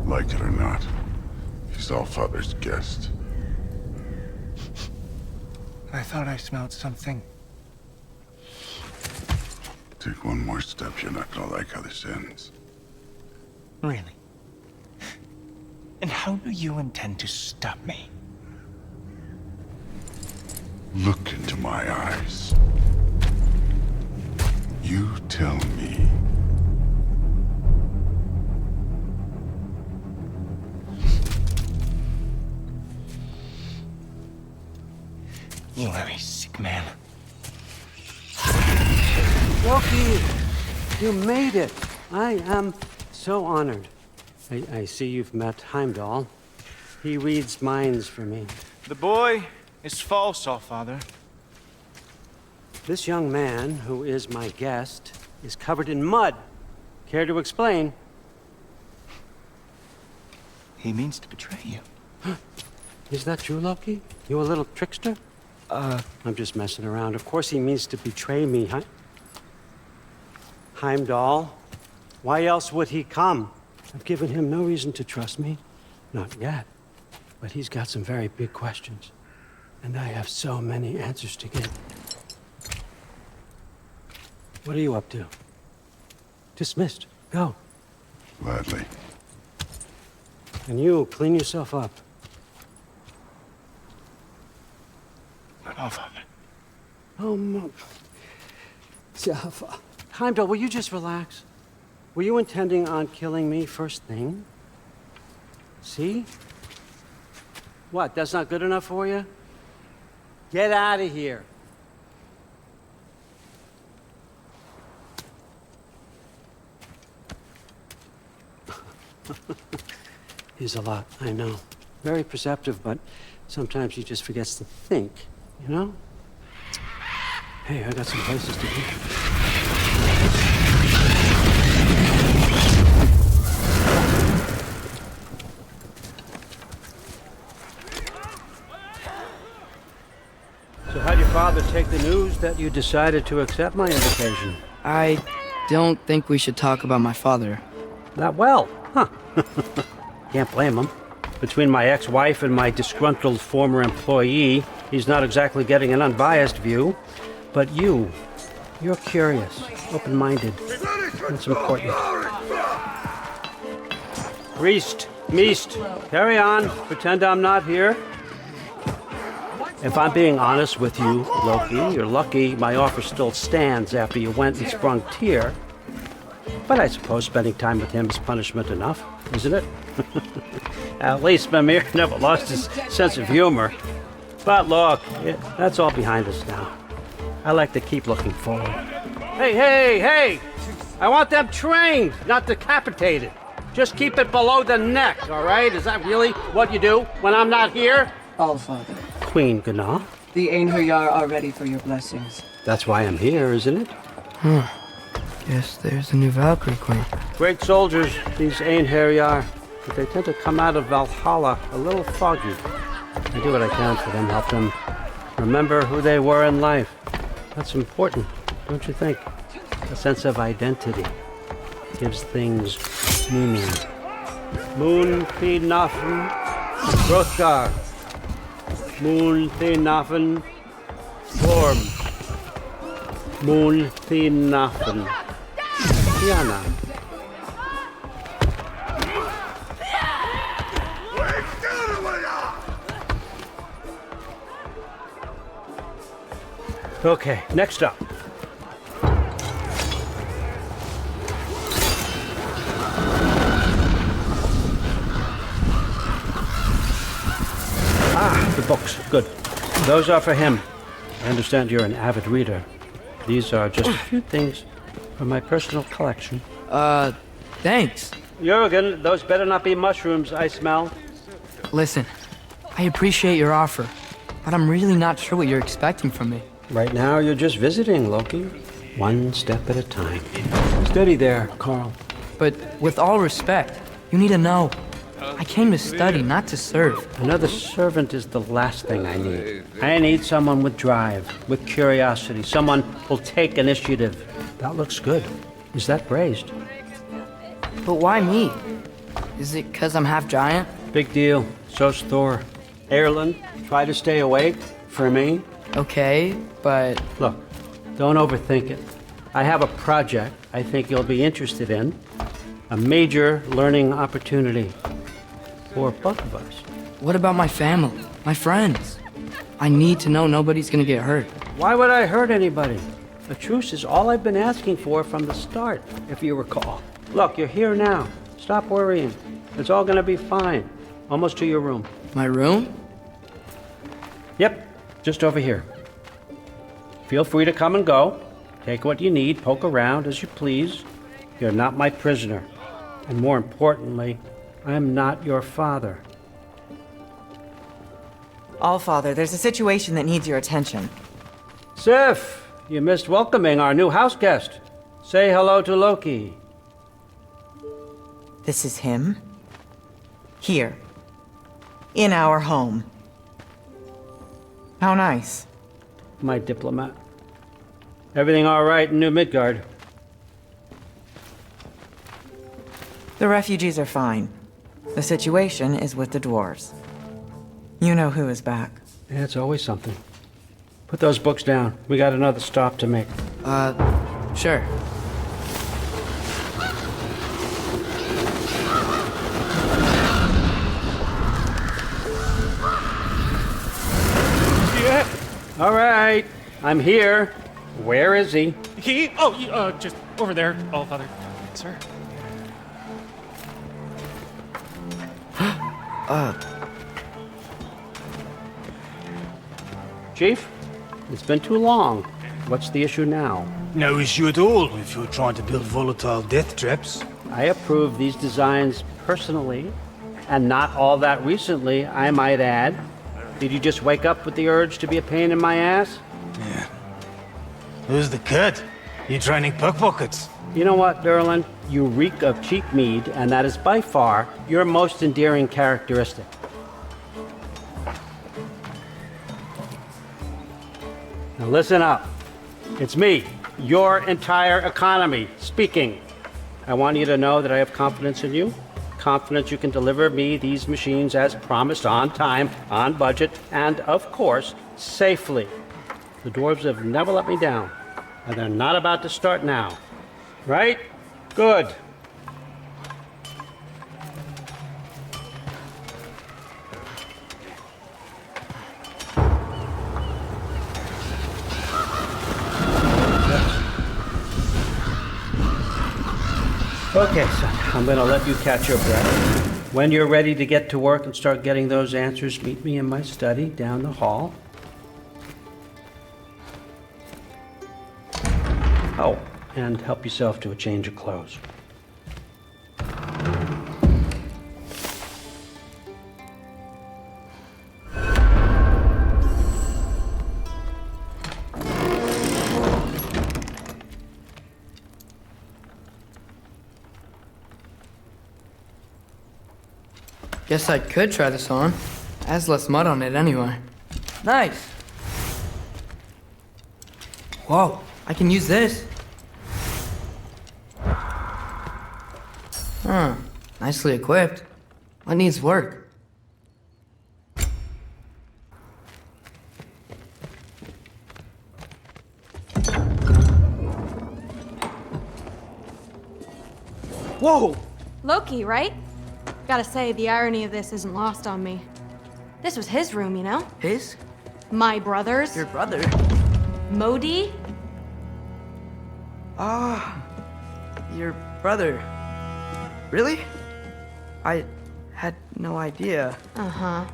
Like it or not, he's All-Father's guest.
I thought I smelled something.
Take one more step, you're not gonna like how this ends.
Really? And how do you intend to stop me?
Look into my eyes. You tell me.
You are a sick man.
Loki, you made it. I am so honored. I see you've met Heimdall. He reads minds for me.
The boy is false, All-Father.
This young man, who is my guest, is covered in mud. Care to explain?
He means to betray you.
Is that true, Loki? You a little trickster? I'm just messing around. Of course he means to betray me, huh? Heimdall, Why else would he come? I've given him no reason to trust me. Not yet. But he's got some very big questions. And I have so many answers to give. What are you up to? Dismissed. Go.
Gladly.
And you, clean yourself up. Oh, Jaffa. Heimdall, will you just relax? Were you intending on killing me first thing? See? What, that's not good enough for you? Get out of here. He's a lot, I know. Very perceptive, but sometimes he just forgets to think, you know? Hey, I got some places to be. So how'd your father take the news that you decided to accept my invitation?
I don't think we should talk about my father.
Not well, huh? Can't blame him. Between my ex-wife and my disgruntled former employee, he's not exactly getting an unbiased view. But you're curious, open-minded. That's important. Meest, carry on. Pretend I'm not here. If I'm being honest with you, Loki, you're lucky my offer still stands after you went and sprung Tyr. But I suppose spending time with him is punishment enough, isn't it? At least Mimir never lost his sense of humor. But look, that's all behind us now. I like to keep looking forward. Hey! I want them trained, not decapitated. Just keep it below the neck, all right? Is that really what you do when I'm not here?
Allfather.
Queen Gná.
The Einherjar are ready for your blessings.
That's why I'm here, isn't it?
Guess there's a new Valkyrie Queen.
Great soldiers, these Einherjar. But they tend to come out of Valhalla a little foggy. I do what I can for them, help them remember who they were in life. That's important, don't you think? A sense of identity gives things meaning. Moon Thinafen, Hrothgar. Moon Thinafen, Storm. Moon Thinafen, Tiana. Okay, next up. The books. Good. Those are for him. I understand you're an avid reader. These are just a few things from my personal collection.
Thanks.
Jurgen, those better not be mushrooms I smell.
Listen, I appreciate your offer, but I'm really not sure what you're expecting from me.
Right now, you're just visiting, Loki. One step at a time. Steady there, Carl.
But with all respect, you need to know. I came to study, not to serve.
Another servant is the last thing I need. I need someone with drive, with curiosity, someone who'll take initiative. That looks good. Is that braised?
But why me? Is it because I'm half giant?
Big deal. So's Thor. Erland, try to stay awake for me.
Okay, but...
Look, don't overthink it. I have a project I think you'll be interested in. A major learning opportunity. For both of us.
What about my family? My friends? I need to know nobody's gonna get hurt.
Why would I hurt anybody? A truce is all I've been asking for from the start, if you recall. Look, you're here now. Stop worrying. It's all gonna be fine. Almost to your room.
My room?
Yep, just over here. Feel free to come and go. Take what you need, poke around as you please. You're not my prisoner. And more importantly, I'm not your father.
Allfather, there's a situation that needs your attention.
Sif, you missed welcoming our new house guest. Say hello to Loki.
This is him? Here. In our home. How nice.
My diplomat. Everything all right in New Midgard?
The refugees are fine. The situation is with the dwarves. You know who is back.
Yeah, it's always something. Put those books down. We got another stop to make.
Sure.
Yeah.
All right, I'm here. Where is he?
He? Oh, just over there, Allfather. Sir.
Chief, it's been too long. What's the issue now?
No issue at all if you're trying to build volatile death traps.
I approve these designs personally, and not all that recently, I might add. Did you just wake up with the urge to be a pain in my ass?
Yeah. Who's the cut? You training pickpockets?
You know what, Derlin? You reek of cheap mead, and that is by far your most endearing characteristic. Now listen up. It's me, your entire economy, speaking. I want you to know that I have confidence in you. Confidence you can deliver me these machines as promised, on time, on budget, and of course, safely. The dwarves have never let me down, and they're not about to start now. Right? Good. Okay, son, I'm gonna let you catch your breath. When you're ready to get to work and start getting those answers, meet me in my study down the hall. Oh, and help yourself to a change of clothes.
Guess I could try this on. Has less mud on it anyway. Nice. Whoa, I can use this. Huh, nicely equipped. What needs work?
Whoa!
Loki, right? Gotta say, the irony of this isn't lost on me. This was his room, you know?
His?
My brother's.
Your brother?
Modi?
Ah, your brother. Really? I had no idea.
Uh-huh.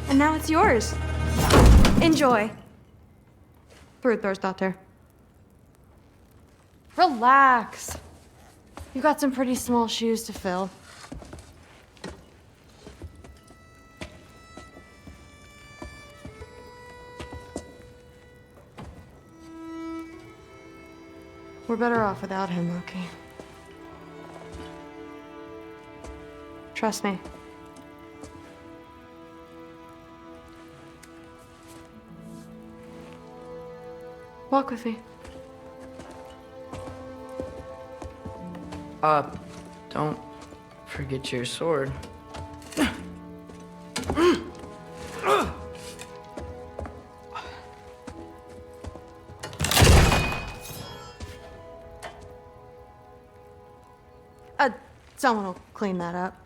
And now it's yours. Enjoy. Brudthor's Relax. You've got some pretty small shoes to fill. We're better off without him, Loki. Trust me. Walk with me.
Don't forget your sword.
Someone will clean that up.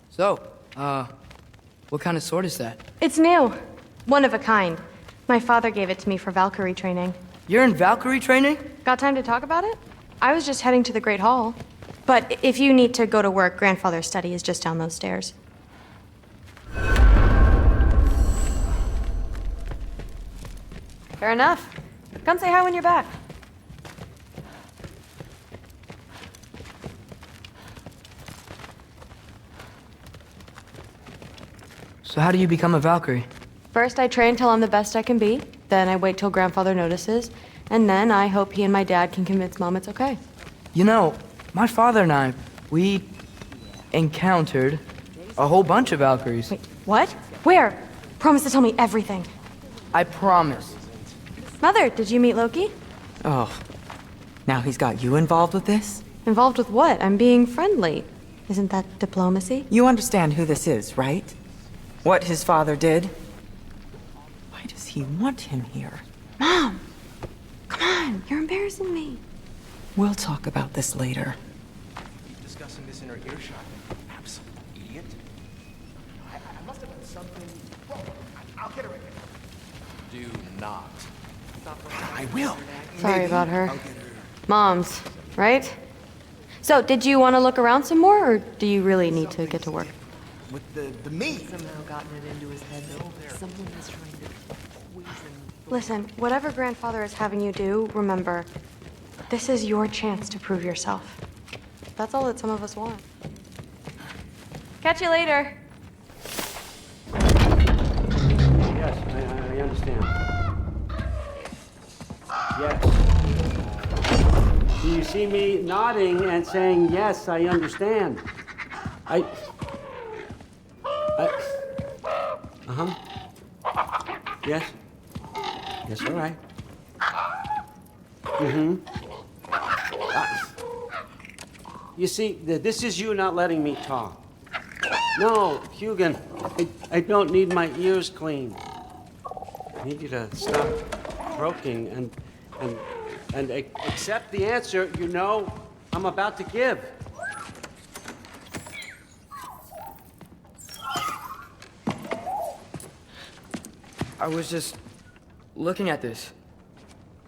So, what kind of sword is that?
It's new. One of a kind. My father gave it to me for Valkyrie training.
You're in Valkyrie training?
Got time to talk about it? I was just heading to the Great Hall. But if you need to go to work, Grandfather's study is just down those stairs. Fair enough. Come say hi when you're back.
So how do you become a Valkyrie?
First, I train till I'm the best I can be. Then I wait till Grandfather notices. And then I hope he and my dad can convince Mom it's okay.
You know, my father and I, we encountered A whole bunch of Valkyries.
Wait, what? Where? Promise to tell me everything.
I promise.
Mother, did you meet Loki?
Oh, now he's got you involved with this?
Involved with what? I'm being friendly. Isn't that diplomacy?
You understand who this is, right? What his father did? Why does he want him here?
Mom! Come on, you're embarrassing me.
We'll talk about this later.
Discussing this in her earshot. Absolute idiot. I must have done something wrong. I'll get her again. Do not. I will.
Sorry about her. Moms, right? So, did you want to look around some more, or do you really need to get to work?
With the me.
Somehow gotten it into his head that someone is trying to poison.
Listen, whatever grandfather is having you do, remember, this is your chance to prove yourself. That's all that some of us want. Catch you later.
Yes, I understand. Yes. Do you see me nodding and saying, yes, I understand? Uh-huh. Yes. Yes, all right. Mm-hmm. You see, this is you not letting me talk. No, Hugin, I don't need my ears cleaned. I need you to stop croaking and accept the answer you know I'm about to give.
I was just looking at this.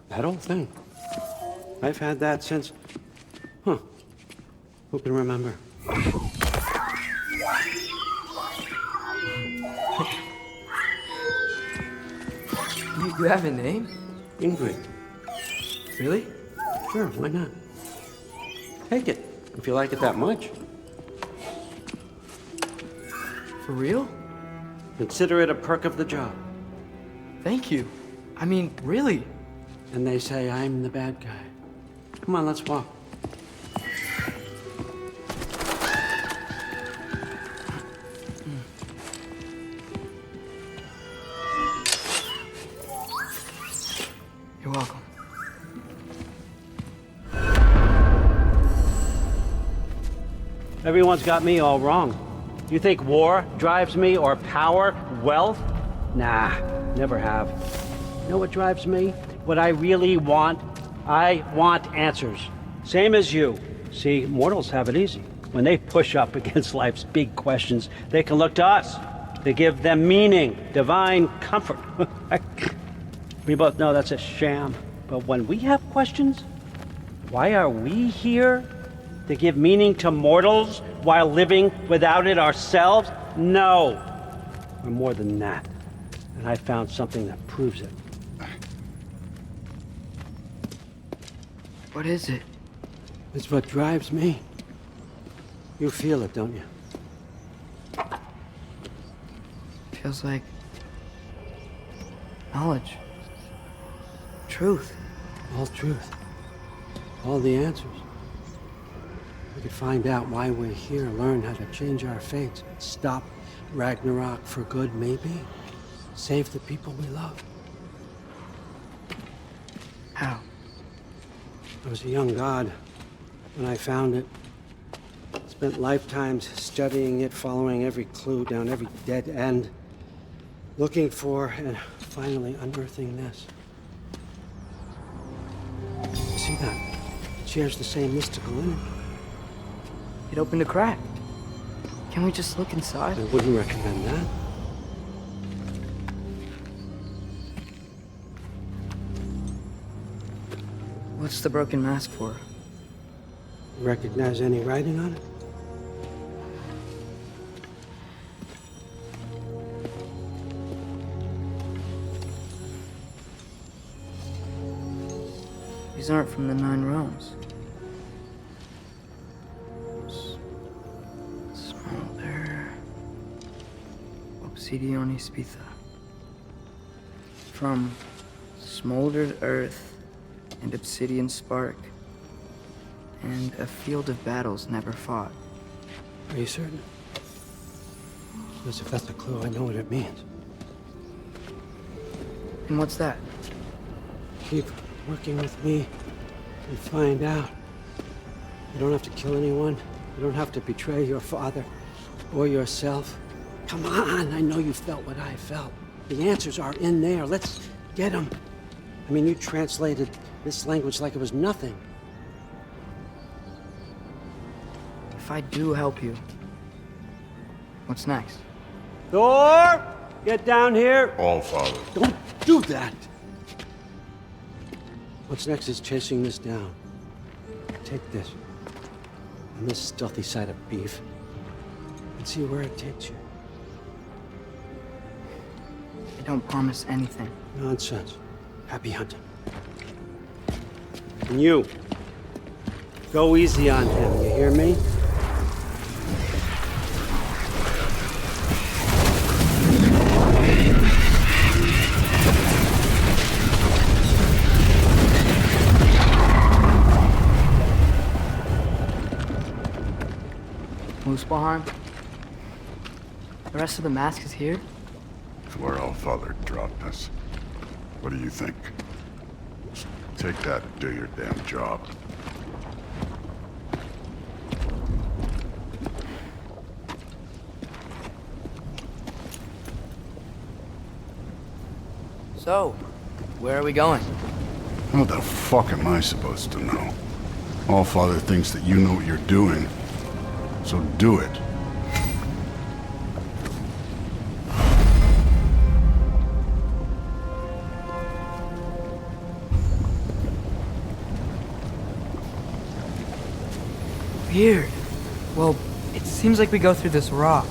That old thing. I've had that since... Huh. Who can remember?
You have a name?
Ingrid.
Really?
Sure, why not? Take it, if you like it that much.
For real?
Consider it a perk of the job.
Thank you. I mean, really.
And they say I'm the bad guy. Come on, let's walk.
You're welcome.
Everyone's got me all wrong. You think war drives me, or power, wealth? Nah, never have. You know what drives me? What I really want? I want answers. Same as you. See, mortals have it easy. When they push up against life's big questions, they can look to us. They give them meaning, divine comfort. We both know that's a sham. But when we have questions, why are we here? To give meaning to mortals while living without it ourselves? No. We're more than that. And I found something that proves it.
What is it?
It's what drives me. You feel it, don't you?
Feels like knowledge. Truth.
All truth. All the answers. We could find out why we're here, learn how to change our fates, stop Ragnarok for good, maybe. Save the people we love.
How?
I was a young god when I found it. Spent lifetimes studying it, following every clue down every dead end, looking for and finally unearthing this. See that? It shares the same mystical energy.
It opened a crack. Can we just look inside?
I wouldn't recommend that.
What's the broken mask for?
Recognize any writing on it?
These aren't from the Nine Realms. Smolder. Obsidione Spitha. From smoldered earth and obsidian spark, and a field of battles never fought.
Are you certain? Because if that's a clue, I know what it means.
And what's that?
Keep working with me and find out. You don't have to kill anyone. You don't have to betray your father or yourself. Come on, I know you felt what I felt. The answers are in there. Let's get them. I mean, you translated this language like it was nothing.
If I do help you, what's next?
Thor! Get down here!
All Father.
Don't do that! What's next is chasing this down. Take this, and this stealthy side of beef, and see where it takes you.
I don't promise anything.
Nonsense. Happy hunting. And you, go easy on him, you hear me?
Muspelheim? The rest of the mask is here?
It's where All Father dropped us. What do you think? Take that and do your damn job.
So, where are we going?
How the fuck am I supposed to know? All Father thinks that you know what you're doing, so do it.
Weird. Well, it seems like we go through this rock.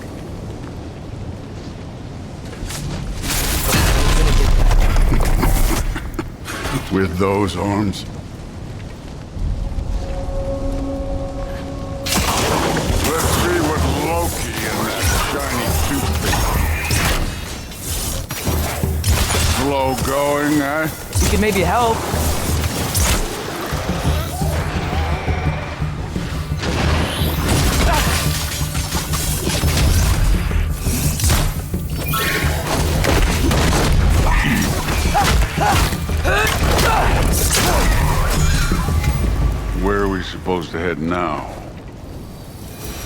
With those arms? Let's see what Loki and that shiny toothpick. Slow going, eh?
We could maybe help.
Where are we supposed to head now?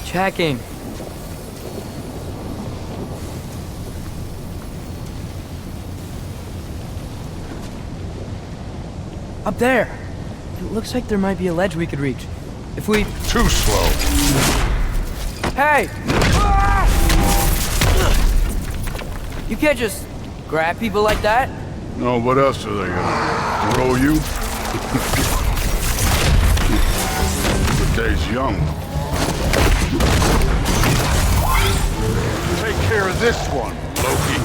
Checking. Up there. It looks like there might be a ledge we could reach. If we...
Too slow.
Hey! You can't just grab people like that.
No, what else are they gonna throw you? The day's young. Take care of this one, Loki.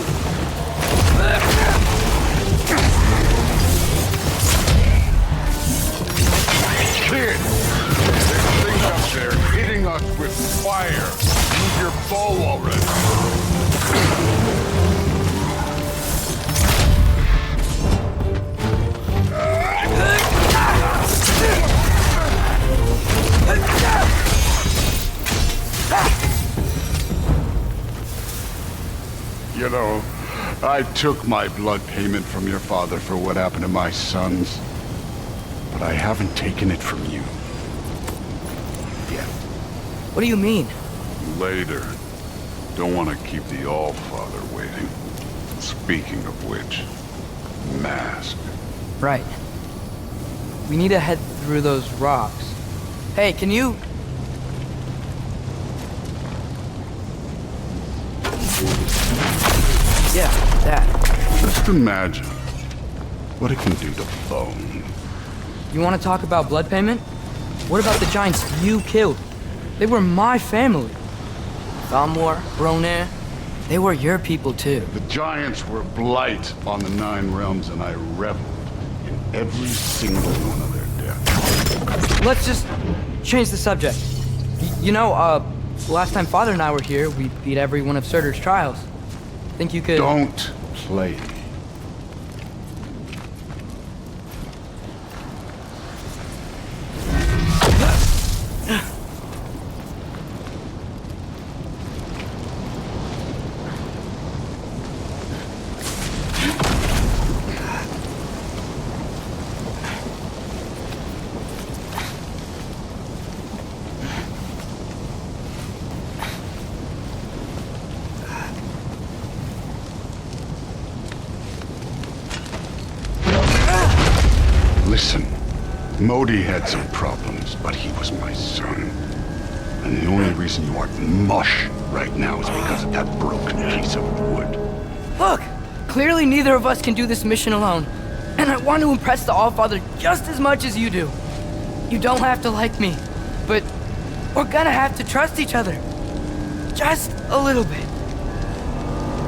Kid, this thing up there hitting us with fire. Use your bow already. You know, I took my blood payment from your father for what happened to my sons. But I haven't taken it from you. Yet.
What do you mean?
Later. Don't want to keep the All-Father waiting. Speaking of which, mask.
Right. We need to head through those rocks. Hey, can you... Yeah, that.
Just imagine what it can do to bone.
You want to talk about blood payment? What about the giants you killed? They were my family. Thamor, Ronan, they were your people too.
The giants were blight on the Nine Realms, and I reveled in every single one of their deaths.
Let's just change the subject. You know, last time Father and I were here, we beat every one of Surtur's trials. Think you could...
Don't play me. Listen, Modi had some problems, but he was my son. And the only reason you aren't mush right now is because of that broken piece of wood.
Look! Clearly neither of us can do this mission alone. And I want to impress the Allfather just as much as you do. You don't have to like me, but we're gonna have to trust each other. Just a little bit.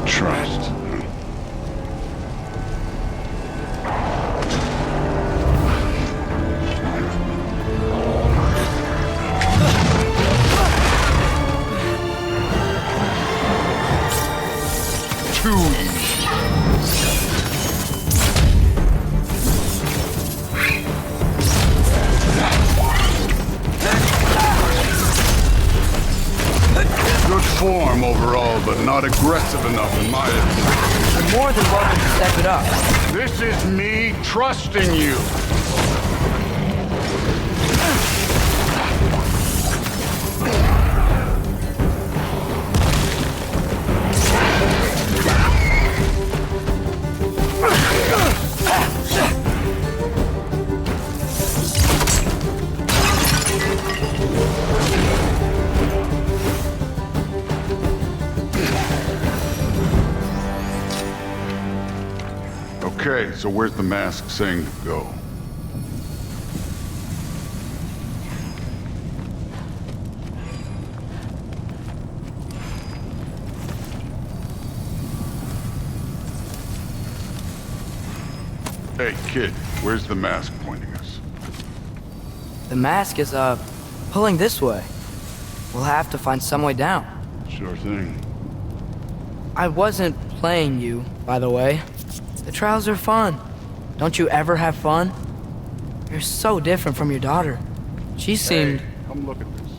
Trust. Too easy. Good form overall, but not aggressive enough in my opinion.
You're more than welcome to step it up.
This is me trusting you. Okay, so where's the mask saying to go? Hey, kid, where's the mask pointing us?
The mask is, pulling this way. We'll have to find some way down.
Sure thing.
I wasn't playing you, by the way. The trials are fun. Don't you ever have fun? You're so different from your daughter. She seemed...
Hey, come look at this.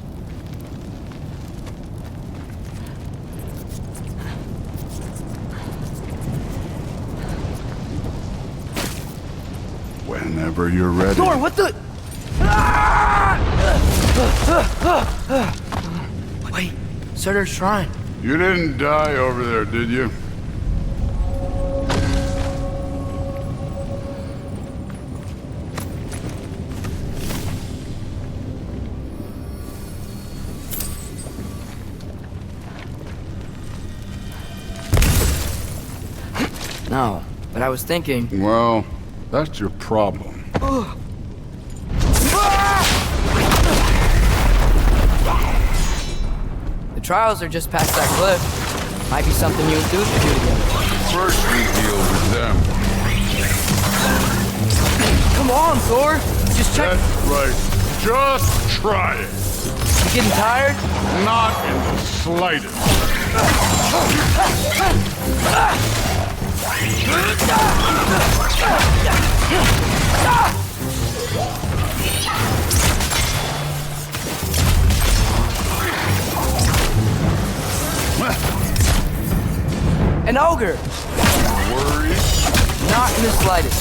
Whenever you're ready.
Thor, what the... Wait, Surtur's shrine.
You didn't die over there, did you?
No, but I was thinking...
Well, that's your problem.
The trials are just past that cliff. Might be something you and Dude could do together.
First we deal with them.
Come on, Thor! Just check...
That's right. Just try it.
You getting tired?
Not in the slightest.
An ogre!
Worried?
Not in the slightest.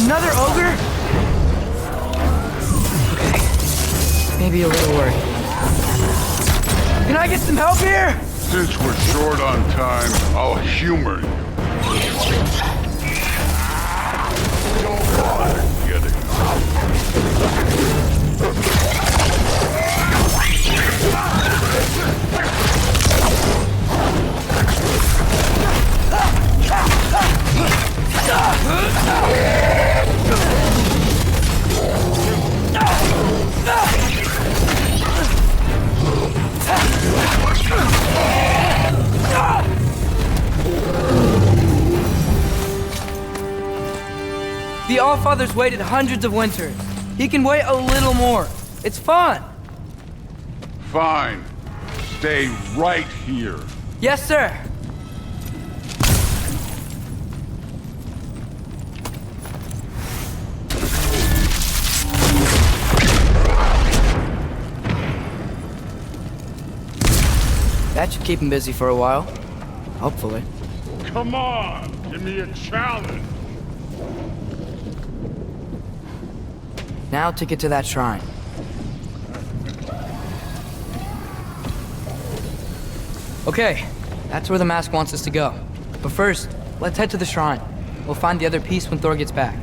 Another ogre? Okay. Maybe a little worried. Can I get some help here?
Since we're short on time, I'll humor you. Don't bother getting
The Allfather's waited hundreds of winters. He can wait a little more. It's fun.
Fine. Stay right here.
Yes, sir. That should keep him busy for a while. Hopefully.
Come on, give me a challenge.
Now to get to that shrine. Okay, that's where the mask wants us to go. But first, let's head to the shrine. We'll find the other piece when Thor gets back.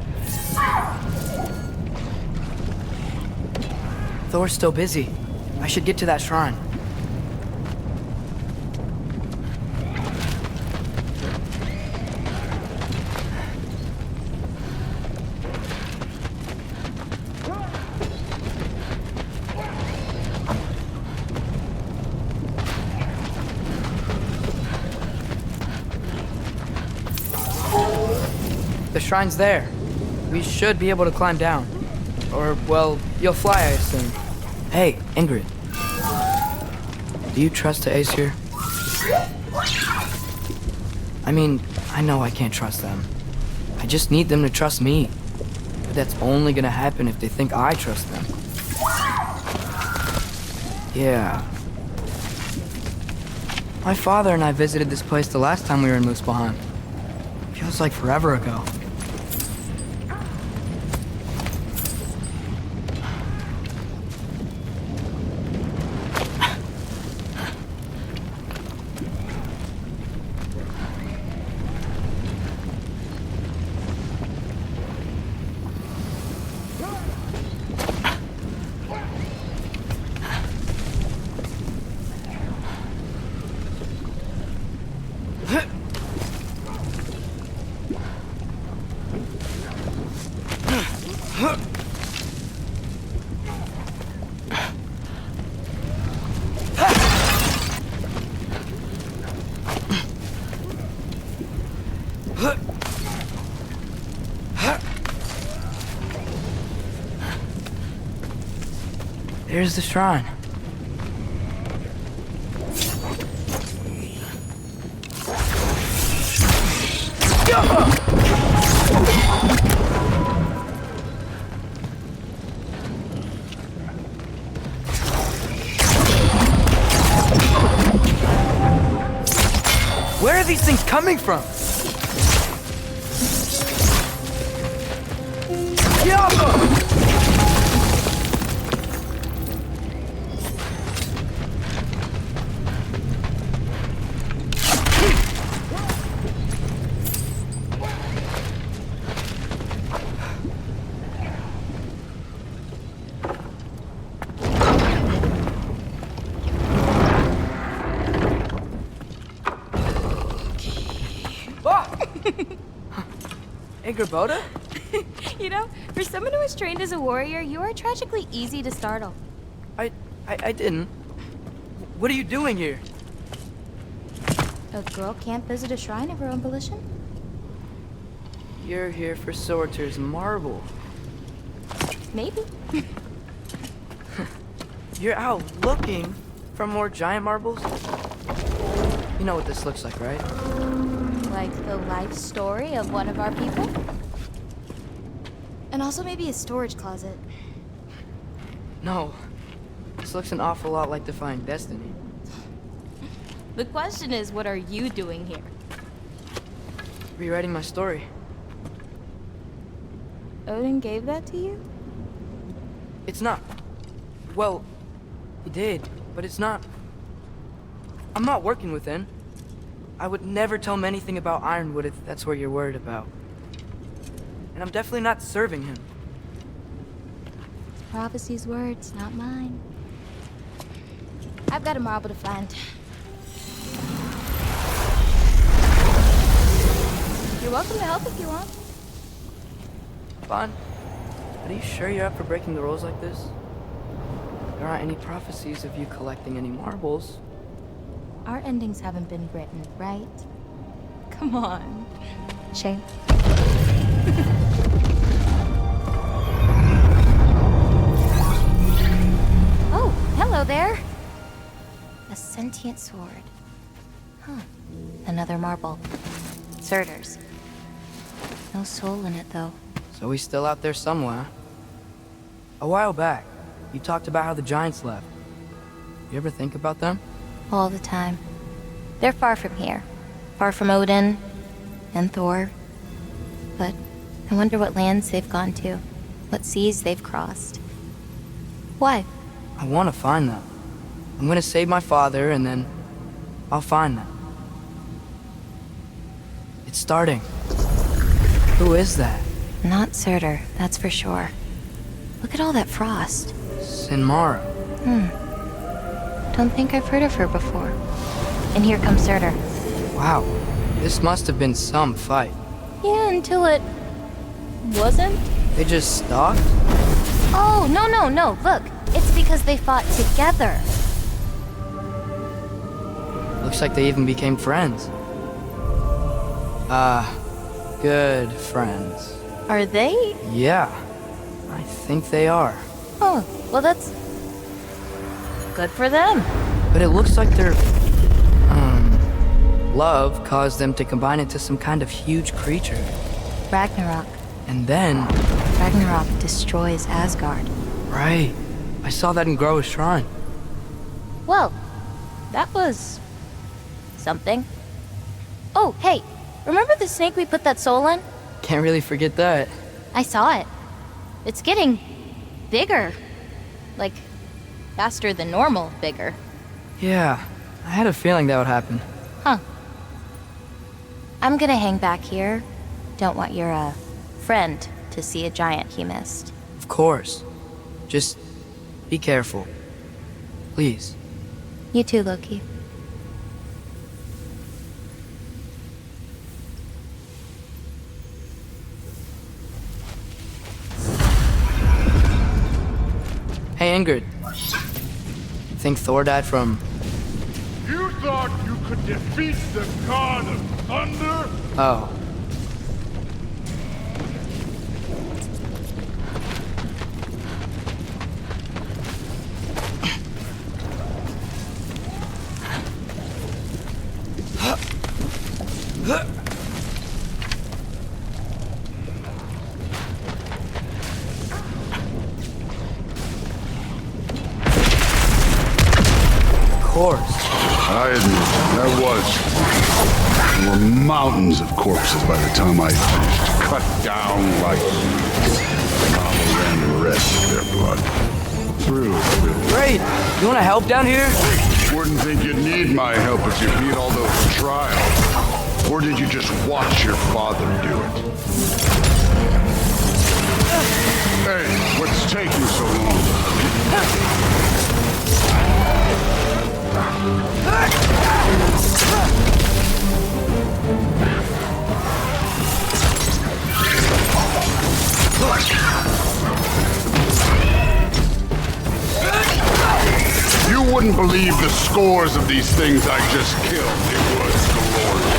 Thor's still busy. I should get to that shrine. The shrine's there. We should be able to climb down. Or, well, you'll fly, I assume. Hey, Ingrid. Do you trust the Aesir? I mean, I know I can't trust them. I just need them to trust me. But that's only gonna happen if they think I trust them. Yeah. My father and I visited this place the last time we were in Muspelheim. Feels like forever ago. There's the shrine. Where are these things coming from? Boda?
You know, for someone who was trained as a warrior, you are tragically easy to startle.
I didn't. What are you doing here?
A girl can't visit a shrine of her own volition?
You're here for Sorter's marble.
Maybe.
You're out looking for more giant marbles? You know what this looks like, right?
Like the life story of one of our people? And also maybe a storage closet.
No. This looks an awful lot like Defying Destiny.
The question is, what are you doing here?
Rewriting my story.
Odin gave that to you?
It's not. Well, he did, but it's not. I'm not working with him. I would never tell him anything about Ironwood if that's what you're worried about. And I'm definitely not serving him.
It's prophecy's words, not mine. I've got a marble to find. You're welcome to help if you want.
Fine. But are you sure you're up for breaking the rules like this? There aren't any prophecies of you collecting any marbles.
Our endings haven't been written, right? Come on. Shame. Oh, hello there. A sentient sword. Huh. Another marble. Surtur's. No soul in it, though.
So he's still out there somewhere. A while back, you talked about how the giants left. You ever think about them?
All the time. They're far from here. Far from Odin and Thor. But I wonder what lands they've gone to. What seas they've crossed. Why?
I want to find them. I'm gonna save my father, and then I'll find them. It's starting. Who is that?
Not Surtur, that's for sure. Look at all that frost.
Sinmara.
Don't think I've heard of her before. And here comes Surtur.
Wow. This must have been some fight.
Yeah, until it... wasn't?
They just stopped?
Oh, no. Look, it's because they fought together.
Looks like they even became friends. Good friends.
Are they?
Yeah, I think they are.
Oh, well that's... good for them.
But it looks like their, love caused them to combine into some kind of huge creature.
Ragnarok.
And then...
Ragnarok destroys Asgard.
Right. I saw that in Groa's shrine.
Well, that was... something. Oh, hey, remember the snake we put that soul in?
Can't really forget that.
I saw it. It's getting... bigger. Like, faster than normal bigger.
Yeah, I had a feeling that would happen.
Huh. I'm gonna hang back here. Don't want your, friend to see a giant he missed.
Of course. Just be careful. Please.
You too, Loki.
Hey, Ingrid. Think Thor died from...
You thought you could defeat the god of thunder?
Oh. Of course.
I admit, there were mountains of corpses by the time I finished. Cut down like Mama ran the rest of their blood. Through.
Great! You wanna help down here?
Wouldn't think you'd need my help if you beat all those trials. Or did you just watch your father do it? Hey, what's taking so long? You wouldn't believe the scores of these things I just killed. It was glorious.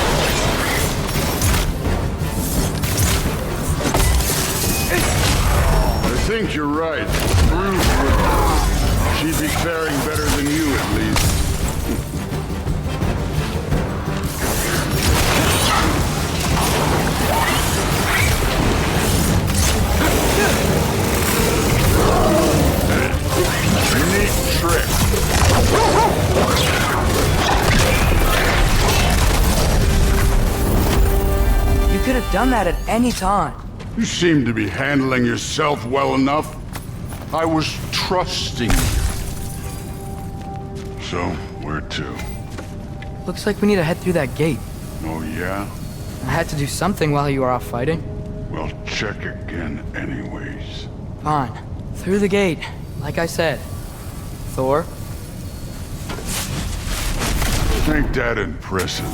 I think you're right. Bruce would... she'd be faring better than you, at least. Neat trick.
You could have done that at any time.
You seem to be handling yourself well enough. I was trusting you. So, where to?
Looks like we need to head through that gate.
Oh, yeah?
I had to do something while you were off fighting.
Well, check again anyways.
Fine. Through the gate, like I said. Thor?
Ain't that impressive?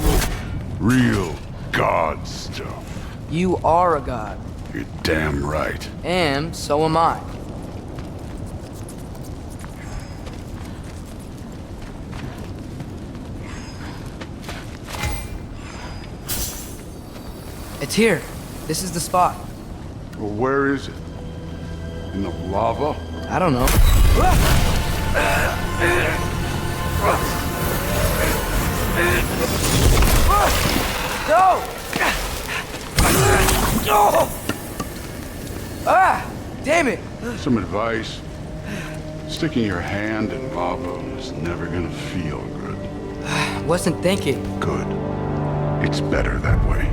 Real god stuff.
You are a god.
You're damn right.
And so am I. It's here. This is the spot.
Well, where is it? In the lava?
I don't know. No! Ah! Damn it!
Some advice. Sticking your hand in lava is never gonna feel good.
Wasn't thinking.
Good. It's better that way.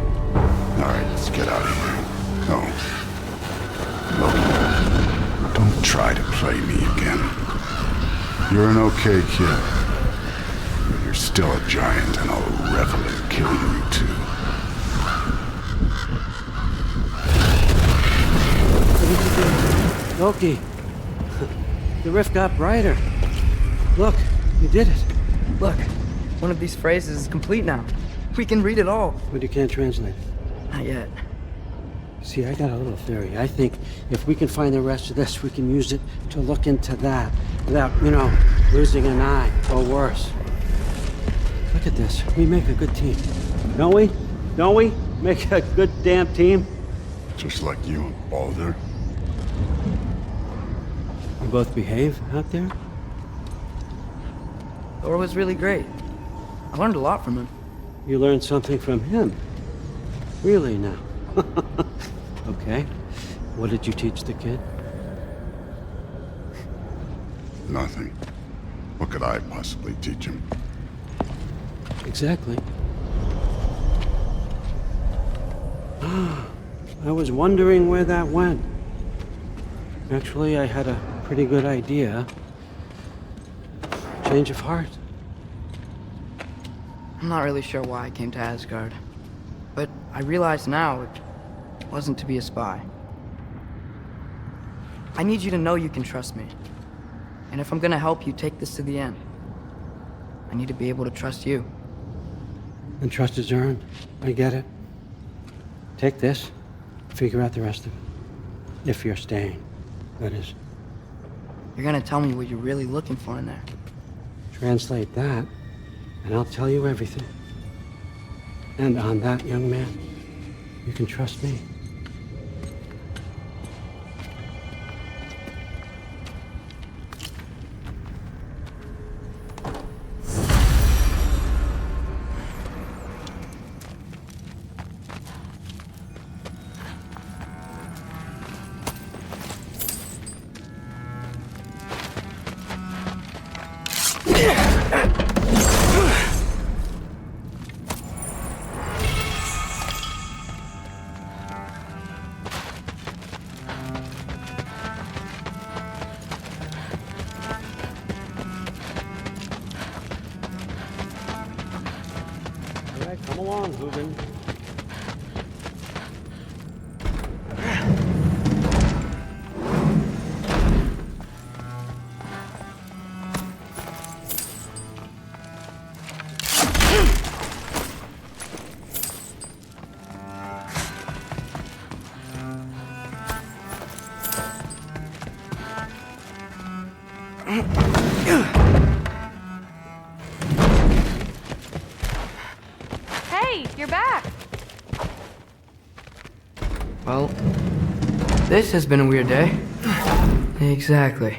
Alright, let's get out of here. Oh. Loki, don't try to play me again. You're an okay kid. But you're still a giant, and I'll revel in killing you too.
Loki, the rift got brighter. Look, you did it.
Look, one of these phrases is complete now. We can read it all.
But you can't translate it.
Not yet.
See, I got a little theory. I think if we can find the rest of this, we can use it to look into that without, losing an eye or worse. Look at this. We make a good team. Don't we? Don't we? Make a good damn team?
Just like you and Baldur.
We both behave out there?
Thor was really great. I learned a lot from him.
You learned something from him? Really now? Okay. What did you teach the kid?
Nothing. What could I possibly teach him?
Exactly. I was wondering where that went. Actually, I had a pretty good idea. Change of heart.
I'm not really sure why I came to Asgard. But I realize now it wasn't to be a spy. I need you to know you can trust me. And if I'm gonna help you take this to the end, I need to be able to trust you.
And trust is earned. I get it. Take this, figure out the rest of it. If you're staying, that is.
You're gonna tell me what you're really looking for in there.
Translate that, and I'll tell you everything. And on that, young man, you can trust me. Come along, Hoogan.
Hey, you're back.
Well, this has been a weird day. Exactly.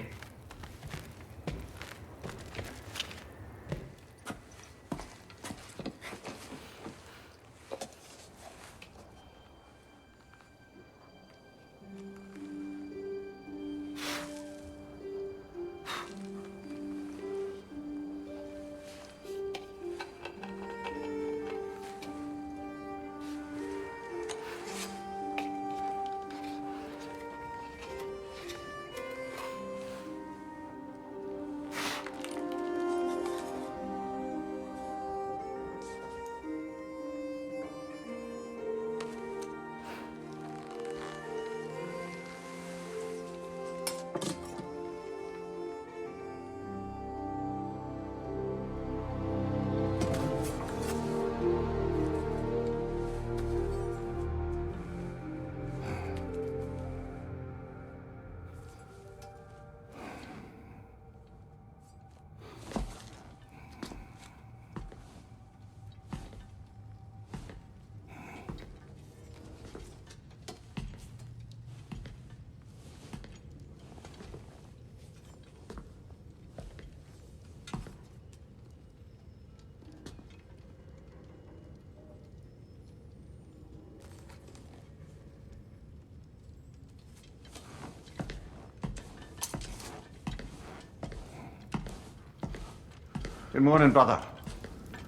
Good morning, brother.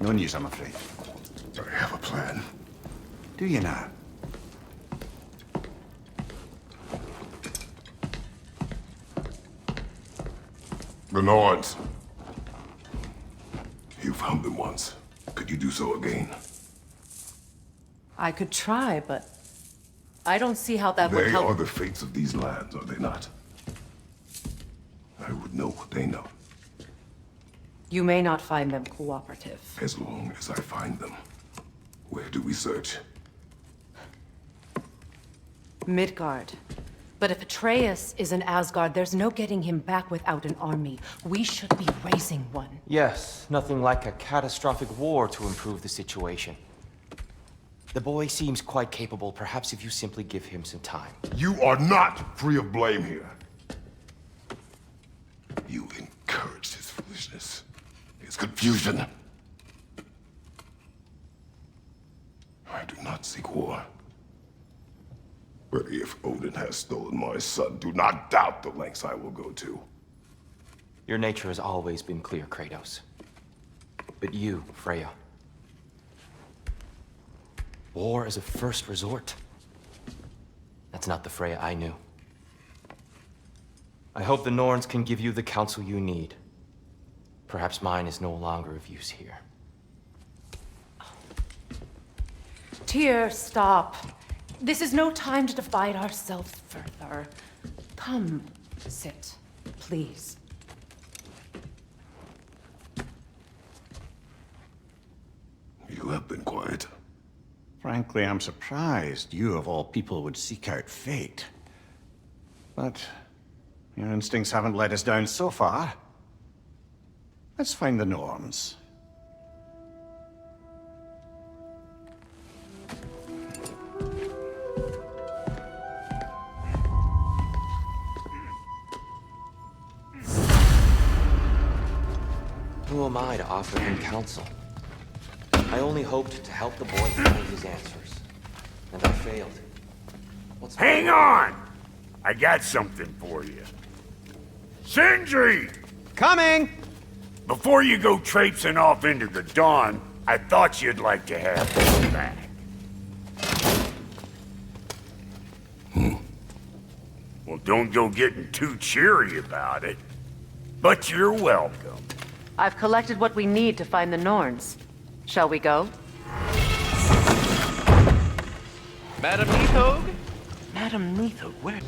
No news, I'm afraid.
I have a plan.
Do you now?
The Nords. You found them once. Could you do so again?
I could try, but I don't see how that would
They
help.
are the fates of these lands, are they not? know what they know.
You may not find them cooperative.
As long as I find them. Where do we search?
Midgard. But if Atreus is in Asgard, there's no getting him back without an army. We should be raising one.
Yes, nothing like a catastrophic war to improve the situation. The boy seems quite capable, perhaps if you simply give him some time.
You are not free of blame here. You encouraged his foolishness, his confusion. I do not seek war. But if Odin has stolen my son, do not doubt the lengths I will go to.
Your nature has always been clear, Kratos. But you, Freya. War is a first resort. That's not the Freya I knew. I hope the Norns can give you the counsel you need. Perhaps mine is no longer of use here.
Tyr, stop. This is no time to divide ourselves further. Come, sit, please.
You have been quiet.
Frankly, I'm surprised you of all people would seek out fate. But your instincts haven't let us down so far. Let's find the Norns.
Who am I to offer him counsel? I only hoped to help the boy find his answers. And I failed.
Hang on! I got something for you. Sindri!
Coming!
Before you go traipsing off into the dawn, I thought you'd like to have this back. Well, don't go getting too cheery about it. But you're welcome.
I've collected what we need to find the Norns. Shall we go?
Madam Neathog? Madam Neathog, where?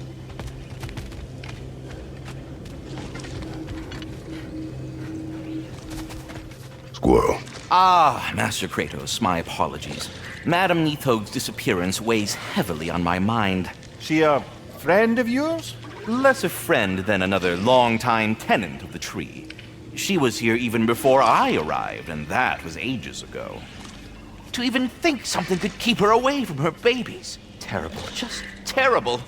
Squirrel.
Ah, Master Kratos, my apologies. Madam Neathog's disappearance weighs heavily on my mind.
She a friend of yours?
Less a friend than another longtime tenant of the tree. She was here even before I arrived, and that was ages ago. To even think something could keep her away from her babies. Terrible, just terrible.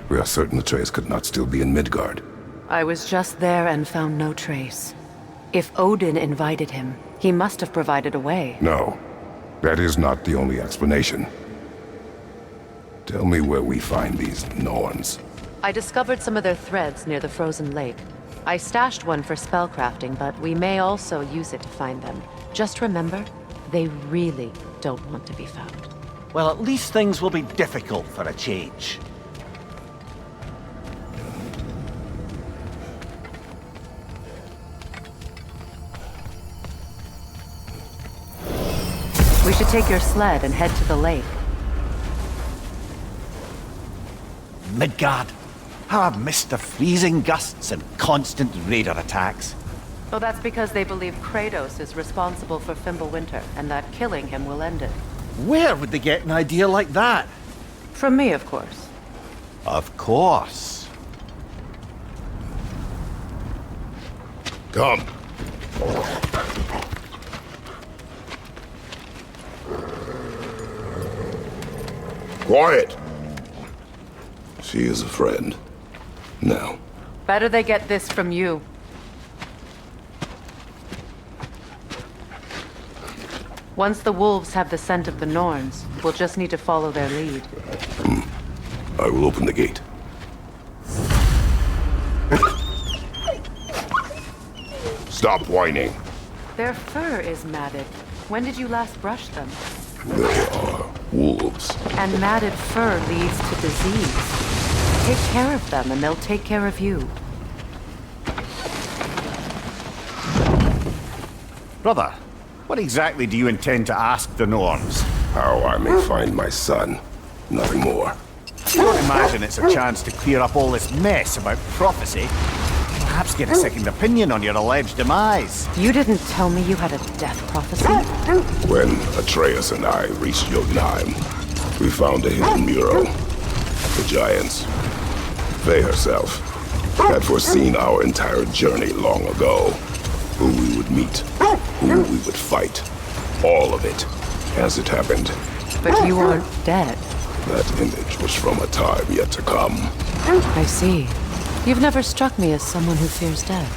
We are certain Atreus could not still be in Midgard.
I was just there and found no trace. If Odin invited him, he must have provided a way.
No, that is not the only explanation. Tell me where we find these Norns.
I discovered some of their threads near the frozen lake. I stashed one for spellcrafting, but we may also use it to find them. Just remember, they really don't want to be found.
Well, at least things will be difficult for a change.
We should take your sled and head to the lake.
Midgard. How I've missed the freezing gusts and constant raider attacks.
Well, that's because they believe Kratos is responsible for Fimbulwinter, and that killing him will end it.
Where would they get an idea like that?
From me, of course.
Of course.
Come. Quiet. She is a friend. Now.
Better they get this from you. Once the wolves have the scent of the Norns, we'll just need to follow their lead.
I will open the gate. Stop whining.
Their fur is matted. When did you last brush them?
They are wolves.
And matted fur leads to disease. Take care of them and they'll take care of you.
Brother, what exactly do you intend to ask the Norns?
How I may find my son. Nothing more.
I don't imagine it's a chance to clear up all this mess about prophecy. Perhaps get a second opinion on your alleged demise.
You didn't tell me you had a death prophecy?
When Atreus and I reached Jotunheim, we found a hidden mural. The Giants, Faye herself, had foreseen our entire journey long ago. Who we would meet, who we would fight. All of it, as it happened.
But you aren't dead.
That image was from a time yet to come.
I see. You've never struck me as someone who fears death.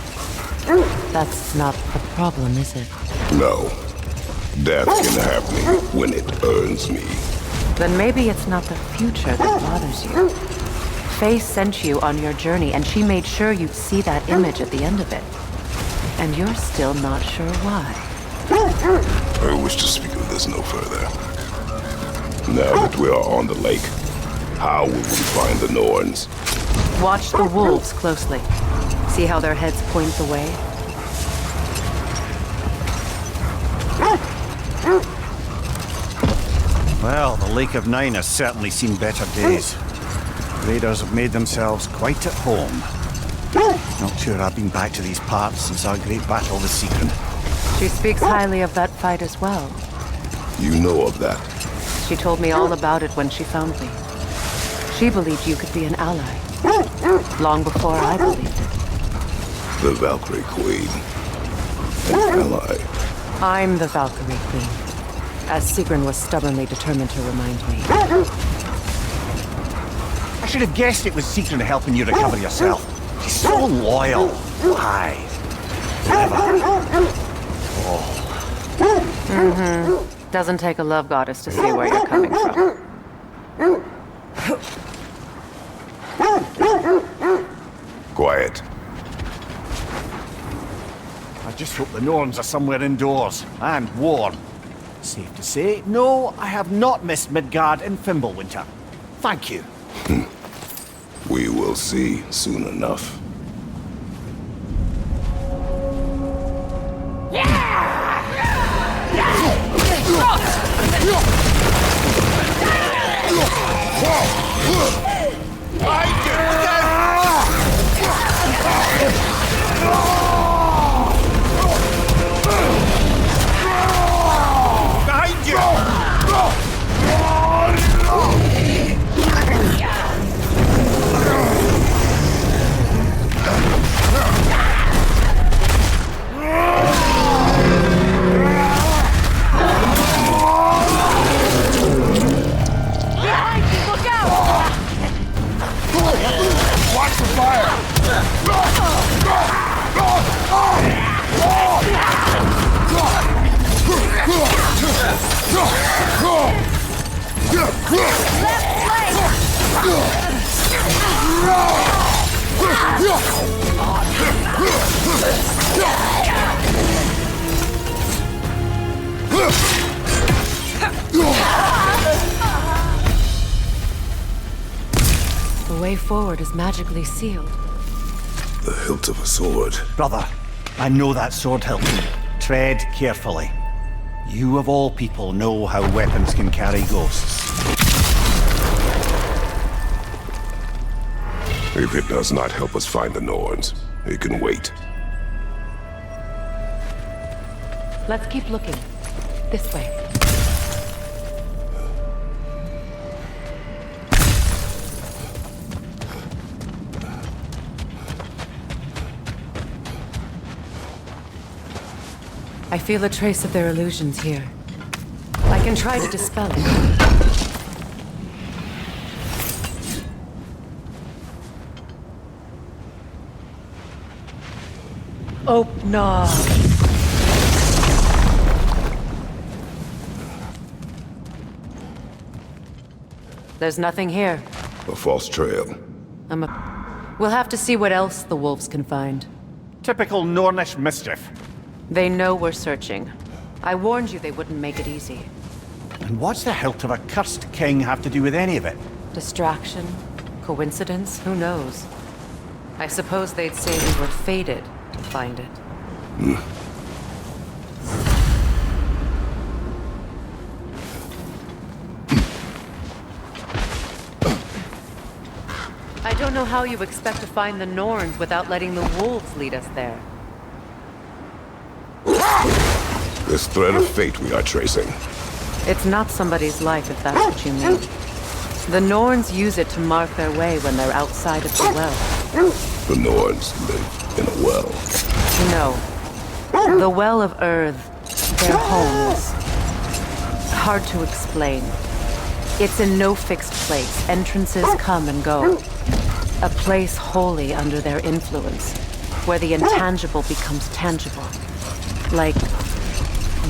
That's not the problem, is it?
No. Death can have me when it earns me.
Then maybe it's not the future that bothers you. Faye sent you on your journey, and she made sure you'd see that image at the end of it. And you're still not sure why.
I wish to speak of this no further. Now that we are on the lake, how will we find the Norns?
Watch the wolves closely. See how their heads point the way?
Well, the Lake of Nine has certainly seen better days. Raiders have made themselves quite at home. Not sure I've been back to these parts since our great battle with Secret.
She speaks highly of that fight as well.
You know of that?
She told me all about it when she found me. She believed you could be an ally. Long before I believed it.
The Valkyrie Queen. An ally.
I'm the Valkyrie Queen. As Sigrun was stubbornly determined to remind me.
I should have guessed it was Secret helping you recover yourself. She's so loyal. Why?
Mm-hmm. Doesn't take a love goddess to see where you're coming from.
Quiet.
I just hope the Norns are somewhere indoors and warm. Safe to say, no, I have not missed Midgard and Fimbulwinter. Thank you.
We will see soon enough.
Behind you!
Watch the fire!
The way forward is magically sealed.
The hilt of a sword.
Brother, I know that sword hilt. Tread carefully. You of all people know how weapons can carry ghosts.
If it does not help us find the Norns, it can wait.
Let's keep looking. This way. I feel a trace of their illusions here. I can try to dispel it. Open up. There's nothing here.
A false trail.
We'll have to see what else the wolves can find.
Typical Nornish mischief.
They know we're searching. I warned you they wouldn't make it easy.
And what's the hilt of a cursed king have to do with any of it?
Distraction? Coincidence? Who knows? I suppose they'd say we were fated to find it. I don't know how you expect to find the Norns without letting the wolves lead us there.
This thread of fate we are tracing.
It's not somebody's life, if that's what you mean. The Norns use it to mark their way when they're outside of the well.
The Norns live in a well.
No. The Well of Earth, their homes. Hard to explain. It's in no fixed place. Entrances come and go. A place wholly under their influence, where the intangible becomes tangible. Like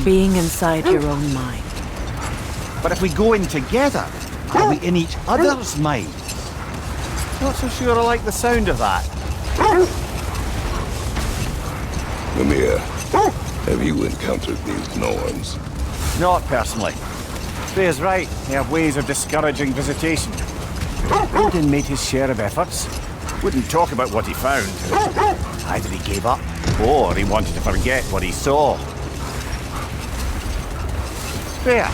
being inside your own mind.
But if we go in together, are we in each other's mind? Not so sure I like the sound of that.
Mimir, have you encountered these Norns?
Not personally. Freya's right. They have ways of discouraging visitation. Odin made his share of efforts. Wouldn't talk about what he found. Either he gave up, or he wanted to forget what he saw. Freya,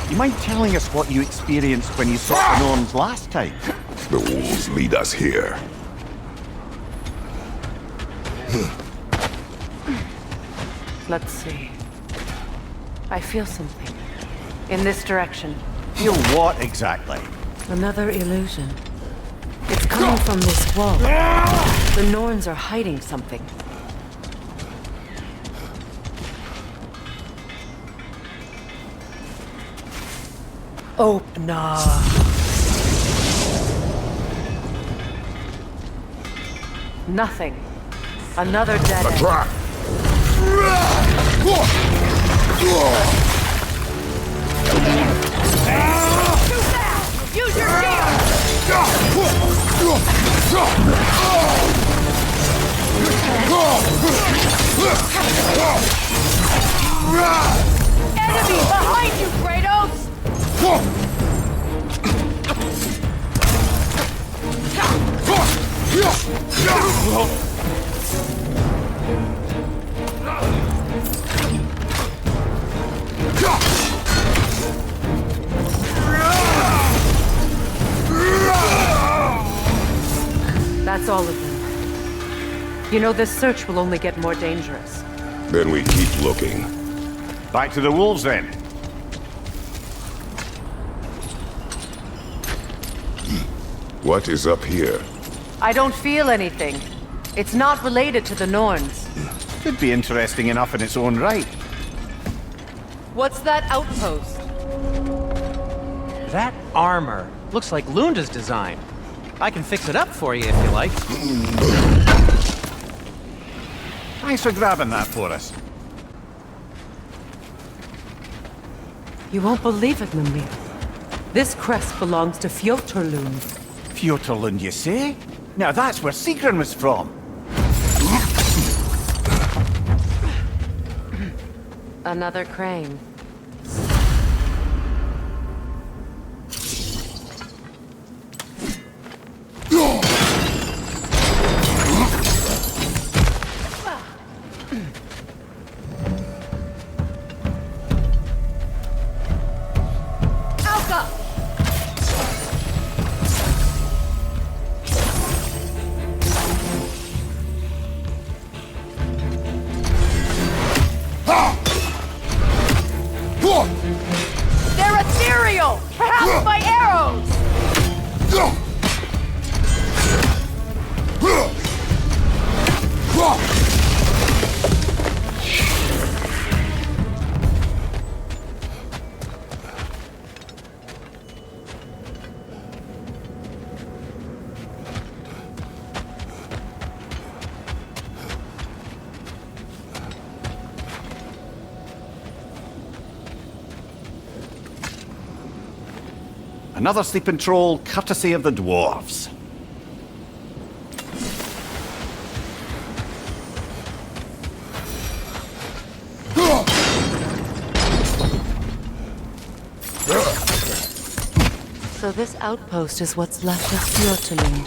you mind telling us what you experienced when you saw the Norns last time?
The wolves lead us here.
Let's see. I feel something. In this direction.
Feel what exactly?
Another illusion. It's coming from this wall. The Norns are hiding something. Opener. Nothing. Another dead end.
Trap!
Use your shield! Enemy behind you, Kratos!
That's all of them. You know, this search will only get more dangerous.
Then we keep looking.
Back to the wolves, then.
What is up here?
I don't feel anything. It's not related to the Norns.
Could be interesting enough in its own right.
What's that outpost?
That armor looks like Lunda's design. I can fix it up for you if you like.
Thanks for grabbing that for us.
You won't believe it, Mimir. This crest belongs to Fjotorlund.
Fjotorlund, you say? Now that's where Sigrun was from.
Another crane.
They're ethereal! Perhaps by arrows!
Another sleeping troll, courtesy of the dwarves.
So this outpost is what's left of Fjortulund.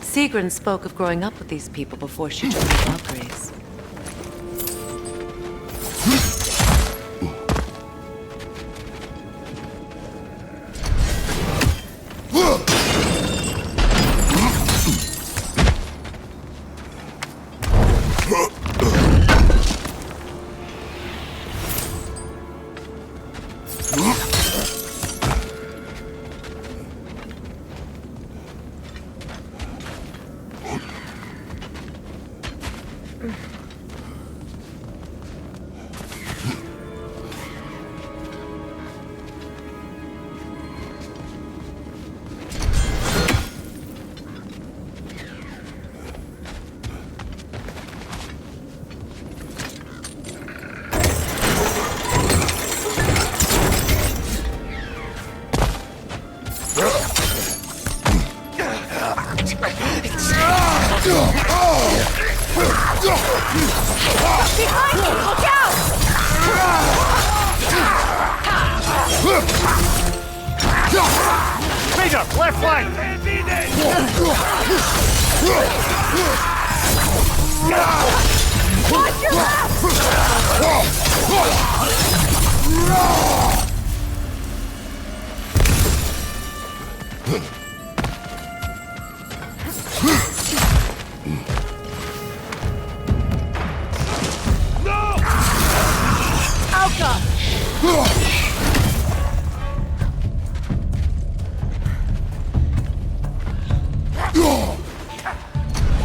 Sigrun spoke of growing up with these people before she joined the Valkyries.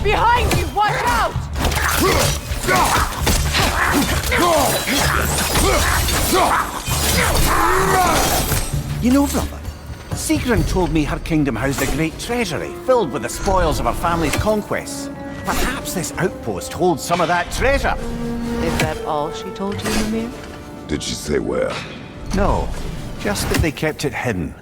Behind you! Watch out!
You know, brother, Sigrun told me her kingdom housed a great treasury filled with the spoils of her family's conquests. Perhaps this outpost holds some of that treasure.
Is that all she told you, Mimir?
Did she say where?
No, just that they kept it hidden.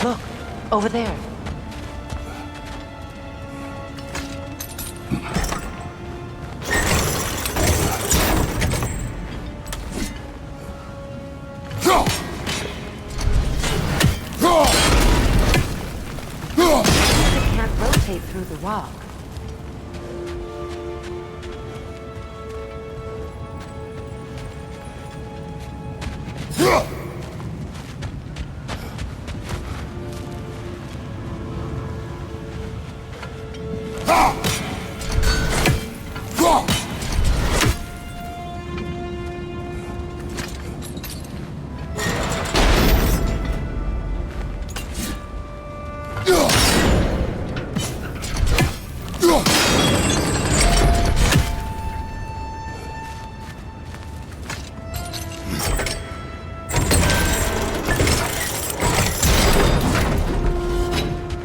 Look, over there. It can't rotate through the rock.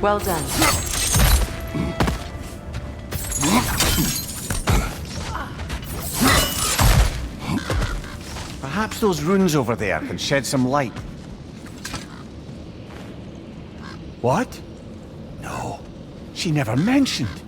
Well done.
Perhaps those runes over there can shed some light. What? No, she never mentioned.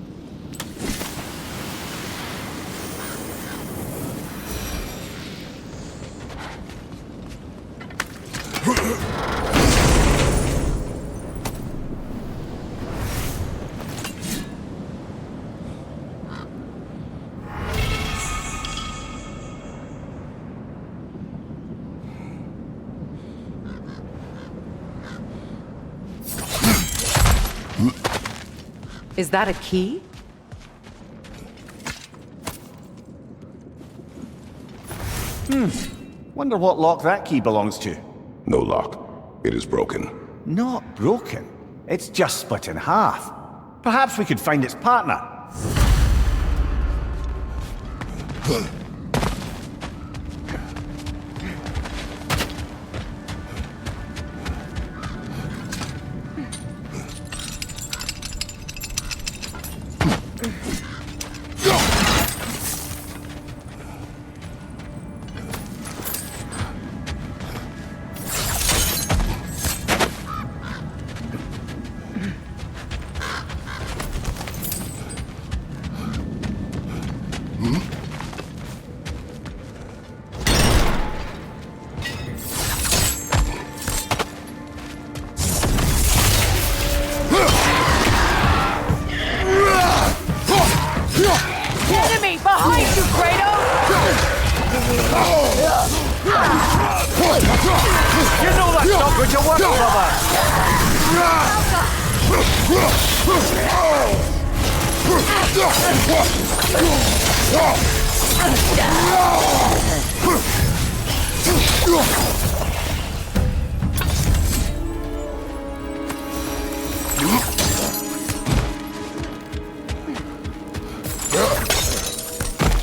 Is that a key?
Wonder what lock that key belongs to.
No lock. It is broken.
Not broken. It's just split in half. Perhaps we could find its partner.
Enemy behind you, Kratos!
You know that's not going to work, brother!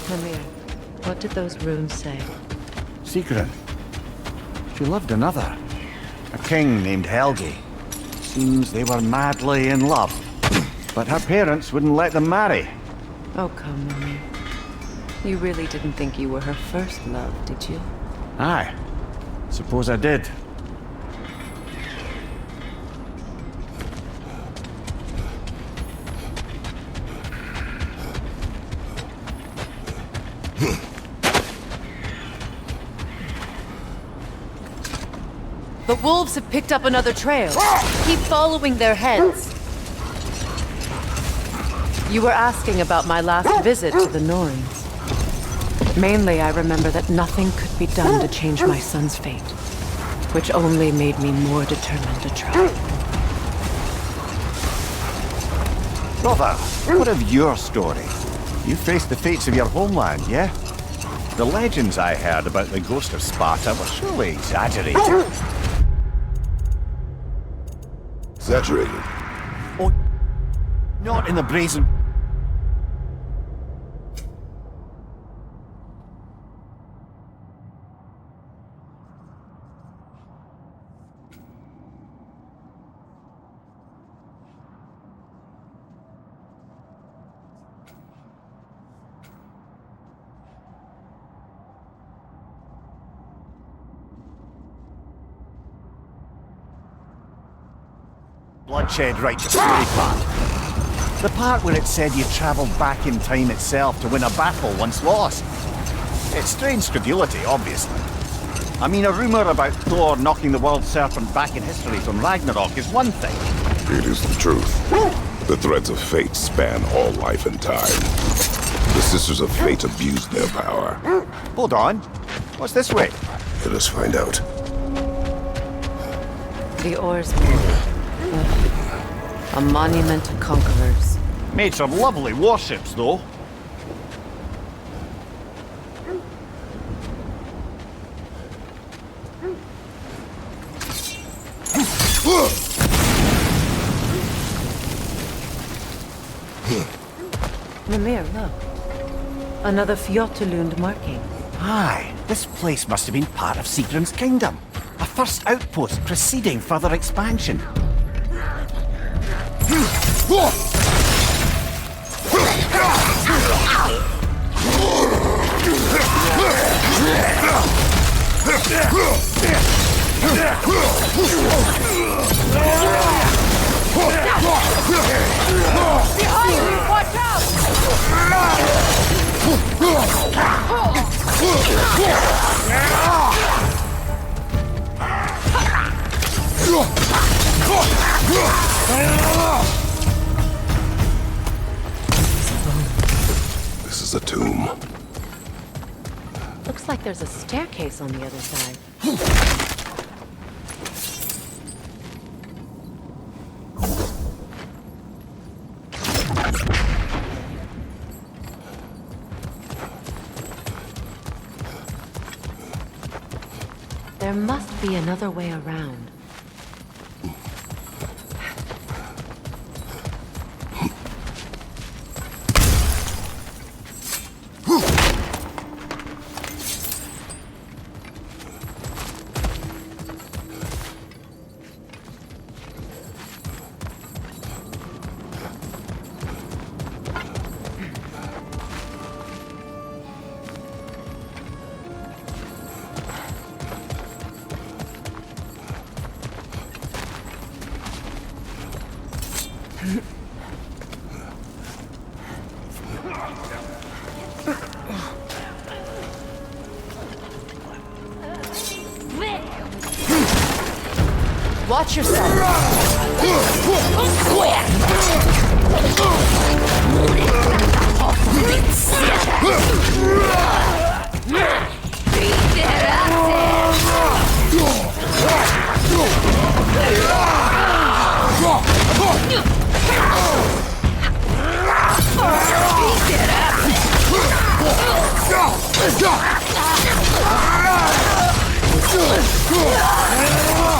Mimir, what did those runes say?
Sigrun. She loved another. A king named Helgi. Seems they were madly in love. But her parents wouldn't let them marry.
Oh, come, Mimir. You really didn't think you were her first love, did you?
Aye. Suppose I did.
The wolves have picked up another trail. Keep following their heads.
You were asking about my last visit to the Norns. Mainly, I remember that nothing could be done to change my son's fate, which only made me more determined to try.
Brother, what of your story? You faced the fates of your homeland, yeah? The legends I heard about the ghost of Sparta were surely exaggerated.
Exaggerated?
Oh, not in the brazen... Bloodshed right to the story part. The part where it said you travelled back in time itself to win a battle once lost. It's strange credulity, obviously. I mean, a rumour about Thor knocking the world serpent back in history from Ragnarok is one thing.
It is the truth. The threads of fate span all life and time. The Sisters of Fate abused their power.
Hold on. What's this way?
Let us find out.
The oarsmen. A monument to conquerors.
Made some lovely warships, though.
Mimir, look. Another Fjotalund marking.
Aye, this place must have been part of Sigrun's kingdom. A first outpost preceding further expansion.
Behind you! Watch out!
This is a tomb.
Looks like there's a staircase on the other side. There must be another way around.
Watch yourself.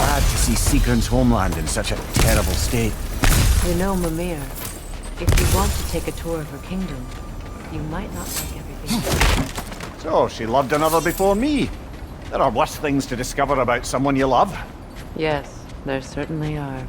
Sad to see Seagram's homeland in such a terrible state.
You know, Mimir, if you want to take a tour of her kingdom, you might not like everything.
So, she loved another before me. There are worse things to discover about someone you love.
Yes, there certainly are.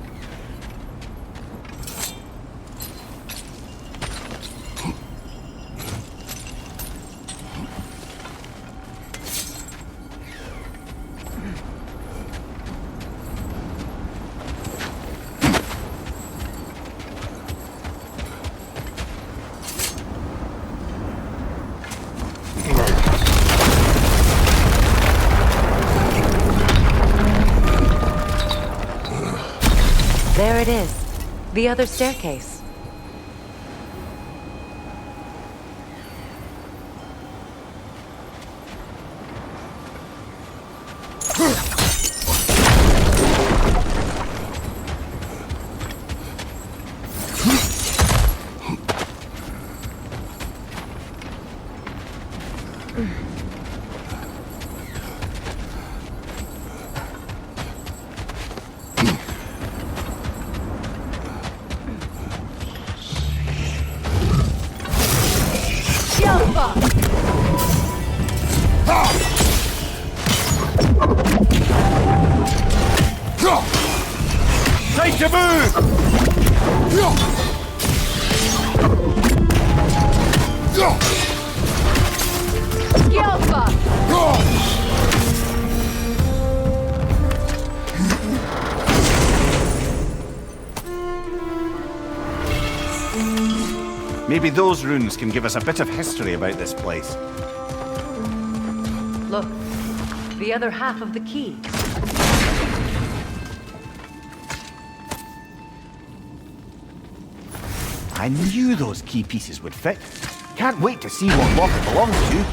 There it is. The other staircase.
Time to move! Maybe those runes can give us a bit of history about this place.
Look, the other half of the key.
I knew those key pieces would fit. Can't wait to see what lock it belongs to.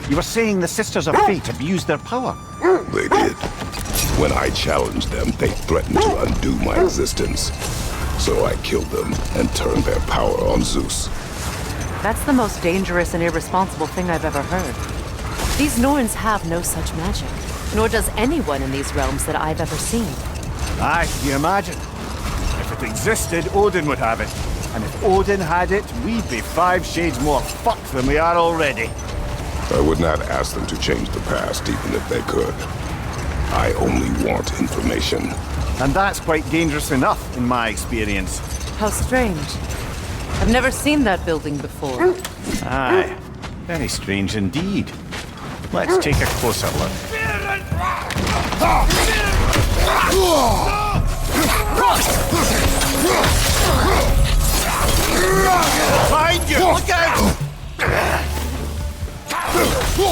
You were saying the Sisters of Fate abused their power.
They did. When I challenged them, they threatened to undo my existence. So I killed them and turned their power on Zeus.
That's the most dangerous and irresponsible thing I've ever heard. These Norns have no such magic, nor does anyone in these realms that I've ever seen.
Aye, can you imagine? If it existed, Odin would have it. And if Odin had it, we'd be 5 shades more fucked than we are already.
I would not ask them to change the past, even if they could. I only want information.
And that's quite dangerous enough, in my experience.
How strange. I've never seen that building before.
Aye, very strange indeed. Let's take a closer look. Behind you! Look out!
The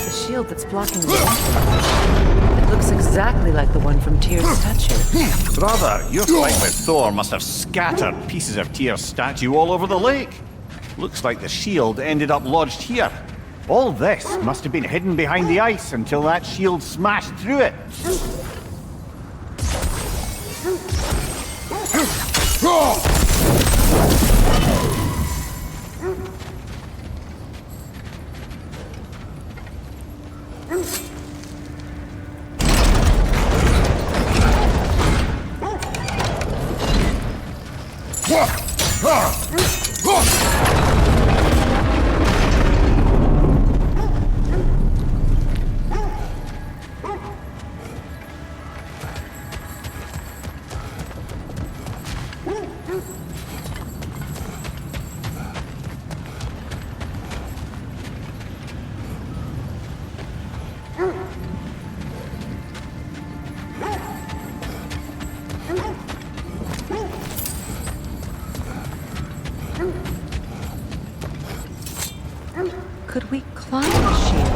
shield that's blocking the it looks exactly like the one from Tyr's statue.
Brother, your fight with Thor must have scattered pieces of Tyr's statue all over the lake. Looks like the shield ended up lodged here. All this must have been hidden behind the ice until that shield smashed through it.
Could we climb the shield?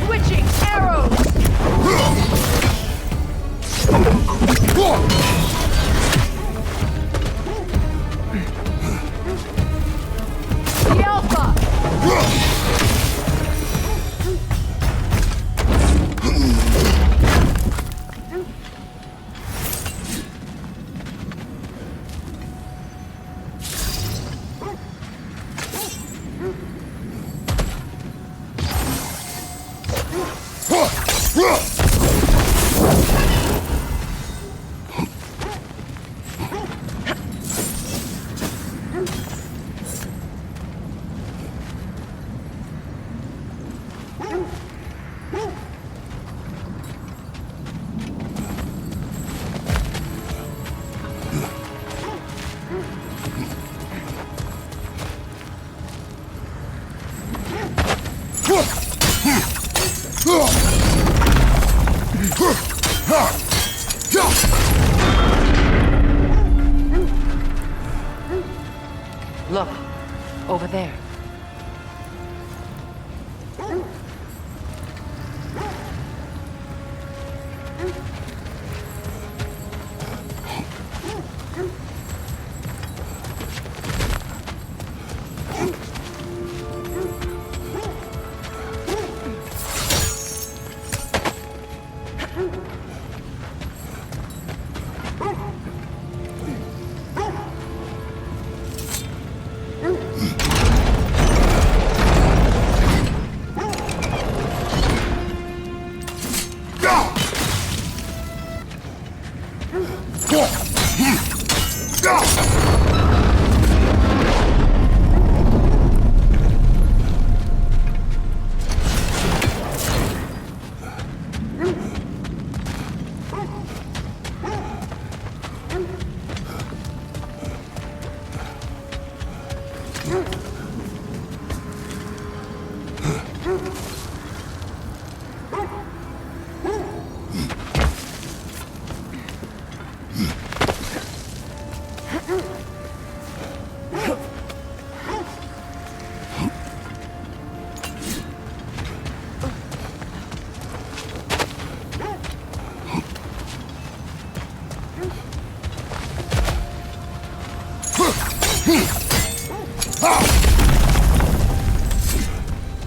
Switching arrows! The Alpha!
Look, over there.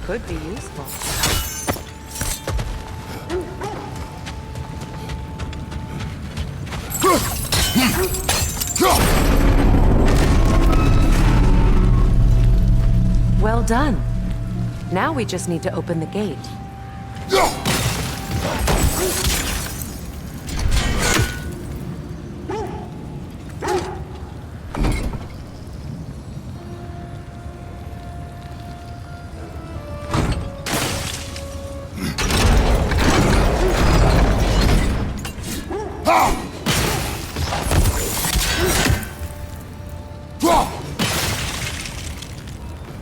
Could be useful. Well done. Now we just need to open the gate.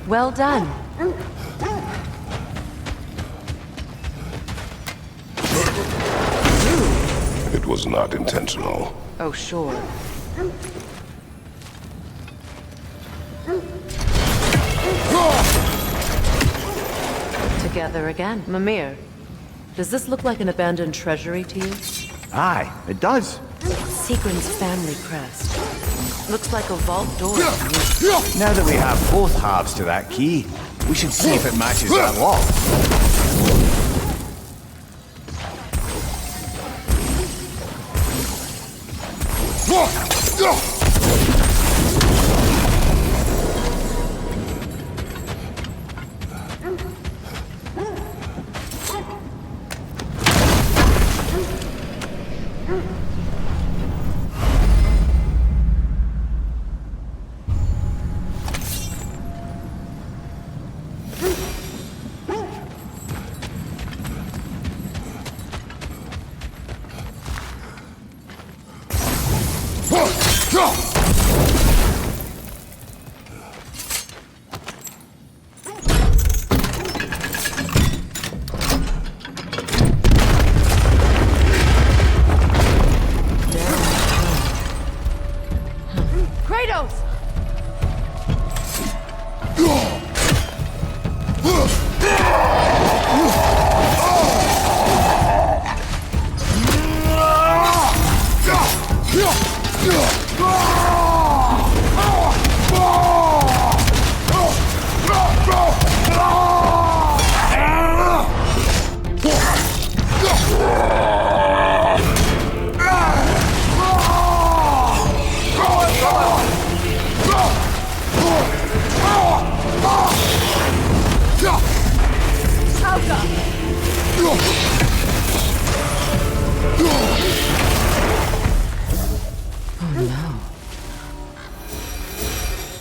Well done.
It was not intentional.
Oh, sure. Together again. Mimir, does this look like an abandoned treasury to you?
Aye, it does.
Sequin's family crest. Looks like a vault door.
Now that we have both halves to that key, we should see if it matches that lock.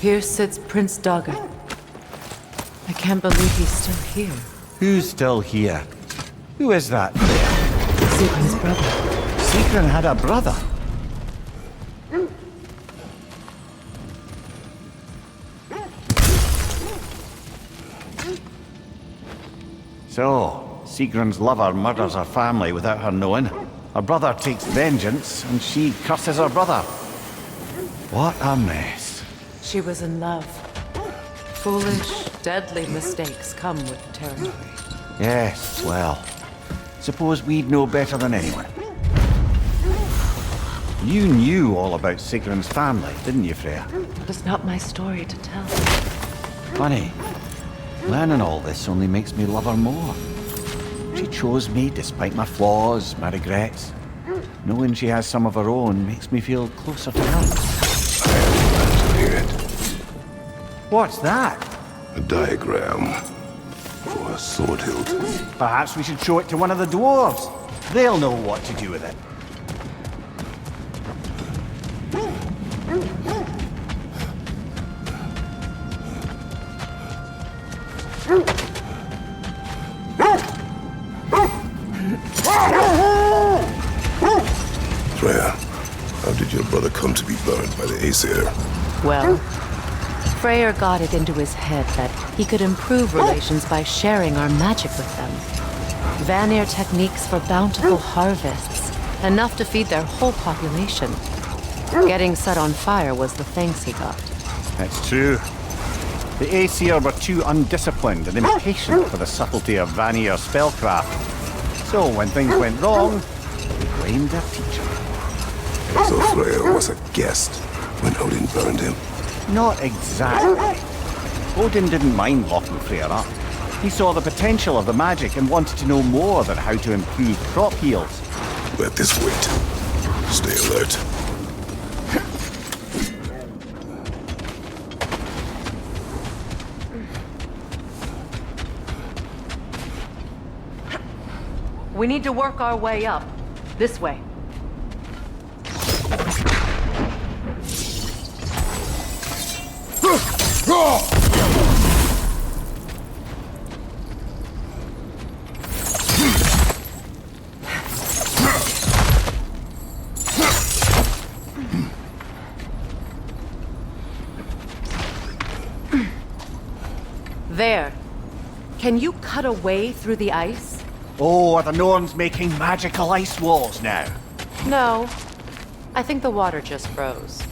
Here sits Prince Dagger. I can't believe he's still here.
Who's still here? Who is that?
Sequin's brother.
Sequin had a brother? So, Sigrun's lover murders her family without her knowing. Her brother takes vengeance, and she curses her brother. What a mess.
She was in love. Foolish, deadly mistakes come with the territory.
Yes, well, suppose we'd know better than anyone. You knew all about Sigrun's family, didn't you, Freya?
It was not my story to tell.
Funny. Learning all this only makes me love her more. She chose me despite my flaws, my regrets. Knowing she has some of her own makes me feel closer to her. What's that?
A diagram for a sword hilt.
Perhaps we should show it to one of the dwarves. They'll know what to do with it.
Freya, how did your brother come to be burned by the Aesir?
Well, Freyr got it into his head that he could improve relations by sharing our magic with them. Vanir techniques for bountiful harvests, enough to feed their whole population. Getting set on fire was the thanks he got.
That's true. The Aesir were too undisciplined and impatient for the subtlety of Vanir spellcraft. So when things went wrong, they blamed their teacher.
So Freya was a guest when Odin burned him.
Not exactly. Odin didn't mind locking Freya up. He saw the potential of the magic and wanted to know more than how to improve crop yields.
Let this wait. Stay alert.
We need to work our way up. This way. There. Can you cut a way through the ice?
Oh, are the Norns making magical ice walls now?
No. I think the water just froze.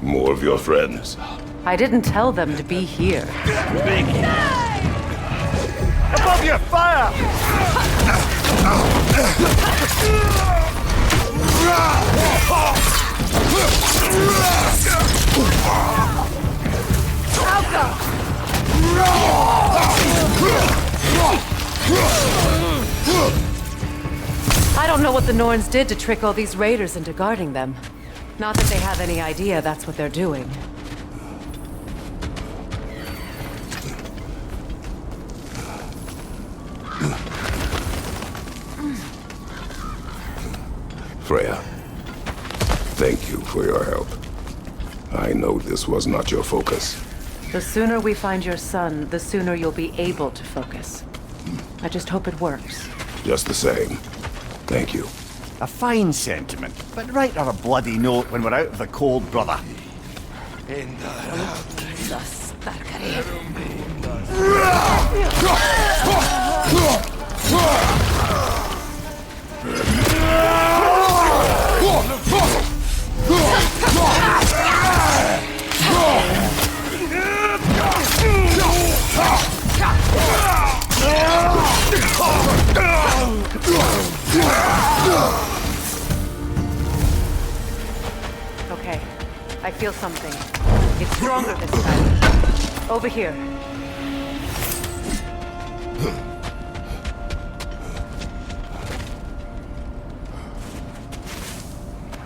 More of your friends.
I didn't tell them to be here.
Above you, fire!
I don't know what the Norns did to trick all these raiders into guarding them. Not that they have any idea that's what they're doing.
Freya, thank you for your help. I know this was not your focus.
The sooner we find your son, the sooner you'll be able to focus. I just hope it works.
Just the same. Thank you.
A fine sentiment, but write her a bloody note when we're out of the cold, brother.
Okay, I feel something. It's stronger this time. Over here.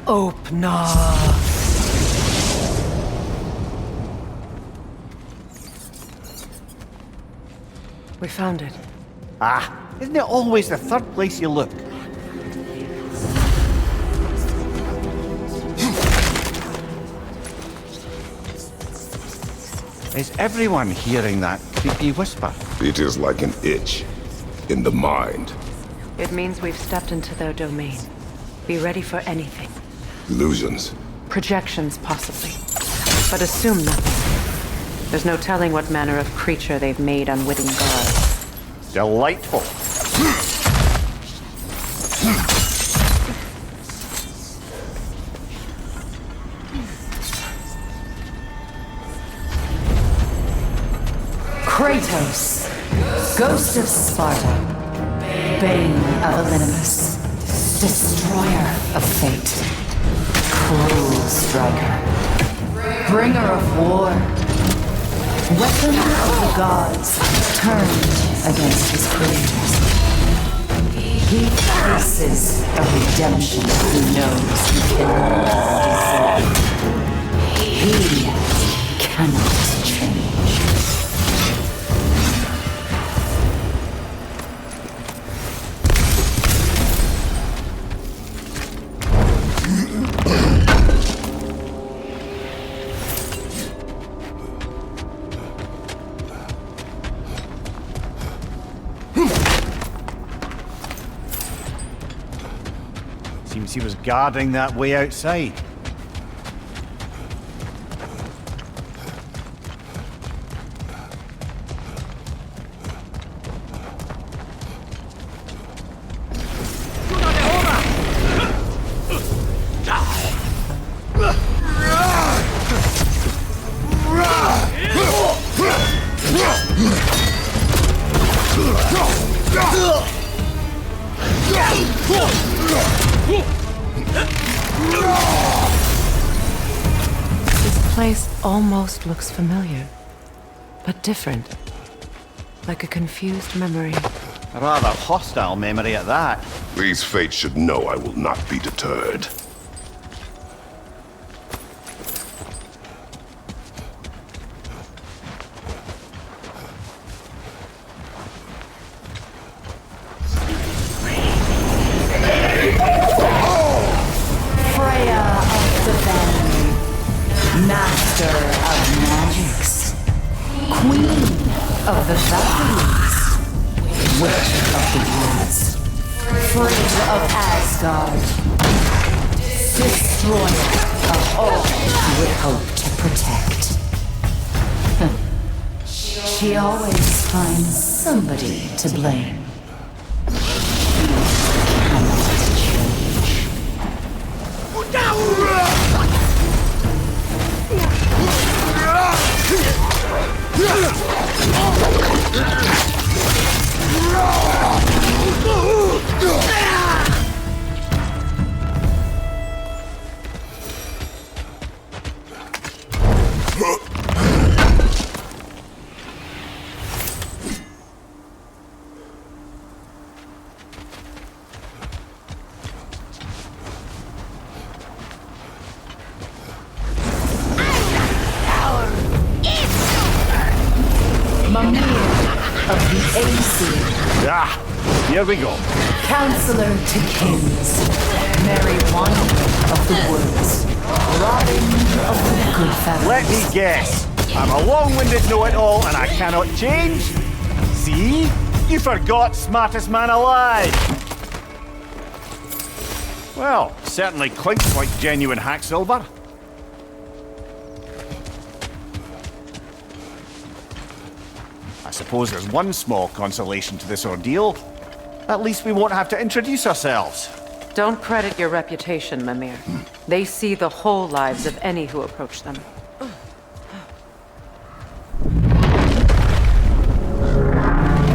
Opna. We found it.
Ah, isn't it always the third place you look? Is everyone hearing that creepy whisper?
It is like an itch in the mind.
It means we've stepped into their domain. Be ready for anything.
Illusions.
Projections, possibly. But assume nothing.
There's no telling what manner of creature they've made unwitting gods.
Delightful.
Kratos, Ghost of Sparta, Bane of Olympus, Destroyer of Fate, Cruel Striker, Bringer of War, Weapon of the Gods, turned against his creators. He faces a redemption he knows he cannot deserve. He cannot change.
Seems he was guarding that way outside.
This place almost looks familiar, but different. Like a confused memory.
A rather hostile memory at that.
These fates should know I will not be deterred.
Freya of the Band, Master of Magics, Queen of the Valkyries, Witch of the Woods, Frigga of Asgard, Destroyer of all you would hope to protect. She always finds somebody to blame.
Here we go.
Counselor to kings, Mary of the woods, Robin of the good family.
Let me guess. I'm a long-winded know-it-all and I cannot change? See? You forgot smartest man alive. Well, certainly clinks like genuine hack silver. I suppose there's one small consolation to this ordeal. At least we won't have to introduce ourselves.
Don't credit your reputation, Mimir. They see the whole lives of any who approach them.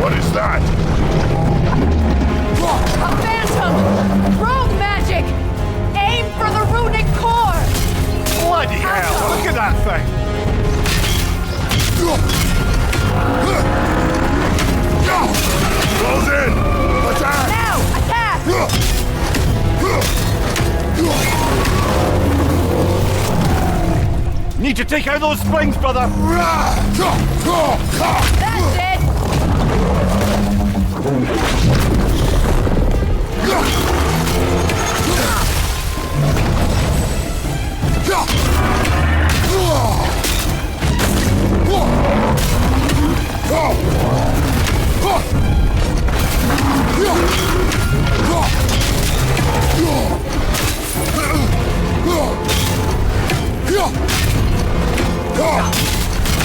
What is that?
A phantom! Rogue magic! Aim for the runic core!
Bloody hell, look at that thing!
Close in! Attack!
Now! Attack!
Need to take out those springs, brother!
That's it!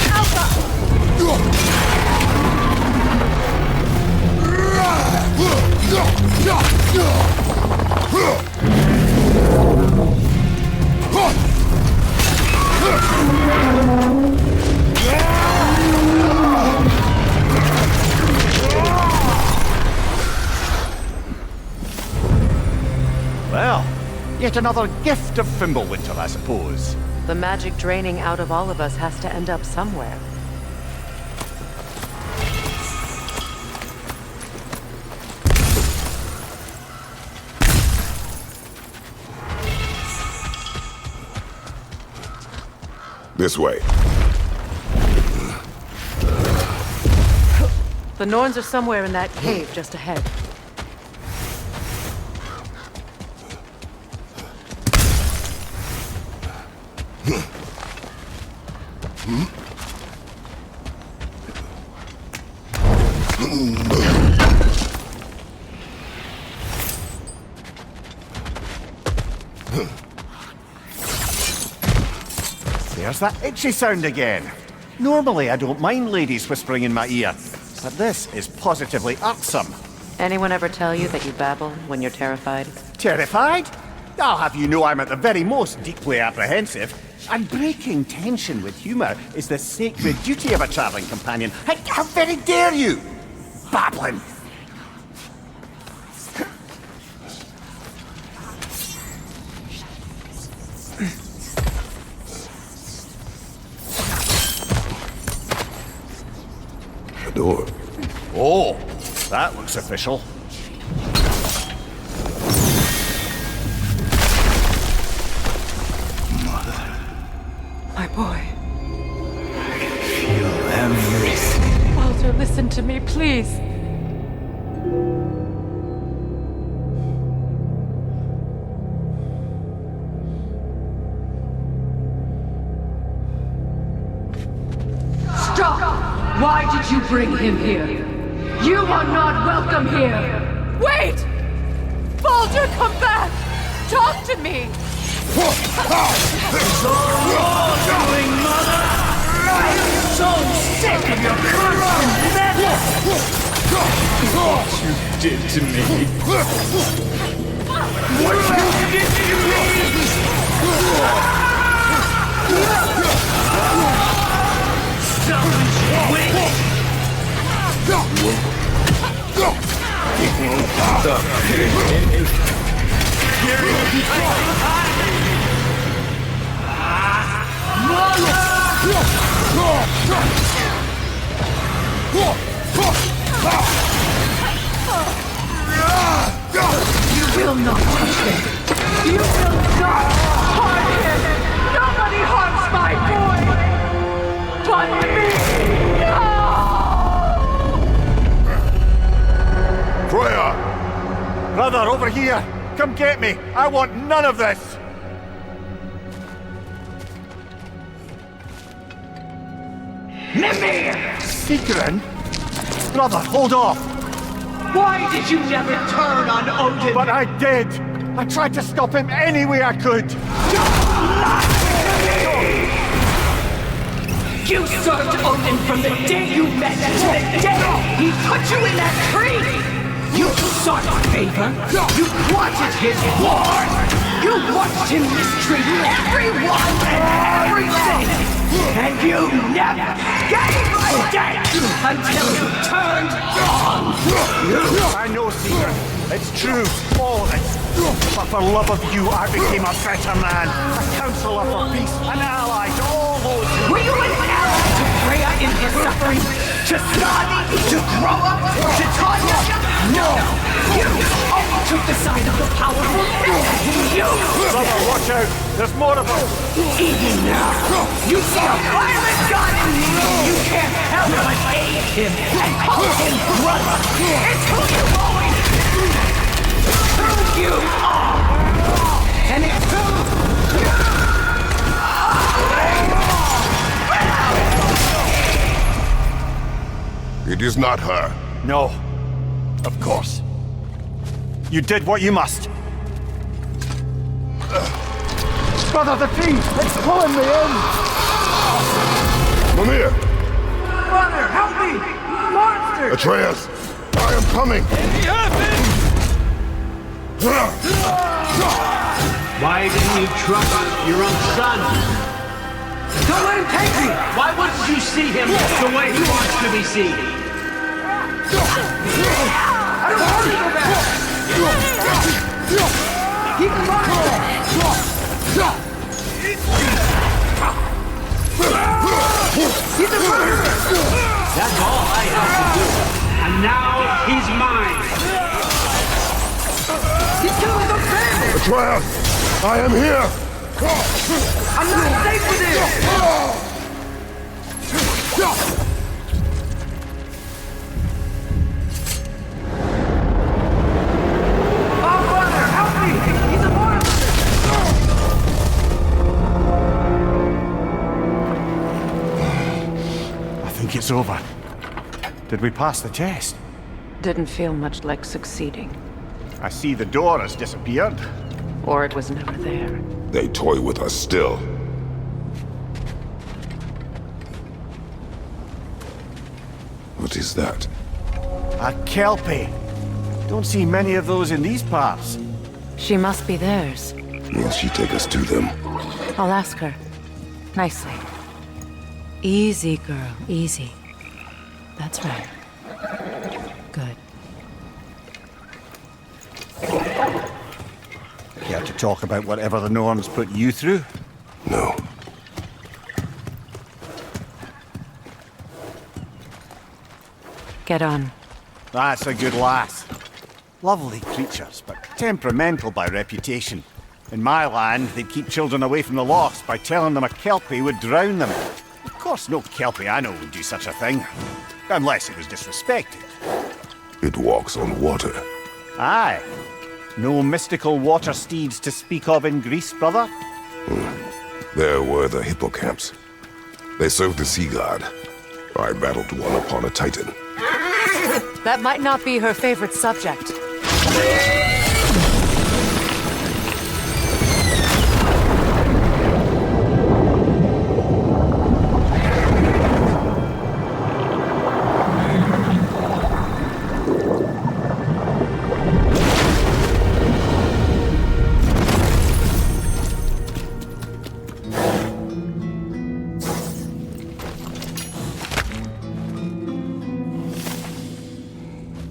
Alpha
Well, yet another gift of Fimbulwinter, I suppose.
The magic draining out of all of us has to end up somewhere.
This way.
The Norns are somewhere in that cave just ahead.
There's that itchy sound again. Normally I don't mind ladies whispering in my ear, but this is positively irksome.
Anyone ever tell you that you babble when you're terrified?
Terrified? I'll have you know I'm at the very most deeply apprehensive. And breaking tension with humour is the sacred duty of a travelling companion. How very dare you! Babbling!
A door.
Oh, that looks official.
My boy.
Feel everything.
Walter, listen to me, please.
Stop! Why did you bring him here? You are not welcome here!
Wait! Baldur, come back! Talk to me!
It's all your doing, Mother! I'm so sick of your constant madness! What you did to me! What you did to me! Selfish witch! It won't stop
You will not touch him! You will not harm him! Nobody harms my boy! But me! No!
Freya! Brother, over here! Come get me! I want none of this!
Mimir!
Sigrun? Brother, hold off!
Why did you never turn on Odin?
But I did! I tried to stop him any way I could!
You served Odin from the day you met to the day he put you in that tree! You sought favor, you wanted his war, you watched him mistreat everyone and everything, and you never gave a damn until you turned on!
I know, Sigrun. It's true, all of it. But for love of you, I became a better man, a counselor for peace, an ally to all those who...
Were you an ally to Freya in his suffering? To Skadi? To Groa? To Tanya? No! You only took the side of the powerful and you...
Brother, watch out! There's more of us!
Even now, you see a violent god in me! You can't help but aid him and call him brother! It's who you always been! Who you are! And it's who you are!
It is not her.
No. Of course. You did what you must. Brother, the tree! It's pulling me in!
Mimir!
Father, help me! Monster!
Atreus, I am coming!
Why didn't you trust your own son?
Don't let him take me!
Why wouldn't you see him the way he wants to be seen?
I don't want to go back! Keep him on! He's a murderer!
That's all I have to do. And now he's mine.
He's killing the family!
Atreus, I am here!
I'm not safe with him! Oh, Father, help me! He's a monster!
I think it's over. Did we pass the test?
Didn't feel much like succeeding.
I see the door has disappeared.
Or it was never there.
They toy with us still. What is that?
A Kelpie. Don't see many of those in these parts.
She must be theirs.
Will she take us to them?
I'll ask her. Nicely. Easy, girl. Easy. That's right. Good.
Care to talk about whatever the Norns put you through?
No.
Get on.
That's a good lass. Lovely creatures, but temperamental by reputation. In my land, they'd keep children away from the lost by telling them a Kelpie would drown them. Of course, no Kelpie I know would do such a thing. Unless it was disrespected.
It walks on water.
Aye. No mystical water steeds to speak of in Greece, brother?
There were the hippocamps. They served the sea god. I battled one upon a titan.
That might not be her favorite subject.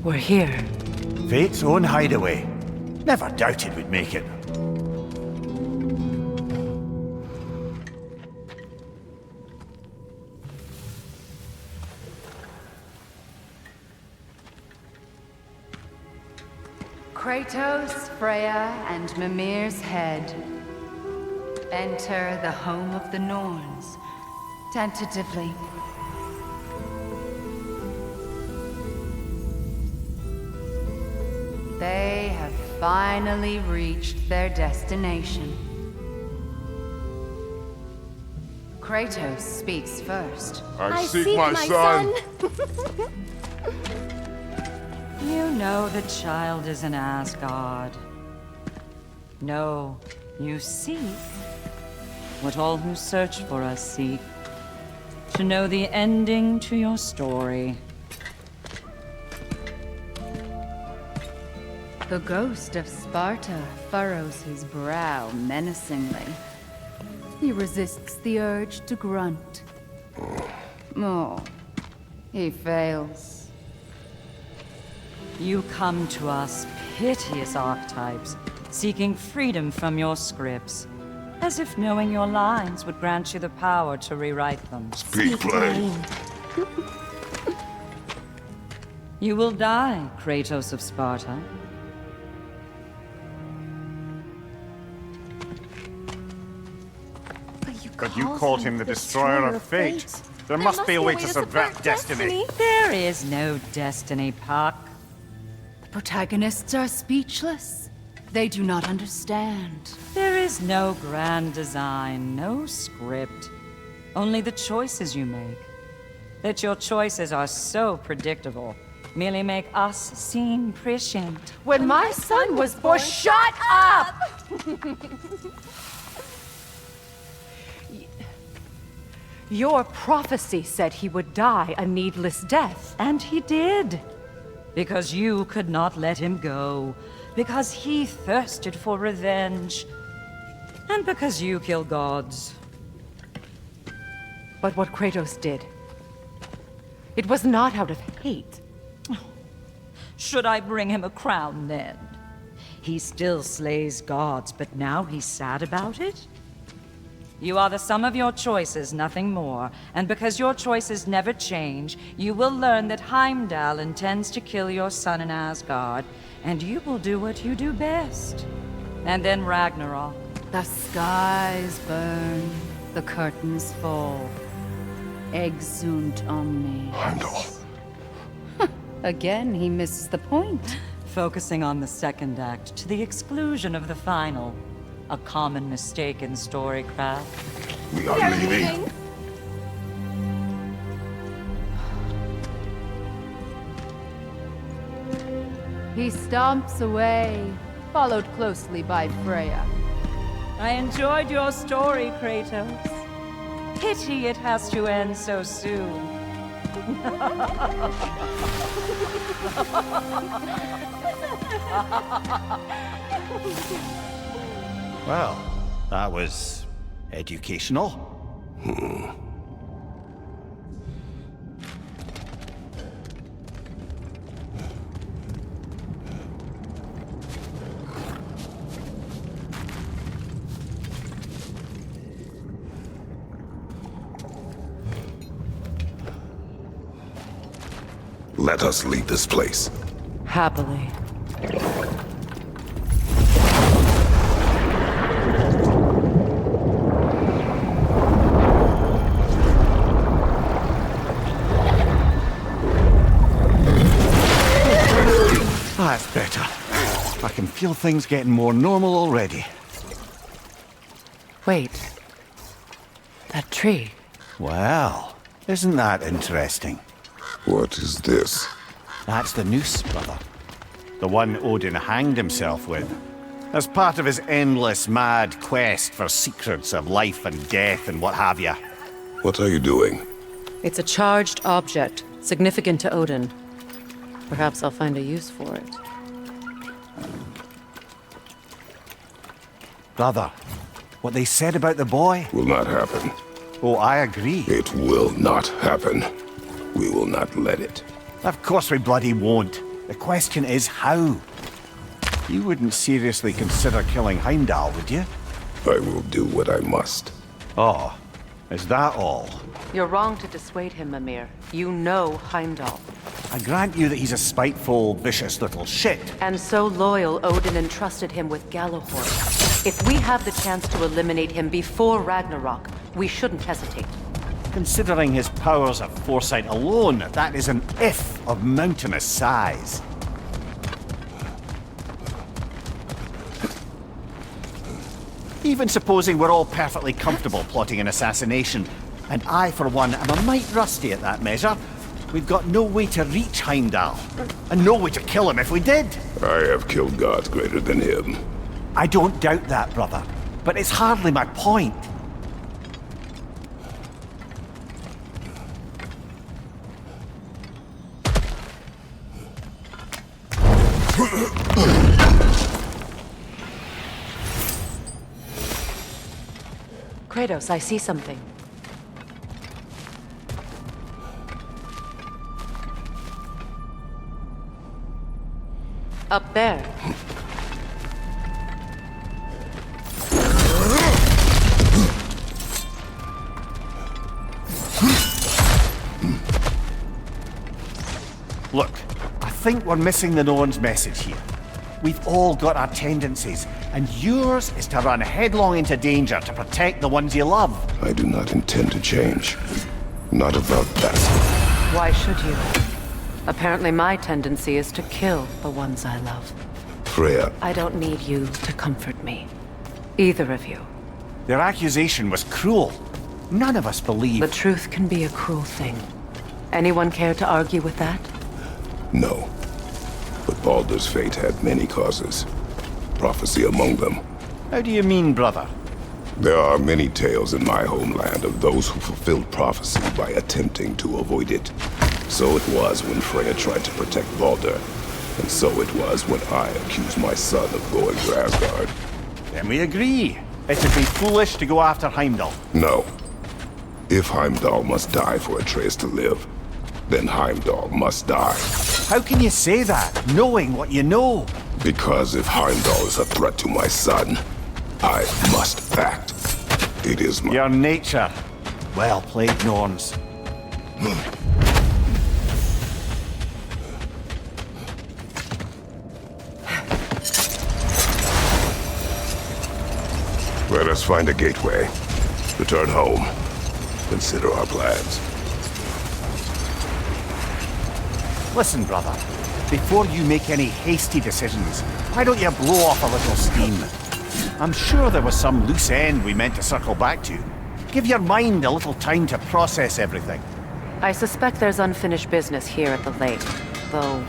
We're here.
Fate's own hideaway. Never doubted we'd make it.
Kratos, Freya, and Mimir's head. Enter the home of the Norns, tentatively. They have finally reached their destination. Kratos speaks first.
I seek my son.
You know the child is in Asgard. No, you seek what all who search for us seek. To know the ending to your story.
The ghost of Sparta furrows his brow menacingly. He resists the urge to grunt. Oh, he fails.
You come to us, piteous archetypes, seeking freedom from your scripts, as if knowing your lines would grant you the power to rewrite them.
Speak plain.
You will die, Kratos of Sparta.
But you called him the destroyer of fate. There must be a way to subvert destiny.
There is no destiny, Puck.
The protagonists are speechless. They do not understand.
There is no grand design, no script. Only the choices you make. That your choices are so predictable merely make us seem prescient.
When my son was born, shut up! Your prophecy said he would die a needless death.
And he did. Because you could not let him go. Because he thirsted for revenge. And because you kill gods.
But what Kratos did, it was not out of hate.
Should I bring him a crown then? He still slays gods, but now he's sad about it? You are the sum of your choices, nothing more. And because your choices never change, you will learn that Heimdall intends to kill your son in Asgard, and you will do what you do best. And then Ragnarok.
The skies burn, the curtains fall. Exunt omnes.
Heimdall.
Again, he misses the point.
Focusing on the second act to the exclusion of the final. A common mistake in storycraft.
We are leaving.
He stomps away, followed closely by Freya.
I enjoyed your story, Kratos. Pity it has to end so soon.
Well, that was educational.
Let us leave this place.
Happily.
That's better. I can feel things getting more normal already.
Wait. That tree.
Well, isn't that interesting?
What is this?
That's the noose, brother. The one Odin hanged himself with. As part of his endless, mad quest for secrets of life and death and what have you.
What are you doing?
It's a charged object, significant to Odin. Perhaps I'll find a use for it.
Brother, what they said about the boy?
Will not happen.
Oh, I agree.
It will not happen. We will not let it.
Of course we bloody won't. The question is how. You wouldn't seriously consider killing Heimdall, would you?
I will do what I must.
Oh, is that all?
You're wrong to dissuade him, Mimir. You know Heimdall.
I grant you that he's a spiteful, vicious little shit.
And so loyal, Odin entrusted him with Gjallarhorn. If we have the chance to eliminate him before Ragnarok, we shouldn't hesitate.
Considering his powers of foresight alone, that is an if of mountainous size. Even supposing we're all perfectly comfortable plotting an assassination, and I, for one, am a mite rusty at that measure, we've got no way to reach Heimdall, and no way to kill him if we did.
I have killed gods greater than him.
I don't doubt that, brother, but it's hardly my point.
Kratos, I see something. Up there.
Look, I think we're missing the Norn's message here. We've all got our tendencies, and yours is to run headlong into danger to protect the ones you love.
I do not intend to change. Not about that.
Why should you? Apparently my tendency is to kill the ones I love.
Freya.
I don't need you to comfort me. Either of you.
Their accusation was cruel. None of us believe...
The truth can be a cruel thing. Anyone care to argue with that?
No. But Baldur's fate had many causes. Prophecy among them.
How do you mean, brother?
There are many tales in my homeland of those who fulfilled prophecy by attempting to avoid it. So it was when Freya tried to protect Baldur, and so it was when I accused my son of going to Asgard.
Then we agree. It would be foolish to go after Heimdall.
No. If Heimdall must die for Atreus to live, then Heimdall must die.
How can you say that, knowing what you know?
Because if Heimdall is a threat to my son, I must act. It is my...
Your nature. Well played, Norns.
Let us find a gateway. Return home. Consider our plans.
Listen, brother. Before you make any hasty decisions, why don't you blow off a little steam? I'm sure there was some loose end we meant to circle back to. Give your mind a little time to process everything.
I suspect there's unfinished business here at the lake, though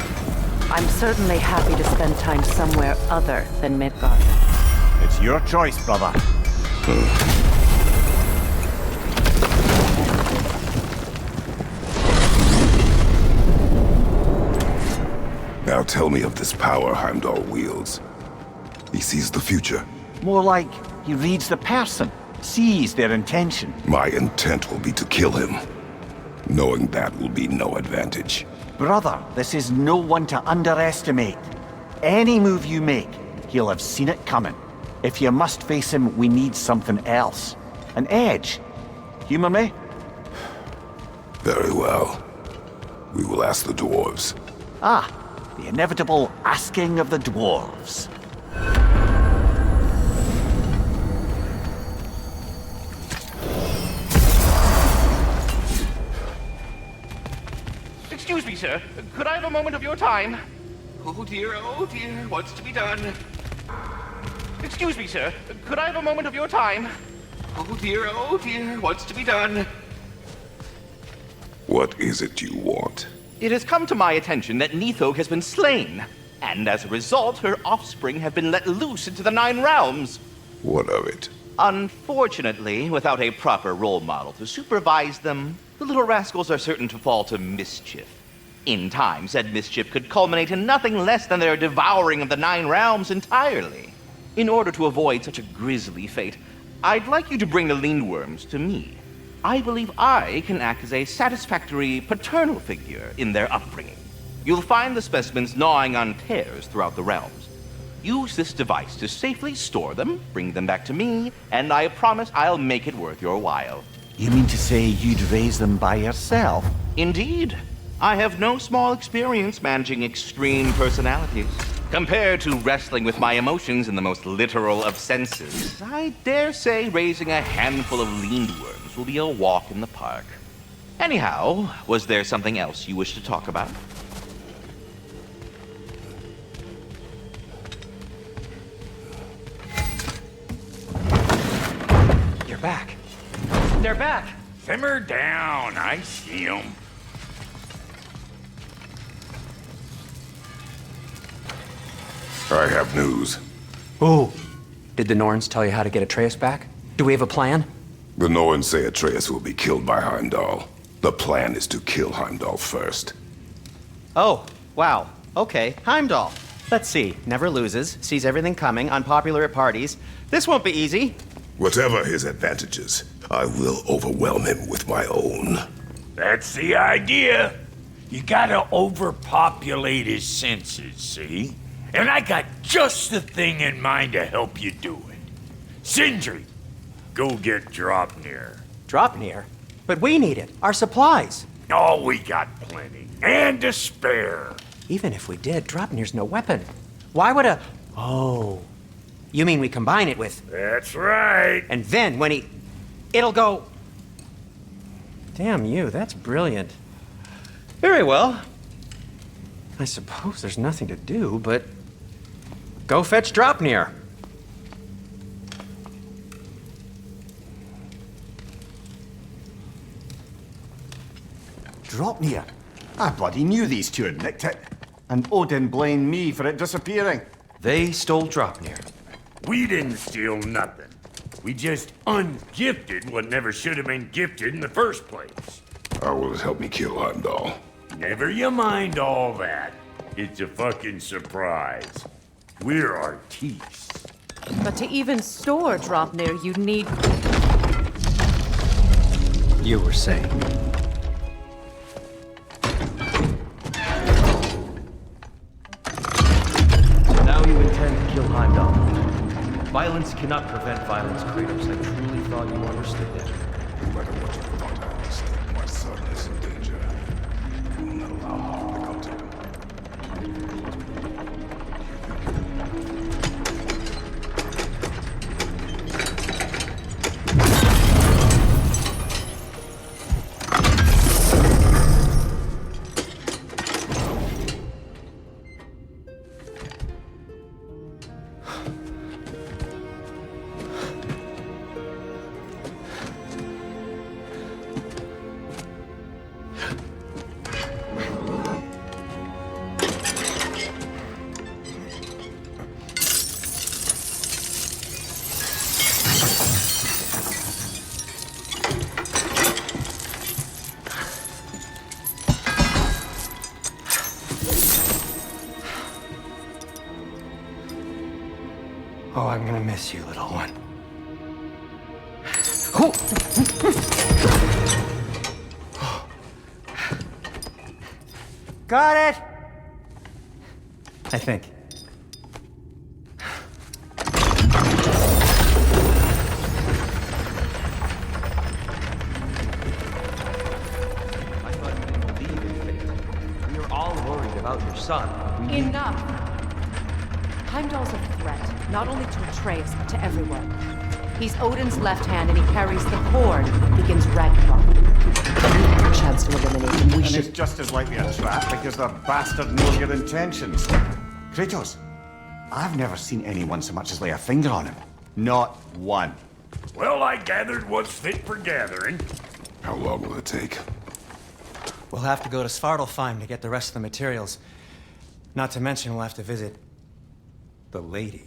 I'm certainly happy to spend time somewhere other than Midgard.
It's your choice, brother.
Now tell me of this power Heimdall wields. He sees the future.
More like he reads the person, sees their intention.
My intent will be to kill him. Knowing that will be no advantage.
Brother, this is no one to underestimate. Any move you make, he'll have seen it coming. If you must face him, we need something else. An edge. Humor me?
Very well. We will ask the dwarves.
Ah, the inevitable asking of the dwarves.
Excuse me, sir. Could I have a moment of your time? Oh dear, what's to be done? Excuse me, sir. Could I have a moment of your time? Oh dear, what's to be done?
What is it you want?
It has come to my attention that Nithog has been slain, and as a result, her offspring have been let loose into the Nine Realms.
What of it?
Unfortunately, without a proper role model to supervise them, the little rascals are certain to fall to mischief. In time, said mischief could culminate in nothing less than their devouring of the Nine Realms entirely. In order to avoid such a grisly fate, I'd like you to bring the Lindworms to me. I believe I can act as a satisfactory paternal figure in their upbringing. You'll find the specimens gnawing on tears throughout the realms. Use this device to safely store them, bring them back to me, and I promise I'll make it worth your while.
You mean to say you'd raise them by yourself?
Indeed. I have no small experience managing extreme personalities. Compared to wrestling with my emotions in the most literal of senses, I dare say raising a handful of Lindworms will be a walk in the park. Anyhow, was there something else you wish to talk about?
You're back.
They're back. Simmer down. I see them.
I have news.
Oh. Did the Norns tell you how to get Atreus back? Do we have a plan?
The Norns say Atreus will be killed by Heimdall. The plan is to kill Heimdall first.
Oh, wow. Okay, Heimdall. Let's see. Never loses, sees everything coming, unpopular at parties. This won't be easy.
Whatever his advantages, I will overwhelm him with my own.
That's the idea. You gotta overpopulate his senses, see? And I got just the thing in mind to help you do it. Sindri, go get Draupnir.
Draupnir? But we need it. Our supplies.
Oh, we got plenty. And to spare.
Even if we did, Draupnir's no weapon. Why would a... Oh. You mean we combine it with...
That's right.
And then when he... It'll go... Damn you, that's brilliant. Very well. I suppose there's nothing to do, but... Go fetch Draupnir.
Draupnir? I bloody knew these two had nicked it. And Odin blamed me for it disappearing.
They stole Draupnir.
We didn't steal nothing. We just ungifted what never should have been gifted in the first place.
How will it help me kill Heimdall?
Never you mind all that. It's a fucking surprise. We're artistes.
But to even store Draupnir, you'd need...
You were saying. Now you intend to kill Heimdall. Violence cannot prevent violence, Kratos. I truly thought you understood that.
No matter what you thought I understood, my son is in danger. I will not allow him to come to him.
Oh, I'm gonna miss you, little one.
Got it! I think.
We were all worried about your son.
Enough! Heimdall's a threat, not only to Atreus, but to everyone. He's Odin's left hand, and he carries the cord that begins Ragnarok. A chance to eliminate him, we
And
should...
it's just as likely a trap because the bastard knows your intentions. Kratos, I've never seen anyone so much as lay a finger on him. Not one.
Well, I gathered what's fit for gathering.
How long will it take?
We'll have to go to Svartalfheim to get the rest of the materials. Not to mention we'll have to visit the lady.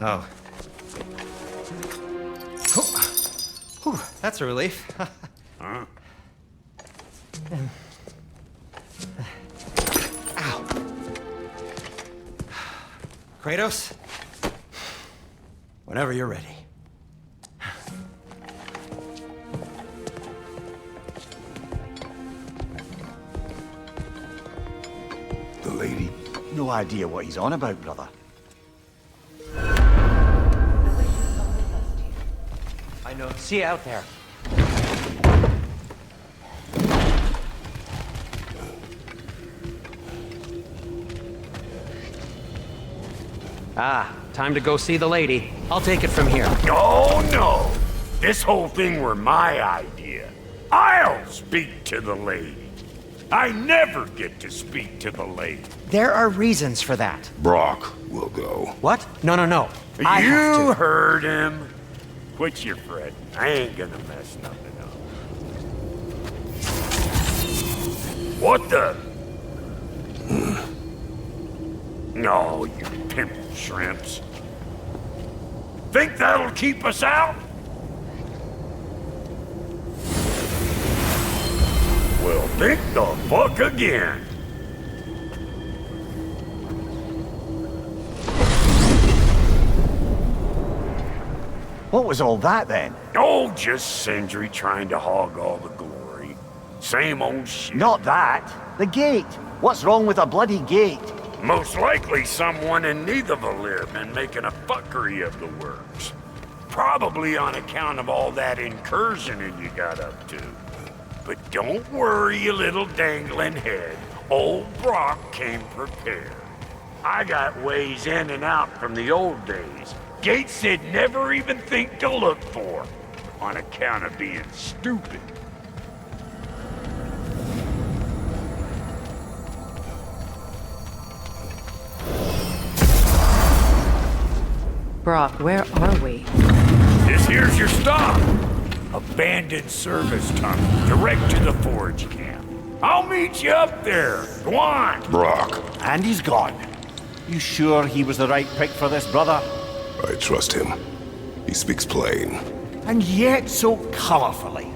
Oh. Whew, that's a relief.
Huh?
Ow. Kratos? Whenever you're ready.
The lady?
No idea what he's on about, brother.
I know. See you out there. Ah, time to go see the lady. I'll take it from here.
Oh, no! This whole thing were my idea. I'll speak to the lady. I never get to speak to the lady.
There are reasons for that.
Brock will go.
What? No. I have
You
to.
heard him. Quit your fretting. I ain't gonna mess nothing up. What the? No, you pimple shrimps. Think that'll keep us out? Well, think the fuck again.
What was all that then?
Oh, just Sindri trying to hog all the glory. Same old shit.
Not that. The gate. What's wrong with a bloody gate?
Most likely someone in Nidavellir been making a fuckery of the works. Probably on account of all that incursioning you got up to. But don't worry, you little dangling head. Old Brock came prepared. I got ways in and out from the old days. Gates they'd never even think to look for, on account of being stupid.
Brock, where are we?
This here's your stop. Abandoned service tunnel, direct to the forge camp. I'll meet you up there. Go on.
Brock.
And he's gone. You sure he was the right pick for this, brother?
I trust him. He speaks plain.
And yet so colorfully.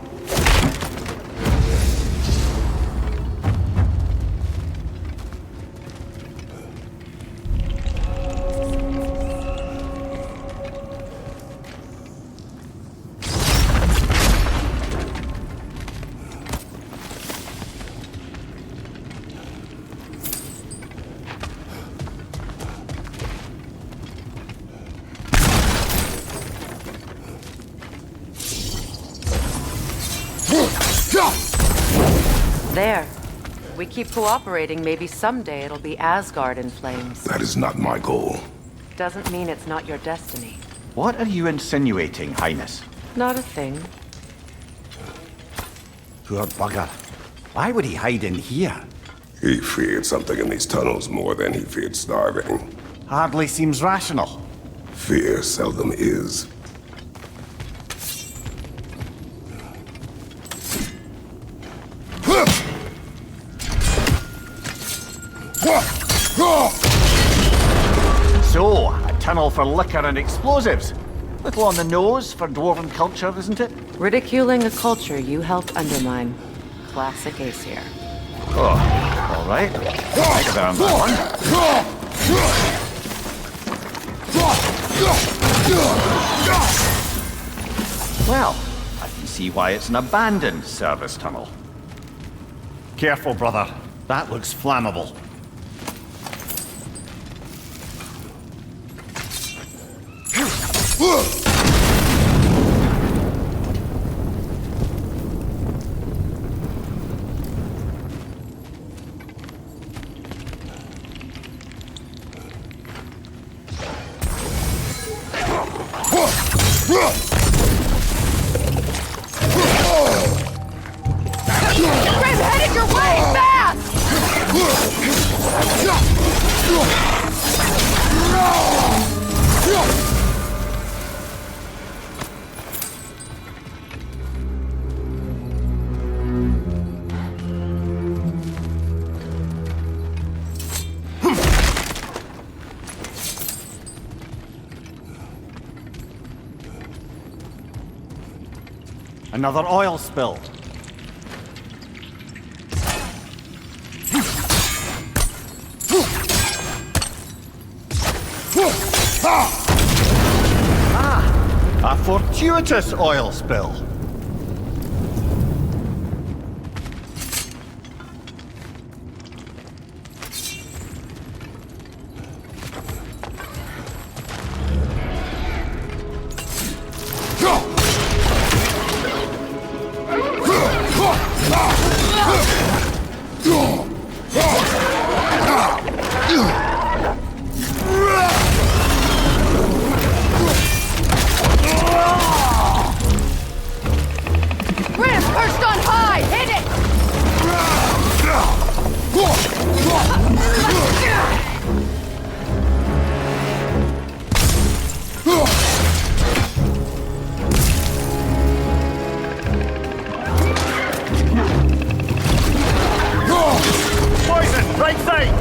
There. We keep cooperating, maybe someday it'll be Asgard in flames.
That is not my goal.
Doesn't mean it's not your destiny.
What are you insinuating, Highness?
Not a thing.
Poor bugger. Why would he hide in here?
He feared something in these tunnels more than he feared starving.
Hardly seems rational.
Fear seldom is.
So, a tunnel for liquor and explosives. Little on the nose for dwarven culture, isn't it?
Ridiculing a culture you helped undermine. Classic Aesir.
Oh, all right. I could earn that one. Well, I can see why it's an abandoned service tunnel. Careful, brother. That looks flammable.
Grim, headed your way, fast!
Another oil spill. A fortuitous oil spill.
Grim, perched on high! Hit it!
Poison, right side!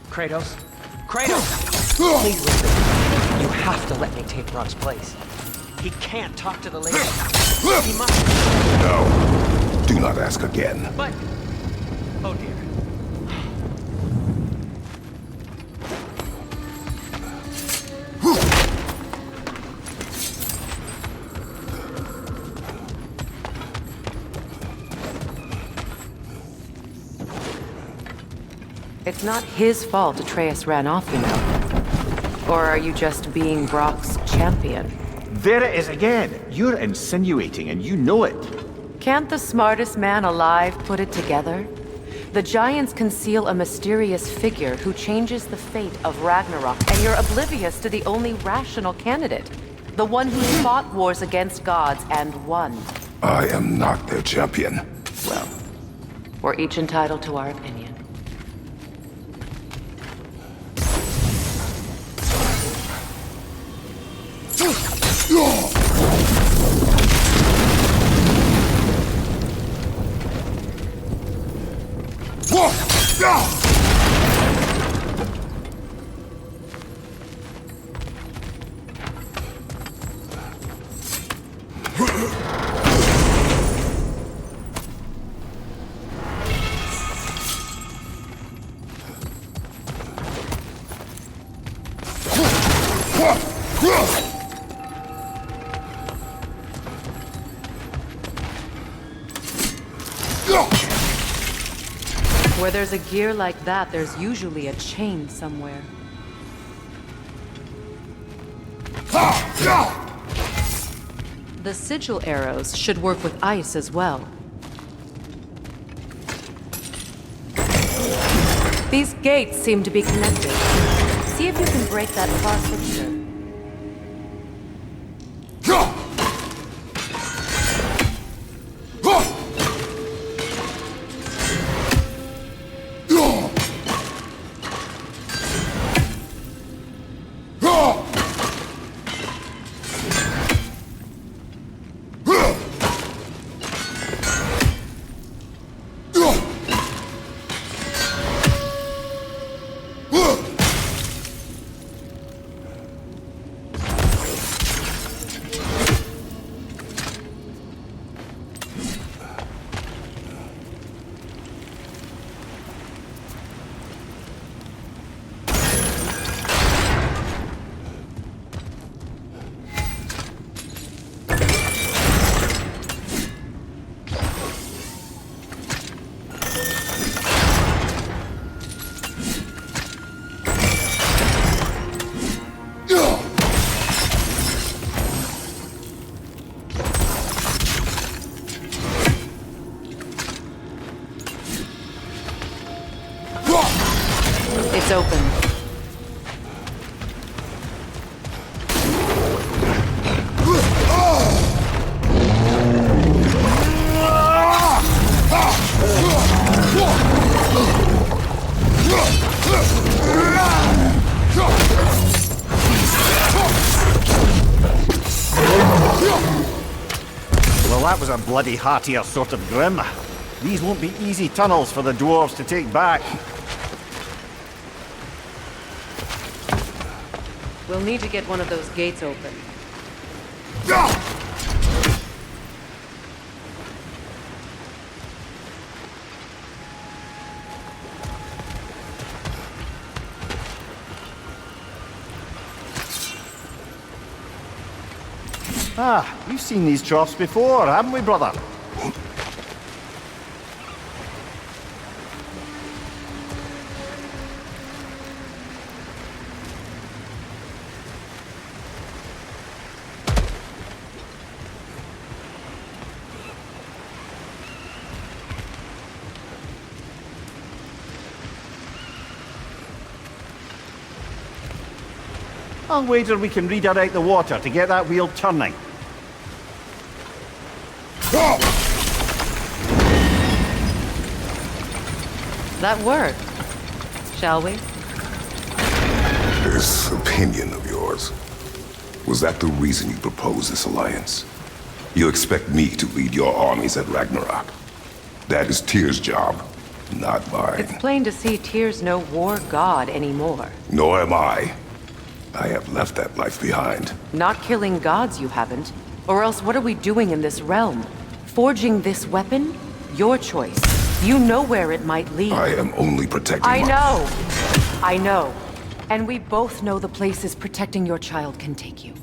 Kratos? Kratos! Please listen. You have to let me take Rock's place. He can't talk to the lady. He must.
No. Do not ask again.
But... Oh dear.
It's not his fault Atreus ran off, you know. Or are you just being Brock's champion?
There it is again. You're insinuating and you know it.
Can't the smartest man alive put it together? The Giants conceal a mysterious figure who changes the fate of Ragnarok, and you're oblivious to the only rational candidate. The one who fought wars against gods and won.
I am not their champion.
Well, we're each entitled to our opinion.
Where there's a gear like that, there's usually a chain somewhere. The sigil arrows should work with ice as well. These gates seem to be connected. See if you can break that cross fixture. It's open.
Well, that was a bloody heartier sort of grim. These won't be easy tunnels for the dwarves to take back.
We'll need to get one of those gates open.
Ah, we've seen these troughs before, haven't we, brother? I'll wager we can redirect the water to get that wheel turning.
That worked. Shall we?
This opinion of yours, was that the reason you proposed this alliance? You expect me to lead your armies at Ragnarok? That is Tyr's job, not mine.
It's plain to see Tyr's no war god anymore.
Nor am I. I have left that life behind.
Not killing gods, you haven't. Or else what are we doing in this realm? Forging this weapon? Your choice. You know where it might lead.
I am only protecting
I know. And we both know the places protecting your child can take you.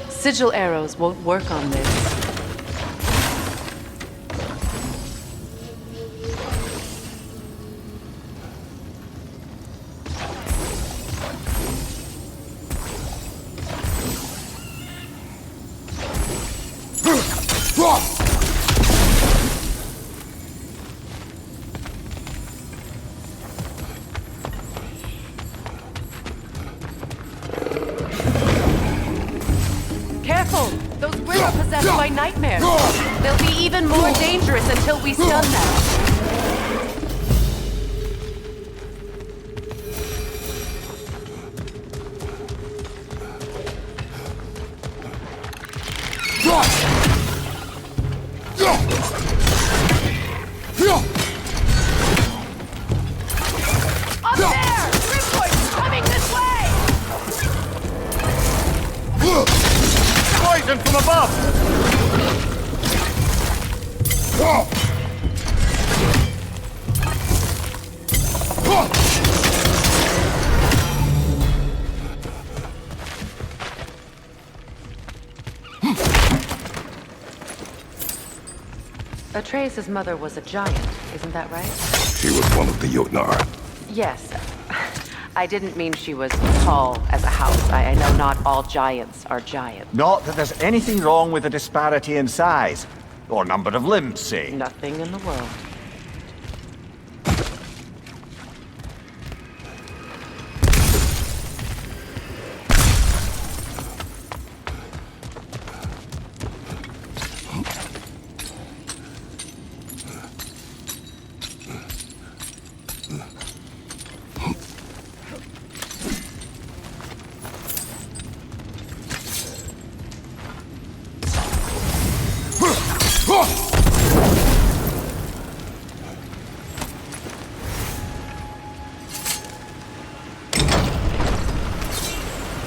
Sigil arrows won't work on this. By nightmares. They'll be even more dangerous until we stun them.
explosion from above!
Atreus' mother was a giant, isn't that right?
She was one of the Jotnar.
Yes. I didn't mean she was tall as a house. I know not all giants are giants.
Not that there's anything wrong with the disparity in size. Or number of limbs, say.
Nothing in the world.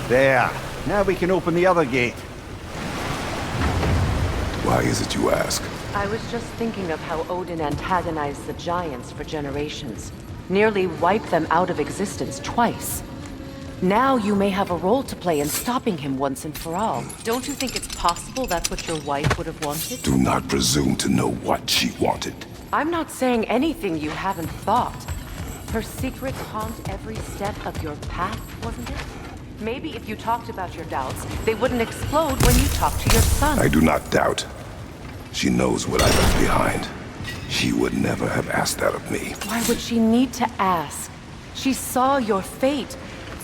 There. Now we can open the other gate.
Why is it you ask?
I was just thinking of how Odin antagonized the giants for generations. Nearly wiped them out of existence twice. Now you may have a role to play in stopping him once and for all. Don't you think it's possible that's what your wife would have wanted?
Do not presume to know what she wanted.
I'm not saying anything you haven't thought. Her secrets haunt every step of your path, wasn't it? Maybe if you talked about your doubts, they wouldn't explode when you talk to your son.
I do not doubt. She knows what I left behind. She would never have asked that of me.
Why would she need to ask? She saw your fate.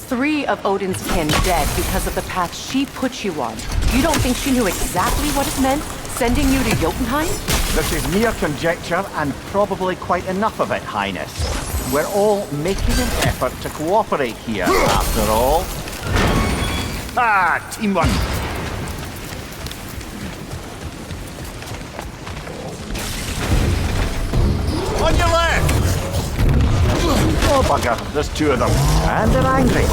3 of Odin's kin dead because of the path she put you on. You don't think she knew exactly what it meant, sending you to Jotunheim?
This is mere conjecture, and probably quite enough of it, Highness. We're all making an effort to cooperate here, after all. Ah, teamwork! On your left! Oh, bugger, there's 2 of them, and they're angry.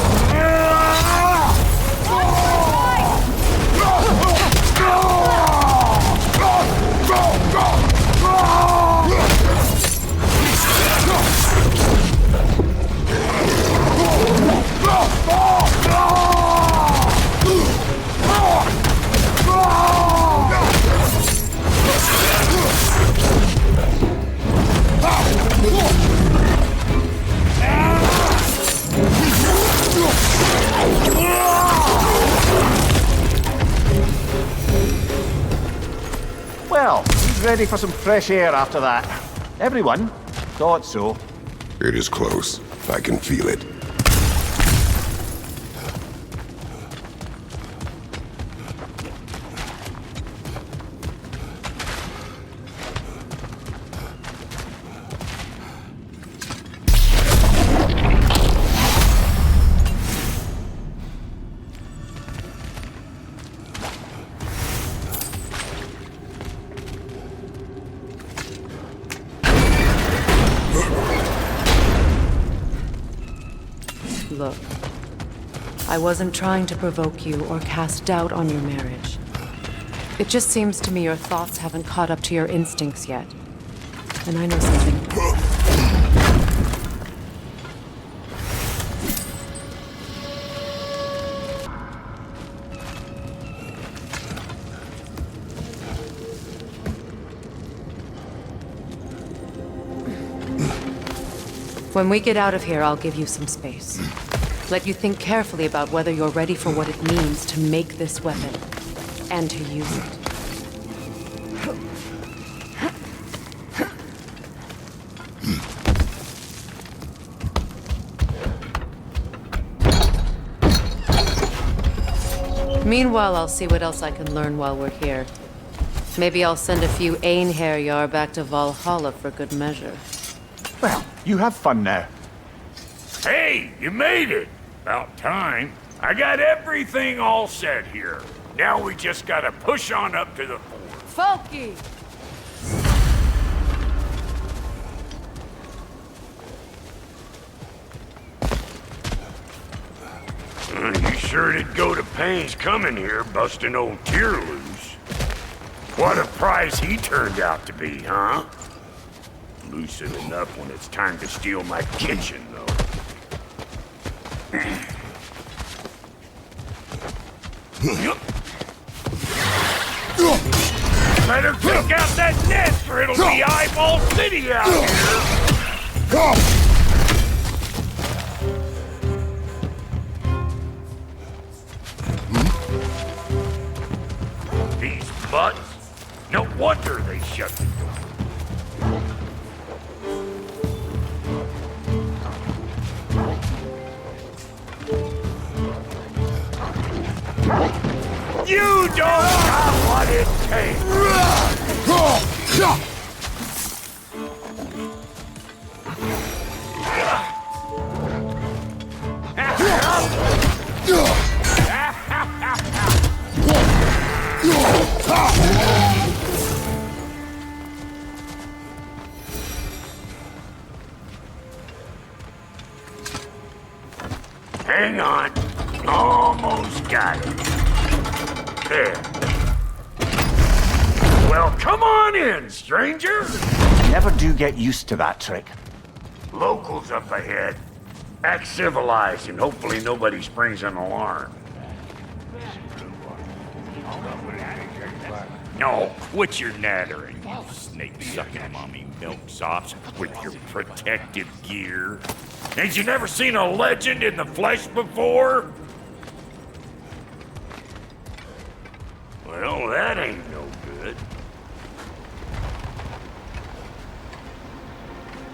Well, he's ready for some fresh air after that. Everyone thought so.
It is close. I can feel it.
Look, I wasn't trying to provoke you or cast doubt on your marriage. It just seems to me your thoughts haven't caught up to your instincts yet. And I know something. When we get out of here, I'll give you some space. Let you think carefully about whether you're ready for what it means to make this weapon, and to use it. Meanwhile, I'll see what else I can learn while we're here. Maybe I'll send a few Einherjar back to Valhalla for good measure.
Well, you have fun now.
Hey, you made it! About time. I got everything all set here. Now we just gotta push on up to the fort.
Folky!
You sure did go to pains coming here, busting old Tyr loose. What a prize he turned out to be, huh? Lucid enough when it's time to steal my kitchen, though. Better take out that nest or it'll be Eyeball City out here! These butts? No wonder they shut the door. You don't got what it takes! Hang on. Almost got it. There. Well, come on in, stranger!
Never do get used to that trick.
Locals up ahead. Act civilized and hopefully nobody springs an alarm. No, quit your nattering, you snake-sucking mommy milksops with your protective gear. Ain't you never seen a legend in the flesh before? Well, that ain't no good.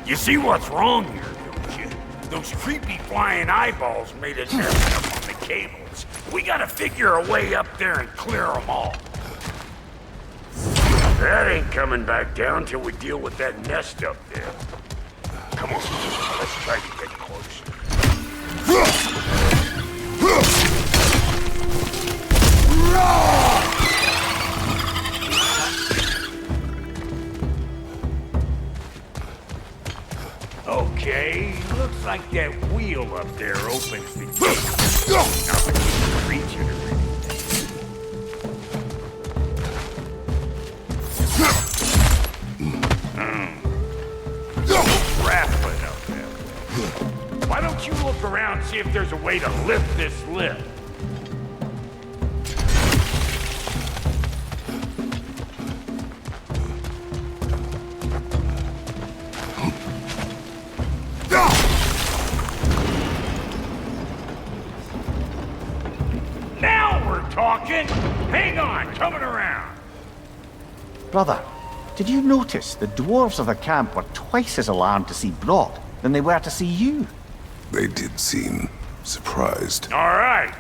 You see what's wrong here, don't you? Those creepy flying eyeballs made a nest up on the cables. We gotta figure a way up there and clear them all. That ain't coming back down till we deal with that nest up there. Come on, let's try to get closer. Okay, looks like that wheel up there opens the gate. Now we can reach it already. Rattling up there. Why don't you look around and see if there's a way to lift this lift? Now we're talking! Hang on, coming around.
Brother, did you notice the dwarves of the camp were twice as alarmed to see Brock than they were to see you?
They did seem surprised.
All right.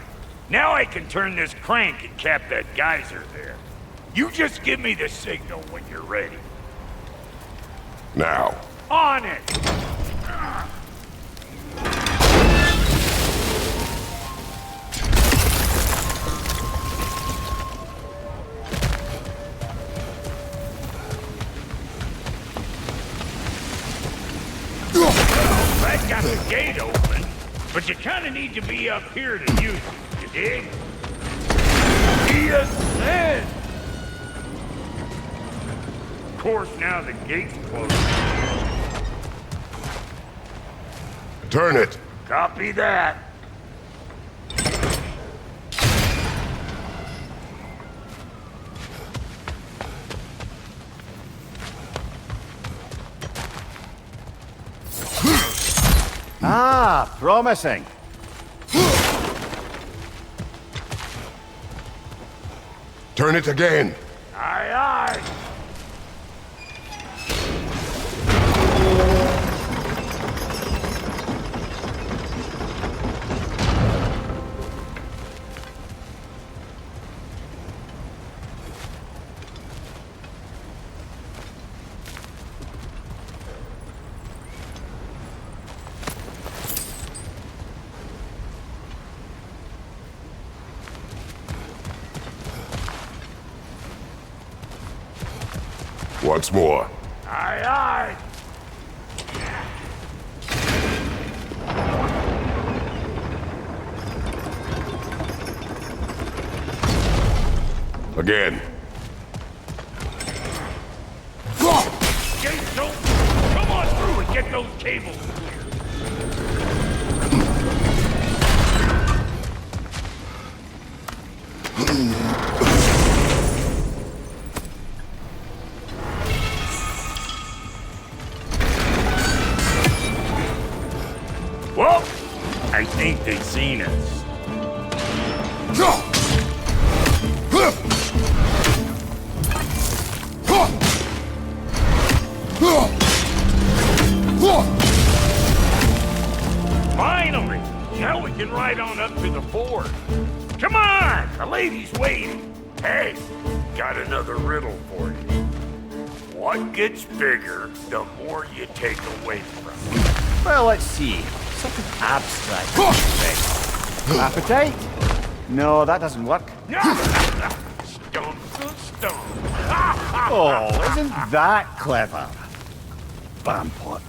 Now I can turn this crank and cap that geyser there. You just give me the signal when you're ready.
Now.
On it! That got the gate open, but you kind of need to be up here to use it, you dig? He said. Of course, now the gate's closed.
Turn it.
Copy that.
Ah, promising.
Turn it again.
Aye, aye.
Once more.
Aye, aye.
Again.
Gates open! Come on through and get those cables Well, I think they've seen us. Finally! Now we can ride on up to the fort. Come on! The lady's waiting. Hey, got another riddle for you. What gets bigger the more you take away from it?
Well, let's see. Something abstract. Appetite? No, that doesn't work.
Stone to stone.
Oh, isn't that clever? Vampire.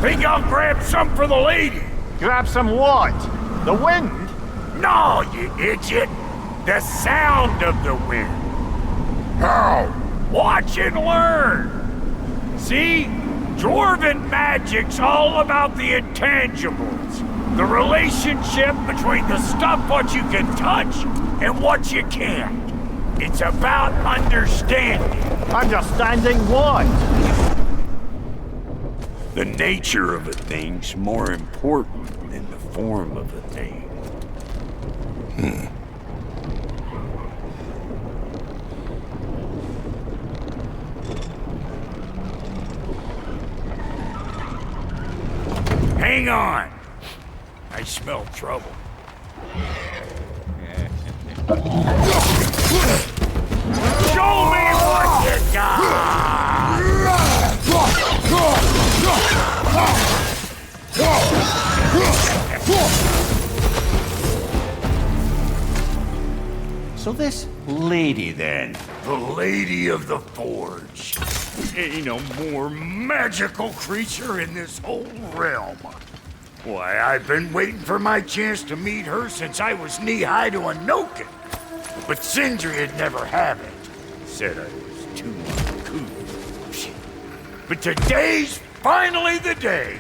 Think I'll grab some for the lady?
Grab some what? The wind?
No, you idiot! The sound of the wind. How? Watch and learn. See? Dwarven magic's all about the intangibles. The relationship between the stuff what you can touch and what you can't. It's about understanding.
Understanding what?
The nature of a thing's more important than the form of a thing. Hang on! I smell trouble. Show me what you got!
So this lady then?
The Lady of the Forge. Ain't no more magical creature in this whole realm. Why, I've been waiting for my chance to meet her since I was knee-high to a Noken. But Sindri'd never have it. Said I was too uncouth. But today's finally the day.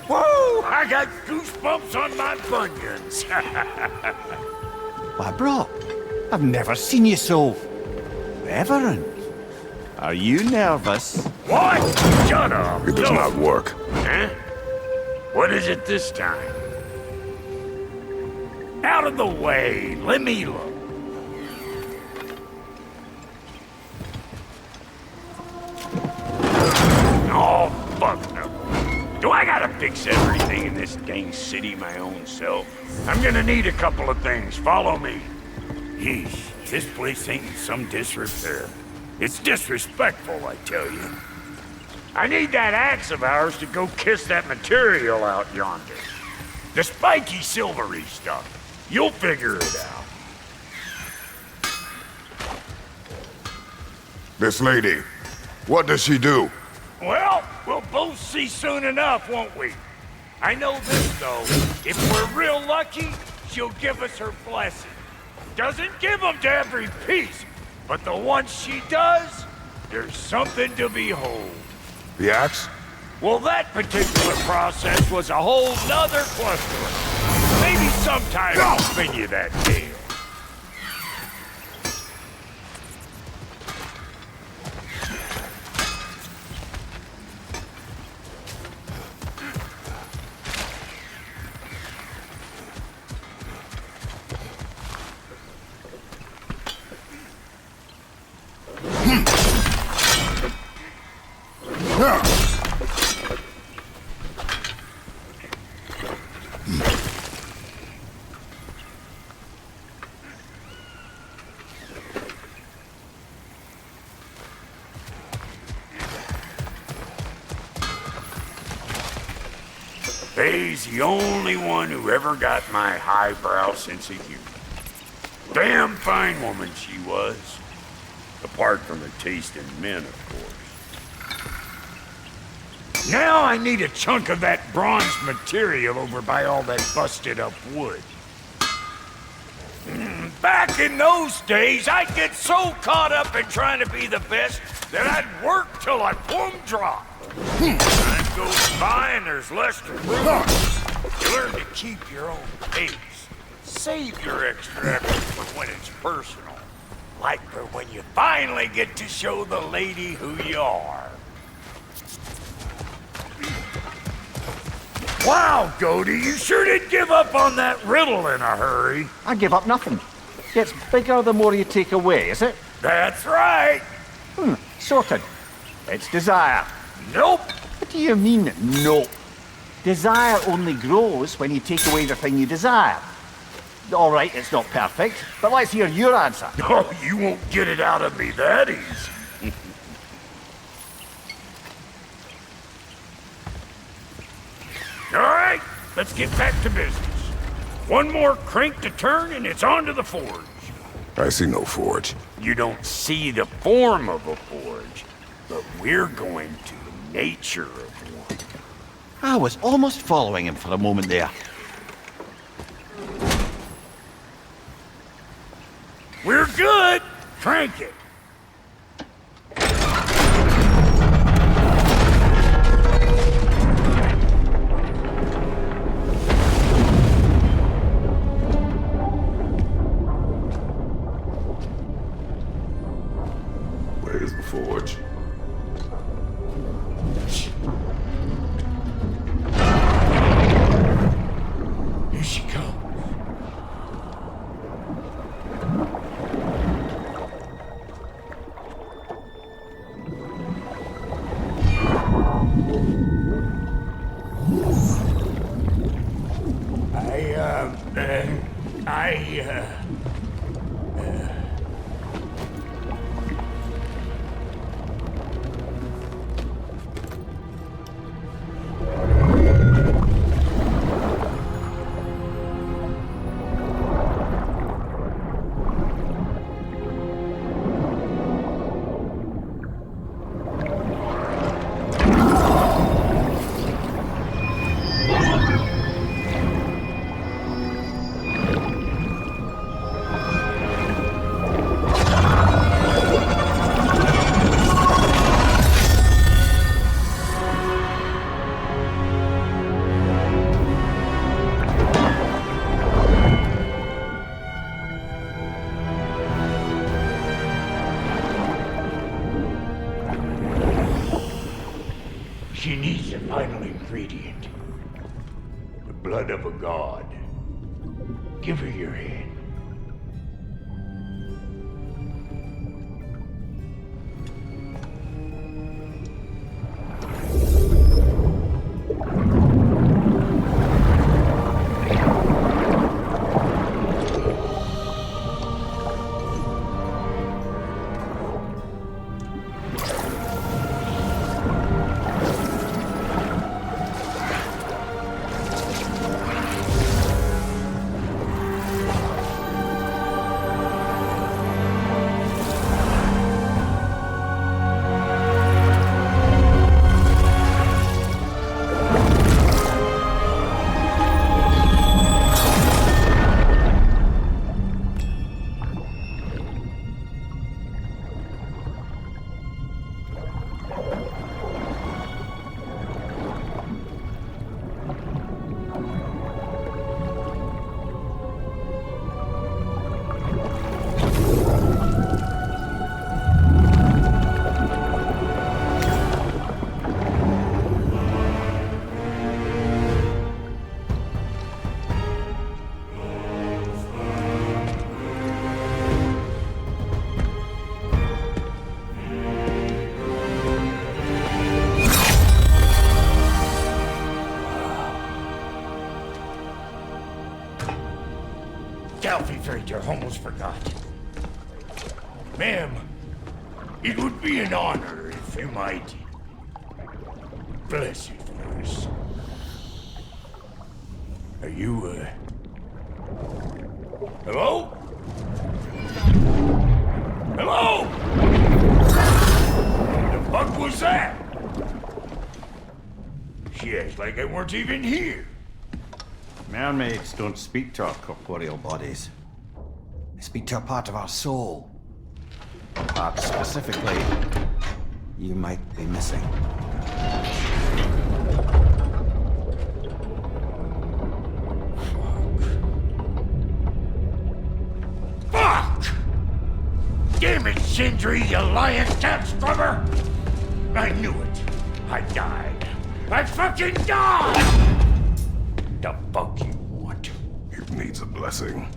Woo! I got goosebumps on my bunions.
Why, bro, I've never seen you so reverent. Are you nervous?
What? Shut up.
It does not work.
Huh? What is it this time? Out of the way. Let me look. Oh, fuck no. Do I gotta fix everything in this dang city my own self? I'm gonna need a couple of things. Follow me. Yeesh, this place ain't in some disrepair. It's disrespectful, I tell you. I need that axe of ours to go kiss that material out yonder. The spiky, silvery stuff. You'll figure it out.
This lady, what does she do?
Well, we'll both see soon enough, won't we? I know this, though. If we're real lucky, she'll give us her blessing. Doesn't give them to every piece, but the ones she does, there's something to behold.
The axe?
Well, that particular process was a whole nother cluster. Maybe sometime I'll spin you that tale. Faye's the only one who ever got my highbrow sense of humor. Damn fine woman she was. Apart from her taste in men, of course. Now I need a chunk of that bronze material over by all that busted up wood. Back in those days, I'd get so caught up in trying to be the best that I'd work till I plumb drop. Time goes by and there's less to prove. You learn to keep your own pace. Save your extra effort for when it's personal. Like for when you finally get to show the lady who you are. Wow, Goldie, you sure did give up on that riddle in a hurry.
I give up nothing. Gets bigger the more you take away, is it?
That's right.
Sorted. It's desire.
Nope.
What do you mean, nope? Desire only grows when you take away the thing you desire. All right, it's not perfect, but let's hear your answer.
Oh, you won't get it out of me that easy. All right, let's get back to business. One more crank to turn and it's on to the forge.
I see no forge.
You don't see the form of a forge, but we're going to the nature of one.
I was almost following him for a moment there.
We're good. Crank it.
Where's the forge?
Here she comes. She needs the final ingredient. The blood of a god. Give her your hand. I almost forgot. Ma'am, it would be an honor if you might bless it for us. Are you, hello? Hello? The fuck was that? Shit, like I weren't even here.
Mermaids don't speak to our corporeal bodies. They speak to a part of our soul. A part specifically you might be missing.
Fuck! Damn it, Sindri, you lying cat scrubber! I knew it. I died. I fucking died! The fuck you want?
It needs a blessing.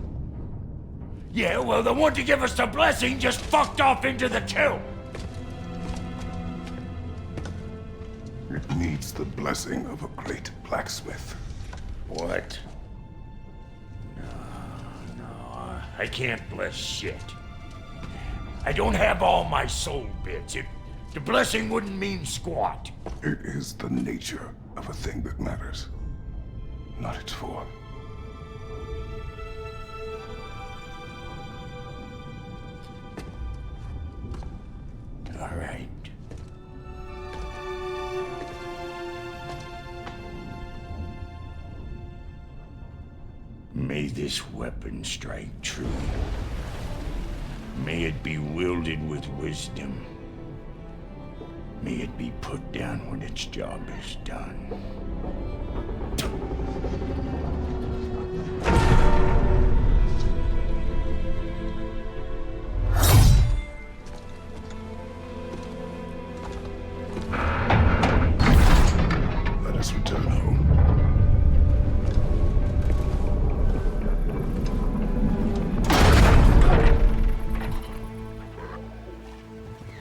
Yeah, well, the one to give us the blessing just fucked off into the tomb.
It needs the blessing of a great blacksmith.
What? No, I can't bless shit. I don't have all my soul bits. The blessing wouldn't mean squat.
It is the nature of a thing that matters, not its form.
All right. May this weapon strike true. May it be wielded with wisdom. May it be put down when its job is done.
Let us return home.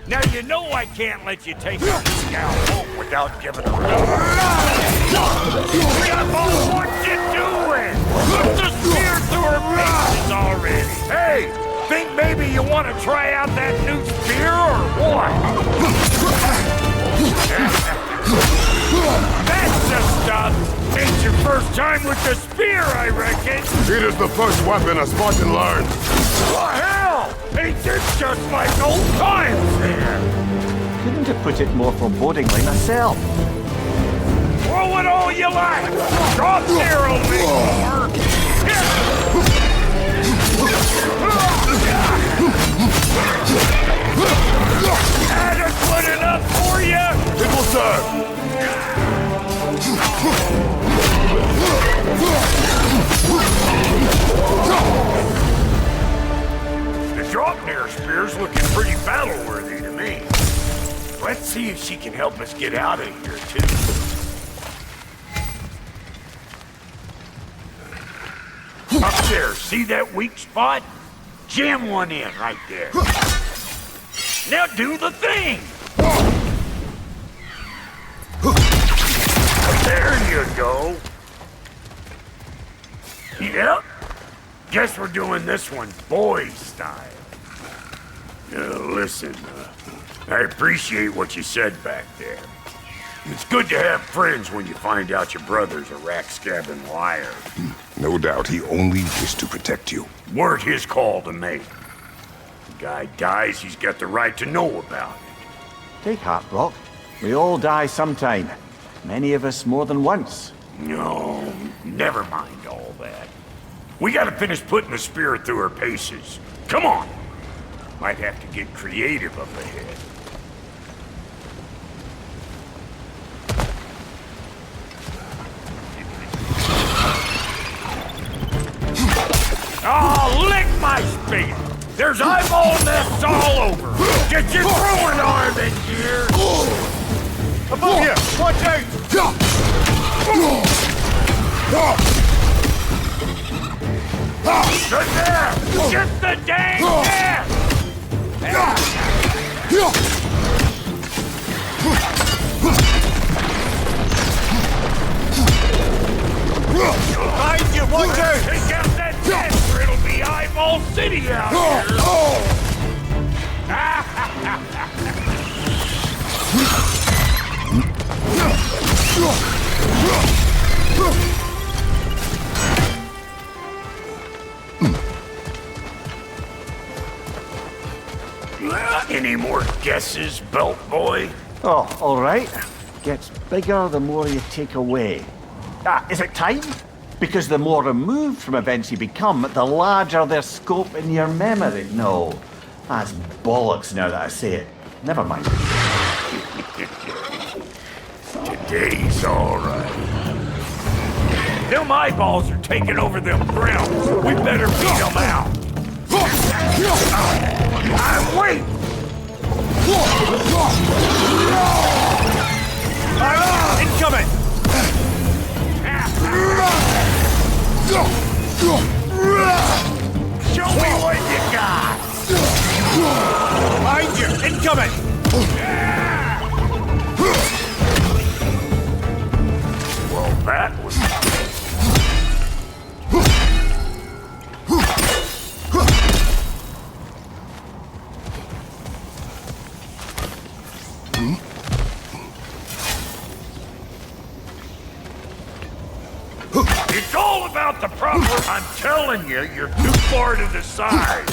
Now you know I can't let you take our scout home without giving her a I'm on what you doing! Put the spear through her faces already! Hey! Think maybe you want to try out that new spear or what? That's the stuff! Ain't your first time with the spear, I reckon!
It is the first weapon a Spartan learned.
What hell? Ain't this just like old times here?
Couldn't have put it more forebodingly myself.
Throw it all you like! Drop there, old more! Adequate enough for you?
It will serve!
The Draupnir spear's looking pretty battle-worthy to me. Let's see if she can help us get out of here, too. Up there, see that weak spot? Jam one in right there. Now do the thing! There you go. Yep. Guess we're doing this one boy style. Listen, I appreciate what you said back there. It's good to have friends when you find out your brother's a rack-scabbing liar.
No doubt he only wished to protect you.
Weren't his call to make. The guy dies, he's got the right to know about it.
Take heart, Brock. We all die sometime. Many of us more than once.
No, never mind all that. We gotta finish putting the spirit through her paces. Come on! Might have to get creative up ahead. Oh, lick my spear! There's eyeball nests all over! Get your throwing arm in gear!
Above you! Watch out!
Good there! Get the dang nest!
Behind you! Watch out!
Take out that nest or it'll be Eyeball City out here! guesses, belt boy?
Oh, all right. Gets bigger the more you take away. Is it time? Because the more removed from events you become, the larger their scope in your memory. No, that's bollocks now that I say it. Never mind.
Today's all right. Them eyeballs are taking over them grounds. We better beat them out. Wait!
Incoming!
Show me what you got!
Behind you! Incoming!
Well, that was... It's all about the proper... I'm telling you, you're too far to the side.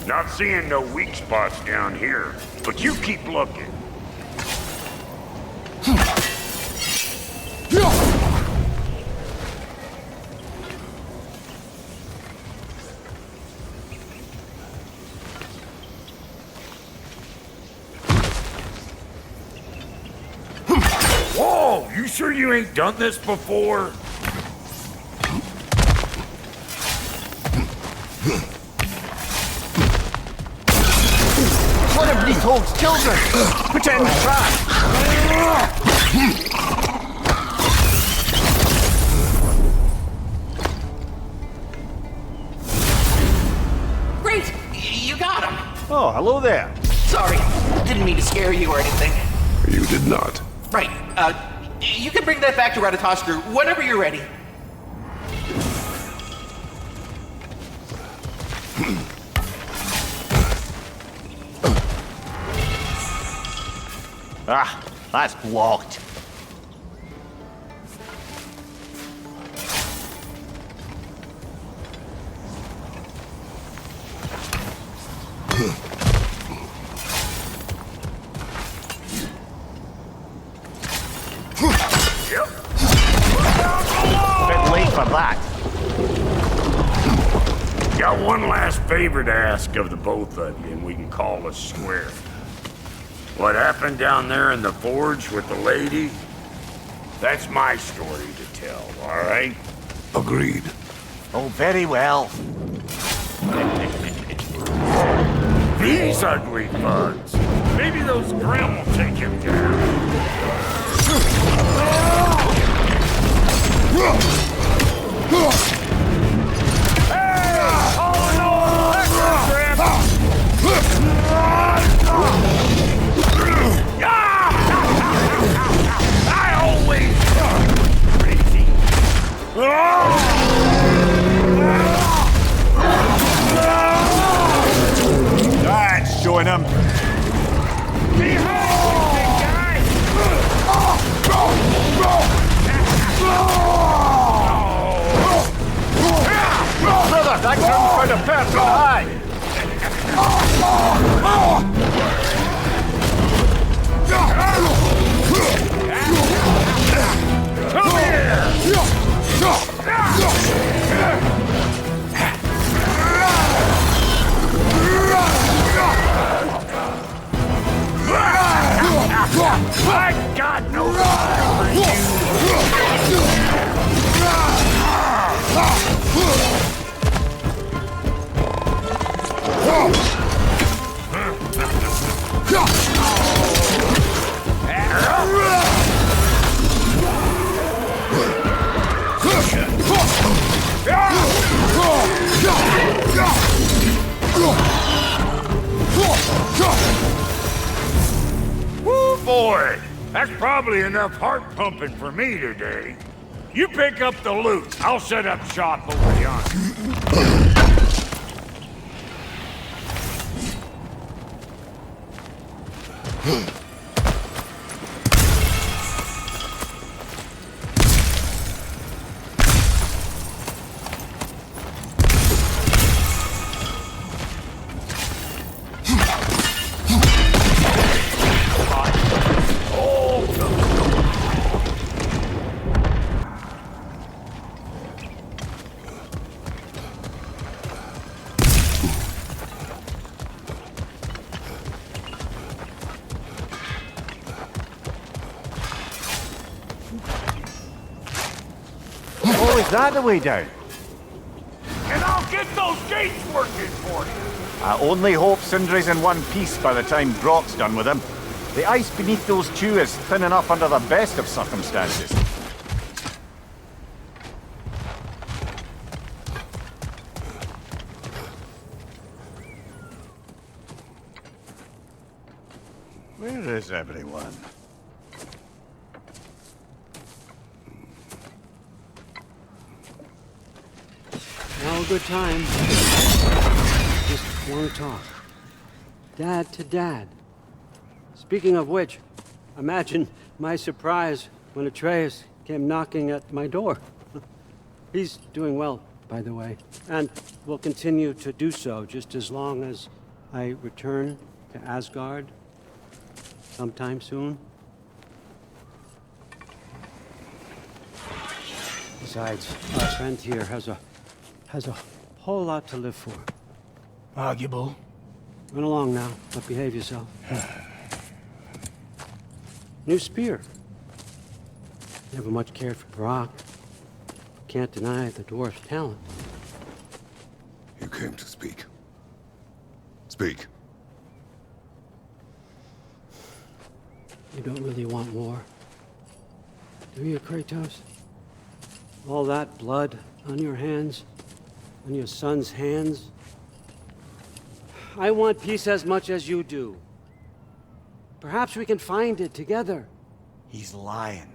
Not seeing no weak spots down here, but you keep looking. Whoa, you sure you ain't done this before?
One of these holds children! Pretend to try!
Great! You got him!
Oh, hello there.
Sorry, didn't mean to scare you or anything.
You did not.
Right, you can bring that back to Ratatoskru whenever you're ready.
That's blocked. Bit late for that.
Got one last favor to ask of the both of you, and we can call us square. What happened down there in the forge with the lady? That's my story to tell, all right?
Agreed.
Oh, very well.
These ugly bugs. Maybe those Grim will take him down. Hey! All in all, Grim! I always crazy.
That's showing him.
Brother, that Grim's trying to pass on high.
Come here! I got no time for you! Woo, boy! That's probably enough heart pumping for me today. You pick up the loot. I'll set up shop over yonder.
Oh, is that the way down?
And I'll get those gates working for you!
I only hope Sindri's in one piece by the time Brock's done with him. The ice beneath those two is thin enough under the best of circumstances. Where is everyone?
Now a good time. Just want to talk. Dad to Dad. Speaking of which, imagine my surprise when Atreus came knocking at my door. He's doing well, by the way, and will continue to do so just as long as I return to Asgard sometime soon. Besides, our friend here has a whole lot to live for.
Arguable.
Run along now, but behave yourself. New spear. Never much cared for Brock. Can't deny the dwarf's talent.
You came to speak. Speak.
You don't really want war, do you, Kratos? All that blood on your hands, on your son's hands. I want peace as much as you do. Perhaps we can find it together.
He's lying.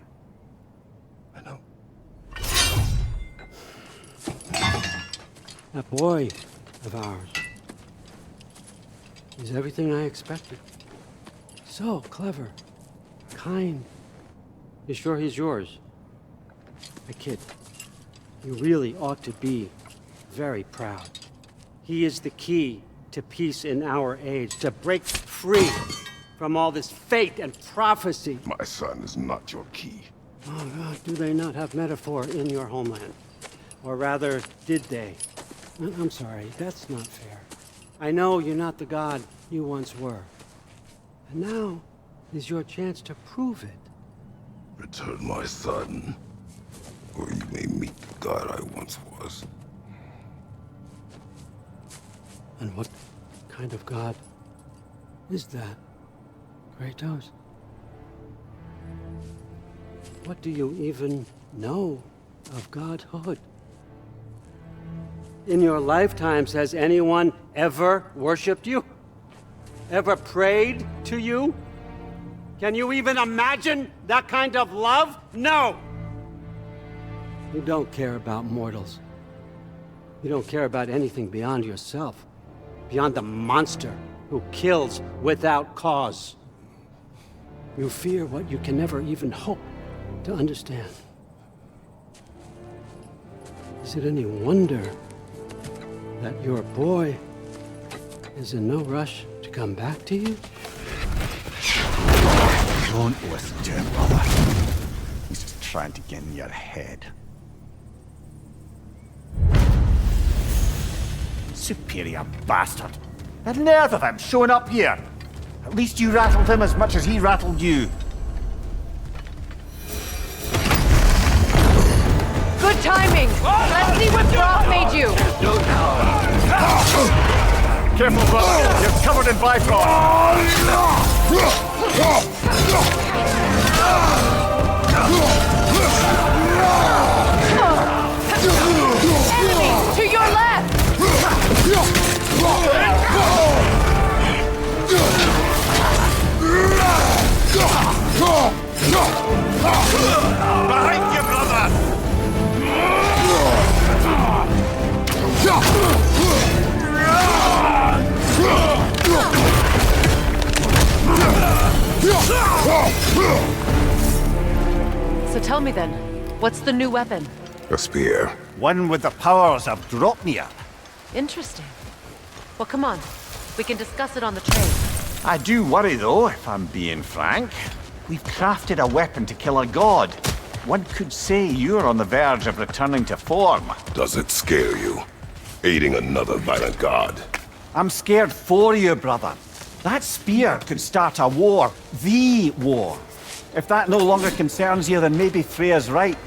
I know.
That boy of ours is everything I expected. So clever, kind. You sure he's yours? I kid. You really ought to be very proud. He is the key to peace in our age, to break free from all this fate and prophecy.
My son is not your key.
Oh God, do they not have metaphor in your homeland? Or rather, did they? I'm sorry, that's not fair. I know you're not the god you once were. And now is your chance to prove it.
Return my son, or you may meet the god I once was.
And what kind of god is that, Kratos? What do you even know of godhood? In your lifetimes, has anyone ever worshipped you? Ever prayed to you? Can you even imagine that kind of love? No! You don't care about mortals. You don't care about anything beyond yourself, beyond the monster who kills without cause. You fear what you can never even hope to understand. Is it any wonder that your boy is in no rush to come back to you?
Don't listen to him, brother. He's just trying to get in your head. Superior bastard. The nerve of him showing up here. At least you rattled him as much as he rattled you.
Good timing! Let's see what Brock made you!
Careful, brother. You're covered in Bifrost.
Enemy! To your left!
Behind you, brother!
So tell me then, what's the new weapon?
A spear.
One with the powers of Dropnir.
Interesting. Well, come on. We can discuss it on the train.
I do worry, though, if I'm being frank. We've crafted a weapon to kill a god. One could say you're on the verge of returning to form.
Does it scare you? Aiding another violent god?
I'm scared for you, brother. That spear could start a war. The war. If that no longer concerns you, then maybe Freya's right.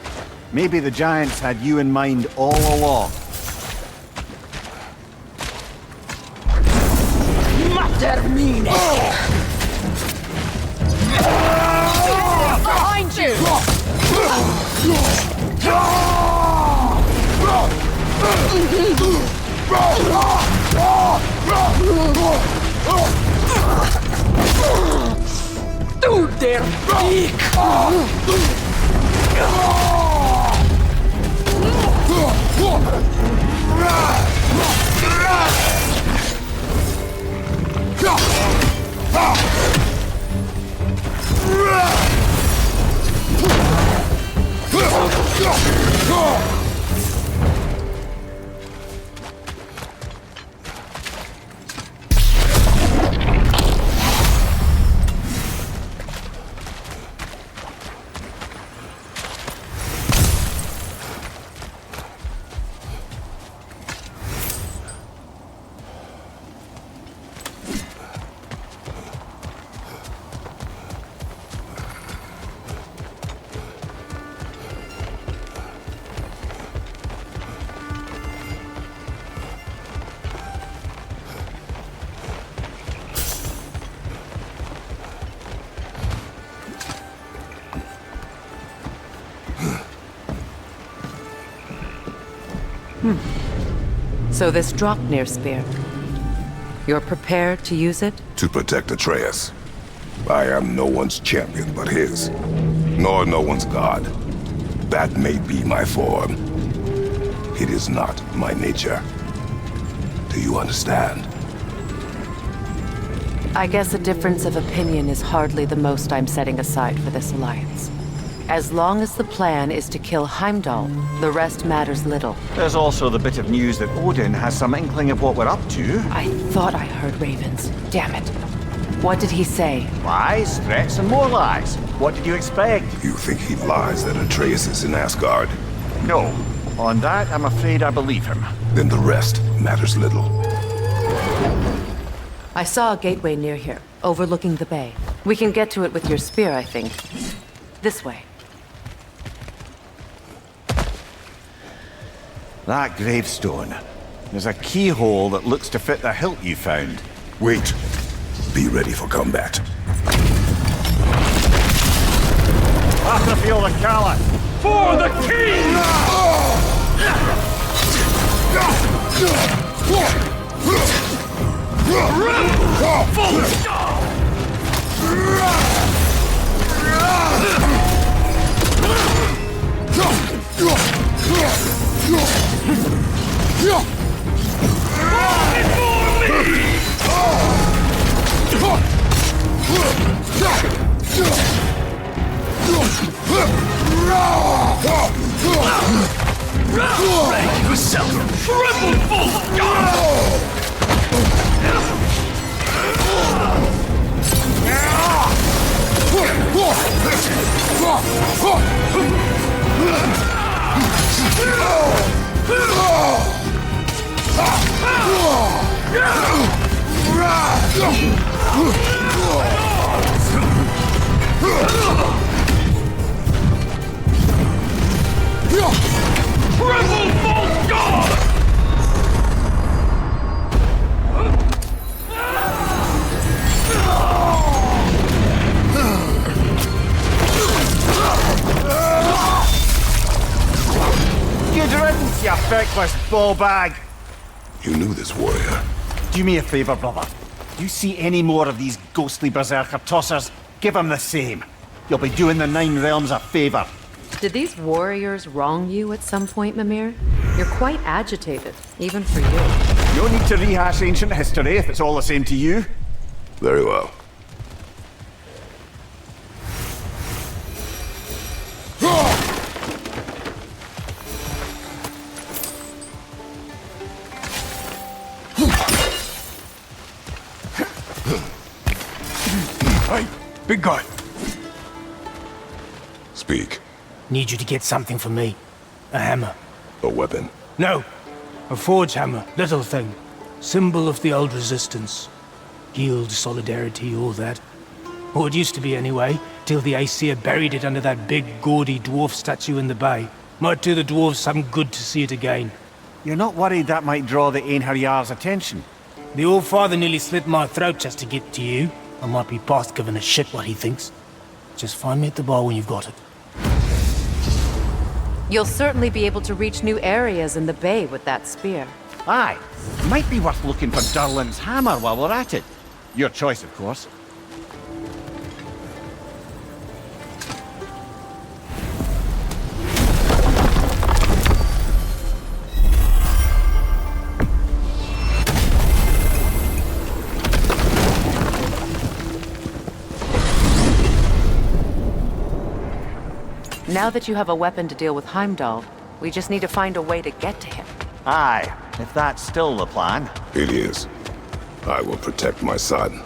Maybe the Giants had you in mind all along.
Termine! Behind you! Du der Weg!
So this Draupnir spear, you're prepared to use it?
To protect Atreus. I am no one's champion but his, nor no one's god. That may be my form. It is not my nature. Do you understand?
I guess a difference of opinion is hardly the most I'm setting aside for this alliance. As long as the plan is to kill Heimdall, the rest matters little.
There's also the bit of news that Odin has some inkling of what we're up to.
I thought I heard ravens. Damn it. What did he say?
Lies, threats, and more lies. What did you expect?
You think he lies that Atreus is in Asgard?
No. On that, I'm afraid I believe him.
Then the rest matters little.
I saw a gateway near here, overlooking the bay. We can get to it with your spear, I think. This way.
That gravestone. There's a keyhole that looks to fit the hilt you found.
Wait. Be ready for combat.
Battlefield of Kala!
For the king! Make yourself tremble, full of God! Tremble, full God!
Good riddance, you feckless ball bag!
You knew this warrior.
Do me a favor, brother. Do you see any more of these ghostly berserker tossers? Give them the same. You'll be doing the Nine Realms a favor.
Did these warriors wrong you at some point, Mimir? You're quite agitated, even for you.
No need to rehash ancient history if it's all the same to you.
Very well.
Hey, big guy.
Speak.
Need you to get something for me. A hammer.
A weapon.
No. A forge hammer. Little thing. Symbol of the old resistance. Guild, solidarity, all that. Or it used to be anyway. till the Aesir buried it under that big, gaudy dwarf statue in the bay. Might do the dwarves some good to see it again.
You're not worried that might draw the Einherjar's attention?
The old father nearly slit my throat just to get to you. I might be past giving a shit what he thinks. Just find me at the bar when you've got it.
You'll certainly be able to reach new areas in the bay with that spear.
Aye. Might be worth looking for Durlin's hammer while we're at it. Your choice, of course.
Now that you have a weapon to deal with Heimdall, we just need to find a way to get to him.
Aye, if that's still the plan.
It is. I will protect my son.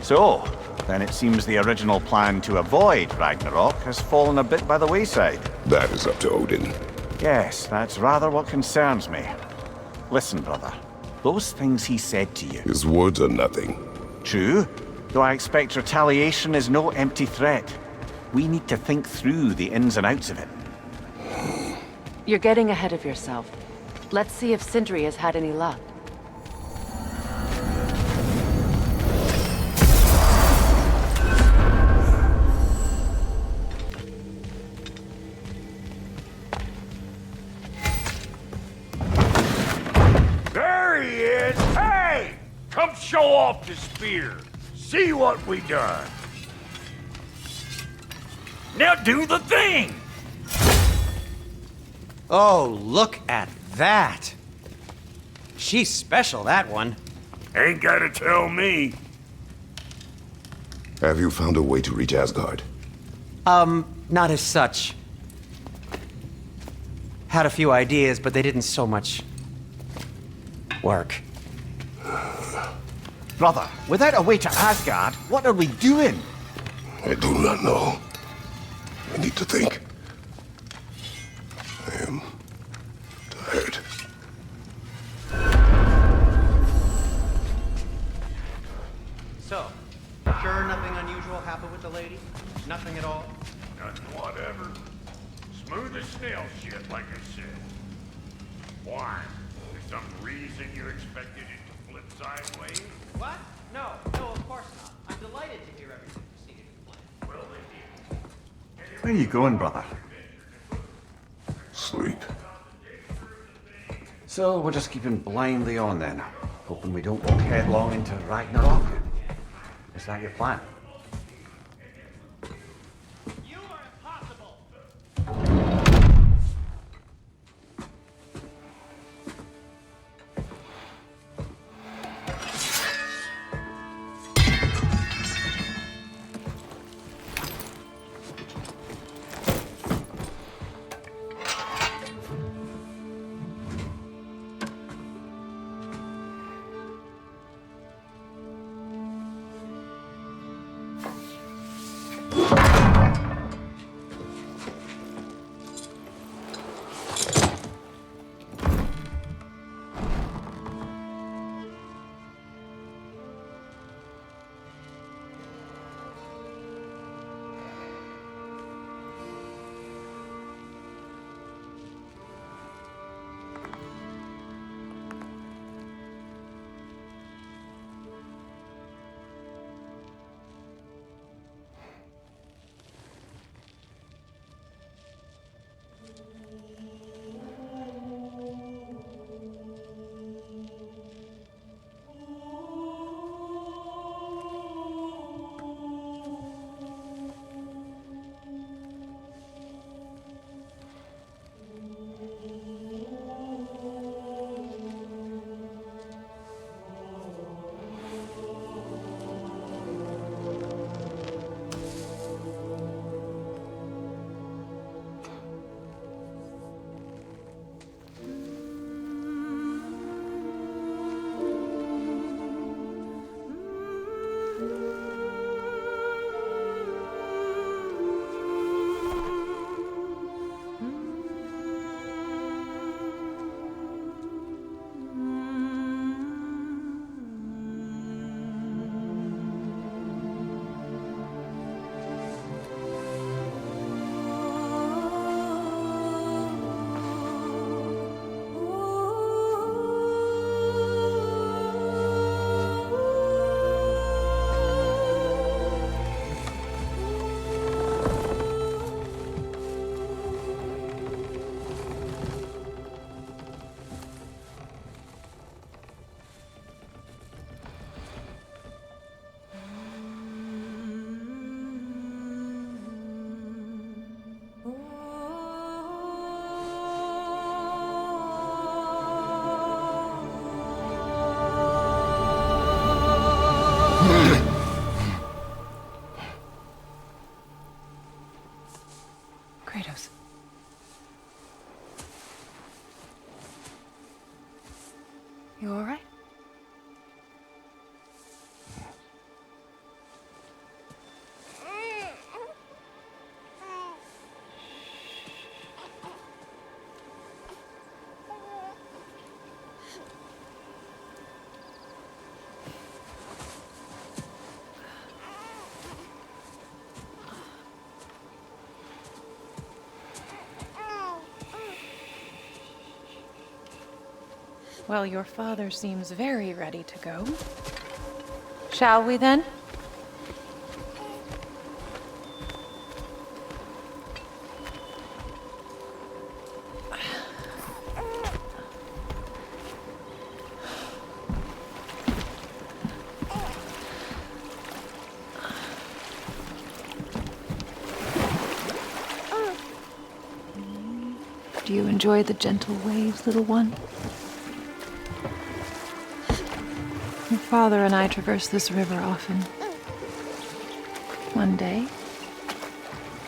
So, then it seems the original plan to avoid Ragnarok has fallen a bit by the wayside.
That is up to Odin.
Yes, that's rather what concerns me. Listen, brother. Those things he said to you.
His words are nothing.
True, though I expect retaliation is no empty threat. We need to think through the ins and outs of it.
You're getting ahead of yourself. Let's see if Sindri has had any luck.
There he is! Hey! Come show off the spear. See what we done. Now do the thing!
Oh, look at that! She's special, that one.
Ain't gotta tell me.
Have you found a way to reach Asgard?
Not as such. Had a few ideas, but they didn't so much work.
Brother, without a way to Asgard, what are we doing?
I do not know. I need to think. I am tired.
So, sure nothing unusual happened with the lady? Nothing at all?
Nothing whatever. Smooth as snail shit, like I said. Why? For some reason you expected it to flip sideways?
What? No, of course not. I'm delighted to hear everything proceeded to plan.
Well, they did.
Where are you going, brother?
Sleep.
So we're just keeping blindly on then, hoping we don't walk headlong into Ragnarok. Is that your plan?
You all right?
Well, your father seems very ready to go. Shall we then? Do you enjoy the gentle waves, little one? Your father and I traverse this river often. One day,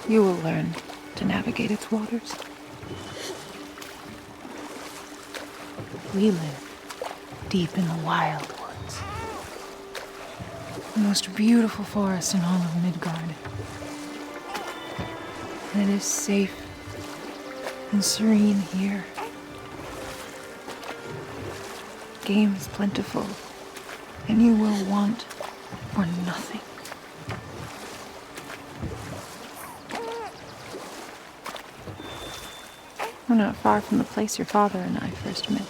you will learn to navigate its waters. We live deep in the wild woods. The most beautiful forest in all of Midgard. And it is safe and serene here. Game is plentiful, and you will want for nothing. We're not far from the place your father and I first met.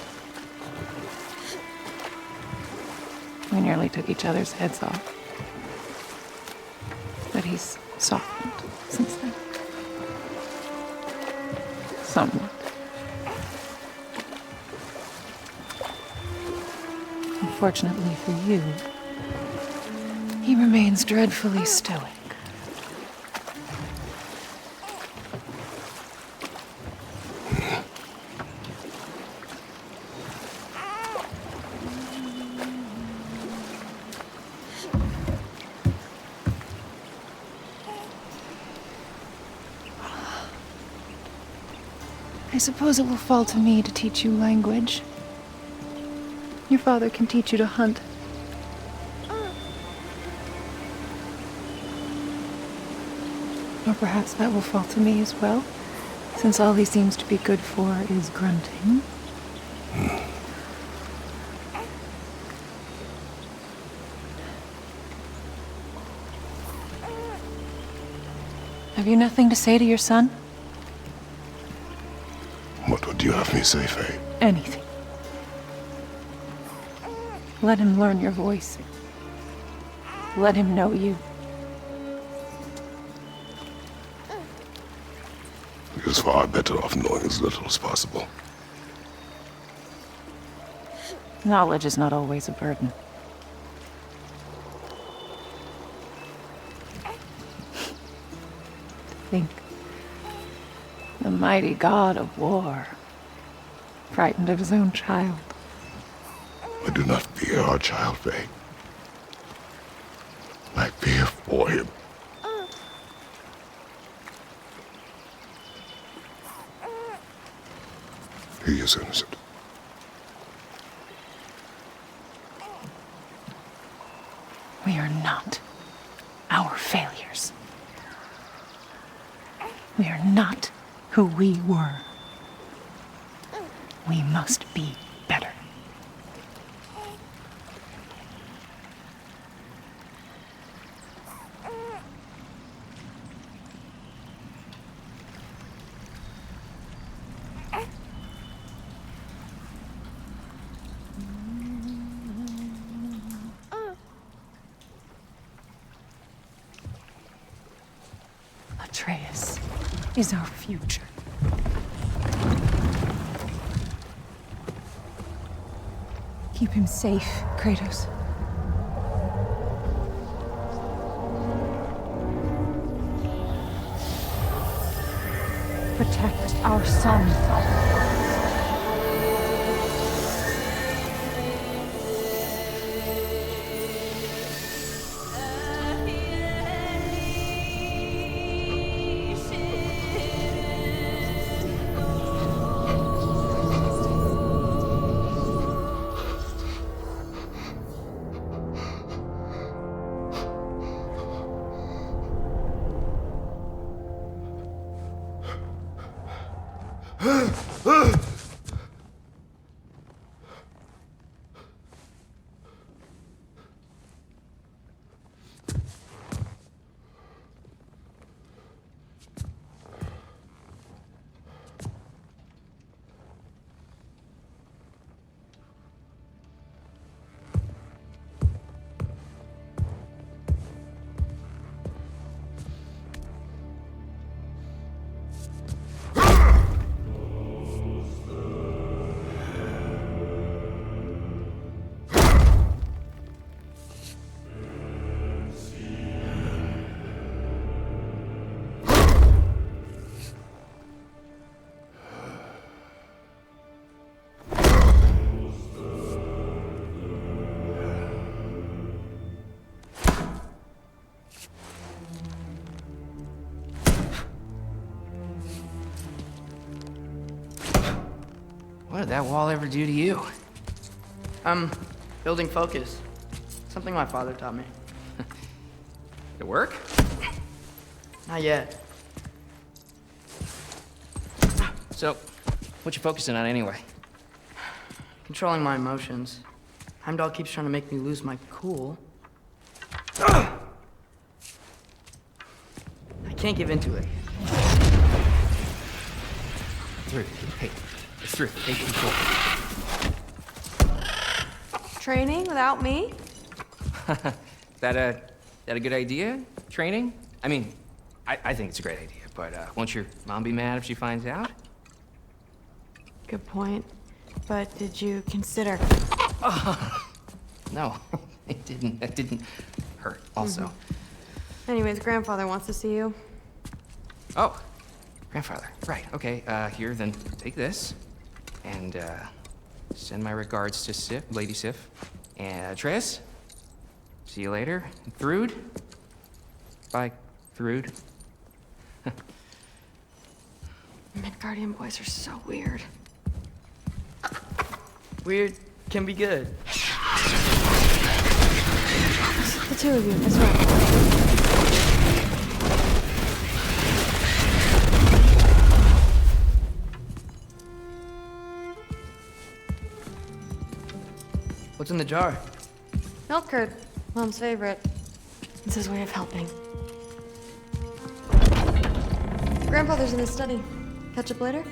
We nearly took each other's heads off. But he's softened since then. Somewhat. Unfortunately for you, he remains dreadfully stoic. I suppose it will fall to me to teach you language. Your father can teach you to hunt. Or perhaps that will fall to me as well, since all he seems to be good for is grunting. Have you nothing to say to your son?
What would you have me say, Faye?
Anything. Let him learn your voice. Let him know you.
He is far better off knowing as little as possible.
Knowledge is not always a burden. Think. The mighty God of War, frightened of his own child.
I do not fear our child, Faye. I fear for him. He is innocent.
We are not our failures. We are not who we were. We must be better. Atreus is our future. Keep him safe, Kratos. Protect our son.
What did that wall ever do to you?
Building focus. Something my father taught me.
Did it work?
Not yet.
So, what you focusing on anyway?
Controlling my emotions. Heimdall keeps trying to make me lose my cool. I can't give into it.
Through. Hey, it's through. Take control.
Training without me?
That a good idea? Training? I mean, I think it's a great idea, but won't your mom be mad if she finds out?
Good point. But did you consider...
No, it didn't. It didn't hurt, also.
Anyways, grandfather wants to see you.
Oh, grandfather. Right, okay. Here, then take this. And, send my regards to Sif, Lady Sif. And, Triss. See you later. And Thrud. Bye, Thrud.
Midgardian boys are so weird.
Weird can be good.
The two of you, that's right.
What's in the jar?
Milk curd, Mom's favorite. It's his way of helping. Grandfather's in his study. Catch up later?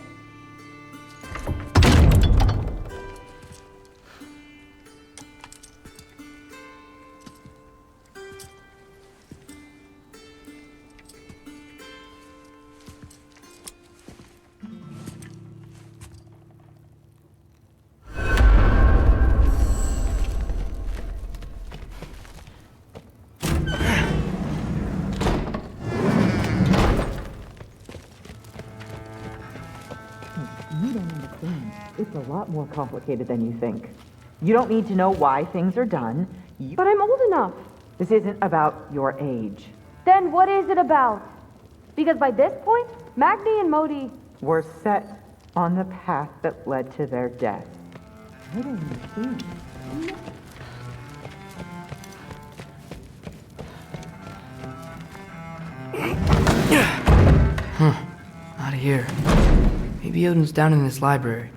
You don't understand. It's a lot more complicated than you think. You don't need to know why things are done.
But I'm old enough.
This isn't about your age.
Then what is it about? Because by this point, Magni and Modi...
Were set on the path that led to their death. I don't understand.
Huh. Out of here. Maybe Odin's down in this library.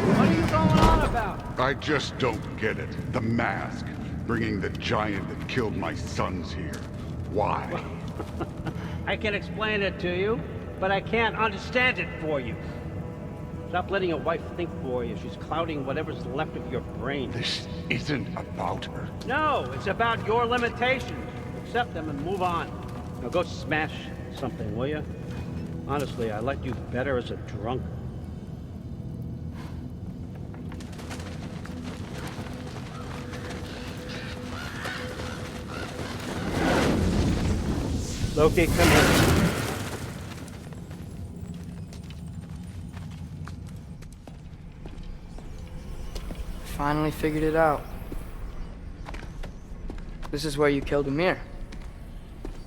What are you going on about?
I just don't get it. The mask. Bringing the giant that killed my sons here. Why?
I can explain it to you, but I can't understand it for you. Stop letting your wife think for you. She's clouding whatever's left of your brain.
This isn't about her.
No, it's about your limitations. Accept them and move on. Now go smash something, will you? Honestly, I liked you better as a drunk. Loki, come here.
Finally figured it out. This is where you killed Ymir.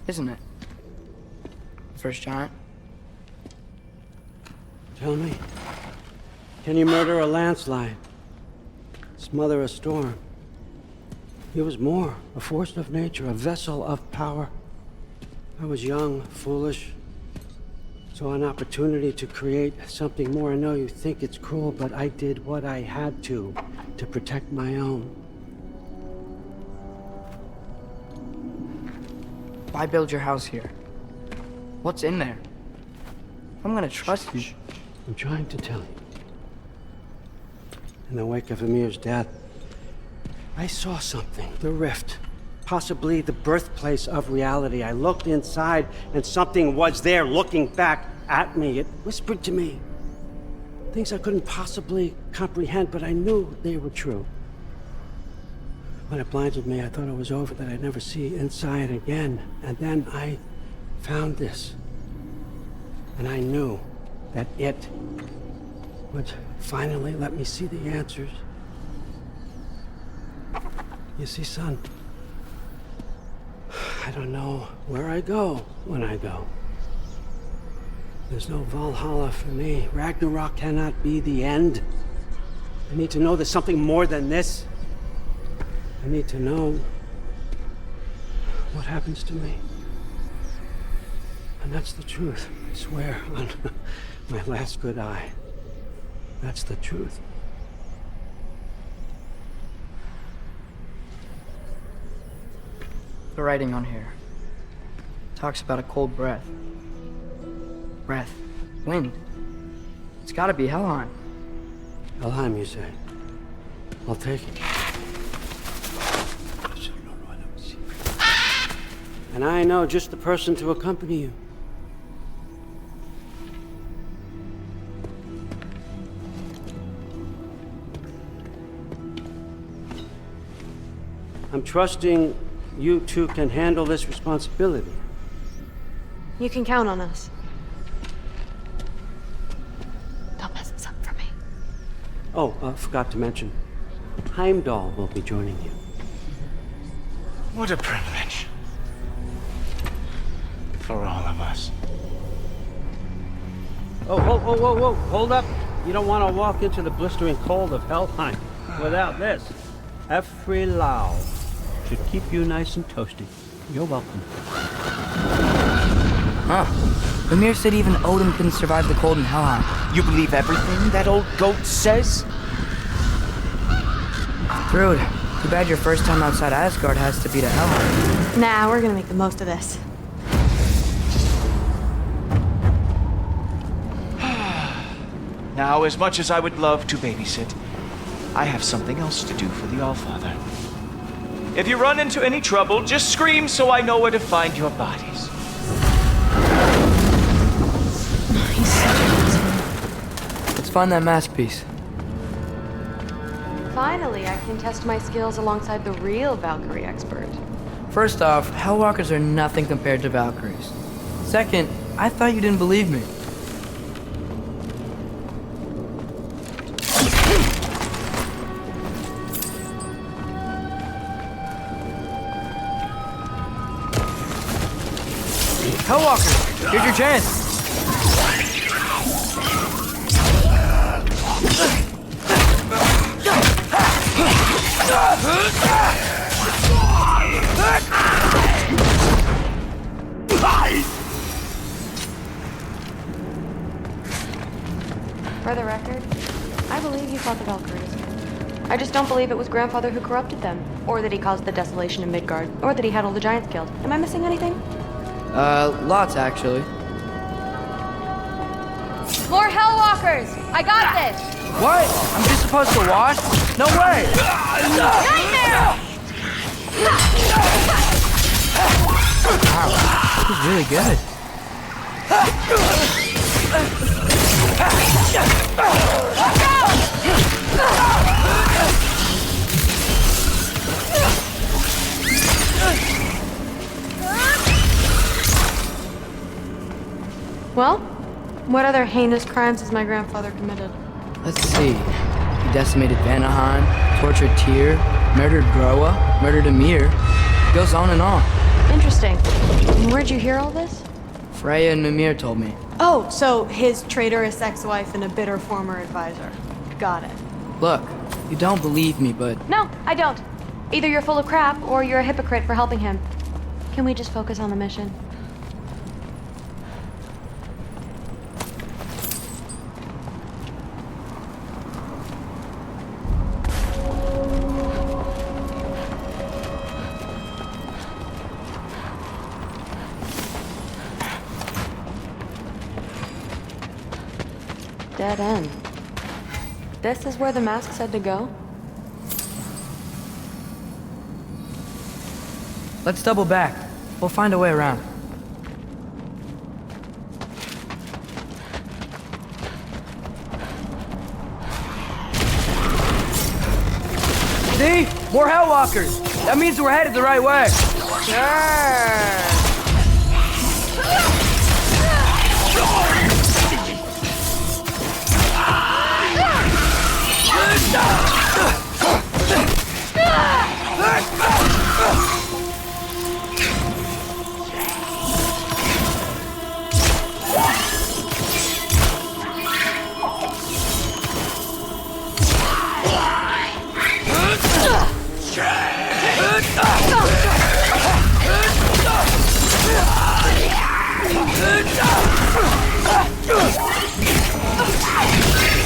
Isn't it? First giant.
Tell me, can you murder a landslide? Smother a storm? He was more, a force of nature, a vessel of power. I was young, foolish, saw an opportunity to create something more. I know you think it's cruel, but I did what I had to protect my own.
Why build your house here? What's in there? I'm gonna trust you.
I'm trying to tell you. In the wake of Amir's death, I saw something. The rift. Possibly the birthplace of reality. I looked inside, and something was there looking back at me. It whispered to me things I couldn't possibly comprehend, but I knew they were true. When it blinded me, I thought it was over, that I'd never see inside again. And then I found this. And I knew that it would finally let me see the answers. You see, son, I don't know where I go when I go. There's no Valhalla for me. Ragnarok cannot be the end. I need to know there's something more than this. I need to know what happens to me. And that's the truth, I swear, on my last good eye. That's the truth.
The writing on here talks about a cold breath. Breath. Wind. It's gotta be Helheim.
Helheim, you say? I'll take it. And I know just the person to accompany you. I'm trusting you two can handle this responsibility.
You can count on us.
Don't mess this up for me.
Oh, forgot to mention, Heimdall will be joining you.
What a privilege. For all of us.
Oh, whoa, whoa, whoa, whoa, hold up. You don't want to walk into the blistering cold of Helheim without this. Every Lau should keep you nice and toasty. You're welcome.
Huh. Ymir said even Odin couldn't survive the cold in Helheim.
You believe everything that old goat says?
Rude. Too bad your first time outside Asgard has to be to Helheim.
Nah, we're gonna make the most of this.
Now, as much as I would love to babysit, I have something else to do for the Allfather. If you run into any trouble, just scream so I know where to find your bodies.
He's such a Let's find that mask piece.
Finally, I can test my skills alongside the real Valkyrie expert.
First off, Hellwalkers are nothing compared to Valkyries. Second, I thought you didn't believe me. Hellwalker, here's your chance.
For the record, I believe you fought the Valkyries. I just don't believe it was Grandfather who corrupted them, or that he caused the desolation in Midgard, or that he had all the giants killed. Am I missing anything?
Lots actually.
More Hellwalkers! I got this!
What? I'm just supposed to watch? No way!
Nightmare!
Wow, this is really good.
Well, what other heinous crimes has my grandfather committed?
Let's see. He decimated Vanaheim, tortured Tyr, murdered Groa, murdered Ymir. Goes on and on.
Interesting. And where'd you hear all this?
Freya and Mimir told me.
Oh, so his traitorous ex-wife and a bitter former advisor. Got it.
Look, you don't believe me, but
No, I don't. Either you're full of crap, or you're a hypocrite for helping him. Can we just focus on the mission? Dead end. This is where the mask said to go?
Let's double back. We'll find a way around. See? More Hellwalkers! That means we're headed the right way!
Sure!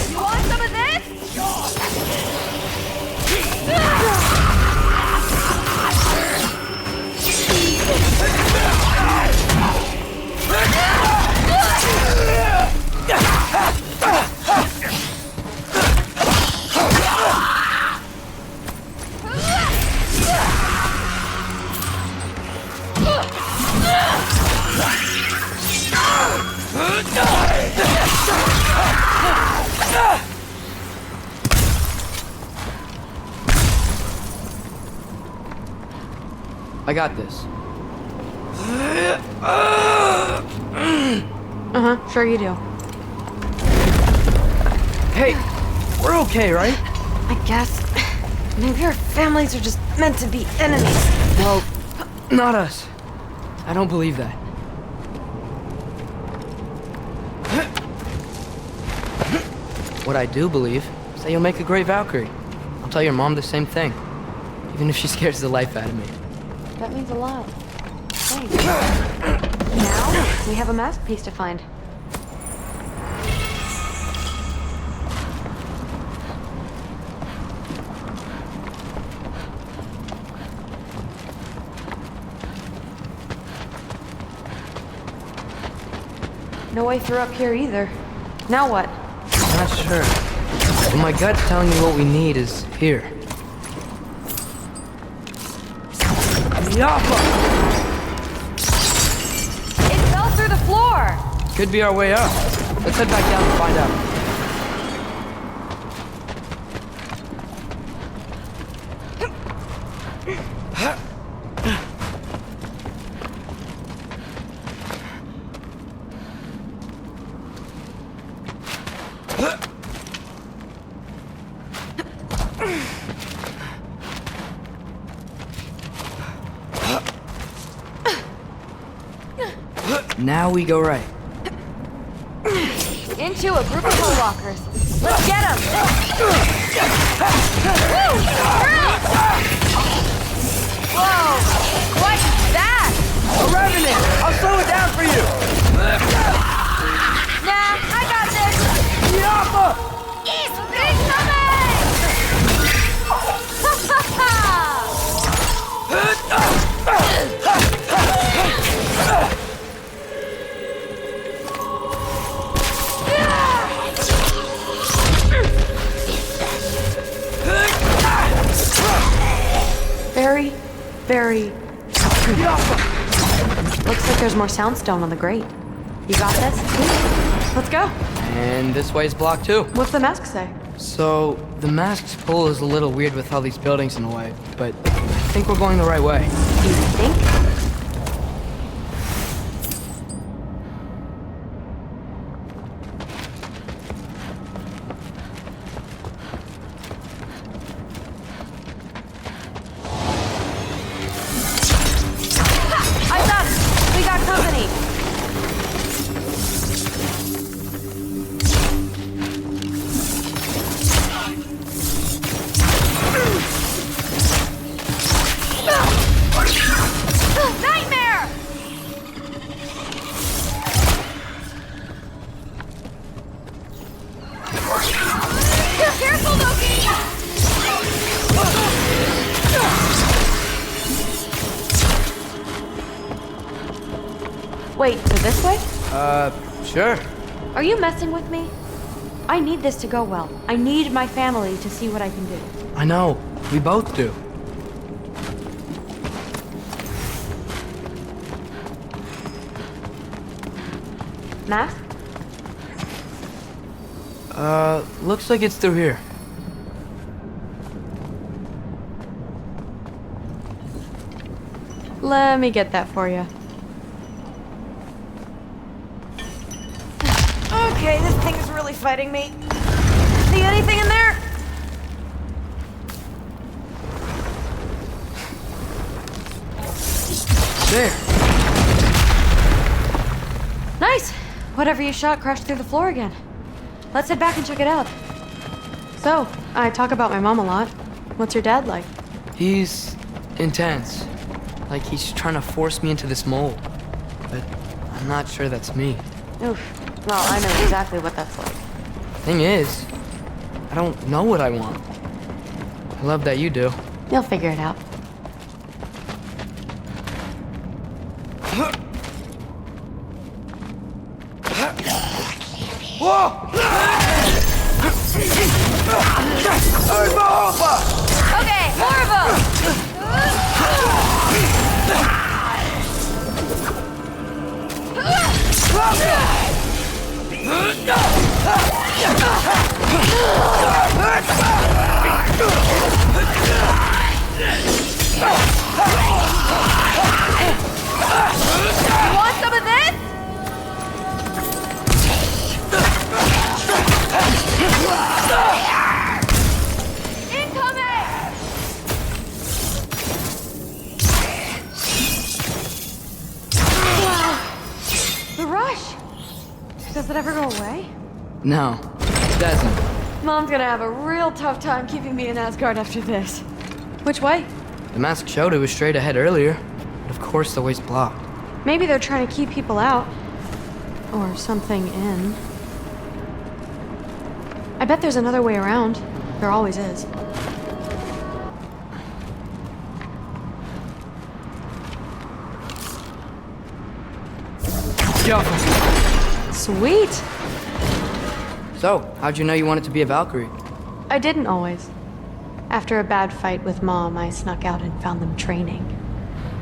You want some of this?
I got this.
Uh-huh, sure you do.
Hey, we're okay, right?
I guess. Maybe our families are just meant to be enemies.
Well, not us. I don't believe that. What I do believe is that you'll make a great Valkyrie. I'll tell your mom the same thing, even if she scares the life out of me.
That means a lot. Thanks. Now, we have a mask piece to find. No way through up here either. Now what?
Not sure. But my gut's telling me what we need is here. Yappa!
It fell through the floor!
Could be our way up. Let's head back down and find out. Now we go right.
Into a group of Hellwalkers. Let's get them! Whoa! What's that?
A revenant! I'll slow it down for you!
Nah, I got this!
Yappa!
Very, very... Looks like there's more soundstone on the grate. You got this? Let's go.
And this way's blocked too.
What's the mask say?
So, the mask's pull is a little weird with all these buildings in the way, but I think we're going the right way.
You think? Eyes up! We got company! Wait, so this way?
Sure.
Are you messing with me? I need this to go well. I need my family to see what I can do.
I know. We both do.
Mask?
Looks like it's through here.
Let me get that for you. Okay, this thing is really fighting me. See anything in there?
There.
Nice! Whatever you shot crashed through the floor again. Let's head back and check it out. So, I talk about my mom a lot. What's your dad like?
He's intense. Like he's trying to force me into this mold. But I'm not sure that's me.
Oof. Well, I know exactly what that's like.
Thing is, I don't know what I want. I love that you do.
You'll figure it out.
Whoa!
Okay, more of them! You want some of this? Incoming! Wow. The rush. Does it ever go away?
No, it doesn't.
Mom's gonna have a real tough time keeping me in Asgard after this. Which way?
The mask showed it was straight ahead earlier. But of course the way's blocked.
Maybe they're trying to keep people out. Or something in. I bet there's another way around. There always is.
Yo.
Sweet!
So, how'd you know you wanted to be a Valkyrie?
I didn't always. After a bad fight with Mom, I snuck out and found them training.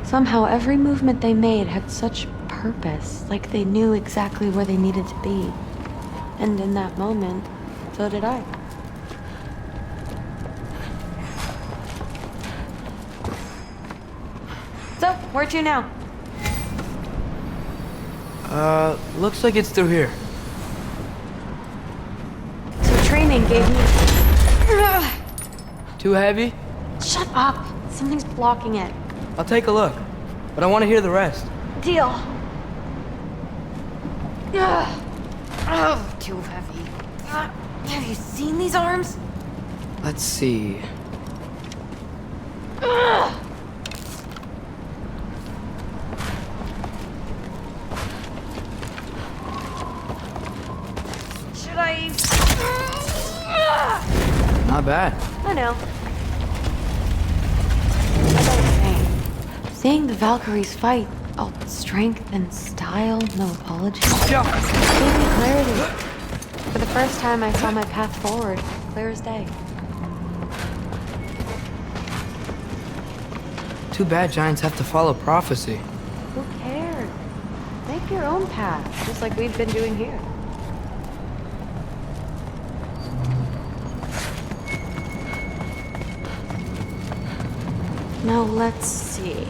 Somehow every movement they made had such purpose, like they knew exactly where they needed to be. And in that moment, so did I. So, where to now?
Looks like it's through here.
So training gave me...
Too heavy?
Shut up! Something's blocking it.
I'll take a look, but I want to hear the rest.
Deal. Ugh. Oh, too heavy. Have you seen these arms?
Let's see.
Ugh. Should I...
Not bad.
I know. As I was saying, seeing the Valkyries fight, all strength and style, no apologies, gave me clarity. For the first time, I saw my path forward, clear as day.
Too bad giants have to follow prophecy.
Who cares? Make your own path, just like we've been doing here. Now let's see.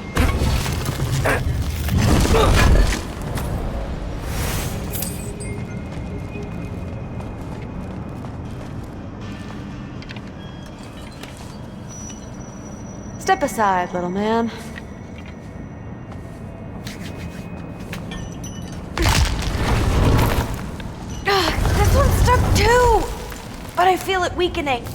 Step aside, little man. This one's stuck too! But I feel it weakening.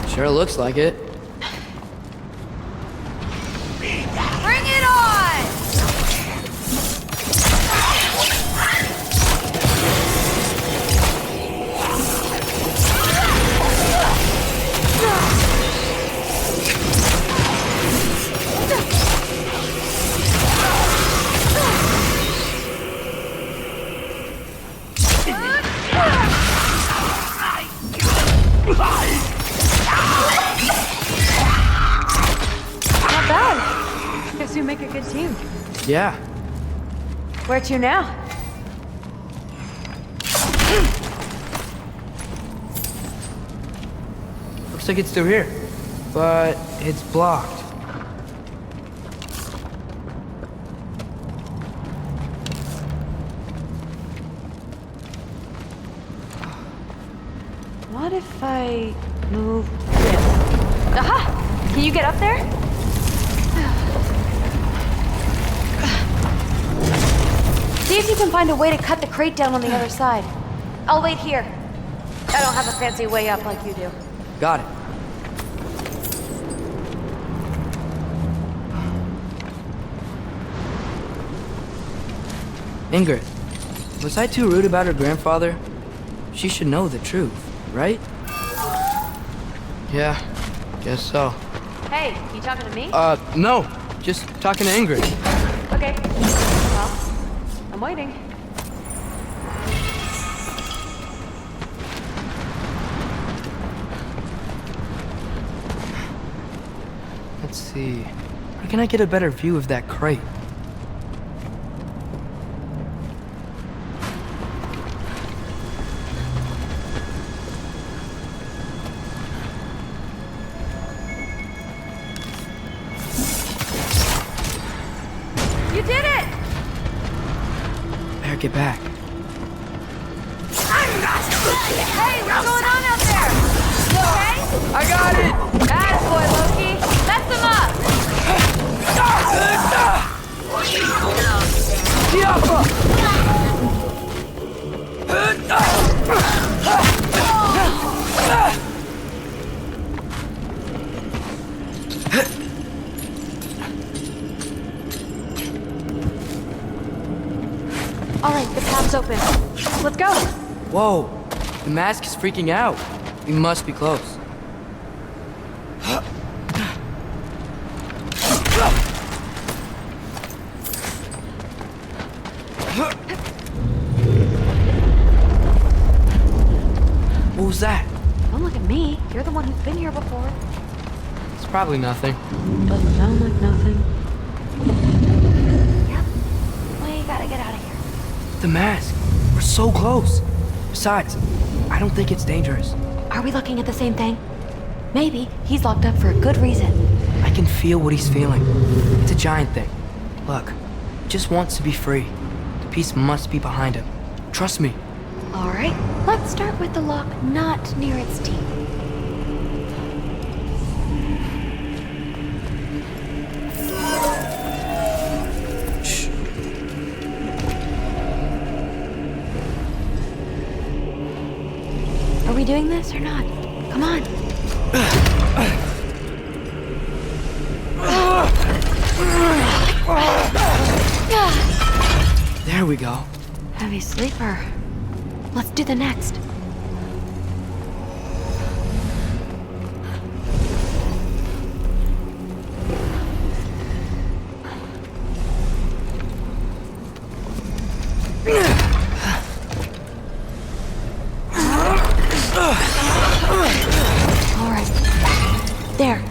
Sure looks like it.
Bring it on! Not bad. Guess we make a good team.
Yeah.
Where to now?
Looks like it's through here. But it's blocked.
What if I move this? Aha! Can you get up there? See if you can find a way to cut the crate down on the other side. I'll wait here. I don't have a fancy way up like you do.
Got it. Ingrid, was I too rude about her grandfather? She should know the truth, right? Yeah, guess so.
Hey, you talking to me?
No. Just talking to Ingrid.
Okay. Well, I'm waiting.
Let's see. Where can I get a better view of that crate?
You did it!
Better get back.
Hey, what's going on out there? You okay?
I got it!
Bad boy, Loki. Mess him up! All right, the path's open. Let's go.
Whoa, the mask is freaking out. We must be close. What was that?
Don't look at me. You're the one who's been here before.
It's probably nothing.
Doesn't sound like nothing. Yep. We gotta get out of here.
The mask. We're so close. Besides, I don't think it's dangerous.
Are we looking at the same thing? Maybe he's locked up for a good reason.
I can feel what he's feeling. It's a giant thing. Look, he just wants to be free. The piece must be behind him. Trust me.
All right, let's start with the lock not near its teeth.
Shh.
Are we doing this or not? Come on.
There we go.
Heavy sleeper. Let's do the next. All right. There.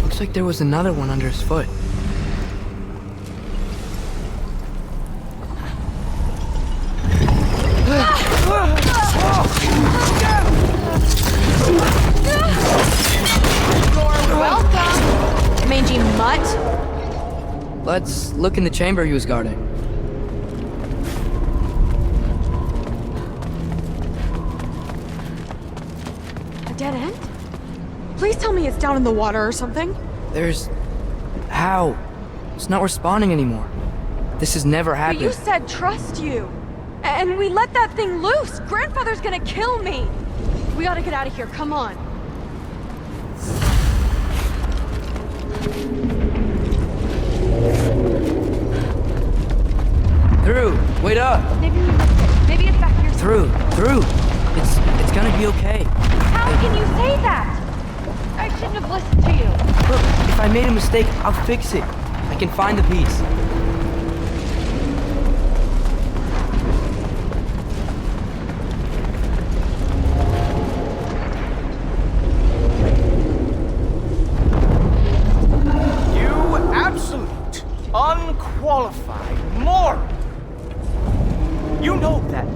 Looks like there was another one under his foot.
Welcome, mangy mutt.
Let's look in the chamber he was guarding.
A dead end? Please tell me it's down in the water or something.
There's... How? It's not responding anymore. This has never
But
happened.
you said trust you. And we let that thing loose. Grandfather's gonna kill me. We gotta get out of here. Come on.
Through! Wait up!
Maybe we missed it. Maybe it's back here.
Through! It's gonna be okay.
How can you say that? I shouldn't have listened to you.
Look, if I made a mistake, I'll fix it. I can find the piece.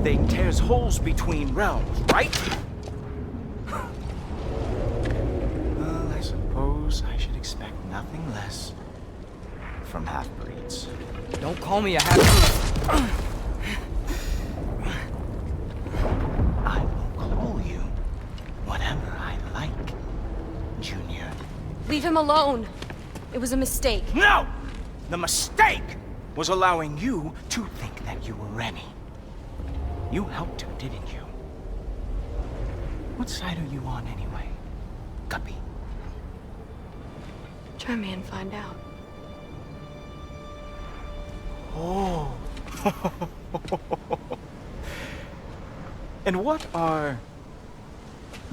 thing tears holes between realms, right? Well, I suppose I should expect nothing less from half-breeds.
Don't call me a half-breed.
I will call you whatever I like, Junior.
Leave him alone. It was a mistake.
No! The mistake was allowing you to think that you were Rennie. You helped him, didn't you? What side are you on anyway, Guppy?
Try me and find out.
Oh. And what are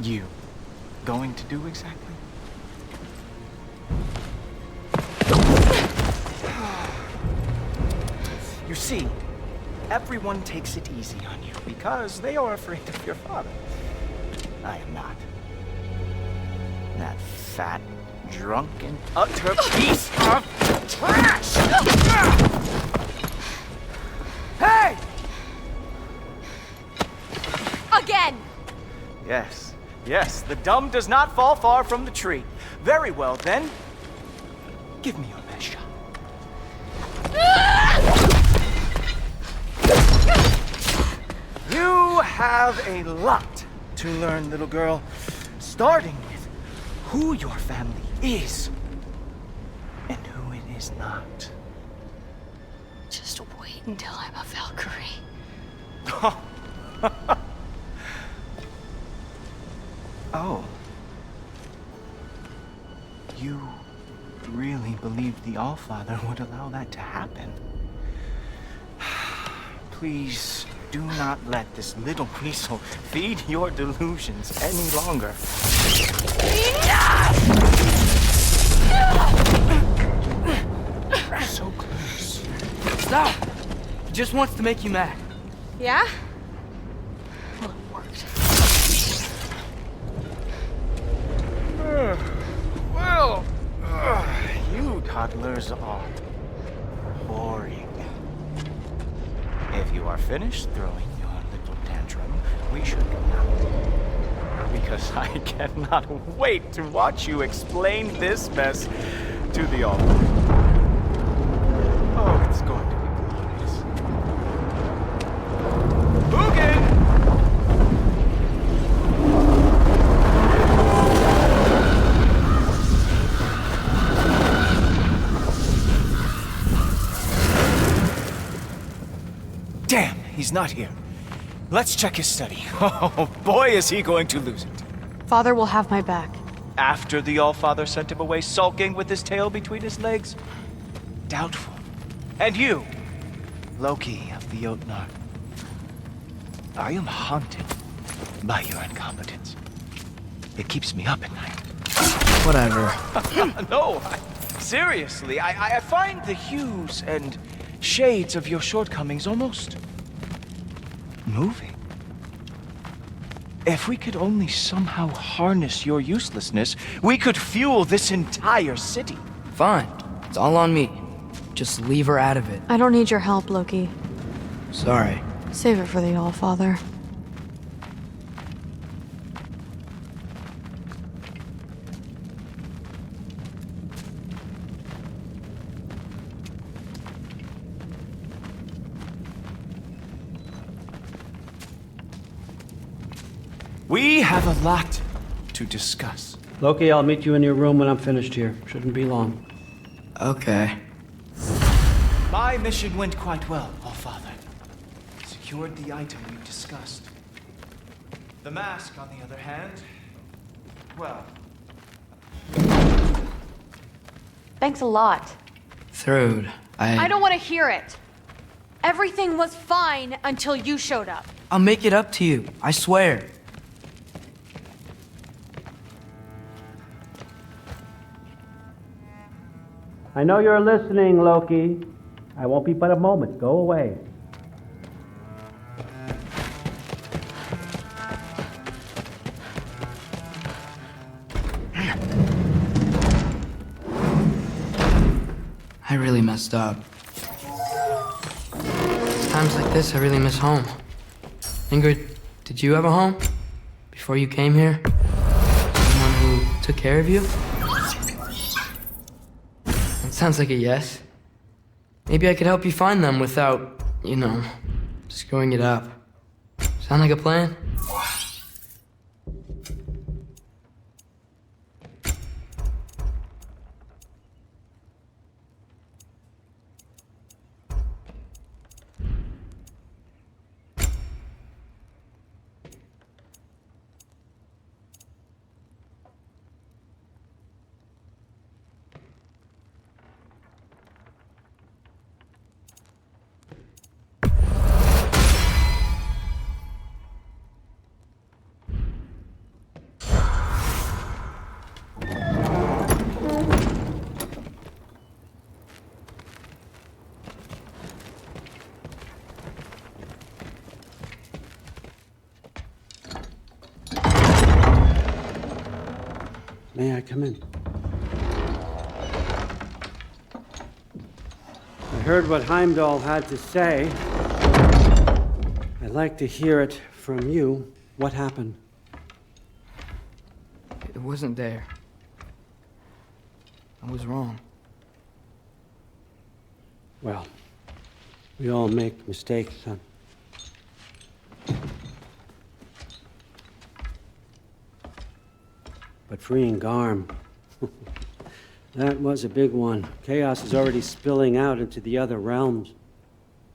you going to do exactly? You see, everyone takes it easy on you because they are afraid of your father. I am not. That fat, drunken, utter piece of trash! Hey!
Again!
Yes, yes, the dumb does not fall far from the tree. Very well, then. Give me your best shot. You have a lot to learn, little girl. Starting with who your family is and who it is not.
Just wait until I'm a Valkyrie.
Oh. You really believed the Allfather would allow that to happen? Please do not let this little weasel feed your delusions any longer. So close.
Stop! He just wants to make you mad.
Yeah?
Well, it worked.
Well, you toddlers are boring. If you are finished throwing your little tantrum, we should go now. Because I cannot wait to watch you explain this mess to the Almighty. Oh, it's going to be glorious. Hugin! Damn, he's not here. Let's check his study. Oh, boy, is he going to lose it.
Father will have my back.
After the Allfather sent him away sulking with his tail between his legs? Doubtful. And you, Loki of the Jotnar. I am haunted by your incompetence. It keeps me up at night.
Whatever.
No, seriously, I find the hues and shades of your shortcomings almost moving. If we could only somehow harness your uselessness, we could fuel this entire city.
Fine. It's all on me. Just leave her out of it.
I don't need your help, Loki.
Sorry.
Save it for the Allfather.
We have a lot to discuss.
Loki, I'll meet you in your room when I'm finished here. Shouldn't be long.
Okay.
My mission went quite well, Allfather. Secured the item we discussed. The mask, on the other hand, well...
Thanks a lot.
Thrud,
I don't want to hear it. Everything was fine until you showed up.
I'll make it up to you. I swear.
I know you're listening, Loki. I won't be but a moment. Go away.
I really messed up. Times like this, I really miss home. Ingrid, did you have a home? Before you came here? Someone who took care of you? That sounds like a yes. Maybe I could help you find them without, screwing it up. Sound like a plan?
May I come in? I heard what Heimdall had to say. I'd like to hear it from you. What happened?
It wasn't there. I was wrong.
Well, we all make mistakes, son. But freeing Garm, that was a big one. Chaos is already spilling out into the other realms.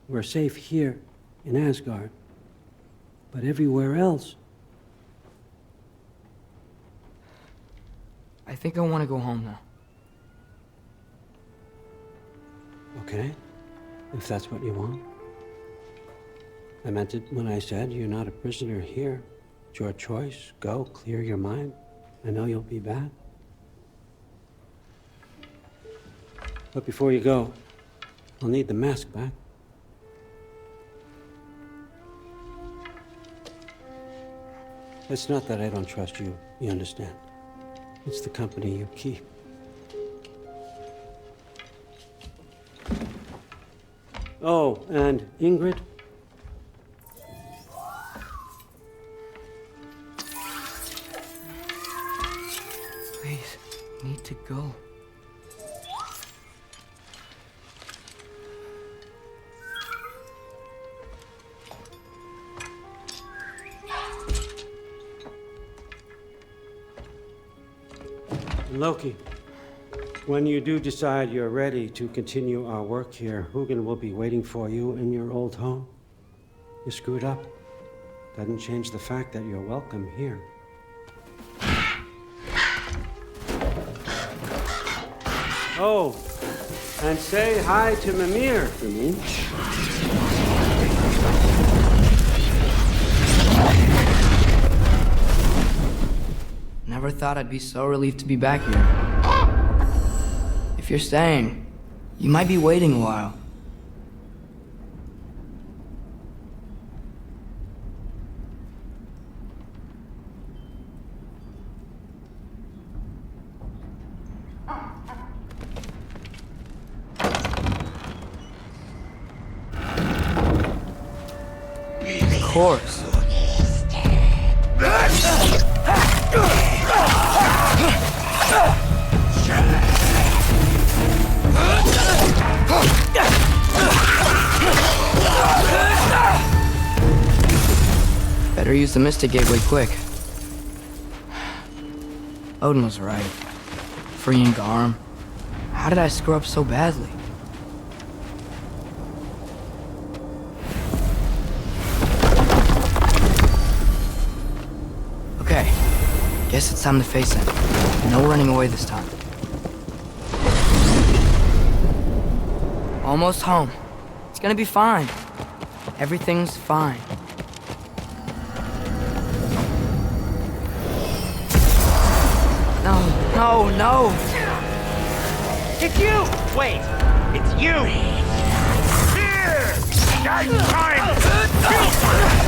We're safe here in Asgard, but everywhere else.
I think I want to go home now.
Okay, if that's what you want. I meant it when I said you're not a prisoner here. It's your choice. Go, clear your mind. I know you'll be back. But before you go, I'll need the mask back. It's not that I don't trust you, you understand. It's the company you keep. Oh, and Ingrid?
Please, I need to go.
Loki, when you do decide you're ready to continue our work here, Hugin will be waiting for you in your old home. You screwed up. Doesn't change the fact that you're welcome here. Oh, and say hi to Mimir for me.
Never thought I'd be so relieved to be back here. If you're staying, you might be waiting a while. Of course. Better use the Mystic Gateway quick. Odin was right. Freeing Garm. How did I screw up so badly? Okay. Guess it's time to face him. No running away this time. Almost home. It's gonna be fine. Everything's fine. No, no!
It's you! Wait, it's you! Here! Nice time!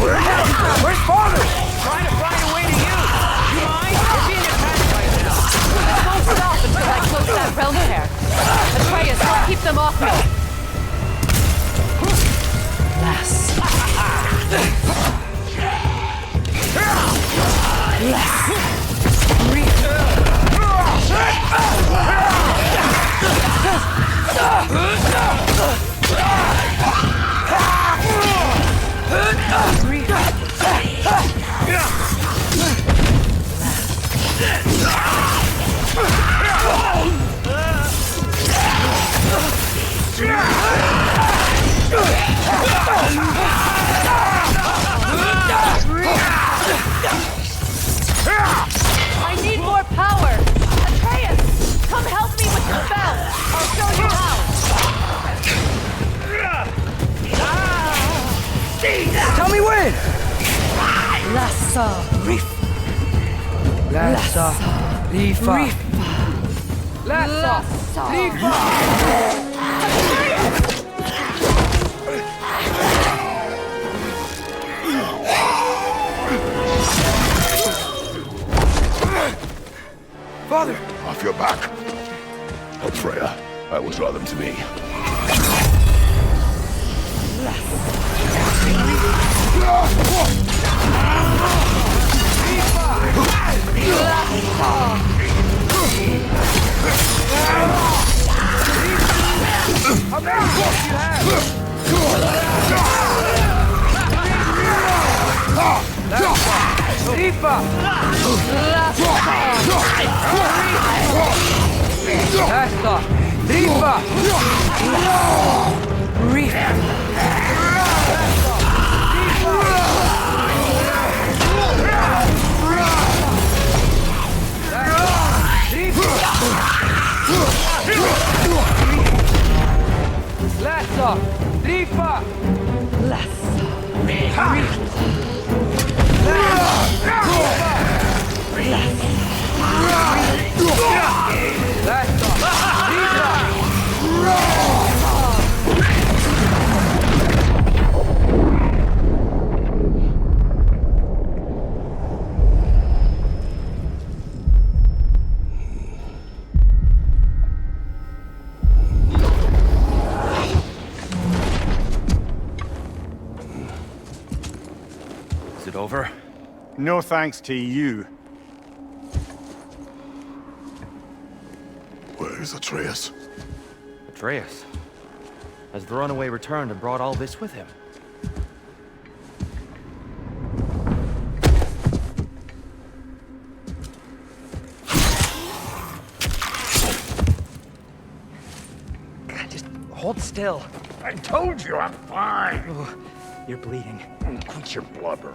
Where's father?
Trying to fly away to you! You mind? You're being attacked right now. This won't stop until I close that realm pair. Atreus, don't keep them off me!
Yes. Tell me when!
Lassa Rifa.
Lassa Rifa. Lassa Rifa.
Father! Off your back. Help Freya. I will draw them to me.
Over? No thanks to you.
Where is Atreus?
Atreus? Has the runaway returned and brought all this with him?
Just hold still.
I told you I'm fine.
Oh, you're bleeding.
Quit your blubber.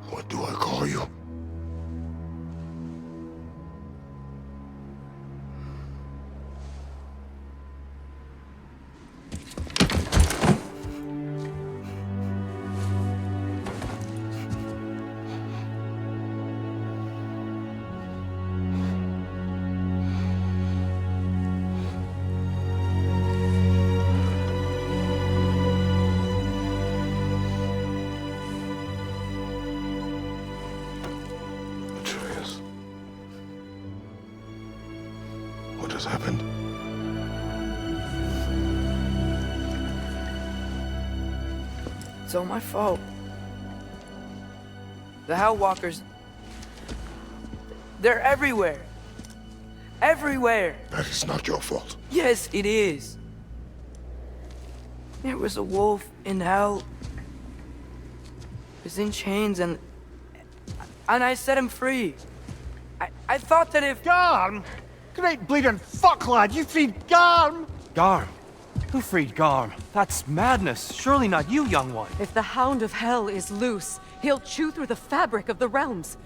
What do I call you? What has happened?
It's all my fault. The Hellwalkers... they're everywhere. Everywhere.
That is not your fault.
Yes, it is. There was a wolf in hell. He was in chains and I set him free. I thought that if...
Garm? Great bleeding fuck, lad, you freed Garm!
Garm? Who freed Garm? That's madness. Surely not you, young one.
If the Hound of Hell is loose, he'll chew through the fabric of the realms.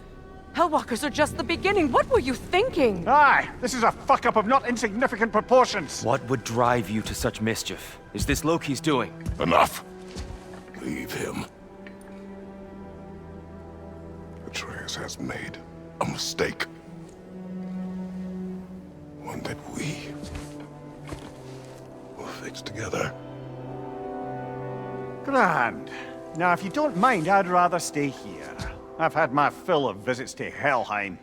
Hellwalkers are just the beginning. What were you thinking?
Aye, this is a fuck-up of not insignificant proportions.
What would drive you to such mischief? Is this Loki's doing?
Enough. Leave him. Atreus has made a mistake. One that we will fix together.
Grand. Now, if you don't mind, I'd rather stay here. I've had my fill of visits to Helheim.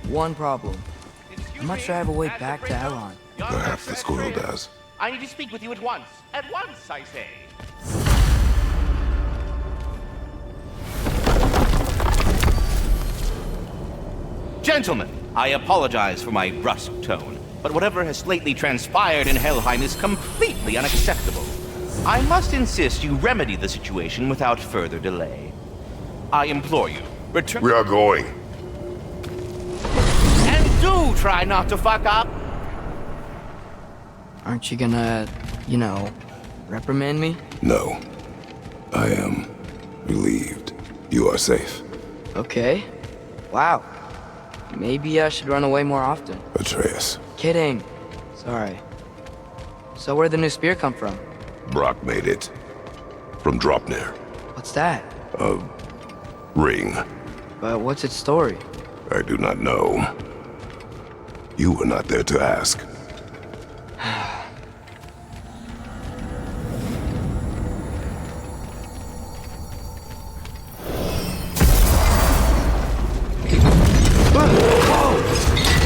One problem. I'm not sure I have a way back to Elon.
Perhaps the squirrel does.
I need to speak with you at once. At once, I say. Gentlemen, I apologize for my brusque tone, but whatever has lately transpired in Helheim is completely unacceptable. I must insist you remedy the situation without further delay. I implore you, return—
We are going.
And do try not to fuck up!
Aren't you gonna, you know, reprimand me?
No. I am relieved. You are safe.
Okay. Wow. Maybe I should run away more often.
Atreus.
Kidding. Sorry. So where'd the new spear come from?
Brock made it. From Dropnir.
What's that?
A ring.
But what's its story?
I do not know. You were not there to ask.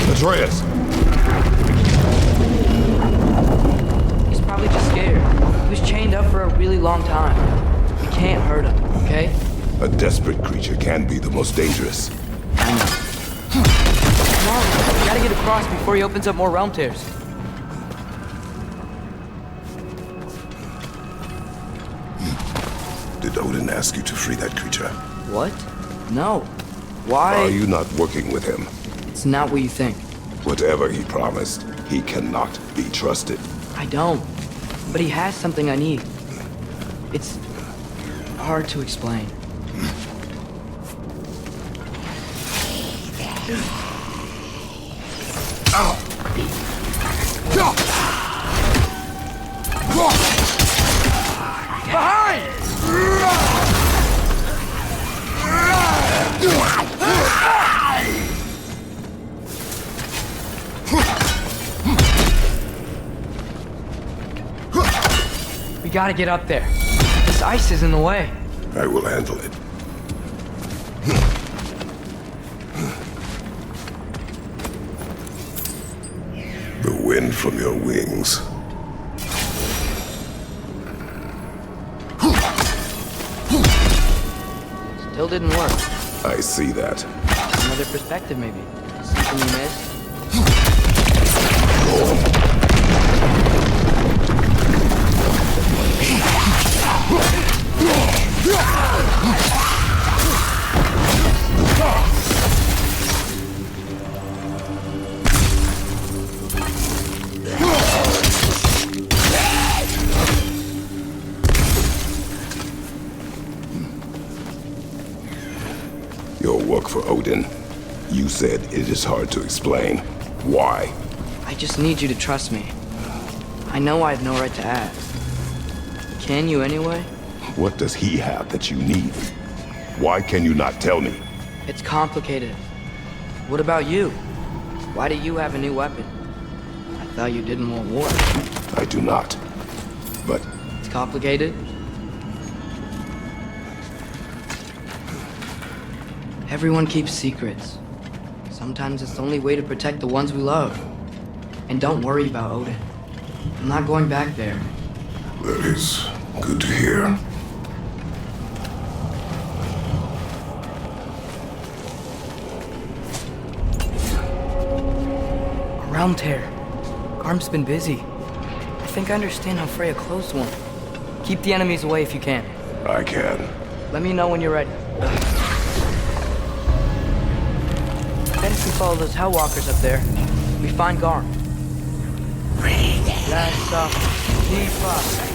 Atreus!
He's probably just scared. He was chained up for a really long time. We can't hurt him, okay?
A desperate creature can be the most dangerous.
I know. Come on, we gotta get across before he opens up more realm tears.
Did Odin ask you to free that creature?
What? No. Why?
Are you not working with him?
It's not what you think.
Whatever he promised, he cannot be trusted.
I don't. But he has something I need. It's hard to explain.
Behind!
We gotta get up there. This ice is in the way.
I will handle it. The wind from your wings.
Still didn't work.
I see that.
Another perspective, maybe. Something you missed?
Your work for Odin. You said it is hard to explain. Why?
I just need you to trust me. I know I have no right to ask. Can you anyway?
What does he have that you need? Why can you not tell me?
It's complicated. What about you? Why do you have a new weapon? I thought you didn't want war.
I do not. But
It's complicated? Everyone keeps secrets. Sometimes it's the only way to protect the ones we love. And don't worry about Odin. I'm not going back there.
that is good to hear.
A realm tear. Garm's been busy. I think I understand how Freya closed one. Keep the enemies away if you can.
I can.
Let me know when you're ready. Bet if we follow those Hellwalkers up there, we find Garm. Last up, keep up.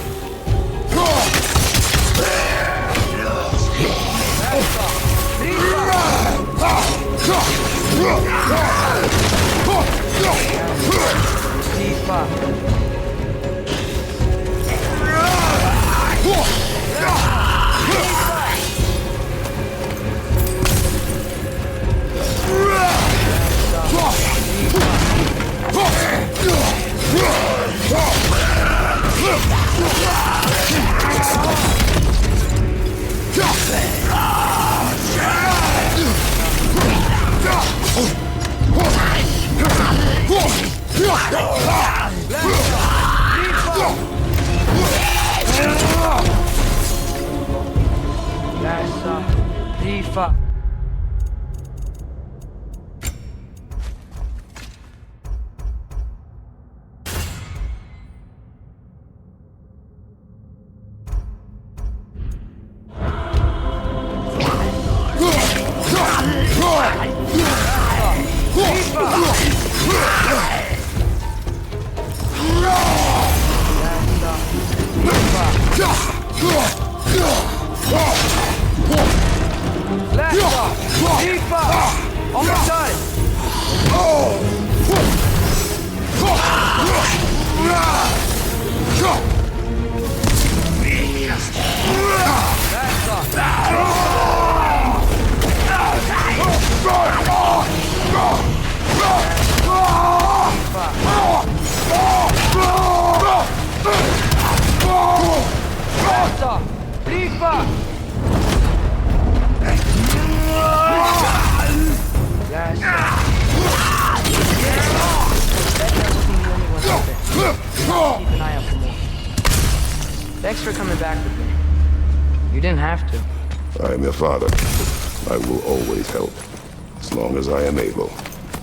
Almost done! Keep an eye out for more. Thanks for coming back with me. You didn't have to.
I am your father. I will always help, as long as I am able.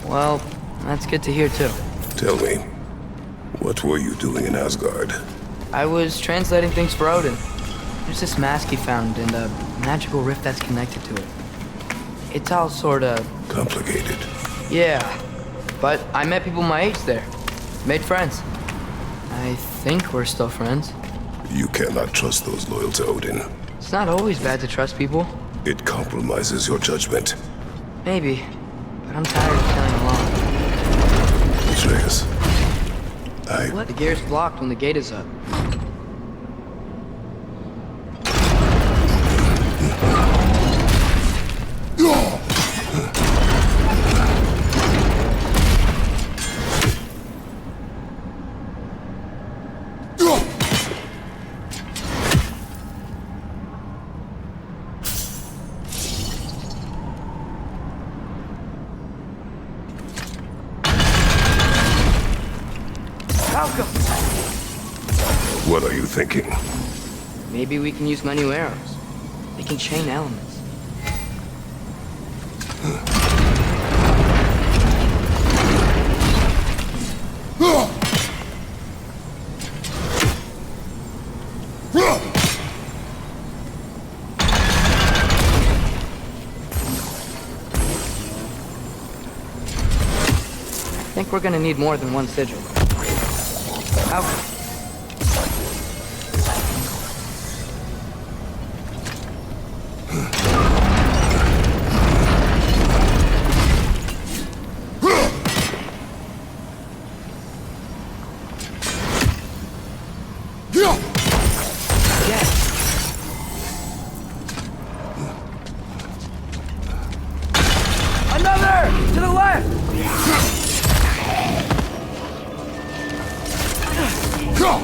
Well, that's good to hear too.
Tell me, what were you doing in Asgard?
I was translating things for Odin. There's this mask he found and a magical rift that's connected to it. It's all sorta...
complicated.
Yeah, but I met people my age there. Made friends. I think we're still friends.
You cannot trust those loyal to Odin.
It's not always bad to trust people.
It compromises your judgment.
Maybe, but I'm tired of killing alone.
Atreus,
The gate's blocked when the gate is up.
What are you thinking?
Maybe we can use my new arrows. They can chain elements. I think we're gonna need more than one sigil. How?
Another! To the left!
Go!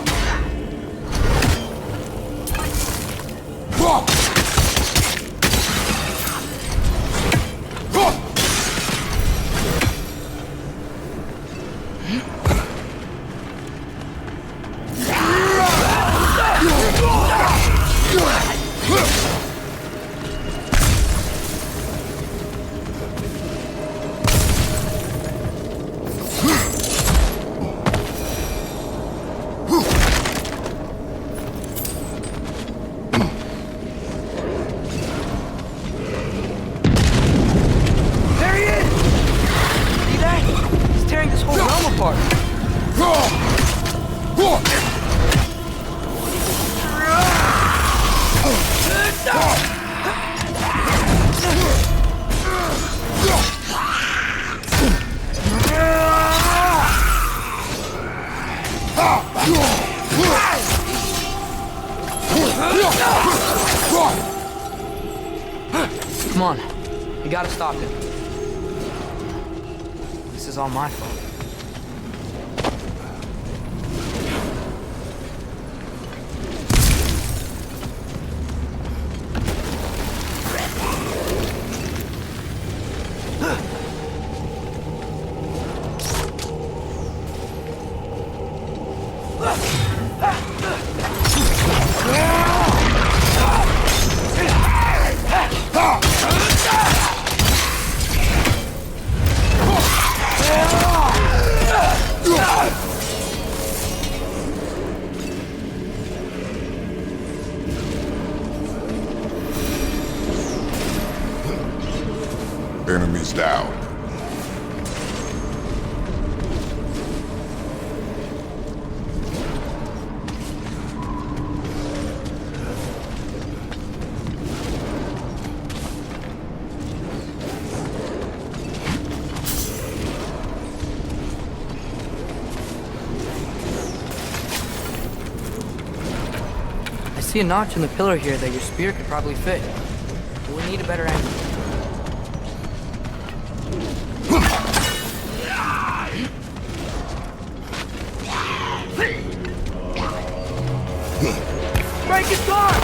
Come on. We gotta stop him. This is all my fault.
Guns down.
I see a notch in the pillar here that your spear could probably fit. But we need a better angle.
Break his guard!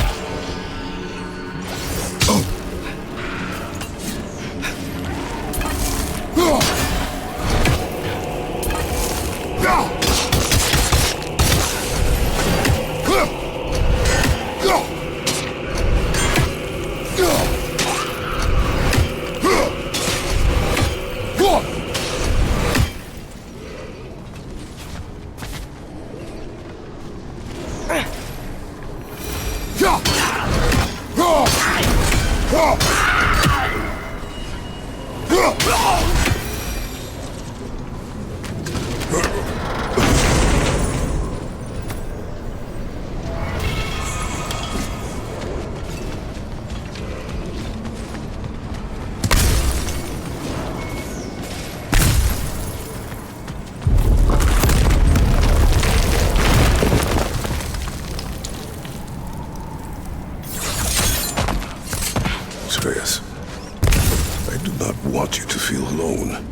I do not want you to feel alone,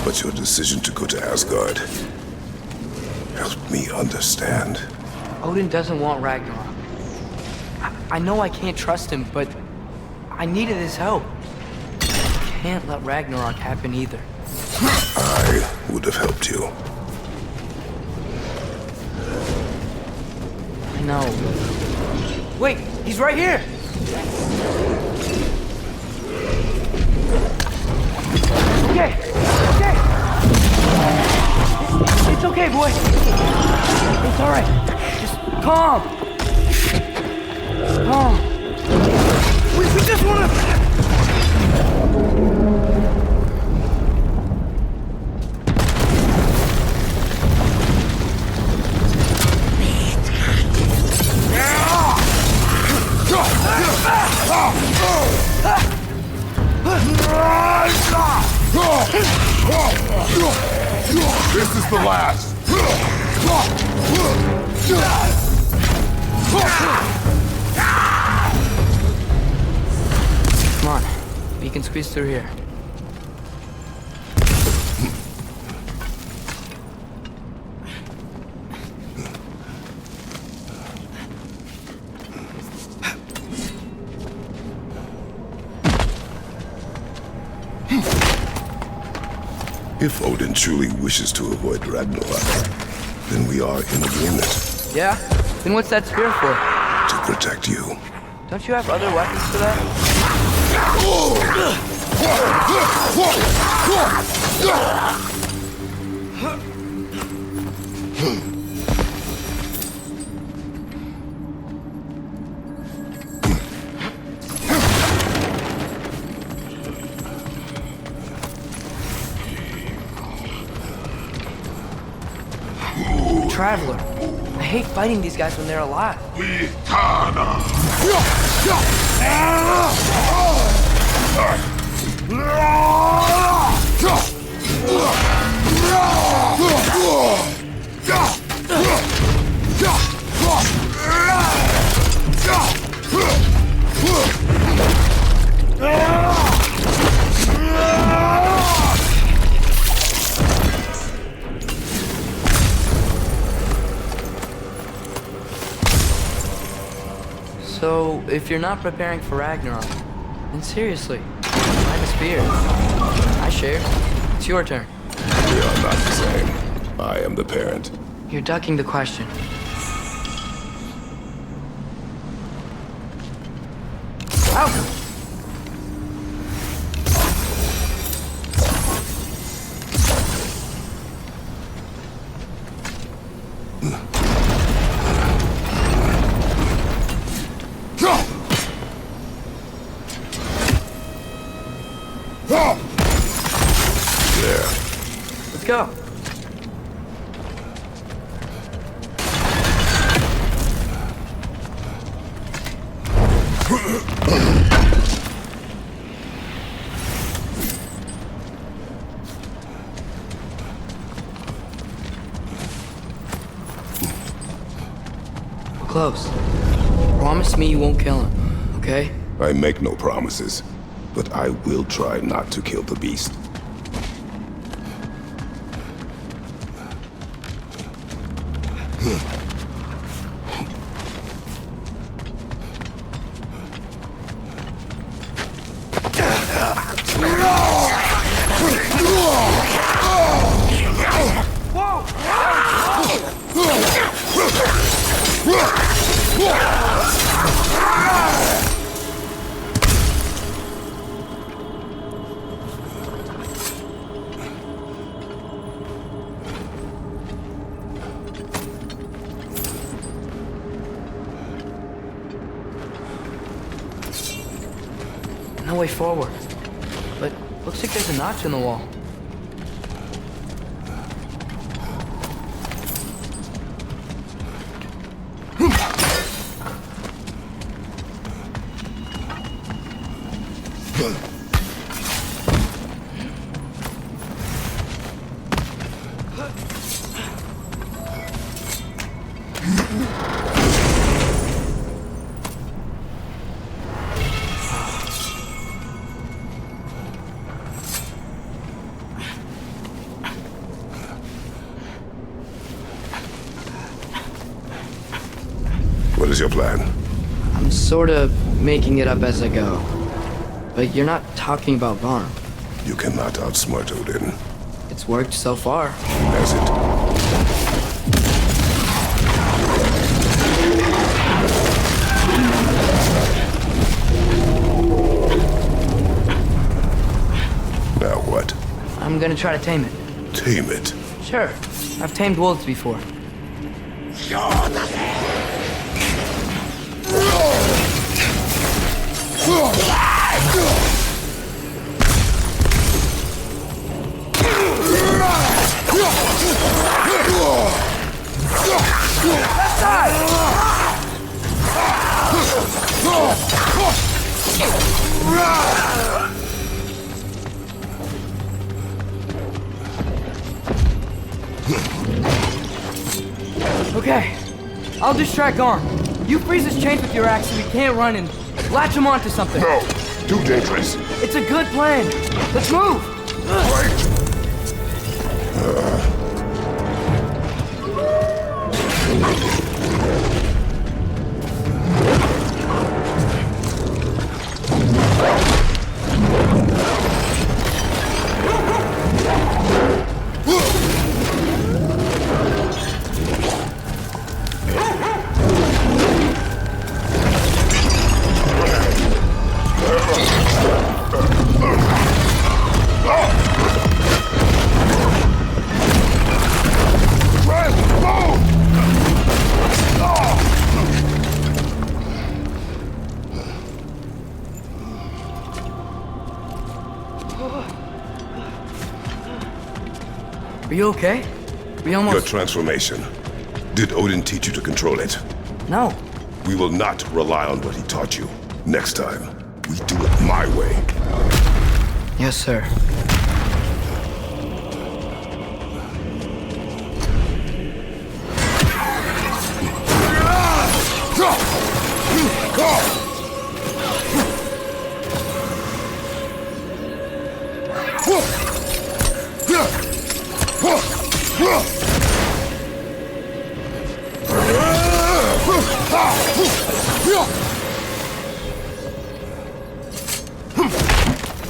but your decision to go to Asgard helped me understand.
Odin doesn't want Ragnarok. I know I can't trust him, but I needed his help. I can't let Ragnarok happen either.
I would have helped you.
I know. Wait, he's right here! Okay, okay! It's okay, boy. It's all right. Just calm. Calm. We just wanna...
This is the last.
Come on, we can squeeze through here.
If Odin truly wishes to avoid Ragnarok, then we are in agreement.
Yeah? Then what's that spear for?
To protect you.
Don't you have other weapons for that? Traveler. I hate fighting these guys when they're alive. So, if you're not preparing for Ragnarok, then seriously, find a spear. I shared. It's your turn.
We are not the same. I am the parent.
You're ducking the question. Ow! go. Close. Promise me you won't kill him, okay?
I make no promises, but I will try not to kill the beast.
No way forward. But looks like there's a notch in the wall.
What is your plan?
I'm sort of making it up as I go. But you're not talking about Varm.
You cannot outsmart Odin.
It's worked so far.
Has it? Now what?
I'm gonna try to tame it.
Tame it?
Sure. I've tamed wolves before. Okay, I'll distract Garm. You freeze his chains with your axe so he can't run and latch him onto something.
No, too dangerous.
It's a good plan. Let's move. Are you okay? We almost...
Your transformation. Did Odin teach you to control it?
No.
We will not rely on what he taught you. Next time, we do it my way.
Yes, sir.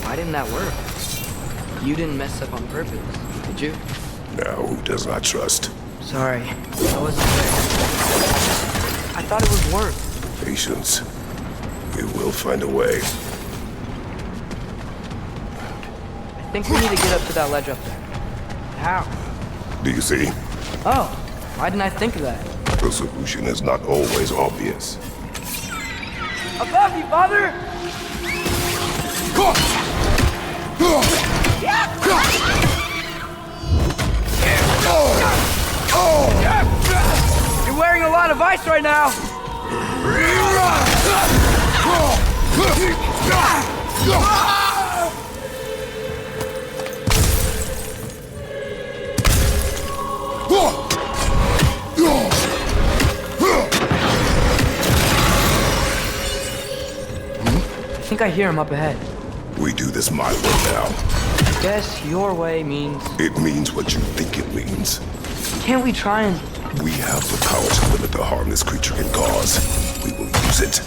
Why didn't that work? You didn't mess up on purpose, did you?
Now, who does not trust?
Sorry, I wasn't there. I thought it would work.
Patience. We will find a way.
I think we need to get up to that ledge up there. How?
Do you see?
Oh, why didn't I think of that?
The solution is not always obvious.
Above you, Father!
You're wearing a lot of ice right now.
I think I hear him up ahead.
We do this my way now.
Guess your way means...
It means what you think it means.
Can't we try and...
We have the power to limit the harm this creature can cause. We will use it.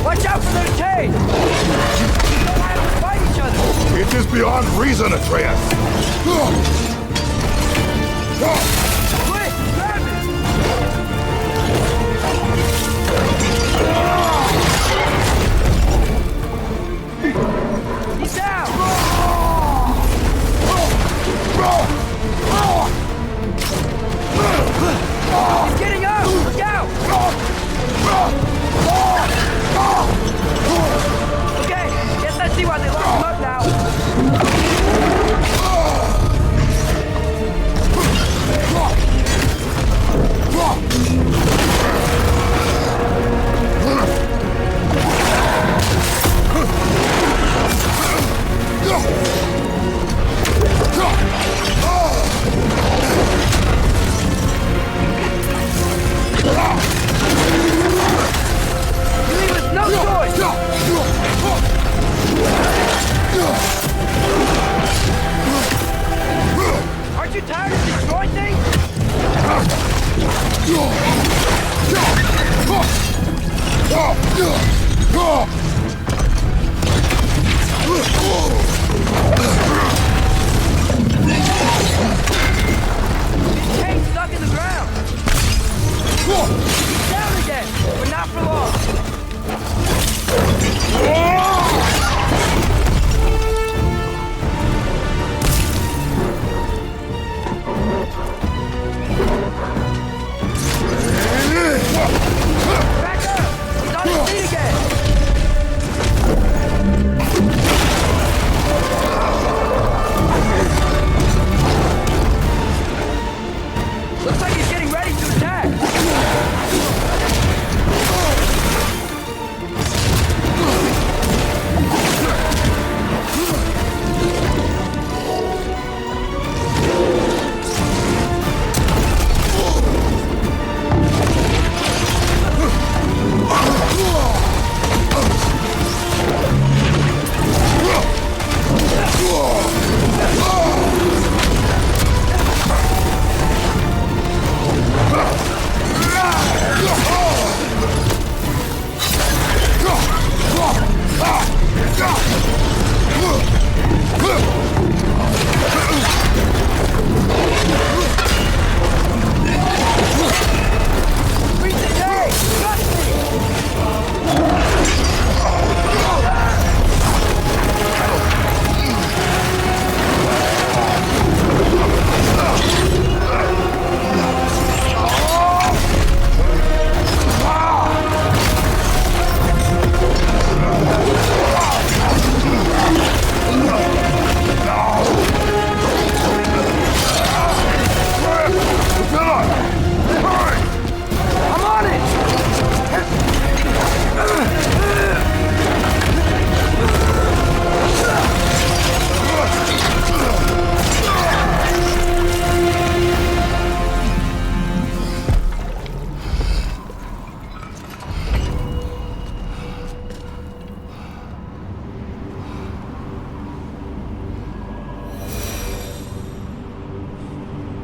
Watch out for their cage! You don't want to fight each other!
It is beyond reason, Atreus!
Quick, grab it! He's down! He's getting up! Look out! Okay, guess I see why they locked him up now. You leave us no choice! Aren't you tired of destroying things? This cave's stuck in the ground. He's down again, but not for long. Back up! He's on his feet again! Looks like he's getting ready to attack!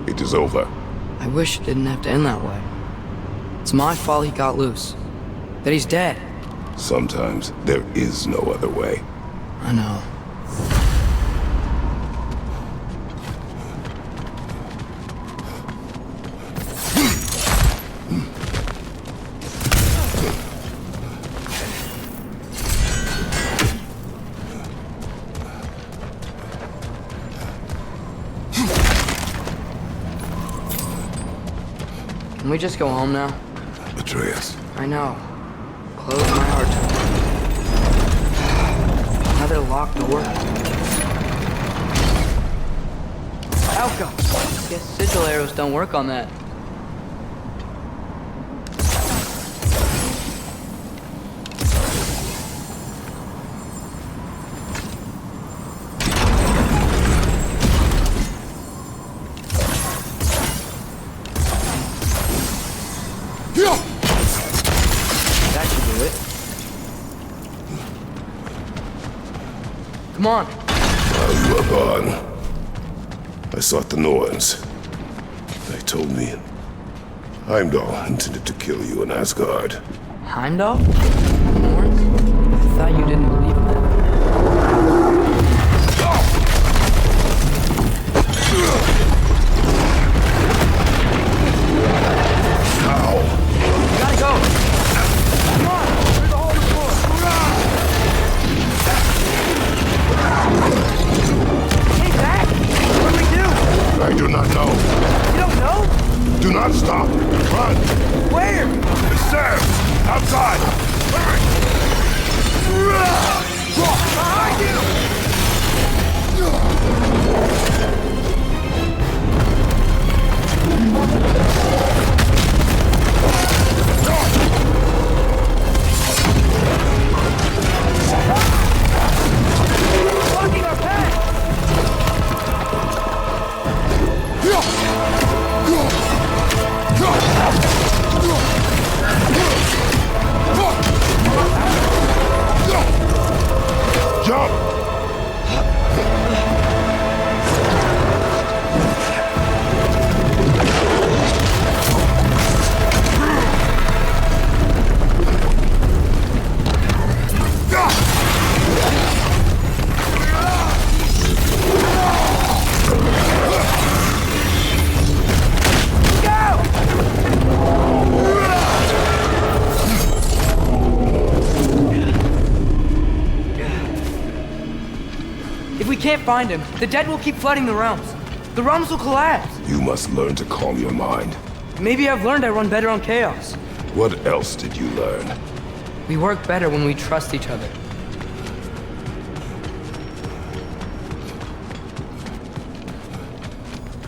It is over.
I wish it didn't have to end that way. It's my fault he got loose. That he's dead.
Sometimes there is no other way.
I know. Can we just go home now?
Atreus.
I know. Close my heart to it. Another locked door. Alka! Guess sigil arrows don't work on that. That should do it. Come on.
While you were gone, I sought the Norns. They told me Heimdall intended to kill you in Asgard.
Heimdall? Norns? I thought you didn't believe in that.
How?
Gotta go! Come on! Through the hole in the floor! Hey, Zach! What do we do?
I do not know.
You don't know?
Do not stop. Run.
Where?
Stairs. Outside.
Behind you! Blocking our path!
Jump!
If we can't find him, the dead will keep flooding the realms. The realms will collapse.
You must learn to calm your mind.
Maybe I've learned I run better on chaos.
What else did you learn?
We work better when we trust each other.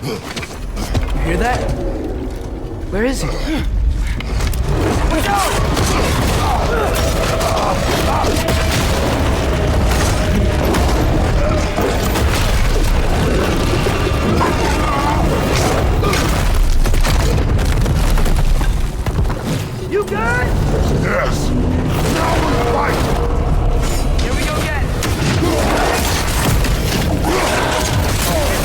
You hear that? Where is he? Watch out! You good?
Yes. Now we'll fight.
Here we go again.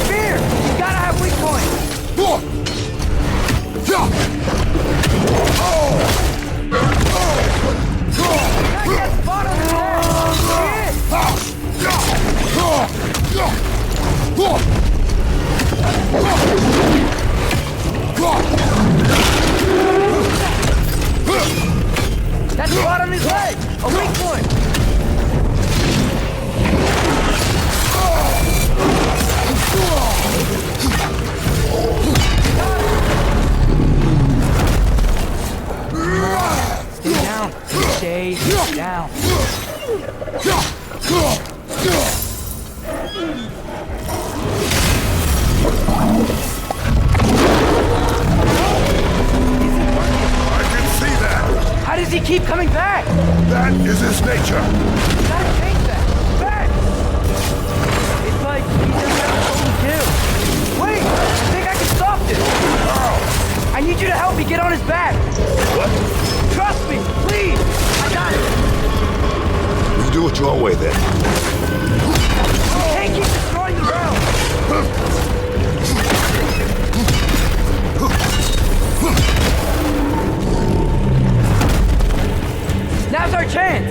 Fear! You gotta have weak points. That spot on his leg! A weak point! Stay down! Stay down! How does he keep coming back?
That is his nature.
You gotta change that. Back! It's like he doesn't have a golden kill. Wait! I think I can stop this. I need you to help me get on his back.
What?
Trust me, please. I got it.
You do it your way then.
We can't keep destroying the realm. Now's our chance!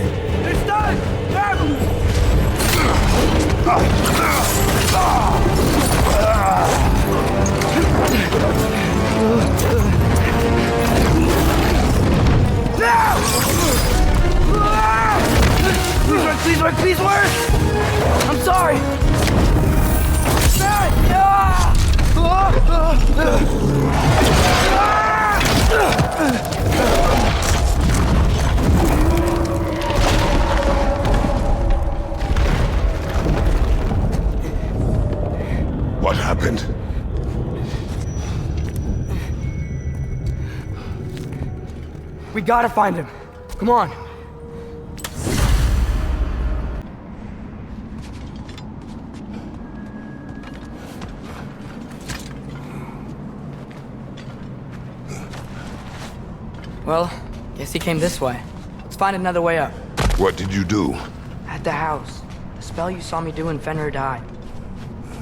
We gotta find him. Come on. Well, guess he came this way. Let's find another way up.
What did you do?
At the house. The spell you saw me do when Fenrir died.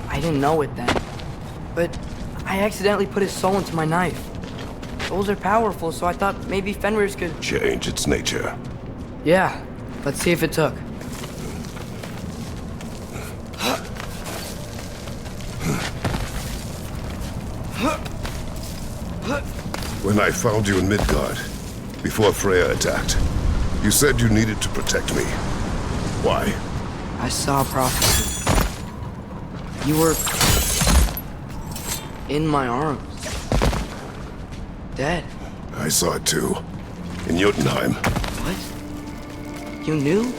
I didn't know it then. But I accidentally put his soul into my knife. Souls are powerful, so I thought maybe Fenrir's could...
Change its nature.
Yeah. Let's see if it took.
When I found you in Midgard, before Freya attacked, you said you needed to protect me. Why?
I saw a prophecy. You were... in my arms. Dead.
I saw it too. In Jotunheim.
What? You knew?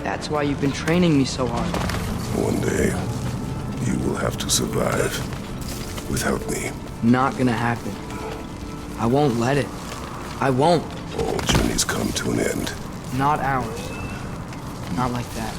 That's why you've been training me so hard.
One day, you will have to survive without me.
Not gonna happen. I won't let it. I won't.
All journeys come to an end.
Not ours. Not like that.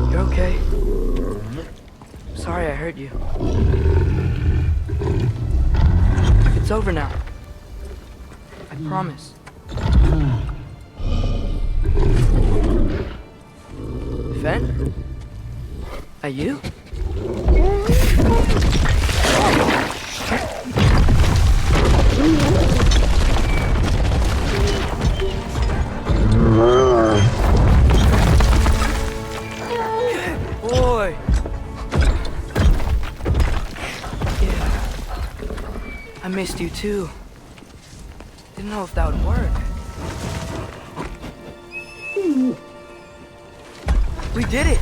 You're okay? Sorry I hurt you. It's over now. I promise. Fen? Are you? Boy. Yeah. I missed you too. Didn't know if that would work. We did it!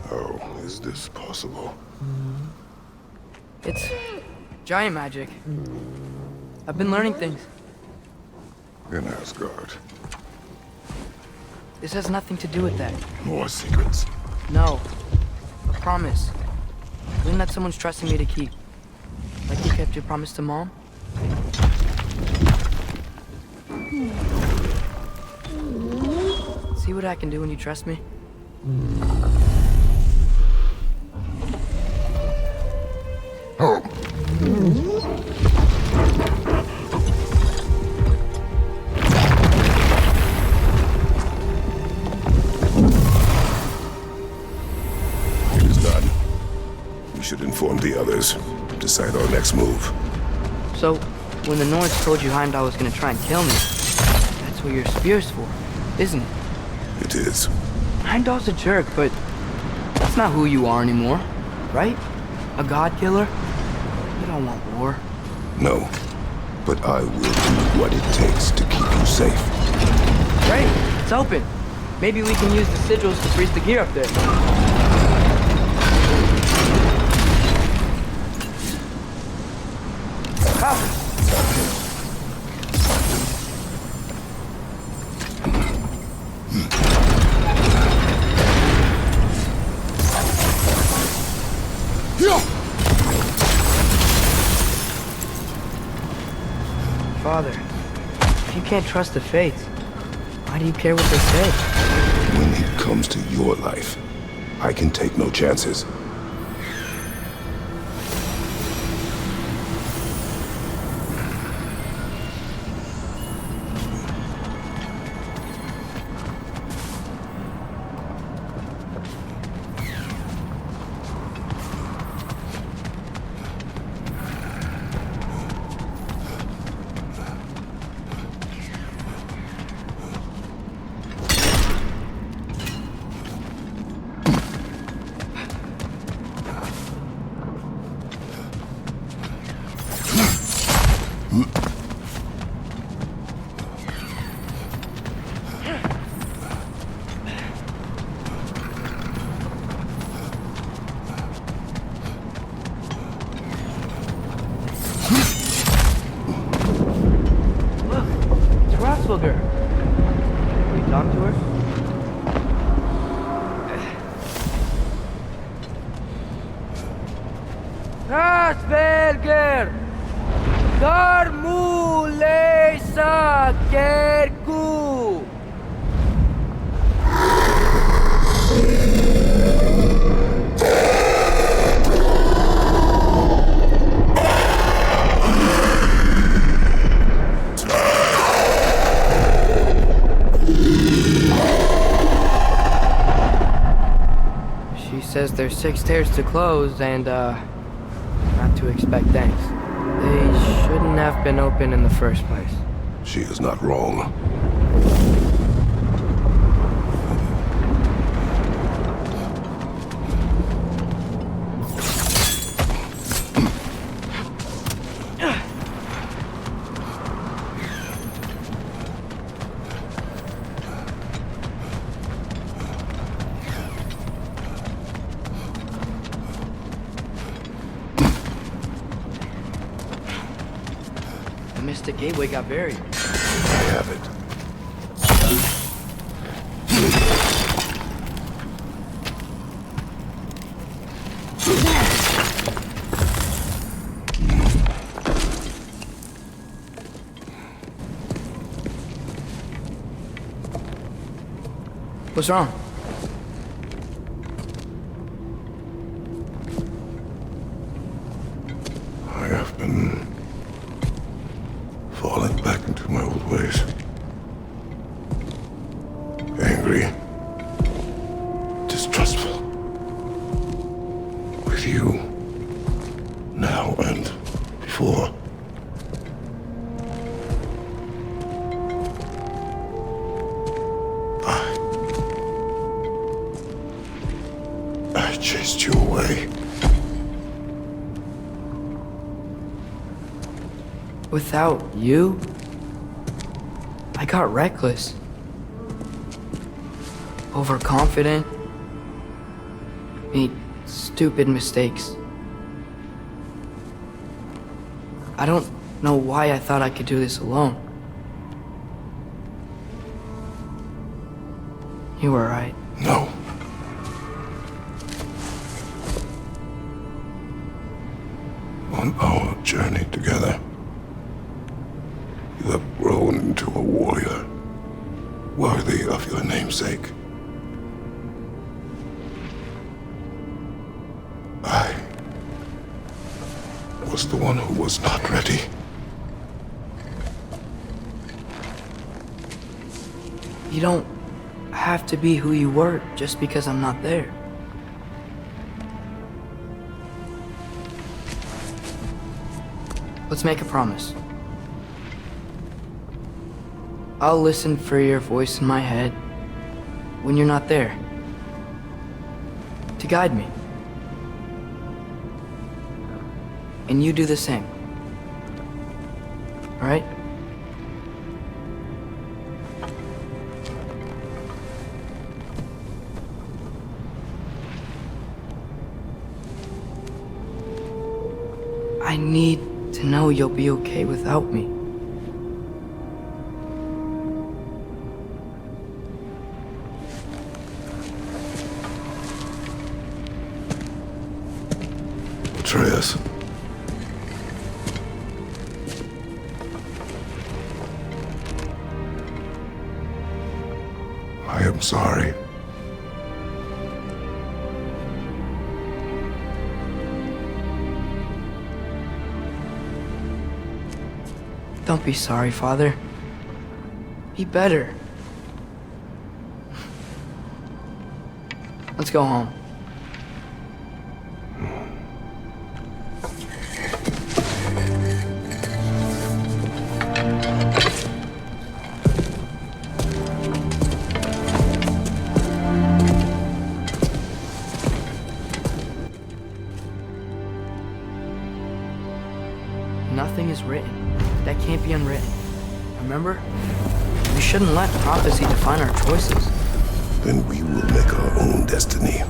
How is this possible?
It's giant magic. I've been learning things.
In Asgard.
This has nothing to do with that.
More secrets.
No. A promise. One that someone's trusting me to keep. Like you kept your promise to Mom? See what I can do when you trust me?
Oh. It is done. We should inform the others. Decide our next move.
So, when the Nords told you Heimdall was gonna try and kill me, that's what your spear's for, isn't it?
It is.
Heimdall's a jerk, but that's not who you are anymore, right? A god killer? You don't want war.
No. But I will do what it takes to keep you safe.
Great, it's open. Maybe we can use the sigils to freeze the gear up there. Father, if you can't trust the fates, why do you care what they say?
When it comes to your life, I can take no chances.
beautiful girl. Will you talk to her? Asperger! Darmulesa Kerku! She says there's 6 stairs to close and, not to expect thanks. They shouldn't have been open in the first place.
She is not wrong.
The Mystic Gateway got buried.
I have it.
What's wrong?
I have been falling back into my old ways. Angry. Distrustful. With you. Now and before. I chased you away.
Without you, I got reckless. Overconfident. Made stupid mistakes. I don't know why I thought I could do this alone. You were right.
No. On our journey together, you have grown into a warrior, worthy of your namesake. I was the one who was not ready.
You don't have to be who you were just because I'm not there. Let's make a promise. I'll listen for your voice in my head when you're not there, to guide me. And you do the same. All right? I need to know you'll be okay without me.
Atreus. I am sorry.
Don't be sorry, Father. Be better. Let's go home. Nothing is written that can't be unwritten. Remember? We shouldn't let prophecy define our choices.
Then we will make our own destiny.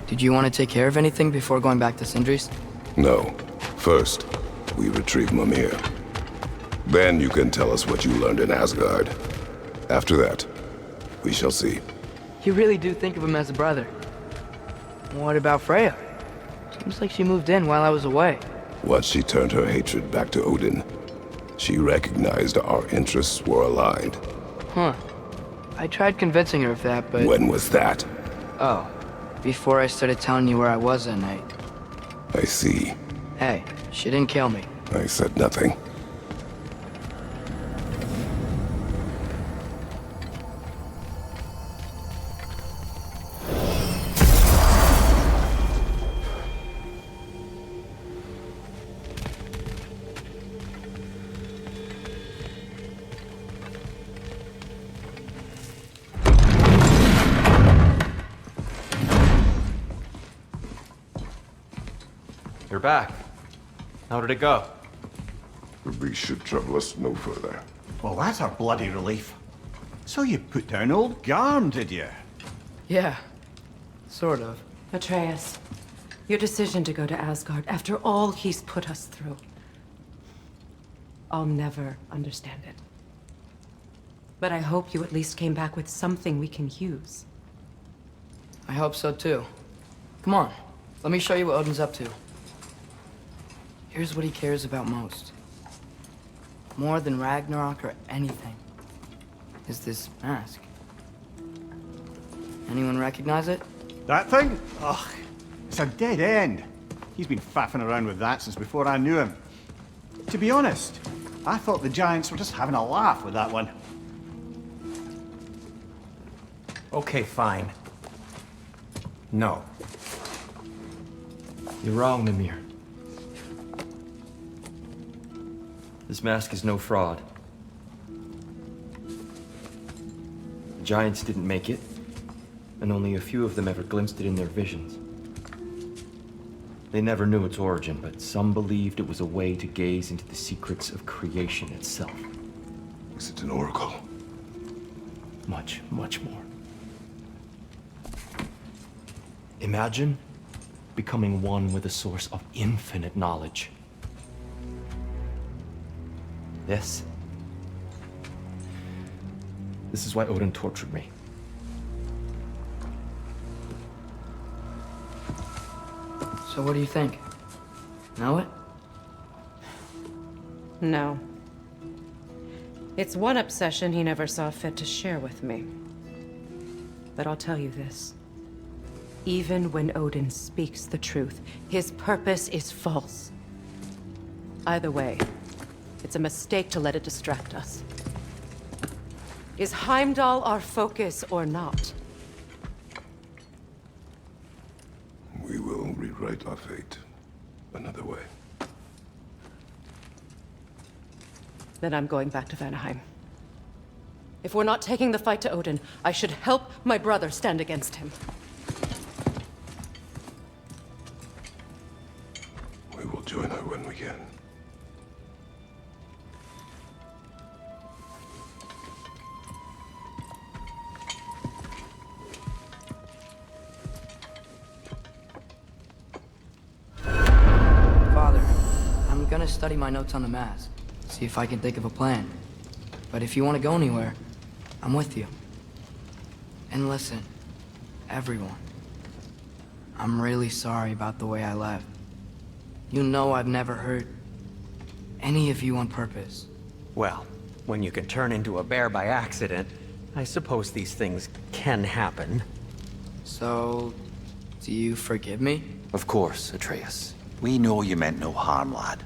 Did you want to take care of anything before going back to Sindri's?
No. First, we retrieve Mimir. Then you can tell us what you learned in Asgard. After that, we shall see.
You really do think of him as a brother. What about Freya? Seems like she moved in while I was away.
Once she turned her hatred back to Odin, she recognized our interests were aligned.
Huh. I tried convincing her of that, but...
When was that?
Oh, before I started telling you where I was that night.
I see.
Hey, she didn't kill me.
I said nothing.
You're back. How did it go?
The beast should trouble us no further.
Well, that's a bloody relief. So you put down old Garm, did you?
Yeah, sort of.
Atreus, your decision to go to Asgard after all he's put us through. I'll never understand it. But I hope you at least came back with something we can use.
I hope so too. Come on, let me show you what Odin's up to. Here's what he cares about most. More than Ragnarok or anything. Is this mask. Anyone recognize it?
That thing? Ugh, it's a dead end. He's been faffing around with that since before I knew him. To be honest, I thought the Giants were just having a laugh with that one.
Okay, fine. No.
You're wrong, Mimir. This mask is no fraud. The Giants didn't make it, and only a few of them ever glimpsed it in their visions. They never knew its origin, but some believed it was a way to gaze into the secrets of creation itself.
Is it an oracle?
Much, much more. Imagine becoming one with a source of infinite knowledge. This is why Odin tortured me.
So what do you think? Know it?
No. It's one obsession he never saw fit to share with me. But I'll tell you this. Even when Odin speaks the truth, his purpose is false. Either way, it's a mistake to let it distract us. Is Heimdall our focus or not?
We will rewrite our fate another way.
Then I'm going back to Vanaheim. If we're not taking the fight to Odin, I should help my brother stand against him.
We will join her when we can.
Father, I'm gonna study my notes on the mask. See if I can think of a plan. But if you want to go anywhere, I'm with you. And listen, everyone. I'm really sorry about the way I left. You know I've never hurt any of you on purpose.
Well, when you can turn into a bear by accident, I suppose these things can happen.
So, do you forgive me?
Of course, Atreus. We know you meant no harm, lad.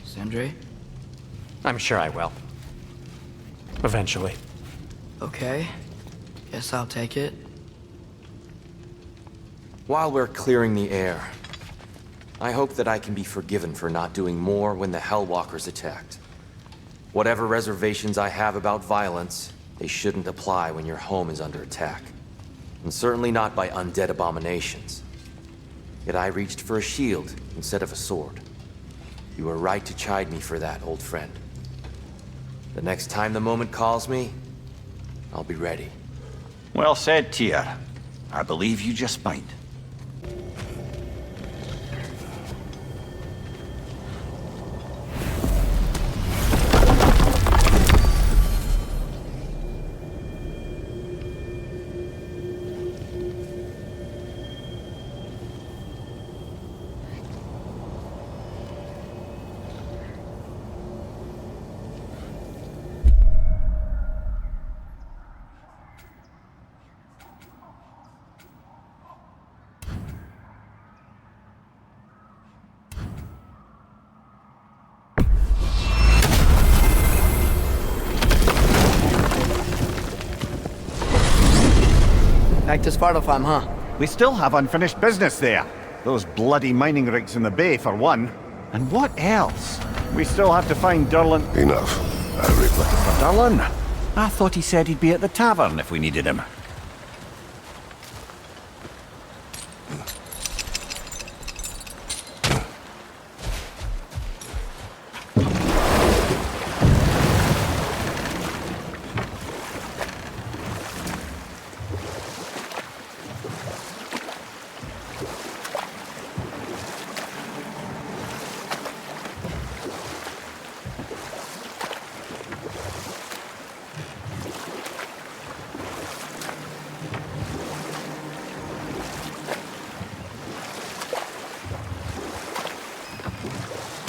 Sindri?
I'm sure I will. Eventually.
Okay. Guess I'll take it.
While we're clearing the air, I hope that I can be forgiven for not doing more when the Hellwalkers attacked. Whatever reservations I have about violence, they shouldn't apply when your home is under attack. And certainly not by undead abominations. Yet I reached for a shield instead of a sword. You were right to chide me for that, old friend. The next time the moment calls me, I'll be ready. Well said, Tyr. I believe you just might.
Back to Svartalfheim, huh?
We still have unfinished business there. Those bloody mining rigs in the bay, for one. And what else? We still have to find Durlin...
Enough. I regret
Durlin? I thought he said he'd be at the tavern if we needed him.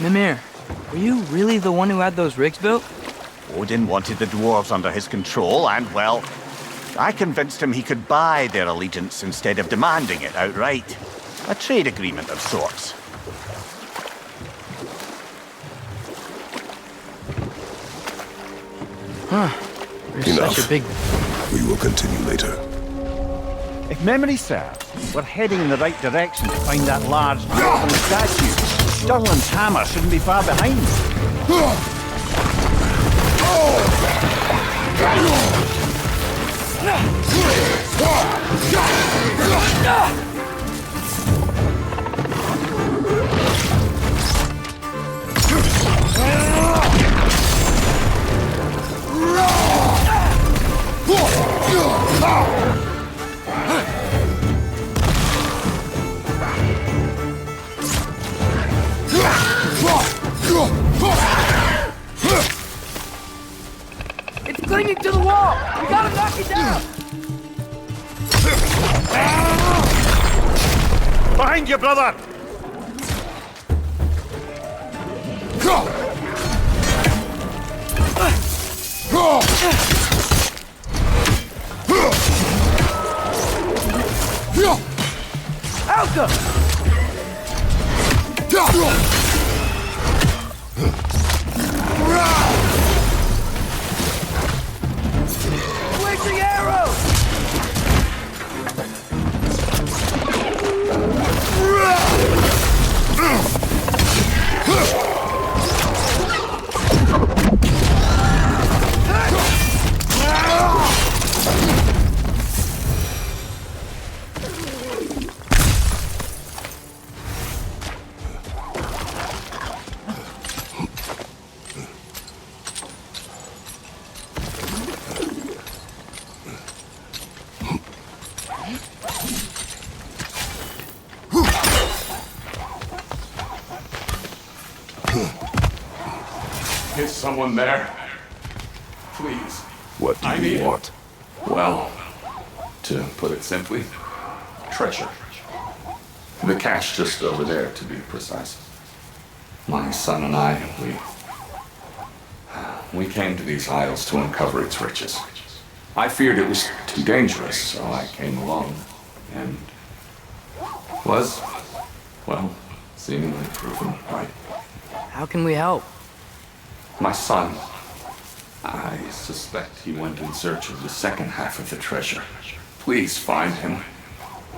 Mimir, were you really the one who had those rigs built?
Odin wanted the dwarves under his control, and, well, I convinced him he could buy their allegiance instead of demanding it outright. A trade agreement of sorts.
Huh. There's
Enough.
such a big...
We will continue later.
If memory serves, we're heading in the right direction to find that large dwarven statue. Durlin's hammer shouldn't be far behind.
It's clinging to the wall! We gotta knock it down!
Behind you, brother!
Alka! Blazing arrows!
Is someone there? Please.
What do you want?
Well, to put it simply, treasure. The cache just over there, to be precise. My son and I, we came to these isles to uncover its riches. I feared it was too dangerous, so I came along and was, well, seemingly proven right.
How can we help?
My son, I suspect he went in search of the second half of the treasure. Please find him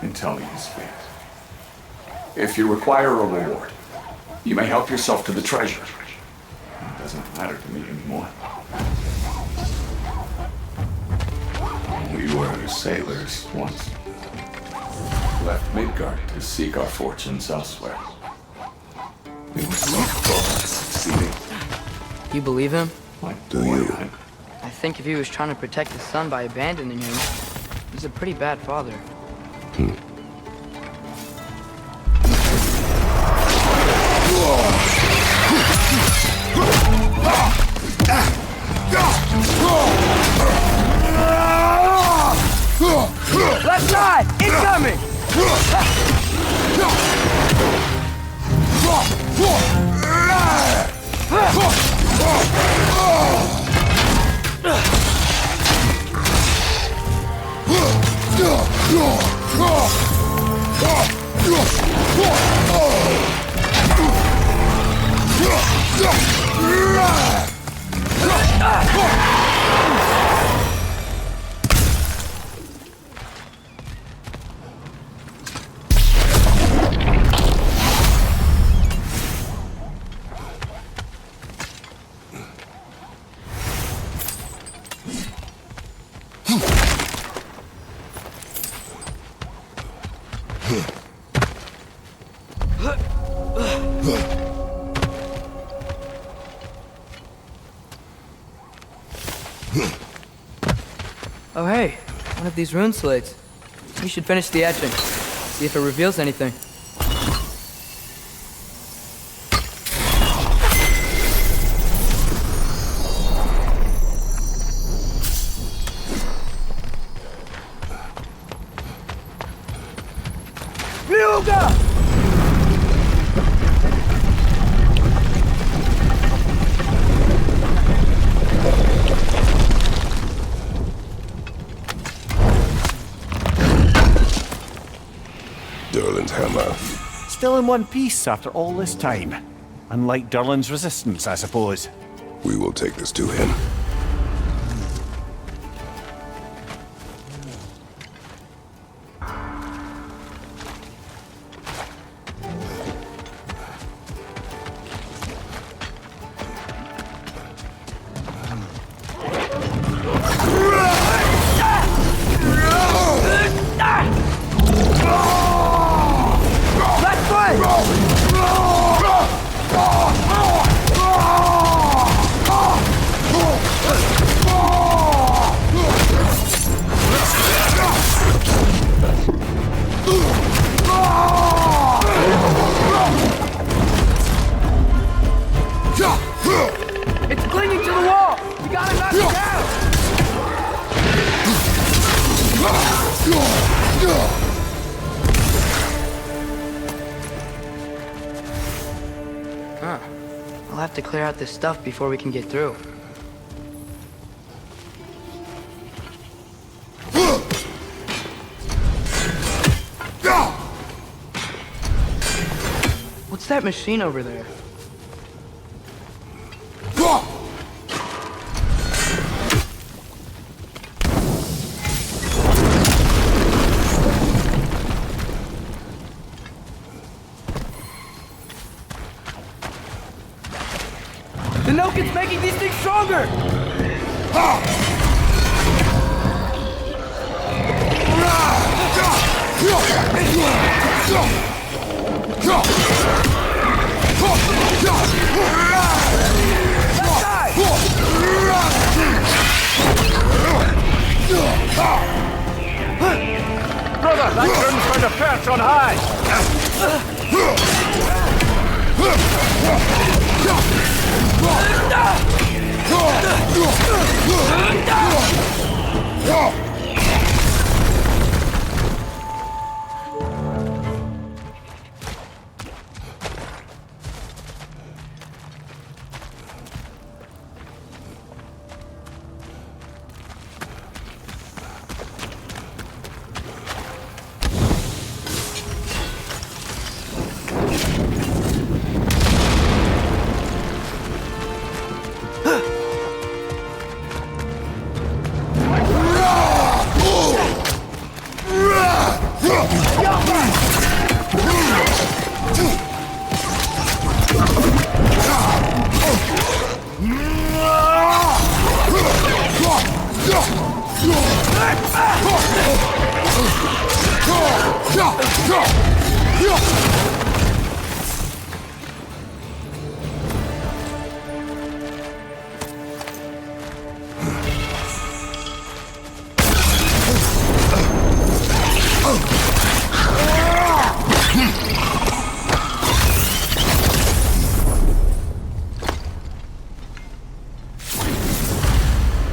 and tell me his fate. If you require a reward, you may help yourself to the treasure. It doesn't matter to me anymore. We were sailors once. Left Midgard to seek our fortunes elsewhere. We were so close to succeeding.
You believe him?
Do you?
I think if he was trying to protect his son by abandoning him, he's a pretty bad father. Left side! Incoming! Oh hey, one of these rune slates. We should finish the etching. See if it reveals anything.
Durlin's hammer.
Still in one piece after all this time. Unlike Durlin's resistance, I suppose.
We will take this to him.
It's clinging to the wall! We gotta knock it down!
Huh. I'll have to clear out this stuff before we can get through. What's that machine over there?
The Noken's making these things stronger!
Brother, that grim's going to perch on high!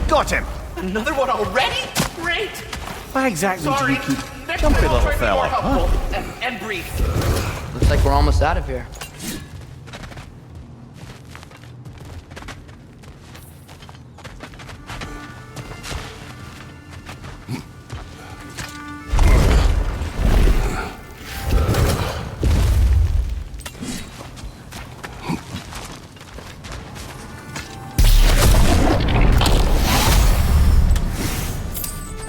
Got him!
Another one already? Great!
Why exactly
Sorry.
do you keep
Next
jumpy
time I'll
little
try to be
fella?
more
Huh?
helpful and brief.
Looks like we're almost out of here.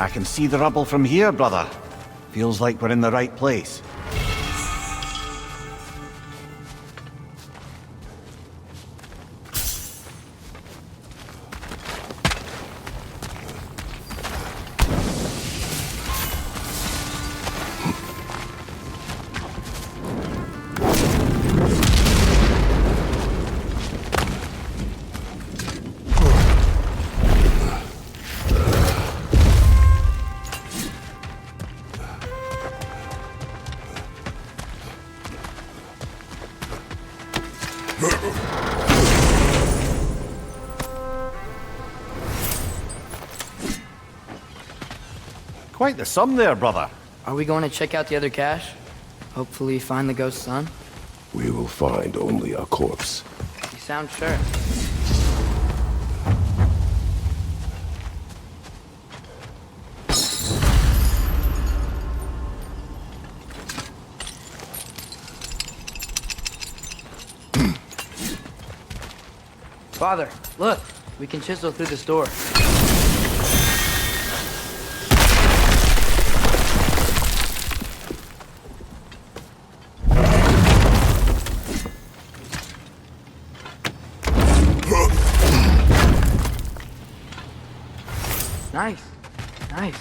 I can see the rubble from here, brother. Feels like we're in the right place. Quite the sum there, brother.
Are we going to check out the other cache? Hopefully find the ghost's son?
We will find only a corpse.
You sound sure. Father, look! We can chisel through this door. Nice. Nice.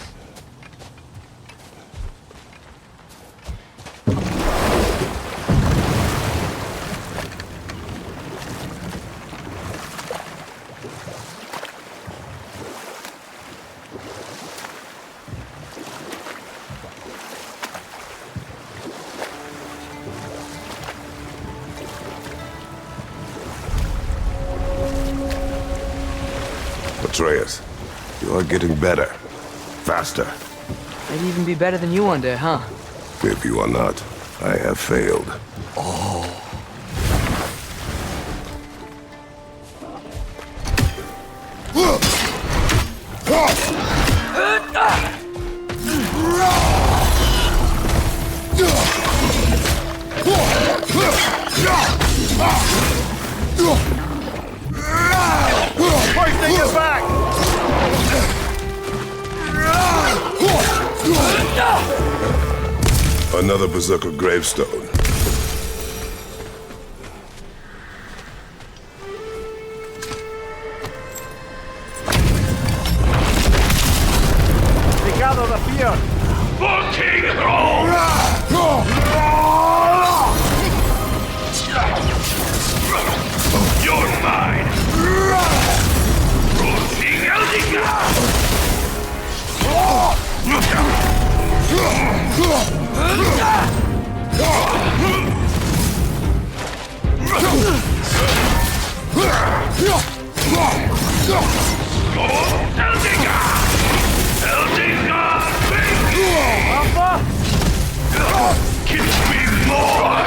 Atreus, you are getting better. Faster.
Maybe even be better than you one day, huh?
If you are not, I have failed.
Oh.
Hoisting it back!
Another Berserker gravestone.
They gather the fear!
For King Rome! You're mine! King Eldiga! Give me more!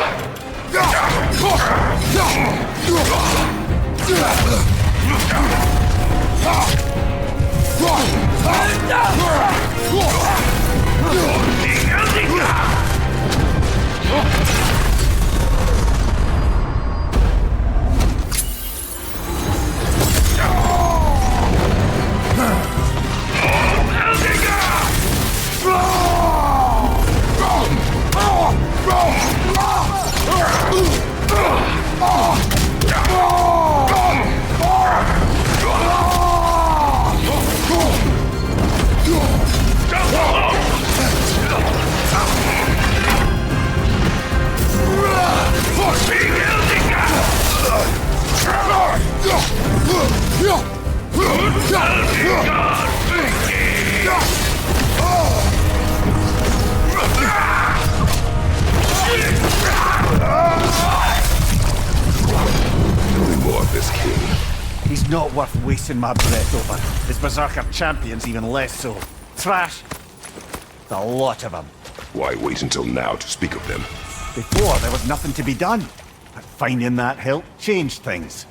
He's not worth wasting my breath over. His Berserker champions even less so. Trash. The lot of them.
Why wait until now to speak of them?
Before, there was nothing to be done. But finding that help changed things.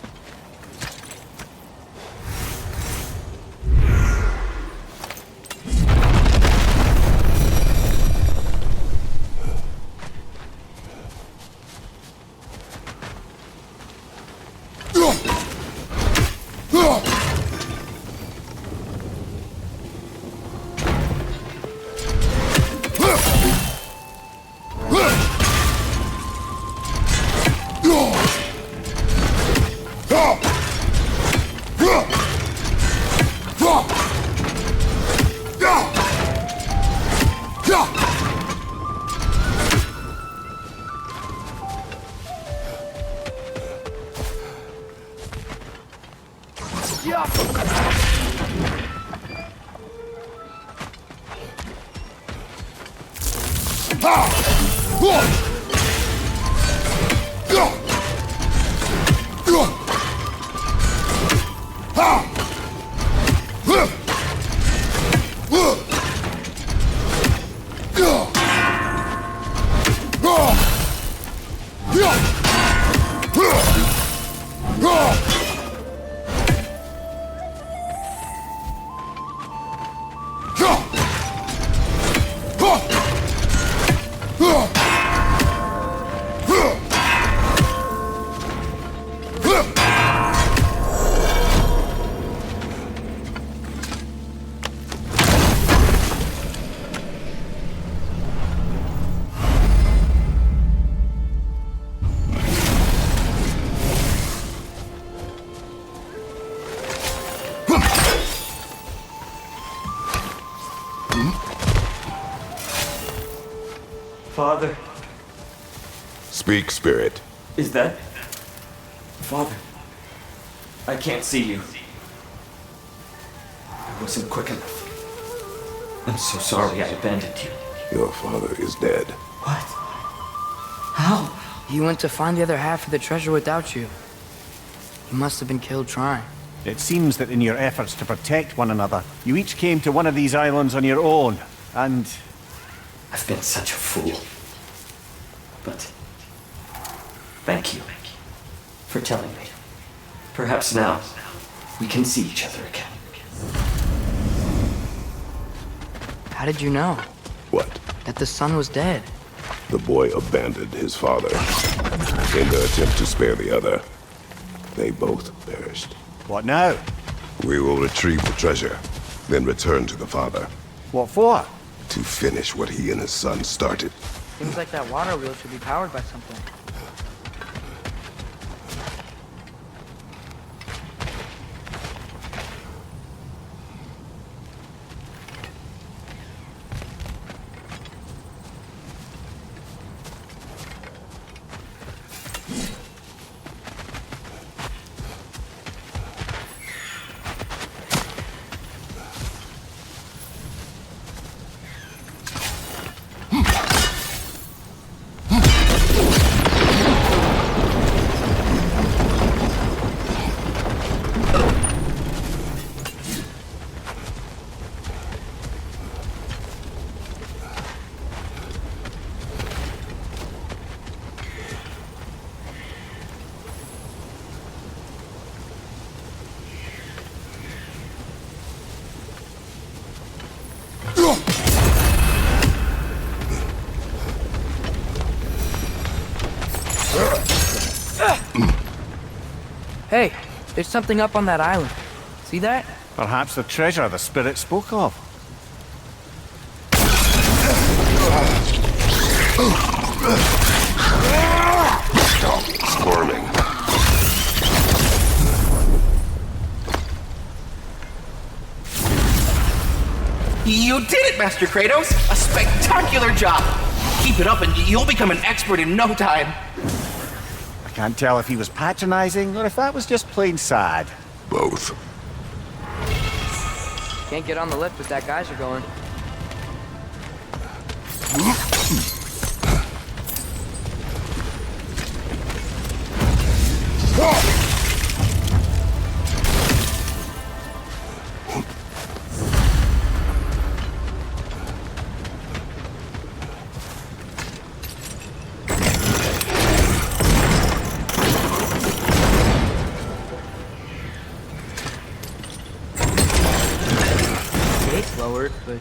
Father.
Speak, Spirit.
Is that... Father? I can't see you. I wasn't quick enough. I'm so sorry I abandoned you.
Your father is dead.
What? How?
He went to find the other half of the treasure without you. He must have been killed trying.
It seems that in your efforts to protect one another, you each came to one of these islands on your own, and...
I've been such a fool. But... thank you for telling me. Perhaps now we can see each other again.
How did you know?
What?
That the son was dead.
The boy abandoned his father. In their attempt to spare the other, they both perished.
What now?
We will retrieve the treasure, then return to the father.
What for?
To finish what he and his son started.
Seems like that water wheel should be powered by something. Hey, there's something up on that island. See that?
Perhaps the treasure the spirit spoke of.
Squirming.
You did it, Master Kratos! A spectacular job! Keep it up and you'll become an expert in no time.
I can't tell if he was patronizing or if that was just plain sad.
Both.
Can't get on the lift with that geyser going. Gate's lowered, but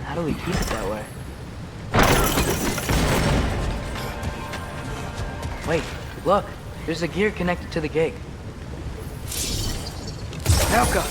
how do we keep it that way? Wait, look. There's a gear connected to the gate. Helka!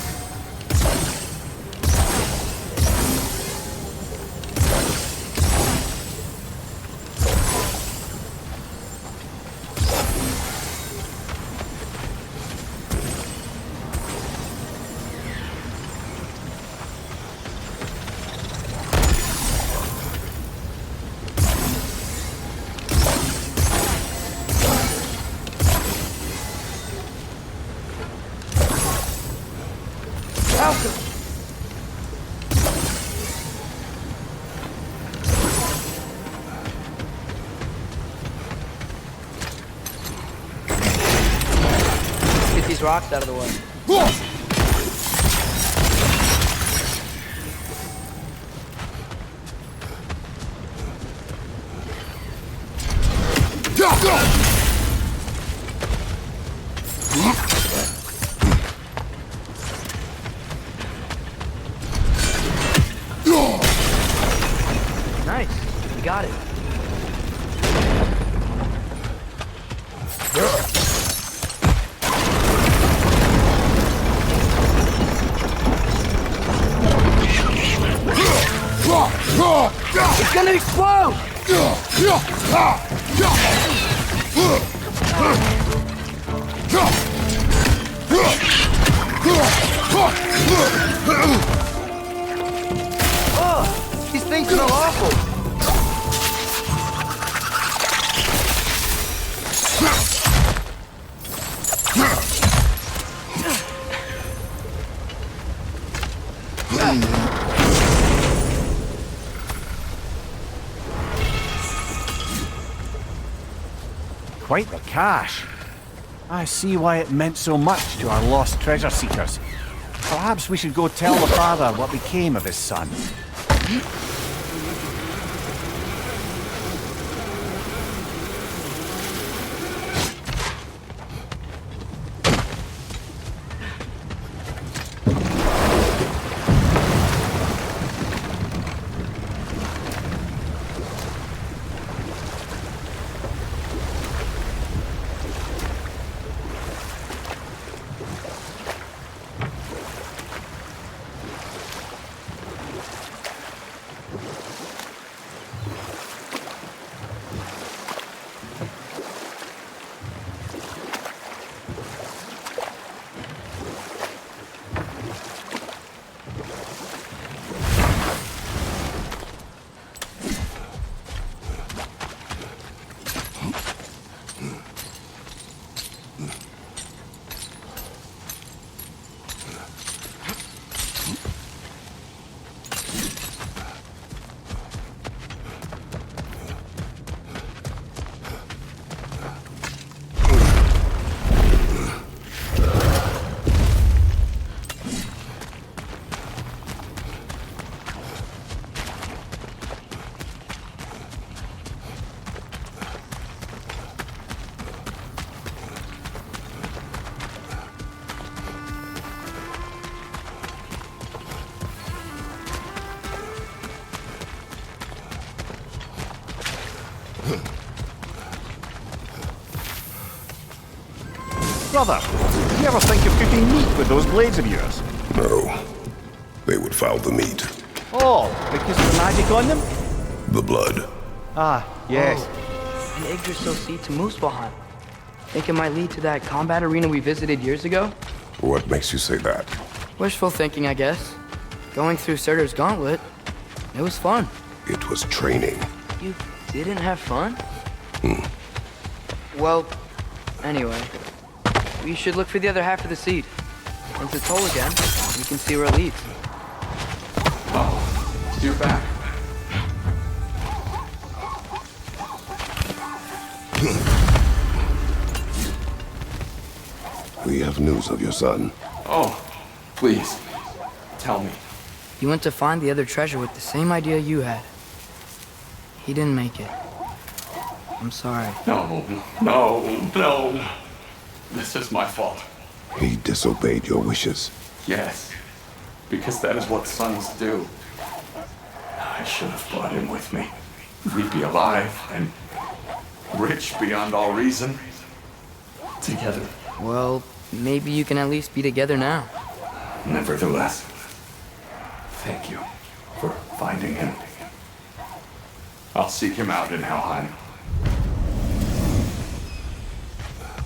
Get these rocks out of the way. Nice. You got it.
It's gonna explode!
Oh, these things smell awful.
Quite the cache. I see why it meant so much to our lost treasure seekers. Perhaps we should go tell the father what became of his son. Brother, you ever think of cooking meat with those blades of yours?
No. They would foul the meat.
Oh, because of the magic on them?
The blood.
Ah, yes.
Oh, the Yggdrasil seed to Muspelheim. Think it might lead to that combat arena we visited years ago?
What makes you say that?
Wishful thinking, I guess. Going through Surtur's gauntlet, it was fun.
It was training.
You didn't have fun?
Hmm.
Well, anyway, we should look for the other half of the seed. Once it's whole again, we can see where it leads.
Oh, you're back.
We have news of your son.
Oh, please, tell me.
He went to find the other treasure with the same idea you had. He didn't make it. I'm sorry.
No. This is my fault.
He disobeyed your wishes.
Yes, because that is what sons do. I should have brought him with me. We'd be alive and rich beyond all reason. Together.
Well, maybe you can at least be together now.
Nevertheless, thank you for finding him. I'll seek him out in Helheim.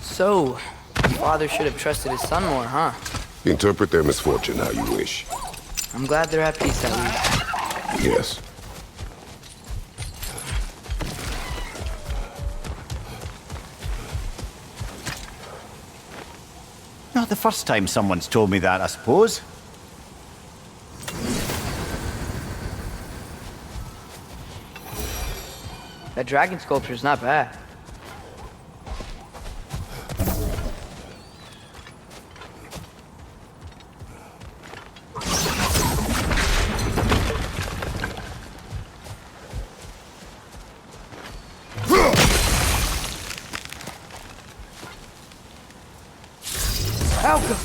So, father should have trusted his son more, huh?
Interpret their misfortune how you wish.
I'm glad they're at peace at least.
Yes.
Not the first time someone's told me that, I suppose.
That dragon sculpture's not bad. Alka!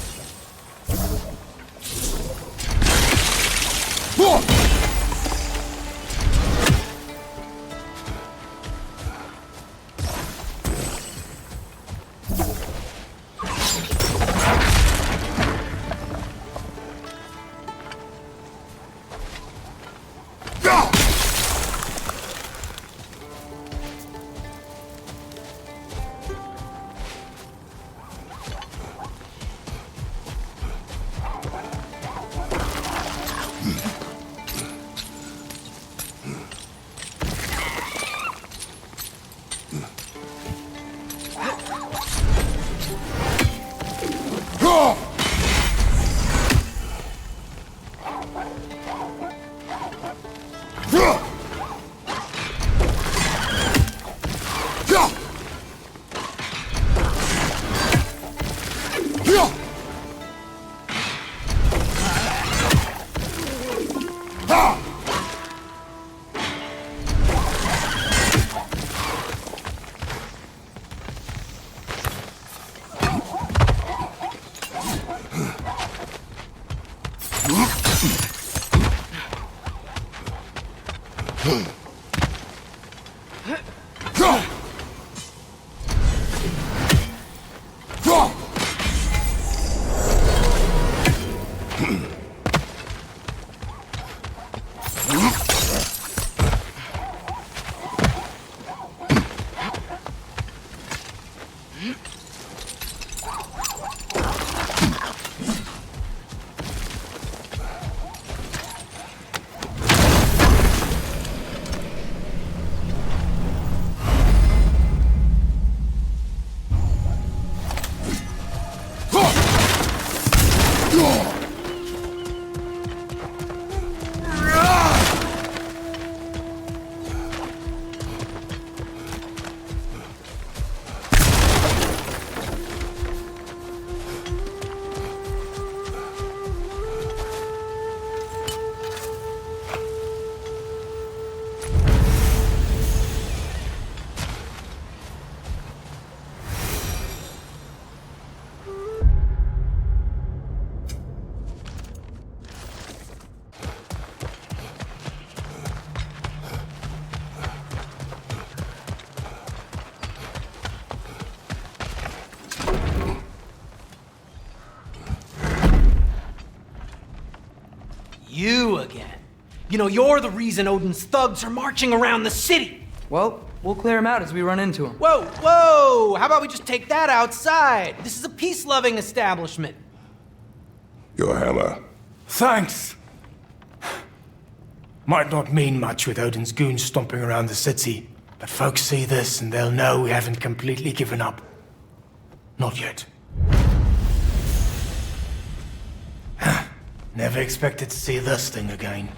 You again. You know, you're the reason Odin's thugs are marching around the city.
Well, we'll clear him out as we run into him.
Whoa, whoa! How about we just take that outside? This is a peace-loving establishment.
Your hammer.
Thanks. Might not mean much with Odin's goons stomping around the city, but folks see this and they'll know we haven't completely given up. Not yet. Never expected to see this thing again.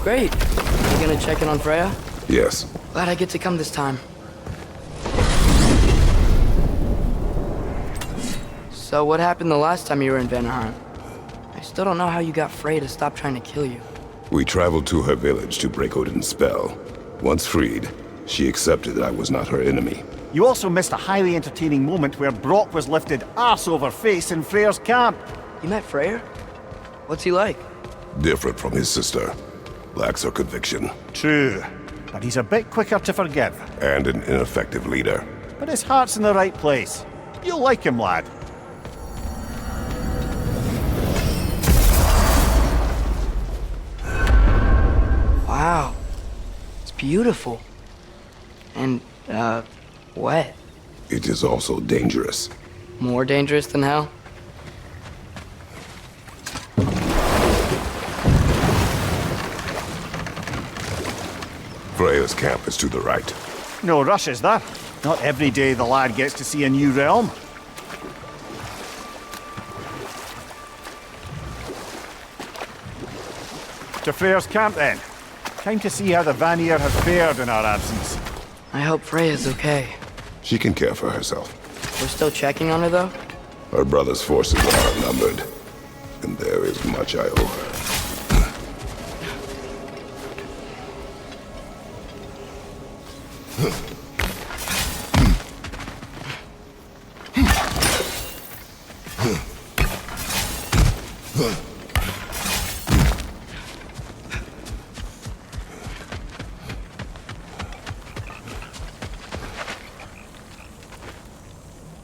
Great. You gonna check in on Freya?
Yes.
Glad I get to come this time. So what happened the last time you were in Vanaheim? I still don't know how you got Freya to stop trying to kill you.
We traveled to her village to break Odin's spell. Once freed, she accepted that I was not her enemy.
You also missed a highly entertaining moment where Brock was lifted arse over face in Freyr's camp.
You met Freyr? What's he like?
Different from his sister. Lacks her conviction.
True, but he's a bit quicker to forgive.
And an ineffective leader.
But his heart's in the right place. You'll like him, lad.
Wow. It's beautiful. And, wet.
It is also dangerous.
More dangerous than hell?
Freya's camp is to the right.
No rush, is there? Not every day the lad gets to see a new realm. To Freya's camp, then. Time to see how the Vanir have fared in our absence.
I hope Freya's okay.
She can care for herself.
We're still checking on her, though?
Her brother's forces are outnumbered, and there is much I owe her.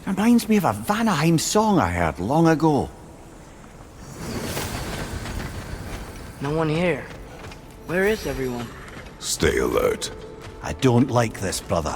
Reminds me of a Vanaheim song I heard long ago.
No one here. Where is everyone?
Stay alert.
I don't like this, brother.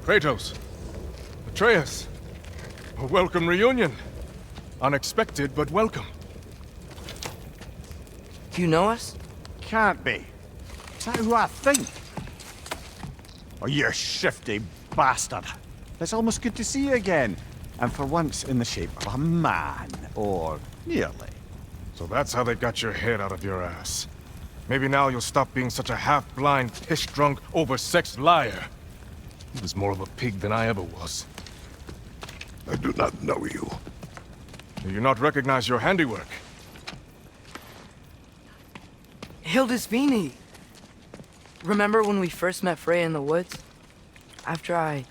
Kratos, Atreus, a welcome reunion. Unexpected, but welcome.
Do you know us?
Can't be. Is that who I think? Oh, you shifty bastard. It's almost good to see you again. And for once in the shape of a man, or nearly.
So that's how they got your head out of your ass. Maybe now you'll stop being such a half-blind, piss-drunk, oversexed liar. He was more of a pig than I ever was.
I do not know you.
Do you not recognize your handiwork?
Hildisvini! Remember when we first met Freya in the woods? After I...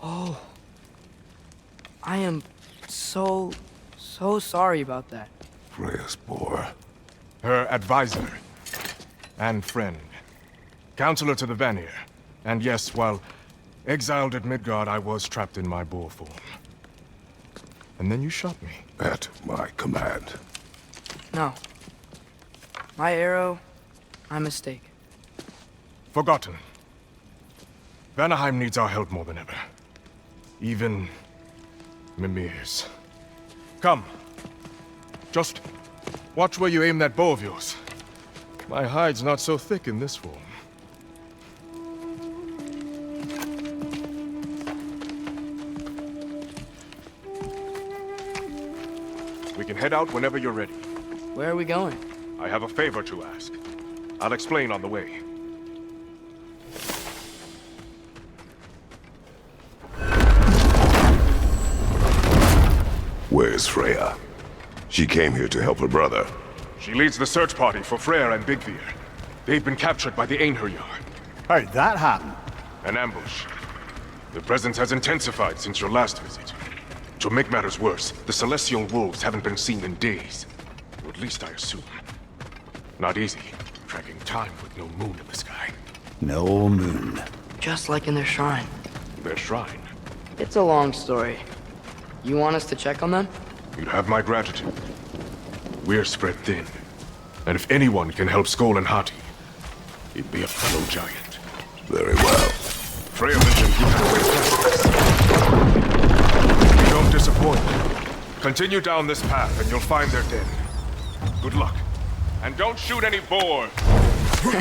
Oh... I am so sorry about that.
Freya's poor.
Her advisor. And friend. Counselor to the Vanir. And yes, while exiled at Midgard, I was trapped in my boar form. And then you shot me.
At my command.
No. My arrow, my mistake.
Forgotten. Vanaheim needs our help more than ever. Even Mimir's. Come. Just watch where you aim that bow of yours. My hide's not so thick in this form. We can head out whenever you're ready.
Where are we going?
I have a favor to ask. I'll explain on the way.
Where's Freya? She came here to help her brother.
She leads the search party for Freyr and Bigvir. They've been captured by the Einherjar.
How'd that happen?
An ambush. The presence has intensified since your last visit. To make matters worse, the Celestial Wolves haven't been seen in days. Or at least I assume. Not easy, tracking time with no moon in the sky.
No moon.
Just like in their shrine.
Their shrine?
It's a long story. You want us to check on them?
You'd have my gratitude. We're spread thin. And if anyone can help Skoll and Hati, it'd be a fellow giant.
Very well.
Freya mentioned you had a way past. You don't disappoint. Continue down this path and you'll find their den. Good luck. And don't shoot any boars!
You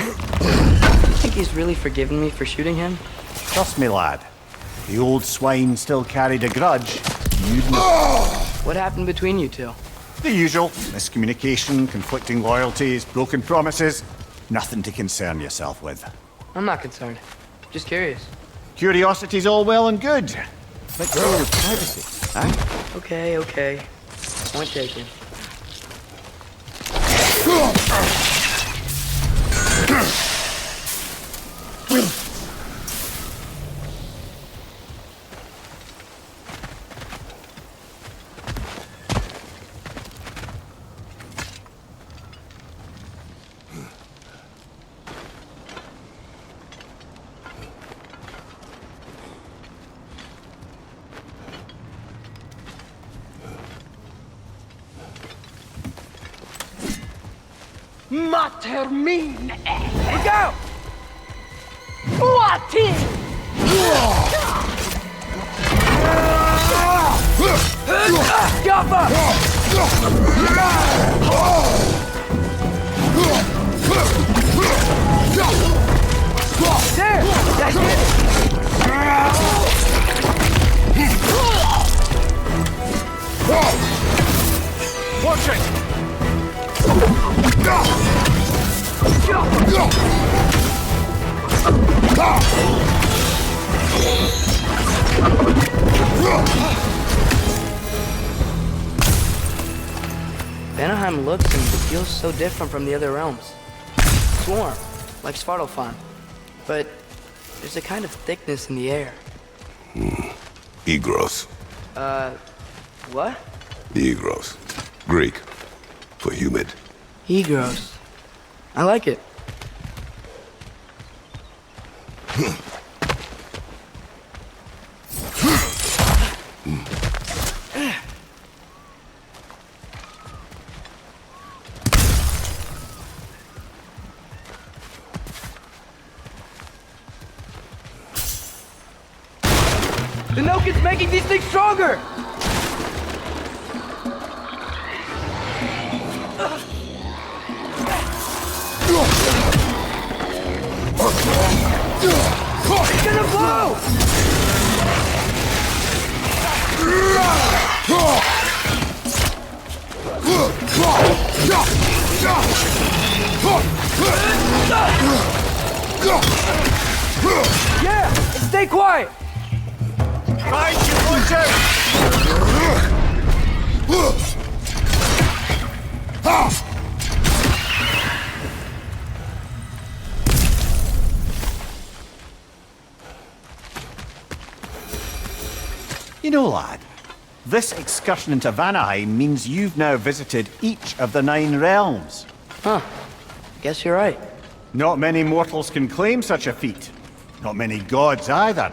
think he's really forgiven me for shooting him?
Trust me, lad. If the old swine still carried a grudge, you'd know.
What happened between you two?
The usual. Miscommunication, conflicting loyalties, broken promises. Nothing to concern yourself with.
I'm not concerned. Just curious.
Curiosity's all well and good. But so is privacy, huh?
Okay. Point taken.
Mater mine! Look out! What? There! That's it!
Watch it!
Vanaheim looks and feels so different from the other realms. It's warm, like Svartalfheim, but there's a kind of thickness in the air.
Egros.
What?
Egros. Greek. For humid.
Egros. I like it. The Nokin's making these things stronger! It's gonna blow! Yeah! And stay quiet!
Right, you butcher!
You know, lad, this excursion into Vanaheim means you've now visited each of the 9 realms.
Huh. Guess you're right.
Not many mortals can claim such a feat. Not many gods either.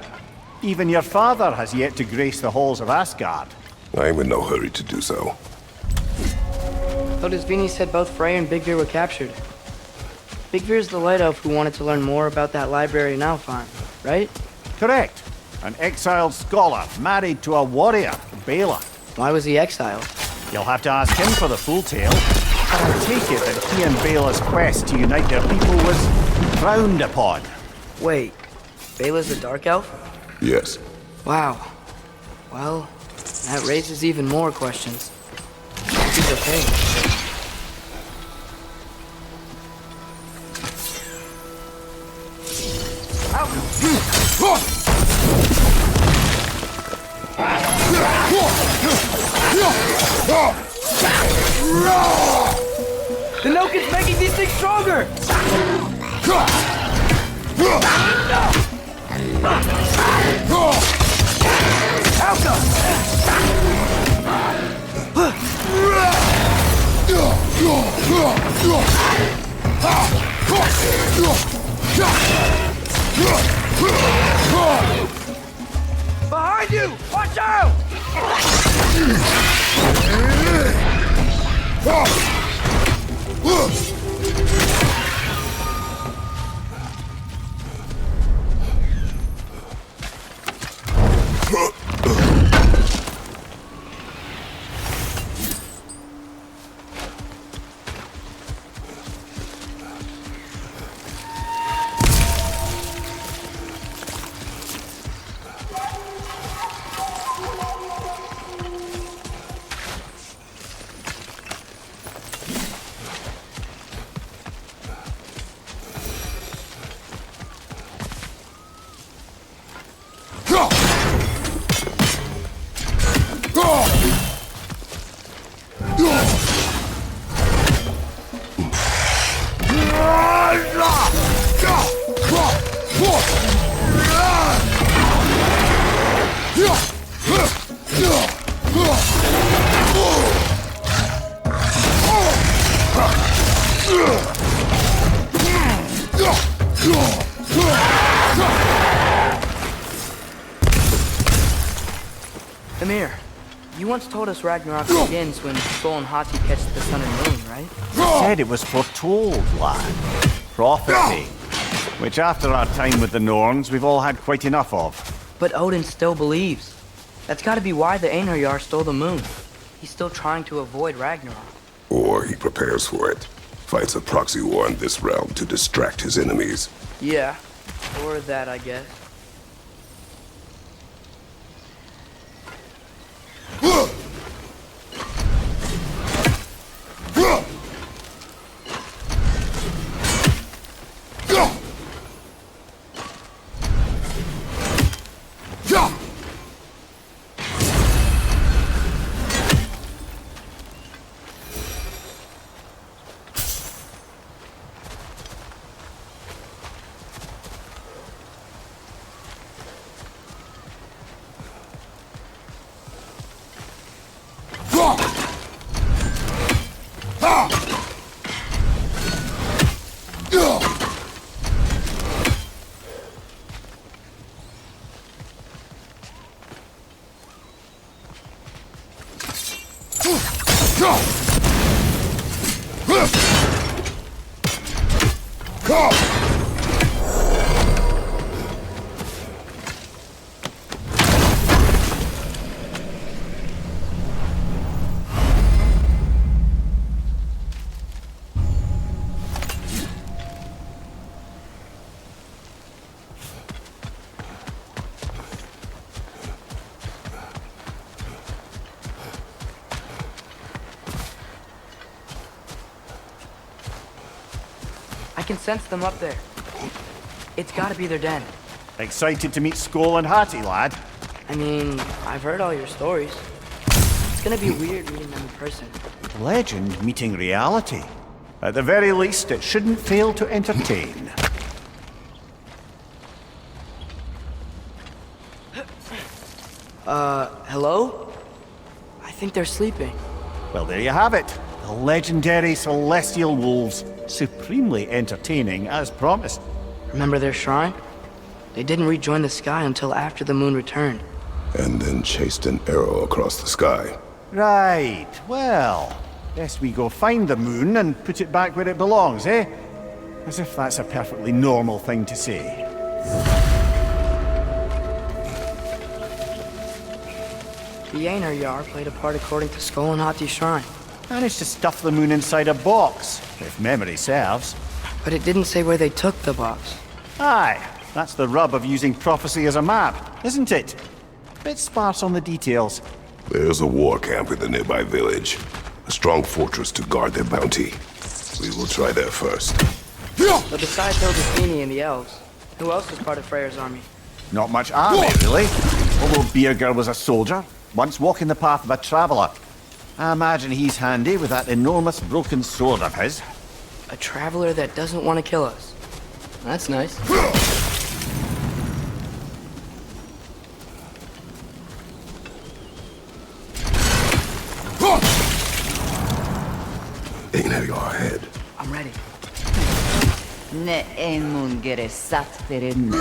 Even your father has yet to grace the halls of Asgard.
I'm in no hurry to do so.
Hildisvini said both Frey and Big Veer were captured. Big Veer's the light elf who wanted to learn more about that library in Alfheim, right?
Correct. An exiled scholar married to a warrior, Bela.
Why was he exiled?
You'll have to ask him for the full tale. But I take it that he and Bela's quest to unite their people was frowned upon.
Wait, Bela's a dark elf?
Yes.
Wow. Well, that raises even more questions. He's okay. The Nokin's making these things stronger! Behind you! Watch out! You once told us Ragnarok begins when Sol and Hati catch the sun and moon, right?
Said it was foretold, lad. Prophecy. Which after our time with the Norns, we've all had quite enough of.
But Odin still believes. That's gotta be why the Einherjar stole the moon. He's still trying to avoid Ragnarok.
Or he prepares for it. Fights a proxy war in this realm to distract his enemies.
Yeah, or that, I guess. I can sense them up there. It's gotta be their den.
Excited to meet Skoll and Hati, lad?
I mean, I've heard all your stories. It's gonna be weird meeting them in person.
Legend meeting reality. At the very least, it shouldn't fail to entertain.
Hello? I think they're sleeping.
Well, there you have it. The legendary celestial wolves. Supremely entertaining, as promised.
Remember their shrine? They didn't rejoin the sky until after the moon returned.
And then chased an arrow across the sky.
Right, well, guess we go find the moon and put it back where it belongs, eh? As if that's a perfectly normal thing to say.
The Einherjar played a part according to Skoll and Hati's shrine.
Managed to stuff the moon inside a box, if memory serves.
But it didn't say where they took the box.
Aye, that's the rub of using prophecy as a map, isn't it? Bit sparse on the details.
There's a war camp in the nearby village. A strong fortress to guard their bounty. We will try there first.
But besides Hildesini and the elves, who else is part of Freyr's army?
Not much army, really. Although Birger was a soldier, once walking the path of a traveller. I imagine he's handy with that enormous broken sword of his.
A traveler that doesn't want to kill us. That's nice.
Einherjar ahead.
I'm ready.
Ne emun gere satterin.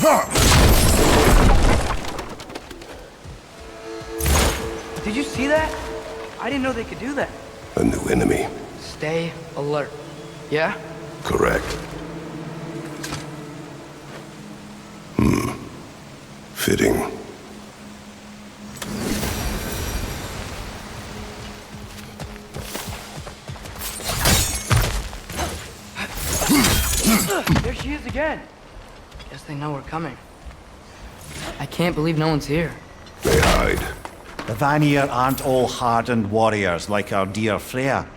Down!
Did you see that? I didn't know they could do that.
A new enemy.
Stay alert. Yeah?
Correct. Fitting.
There she is again. Guess they know we're coming. I can't believe no one's here.
They hide.
The Vanir aren't all hardened warriors like our dear Freya.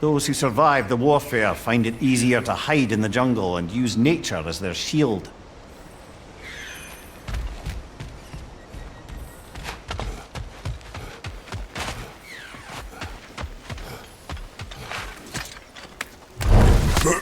Those who survive the warfare find it easier to hide in the jungle and use nature as their shield.
This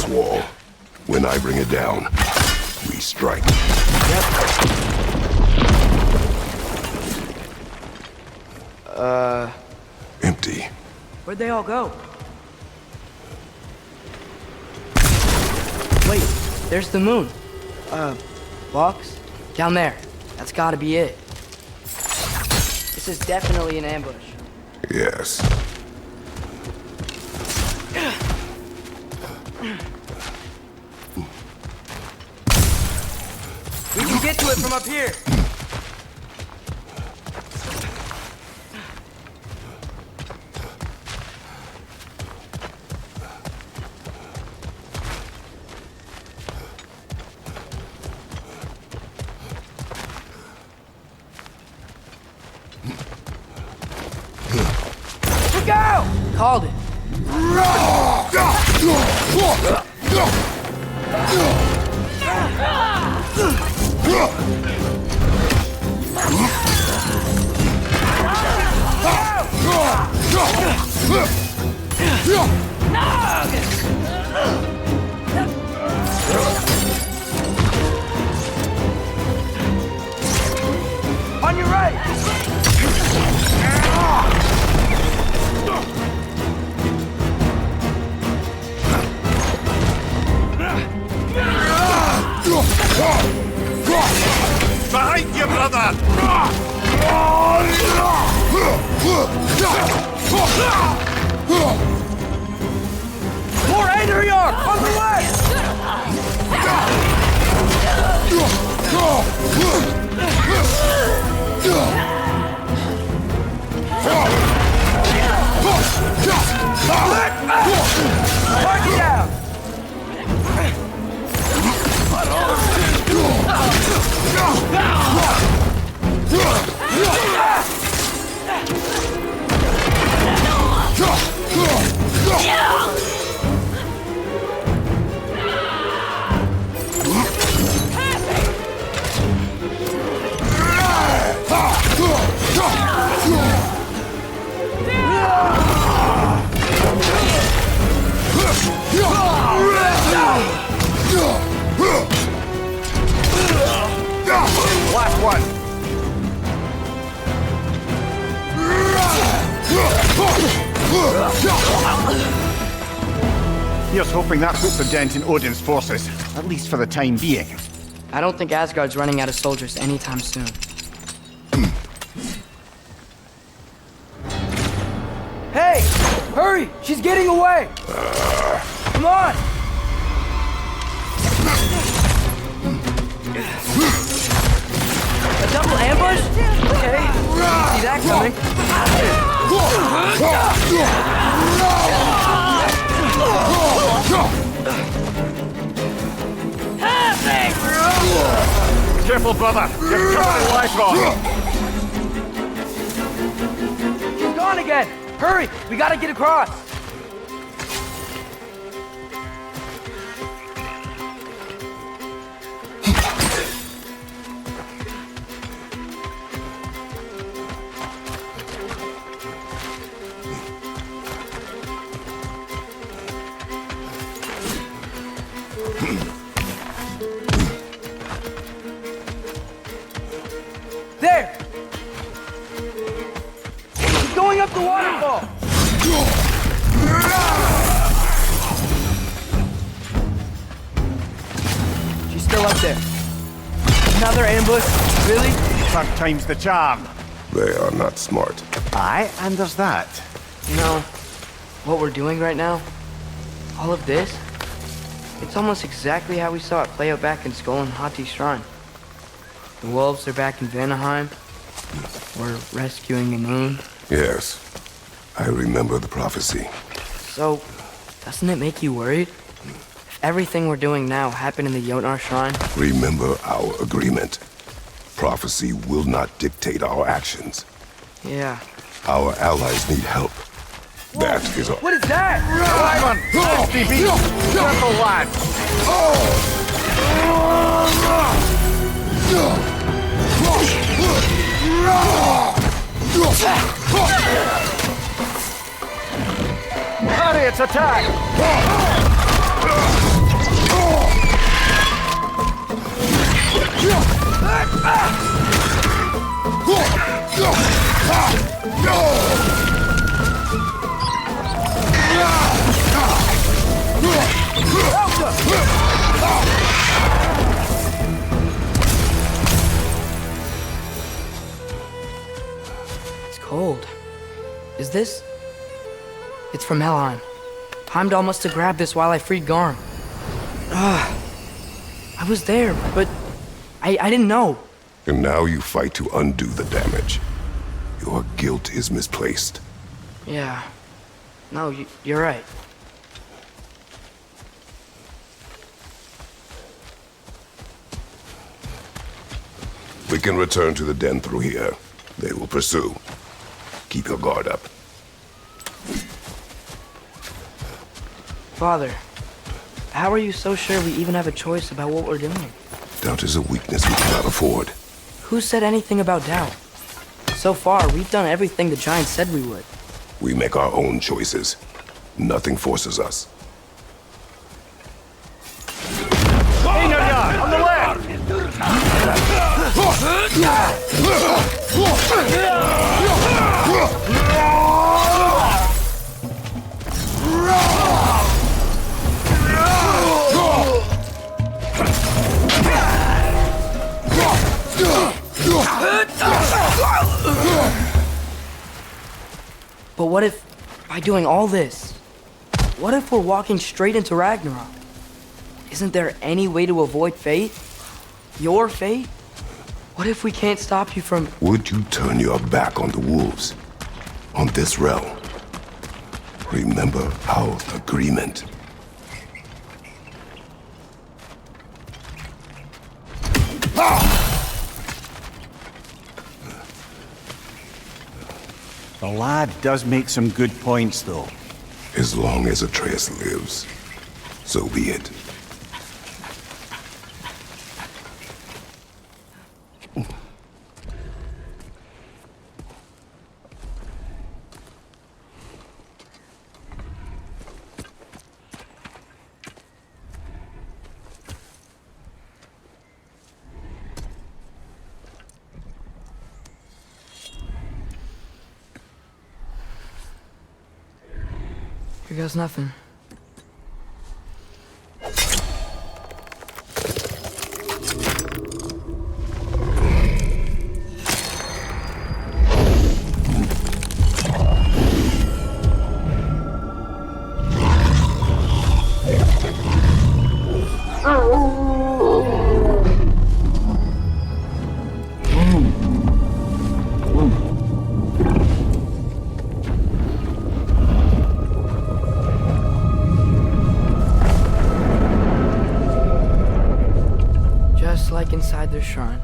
wall, when I bring it down, we strike. Empty.
Where'd they all go? Wait, there's the moon. Box? Down there. That's gotta be it. This is definitely an ambush.
Yes.
We can get to it from up here. Go! Called it. On your right!
Behind you, brother!
More angry arc on the left! Mark it out!
Last one. Here's hoping that puts a dent in Odin's forces, at least for the time being.
I don't think Asgard's running out of soldiers anytime soon. Hey! Hurry! She's getting away! Come on! A double ambush? Okay. Didn't see that coming.
Careful, brother. You're coming life on.
She's gone again. Hurry! We gotta get across. There! He's going up the waterfall! She's still up there. Another ambush? Really?
Third time's the charm.
They are not smart.
Aye, and there's that.
You know, what we're doing right now, all of this, it's almost exactly how we saw it play out back in Skull and Hati's shrine. The wolves are back in Vanaheim. We're rescuing the moon.
Yes. I remember the prophecy.
So, doesn't it make you worried? If everything we're doing now happened in the Jotnar shrine?
Remember our agreement. Prophecy will not dictate our actions.
Yeah,
Our allies need help. That is all.
What is that?
Simon! Nasty beast! Careful, lad! Harriet's attack!
It's cold. Is this? It's from Helheim. Heimdall must have grabbed this while I freed Garm. I was there, but I didn't know.
And now you fight to undo the damage. Your guilt is misplaced.
Yeah. No, you're right.
We can return to the den through here. They will pursue. Keep your guard up.
Father, how are you so sure we even have a choice about what we're doing?
Doubt is a weakness we cannot afford.
Who said anything about doubt? So far, we've done everything the Giants said we would.
We make our own choices. Nothing forces us.
On the left!
But what if, by doing all this, what if we're walking straight into Ragnarok? Isn't there any way to avoid fate? Your fate? What if we can't stop you from...
Would you turn your back on the wolves? On this realm? Remember our agreement.
The lad does make some good points, though.
As long as Atreus lives, so be it.
Here goes nothing. Like inside their shrine.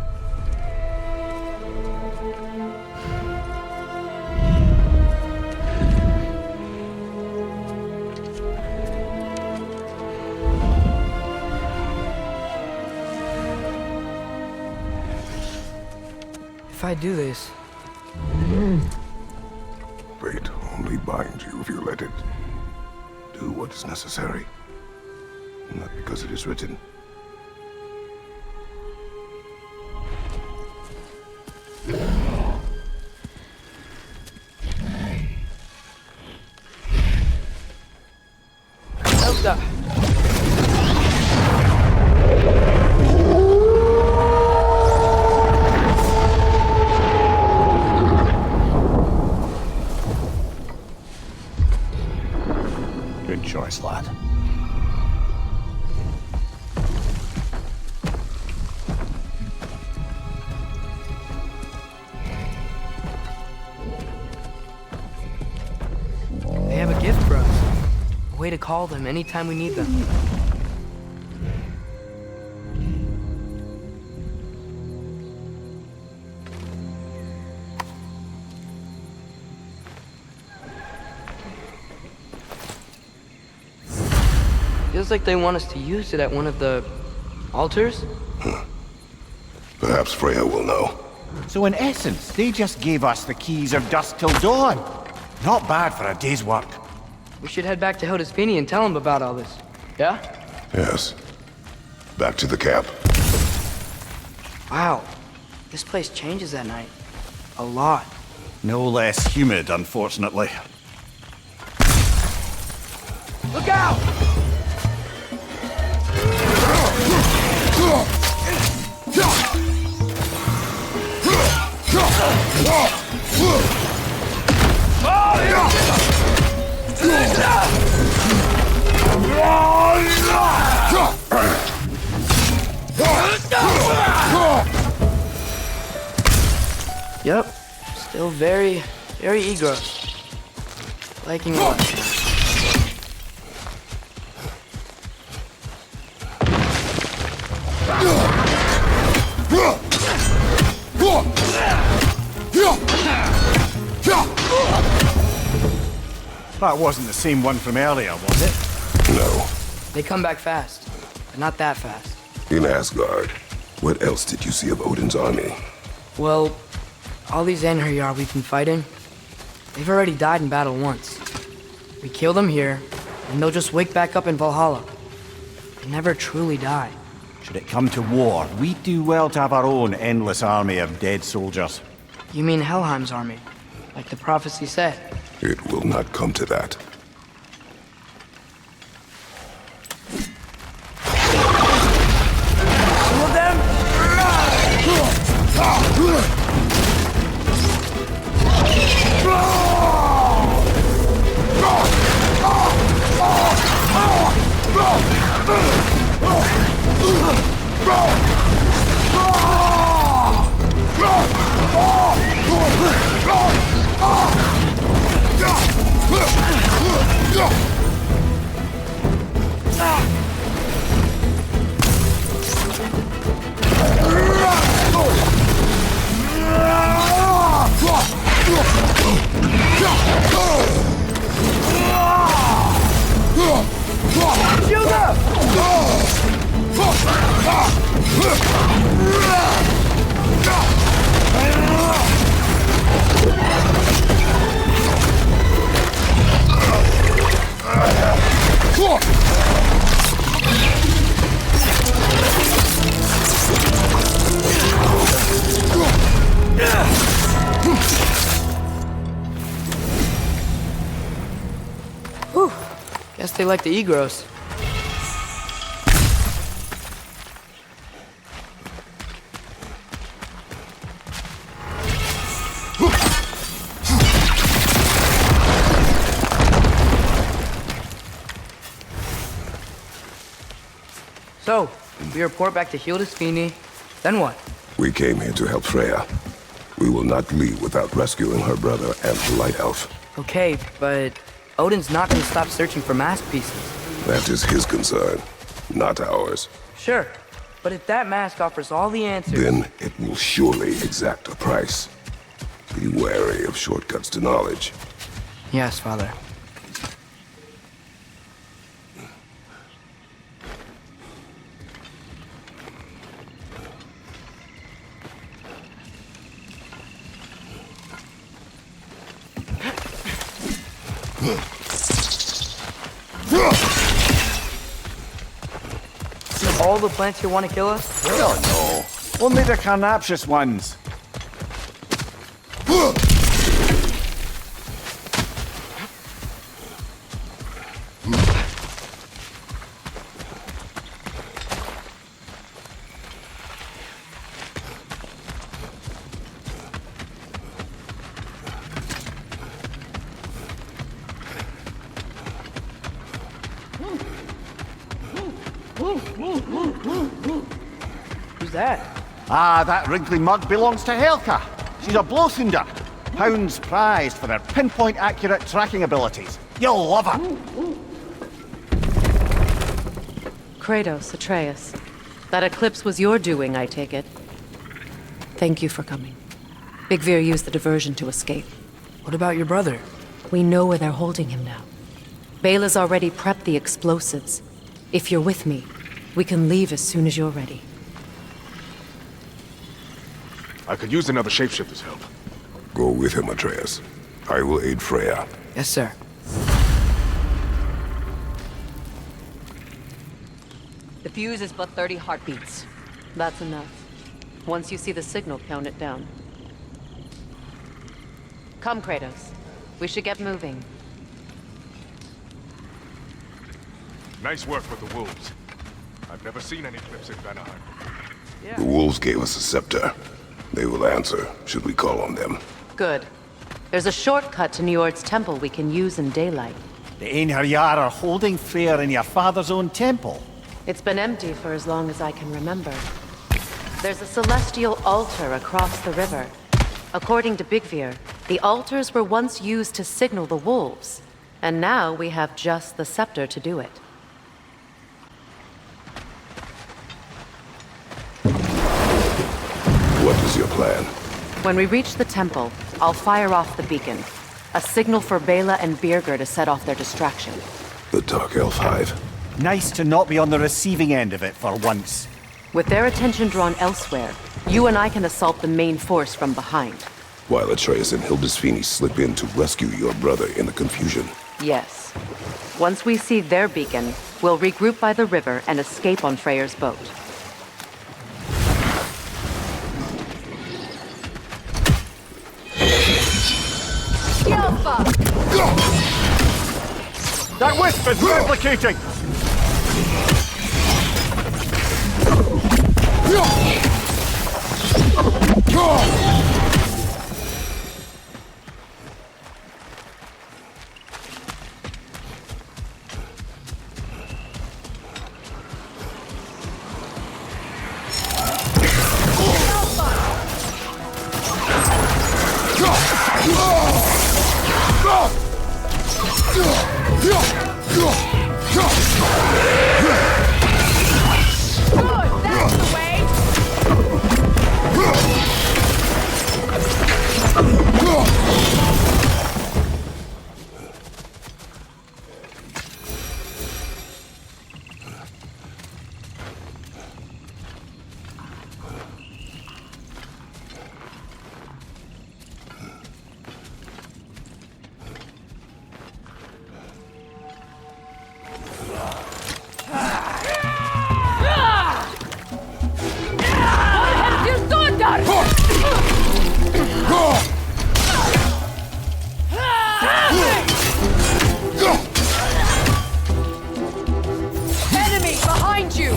If I do this...
Fate only binds you if you let it. Do what is necessary. Not because it is written.
Good choice, lad.
They have a gift for us. A way to call them anytime we need them. Feels like they want us to use it at one of the altars?
Perhaps Freya will know.
So in essence, they just gave us the keys of dusk till dawn. Not bad for a day's work.
We should head back to Hildesfini and tell him about all this. Yeah?
Yes. Back to the camp.
Wow. This place changes at night. A lot.
No less humid, unfortunately.
Look out!
Yep. Still very eager. Liking what?
That wasn't the same one from earlier, was it?
No.
They come back fast, but not that fast.
In Asgard, what else did you see of Odin's army?
Well, all these Einherjar we've been fighting, they've already died in battle once. We kill them here, and they'll just wake back up in Valhalla. They never truly die.
Should it come to war, we'd do well to have our own endless army of dead soldiers.
You mean Helheim's army, like the prophecy said?
It will not come to that.
Some of them? Shield up!
Whew. Guess they like the Egros. So, we report back to Hildesfini, then what?
We came here to help Freya. We will not leave without rescuing her brother and the Light Elf.
Okay, but Odin's not going to stop searching for mask pieces.
That is his concern, not ours.
Sure, but if that mask offers all the answers...
Then it will surely exact a price. Be wary of shortcuts to knowledge.
Yes, Father. All the plants here want to kill us?
Oh no. Only the carnivorous ones.
Who's that?
Ah, that wrinkly mug belongs to Helka. She's a Blothunder. Hounds prized for their pinpoint accurate tracking abilities. You'll love her.
Kratos, Atreus. That eclipse was your doing, I take it. Thank you for coming. Big Veer used the diversion to escape.
What about your brother?
We know where they're holding him now. Bela's already prepped the explosives. If you're with me, we can leave as soon as you're ready.
I could use another shapeshifter's help.
Go with him, Atreus. I will aid Freya.
Yes, sir.
The fuse is but 30 heartbeats.
That's enough. Once you see the signal, count it down. Come, Kratos. We should get moving.
Nice work with the wolves. I've never seen any clips in Vanaheim.
The wolves gave us a scepter. They will answer, should we call on them.
Good. There's a shortcut to Njord's temple we can use in daylight.
The Einherjar are holding Freyr in your father's own temple.
It's been empty for as long as I can remember. There's a celestial altar across the river. According to Bigvir, the altars were once used to signal the wolves, and now we have just the scepter to do it.
What is your plan?
When we reach the temple, I'll fire off the beacon. A signal for Bela and Birgir to set off their distraction.
The Dark Elf Hive.
Nice to not be on the receiving end of it for once.
With their attention drawn elsewhere, you and I can assault the main force from behind.
While Atreus and Hildisvini slip in to rescue your brother in the confusion.
Yes. Once we see their beacon, we'll regroup by the river and escape on Freyr's boat.
That wisp is replicating!
Enemy behind you!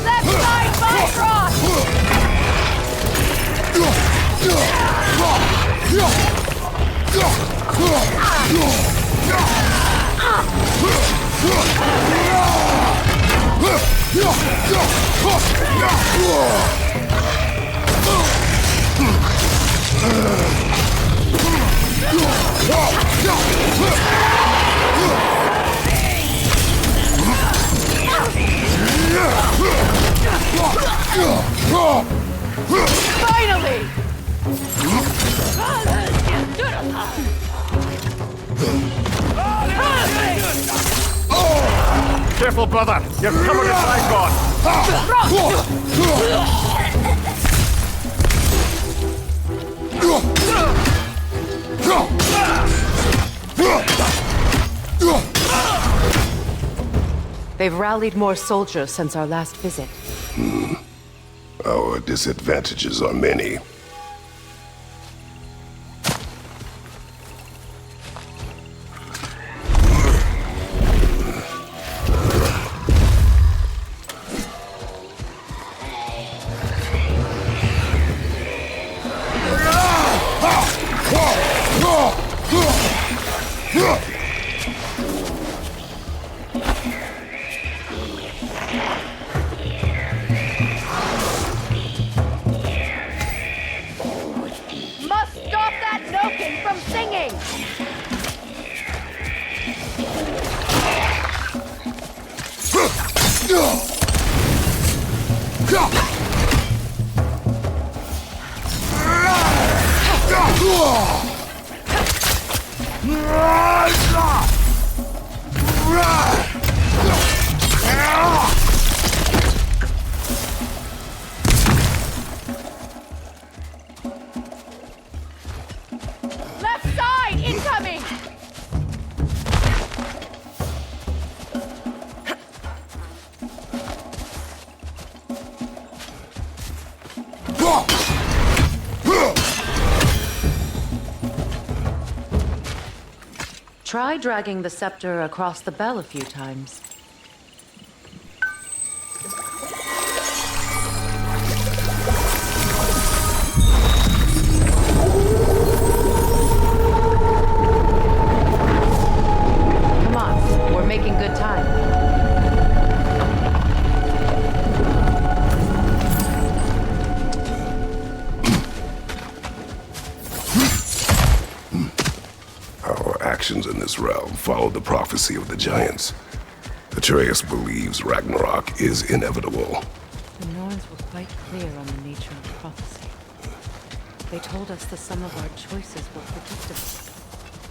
Left side, my cross! Finally!
Careful, brother! You're covered in
They've rallied more soldiers since our last visit.
Our disadvantages are many.
from singing! Left side, incoming!
Try dragging the scepter across the bell a few times. Come on, we're making good time.
Our actions in this realm follow the prophecy of the giants. Atreus believes Ragnarok is inevitable.
The Norns were quite clear on the nature of prophecy. They told us the sum of our choices were predictable.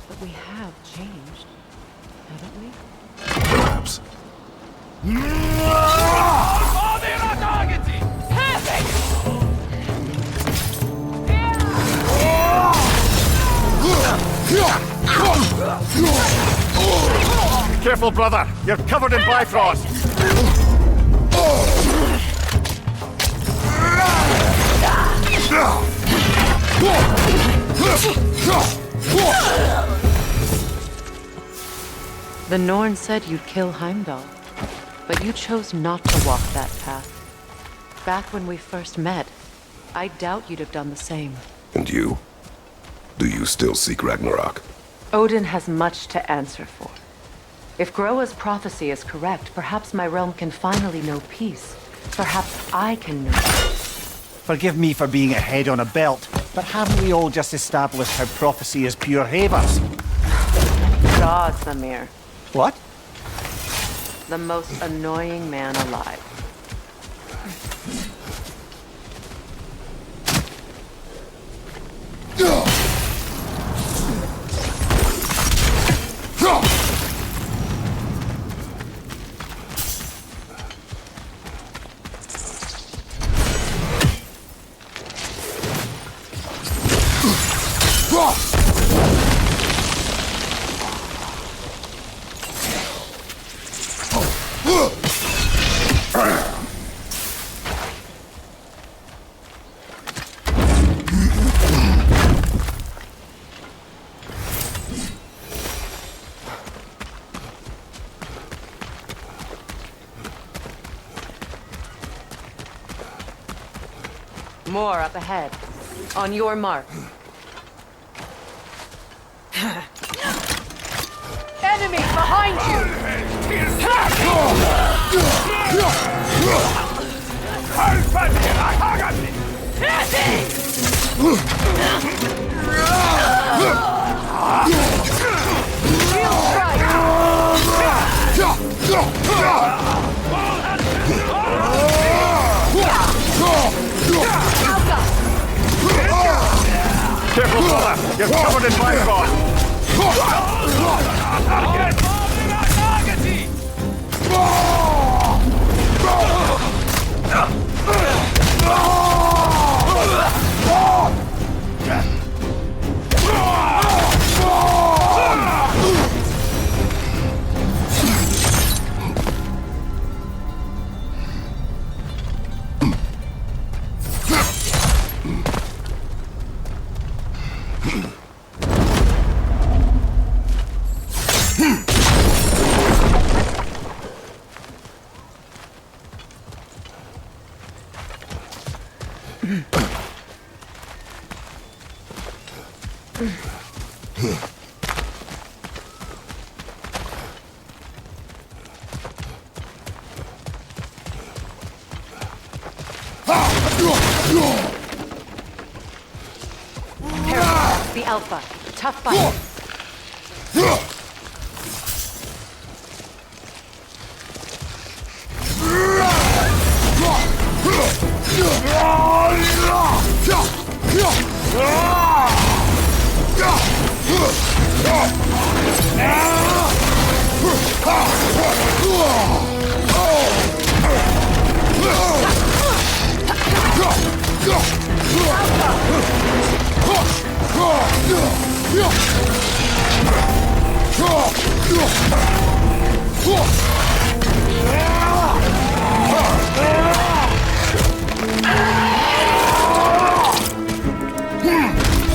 But we have changed, haven't we?
Perhaps.
Careful, brother! You're covered in Bifrost!
The Norn said you'd kill Heimdall, but you chose not to walk that path. Back when we first met, I doubt you'd have done the same.
And you? Do you still seek Ragnarok?
Odin has much to answer for. If Groa's prophecy is correct, perhaps my realm can finally know peace. Perhaps I can know peace.
Forgive me for being a head on a belt, but haven't we all just established how prophecy is pure havers?
God, Samir.
What?
The most annoying man alive. More up ahead. On your mark.
Enemy behind
Careful, brother! You're covered in Bifrost!
The Alpha.
tough fight.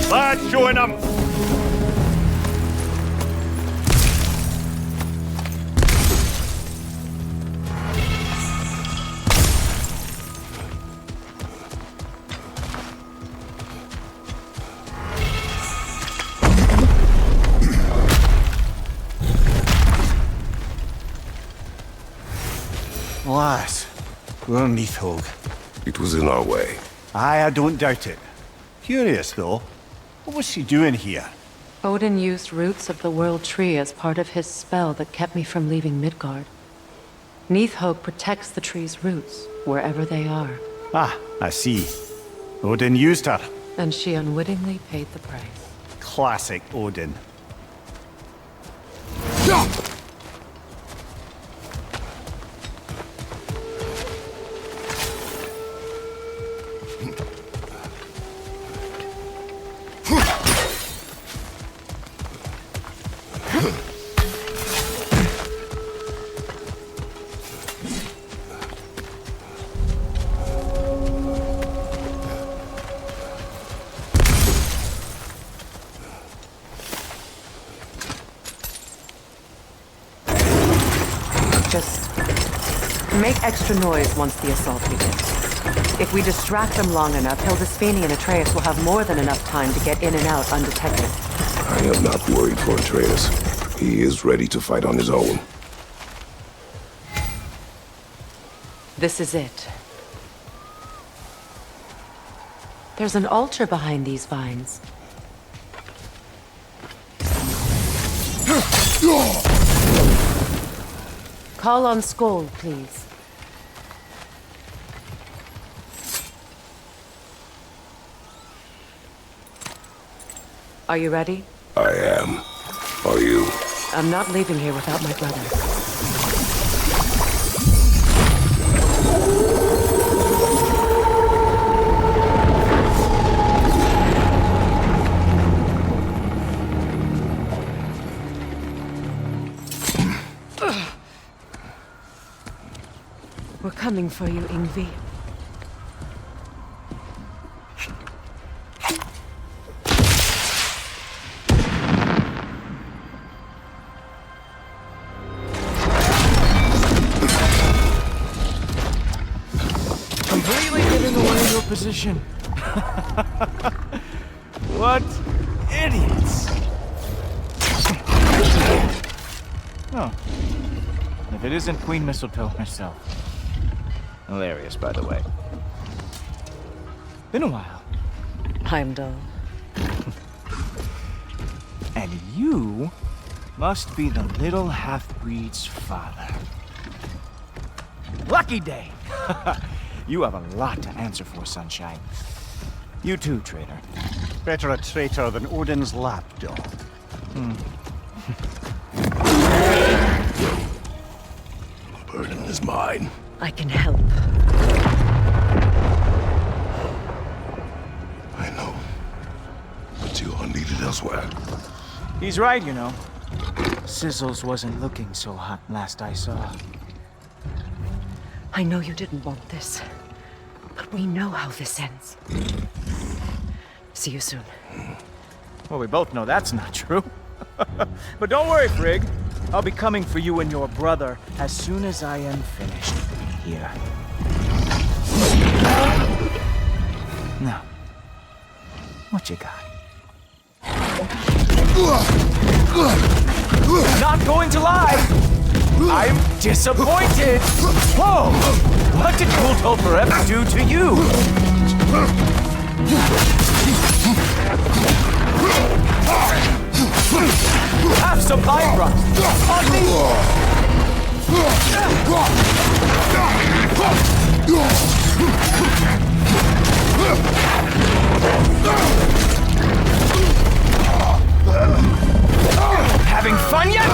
Let's join them.
Alas, we're on Neathhog.
It was in our way.
Aye, I don't doubt it. Curious, though. What was she doing here?
Odin used roots of the World Tree as part of his spell that kept me from leaving Midgard. Neathhog protects the tree's roots, wherever they are.
Ah, I see. Odin used her.
And she unwittingly paid the price.
Classic Odin.
Just make extra noise once the assault begins. If we distract them long enough, Hildisvini and Atreus will have more than enough time to get in and out undetected.
I am not worried for Atreus. He is ready to fight on his own.
This is it. There's an altar behind these vines. Call on Skoll, please. Are you ready?
I am. Are you?
I'm not leaving here without my brother. We're coming for you, Yngvi.
Completely giving away your position. What idiots. Oh. If it isn't Queen Mistletoe herself. Hilarious, by the way. Been a while.
Heimdall.
And you must be the little half-breed's father. Lucky day! You have a lot to answer for, Sunshine. You too, traitor.
Better a traitor than Odin's lapdog.
The burden is mine.
I can help.
I know. But you are needed elsewhere.
He's right, you know. Sizzles wasn't looking so hot last I saw.
I know you didn't want this, but we know how this ends. See you soon.
Well, we both know that's not true. But don't worry, Frigg. I'll be coming for you and your brother as soon as I am finished here. Now, what you got? Not going to lie! I'm disappointed! Whoa! What did Kultoper ever do to you? Have some mind rust. On me. Having fun yet?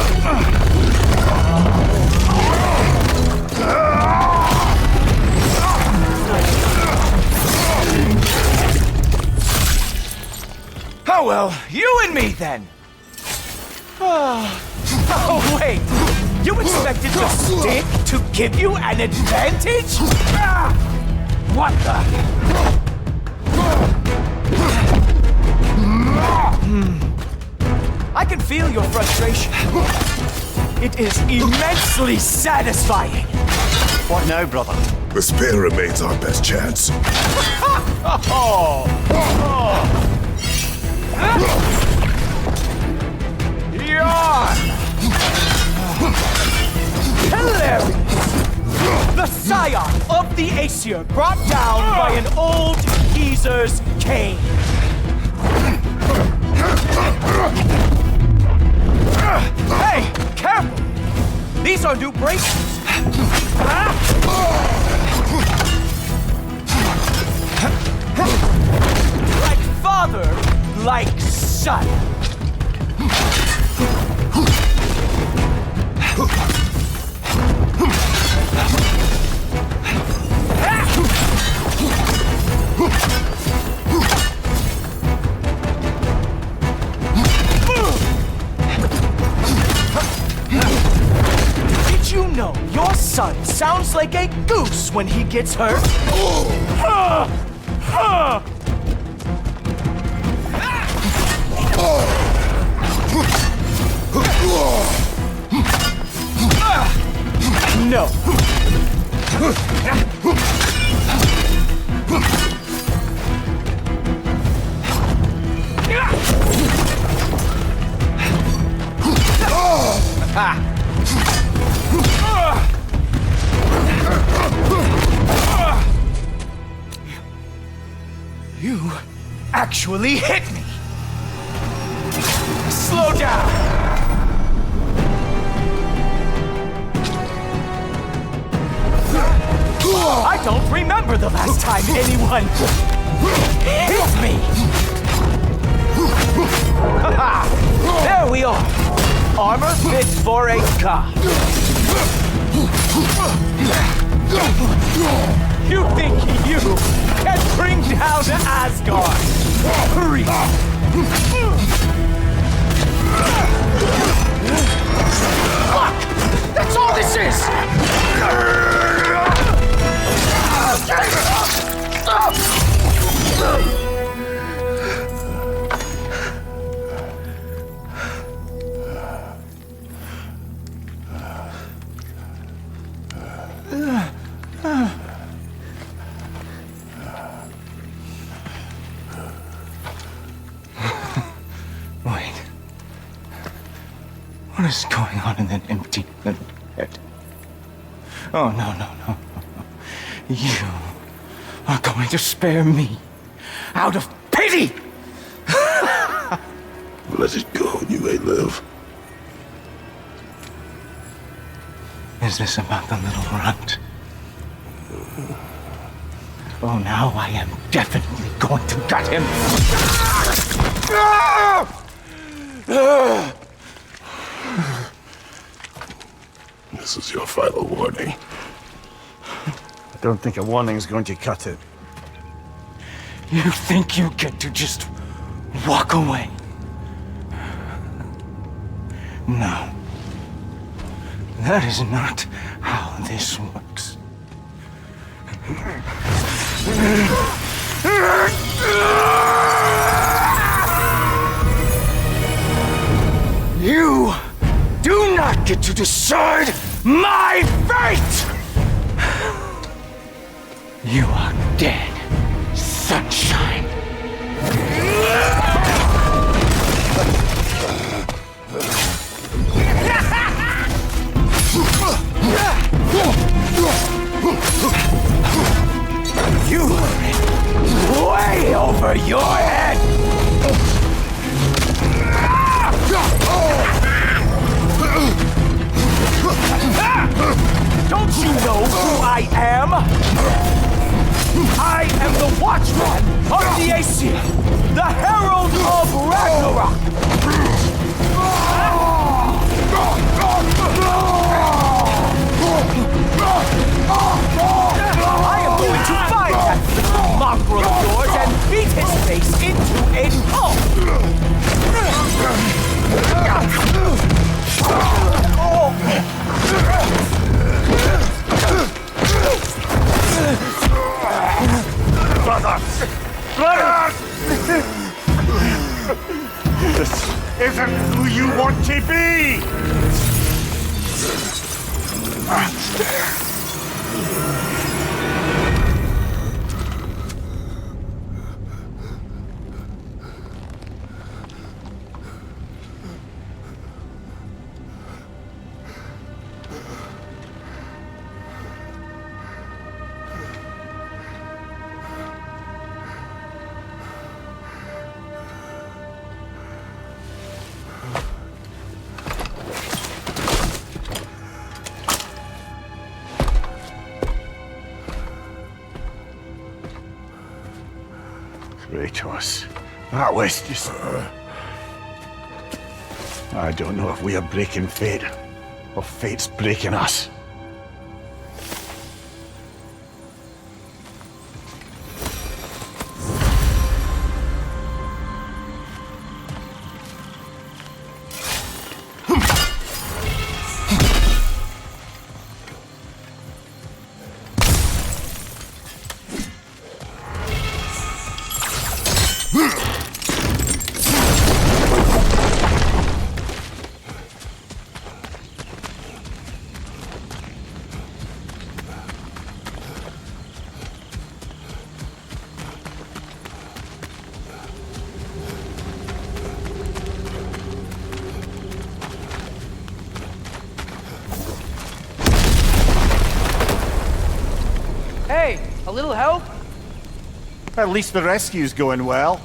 Oh well, you and me then. Oh wait, you expected the stick to give you an advantage? What the? I can feel your frustration. It is immensely satisfying.
What now, brother?
The spear remains our best chance.
Yawn! Hilarious! The scion of the Aesir brought down by an old geezer's cane. Hey, careful! These are new bracelets. Like father, like son. Did you know your son sounds like a goose when he gets hurt? No. You actually hit me. Slow down. I don't remember the last time anyone hit me. There we are. Armor fit for a god. You think you can bring down Asgard? Hurry! Fuck! That's all this is! Wait. What is going on in that empty little head? Oh, no. You are going to spare me out of pity!
Let it go, and you may live.
Is this about the little runt? Oh, now I am definitely going to gut him.
This is your final warning.
I don't think a warning's going to cut it.
You think you get to just walk away? No. That is not how this works. You do not get to decide my fate! You are dead, sunshine. You are way over your head! I am the Watchman of the Aesir, the Herald of Ragnarok! I am going to find that little mongrel of yours and beat his face into a pulp!
Brother! This isn't who you want to be!
Kratos. That was just... I don't know if we are breaking fate, or fate's breaking us.
Hey, a little help?
At least the rescue's going well.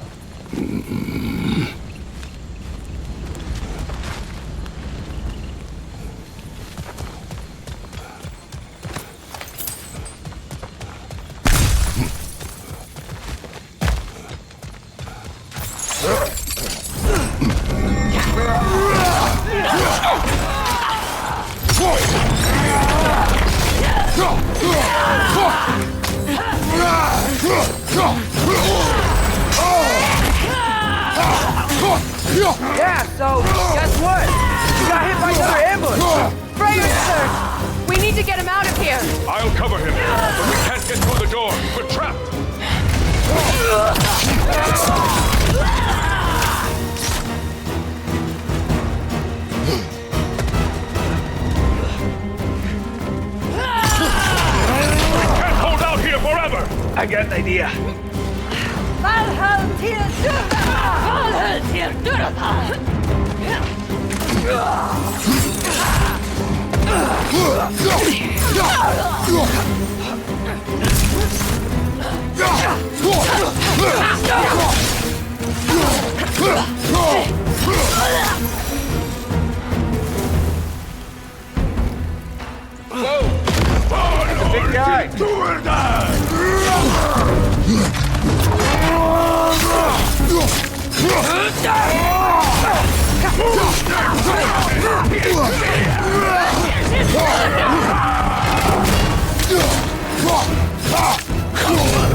Yeah, so, guess what? We got hit by another ambush!
Freya's search! We need to get him out of here!
I'll cover him, but we can't get through the door. We're trapped. We can't hold out here forever.
I got an idea.
The big guy! Do or die!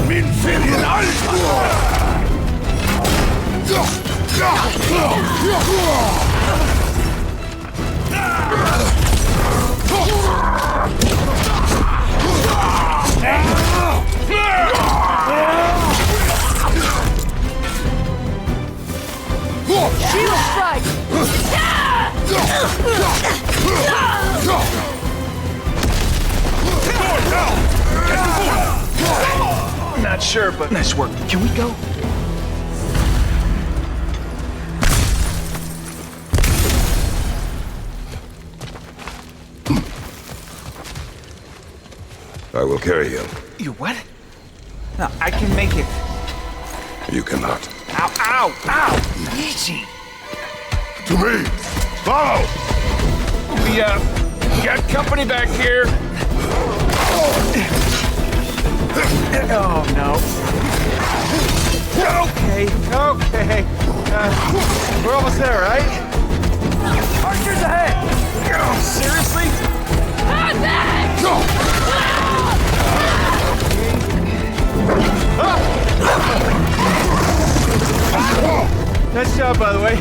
Min Ferien
Shield strike!
Not sure, but nice work. Can we go?
I will carry him.
You what? No, I can make it.
You cannot.
Ow, ow, ow! Easy!
To me! Follow!
We, got company back here. Oh, no. Okay, okay. We're almost there, right? Archers ahead! Seriously? Nice job, by the way.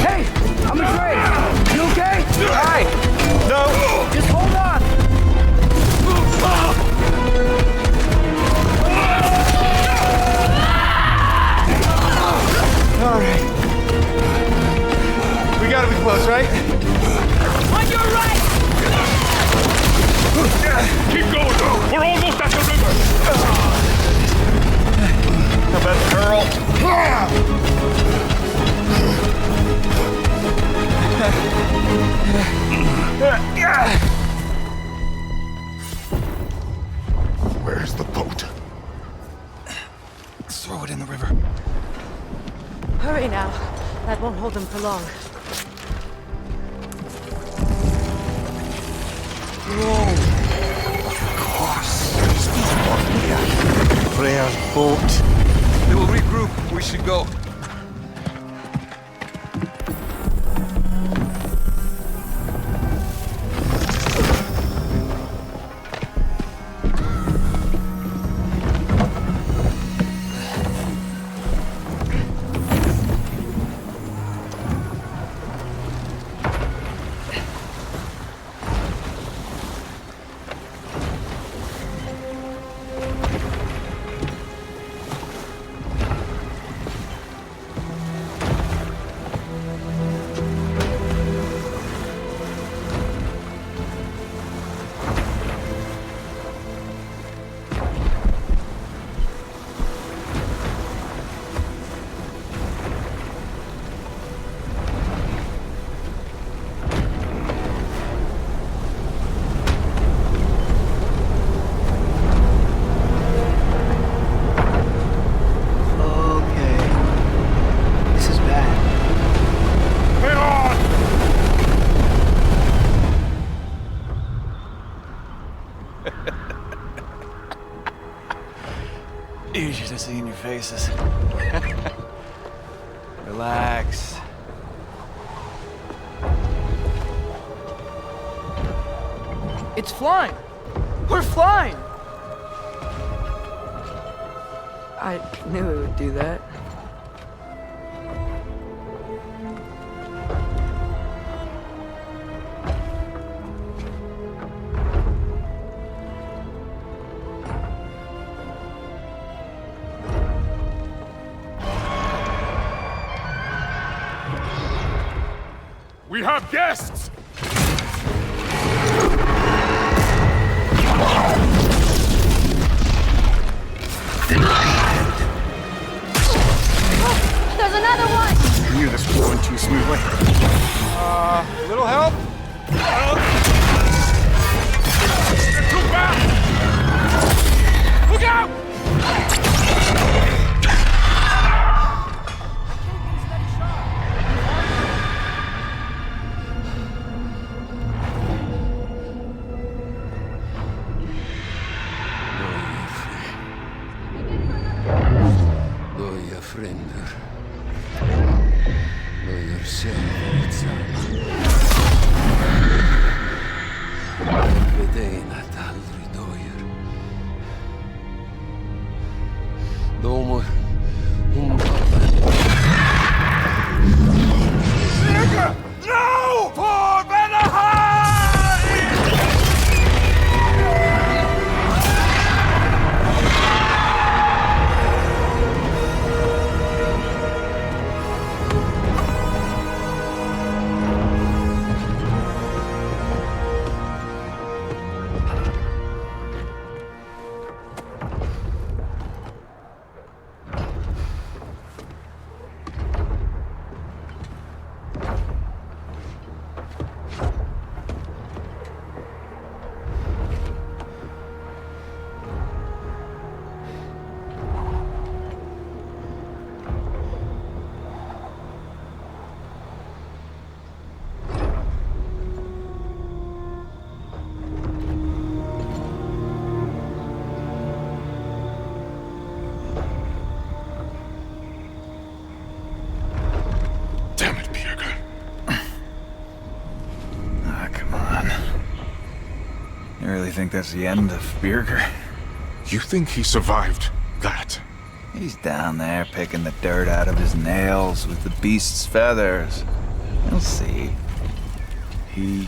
Hey, I'm afraid. You okay?
Hi. No.
Just hold on.
All right. We gotta be close, right?
On your right!
Keep going! We're almost at the river!
How about the girl?
Where's the boat?
Throw it in the river.
Hurry now. That won't hold them for long.
Whoa! Of course. Freya's boat.
They will regroup. We should go.
You should have seen your faces. Relax.
It's flying! We're flying! I knew it would do that.
We have guests!
There's another one!
I knew this was going too smoothly.
Little help?
Too fast! Look out!
Fränder. Neuer Självhetsam. Vedén att aldrig döjer. Domo
No! For Vanaheim!
on. You really think that's the end of Birger?
You think he survived that?
He's down there picking the dirt out of his nails with the beast's feathers. You'll see. He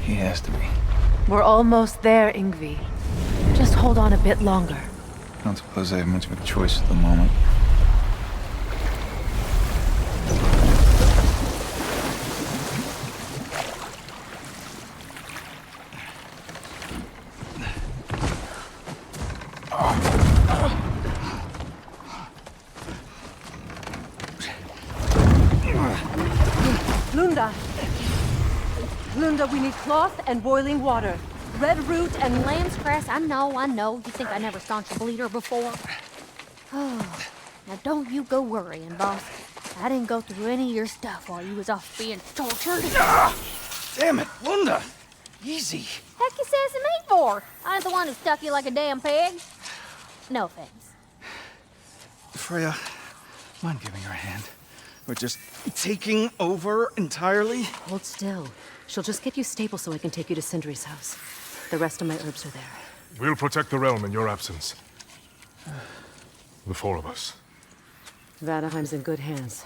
has to be.
We're almost there, Ingvi. Just hold on a bit longer.
I don't suppose I have much of a choice at the moment.
Lunda, we need cloth and boiling water. Red root and
lamb's grass. I know. You think I never staunched a bleeder before? Oh, now don't you go worrying, boss. I didn't go through any of your stuff while you was off being tortured.
Damn it, Lunda! Easy.
Heck you sassing me for? I ain't the one who stuck you like a damn pig. No offense.
Freya, mind giving her a hand? We're just taking over entirely?
Hold still. She'll just get you stable so I can take you to Sindri's house. The rest of my herbs are there.
We'll protect the realm in your absence. The four of us.
Vanaheim's in good hands.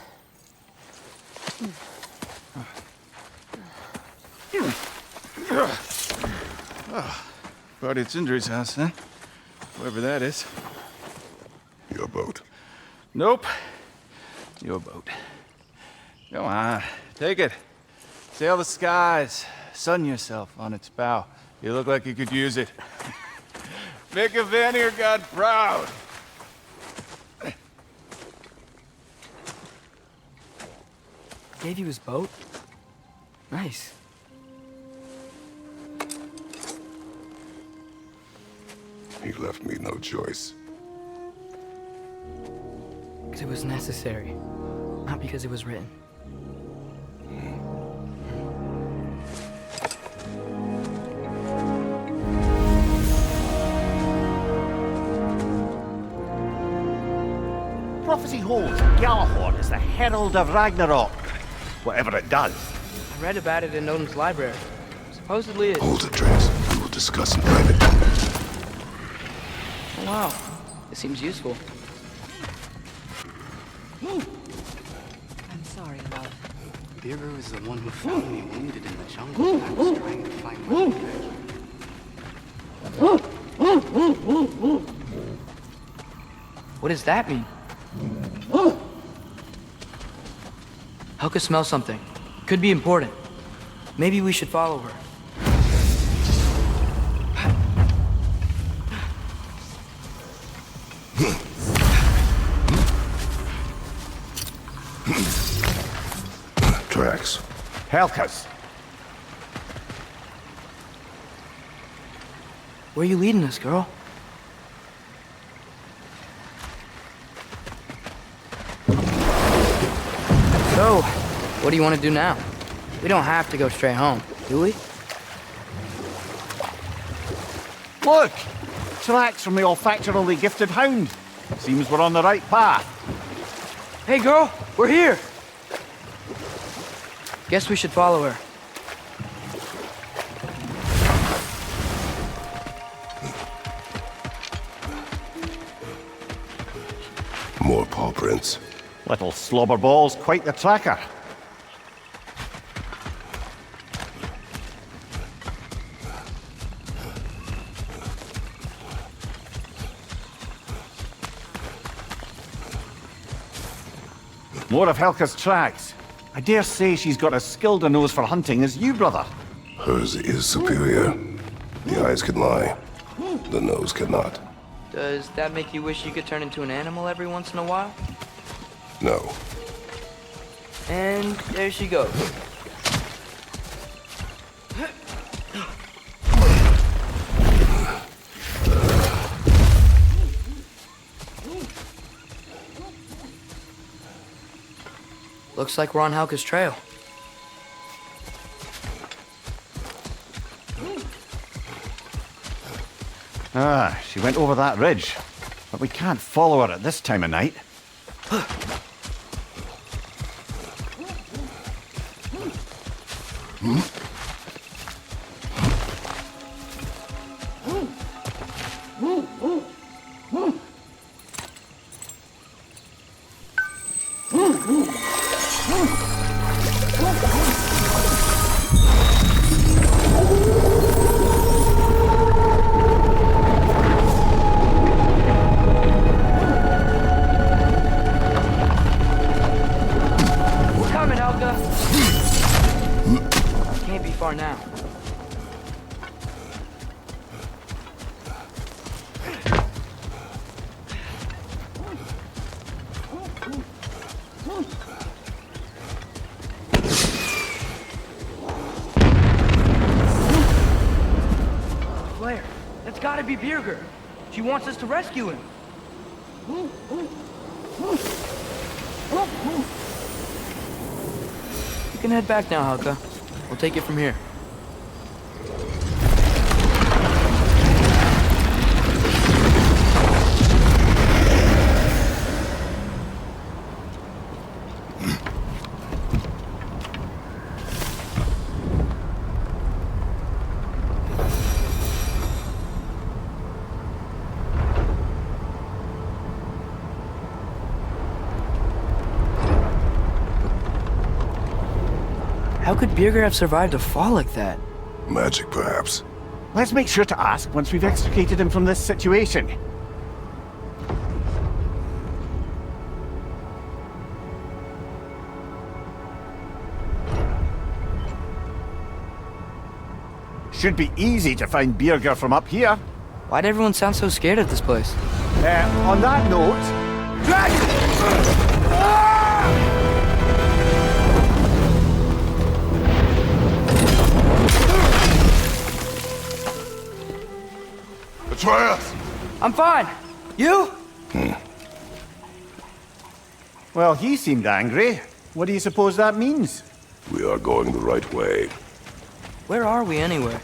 Party at Sindri's house, huh? Whoever that is.
Your boat.
Nope. Your boat. Come on, take it. Sail the skies. Sun yourself on its bow. You look like you could use it. Make a Vanir god proud.
Gave you his boat? Nice.
He left me no choice.
Because it was necessary, not because it was written.
Prophecy holds Galahorn is the herald of Ragnarok. Whatever it does.
I read about it in Odin's library. Supposedly it...
Hold it, Drax. We will discuss in private.
Oh, wow. It seems useful.
I'm sorry, love. Birger is the one who found me wounded in the jungle. I was trying to find my
What does that mean? Helka smells something. Could be important. Maybe we should follow her.
Drax.
Helka's.
Where are you leading us, girl? So, what do you want to do now? We don't have to go straight home, do we?
Look! Tracks from the olfactorily gifted hound. Seems we're on the right path.
Hey, girl! We're here! Guess we should follow her.
More paw prints.
Little slobberball's quite the tracker. More of Helka's tracks. I dare say she's got as skilled a nose for hunting as you, brother.
Hers is superior. The eyes can lie. The nose cannot.
Does that make you wish you could turn into an animal every once in a while?
No.
And there she goes. Looks like we're on Helka's trail.
Ah, she went over that ridge. But we can't follow her at this time of night.
Now. Claire, that's gotta be Birger. She wants us to rescue him. You can head back now, Helga. We'll take it from here. How could Birger have survived a fall like that?
Magic, perhaps.
Let's make sure to ask once we've extricated him from this situation. Should be easy to find Birger from up here.
Why'd everyone sound so scared of this place?
On that note...
Atreus!
I'm fine. You?
Well, he seemed angry. What do you suppose that means?
We are going the right way.
Where are we anyway?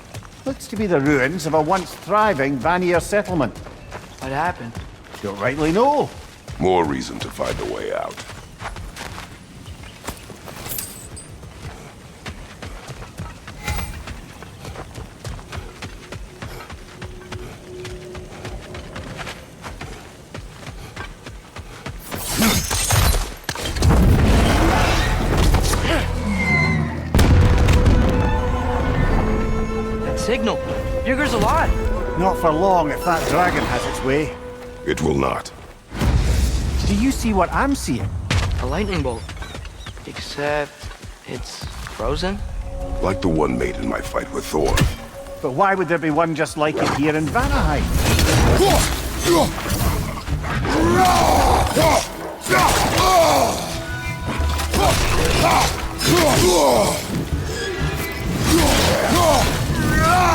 Looks to be the ruins of a once thriving Vanir settlement.
What happened?
Don't rightly know.
More reason to find a way out.
Signal. Birger's alive.
Not for long if that dragon has its way.
It will not.
Do you see what I'm seeing?
A lightning bolt. Except it's frozen?
Like the one made in my fight with Thor.
But why would there be one just like it here in Vanaheim?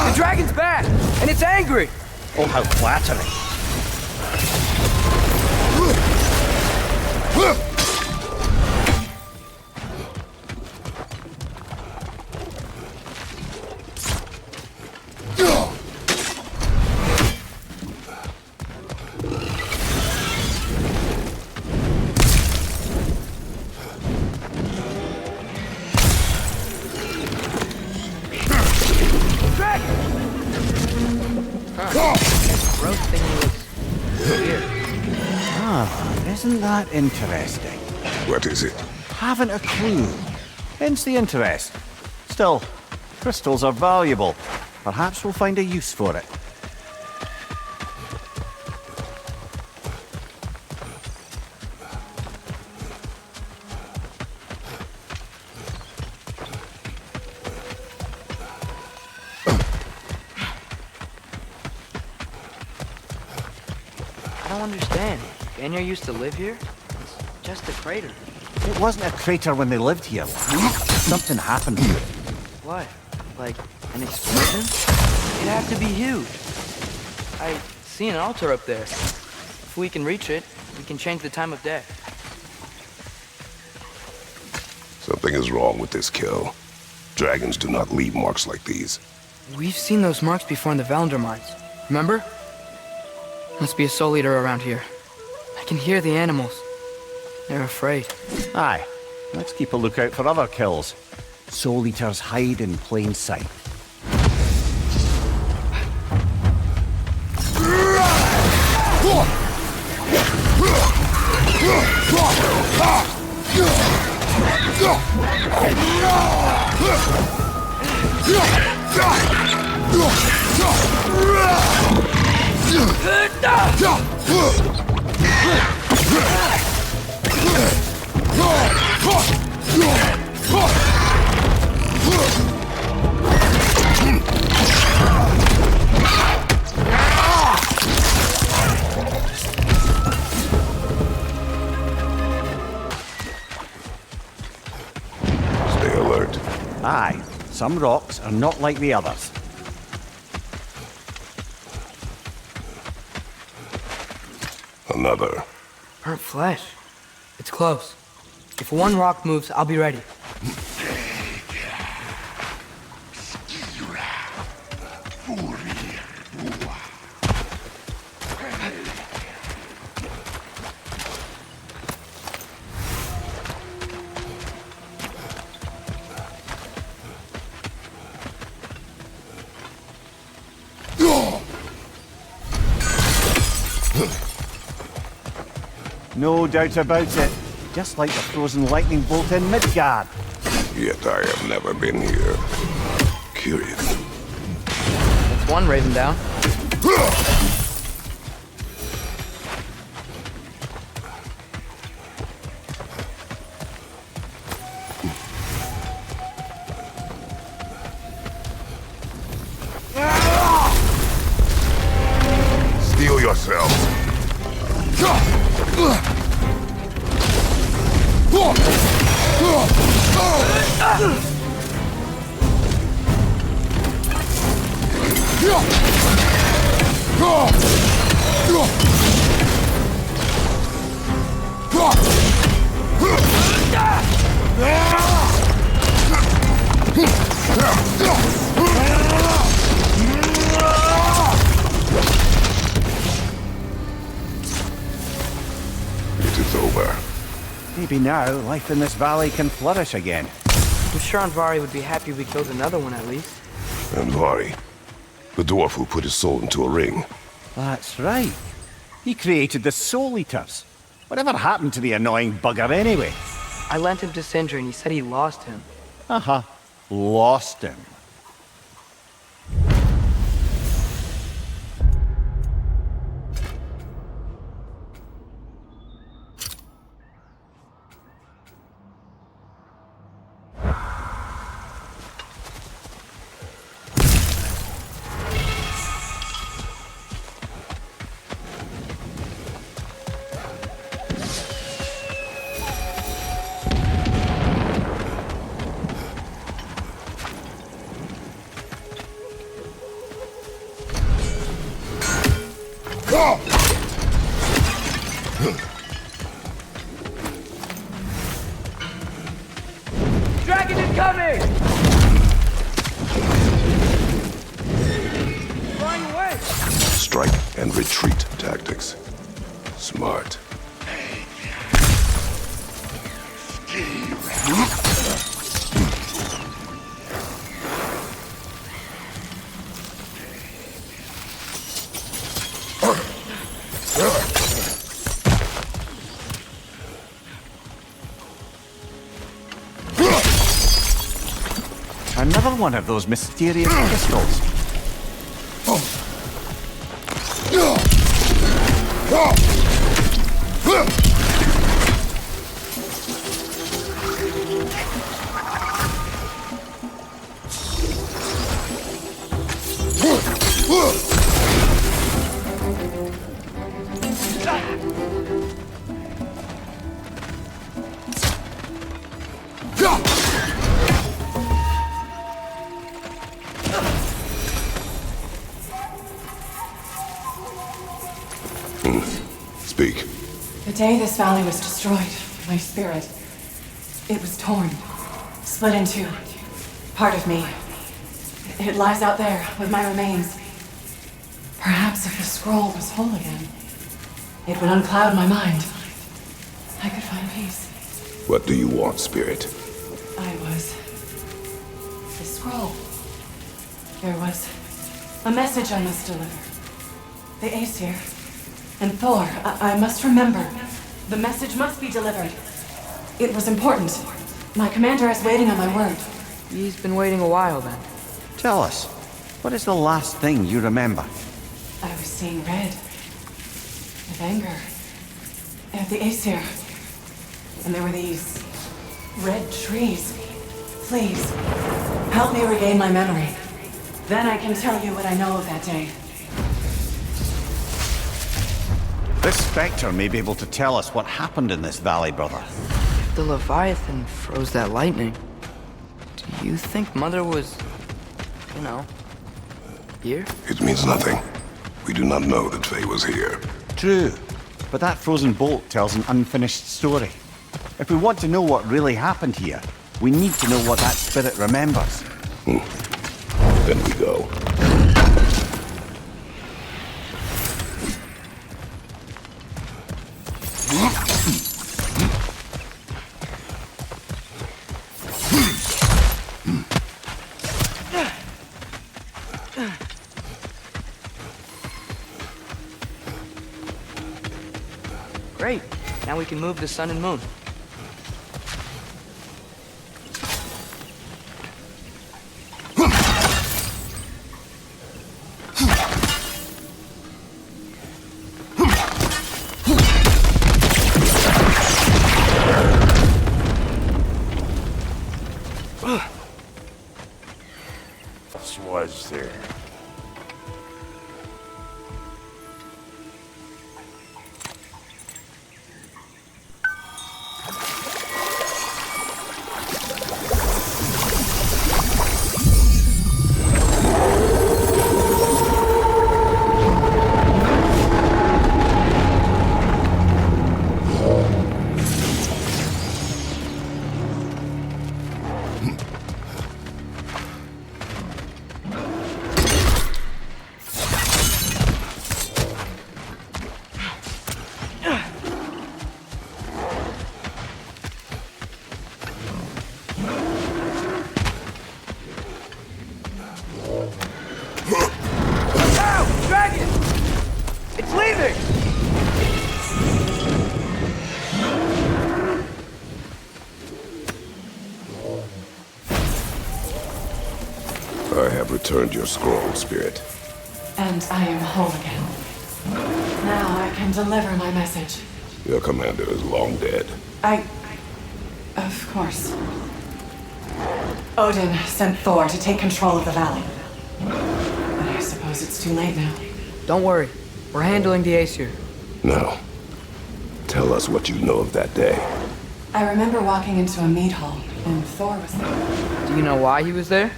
The dragon's back, and it's angry!
Oh, how flattering. Isn't that interesting?
What is it?
Haven't a clue. Hence the interest. Still, crystals are valuable. Perhaps we'll find a use for it.
I don't understand. Vanir used to live here? It's just a crater.
It wasn't a crater when they lived here. Something happened to it.
What? Like an explosion? It'd have to be huge. I see an altar up there. If we can reach it, we can change the time of day.
Something is wrong with this kill. Dragons do not leave marks like these.
We've seen those marks before in the Valandor mines. Remember? Must be a soul eater around here. I can hear the animals. They're afraid.
Aye. Let's keep a lookout for other kills. Soul Eaters hide in plain sight.
Stay alert.
Aye, some rocks are not like the others.
Another.
Burnt flesh. It's close. If one rock moves, I'll be ready.
No doubt about it. Just like the frozen lightning bolt in Midgard.
Yet I have never been here. Curious.
That's one raven down.
Steel yourselves. It is over.
Maybe now, life in this valley can flourish again.
I'm sure Andvari would be happy we killed another one at least.
Andvari, the dwarf who put his soul into a ring.
That's right. He created the Soul Eaters. Whatever happened to the annoying bugger anyway?
I lent him to Sindri and he said he lost him.
Uh-huh. Lost him.
Dragon incoming! Flying away!
Strike and retreat tactics. Smart.
Another one of those mysterious crystals.
Speak.
The day this valley was destroyed, my spirit, it was torn, split in two. Part of me, it lies out there with my remains. Perhaps if the scroll was whole again, it would uncloud my mind. I could find peace.
What do you want, Spirit?
I was scroll. There was a message I must deliver. The Aesir and Thor, I must remember. The message must be delivered. It was important. My commander is waiting on my word.
He's been waiting a while then.
Tell us, what is the last thing you remember?
I was seeing red. With anger. At the Aesir. And there were these red trees. Please, help me regain my memory. Then I can tell you what I know of that day.
This Spectre may be able to tell us what happened in this valley, brother.
If the Leviathan froze that lightning, do you think Mother was, you know, here?
It means nothing. We do not know that Faye was here.
True, but that frozen bolt tells an unfinished story. If we want to know what really happened here, we need to know what that spirit remembers.
Then we go.
Great. Now we can move the sun and moon.
What was there?
I have returned your scroll, Spirit.
And I am whole again. Now I can deliver my message.
Your commander is long dead.
Of course. Odin sent Thor to take control of the valley. But I suppose it's too late now.
Don't worry. We're handling the Aesir.
Now, tell us what you know of that day.
I remember walking into a mead hall, and Thor was there.
Do you know why he was there?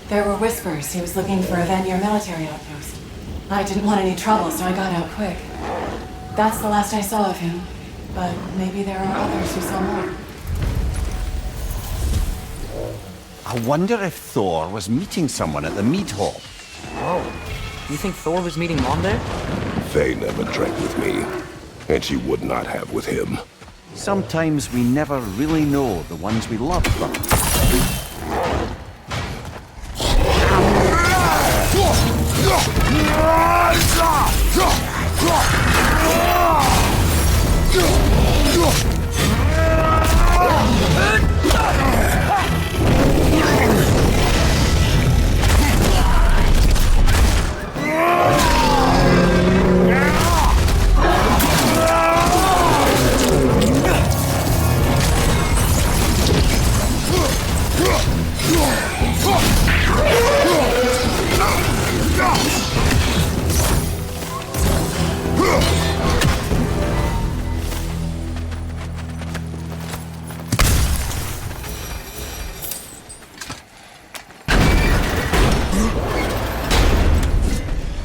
There were whispers he was looking for a Vanir military outpost. I didn't want any trouble, so I got out quick. That's the last I saw of him, but maybe there are others who saw more.
I wonder if Thor was meeting someone at the mead hall.
Whoa. You think Thor was meeting Mom there?
Faye never drank with me, and she would not have with him.
Sometimes we never really know the ones we love, brother.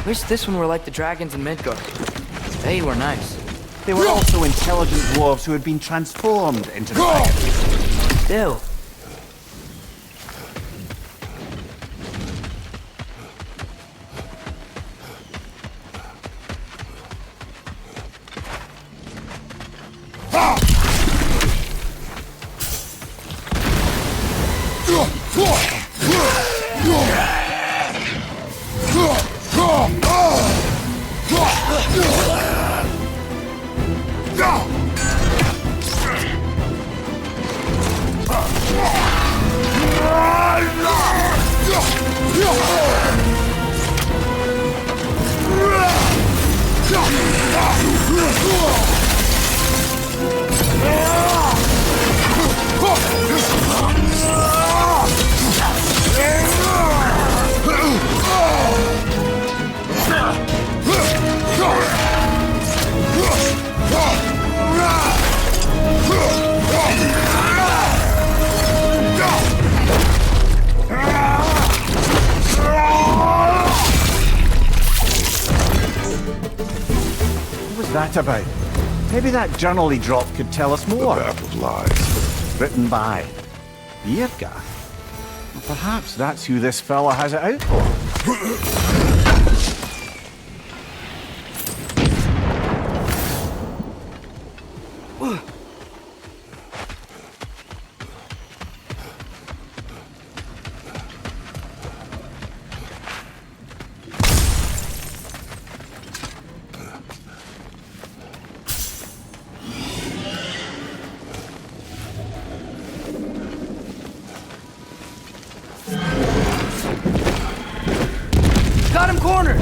Wish this one were like the dragons in Midgard. They were nice.
They were also intelligent dwarves who had been transformed into dragons.
Still.
That about? Maybe that journal he dropped could tell us more.
The Map of Lies.
Written by Birger. Well, perhaps that's who this fella has it out for.
Got him cornered!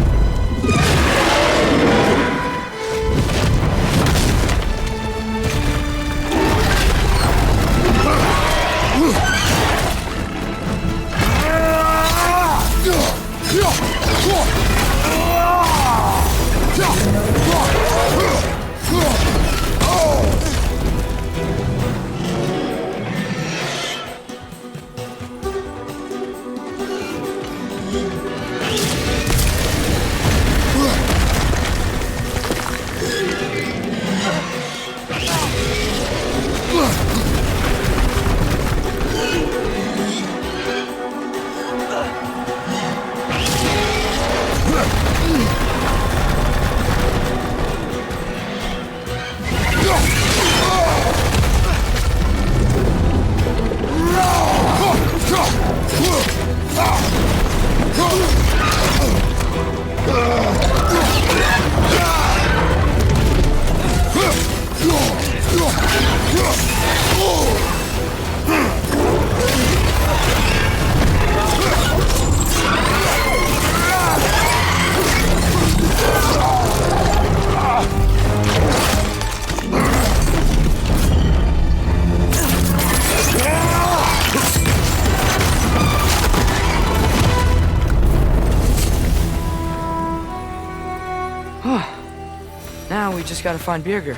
Now we just gotta find Birger.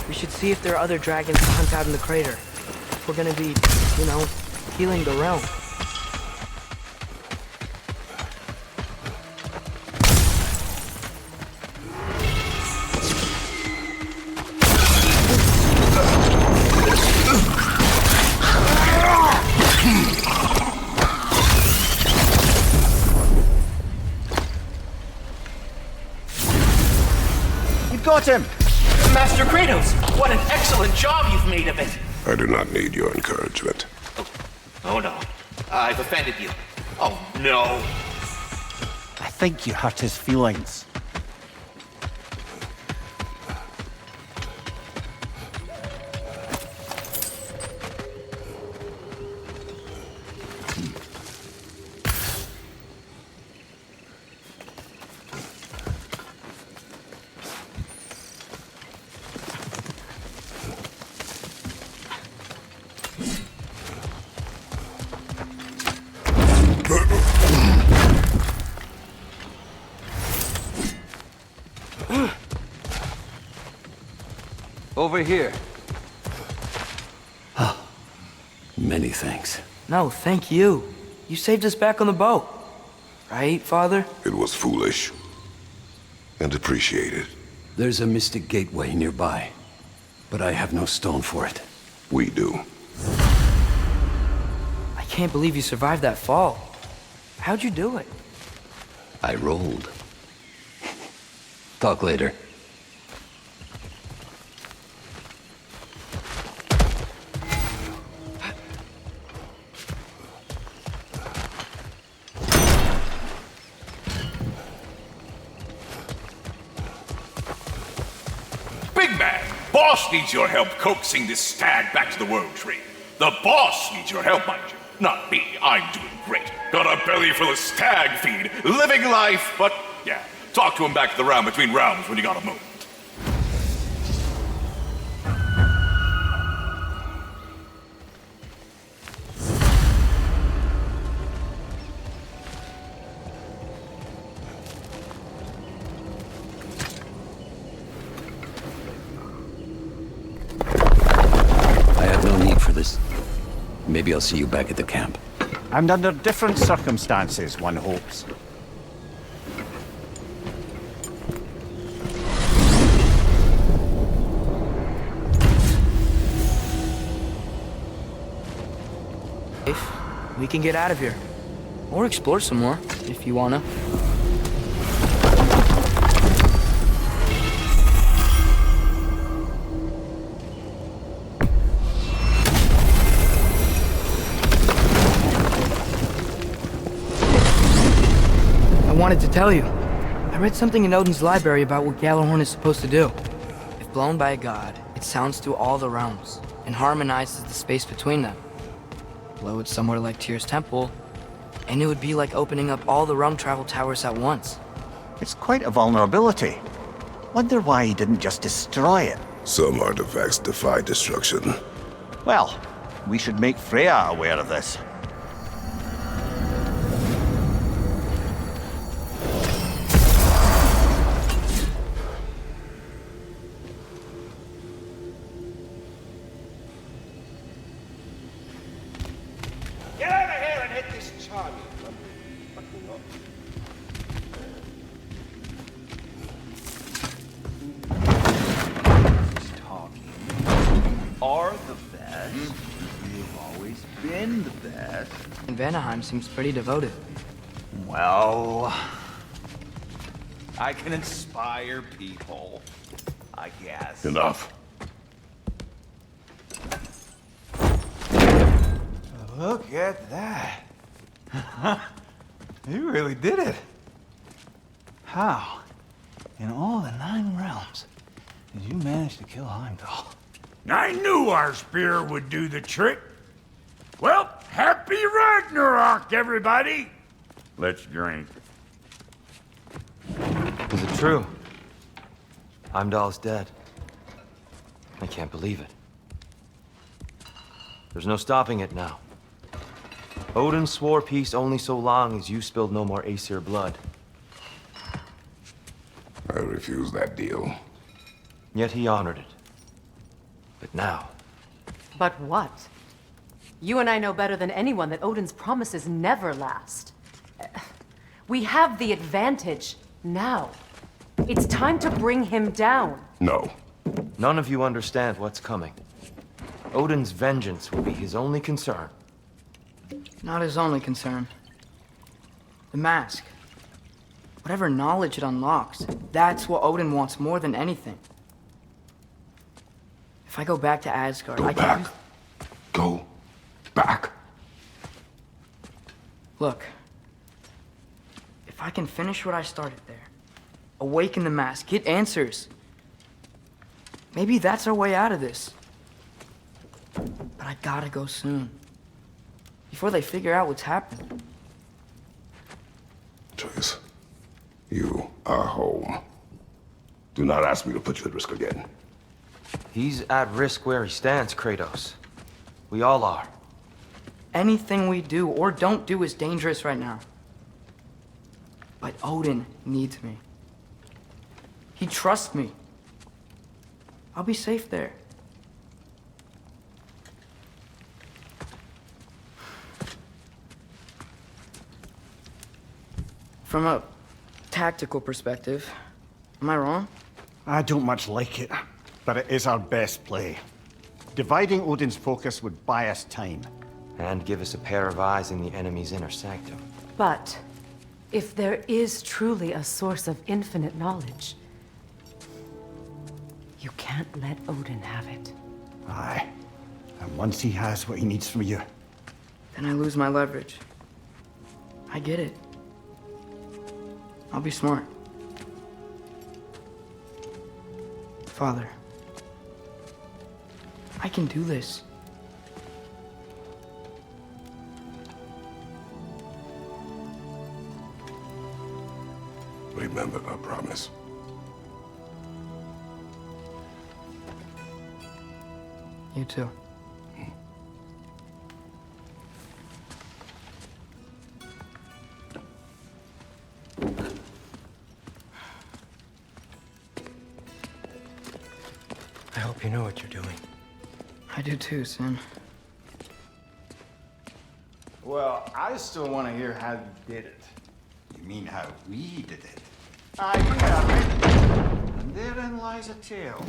We should see if there are other dragons to hunt out in the crater. If we're gonna be, you know, healing the realm.
Got him!
Master Kratos, what an excellent job you've made of it!
I do not need your encouragement.
Oh no, I've offended you. Oh no.
I think you hurt his feelings.
Over here.
Many thanks.
No, thank you. You saved us back on the boat. Right, Father?
It was foolish. And appreciated.
There's a mystic gateway nearby, but I have no stone for it.
We do.
I can't believe you survived that fall. How'd you do it?
I rolled. Talk later.
Big man, boss needs your help coaxing this stag back to the World Tree. The boss needs your help, mind you. Not me, I'm doing great. Got a belly full of stag feed, living life, but yeah, talk to him back to the round between rounds when you got a moment.
I have no need for this. Maybe I'll see you back at the camp.
And under different circumstances, one hopes.
We can get out of here. Or explore some more, if you wanna. I wanted to tell you. I read something in Odin's library about what Gjallarhorn is supposed to do. If blown by a god, it sounds through all the realms, and harmonizes the space between them. Blow it somewhere like Tyr's temple, and it would be like opening up all the realm travel towers at once.
It's quite a vulnerability. Wonder why he didn't just destroy it.
Some artifacts defy destruction.
Well, we should make Freya aware of this.
Get out of here and hit this charm, you fucking up.
Are the best. You've always been the best.
And Vanaheim seems pretty devoted.
Well, I can inspire people, I guess.
Enough.
Look at that. You really did it. How, in all the 9 realms, did you manage to kill Heimdall?
I knew our spear would do the trick. Well, happy Ragnarok, everybody! Let's drink.
Is it true? Heimdall's dead. I can't believe it. There's no stopping it now. Odin swore peace only so long as you spilled no more Aesir blood.
I refuse that deal.
Yet he honored it. But now...
But what? You and I know better than anyone that Odin's promises never last. We have the advantage now. It's time to bring him down.
No.
None of you understand what's coming. Odin's vengeance will be his only concern.
Not his only concern. The mask. Whatever knowledge it unlocks, that's what Odin wants more than anything. If I go back to Asgard, I can...
Go back.
Look. If I can finish what I started there, awaken the mask, get answers, maybe that's our way out of this. But I gotta go soon. Before they figure out what's happened.
Atreus, you are home. Do not ask me to put you at risk again.
He's at risk where he stands, Kratos. We all are.
Anything we do or don't do is dangerous right now. But Odin needs me. He trusts me. I'll be safe there. From a tactical perspective, am I wrong?
I don't much like it, but it is our best play. Dividing Odin's focus would buy us time.
And give us a pair of eyes in the enemy's inner sanctum.
But if there is truly a source of infinite knowledge, you can't let Odin have it.
Aye. And once he has what he needs from you...
Then I lose my leverage. I get it. I'll be smart. Father, I can do this.
Remember our promise.
You too.
I hope you know what you're doing.
I do too, Sin.
Well, I still want to hear how you did it.
You mean how we did it? Ah, you have it. And therein lies a tale.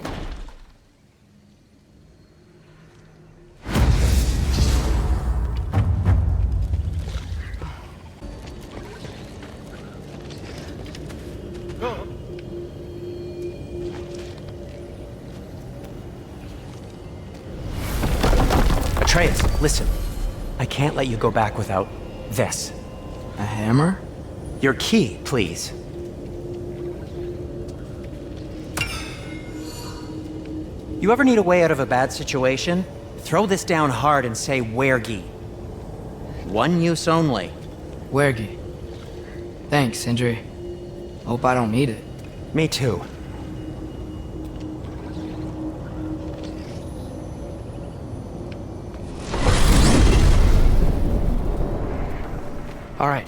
Atreus, listen. I can't let you go back without this.
A hammer?
Your key, please. You ever need a way out of a bad situation? Throw this down hard and say wergi. One use only.
Wergi. Thanks, Sindri. Hope I don't need it.
Me too.
All right.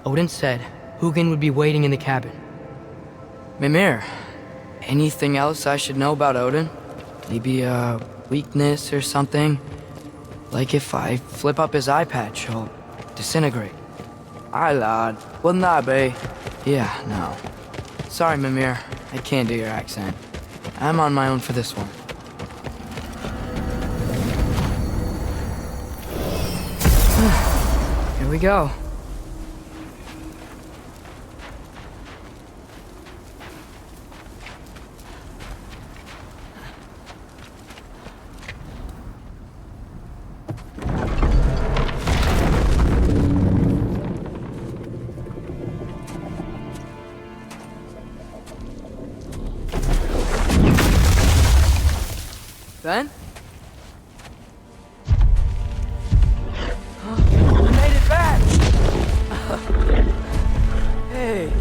Odin said Hugin would be waiting in the cabin. Mimir, anything else I should know about Odin? Maybe a weakness or something? Like if I flip up his eye patch, he'll disintegrate. Aye, lad. Wouldn't that be? Yeah, no. Sorry, Mimir. I can't do your accent. I'm on my own for this one. Here we go. Ben? I made it back! Hey.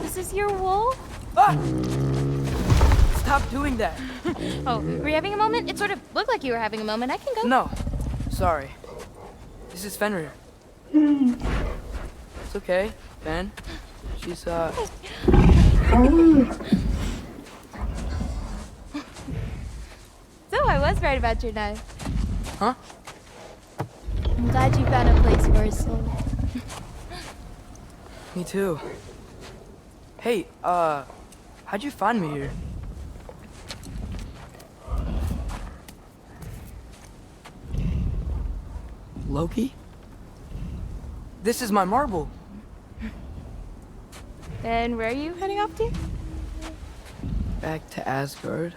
This is your wool?
Ah! Stop doing that.
Oh, were you having a moment? It sort of looked like you were having a moment. I can go.
No. Sorry. This is Fenrir. It's okay, Ben. She's,
So I was right about your knife.
Huh?
I'm glad you found a place for his soul.
Me too. Hey, how'd you find me here? Loki? This is my marble.
And where are you heading off to?
Back to Asgard.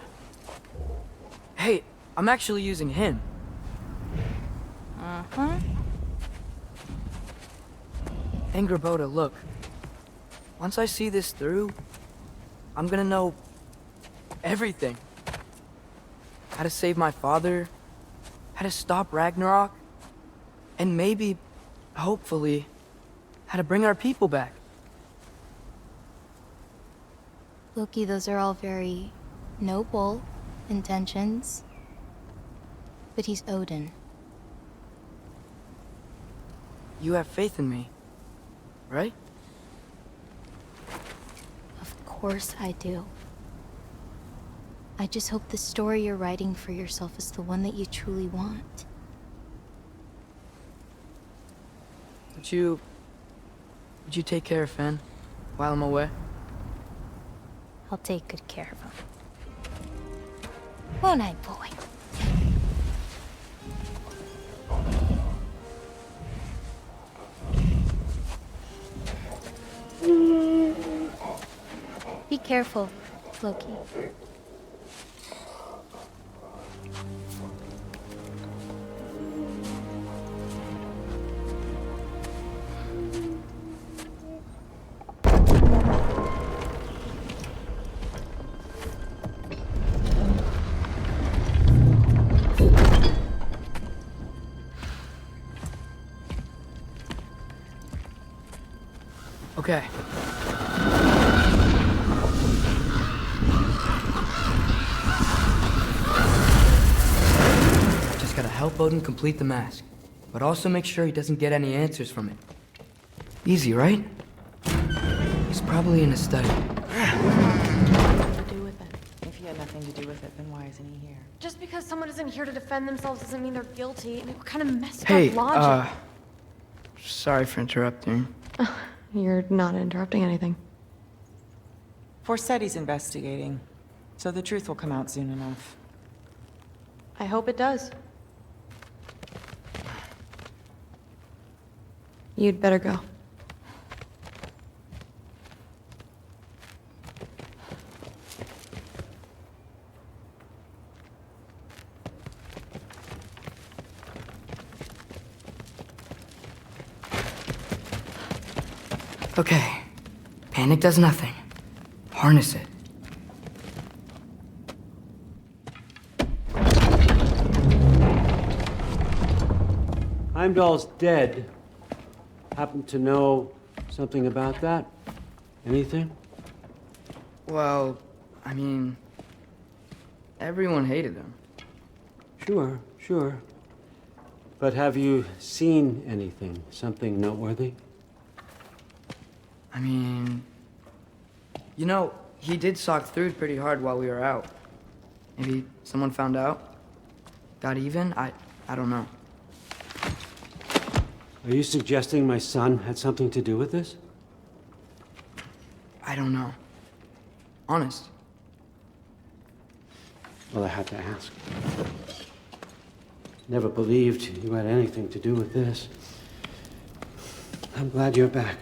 Hey, I'm actually using him.
Uh-huh.
Angerboda, look. Once I see this through, I'm gonna know everything. How to save my father, how to stop Ragnarok, and maybe, hopefully, how to bring our people back.
Loki, those are all very noble intentions. But he's Odin.
You have faith in me, right?
Of course I do. I just hope the story you're writing for yourself is the one that you truly want.
Would you take care of Fen while I'm away?
I'll take good care of him. Won't I, boy? Be careful, Loki.
Okay. Just gotta help Odin complete the mask, but also make sure he doesn't get any answers from it. Easy, right? He's probably in a study.
To do with it.
If he had nothing to do with it, then why isn't he here?
Just because someone isn't here to defend themselves doesn't mean they're guilty. I mean, what kind of messed
Hey,
up logic?
sorry for interrupting.
You're not interrupting anything.
Forseti's investigating, so the truth will come out soon enough.
I hope it does. You'd better go.
Okay. Panic does nothing. Harness it.
Heimdall's dead. Happen to know something about that? Anything?
Well, I mean, everyone hated him.
Sure. But have you seen anything? Something noteworthy?
I mean, you know, he did sock through pretty hard while we were out. Maybe someone found out? Got even? I don't know.
Are you suggesting my son had something to do with this?
I don't know. Honest.
Well, I had to ask. Never believed you had anything to do with this. I'm glad you're back.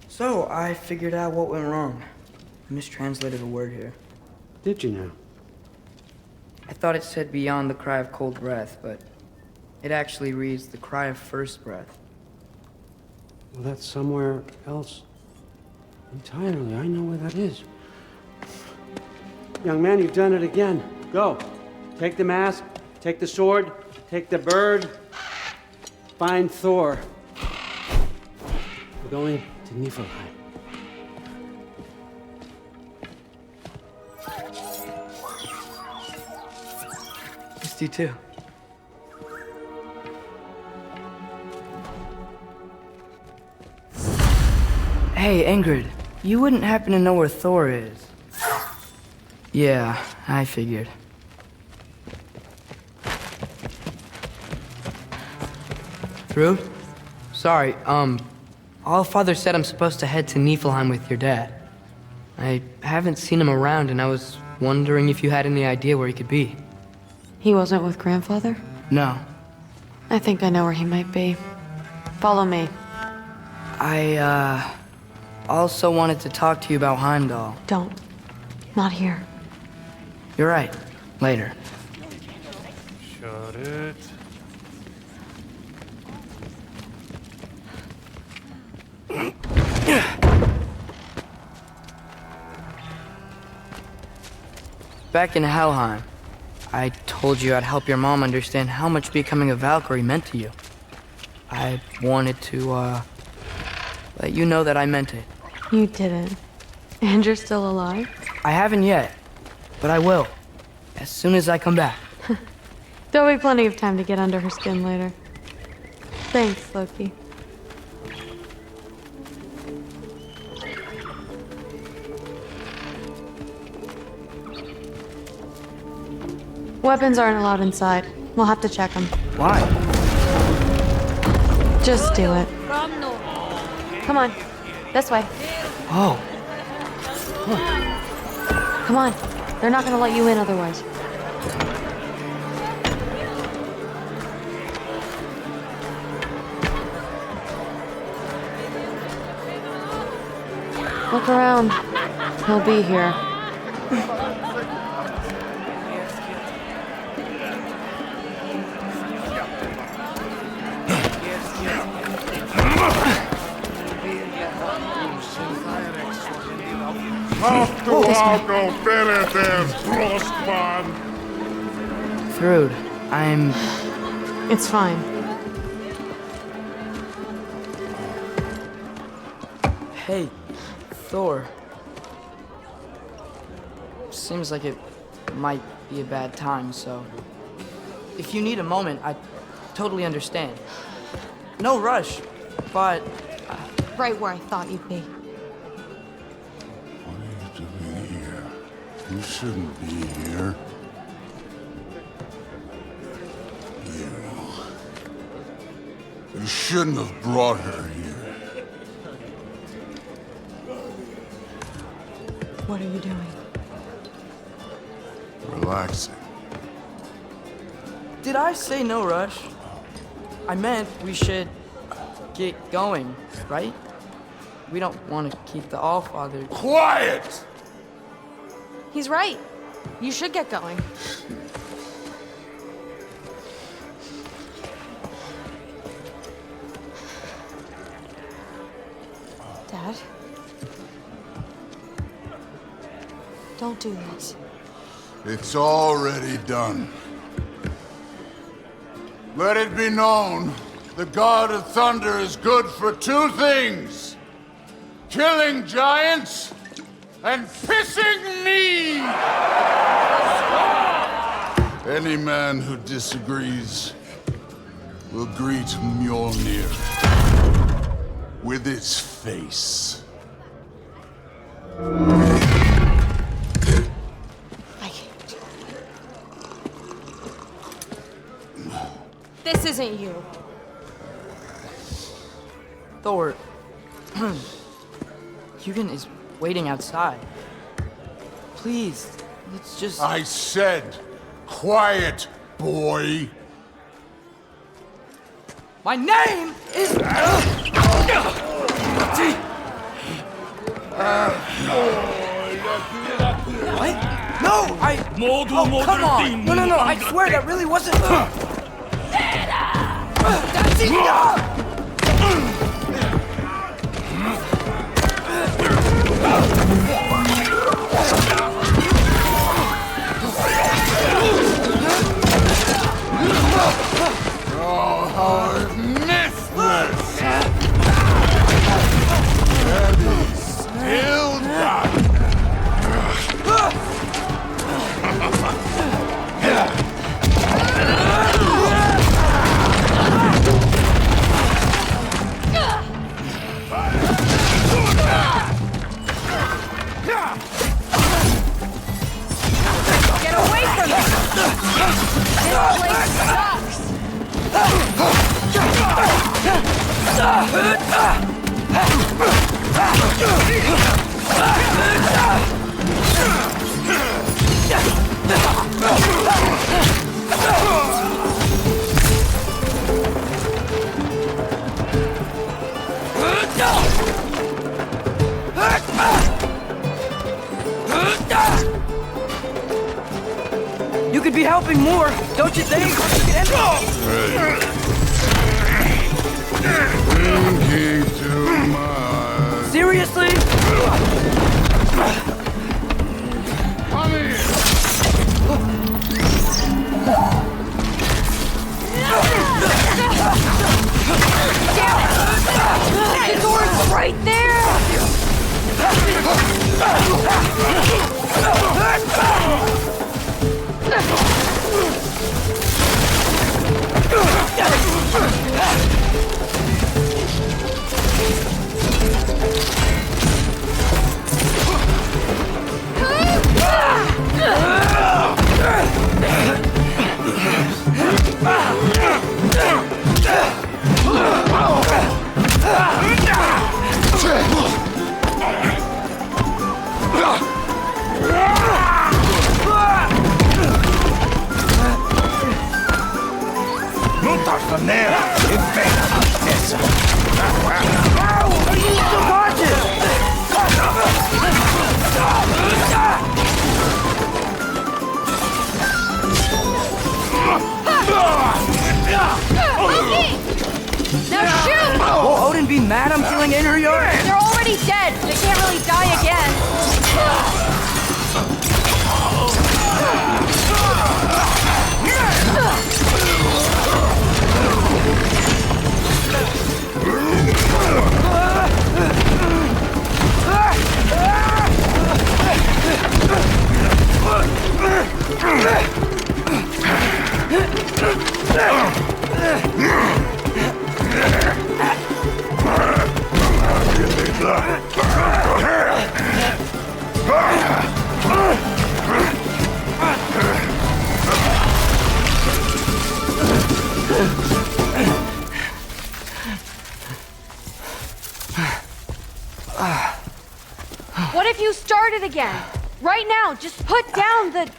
So, I figured out what went wrong. I mistranslated a word here.
Did you now?
I thought it said beyond the cry of cold breath, but it actually reads the cry of first breath.
Well, that's somewhere else entirely. I know where that is. Young man, you've done it again. Go. Take the mask, take the sword, take the bird. Find Thor. We're going to Niflheim.
Missed you too. Hey, Ingrid, you wouldn't happen to know where Thor is? Yeah, I figured. Through? Sorry, Allfather said I'm supposed to head to Niflheim with your dad. I haven't seen him around, and I was wondering if you had any idea where he could be.
He wasn't with Grandfather?
No.
I think I know where he might be. Follow me.
I, also wanted to talk to you about Heimdall.
Don't. Not here.
You're right. Later.
Shut it.
Back in Helheim, I told you I'd help your mom understand how much becoming a Valkyrie meant to you. I wanted to, let you know that I meant it.
You didn't. And you're still alive?
I haven't yet, but I will. As soon as I come back.
There'll be plenty of time to get under her skin later. Thanks, Loki. Weapons aren't allowed inside. We'll have to check them.
Why?
Just do it. Come on. This way.
Oh.
Come on. They're not gonna let you in otherwise. Look around. He'll be here.
Thrud, I'm...
It's fine.
Hey, Thor. Seems like it might be a bad time, so... If you need a moment, I totally understand. No rush, but...
Right where I thought you'd be.
What are you doing here? You shouldn't be here. You shouldn't have brought her here.
What are you doing?
Relaxing.
Did I say no rush? I meant we should get going, right? We don't want to keep the Allfather...
Quiet!
He's right. You should get going. Dad? Don't do this.
It's already done. Let it be known, the God of Thunder is good for two things. Killing giants and pissing me! Any man who disagrees will greet Mjolnir with its face.
This isn't you.
Thor... Hugin is waiting outside. Please, let's just...
I said, quiet, boy.
My name is... What? No, I... Oh, come on! No, I swear that really wasn't... That's enough!
Oh, how mistless! And he's still got
Get away from me! This place sucks!
You could be helping more, don't you think?
thinking too much.
Seriously?
Come here!
The door's right there!
Non t'affanare e venga altezza!
Now shoot!
Will Odin be mad I'm killing Einherjar?
They're already dead. They can't really die again. start it again. Right now, just put down the...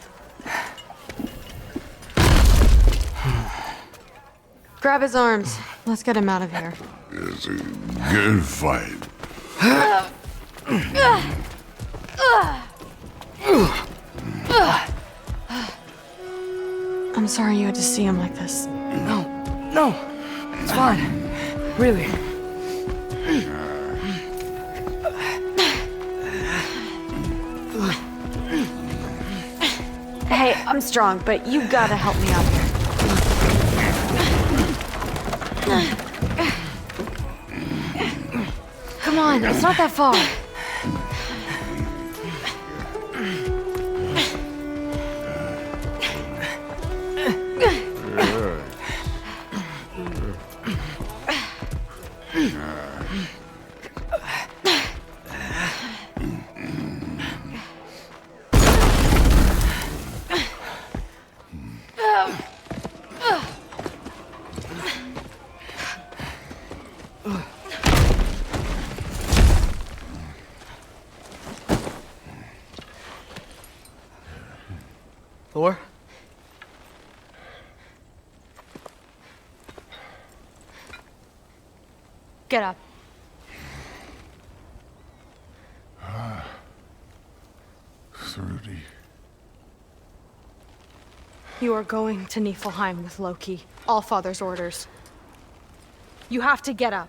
Grab his arms. Let's get him out of here.
It's a good fight.
I'm sorry you had to see him like this.
No, it's fine. Really.
Hey, I'm strong, but you gotta help me out here. Come on, it's not that far.
Thor?
Get up.
Thrudy.
You are going to Niflheim with Loki. Allfather's orders. You have to get up.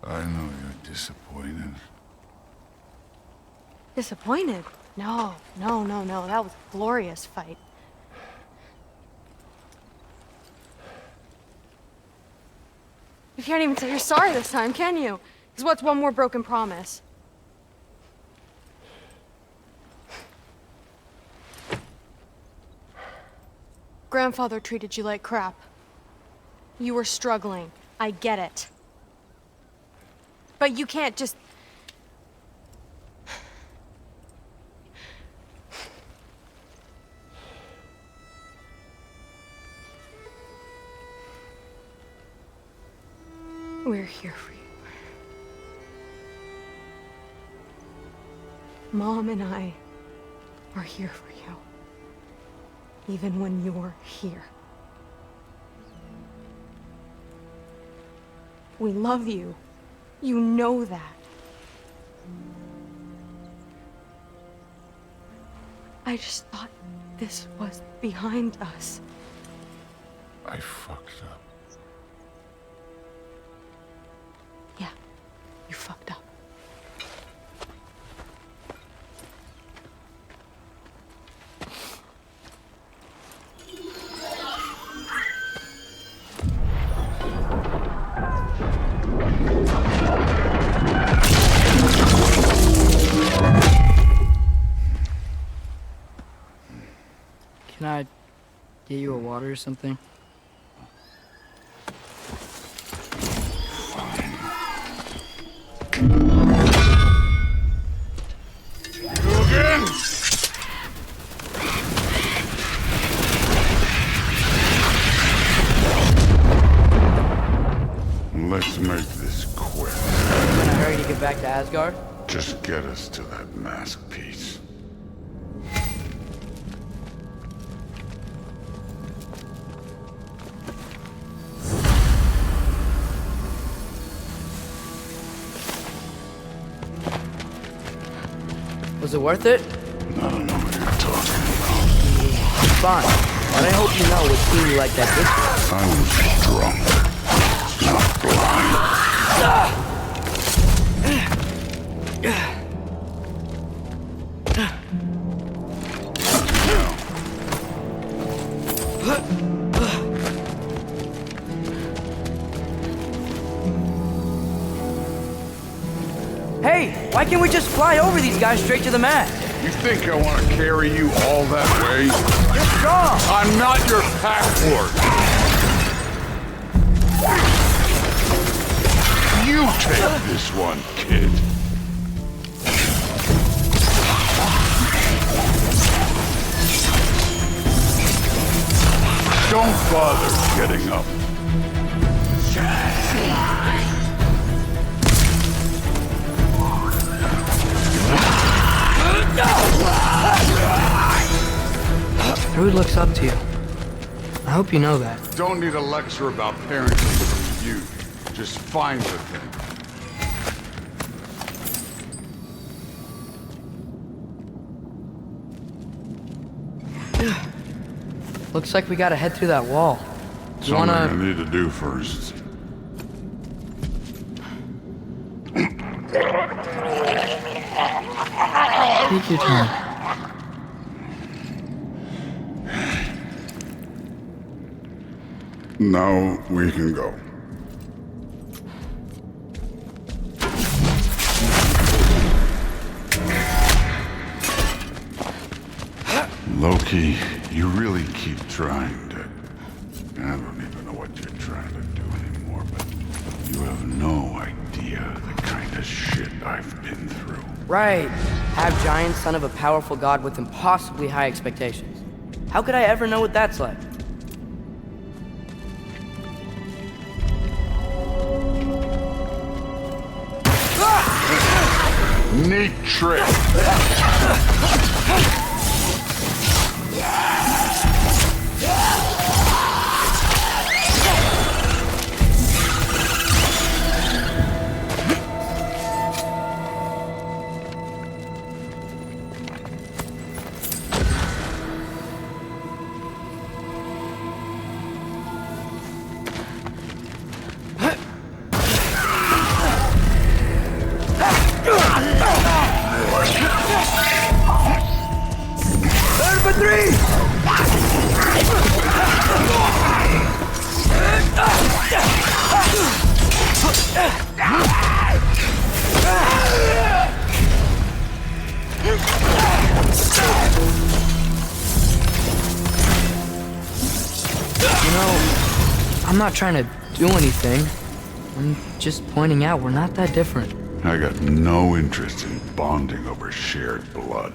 I know you're disappointed.
Disappointed? No. That was a glorious fight. You can't even say you're sorry this time, can you? Because what's one more broken promise? Grandfather treated you like crap. You were struggling. I get it. But you can't just... We're here for you. Mom and I are here for you. Even when you're here. We love you. You know that. I just thought this was behind us.
I fucked up.
Yeah, you fucked up.
Can I get you a water or something?
Let's make this quick.
In a hurry to get back to Asgard?
Just get us to that mask piece.
Was it worth it?
I don't know what you're talking about.
Fine. But I hope you know what seemed you like that this
I was drunk, not blind.
Hey, why can't we just fly over these guys straight to the mat?
You think I want to carry you all that way?
You're strong!
I'm not your passport! You take this one, kid. Don't bother getting up.
Rude looks up to you. I hope you know that.
Don't need a lecture about parenting from you. Just find the thing.
Looks like we gotta head through that wall. You
Something
wanna...
I need to do first.
Take your time.
Now we can go. Loki, you really keep trying to... I don't even know what you're trying to do anymore, but you have no idea the kind of shit I've been through.
Right. Half giant, son of a powerful god with impossibly high expectations. How could I ever know what that's like?
Neat trick.
I'm not trying to do anything. I'm just pointing out we're not that different.
I got no interest in bonding over shared blood.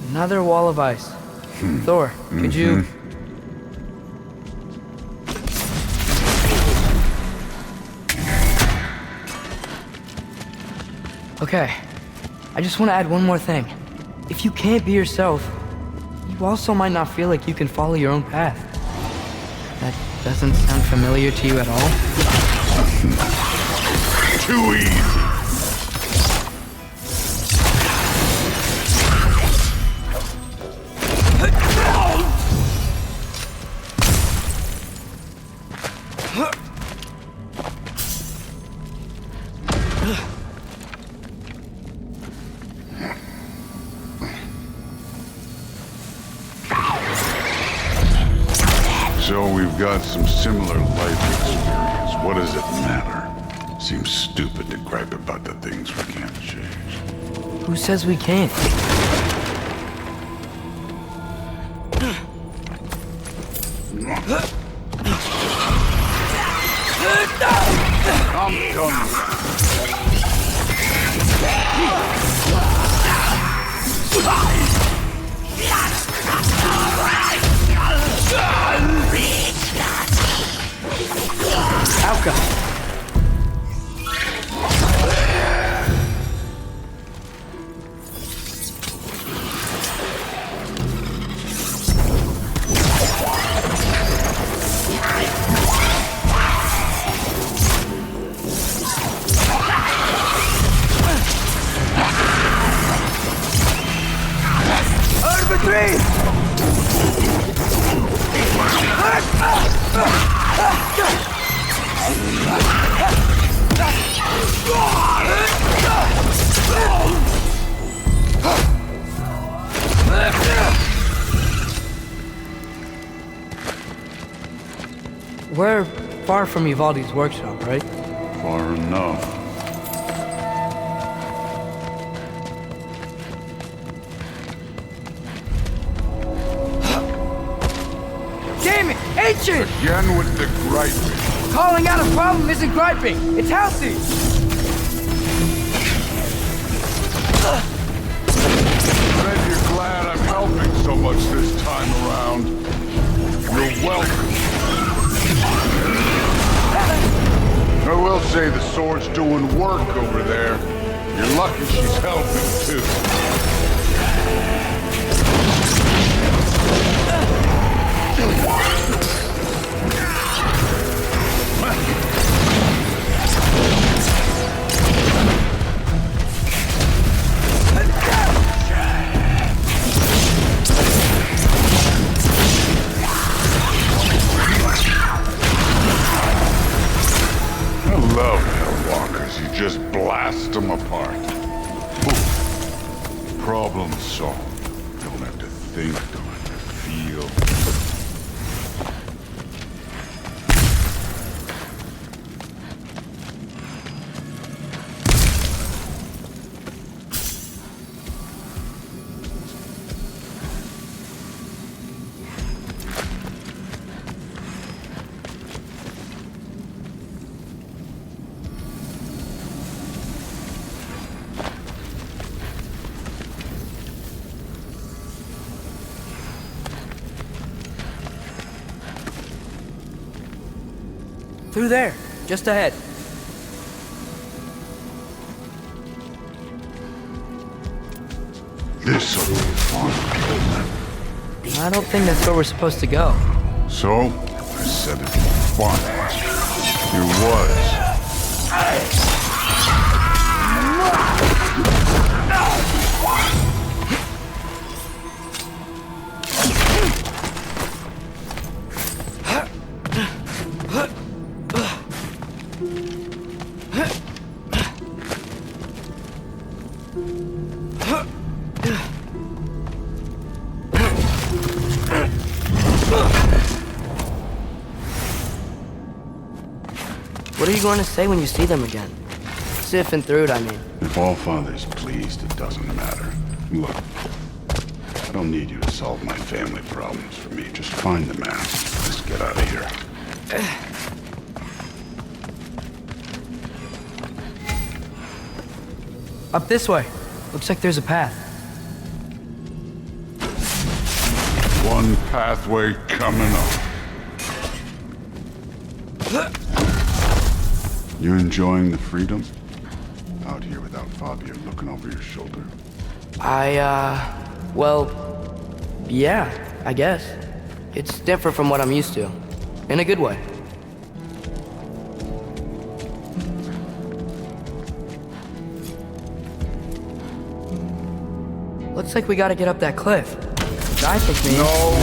Another wall of ice. Thor, could you... Okay, I just want to add one more thing. If you can't be yourself, you also might not feel like you can follow your own path. That doesn't sound familiar to you at all?
Too easy. So we've got some similar life experience. What does it matter? Seems stupid to gripe about the things we can't change.
Who says we can't?
I'm done.
Alka. We're far from Uvalde's workshop, right?
far enough.
Damn it! Ancient!
Again with the griping.
Calling out a problem isn't griping. It's healthy.
Bet you're glad I'm helping so much this time around. You're welcome. I will say the sword's doing work over there. You're lucky she's helping, too. I love Hellwalkers. You just blast them apart. Poof. Problem solved. Don't have to think, don't have to feel.
Through there, just ahead.
This'll be fun.
I don't think that's where we're supposed to go.
So, I said it'd be fun. It was.
What are you going to say when you see them again? Sif and Thrud, I mean.
If Allfather's pleased, it doesn't matter. Look, I don't need you to solve my family problems for me. Just find the mask. Let's get out of here.
Up this way. Looks like there's a path.
One pathway coming up. You enjoying the freedom? Out here without Fabio looking over your shoulder?
Well, yeah, I guess. It's different from what I'm used to. In a good way. Looks like we gotta get up that cliff. Which I think means...
No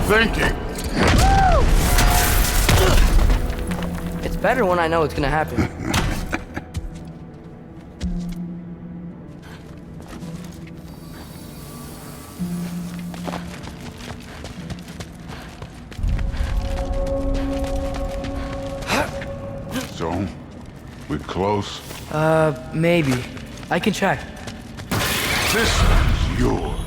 thinking!
It's better when I know it's gonna happen.
So, we close?
Maybe. I can check.
This one's yours.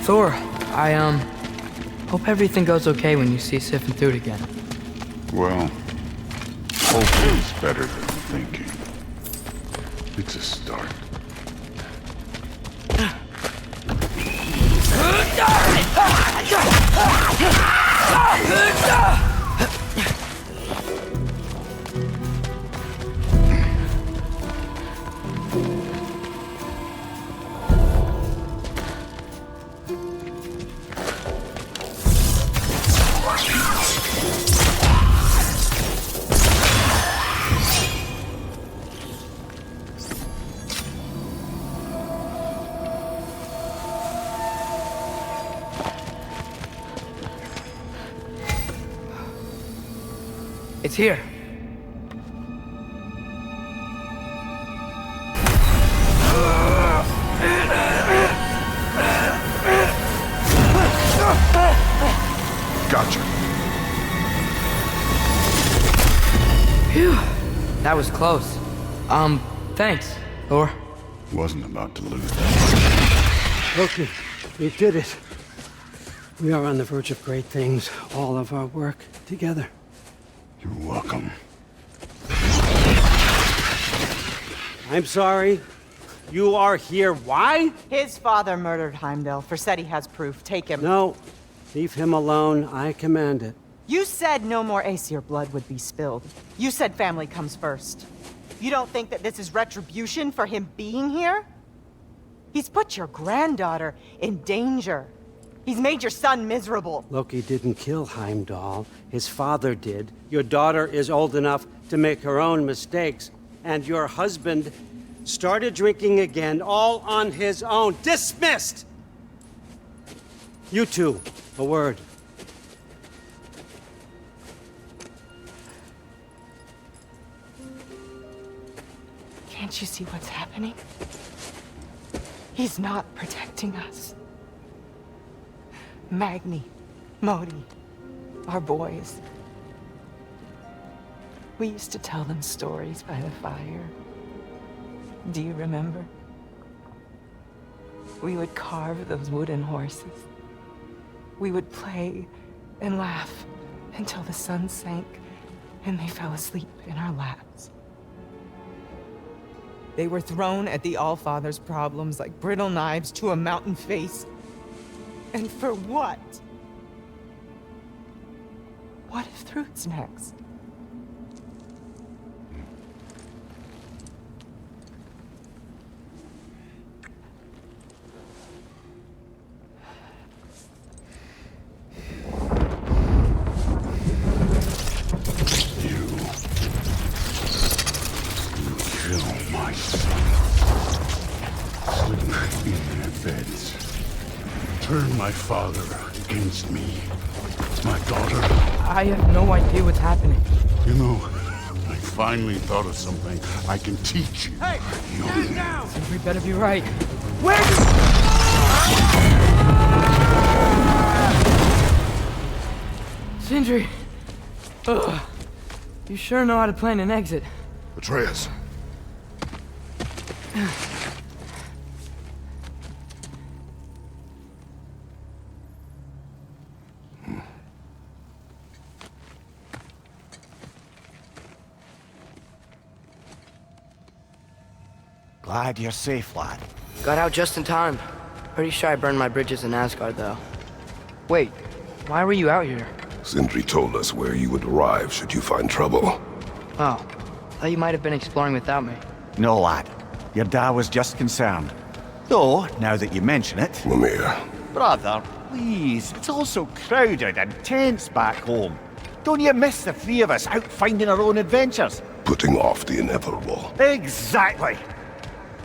Thor, I, hope everything goes okay when you see Sif and Thud again.
Well, hope is better than thinking. It's a start.
It's here.
Gotcha.
Phew. That was close. Thanks, Thor.
Wasn't about to lose that.
Loki, we did it. We are on the verge of great things. All of our work together.
You're welcome.
I'm sorry. You are here. Why?
His father murdered Heimdall. Forseti has proof. Take him.
No. Leave him alone. I command it.
You said no more Aesir blood would be spilled. You said family comes first. You don't think that this is retribution for him being here? He's put your granddaughter in danger. He's made your son miserable.
Loki didn't kill Heimdall. His father did. Your daughter is old enough to make her own mistakes. And your husband started drinking again, all on his own. Dismissed! You two, a word.
Can't you see what's happening? He's not protecting us. Magni, Modi, our boys. We used to tell them stories by the fire. Do you remember? We would carve those wooden horses. We would play and laugh until the sun sank and they fell asleep in our laps. They were thrown at the Allfather's problems like brittle knives to a mountain face. And for what? What if Thrud's next?
Turn my father against me. My daughter.
I have no idea what's happening.
You know, I finally thought of something I can teach you.
Hey! Stand down! We better be right.
Where
Sindri! Ugh. You sure know how to plan an exit.
Atreus.
Glad you're safe, lad.
Got out just in time. Pretty sure I burned my bridges in Asgard, though. Wait, why were you out here?
Sindri told us where you would arrive should you find trouble.
Oh, thought you might have been exploring without me.
No, lad. Your dad was just concerned. Though, now that you mention it...
Mimir.
Brother, please. It's all so crowded and tense back home. Don't you miss the three of us out finding our own adventures?
Putting off the inevitable.
Exactly!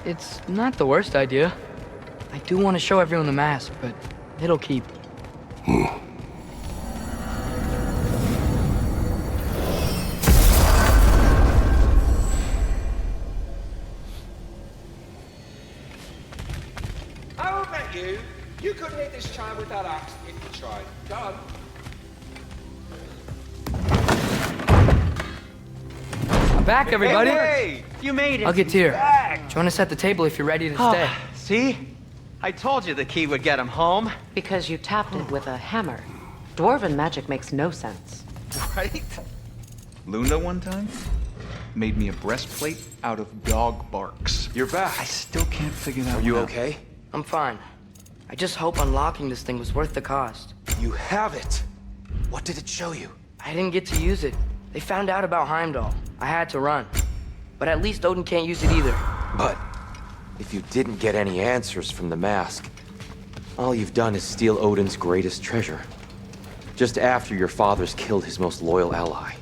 It's not the worst idea. I do want to show everyone the mask, but it'll keep.
I will bet you couldn't hit this child with that axe if you tried. Go on.
I'm back, everybody!
Hey, you made it!
I'll get to you. Do you want to set the table if you're ready to stay?
See? I told you the key would get him home.
Because you tapped it with a hammer. Dwarven magic makes no sense.
Right? Luna one time made me a breastplate out of dog barks.
You're back.
I still can't figure that
Are you
one out.
okay?
I'm fine. I just hope unlocking this thing was worth the cost.
You have it. What did it show you?
I didn't get to use it. They found out about Heimdall. I had to run. But at least Odin can't use it either.
But if you didn't get any answers from the mask, all you've done is steal Odin's greatest treasure. Just after your father's killed his most loyal ally.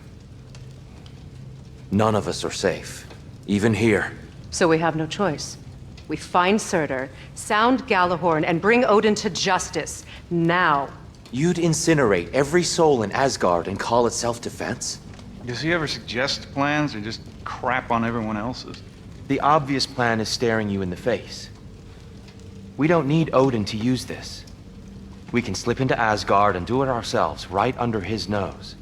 None of us are safe. Even here.
So we have no choice. We find Surtur, sound Galahorn, and bring Odin to justice. Now.
You'd incinerate every soul in Asgard and call it self-defense?
Does he ever suggest plans or just crap on everyone else's?
The obvious plan is staring you in the face. We don't need Odin to use this. We can slip into Asgard and do it ourselves, right under his nose.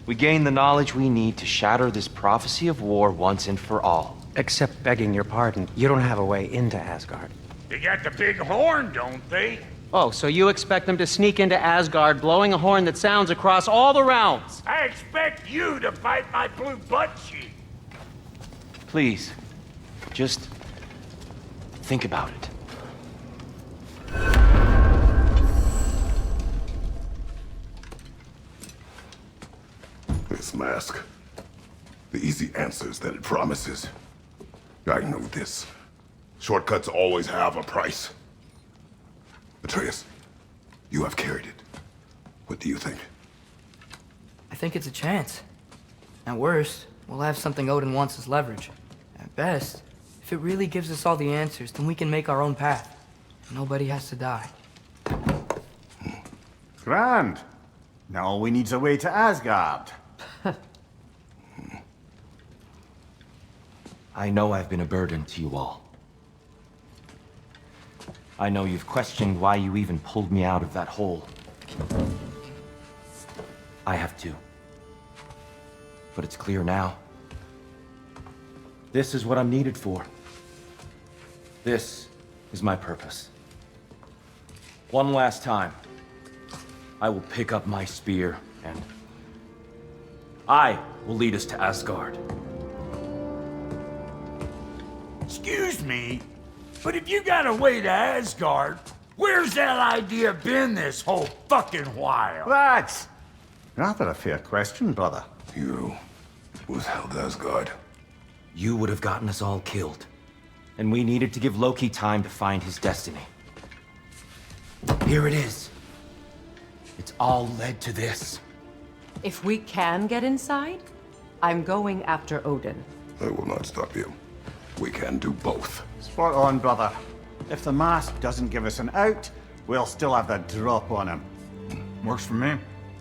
We gain the knowledge we need to shatter this prophecy of war once and for all.
Except begging your pardon, you don't have a way into Asgard.
They got the big horn, don't they?
Oh, so you expect them to sneak into Asgard blowing a horn that sounds across all the realms?
I expect you to bite my blue butt cheek.
Please, just think about it.
This mask. The easy answers that it promises. I know this. Shortcuts always have a price. Atreus, you have carried it. What do you think?
I think it's a chance. At worst, we'll have something Odin wants as leverage. At best, if it really gives us all the answers, then we can make our own path. Nobody has to die.
Grand. Now all we need's a way to Asgard.
I know I've been a burden to you all. I know you've questioned why you even pulled me out of that hole. I have too. But it's clear now. This is what I'm needed for. This is my purpose. One last time, I will pick up my spear and I will lead us to Asgard.
Excuse me, but if you got a way to Asgard, where's that idea been this whole fucking while?
That's rather a fair question, brother.
You withheld Asgard.
You would have gotten us all killed. And we needed to give Loki time to find his destiny. Here it is. It's all led to this.
If we can get inside, I'm going after Odin.
I will not stop you. We can do both.
Spot on, brother. If the mask doesn't give us an out, we'll still have the drop on him.
Works for me.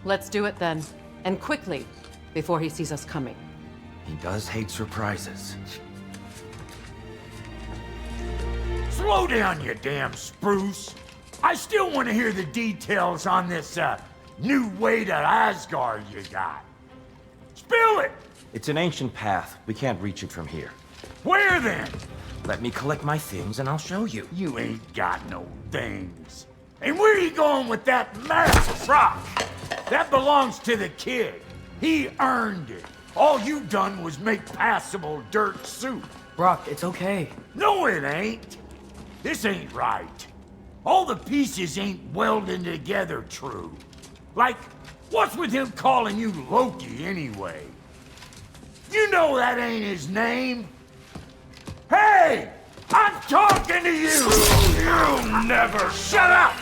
Let's do it then. And quickly, before he sees us coming.
He does hate surprises.
Slow down, you damn spruce. I still want to hear the details on this, new way to Asgard you got. Spill it!
It's an ancient path. We can't reach it from here.
Where then?
Let me collect my things and I'll show you.
You ain't got no things. And where are you going with that mask rock? That belongs to the kid. He earned it. All you done was make passable dirt soup.
Brock, it's okay.
No, it ain't. This ain't right. All the pieces ain't welding together true. Like, what's with him calling you Loki anyway? You know that ain't his name. Hey! I'm talking to you! You never shut up!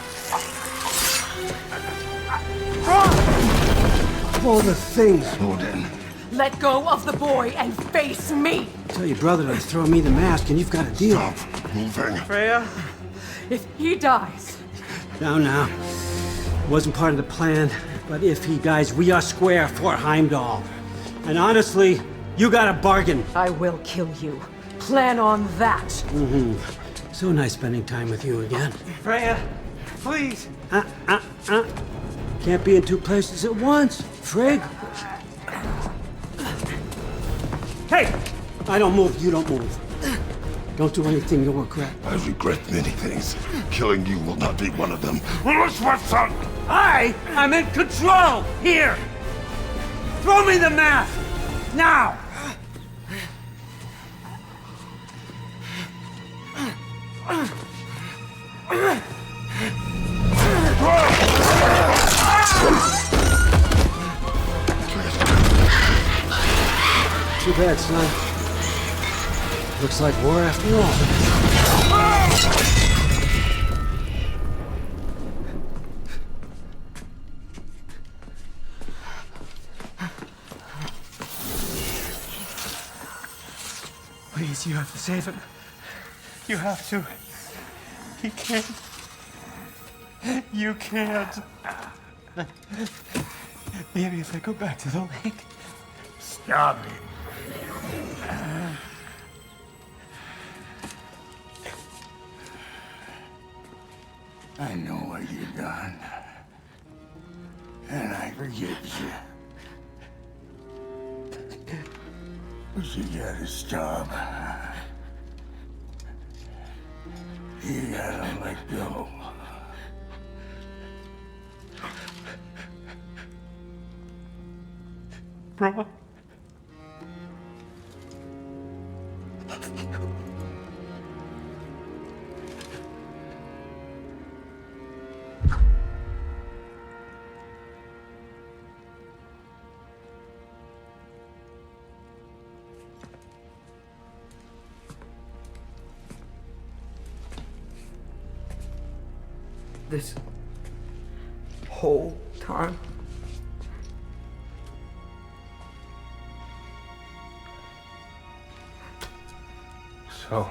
All the things.
Odin.
Let go of the boy and face me!
Tell your brother to throw me the mask and you've got a deal.
Stop moving.
Freya, if he dies...
Now. Wasn't part of the plan, but if he dies, we are square for Heimdall. And honestly, you got a bargain.
I will kill you. Plan on that.
Mm-hmm. So nice spending time with you again.
Freya, please.
Can't be in two places at once, Frigg. Hey! I don't move, you don't move. Don't do anything you'll regret.
I regret many things. Killing you will not be one of them.
I am in control here! Throw me the mask! Now!
Too bad, son. Looks like war after all.
Please, you have to save him. You have to. He can't. You can't. Maybe if I go back to the lake.
Stop it. I know what you've done. And I forgive you. But you gotta stop. You gotta let go.
Bro.
This whole time?
So,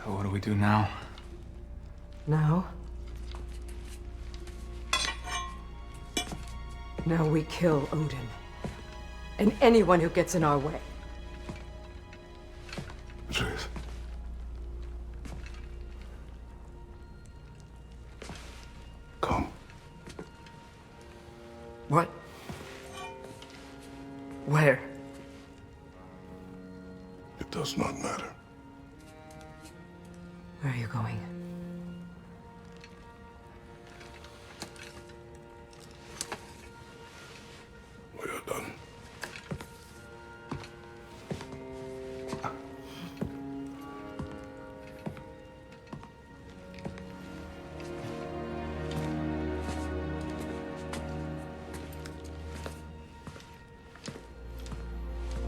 what do we do now?
Now? Now we kill Odin. And anyone who gets in our way.
Truth. Come.
What? Where?
It does not matter.
Where are you going?
We are done.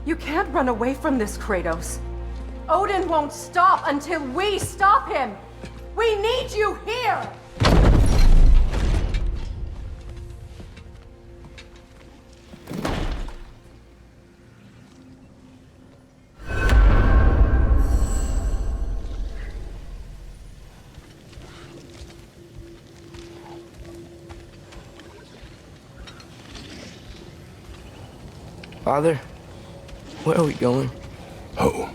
You can't run away from this, Kratos. Odin won't stop until we stop him! We need you here!
Father, where are we going?
Home.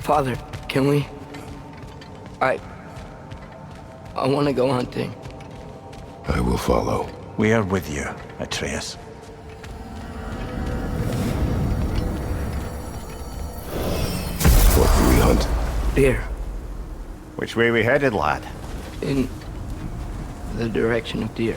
Father, can we? I want to go hunting.
I will follow.
We are with you, Atreus.
What do we hunt?
Deer.
Which way we headed, lad?
In the direction of deer.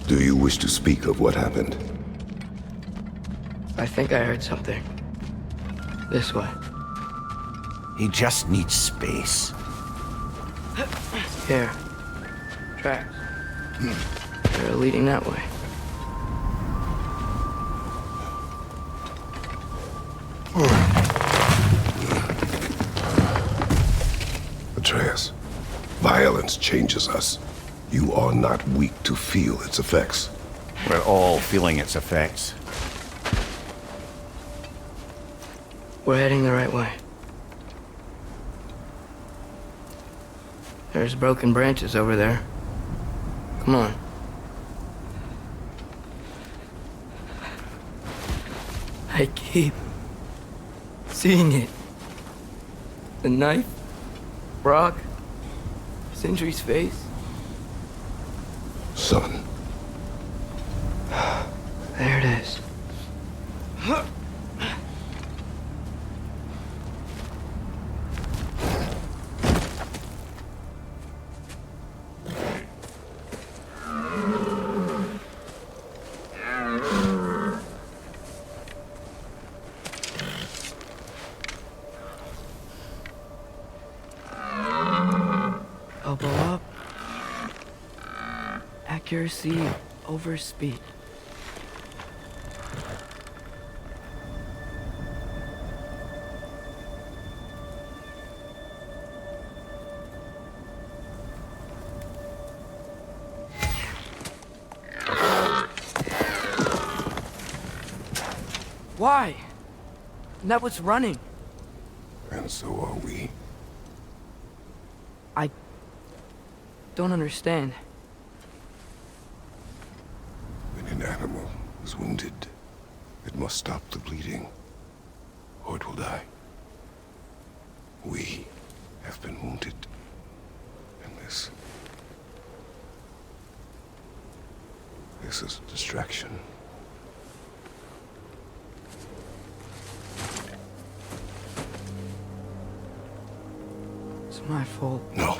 Do you wish to speak of what happened?
I think I heard something. This way.
He just needs space.
Here. Tracks. They're leading that way.
Atreus, violence changes us. You are not weak to feel its effects.
We're all feeling its effects.
We're heading the right way. There's broken branches over there. Come on. I keep seeing it. The knife, Brock, Sindri's face.
Son.
There it is. Elbow up. Accuracy over speed. Why? That was running.
And so are we.
I don't understand.
When an animal is wounded, it must stop the bleeding, or it will die. We have been wounded, and this is a distraction.
It's my fault.
No.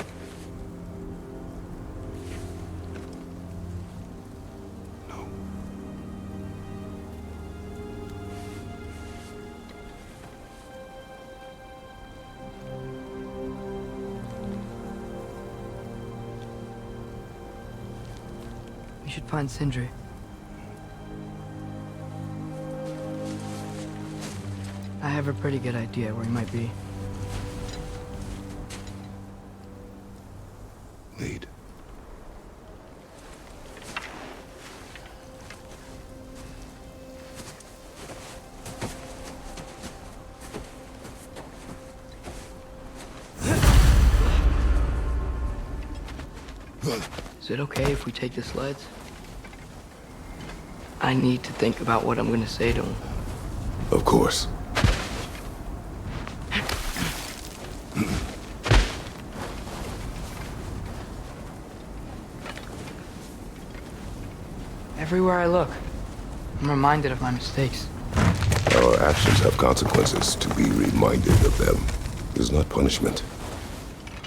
We should find Sindri. I have a pretty good idea where he might be.
Lead.
Is it okay if we take the sleds? I need to think about what I'm gonna say to him.
Of course.
Everywhere I look, I'm reminded of my mistakes.
Our actions have consequences. To be reminded of them is not punishment.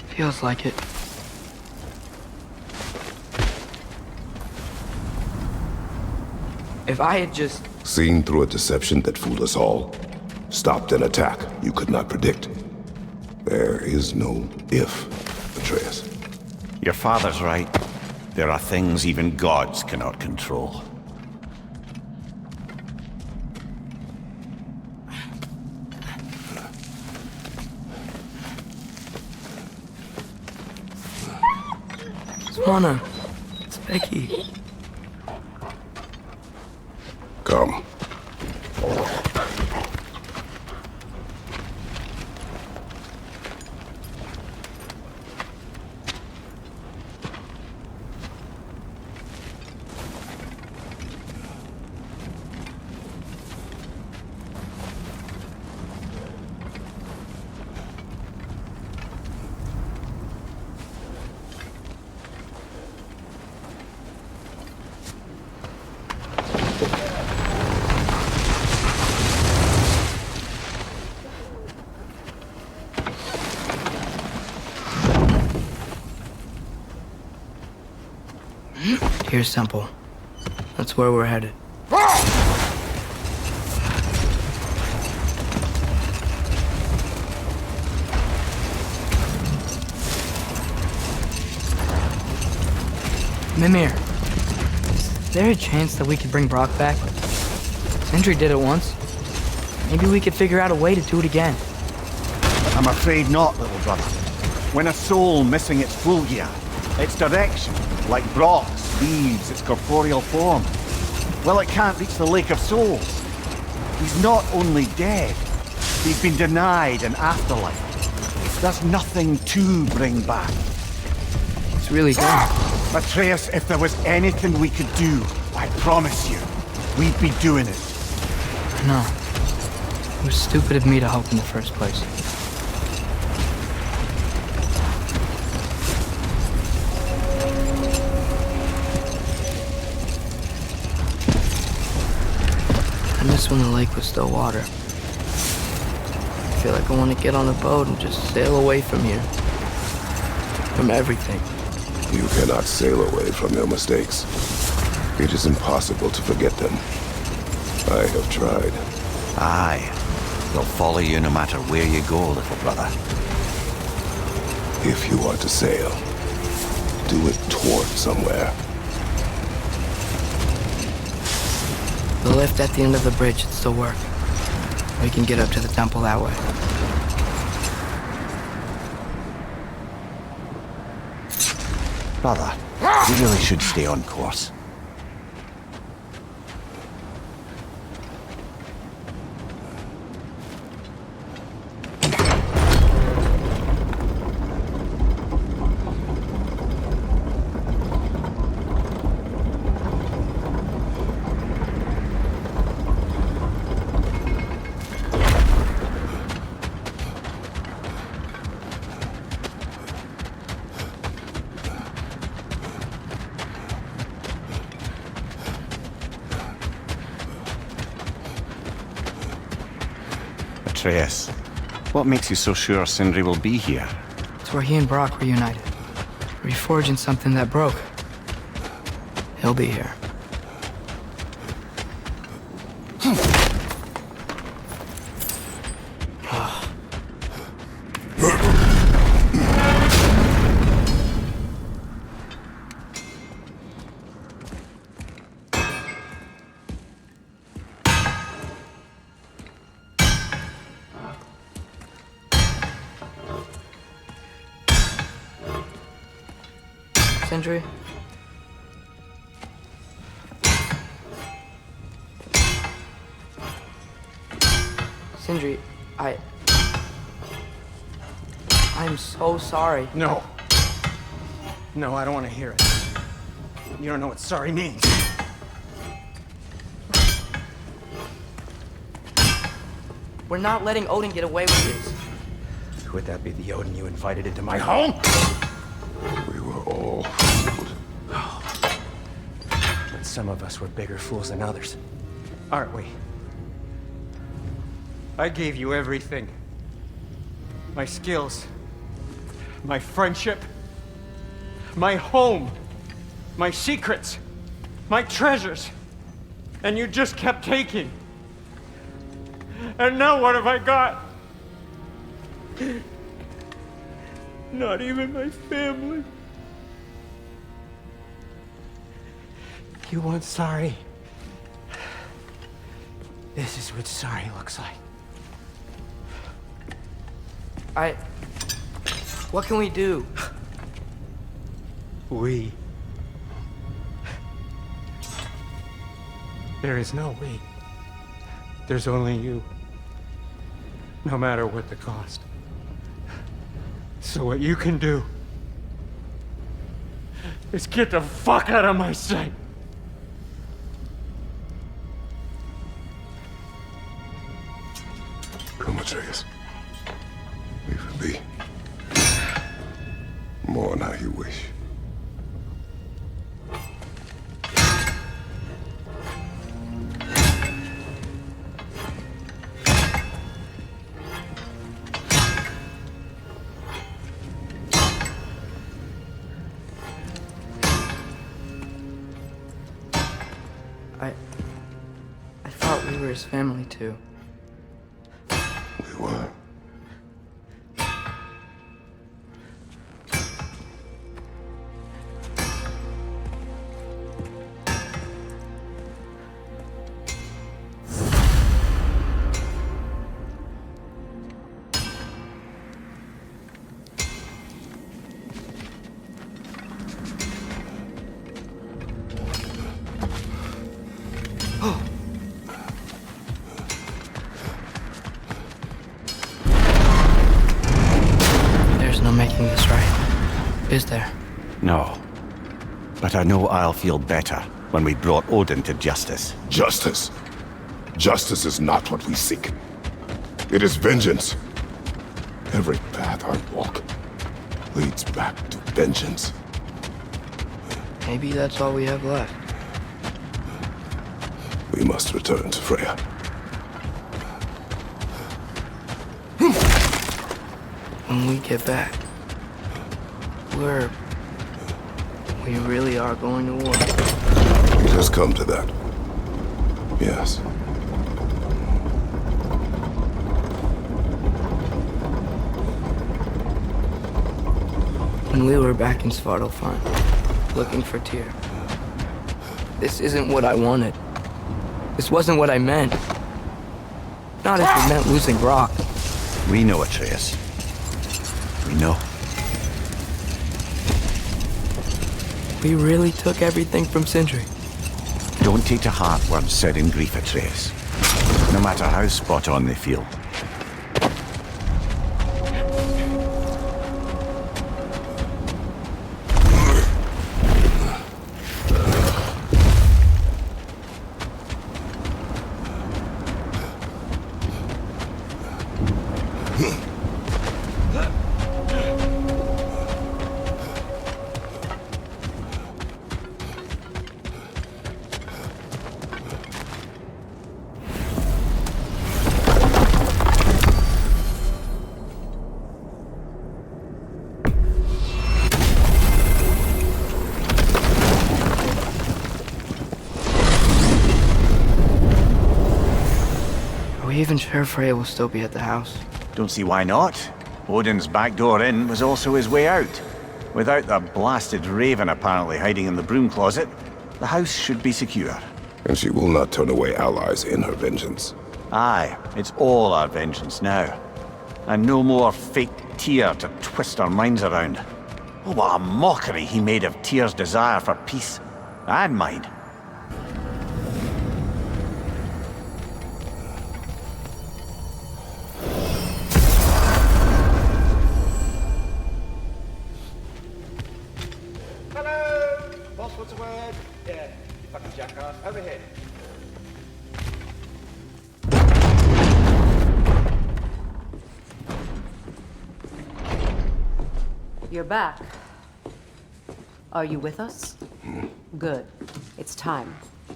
Feels like it. If I had just...
Seen through a deception that fooled us all. Stopped an attack you could not predict. There is no if, Atreus.
Your father's right. There are things even gods cannot control.
Swana, it's Becky.
Come.
Here's Temple. That's where we're headed. Mimir, is there a chance that we could bring Brock back? Sindri did it once. Maybe we could figure out a way to do it again.
I'm afraid not, little brother. When a soul missing its full gear, its direction, like Brock's, leaves its corporeal form, well, it can't reach the Lake of Souls. He's not only dead, he's been denied an afterlife. There's nothing to bring back.
It's really done.
Atreus, if there was anything we could do, I promise you, we'd be doing it.
No. It was stupid of me to hope in the first place. I miss when the lake was still water. I feel like I want to get on a boat and just sail away from here. From everything.
You cannot sail away from your mistakes. It is impossible to forget them. I have tried.
Aye. They'll follow you no matter where you go, little brother.
If you are to sail, do it toward somewhere.
The lift at the end of the bridge should still work. We can get up to the temple that way.
Brother, you really should stay on course. Atreus, what makes you so sure Sindri will be here?
It's where he and Brock were united. Reforging something that broke. He'll be here. Sindri? Sindri, I'm so sorry.
No. No, I don't want to hear it. You don't know what sorry means.
We're not letting Odin get away with this.
Would that be the Odin you invited into my home?
We were all fooled.
But some of us were bigger fools than others. Aren't we? I gave you everything. My skills. My friendship. My home. My secrets. My treasures. And you just kept taking. And now what have I got? Not even my family. You want sorry? This is what sorry looks like.
What can we do?
We. There is no we. There's only you. No matter what the cost. So what you can do is get the fuck out of my sight.
Come, Atreus. Leave it be. Mourn how you wish.
I thought we were his family too.
We were.
justice, right? Is there?
No. But I know I'll feel better when we brought Odin to justice.
Justice? Justice is not what we seek. It is vengeance. Every path I walk leads back to vengeance.
Maybe that's all we have left.
We must return to Freya.
When we get back, we really are going to war.
It has come to that. Yes.
When we were back in Svartalfheim, looking for Tyr, this isn't what I wanted. This wasn't what I meant. Not if it meant losing Brock.
We know, Atreus. We know.
We really took everything from Sindri.
Don't take to heart words said in grief, Atreus. No matter how spot on they feel.
Are we even sure Freya will still be at the house?
Don't see why not. Odin's back door in was also his way out. Without the blasted raven apparently hiding in the broom closet, the house should be secure.
And she will not turn away allies in her vengeance.
Aye, it's all our vengeance now. And no more fake Tyr to twist our minds around. Oh, what a mockery he made of Tyr's desire for peace. And mine.
Hello! Boss, what's the word? Yeah, you fucking jackass. Over here.
You're back. Are you with us? Good. It's time.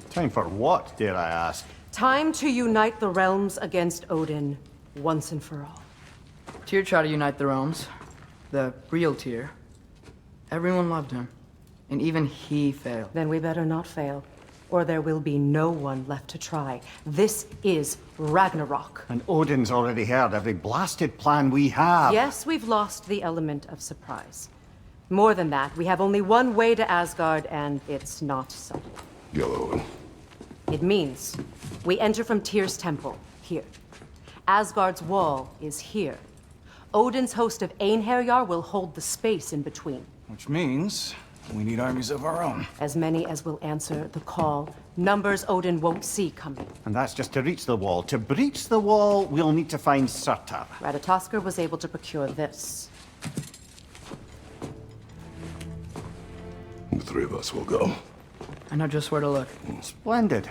Time for what, dare I ask?
Time to unite the realms against Odin once and for all.
Tyr tried to unite the realms. The real Tyr. Everyone loved him. And even he failed.
Then we better not fail, or there will be no one left to try. This is Ragnarok.
And Odin's already heard every blasted plan we have.
Yes, we've lost the element of surprise. More than that, we have only one way to Asgard, and it's not subtle.
Yellow.
It means we enter from Tyr's temple, here. Asgard's wall is here. Odin's host of Einherjar will hold the space in between.
Which means we need armies of our own.
As many as will answer the call. Numbers Odin won't see coming.
And that's just to reach the wall. To breach the wall, we'll need to find Surtur.
Ratatoskr was able to procure this.
The three of us will go.
I know just where to look.
Splendid.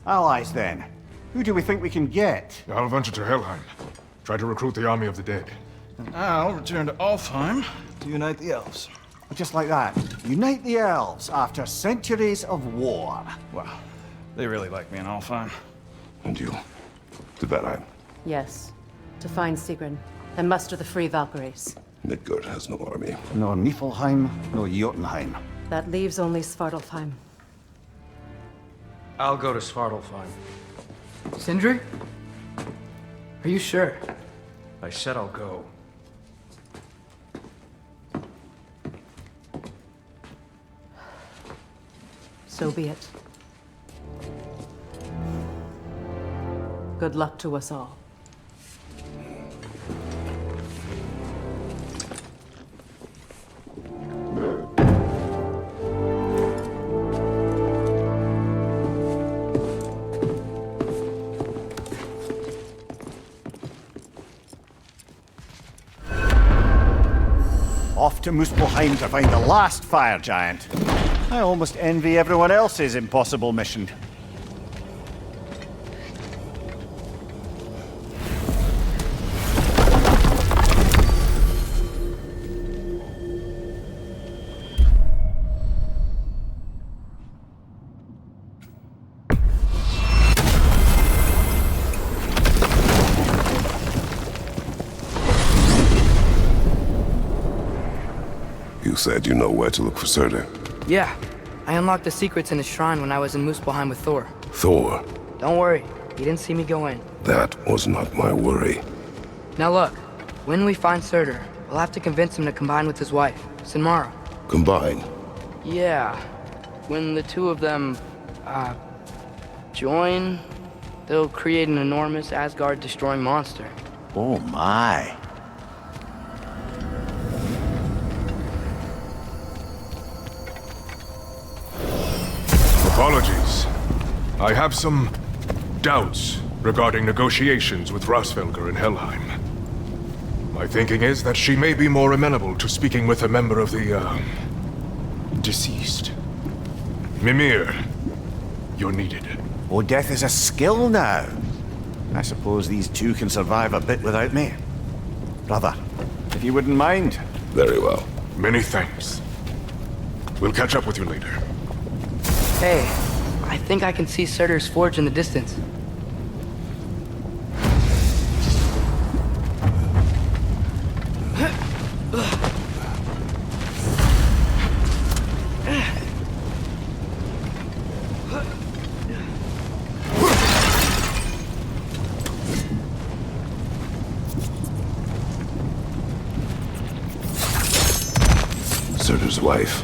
Allies, then. Who do we think we can get?
I'll venture to Helheim. Try to recruit the army of the dead.
And I'll return to Alfheim to unite the elves.
Just like that. Unite the elves after centuries of war.
Wow. They really like me in Alfheim.
And you? To Valheim.
Yes. To find Sigrun and muster the free Valkyries.
Midgard has no army.
Nor Niflheim, nor Jotunheim.
That leaves only Svartalfheim.
I'll go to Svartalfheim.
Sindri? Are you sure?
I said I'll go.
So be it. Good luck to us all.
Off to Muspelheim to find the last fire giant. I almost envy everyone else's impossible mission.
You said you know where to look for Surtur.
Yeah, I unlocked the secrets in his shrine when I was in Muspelheim with Thor.
Thor?
Don't worry, he didn't see me go in.
That was not my worry.
Now look, when we find Surtur, we'll have to convince him to combine with his wife, Sinmara.
Combine?
Yeah, when the two of them, join, they'll create an enormous Asgard-destroying monster.
Oh my.
Apologies. I have some doubts regarding negotiations with Rosfelger in Helheim. My thinking is that she may be more amenable to speaking with a member of the, deceased. Mimir, you're needed.
Oh, death is a skill now. I suppose these two can survive a bit without me. Brother, if you wouldn't mind.
Very well.
Many thanks. We'll catch up with you later.
Hey, I think I can see Surtur's forge in the distance.
Surtur's wife.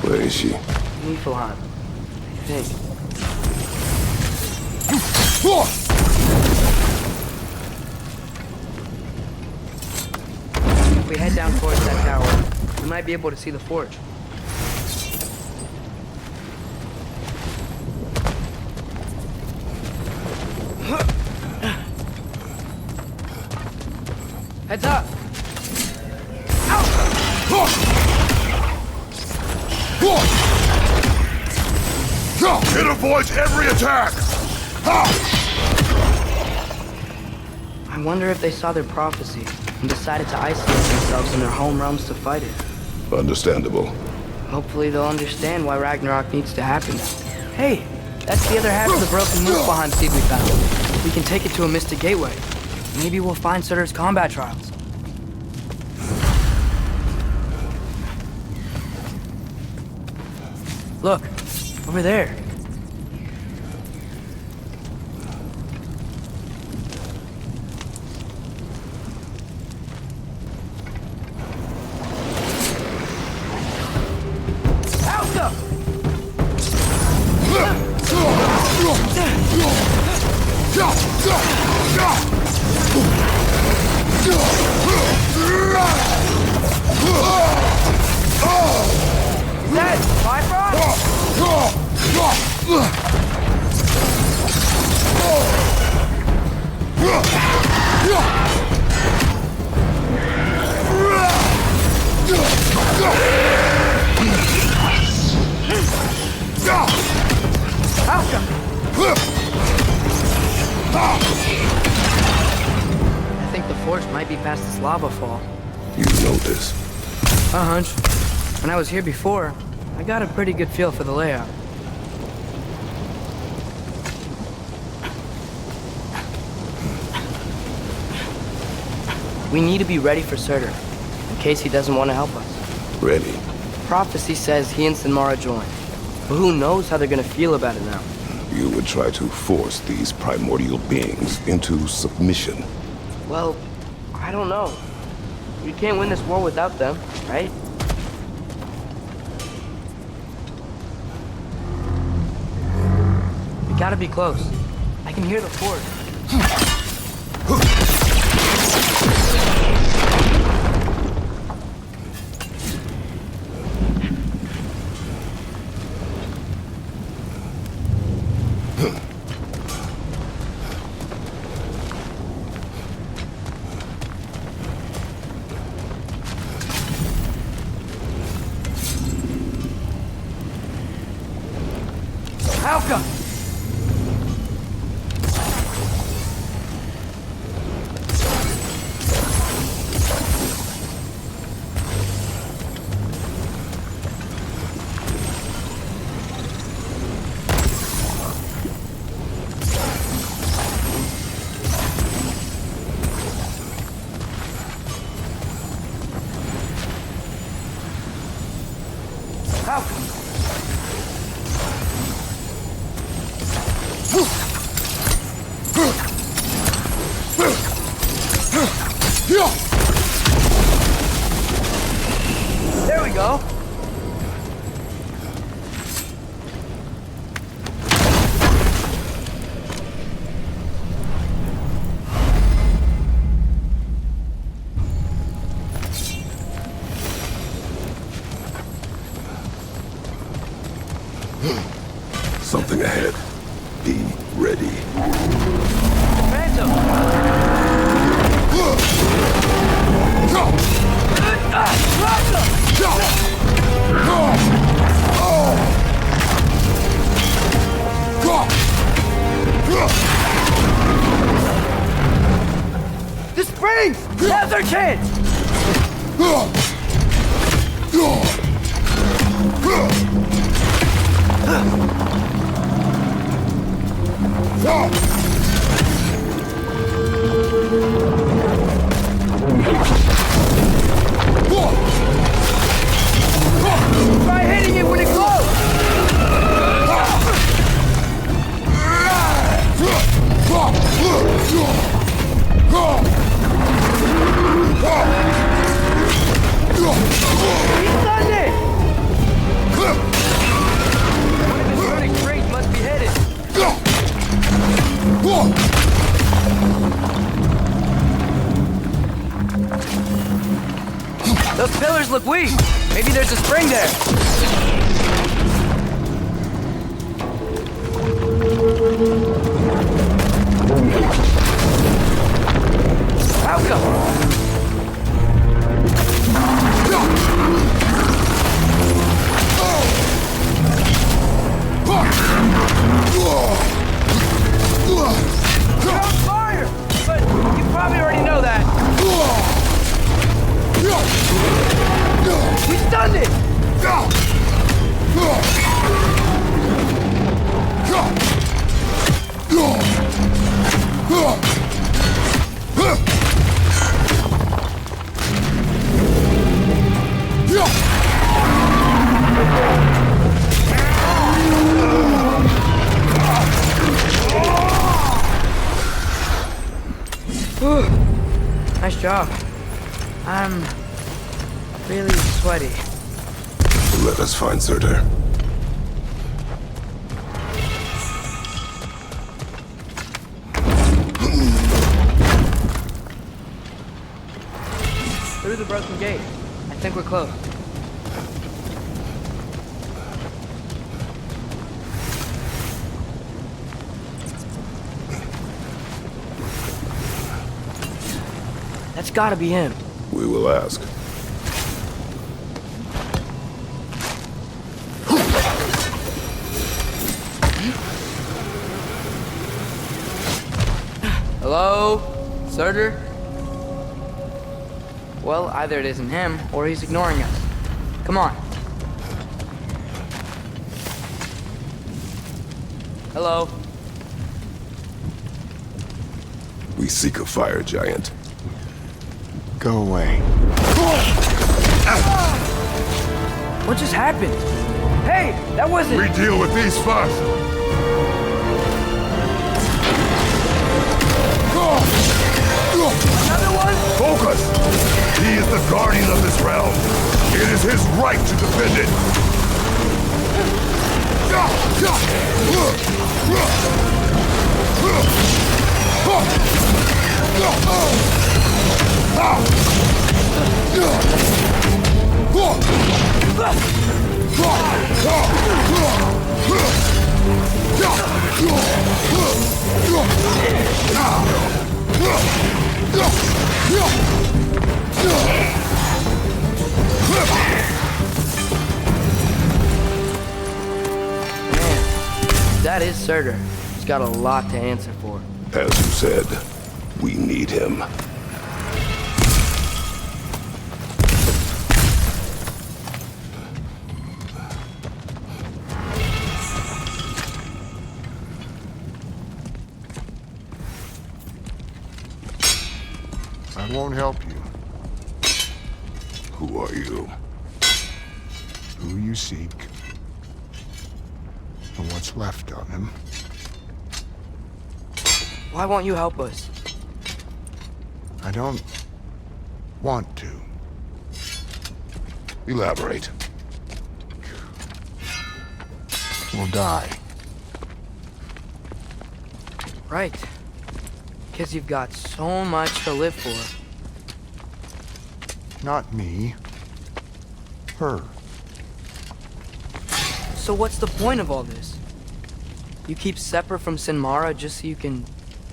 Where is she?
Niflheim, I think. If we head down towards that tower, we might be able to see the forge. Heads up!
It avoids every attack!
I wonder if they saw their prophecy and decided to isolate themselves in their home realms to fight it.
Understandable.
Hopefully they'll understand why Ragnarok needs to happen. Hey, that's the other half of the broken Muspelheim seed we found. We can take it to a Mystic Gateway. Maybe we'll find Surtur's combat trials. Look, over there. I think the forge might be past this lava fall.
You know this?
A hunch. When I was here before, I got a pretty good feel for the layout. We need to be ready for Surtur, in case he doesn't want to help us.
Ready?
Prophecy says he and Sinmara join, but who knows how they're gonna feel about it now.
You would try to force these primordial beings into submission.
Well, I don't know. We can't win this war without them, right? We gotta be close. I can hear the forge. How come? How come? There we go.
Something ahead. Be ready.
The springs! Now's our chance! Try hitting it when it glows! He's done it! One of his running trains must be headed. Those pillars look weak. Maybe there's a spring there. How come? You're on fire! But you probably already know that. We stunned it! Nice job. I'm really sweaty.
Let us find Surtur.
Through the broken gate. I think we're close. That's gotta be him.
We will ask.
Hello? Surtur? Well, either it isn't him, or he's ignoring us. Come on. Hello?
We seek a fire giant.
Go away.
What just happened? Hey, that wasn't...
We deal with these first.
Another one?
Focus! He is the guardian of this realm. It is his right to defend it.
Surtur. He's got a lot to answer for.
As you said, we need him.
I won't help you.
Who are you?
Who you seek, and what's left of him.
Why won't you help us?
I don't want to.
Elaborate.
We'll die.
Right. Because you've got so much to live for.
Not me. Her.
So what's the point of all this? You keep separate from Sinmara just so you can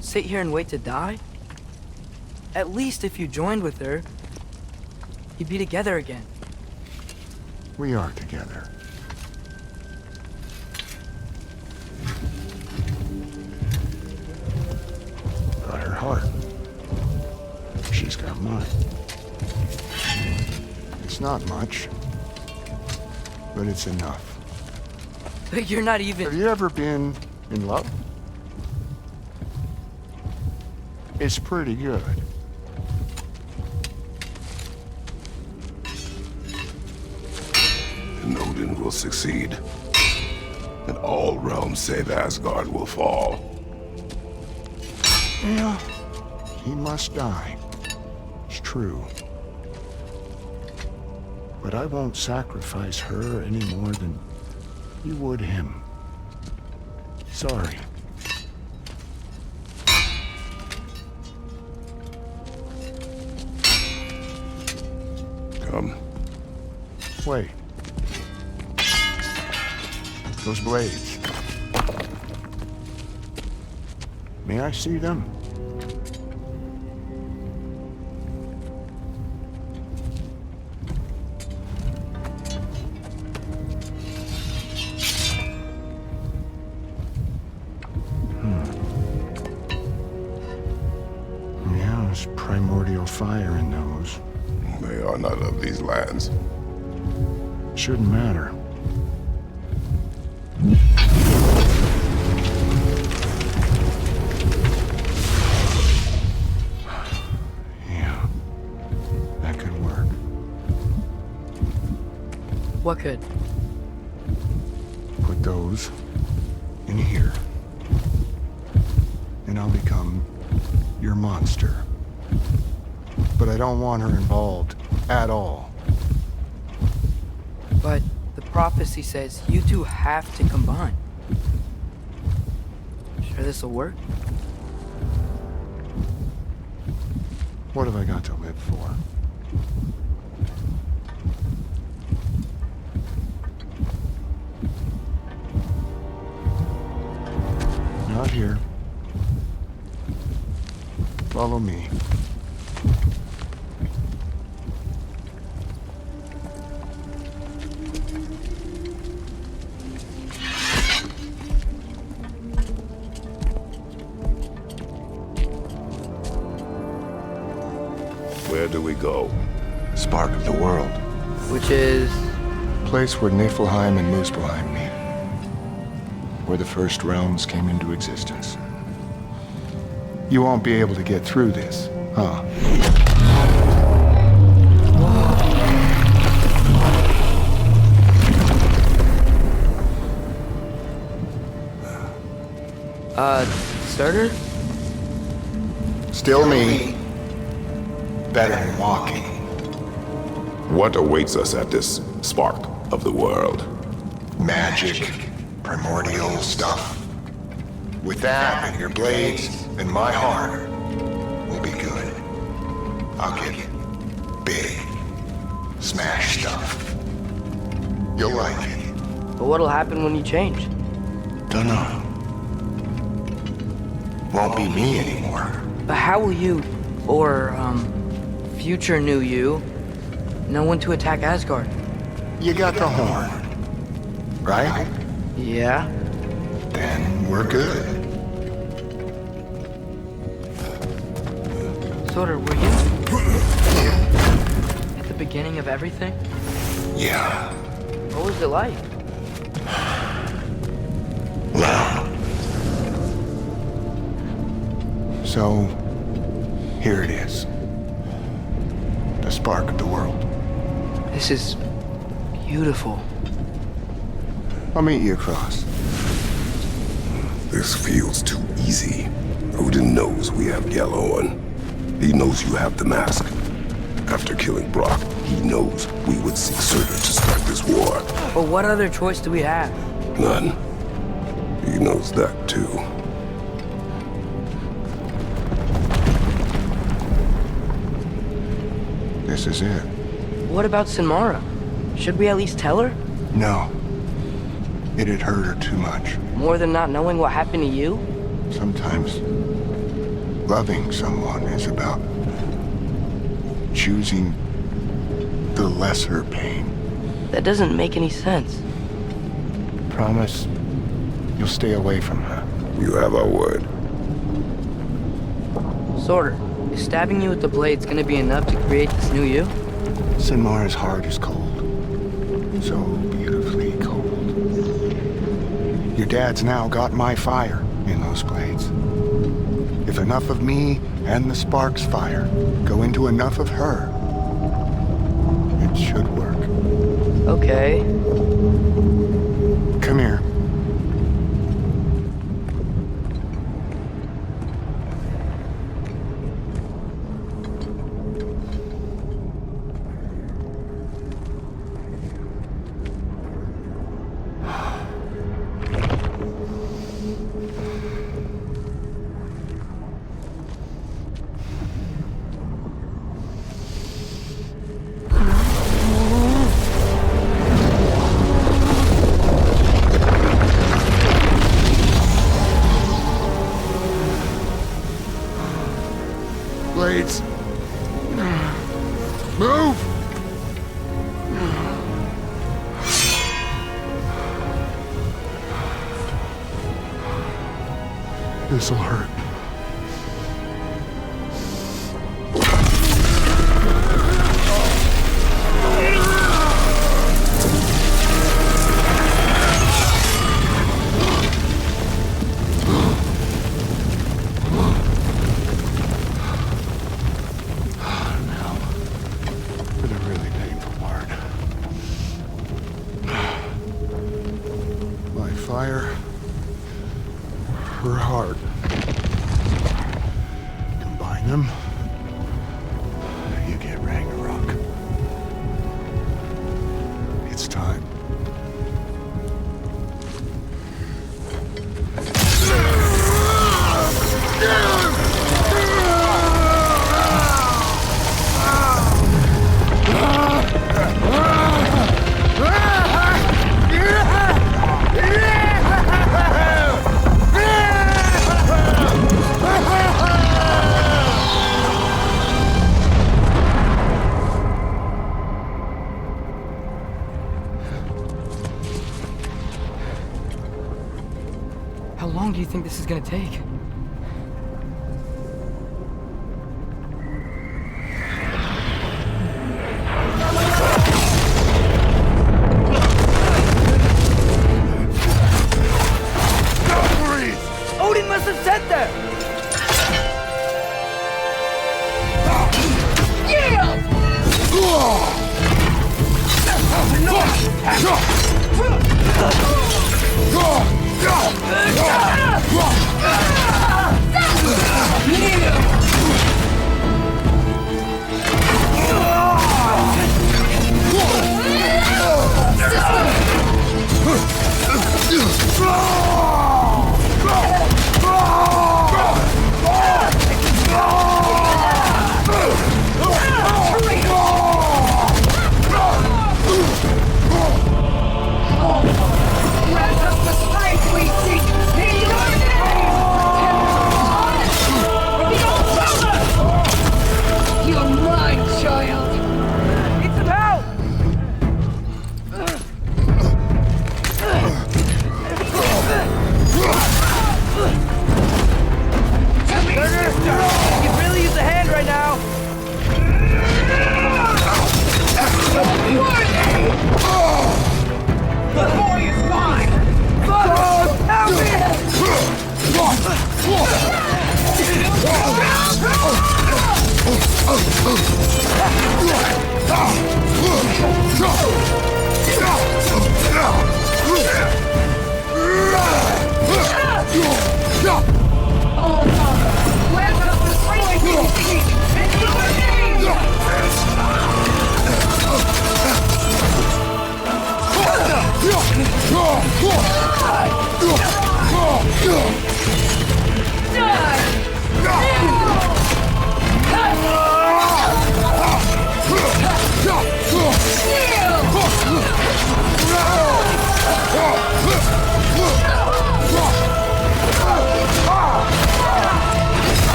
sit here and wait to die? At least if you joined with her, you'd be together again.
We are together. Got her heart. She's got mine. It's not much, but it's enough.
But you're not even...
Have you ever been in love? It's pretty good.
And Odin will succeed. And all realms save Asgard will fall.
Yeah, he must die. It's true. But I won't sacrifice her any more than you would him. Sorry.
Come.
Wait. Those blades. May I see them? Yeah, there's primordial fire in those.
They are not of these lands.
Shouldn't matter. Yeah, that could work.
What could?
Put those in here. And I'll become your monster. But I don't want her involved at all.
But the prophecy says you two have to combine. Sure this'll work?
What have I got to live for? Not here. Follow me.
Where do we go?
Spark of the world.
Which is...
Place where Niflheim and Muspelheim meet. Where the first realms came into existence. You won't be able to get through this, huh?
Surtur?
Still me. Better than walking.
What awaits us at this spark of the world?
Magic, primordial stuff. With that and your blades and my heart, we'll be good. I'll get big, smash stuff. You'll like it.
But what'll happen when you change?
Dunno. Won't be me anymore.
But how will you, or, future new you, know when to attack Asgard?
You got the horn, right?
Yeah.
Then we're good.
Sorter, were you at the beginning of everything?
Yeah.
What was it like?
Well. So, here it is. The spark of the world.
This is beautiful.
I'll meet you across.
This feels too easy. Odin knows we have Yellow on. He knows you have the mask. After killing Brock, he knows we would seek Surtur to start this war.
But what other choice do we have?
None. He knows that too.
This is it.
What about Sinmara? Should we at least tell her?
No. It'd hurt her too much.
More than not knowing what happened to you?
Sometimes loving someone is about choosing the lesser pain.
That doesn't make any sense.
Promise you'll stay away from her.
You have our word.
Sorter, is stabbing you with the blades gonna be enough to create this new you?
Sinmara's heart is cold. So beautifully cold. Your dad's now got my fire in those blades. If enough of me and the spark's fire go into enough of her, it should work.
Okay.
Come here. Blades. Move! This'll hurt. Fire, her heart. Combine them, you get Ragnarok. It's time.
How long do you think this is gonna take? Odin must have said that!
Grant us the strength we seek in your name!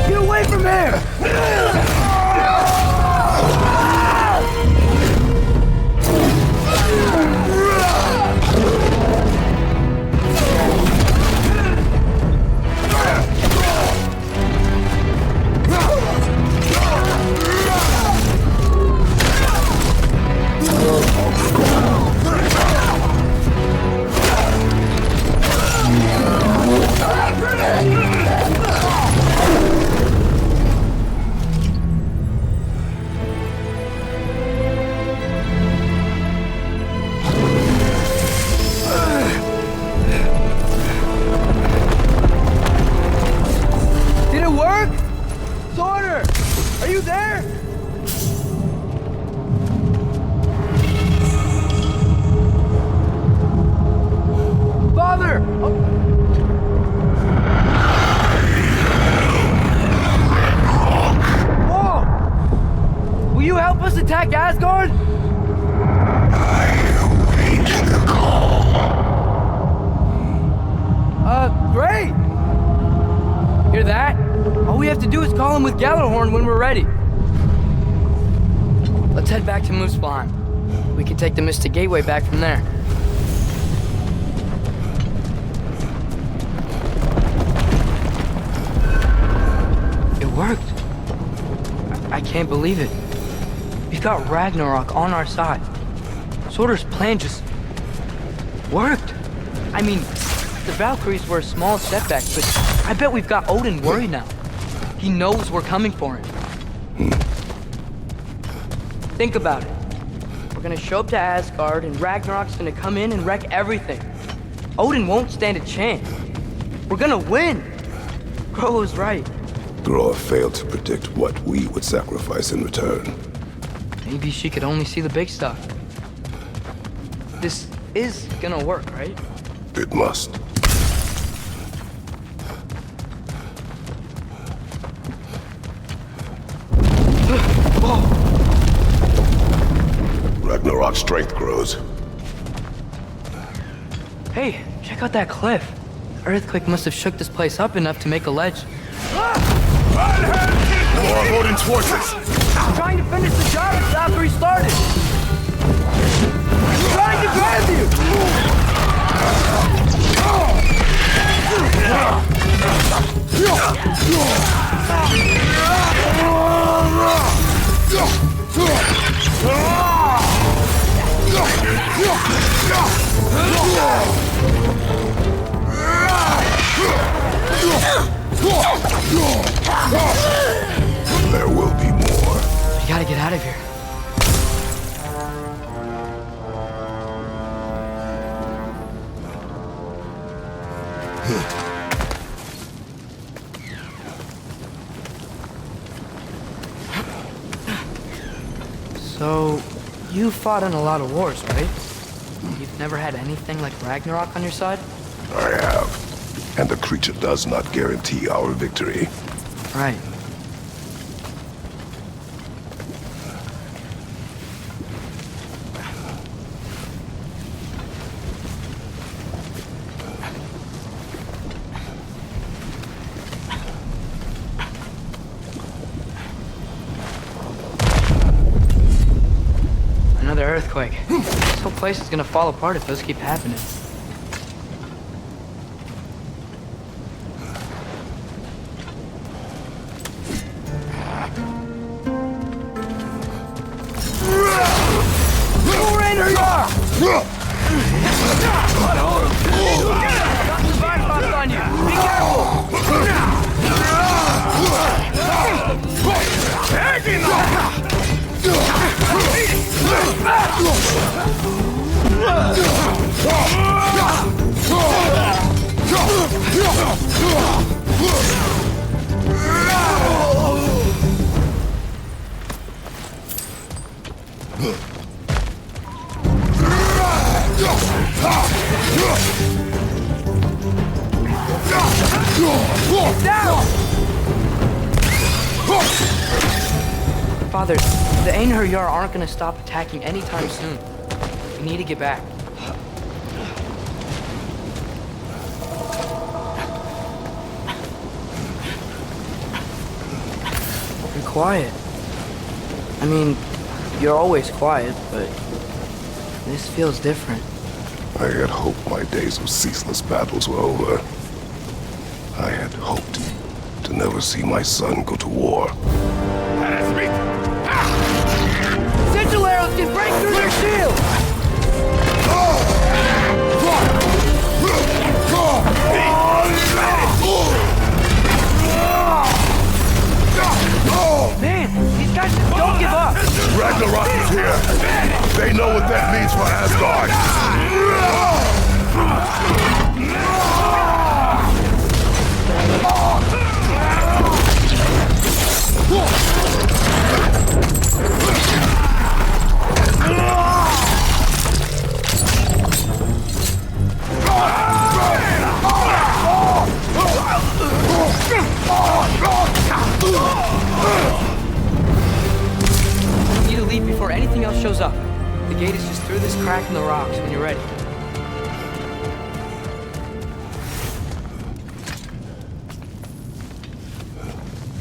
Get away from here! Did it work? Sorter! Are you there? Father! Whoa! Will you help us attack Asgard? Great! Hear that? All we have to do is call him with Gjallarhorn when we're ready. Let's head back to Muspelheim. We can take the Mystic Gateway back from there. It worked. I can't believe it. We've got Ragnarok on our side. Sorter's plan just worked. I mean, the Valkyries were a small setback, but I bet we've got Odin worried now. He knows we're coming for him. Think about it. We're gonna show up to Asgard, and Ragnarok's gonna come in and wreck everything. Odin won't stand a chance. We're gonna win. Groa was right.
Groa failed to predict what we would sacrifice in return.
Maybe she could only see the big stuff. This is gonna work, right?
It must. Ragnarok's strength grows.
Hey, check out that cliff. The earthquake must have shook this place up enough to make a ledge.
More of Odin's forces!
I'm trying to finish the job after he started. I'm trying to grab you!
There will be more.
We gotta get out of here. So, you fought in a lot of wars, right? You've never had anything like Ragnarok on your side?
I have. And the creature does not guarantee our victory.
Right. Another earthquake. This whole place is gonna fall apart if those keep happening. Got the bypass on you! Be careful! Father, the Einherjar aren't gonna stop attacking anytime soon. We need to get back. You're quiet. I mean, you're always quiet, but this feels different.
I had hoped my days of ceaseless battles were over. I had hoped to never see my son go to war.
Sigil arrows can break through their shield! Man, these guys just don't give up!
Ragnarok is here! They know what that means for Asgard!
We need to leave before anything else shows up. The gate is just through this crack in the rocks when you're ready.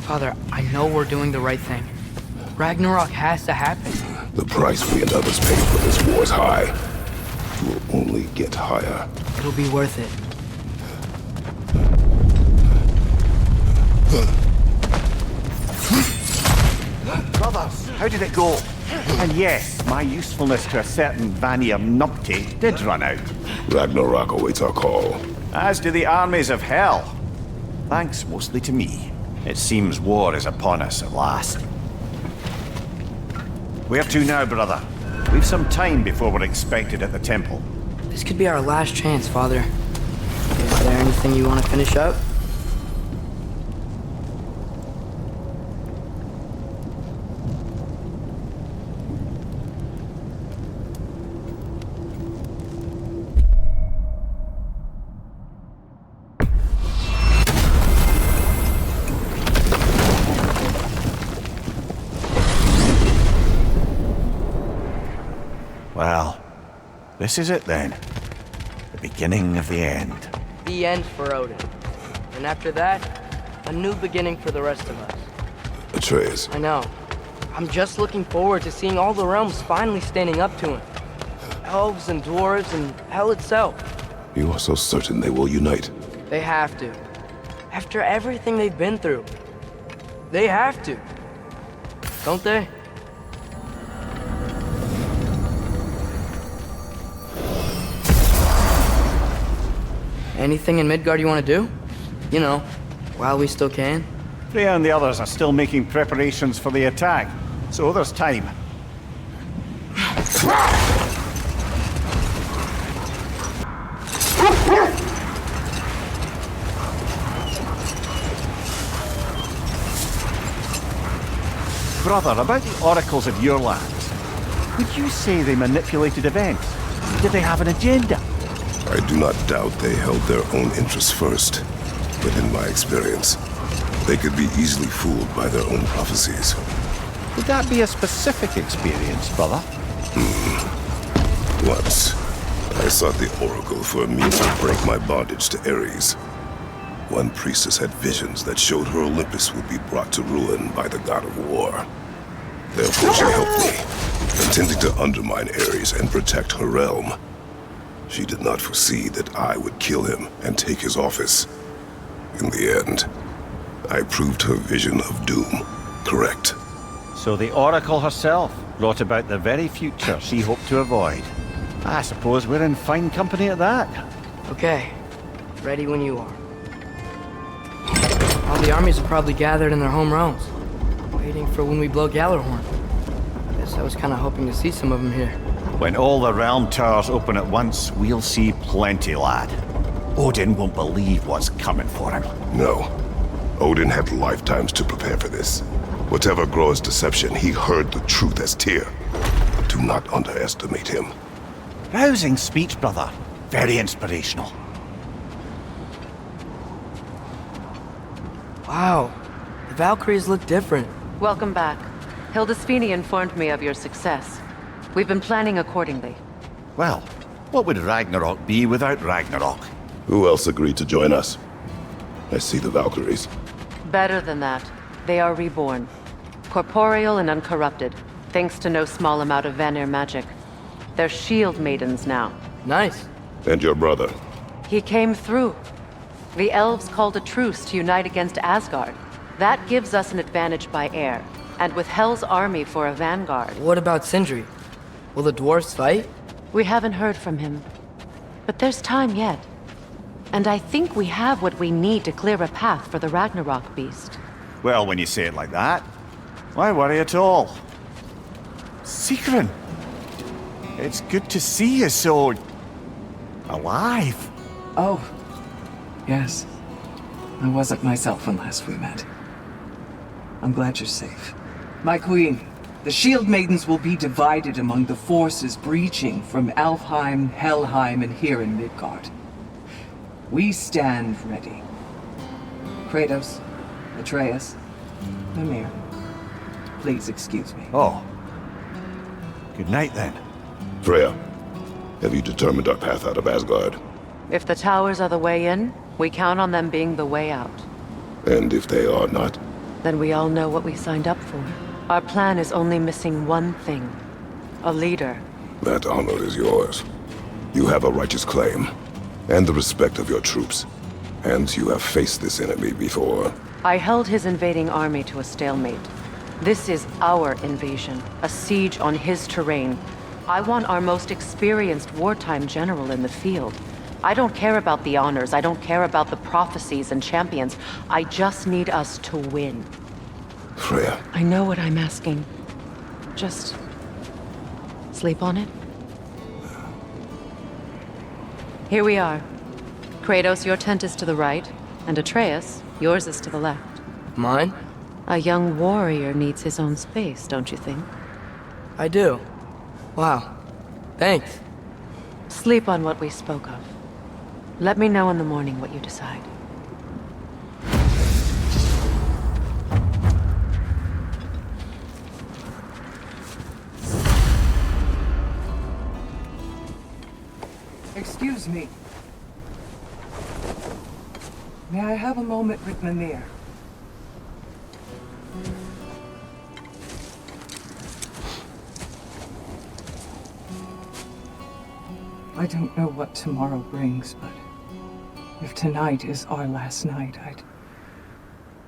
Father, I know we're doing the right thing. Ragnarok has to happen.
The price we and others pay for this war is high. It will only get higher.
It'll be worth it.
Brothers, how did it go? And yes, my usefulness to a certain Vanir numpty did run out.
Ragnarok awaits our call.
As do the armies of hell. Thanks mostly to me. It seems war is upon us at last. Where to now, brother? We've some time before we're expected at the temple.
This could be our last chance, Father. Is there anything you want to finish up?
Well, this is it then. The beginning of the end.
The end for Odin. And after that, a new beginning for the rest of us.
Atreus.
I know. I'm just looking forward to seeing all the realms finally standing up to him. Elves and dwarves and hell itself.
You are so certain they will unite.
They have to. After everything they've been through. They have to. Don't they? Anything in Midgard you want to do? You know, while we still can.
Freya and the others are still making preparations for the attack, so there's time. Brother, about the oracles of your lands, would you say they manipulated events? Did they have an agenda?
I do not doubt they held their own interests first, but in my experience, they could be easily fooled by their own prophecies.
Would that be a specific experience, brother?
Once, I sought the Oracle for a means to break my bondage to Ares. One priestess had visions that showed her Olympus would be brought to ruin by the God of War. Therefore she helped me, intending to undermine Ares and protect her realm. She did not foresee that I would kill him and take his office. In the end, I proved her vision of doom correct.
So the Oracle herself brought about the very future she hoped to avoid. I suppose we're in fine company at that.
Okay. Ready when you are. All the armies are probably gathered in their home realms, waiting for when we blow Gallarhorn. Guess I was kind of hoping to see some of them here.
When all the realm towers open at once, we'll see plenty, lad. Odin won't believe what's coming for him.
No. Odin had lifetimes to prepare for this. Whatever Groa's deception, he heard the truth as Tyr. Do not underestimate him.
Rousing speech, brother. Very inspirational.
Wow. The Valkyries look different.
Welcome back. Hildisvini informed me of your success. We've been planning accordingly.
Well, what would Ragnarok be without Ragnarok?
Who else agreed to join us? I see the Valkyries.
Better than that. They are reborn. Corporeal and uncorrupted, thanks to no small amount of Vanir magic. They're shield maidens now.
Nice.
And your brother?
He came through. The elves called a truce to unite against Asgard. That gives us an advantage by air, and with Hell's army for a vanguard.
What about Sindri? Will the dwarves fight?
We haven't heard from him. But there's time yet. And I think we have what we need to clear a path for the Ragnarok beast.
Well, when you say it like that, why worry at all? Sigrun! It's good to see you so... alive.
Oh, yes. I wasn't myself when last we met. I'm glad you're safe. My queen, the Shield Maidens will be divided among the forces breaching from Alfheim, Helheim, and here in Midgard. We stand ready. Kratos, Atreus, Mimir, please excuse me.
Oh. Good night, then.
Freya, have you determined our path out of Asgard?
If the towers are the way in, we count on them being the way out.
And if they are not?
Then we all know what we signed up for. Our plan is only missing one thing. A leader.
That honor is yours. You have a righteous claim, and the respect of your troops. And you have faced this enemy before.
I held his invading army to a stalemate. This is our invasion, a siege on his terrain. I want our most experienced wartime general in the field. I don't care about the honors, I don't care about the prophecies and champions. I just need us to win.
Freya.
I know what I'm asking. Just... sleep on it? Here we are. Kratos, your tent is to the right, and Atreus, yours is to the left.
Mine?
A young warrior needs his own space, don't you think?
I do. Wow. Thanks.
Sleep on what we spoke of. Let me know in the morning what you decide.
Excuse me. May I have a moment with Mimir? I don't know what tomorrow brings, but if tonight is our last night, I'd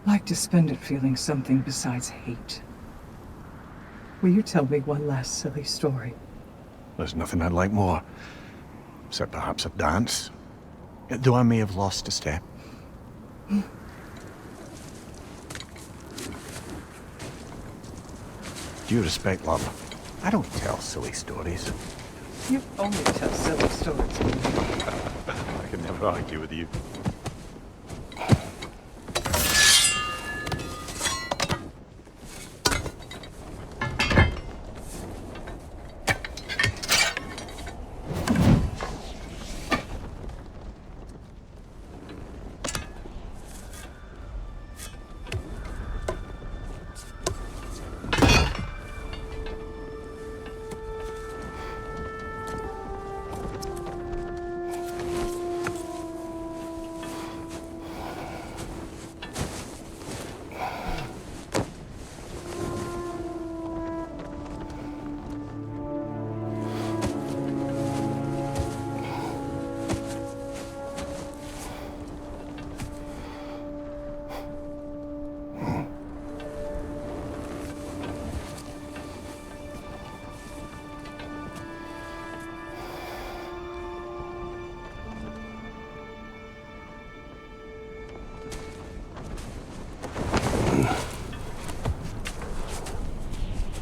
like to spend it feeling something besides hate. Will you tell me one last silly story?
There's nothing I'd like more. Except perhaps a dance. Though I may have lost a step. Due respect, love. I don't tell silly stories.
You only tell silly stories.
I can never argue with you.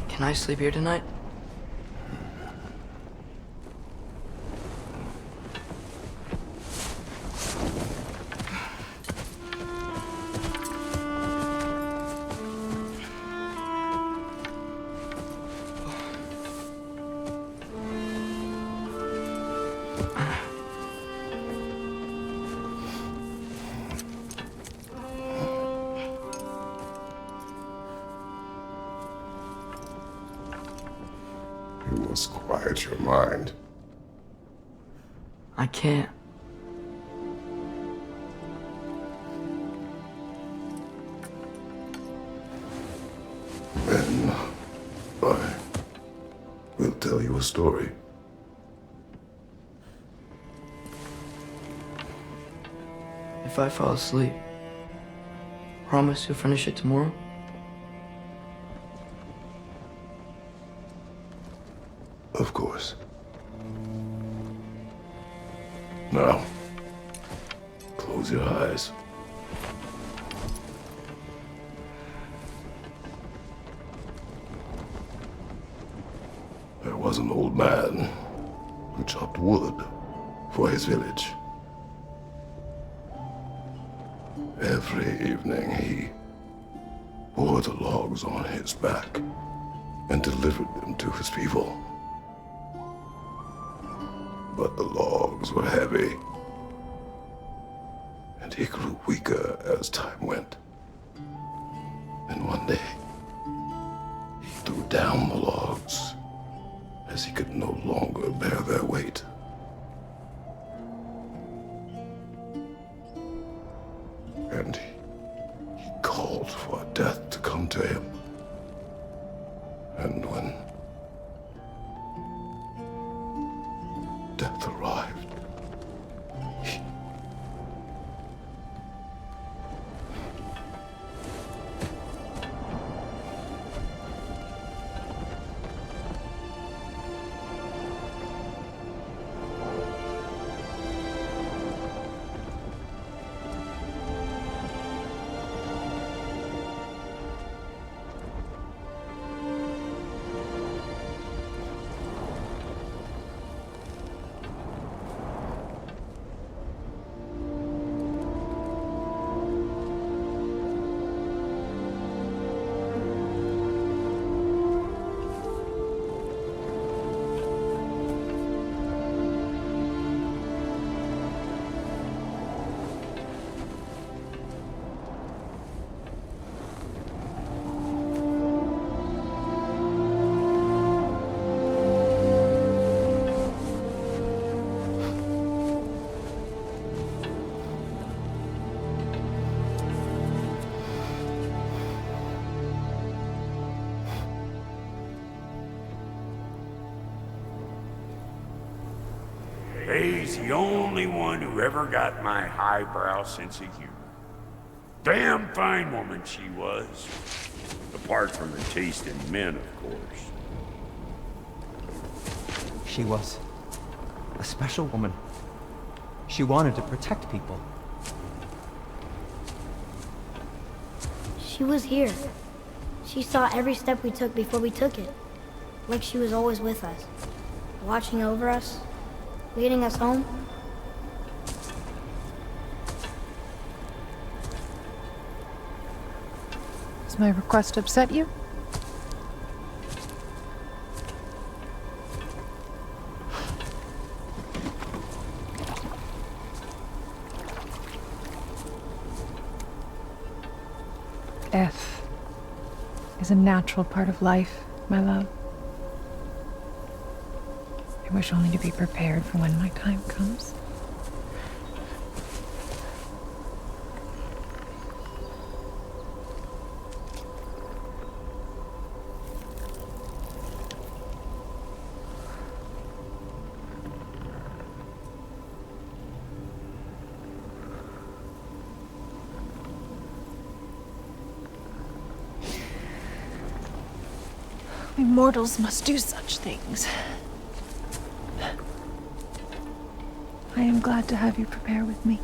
Can I sleep here tonight?
You must quiet your mind.
I can't.
Then I will tell you a story.
If I fall asleep, promise you'll finish it tomorrow?
Of course. Now, close your eyes. There was an old man who chopped wood for his village. Every evening he bore the logs on his back and delivered them to his people. But the logs were heavy, and he grew weaker as time went. And one day, he threw down the logs as he could no longer bear their weight. And he called for death to come to him. And when death arrived,
He's the only one who ever got my highbrow sense of humor. Damn fine woman she was. Apart from her taste in men, of course.
She was a special woman. She wanted to protect people.
She was here. She saw every step we took before we took it. Like she was always with us. Watching over us. Leading us home.
Does my request upset you? Death is a natural part of life, my love. I wish only to be prepared for when my time comes. We mortals must do such things. I am glad to have you prepare with me.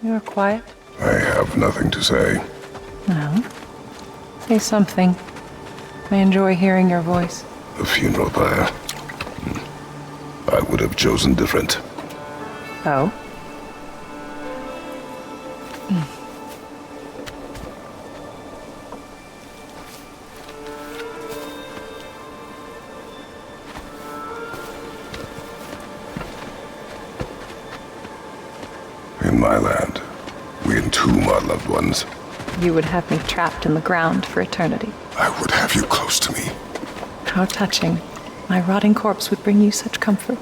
You're quiet.
I have nothing to say.
No. Say something. I enjoy hearing your voice.
A funeral pyre. I would have chosen different.
Oh?
In my land, we entomb our loved ones.
You would have me trapped in the ground for eternity.
I would have you close to me.
How touching. My rotting corpse would bring you such comfort.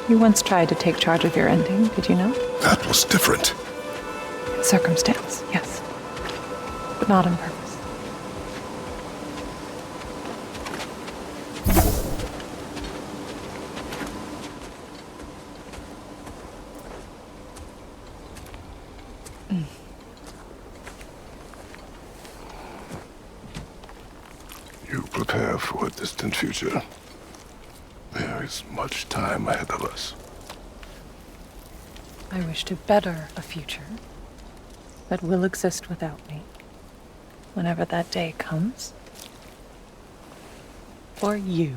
You once tried to take charge of your ending, did you know?
That was different.
Circumstance, yes. But not on purpose.
You prepare for a distant future. There is much time ahead of us.
I wish to better a future that will exist without me, whenever that day comes. For you,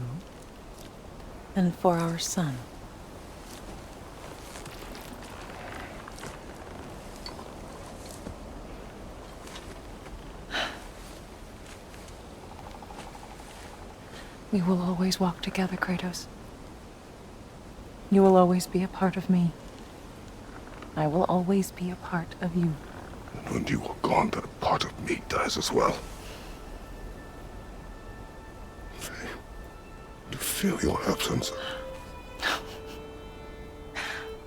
and for our son. We will always walk together, Kratos. You will always be a part of me. I will always be a part of you.
And when you are gone, that part of me dies as well. You feel your absence.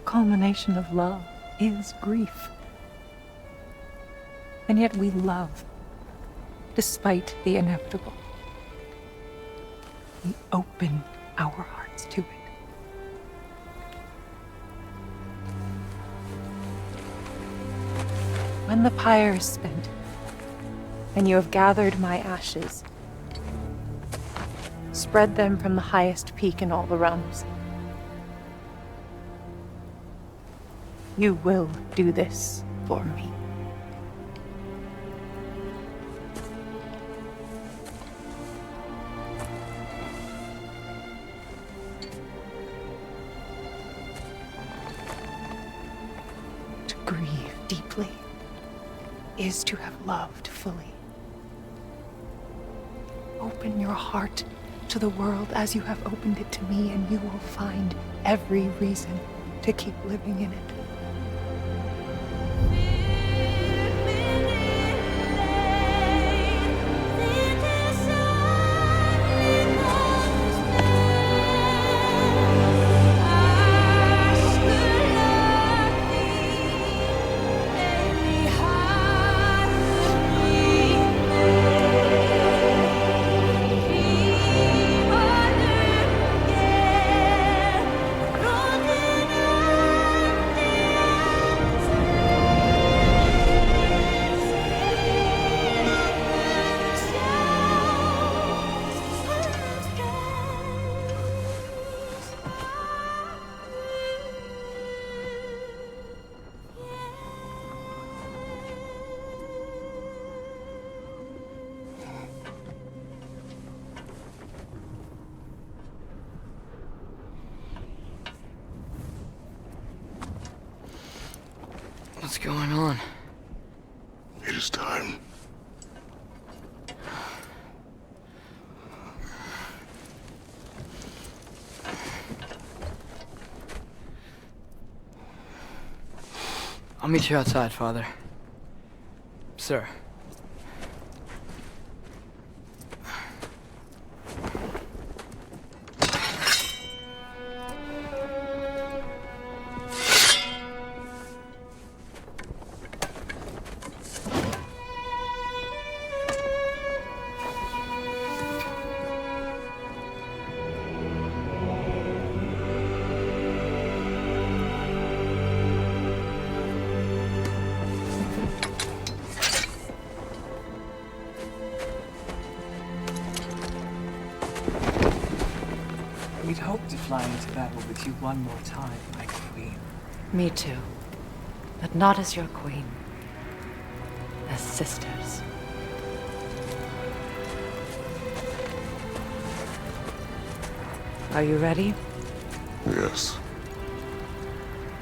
Culmination of love is grief. And yet we love, despite the inevitable. We open our hearts to it. When the pyre is spent, and you have gathered my ashes, spread them from the highest peak in all the realms. You will do this for me. To grieve deeply is to have loved fully. Open your heart to the world as you have opened it to me, and you will find every reason to keep living in it.
What's going on?
It is time.
I'll meet you outside, Father. Sir.
fly into battle with you one more time, my queen.
Me too. But not as your queen. As sisters. Are you ready?
Yes.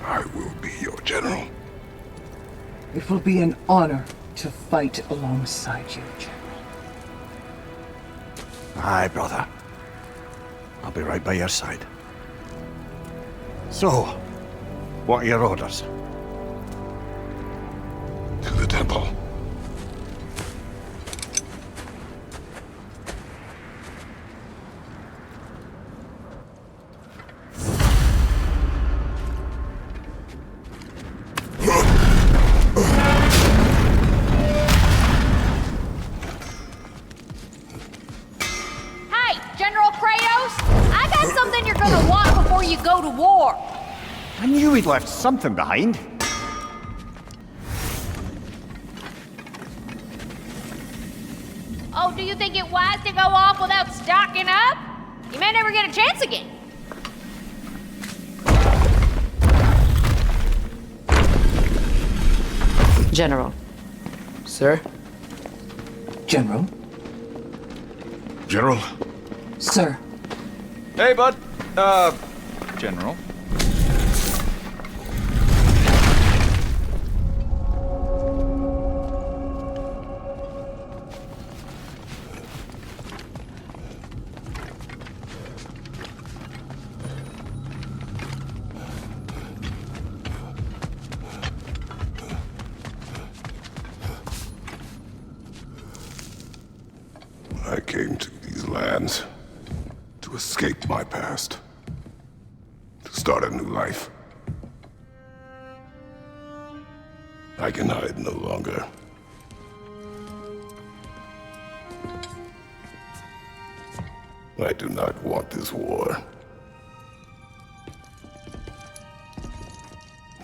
I will be your general.
It will be an honor to fight alongside you, General.
Aye, brother. I'll be right by your side. So, what are your orders?
To the temple.
Hey, General Kratos! I got something you're gonna want before you go to war!
I knew he'd left something behind.
Oh, do you think it wise to go off without stocking up? You may never get a chance again.
General.
Sir?
General?
General?
Sir.
Hey, bud. General.
I came to these lands to escape my past, to start a new life. I can hide no longer. I do not want this war.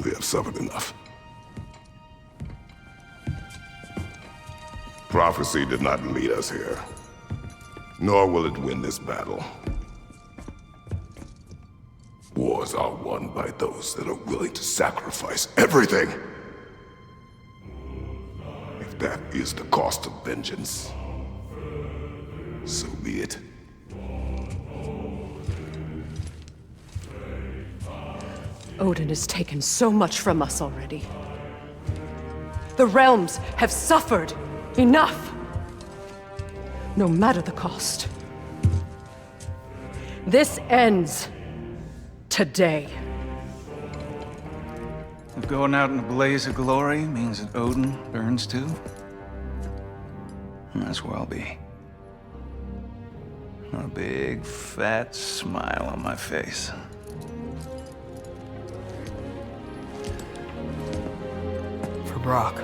We have suffered enough. Prophecy did not lead us here, nor will it win this battle. Wars are won by those that are willing to sacrifice everything. If that is the cost of vengeance, so be it.
Odin has taken so much from us already. The realms have suffered enough. No matter the cost. This ends today.
If going out in a blaze of glory means that Odin burns too, that's where I'll be. A big, fat smile on my face.
For Brock.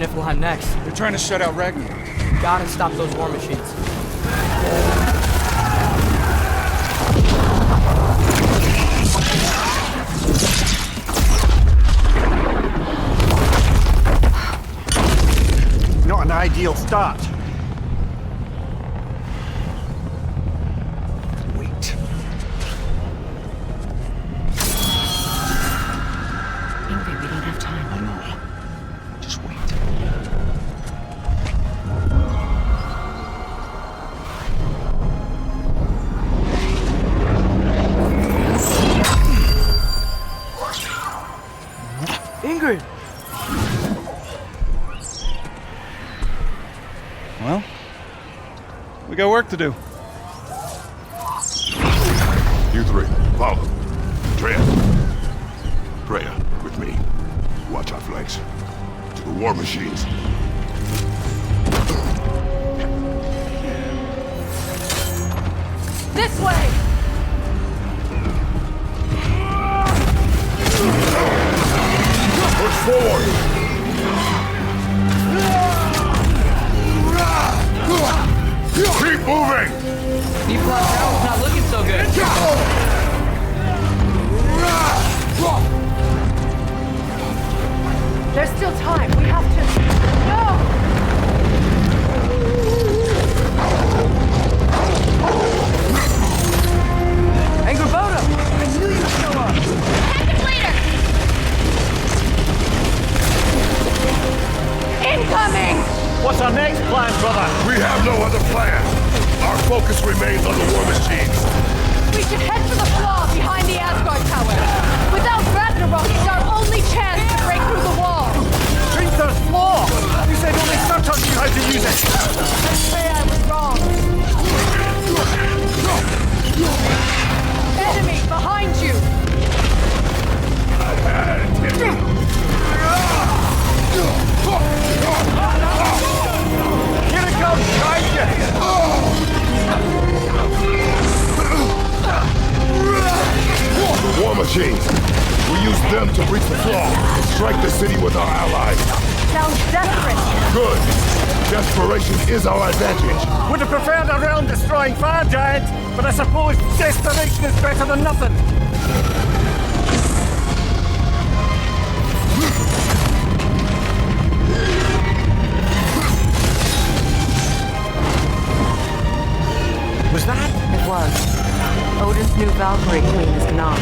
Niflheim next?
They're trying to shut out Ragnarok.
Gotta stop those war machines.
Not an ideal start. Wait.
Ingrid, we don't have time.
I know. Just wait.
Ingrid!
Well, we got work to do.
You three, follow. Treya. Treya, with me. Watch our flanks. To the war machines.
This way!
Push forward! Keep moving!
Deep Blood Tower's not looking so good.
There's still time. We have to... No!
Angrboda! I knew you'd show up!
Package later!
Incoming!
What's our next plan, brother?
We have no other plan. Our focus remains on the war machines.
We should head for the flaw behind the Asgard Tower. Without Ragnarok, it's our only chance to break through the wall.
Printer's flaw! You said only Surtur knew how to use it!
Let's say I was wrong. Enemy behind you!
Here it comes, behind you!
The war machines. We use them to breach the flaw and strike the city with our allies.
Sounds desperate.
Good. Desperation is our advantage.
Would have preferred a realm-destroying fire giant, but I suppose desperation is better than nothing. Was that?
It was. Odin's new Valkyrie Queen is not.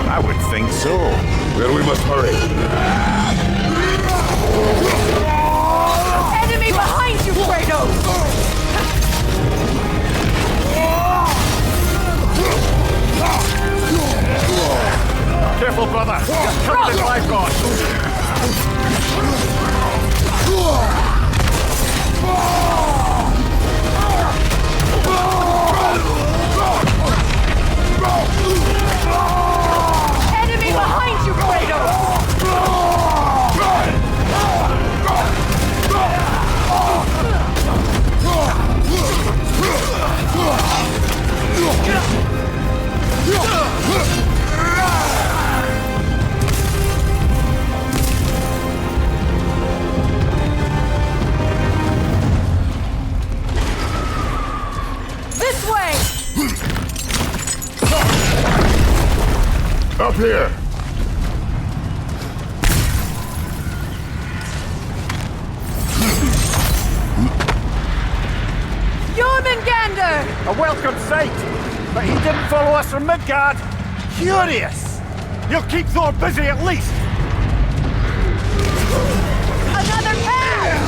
I would think so.
Then we must hurry.
Enemy behind you, Kratos!
Careful, brother. Just cover this life god.
Enemy behind you, Kratos! This way!
Up here.
Jormungandr!
A welcome sight, but he didn't follow us from Midgard. Curious. You'll keep Thor busy at least.
Another pass!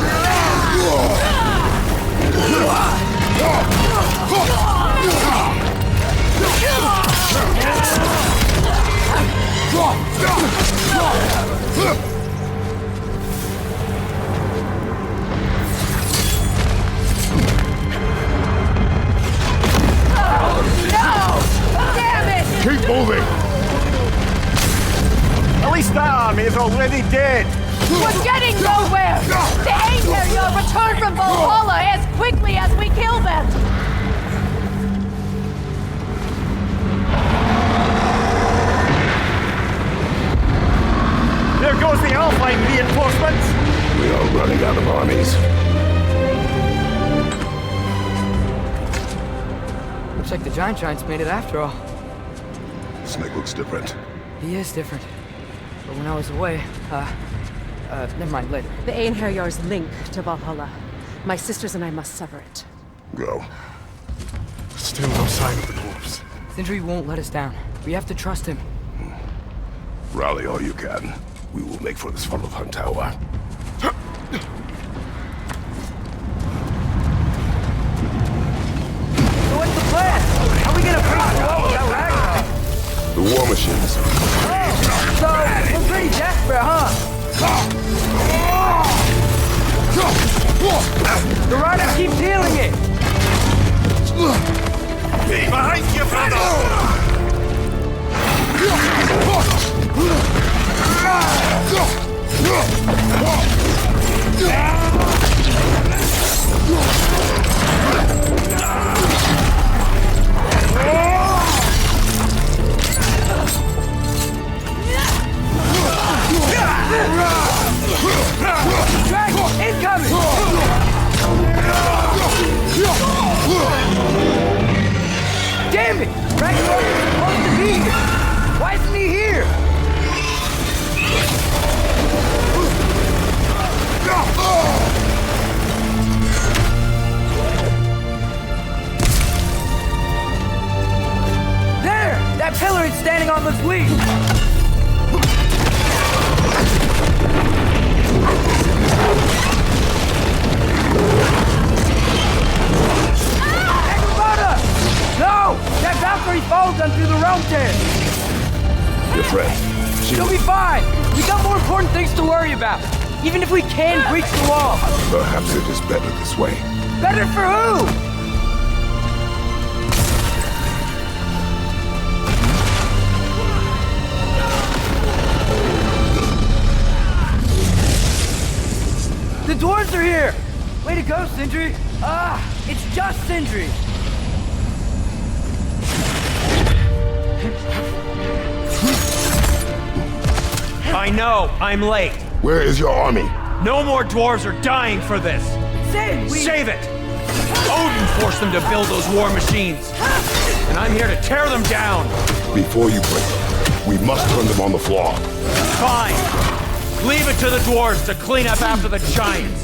Keep moving!
At least that army is already dead.
We're getting nowhere! The Aether return from Valhalla as quickly as we kill them!
There goes the Alpine reinforcement.
like the Giants made it after all.
Snake looks different.
He is different. But when I was away, never mind, later.
The Einherjar's link to Valhalla. My sisters and I must sever it.
Go.
Still no sign of the dwarves.
Sindri won't let us down. We have to trust him.
Rally all you can. We will make for this funnel hunt tower.
So what's the plan? How are we gonna break the wall without Ragnarok?
The war machines.
So, we're pretty desperate, huh? The rider keeps healing it!
Behind you, brother!
Dragon, incoming! Damn it! Ragnarok is supposed to be here! Why isn't he here? There! That pillar is standing on this leaf! No! That Valkyrie followed them through the realm tear!
Your friend.
She'll be fine! We got more important things to worry about! Even if we can breach the wall!
Perhaps it is better this way.
Better for who? The dwarves are here! Way to go, Sindri! It's just Sindri!
I know, I'm late.
Where is your army?
No more dwarves are dying for this. Save it! Odin forced them to build those war machines. And I'm here to tear them down.
Before you break them, we must turn them on the floor.
Fine. Leave it to the dwarves to clean up after the giants.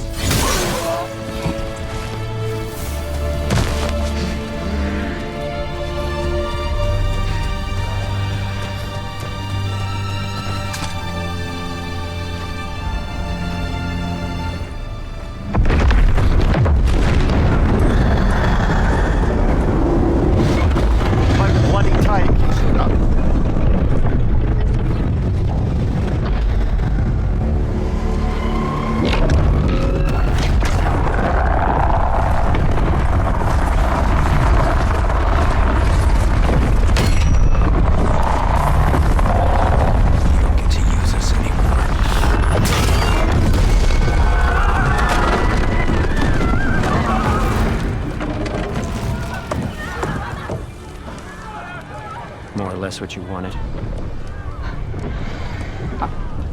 What you wanted.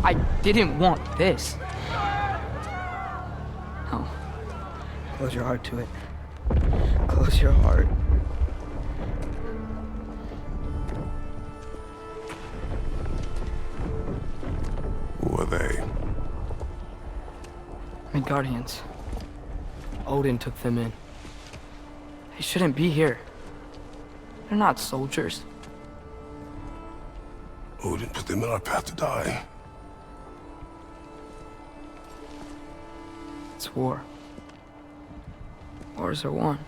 I didn't want this. Oh. Close your heart to it. Close your heart.
Who are they?
Midgardians. Odin took them in. They shouldn't be here. They're not soldiers.
Odin put them in our path to die.
It's war. Wars are won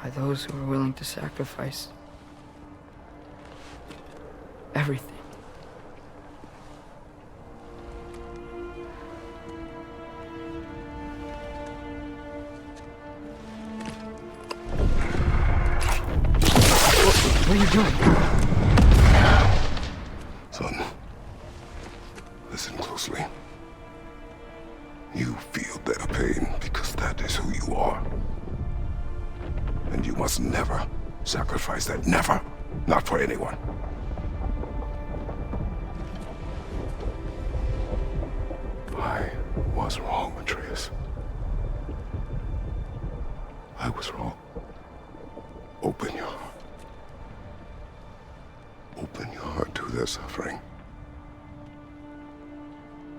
by those who are willing to sacrifice everything. What are you doing?
Son, listen closely. You feel their pain because that is who you are. And you must never sacrifice that. Never. Not for anyone. I was wrong, Atreus. I was wrong. Open your heart. Open your heart to their suffering.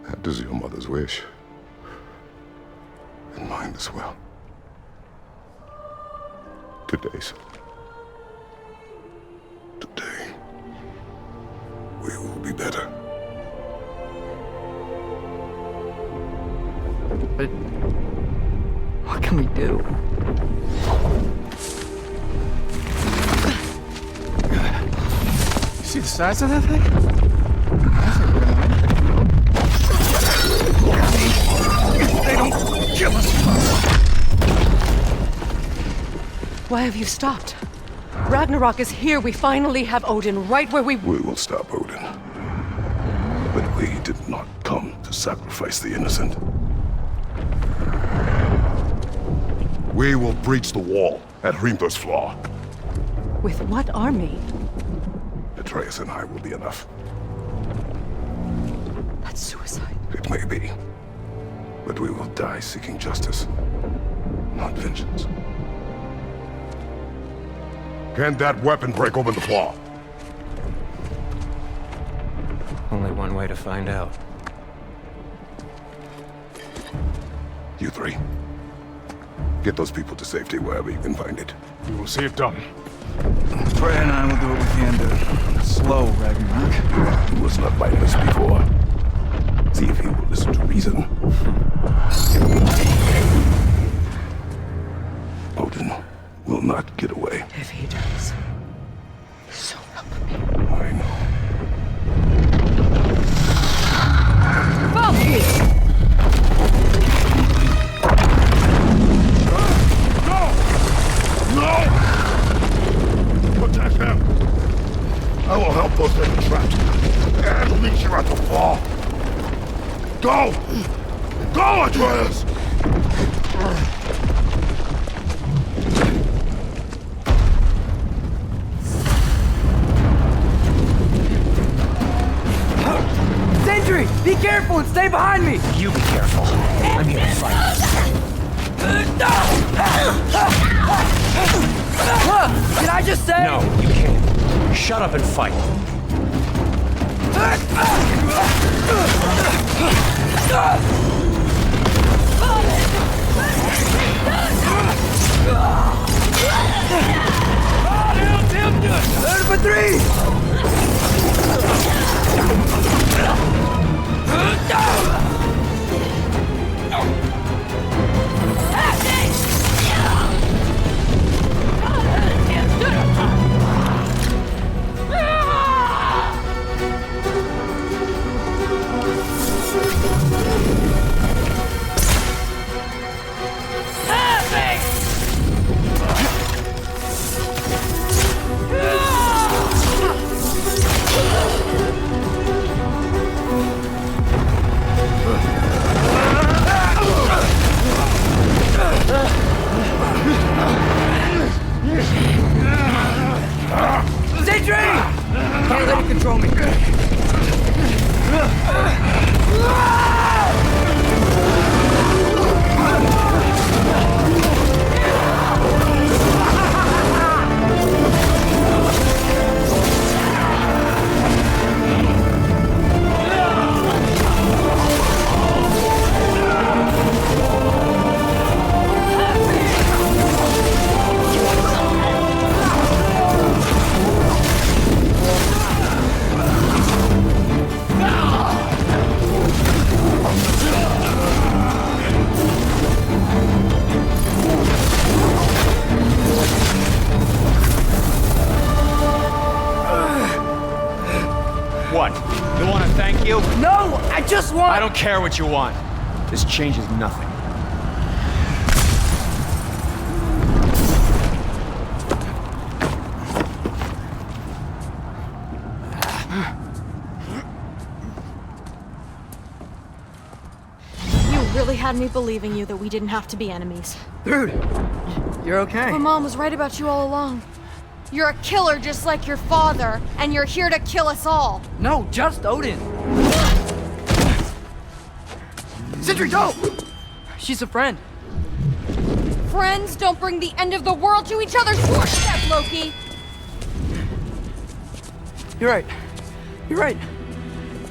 That is your mother's wish. And mine as well. Today, son. Today, we will be better.
But what can we do?
You see the size of that thing? I think we're gonna win. They don't kill us.
Why have you stopped? Ragnarok is here. We finally have Odin right where we
will stop Odin. But we did not come to sacrifice the innocent. We will breach the wall at Hrimthor's Flaw.
With what army?
Atreus and I will be enough.
That's suicide.
It may be. But we will die seeking justice, not vengeance. Can that weapon break open the flaw?
Only one way to find out.
You three. Get those people to safety wherever you can find it.
We will see it done.
Freya and I will do what we can to slow Ragnarok.
He was not like this before. See if he will listen to reason. Odin will not get away.
If he does, so help me.
I know.
No! Protect him! I will help those that are trapped. And meet you at the fall. Go! Go, Atreus!
Sentry! Be careful and stay behind me!
You be careful. I'm here to fight.
Did I just say?
No, you can't. Shut up and fight.
Third for three! Sentry! Can't let it control me.
What? You want to thank you?
No! I just want...
I don't care what you want. This changes nothing.
You really had me believing you that we didn't have to be enemies.
Dude, you're okay.
My mom was right about you all along. You're a killer just like your father, and you're here to kill us all.
No, just Odin. Sentry, go! She's a friend.
Friends don't bring the end of the world to each other's doorstep. Loki.
You're right. You're right.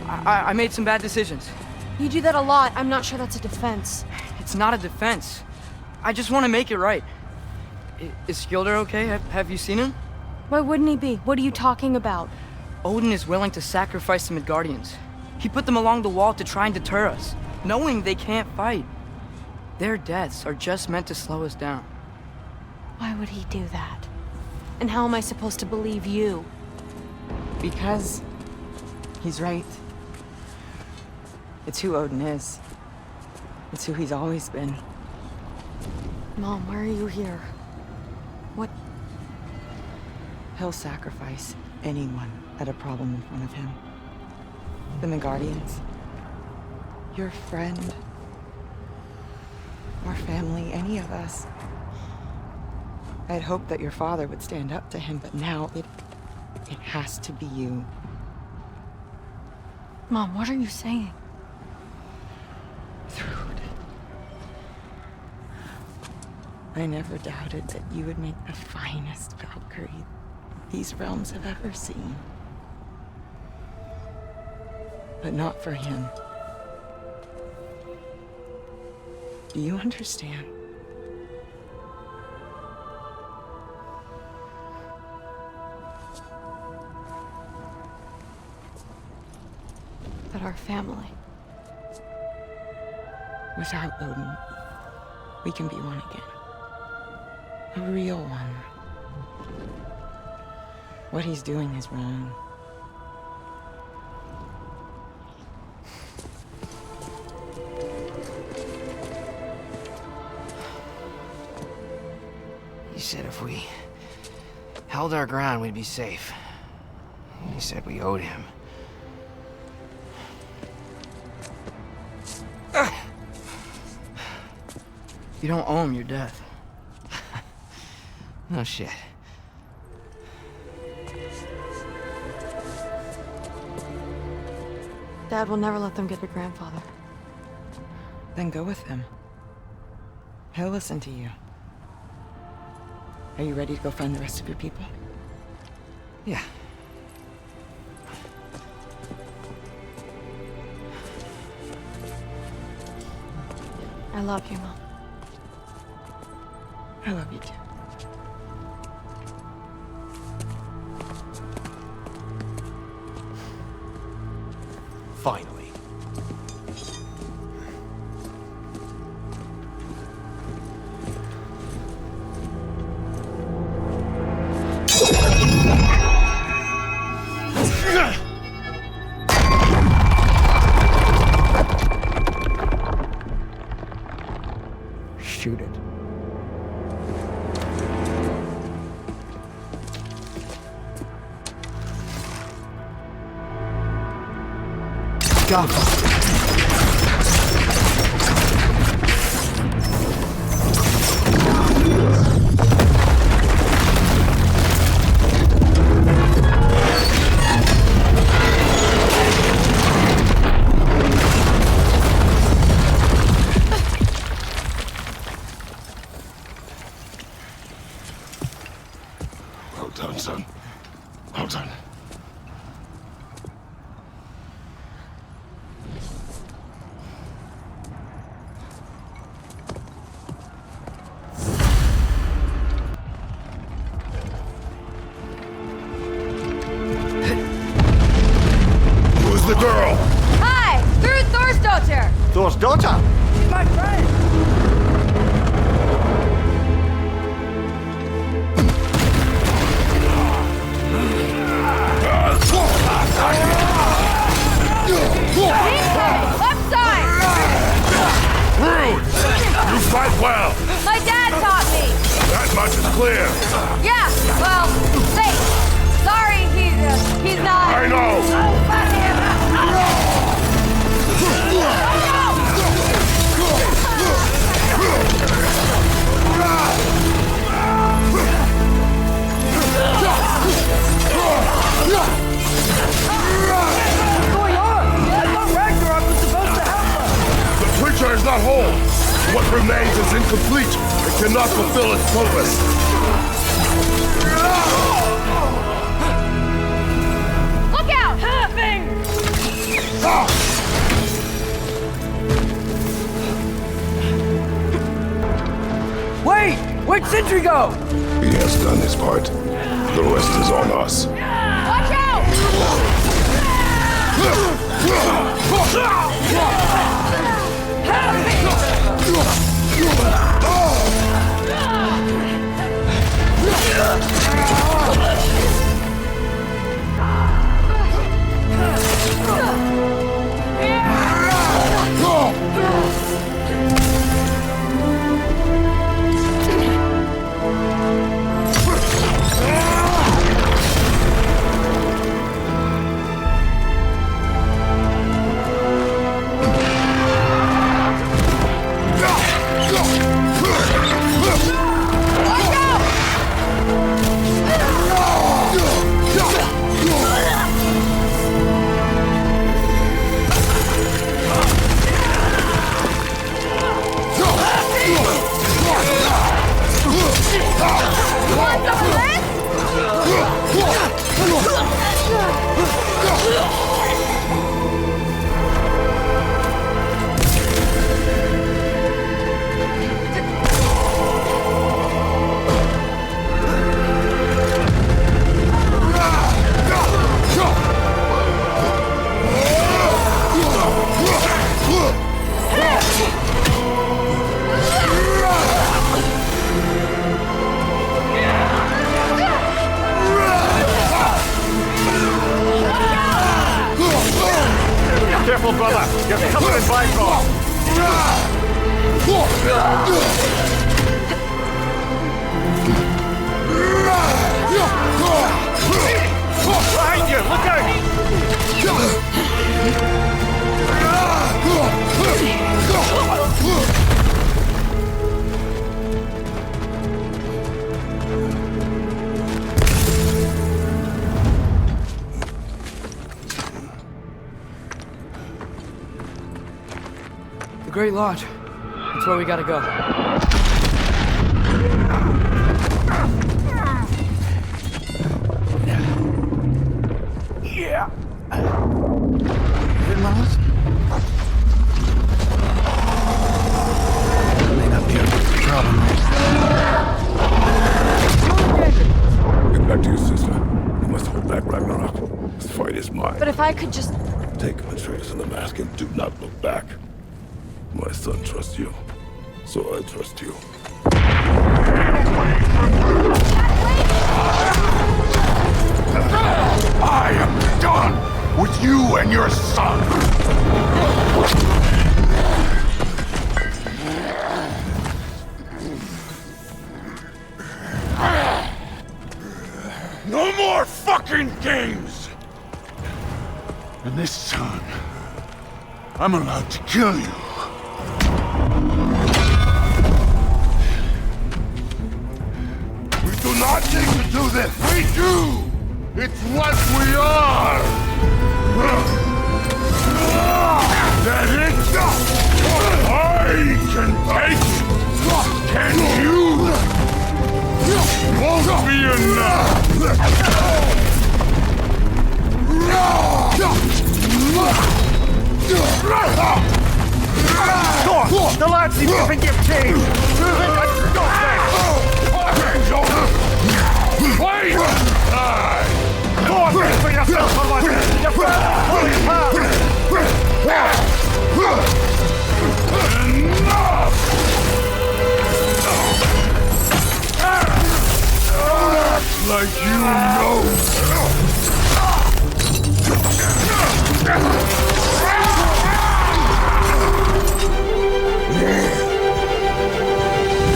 I made some bad decisions.
You do that a lot. I'm not sure that's a defense.
It's not a defense. I just want to make it right. Is Skilder okay? Have you seen him?
Why wouldn't he be? What are you talking about?
Odin is willing to sacrifice the Midgardians. He put them along the wall to try and deter us, knowing they can't fight. Their deaths are just meant to slow us down.
Why would he do that? And how am I supposed to believe you?
Because he's right. It's who Odin is. It's who he's always been.
Mom, why are you here? What?
He'll sacrifice anyone that had a problem in front of him. The Midgardians. Your friend. Our family, any of us. I had hoped that your father would stand up to him, but now it has to be you.
Mom, what are you saying?
Thrud. I never doubted that you would make the finest Valkyrie these realms have ever seen. But not for him. Do you understand?
That our family.
Without Odin, we can be one again. A real one. What he's doing is wrong.
He said if we held our ground, we'd be safe. He said we owed him.
You don't owe him your death.
No shit.
Dad will never let them get your grandfather.
Then go with him. He'll listen to you. Are you ready to go find the rest of your people?
Yeah.
I love you, Mom.
I love you too.
Finally.
Shoot it. Go.
Well done, son. Well done. Who's the girl?
Hi! Through Thor's daughter!
Thor's daughter?
She's my friend! Left side!
Rude! You fight well!
My dad taught me!
That much is clear!
Yeah, well, thanks. Sorry, he's not...
I know!
What's going on? I thought Ragnarok was supposed to help us!
The creature is not whole! What remains is incomplete! It cannot fulfill its purpose!
Look out!
Wait! Where'd Sentry go?
He has done his part. The rest is on us.
Watch out!
Careful, brother! You're covered in Bifrost! Behind you! Look
The Great Lodge. That's where we gotta go.
Yeah. Good, Miles? May not be a problem.
Get back to your sister. You must hold back Ragnarok. This fight is mine.
But if I could just...
Take Atreus in the mask and do not look back. My son trusts you, so I trust you.
I am done with you and your son! No more fucking games! And this time, I'm allowed to kill you. We do not need to do this! We do! It's what we are! That it's I can take! Can you? Won't be enough!
Thor! The lads seem to think you've changed! Move it and stop
Wait!
Thor, think for yourself for once! Your friend is fully found!
Enough! Like you know!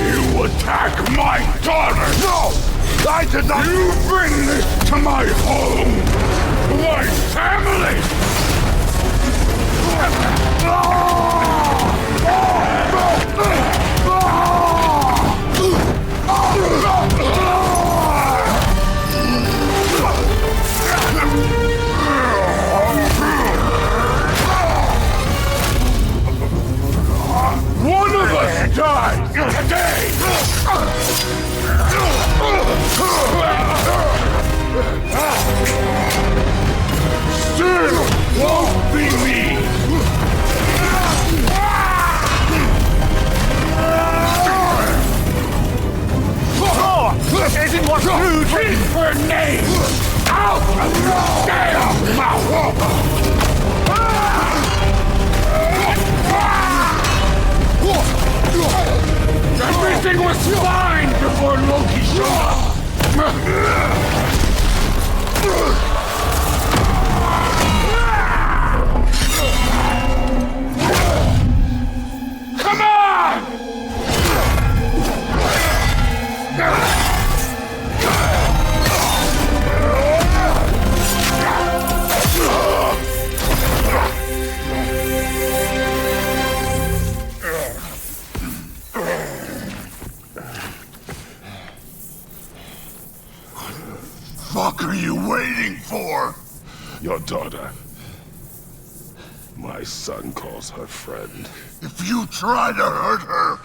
You attack my daughter! No! I did not! You bring this to my home! My family! One of us dies today!
isn't what food fit for name! Out of your damn mouth! Everything was fine before Loki showed up! Come on!
Fuck are you waiting for?
Your daughter. My son calls her friend.
If you try to hurt her...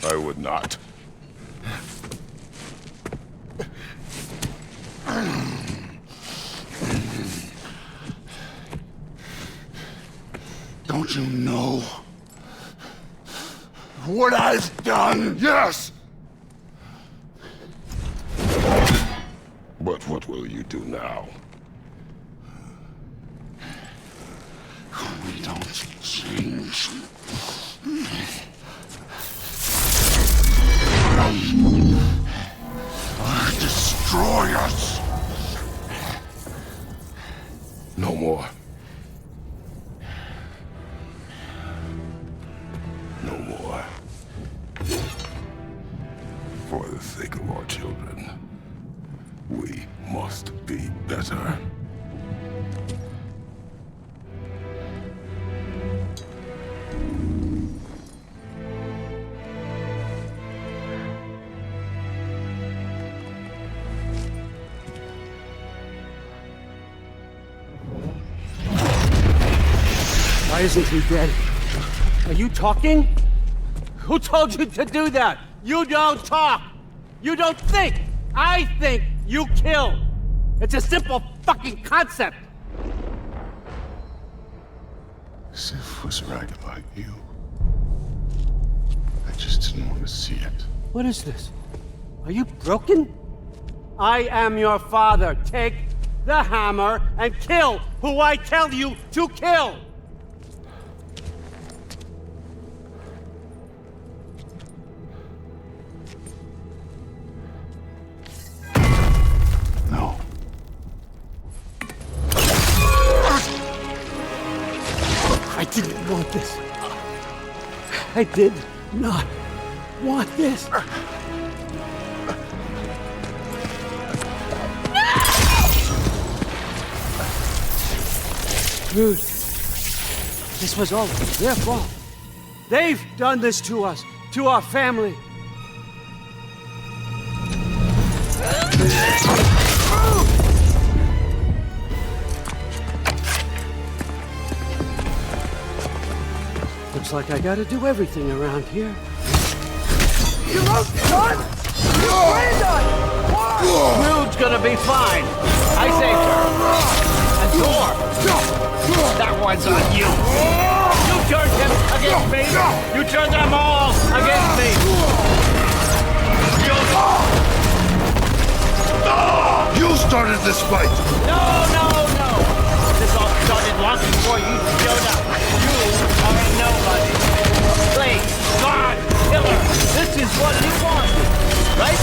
I would not.
Don't you know what I've done?
Yes! But what will you do now?
We don't change. Destroy us!
No more. No more. For the sake of our children, we must be better.
Why isn't he dead? Are you talking? Who told you to do that? You don't talk! You don't think! I think, you kill! It's a simple fucking concept!
Sif was right about you. I just didn't want to see it.
What is this? Are you broken? I am your father. Take the hammer and kill who I tell you to kill!
No.
I didn't want this. I did not want this. Dude, this was all their fault. They've done this to us, to our family. Looks like I gotta do everything around here. You wrote, son! You planned on! Rude's gonna be fine. I saved her. And Thor! That one's on you. You turned him against me. You turned them all against me.
You started this fight!
No, no, no! This all started long before you showed up. You are a nobody. Slave, God, killer. This is what you want, right?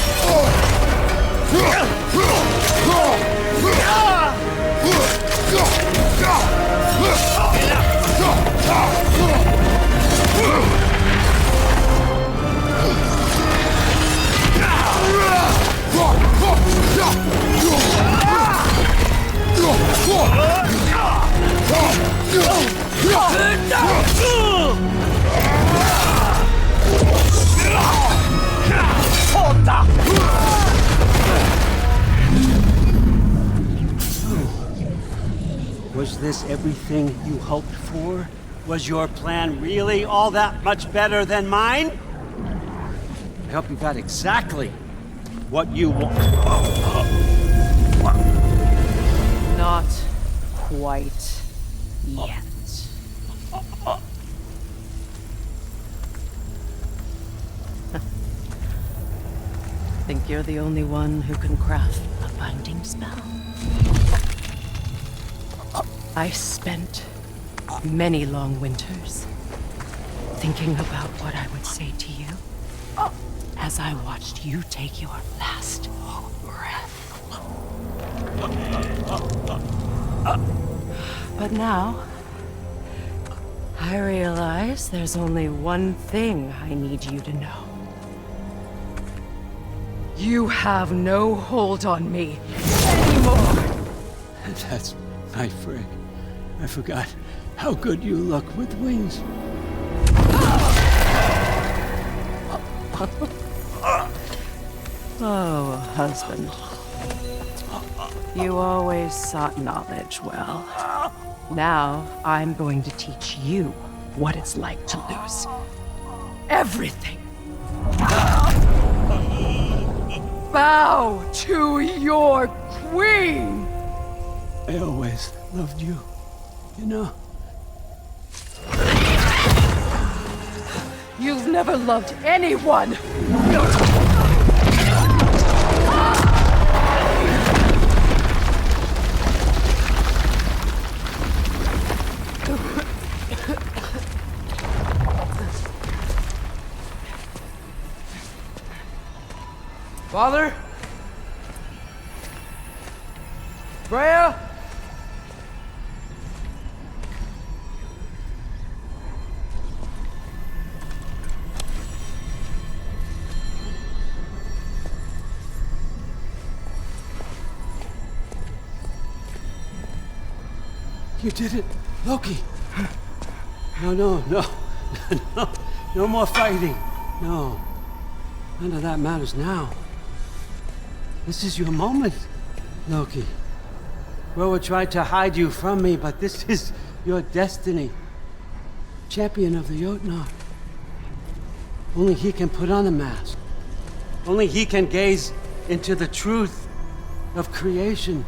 Was this everything you hoped for? Was your plan really all that much better than mine? I hope you got exactly what you want.
Not quite yet.
think you're the only one who can craft a binding spell? I spent many long winters thinking about what I would say to you as I watched you take your last breath. But now, I realize there's only one thing I need you to know. You have no hold on me anymore.
That's my friend. I forgot how good you look with wings.
Oh, husband. You always sought knowledge well. Now, I'm going to teach you what it's like to lose everything. Bow to your queen!
I always loved you, you know.
You've never loved anyone!
Father? Freya? You did it, Loki. No. No more fighting. No. None of that matters now. This is your moment, Loki. Roa tried to hide you from me, but this is your destiny. Champion of the Jotnar. Only he can put on the mask. Only he can gaze into the truth of creation.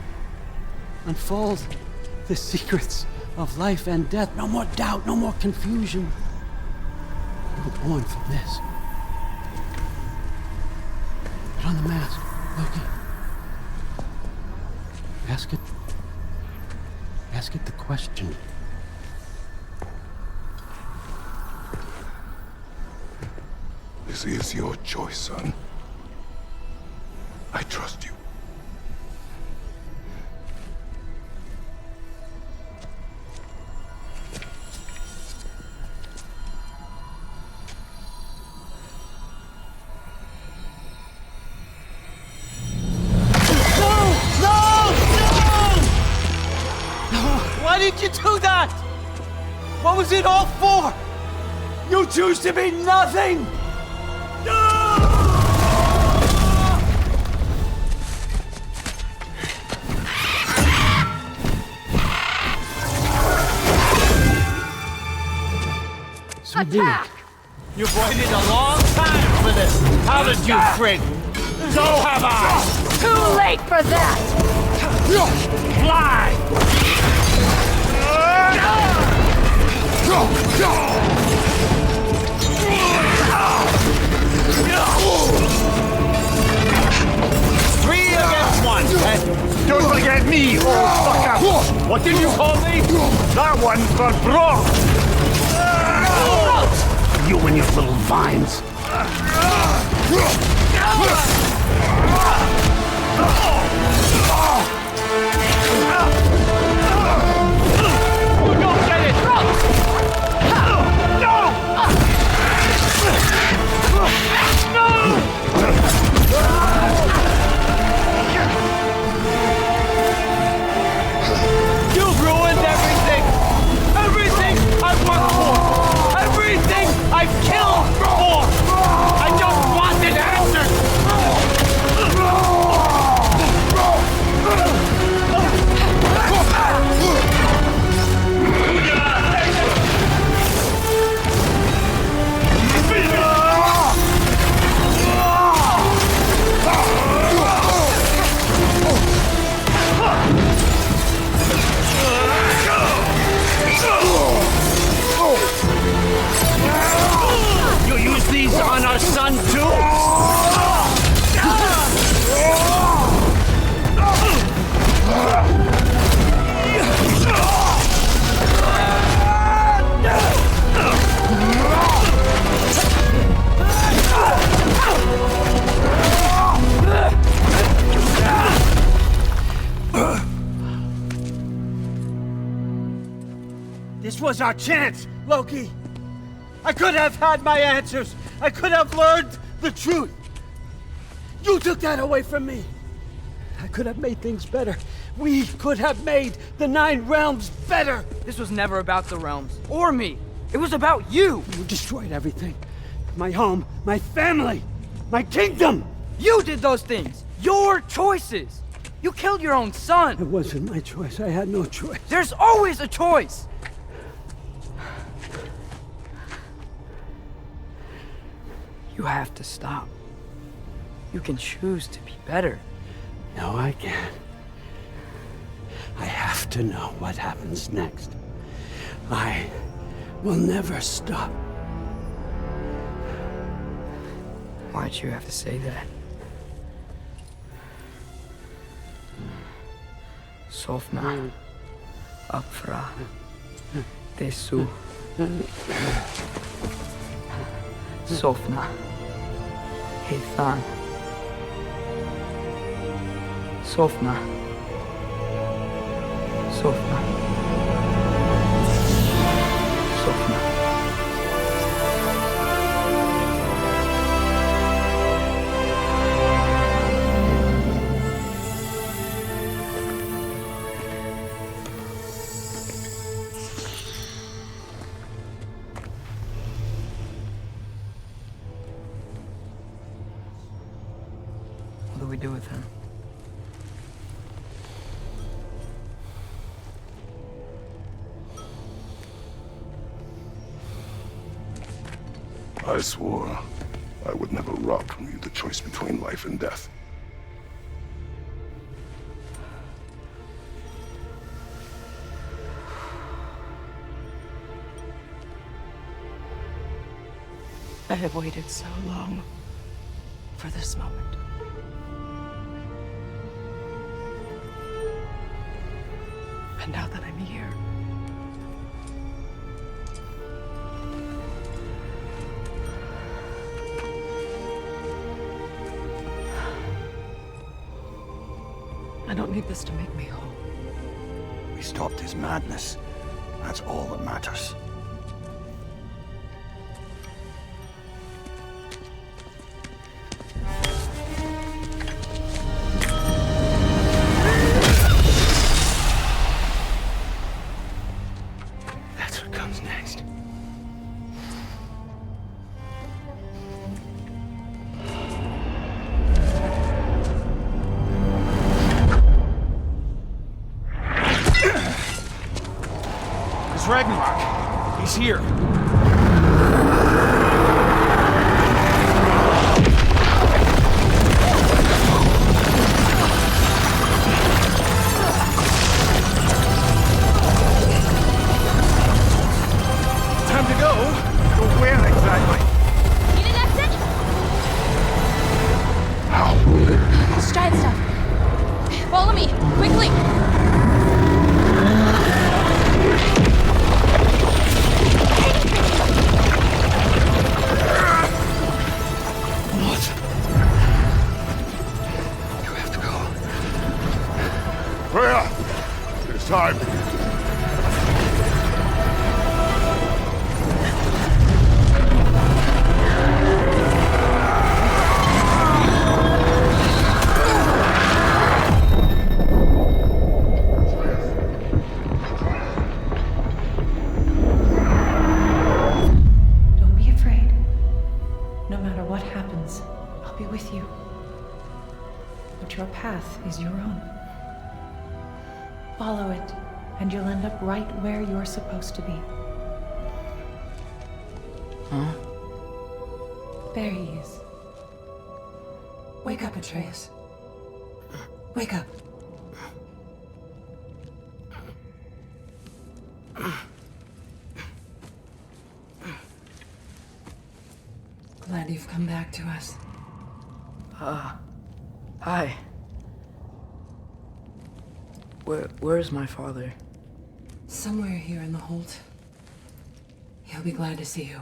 Unfold the secrets of life and death. No more doubt, no more confusion. You were born for this. Put on the mask, Loki. Ask it the question.
This is your choice, son. I trust you.
Why did you do that? What was it all for? You choose to be nothing!
Attack!
You've waited a long time for this, haven't you, Frig? So have I!
Too late for that!
Fly! Three against one, and don't forget me, old fucker! What did you call me? That one's for broke! You and your little vines. Don't get it! You've ruined everything! Everything I've worked for! Everything I've killed for! I just wanted answers! was our chance, Loki. I could have had my answers. I could have learned the truth. You took that away from me. I could have made things better. We could have made the Nine Realms better.
This was never about the realms, or me. It was about you.
You destroyed everything. My home, my family, my kingdom.
You did those things. Your choices. You killed your own son.
It wasn't my choice. I had no choice.
There's always a choice. You have to stop. You can choose to be better.
No, I can't. I have to know what happens next. I will never stop.
Why'd you have to say that? Sofna. Apfra. Tesu. Sofna. Hethan. Sofna. Sofna. Sofna. What do we do with him?
I swore I would never rob from you the choice between life and death.
I have waited so long for this moment. And now that I'm here, I don't need this to make me whole.
We stopped his madness. That's all that matters.
That's what comes next.
It's Ragnarok. He's here. Time to go. But where exactly?
Need an exit?
How?
Let's try stuff. Follow me, quickly.
Freya! It's time.
Don't be afraid. No matter what happens, I'll be with you. But your path is your own. Follow it, and you'll end up right where you're supposed to be.
Huh?
There he is. Wake up, Atreus. Wake up. Glad you've come back to us.
Hi. Where's my father?
Somewhere here in the Holt. He'll be glad to see you.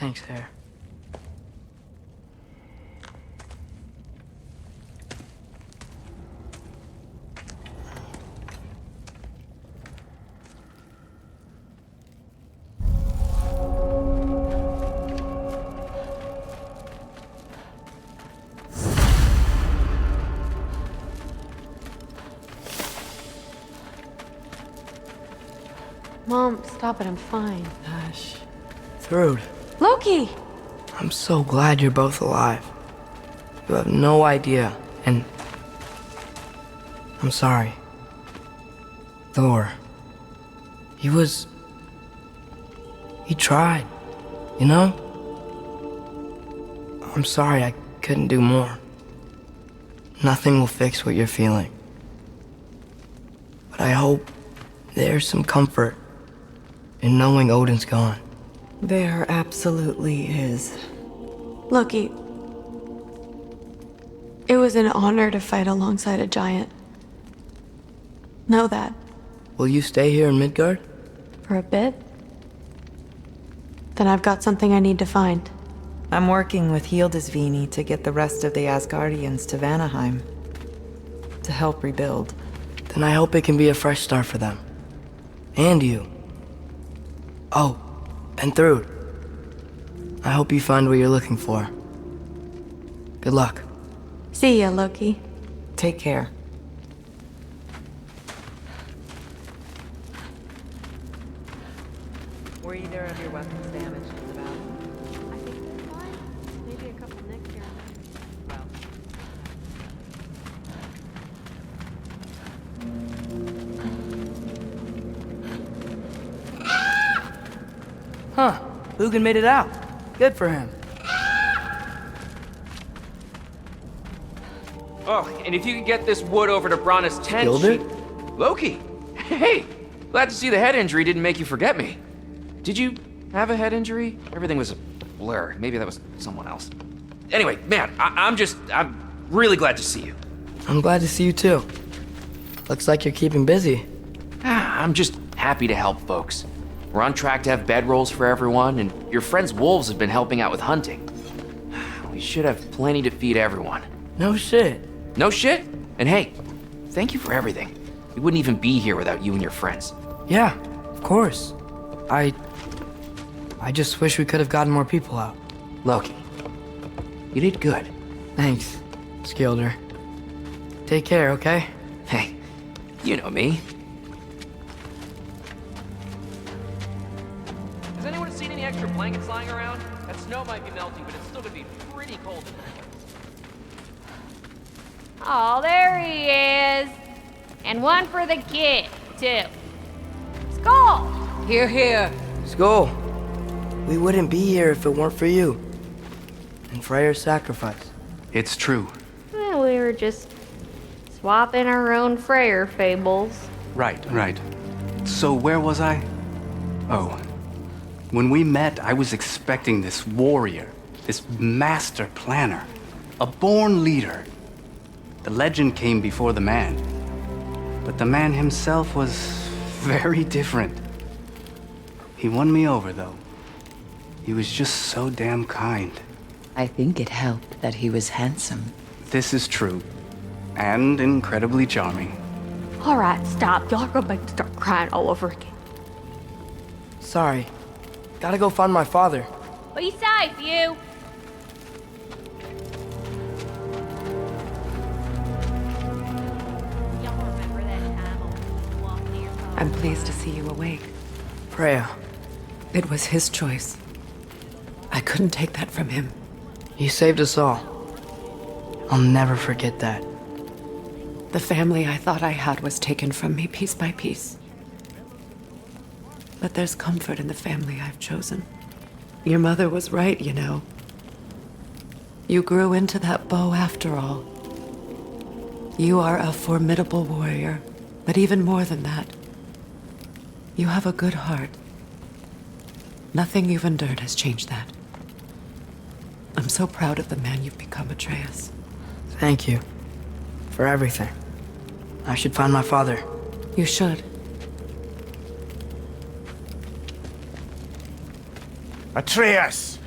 Thanks, Hare.
Mom, stop it, I'm fine.
Hush. Thrud,
Loki!
I'm so glad you're both alive. You have no idea, and I'm sorry. Thor, he tried, you know? I'm sorry I couldn't do more. Nothing will fix what you're feeling. But I hope there's some comfort in knowing Odin's gone.
There absolutely is.
Loki, it was an honor to fight alongside a giant. Know that.
Will you stay here in Midgard?
For a bit? Then I've got something I need to find.
I'm working with Hildisvíni to get the rest of the Asgardians to Vanaheim. To help rebuild.
Then I hope it can be a fresh start for them. And you. Oh, and Thrud. I hope you find what you're looking for. Good luck.
See ya, Loki.
Take care. Were either of your weapons damaged in the battle?
I think they're fine. Maybe a couple nicks here and there.
Huh. Lugan made it out. Good for him.
Oh, and if you could get this wood over to Brana's tent,
Gilder?
Loki! Hey! Glad to see the head injury didn't make you forget me. Did you have a head injury? Everything was a blur. Maybe that was someone else. Anyway, man, I'm really glad to see you.
I'm glad to see you too. Looks like you're keeping busy.
I'm just happy to help folks. We're on track to have bedrolls for everyone, and your friend's wolves have been helping out with hunting. We should have plenty to feed everyone.
No shit.
No shit? And hey, thank you for everything. We wouldn't even be here without you and your friends.
Yeah, of course. I just wish we could have gotten more people out.
Loki, you did good.
Thanks, Skilder. Take care, okay?
Hey, you know me. Has anyone seen any extra blankets lying around? That snow might be melting, but it's still gonna be pretty cold in there.
Oh, there he is. And one for the kid, too. Skull!
Here, here. Skull. We wouldn't be here if it weren't for you. And Freyr's sacrifice.
It's true.
Well, we were just swapping our own Freyr fables.
Right. So where was I? Oh. When we met, I was expecting this warrior, this master planner, a born leader. The legend came before the man. But the man himself was very different. He won me over, though. He was just so damn kind.
I think it helped that he was handsome.
This is true. And incredibly charming.
All right, stop. Y'all are gonna make me start crying all over again.
Sorry. Gotta go find my father.
Be safe, you.
I'm pleased to see you awake.
Freya.
It was his choice. I couldn't take that from him.
He saved us all. I'll never forget that.
The family I thought I had was taken from me piece by piece. But there's comfort in the family I've chosen. Your mother was right, you know. You grew into that bow after all. You are a formidable warrior, but even more than that, you have a good heart. Nothing you've endured has changed that. I'm so proud of the man you've become, Atreus.
Thank you. For everything. I should find my father.
You should.
Atreus!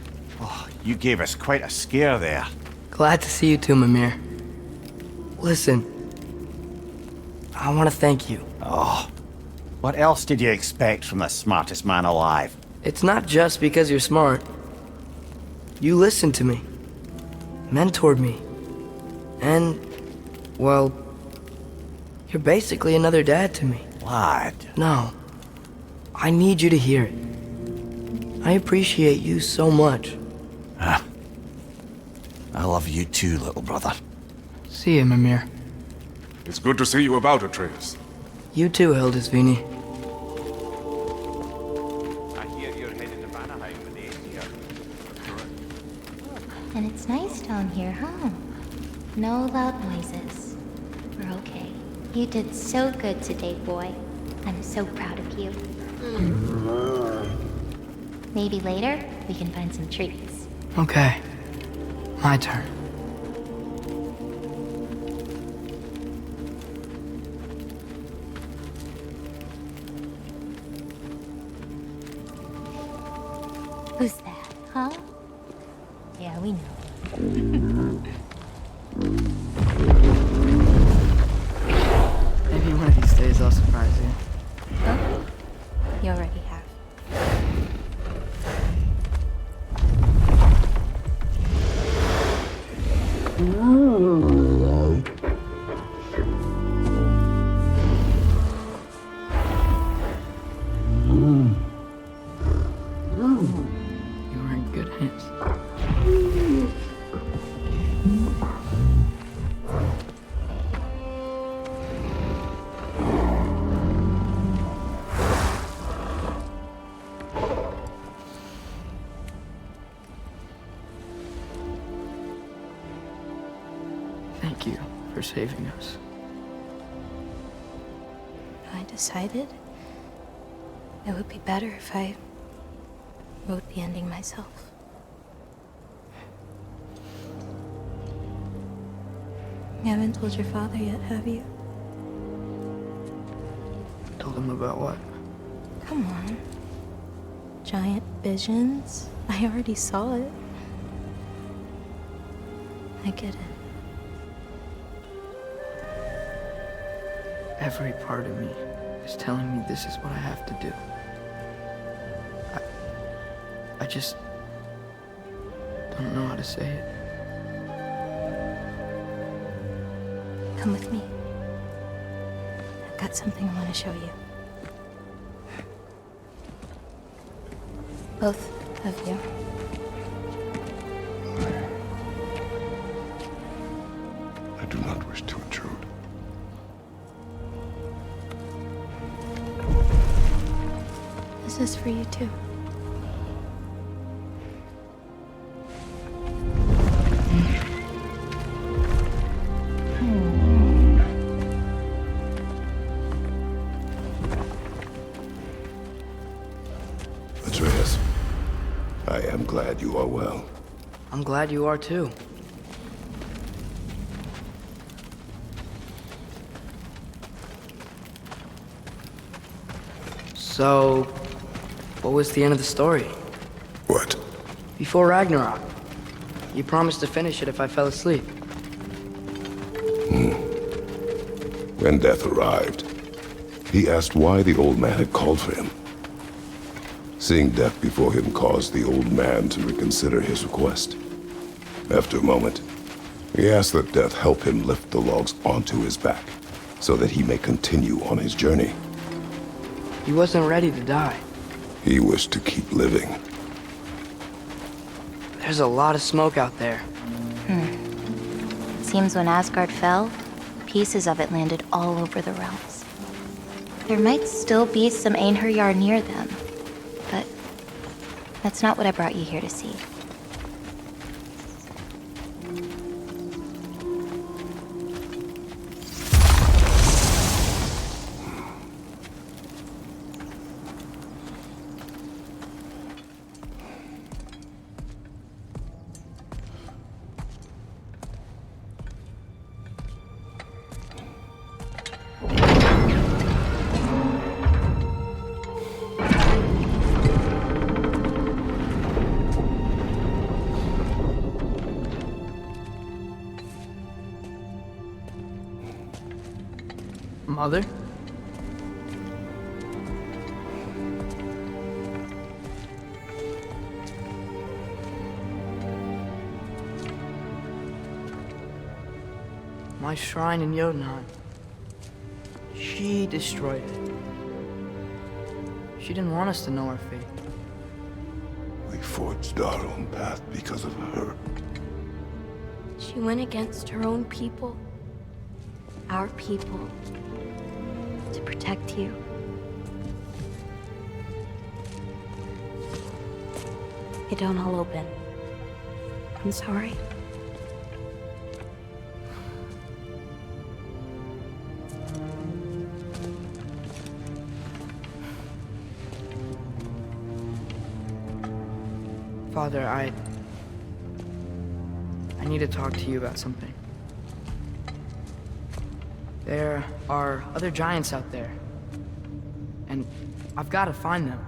Oh, you gave us quite a scare there.
Glad to see you too, Mimir. Listen, I want to thank you.
Oh, what else did you expect from the smartest man alive?
It's not just because you're smart. You listened to me, mentored me, and, well, you're basically another dad to me.
Lad.
No, I need you to hear it. I appreciate you so much.
Ah. I love you too, little brother.
See you, Mimir.
It's good to see you about, Atreus.
You too, Hildisvini.
I hear you're heading to Vanaheim with the Aesir.
And it's nice down here, huh? No loud noises. We're okay. You did so good today, boy. I'm so proud of you. Maybe later, we can find some treats.
Okay. My turn.
Who's that, huh? Yeah, we know.
Maybe one of these days I'll surprise you.
Okay. You already have.
You are in good hands. Thank you for saving us.
I decided it would be better if I wrote the ending myself. You haven't told your father yet, have you?
Told him about what?
Come on. Giant visions? I already saw it. I get it.
Every part of me is telling me this is what I have to do. I just don't know how to say it.
Come with me. I've got something I want to show you. Both of you.
I do not wish to intrude.
This is for you too.
Atreus, I am glad you are well.
I'm glad you are too. So, what was the end of the story?
What?
Before Ragnarok, you promised to finish it if I fell asleep.
When death arrived, he asked why the old man had called for him. Seeing death before him caused the old man to reconsider his request. After a moment, he asked that death help him lift the logs onto his back, so that he may continue on his journey.
He wasn't ready to die.
He wished to keep living.
There's a lot of smoke out there.
Seems when Asgard fell, pieces of it landed all over the realms. There might still be some Einherjar near them, but that's not what I brought you here to see.
Mother? My shrine in Jotunheim. She destroyed it. She didn't want us to know our fate.
We forged our own path because of her.
She went against her own people. Our people. To protect you. It don't all open. I'm sorry.
Father, I need to talk to you about something. There are other giants out there, and I've got to find them.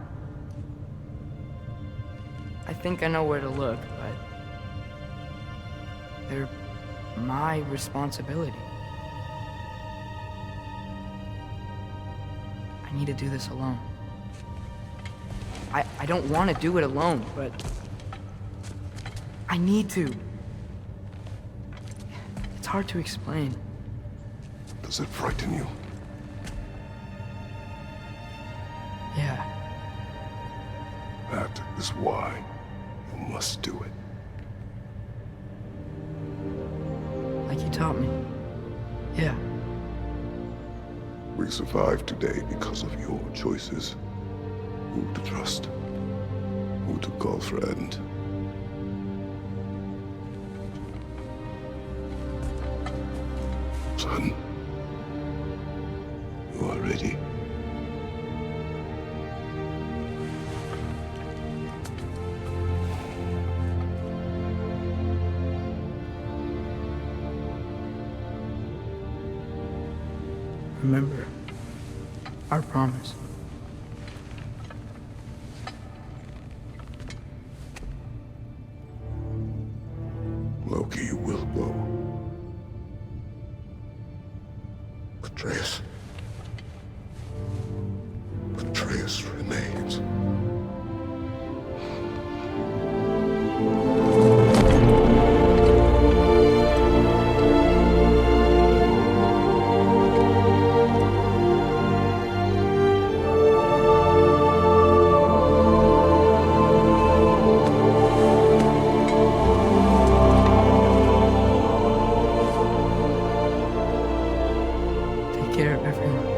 I think I know where to look, but they're my responsibility. I need to do this alone. I don't want to do it alone, but I need to. It's hard to explain.
Does it frighten you?
Yeah.
That is why you must do it.
Like you taught me. Yeah.
We survived today because of your choices. Who to trust, who to call friend. Son, you are ready.
Remember our promise.
Loki, you will go. Atreus. Atreus remains.
Take care of everyone.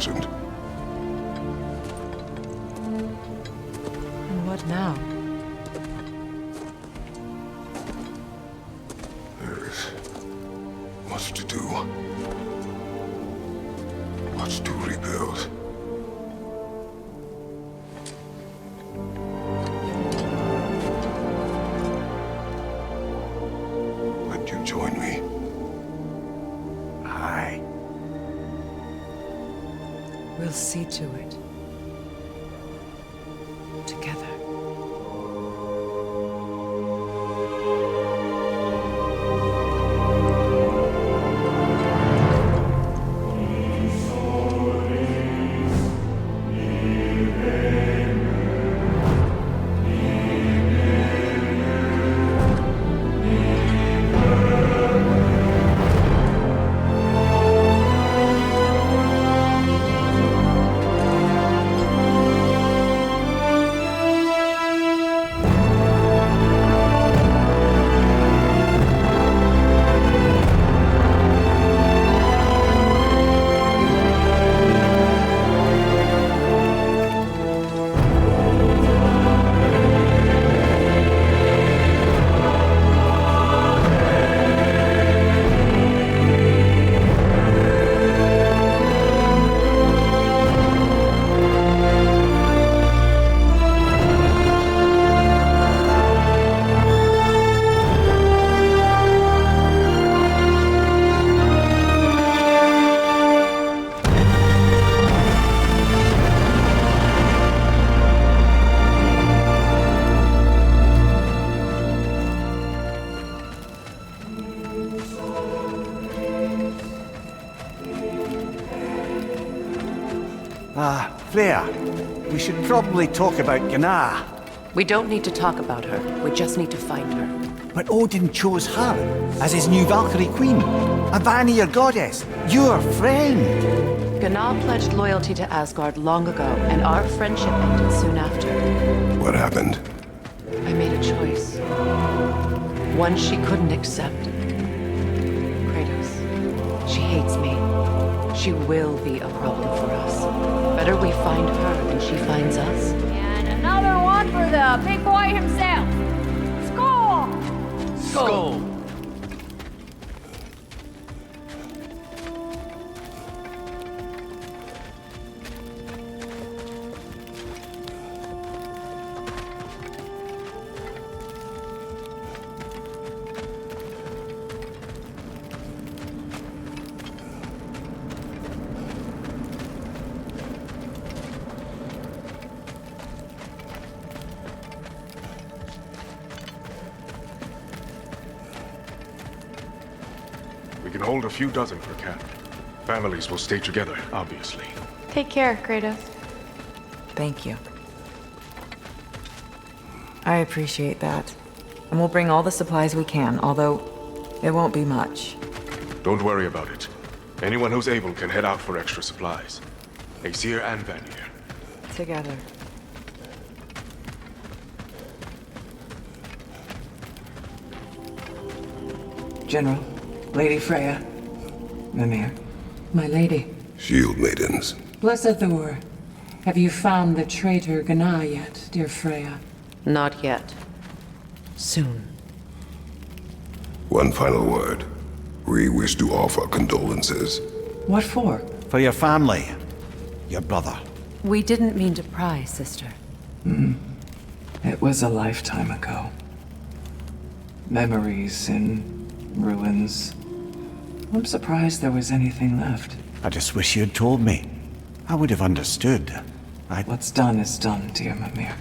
imagined.
And what now?
There is much to do. Much to rebuild. Would you join me?
Aye.
We'll see to it. Together.
Freya, we should probably talk about Gná.
We don't need to talk about her. We just need to find her.
But Odin chose her as his new Valkyrie queen. A Vanir goddess, your friend.
Gná pledged loyalty to Asgard long ago, and our friendship ended soon after.
What happened?
I made a choice. One she couldn't accept. Kratos. She hates me. She will be a problem for us. Better we find her than she finds us.
And another one for the big boy himself. Skull!
Skull!
We can hold a few dozen per camp. Families will stay together, obviously.
Take care, Kratos.
Thank you. I appreciate that. And we'll bring all the supplies we can, although it won't be much.
Don't worry about it. Anyone who's able can head out for extra supplies. Aesir and Vanir.
Together.
General, Lady Freya, Mimir, my lady.
Shield maidens.
Blessed Thor, have you found the traitor Gná yet, dear Freya?
Not yet. Soon.
One final word. We wish to offer condolences.
What for?
For your family. Your brother.
We didn't mean to pry, sister.
It was a lifetime ago. Memories in ruins. I'm surprised there was anything left.
I just wish you had told me. I would have understood.
What's done is done, dear Mimir.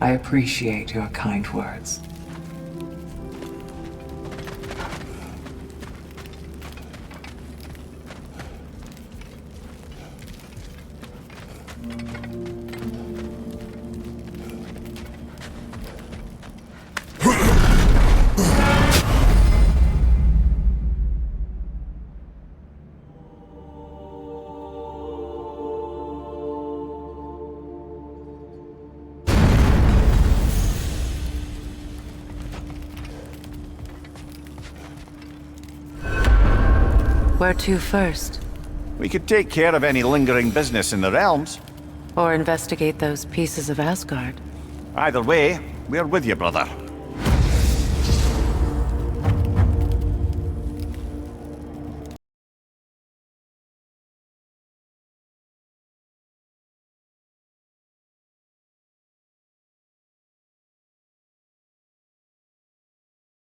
I appreciate your kind words.
Where to first?
We could take care of any lingering business in the realms.
Or investigate those pieces of Asgard.
Either way, we're with you, brother.